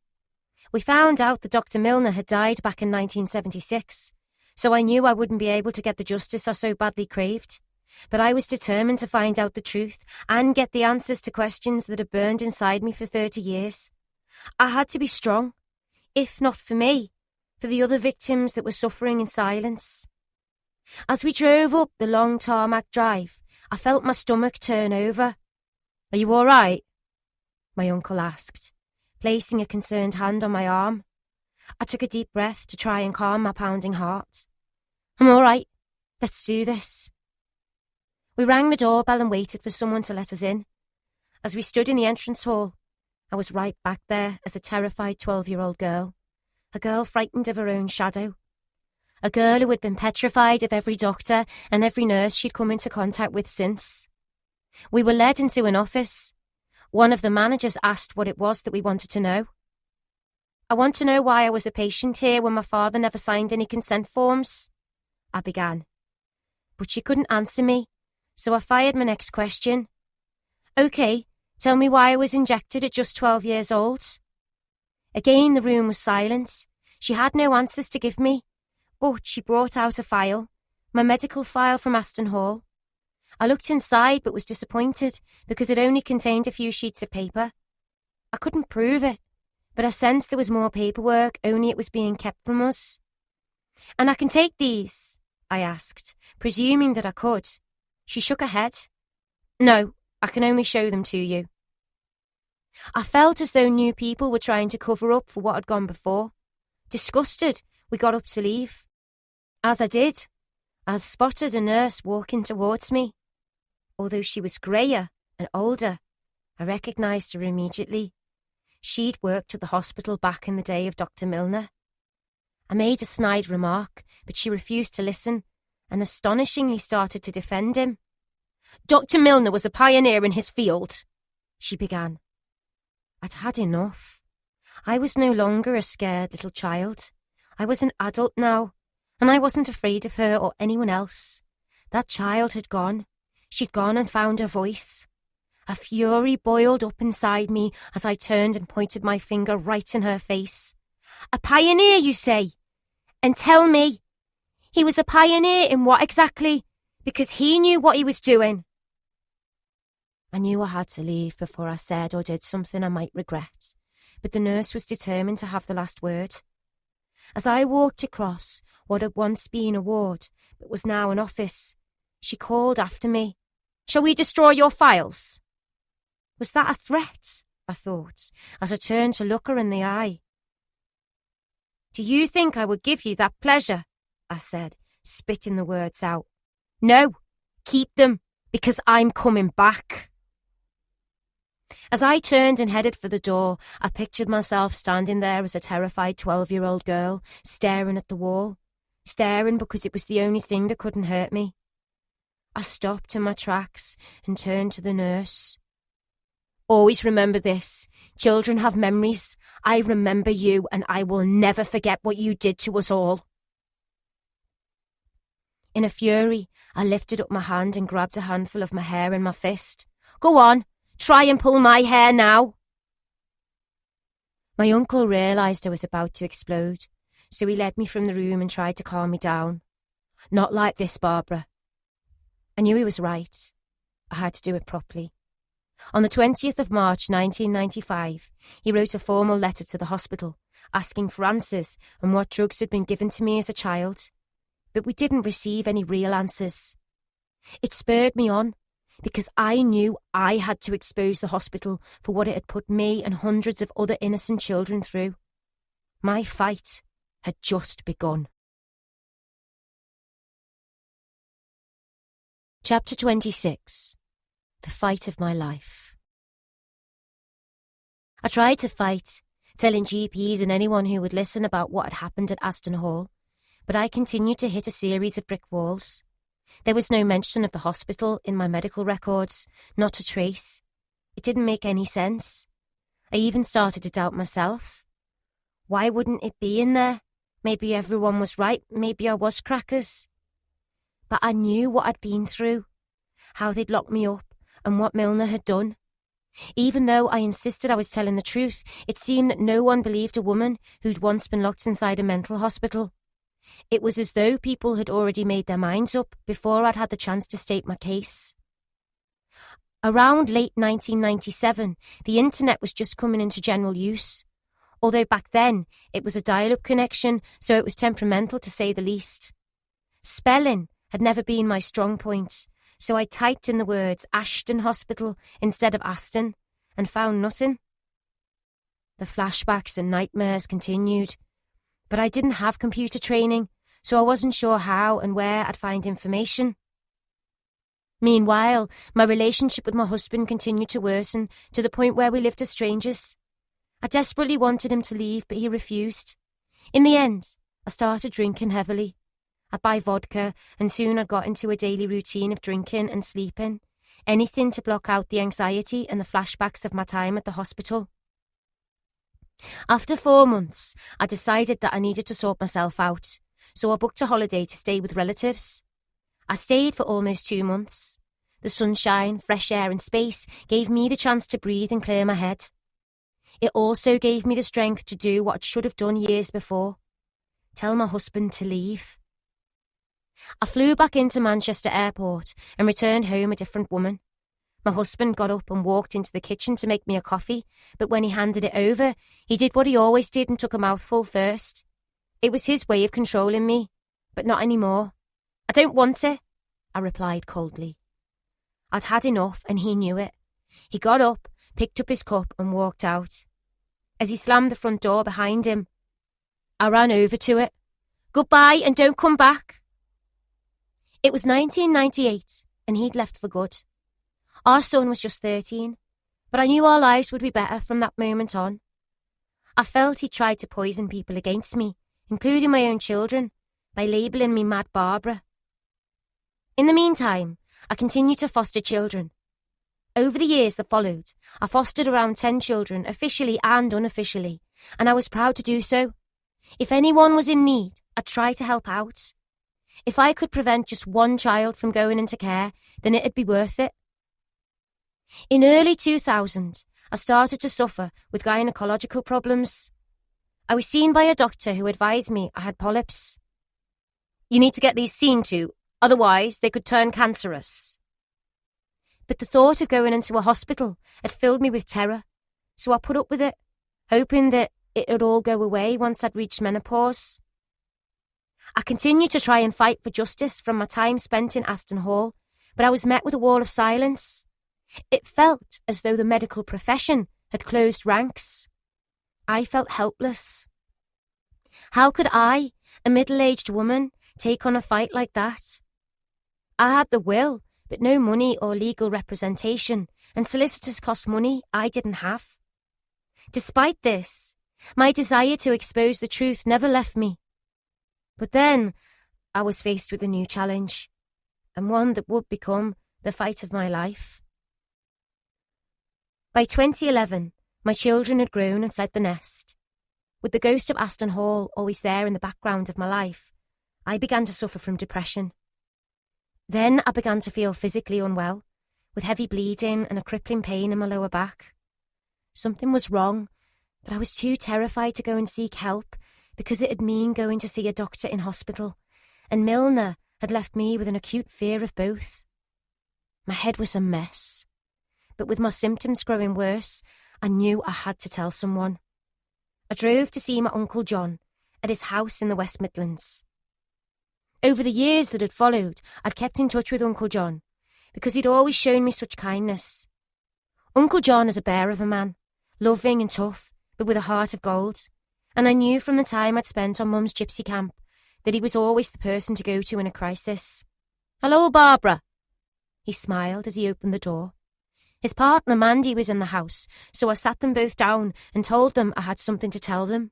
S2: We found out that Dr. Milner had died back in 1976, so I knew I wouldn't be able to get the justice I so badly craved. But I was determined to find out the truth and get the answers to questions that had burned inside me for 30 years. I had to be strong, if not for me, for the other victims that were suffering in silence. As we drove up the long tarmac drive, I felt my stomach turn over. "Are you all right?" my uncle asked, placing a concerned hand on my arm. I took a deep breath to try and calm my pounding heart. "I'm all right. Let's do this." We rang the doorbell and waited for someone to let us in. As we stood in the entrance hall, I was right back there as a terrified 12-year-old girl, a girl frightened of her own shadow, a girl who had been petrified of every doctor and every nurse she'd come into contact with since. We were led into an office. One of the managers asked what it was that we wanted to know. I want to know why I was a patient here when my father never signed any consent forms, I began. But she couldn't answer me, so I fired my next question. Okay, tell me why I was injected at just 12 years old. Again, the room was silent. She had no answers to give me, but she brought out a file, my medical file from Aston Hall. I looked inside but was disappointed because it only contained a few sheets of paper. I couldn't prove it, but I sensed there was more paperwork, only it was being kept from us. And I can take these, I asked, presuming that I could. She shook her head. No, I can only show them to you. I felt as though new people were trying to cover up for what had gone before. Disgusted, we got up to leave. As I did, I spotted a nurse walking towards me. Although she was greyer and older, I recognised her immediately. She'd worked at the hospital back in the day of Dr. Milner. I made a snide remark, but she refused to listen and astonishingly started to defend him. Dr. Milner was a pioneer in his field, she began. I'd had enough. I was no longer a scared little child. I was an adult now, and I wasn't afraid of her or anyone else. That child had gone. She'd gone and found her voice. A fury boiled up inside me as I turned and pointed my finger right in her face. A pioneer, you say? And tell me, he was a pioneer in what exactly? Because he knew what he was doing. I knew I had to leave before I said or did something I might regret, but the nurse was determined to have the last word. As I walked across what had once been a ward, but was now an office, she called after me. Shall we destroy your files? Was that a threat? I thought, as I turned to look her in the eye. Do you think I would give you that pleasure? I said, spitting the words out. No, keep them, because I'm coming back. As I turned and headed for the door, I pictured myself standing there as a terrified 12-year-old girl, staring at the wall, staring because it was the only thing that couldn't hurt me. I stopped in my tracks and turned to the nurse. Always remember this. Children have memories. I remember you, and I will never forget what you did to us all. In a fury, I lifted up my hand and grabbed a handful of my hair in my fist. Go on. Try and pull my hair now. My uncle realised I was about to explode, so he led me from the room and tried to calm me down. Not like this, Barbara. I knew he was right. I had to do it properly. On the 20th of March 1995, he wrote a formal letter to the hospital, asking for answers on what drugs had been given to me as a child. But we didn't receive any real answers. It spurred me on, because I knew I had to expose the hospital for what it had put me and hundreds of other innocent children through. My fight had just begun. Chapter 26. The Fight of My Life. I tried to fight, telling GPs and anyone who would listen about what had happened at Aston Hall, but I continued to hit a series of brick walls. There was no mention of the hospital in my medical records, not a trace. It didn't make any sense. I even started to doubt myself. Why wouldn't it be in there? Maybe everyone was right, maybe I was crackers. But I knew what I'd been through, how they'd locked me up, and what Milner had done. Even though I insisted I was telling the truth, it seemed that no one believed a woman who'd once been locked inside a mental hospital. It was as though people had already made their minds up before I'd had the chance to state my case. Around late 1997, the internet was just coming into general use. Although back then, it was a dial-up connection, so it was temperamental to say the least. Spelling had never been my strong point, so I typed in the words Ashton Hospital instead of Aston, and found nothing. The flashbacks and nightmares continued, but I didn't have computer training, so I wasn't sure how and where I'd find information. Meanwhile, my relationship with my husband continued to worsen to the point where we lived as strangers. I desperately wanted him to leave, but he refused. In the end, I started drinking heavily. I'd buy vodka, and soon I'd got into a daily routine of drinking and sleeping, anything to block out the anxiety and the flashbacks of my time at the hospital. After 4 months, I decided that I needed to sort myself out, so I booked a holiday to stay with relatives. I stayed for almost 2 months. The sunshine, fresh air and space gave me the chance to breathe and clear my head. It also gave me the strength to do what I should have done years before. Tell my husband to leave. I flew back into Manchester Airport and returned home a different woman. My husband got up and walked into the kitchen to make me a coffee, but when he handed it over, he did what he always did and took a mouthful first. It was his way of controlling me, but not anymore. I don't want it, I replied coldly. I'd had enough and he knew it. He got up, picked up his cup and walked out. As he slammed the front door behind him, I ran over to it. Goodbye and don't come back. It was 1998 and he'd left for good. Our son was just 13, but I knew our lives would be better from that moment on. I felt he tried to poison people against me, including my own children, by labelling me Mad Barbara. In the meantime, I continued to foster children. Over the years that followed, I fostered around 10 children, officially and unofficially, and I was proud to do so. If anyone was in need, I'd try to help out. If I could prevent just one child from going into care, then it'd be worth it. In early 2000, I started to suffer with gynecological problems. I was seen by a doctor who advised me I had polyps. You need to get these seen to, otherwise they could turn cancerous. But the thought of going into a hospital had filled me with terror, so I put up with it, hoping that it would all go away once I'd reached menopause. I continued to try and fight for justice from my time spent in Aston Hall, but I was met with a wall of silence. It felt as though the medical profession had closed ranks. I felt helpless. How could I, a middle-aged woman, take on a fight like that? I had the will, but no money or legal representation, and solicitors cost money I didn't have. Despite this, my desire to expose the truth never left me. But then, I was faced with a new challenge, and one that would become the fight of my life. By 2011, my children had grown and fled the nest. With the ghost of Aston Hall always there in the background of my life, I began to suffer from depression. Then I began to feel physically unwell, with heavy bleeding and a crippling pain in my lower back. Something was wrong, but I was too terrified to go and seek help because it'd mean going to see a doctor in hospital, and Milner had left me with an acute fear of both. My head was a mess, but with my symptoms growing worse, I knew I had to tell someone. I drove to see my Uncle John at his house in the West Midlands. Over the years that had followed, I'd kept in touch with Uncle John, because he'd always shown me such kindness. Uncle John is a bear of a man, loving and tough, but with a heart of gold, and I knew from the time I'd spent on Mum's gypsy camp that he was always the person to go to in a crisis. "Hello, Barbara." He smiled as he opened the door. His partner Mandy was in the house, so I sat them both down and told them I had something to tell them.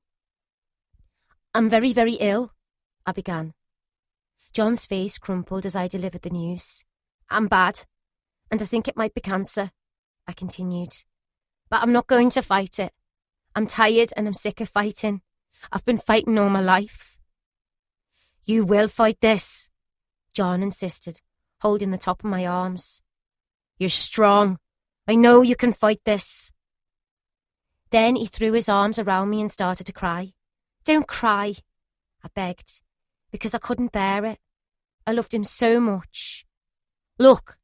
S2: "I'm very, very ill," I began. John's face crumpled as I delivered the news. "I'm bad, and I think it might be cancer," I continued. "But I'm not going to fight it. I'm tired and I'm sick of fighting. I've been fighting all my life." "You will fight this," John insisted, holding the top of my arms. "You're strong. I know you can fight this." Then he threw his arms around me and started to cry. "Don't cry," I begged, because I couldn't bear it. I loved him so much. "Look,"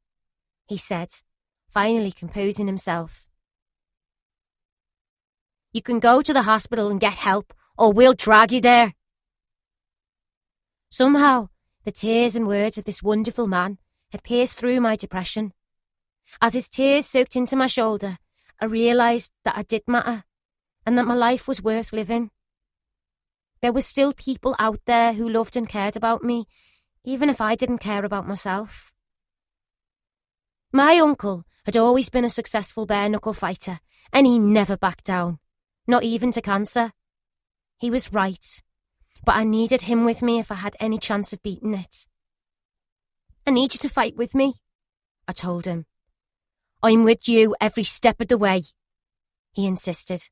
S2: he said, finally composing himself. "You can go to the hospital and get help, or we'll drag you there." Somehow, the tears and words of this wonderful man had pierced through my depression. As his tears soaked into my shoulder, I realised that I did matter, and that my life was worth living. There were still people out there who loved and cared about me, even if I didn't care about myself. My uncle had always been a successful bare-knuckle fighter, and he never backed down, not even to cancer. He was right, but I needed him with me if I had any chance of beating it. I need you to fight with me, I told him. I'm with you every step of the way, he insisted.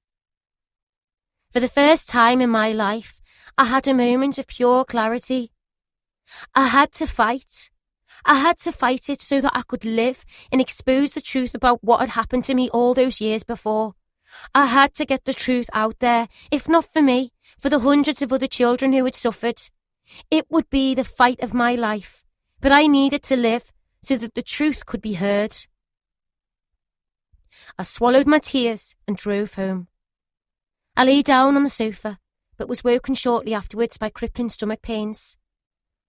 S2: For the first time in my life, I had a moment of pure clarity. I had to fight. I had to fight it so that I could live and expose the truth about what had happened to me all those years before. I had to get the truth out there, if not for me, for the hundreds of other children who had suffered. It would be the fight of my life, but I needed to live so that the truth could be heard. I swallowed my tears and drove home. I lay down on the sofa, but was woken shortly afterwards by crippling stomach pains.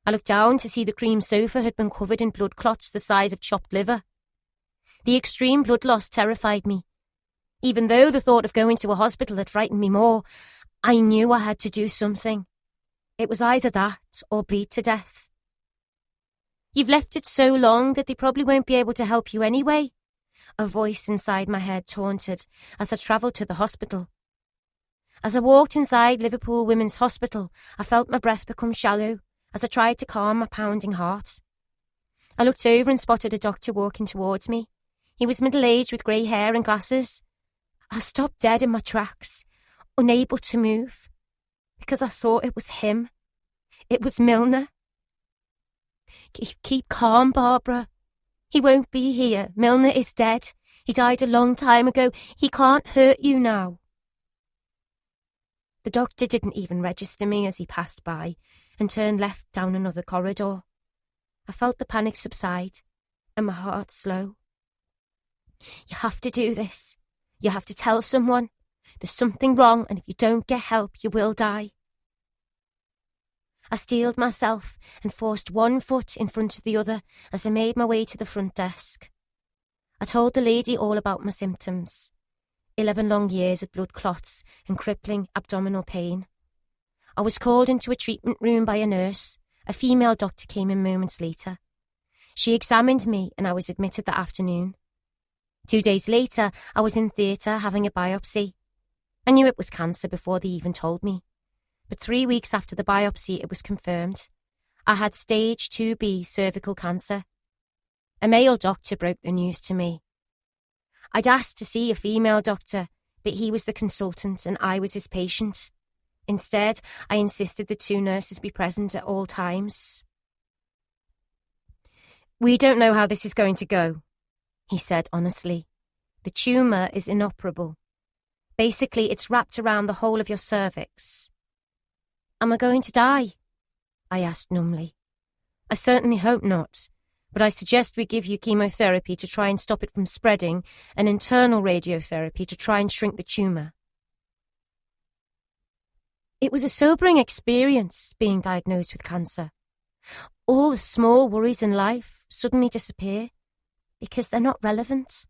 S2: I looked down to see the cream sofa had been covered in blood clots the size of chopped liver. The extreme blood loss terrified me. Even though the thought of going to a hospital had frightened me more, I knew I had to do something. It was either that or bleed to death. You've left it so long that they probably won't be able to help you anyway, a voice inside my head taunted as I travelled to the hospital. As I walked inside Liverpool Women's Hospital, I felt my breath become shallow as I tried to calm my pounding heart. I looked over and spotted a doctor walking towards me. He was middle-aged with grey hair and glasses. I stopped dead in my tracks, unable to move, because I thought it was him. It was Milner. Keep calm, Barbara. He won't be here. Milner is dead. He died a long time ago. He can't hurt you now. The doctor didn't even register me as he passed by and turned left down another corridor. I felt the panic subside and my heart slow. You have to do this. You have to tell someone. There's something wrong, and if you don't get help, you will die. I steeled myself and forced one foot in front of the other as I made my way to the front desk. I told the lady all about my symptoms. 11 long years of blood clots and crippling abdominal pain. I was called into a treatment room by a nurse. A female doctor came in moments later. She examined me and I was admitted that afternoon. 2 days later, I was in theatre having a biopsy. I knew it was cancer before they even told me. But 3 weeks after the biopsy, it was confirmed. I had stage 2B cervical cancer. A male doctor broke the news to me. I'd asked to see a female doctor, but he was the consultant and I was his patient. Instead, I insisted the two nurses be present at all times. We don't know how this is going to go, he said honestly. The tumour is inoperable. Basically, it's wrapped around the whole of your cervix. Am I going to die? I asked numbly. I certainly hope not, but I suggest we give you chemotherapy to try and stop it from spreading and internal radiotherapy to try and shrink the tumour. It was a sobering experience being diagnosed with cancer. All the small worries in life suddenly disappear because they're not relevant.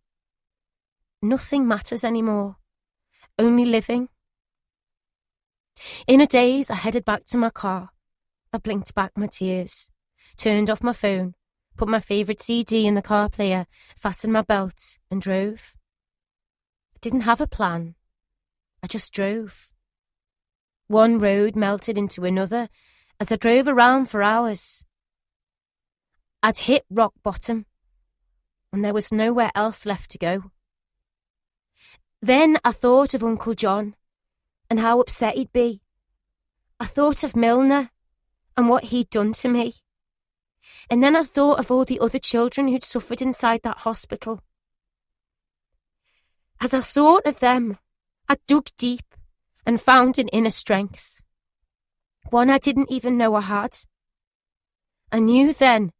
S2: Nothing matters anymore, only living. In a daze, I headed back to my car. I blinked back my tears, turned off my phone, put my favourite CD in the car player, fastened my belt and drove. I didn't have a plan. I just drove. One road melted into another as I drove around for hours. I'd hit rock bottom, and there was nowhere else left to go. Then I thought of Uncle John and how upset he'd be. I thought of Milner and what he'd done to me. And then I thought of all the other children who'd suffered inside that hospital. As I thought of them, I dug deep and found an inner strength, one I didn't even know I had. I knew then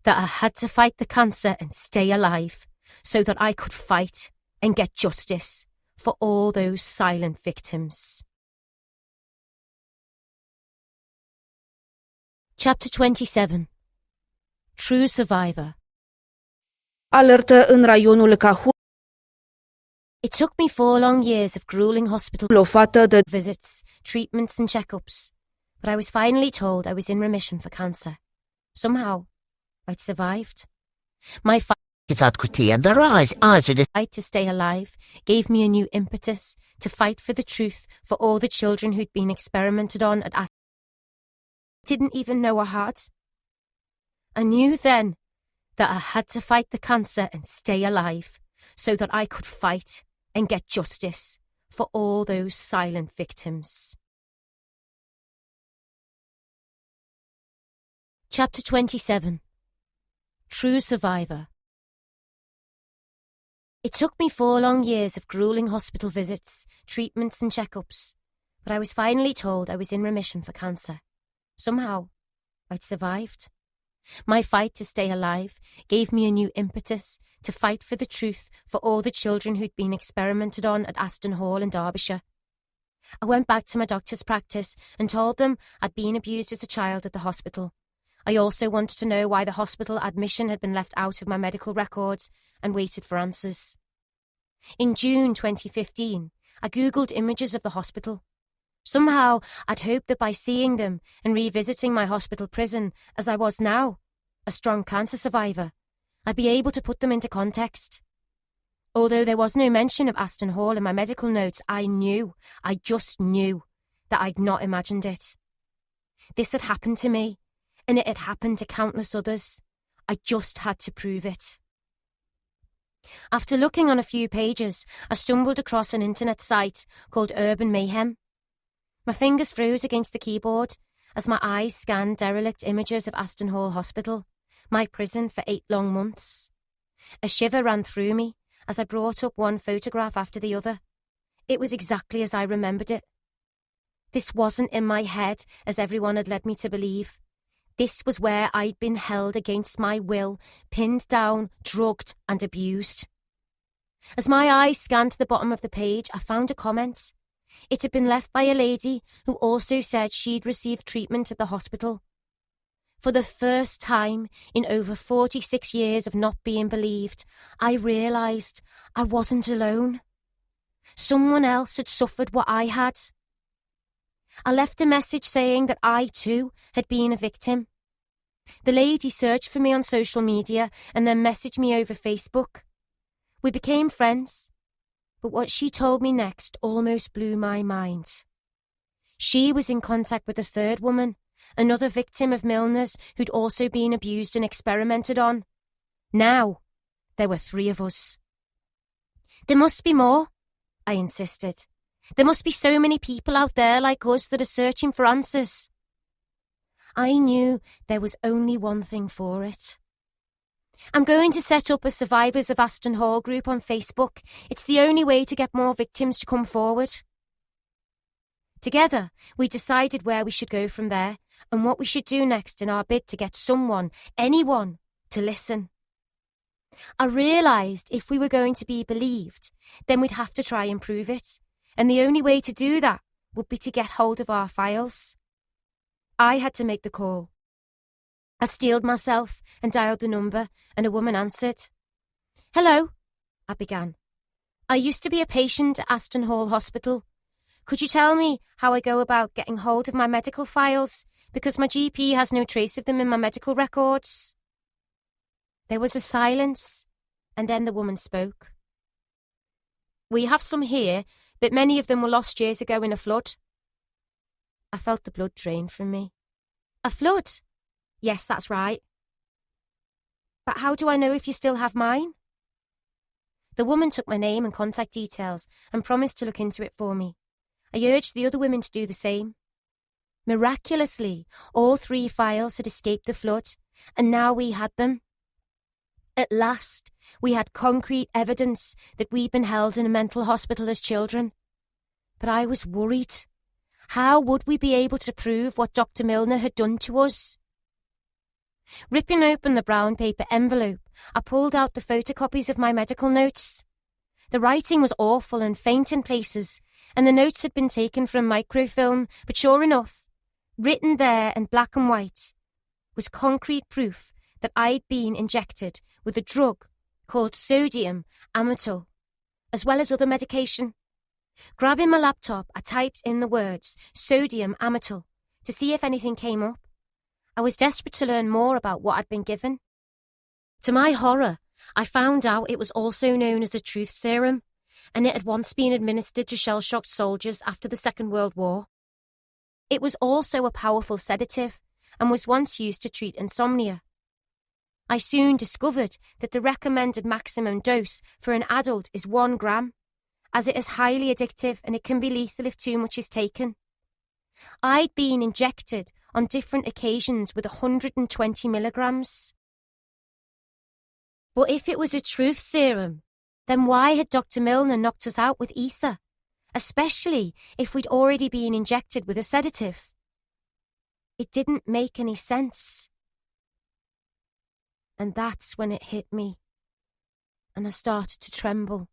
S2: that I had to fight the cancer and stay alive so that I could fight and get justice for all those silent victims. Chapter 27. True Survivor.
S4: Alertă în raionul Cahul.
S2: It took me 4 long years of grueling hospital
S4: O fată de
S2: visits, treatments and checkups, but I was finally told I was in remission for cancer. Somehow, I'd survived. My
S5: Gyda'r gwti and their eyes are just
S2: Fight to stay alive gave me a new impetus to fight for the truth for all the children who'd been experimented on at didn't even know I had. I knew then that I had to fight the cancer and stay alive so that I could fight and get justice for all those silent victims. Chapter 27. True Survivor. It took me 4 long years of grueling hospital visits, treatments and checkups, but I was finally told I was in remission for cancer. Somehow, I'd survived. My fight to stay alive gave me a new impetus to fight for the truth for all the children who'd been experimented on at Aston Hall in Derbyshire. I went back to my doctor's practice and told them I'd been abused as a child at the hospital. I also wanted to know why the hospital admission had been left out of my medical records and waited for answers. In June 2015, I googled images of the hospital. Somehow, I'd hoped that by seeing them and revisiting my hospital prison as I was now, a strong cancer survivor, I'd be able to put them into context. Although there was no mention of Aston Hall in my medical notes, I just knew, that I'd not imagined it. This had happened to me, and it had happened to countless others. I just had to prove it. After looking on a few pages, I stumbled across an internet site called Urban Mayhem. My fingers froze against the keyboard as my eyes scanned derelict images of Aston Hall Hospital, my prison for 8 long months. A shiver ran through me as I brought up one photograph after the other. It was exactly as I remembered it. This wasn't in my head as everyone had led me to believe. This was where I'd been held against my will, pinned down, drugged and abused. As my eyes scanned to the bottom of the page, I found a comment. It had been left by a lady who also said she'd received treatment at the hospital. For the first time in over 46 years of not being believed, I realised I wasn't alone. Someone else had suffered what I had. I left a message saying that I too had been a victim. The lady searched for me on social media and then messaged me over Facebook. We became friends, but what she told me next almost blew my mind. She was in contact with a third woman, another victim of Milner's who'd also been abused and experimented on. Now, there were 3 of us. There must be more, I insisted. There must be so many people out there like us that are searching for answers. I knew there was only one thing for it. I'm going to set up a Survivors of Aston Hall group on Facebook. It's the only way to get more victims to come forward. Together, we decided where we should go from there and what we should do next in our bid to get someone, anyone, to listen. I realised if we were going to be believed, then we'd have to try and prove it. And the only way to do that would be to get hold of our files. I had to make the call. I steeled myself and dialed the number, and a woman answered. "Hello," I began. "I used to be a patient at Aston Hall Hospital. Could you tell me how I go about getting hold of my medical files, because my GP has no trace of them in my medical records?" There was a silence, and then the woman spoke. "We have some here, but many of them were lost years ago in a flood." I felt the blood drain from me. "A flood? Yes, that's right. But how do I know if you still have mine?" The woman took my name and contact details and promised to look into it for me. I urged the other women to do the same. Miraculously, all 3 files had escaped the flood, and now we had them. At last, we had concrete evidence that we'd been held in a mental hospital as children. But I was worried. How would we be able to prove what Dr. Milner had done to us? Ripping open the brown paper envelope, I pulled out the photocopies of my medical notes. The writing was awful and faint in places, and the notes had been taken from microfilm, but sure enough, written there in black and white, was concrete proof that I'd been injected with a drug called sodium amytal, as well as other medication. Grabbing my laptop, I typed in the words sodium amytal to see if anything came up. I was desperate to learn more about what I'd been given. To my horror, I found out it was also known as the truth serum, and it had once been administered to shell-shocked soldiers after the Second World War. It was also a powerful sedative and was once used to treat insomnia. I soon discovered that the recommended maximum dose for an adult is 1 gram, as it is highly addictive and it can be lethal if too much is taken. I'd been injected on different occasions with 120 milligrams. But if it was a truth serum, then why had Dr. Milner knocked us out with ether, especially if we'd already been injected with a sedative? It didn't make any sense. And that's when it hit me, and I started to tremble.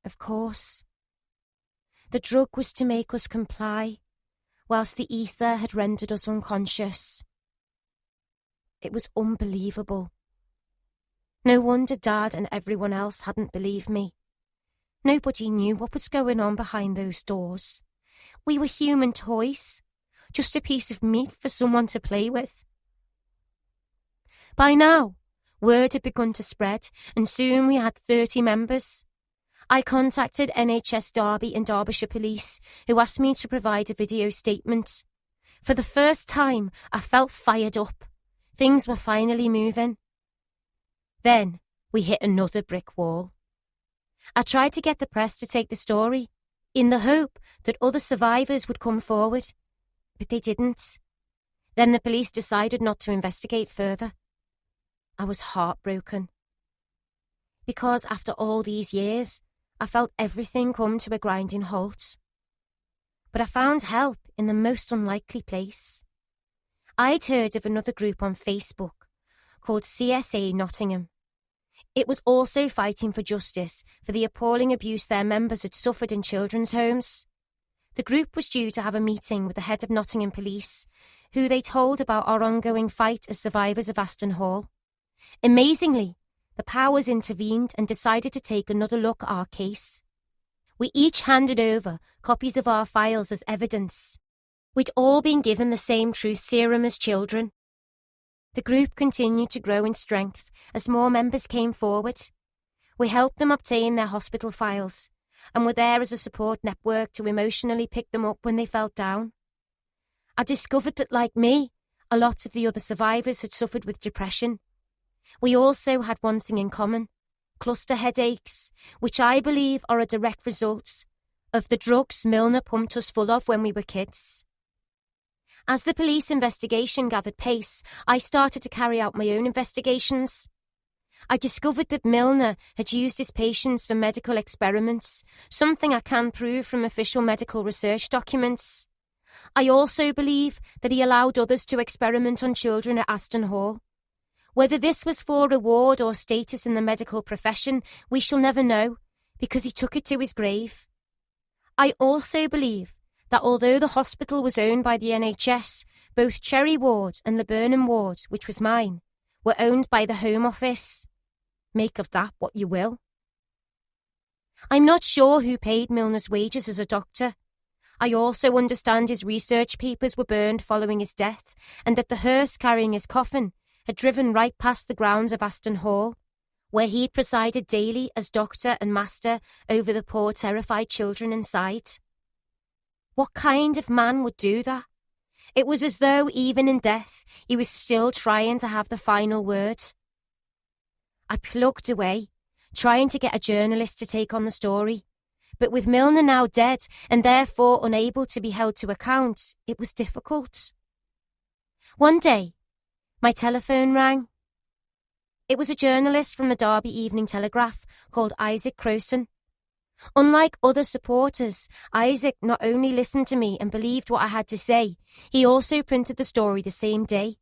S2: Of course, the drug was to make us comply, whilst the ether had rendered us unconscious. It was unbelievable. No wonder Dad and everyone else hadn't believed me. Nobody knew what was going on behind those doors. We were human toys, just a piece of meat for someone to play with. By now, word had begun to spread, and soon we had 30 members. I contacted NHS Derby and Derbyshire Police, who asked me to provide a video statement. For the first time, I felt fired up. Things were finally moving. Then, we hit another brick wall. I tried to get the press to take the story, in the hope that other survivors would come forward, but they didn't. Then the police decided not to investigate further. I was heartbroken. Because after all these years, I felt everything come to a grinding halt. But I found help in the most unlikely place. I'd heard of another group on Facebook called CSA Nottingham. It was also fighting for justice for the appalling abuse their members had suffered in children's homes. The group was due to have a meeting with the head of Nottingham Police, who they told about our ongoing fight as survivors of Aston Hall. Amazingly, the powers intervened and decided to take another look at our case. We each handed over copies of our files as evidence. We'd all been given the same truth serum as children. The group continued to grow in strength as more members came forward. We helped them obtain their hospital files and were there as a support network to emotionally pick them up when they felt down. I discovered that, like me, a lot of the other survivors had suffered with depression. We also had one thing in common: cluster headaches, which I believe are a direct result of the drugs Milner pumped us full of when we were kids. As the police investigation gathered pace, I started to carry out my own investigations. I discovered that Milner had used his patients for medical experiments, something I can prove from official medical research documents. I also believe that he allowed others to experiment on children at Aston Hall. Whether this was for reward or status in the medical profession, we shall never know, because he took it to his grave. I also believe that although the hospital was owned by the NHS, both Cherry Ward and Laburnum Ward, which was mine, were owned by the Home Office. Make of that what you will. I'm not sure who paid Milner's wages as a doctor. I also understand his research papers were burned following his death, and that the hearse carrying his coffin had driven right past the grounds of Aston Hall, where he'd presided daily as doctor and master over the poor terrified children inside. What kind of man would do that? It was as though, even in death, he was still trying to have the final word. I plugged away, trying to get a journalist to take on the story, but with Milner now dead and therefore unable to be held to account, it was difficult. One day, my telephone rang. It was a journalist from the Derby Evening Telegraph called Isaac Crowson. Unlike other supporters, Isaac not only listened to me and believed what I had to say, he also printed the story the same day.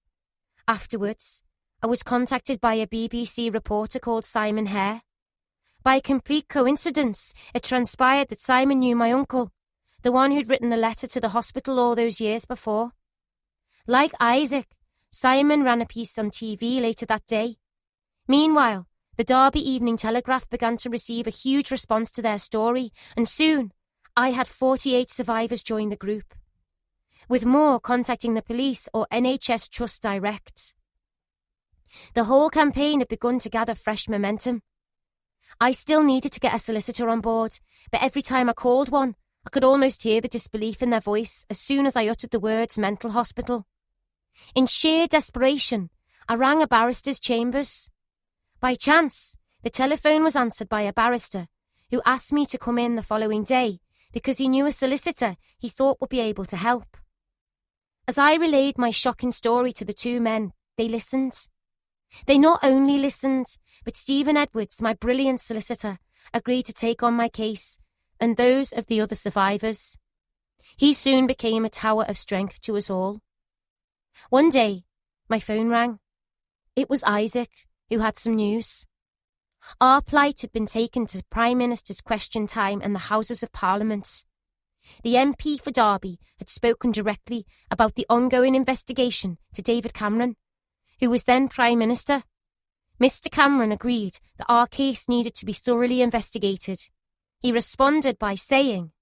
S2: Afterwards, I was contacted by a BBC reporter called Simon Hare. By a complete coincidence, it transpired that Simon knew my uncle, the one who'd written the letter to the hospital all those years before. Like Isaac, Simon ran a piece on TV later that day. Meanwhile, the Derby Evening Telegraph began to receive a huge response to their story, and soon I had 48 survivors join the group, with more contacting the police or NHS Trust Direct. The whole campaign had begun to gather fresh momentum. I still needed to get a solicitor on board, but every time I called one, I could almost hear the disbelief in their voice as soon as I uttered the words mental hospital. In sheer desperation, I rang a barrister's chambers. By chance, the telephone was answered by a barrister who asked me to come in the following day because he knew a solicitor he thought would be able to help. As I relayed my shocking story to the two men, they listened. They not only listened, but Stephen Edwards, my brilliant solicitor, agreed to take on my case and those of the other survivors. He soon became a tower of strength to us all. One day, my phone rang. It was Isaac, who had some news. Our plight had been taken to Prime Minister's Question Time and the Houses of Parliament. The MP for Derby had spoken directly about the ongoing investigation to David Cameron, who was then Prime Minister. Mr. Cameron agreed that our case needed to be thoroughly investigated. He responded by saying,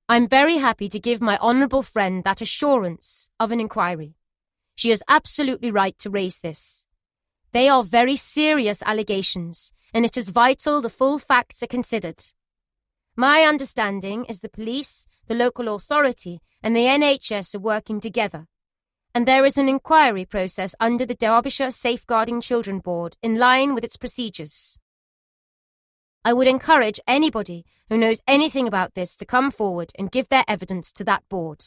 S2: "I'm very happy to give my honourable friend that assurance of an inquiry. She is absolutely right to raise this. They are very serious allegations, and it is vital the full facts are considered. My understanding is the police, the local authority, and the NHS are working together, and there is an inquiry process under the Derbyshire Safeguarding Children Board in line with its procedures. I would encourage anybody who knows anything about this to come forward and give their evidence to that board."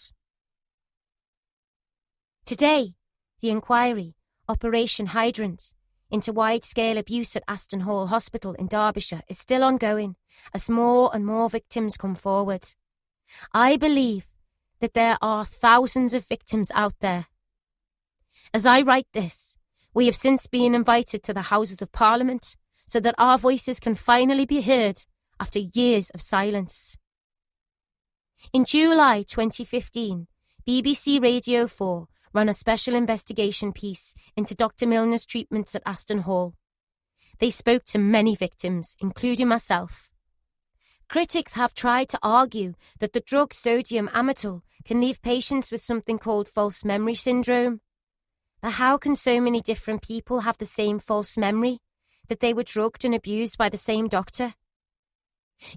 S2: Today, the inquiry, Operation Hydrant, into wide-scale abuse at Aston Hall Hospital in Derbyshire is still ongoing as more and more victims come forward. I believe that there are thousands of victims out there. As I write this, we have since been invited to the Houses of Parliament so that our voices can finally be heard after years of silence. In July 2015, BBC Radio 4 ran a special investigation piece into Dr. Milner's treatments at Aston Hall. They spoke to many victims, including myself. Critics have tried to argue that the drug sodium amytal can leave patients with something called false memory syndrome. But how can so many different people have the same false memory, that they were drugged and abused by the same doctor?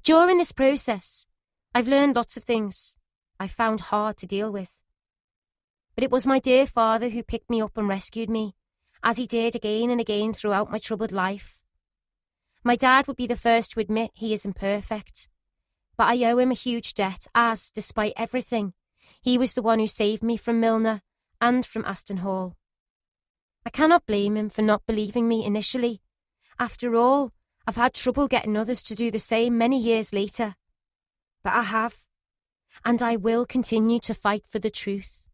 S2: During this process, I've learned lots of things I found hard to deal with. But it was my dear father who picked me up and rescued me, as he did again and again throughout my troubled life. My dad would be the first to admit he is imperfect, but I owe him a huge debt as, despite everything, he was the one who saved me from Milner and from Aston Hall. I cannot blame him for not believing me initially. After all, I've had trouble getting others to do the same many years later. But I have, and I will continue to fight for the truth.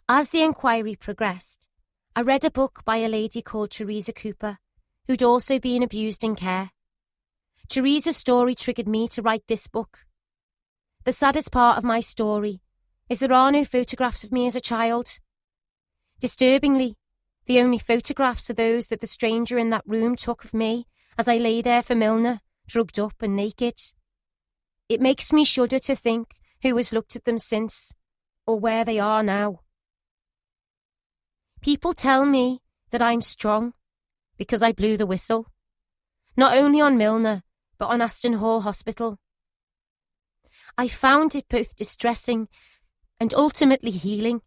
S2: As the inquiry progressed, I read a book by a lady called Teresa Cooper, who'd also been abused in care. Teresa's story triggered me to write this book. The saddest part of my story is there are no photographs of me as a child. Disturbingly, the only photographs are those that the stranger in that room took of me as I lay there for Milner, drugged up and naked. It makes me shudder to think who has looked at them since, or where they are now. People tell me that I'm strong because I blew the whistle, not only on Milner, but on Aston Hall Hospital. I found it both distressing and ultimately healing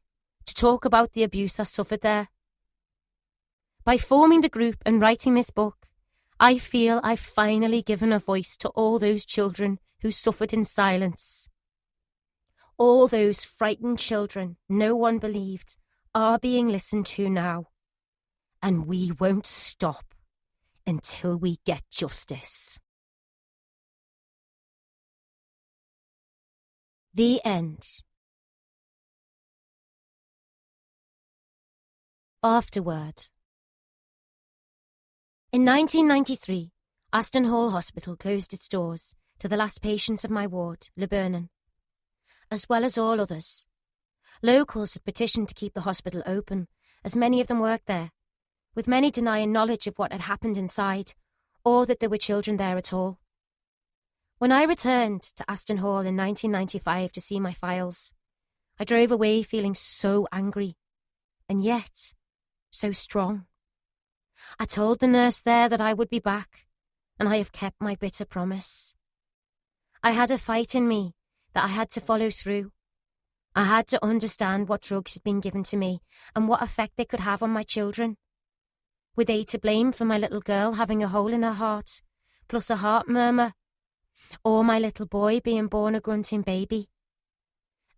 S2: to talk about the abuse I suffered there. By forming the group and writing this book, I feel I've finally given a voice to all those children who suffered in silence. All those frightened children no one believed are being listened to now. And we won't stop until we get justice. The end. Afterword. In 1993, Aston Hall Hospital closed its doors to the last patients of my ward, Lebanon, as well as all others. Locals had petitioned to keep the hospital open, as many of them worked there, with many denying knowledge of what had happened inside, or that there were children there at all. When I returned to Aston Hall in 1995 to see my files, I drove away feeling so angry. and yet so strong. I told the nurse there that I would be back, and I have kept my bitter promise. I had a fight in me that I had to follow through. I had to understand what drugs had been given to me and what effect they could have on my children. Were they to blame for my little girl having a hole in her heart, plus a heart murmur, or my little boy being born a grunting baby?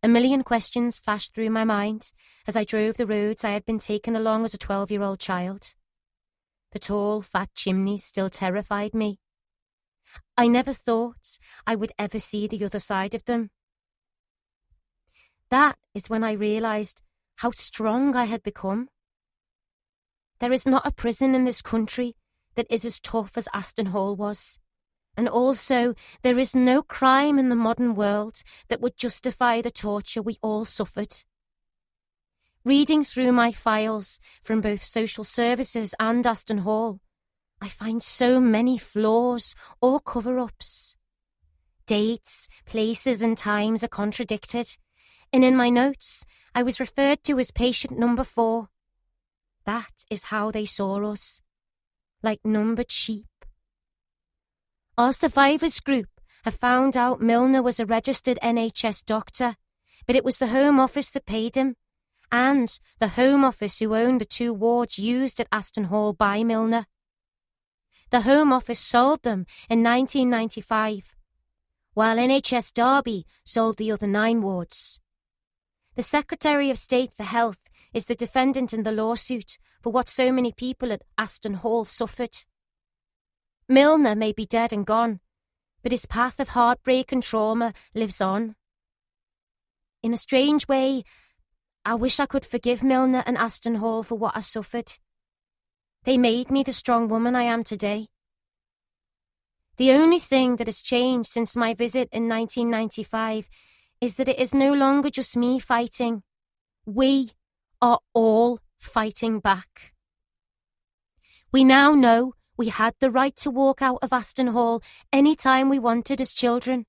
S2: A million questions flashed through my mind as I drove the roads I had been taken along as a 12-year-old child. The tall, fat chimneys still terrified me. I never thought I would ever see the other side of them. That is when I realised how strong I had become. There is not a prison in this country that is as tough as Aston Hall was. And also, there is no crime in the modern world that would justify the torture we all suffered. Reading through my files from both social services and Aston Hall, I find so many flaws or cover-ups. Dates, places and times are contradicted, and in my notes, I was referred to as patient number 4. That is how they saw us, like numbered sheep. Our survivors group have found out Milner was a registered NHS doctor, but it was the Home Office that paid him, and the Home Office who owned the 2 wards used at Aston Hall by Milner. The Home Office sold them in 1995, while NHS Derby sold the other 9 wards. The Secretary of State for Health is the defendant in the lawsuit for what so many people at Aston Hall suffered. Milner may be dead and gone, but his path of heartbreak and trauma lives on. In a strange way, I wish I could forgive Milner and Aston Hall for what I suffered. They made me the strong woman I am today. The only thing that has changed since my visit in 1995 is that it is no longer just me fighting. We are all fighting back. We now know we had the right to walk out of Aston Hall any time we wanted as children.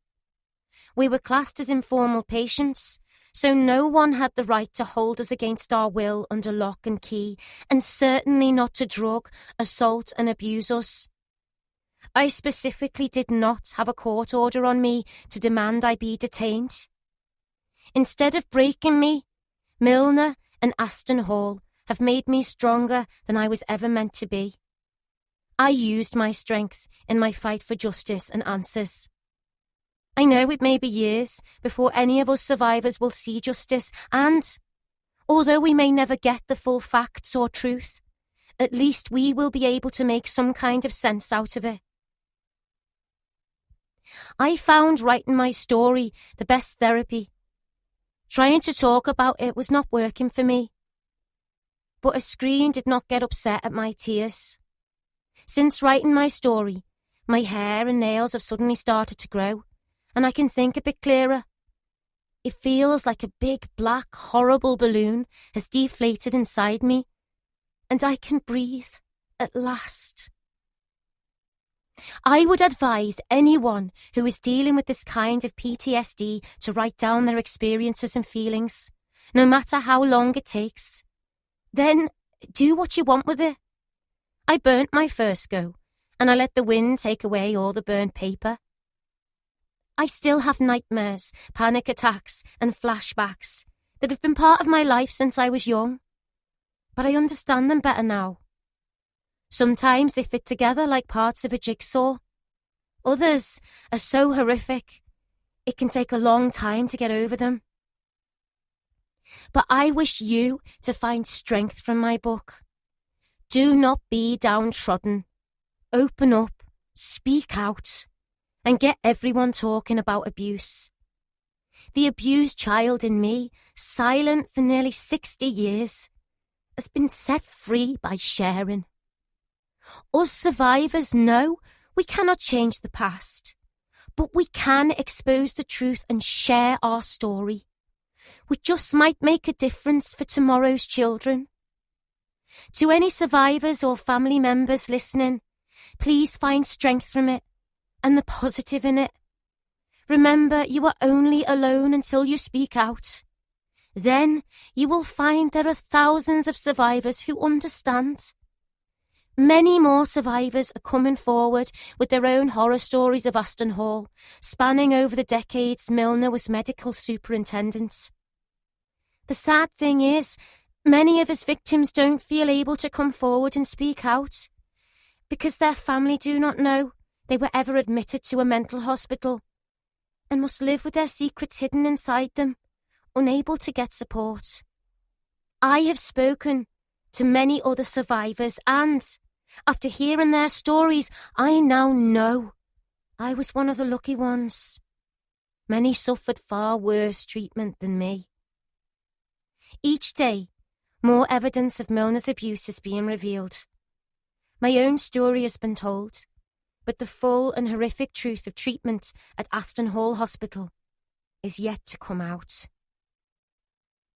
S2: We were classed as informal patients, so no one had the right to hold us against our will under lock and key, and certainly not to drug, assault and abuse us. I specifically did not have a court order on me to demand I be detained. Instead of breaking me, Milner and Aston Hall have made me stronger than I was ever meant to be. I used my strength in my fight for justice and answers. I know it may be years before any of us survivors will see justice, and although we may never get the full facts or truth, at least we will be able to make some kind of sense out of it. I found writing my story the best therapy. Trying to talk about it was not working for me. But a screen did not get upset at my tears. Since writing my story, my hair and nails have suddenly started to grow, and I can think a bit clearer. It feels like a big, black, horrible balloon has deflated inside me, and I can breathe at last. I would advise anyone who is dealing with this kind of PTSD to write down their experiences and feelings, no matter how long it takes. Then do what you want with it. I burnt my first go, and I let the wind take away all the burnt paper. I still have nightmares, panic attacks, and flashbacks that have been part of my life since I was young. But I understand them better now. Sometimes they fit together like parts of a jigsaw. Others are so horrific, it can take a long time to get over them. But I wish you to find strength from my book. Do not be downtrodden. Open up, speak out, and get everyone talking about abuse. The abused child in me, silent for nearly 60 years, has been set free by sharing. Us survivors know we cannot change the past, but we can expose the truth and share our story. We just might make a difference for tomorrow's children. To any survivors or family members listening, please find strength from it and the positive in it. Remember, you are only alone until you speak out. Then you will find there are thousands of survivors who understand. Many more survivors are coming forward with their own horror stories of Aston Hall, spanning over the decades Milner was medical superintendent. The sad thing is, many of his victims don't feel able to come forward and speak out, because their family do not know they were ever admitted to a mental hospital, and must live with their secrets hidden inside them, unable to get support. I have spoken to many other survivors, and after hearing their stories, I now know I was one of the lucky ones. Many suffered far worse treatment than me. Each day, more evidence of Milner's abuse is being revealed. My own story has been told, but the full and horrific truth of treatment at Aston Hall Hospital is yet to come out.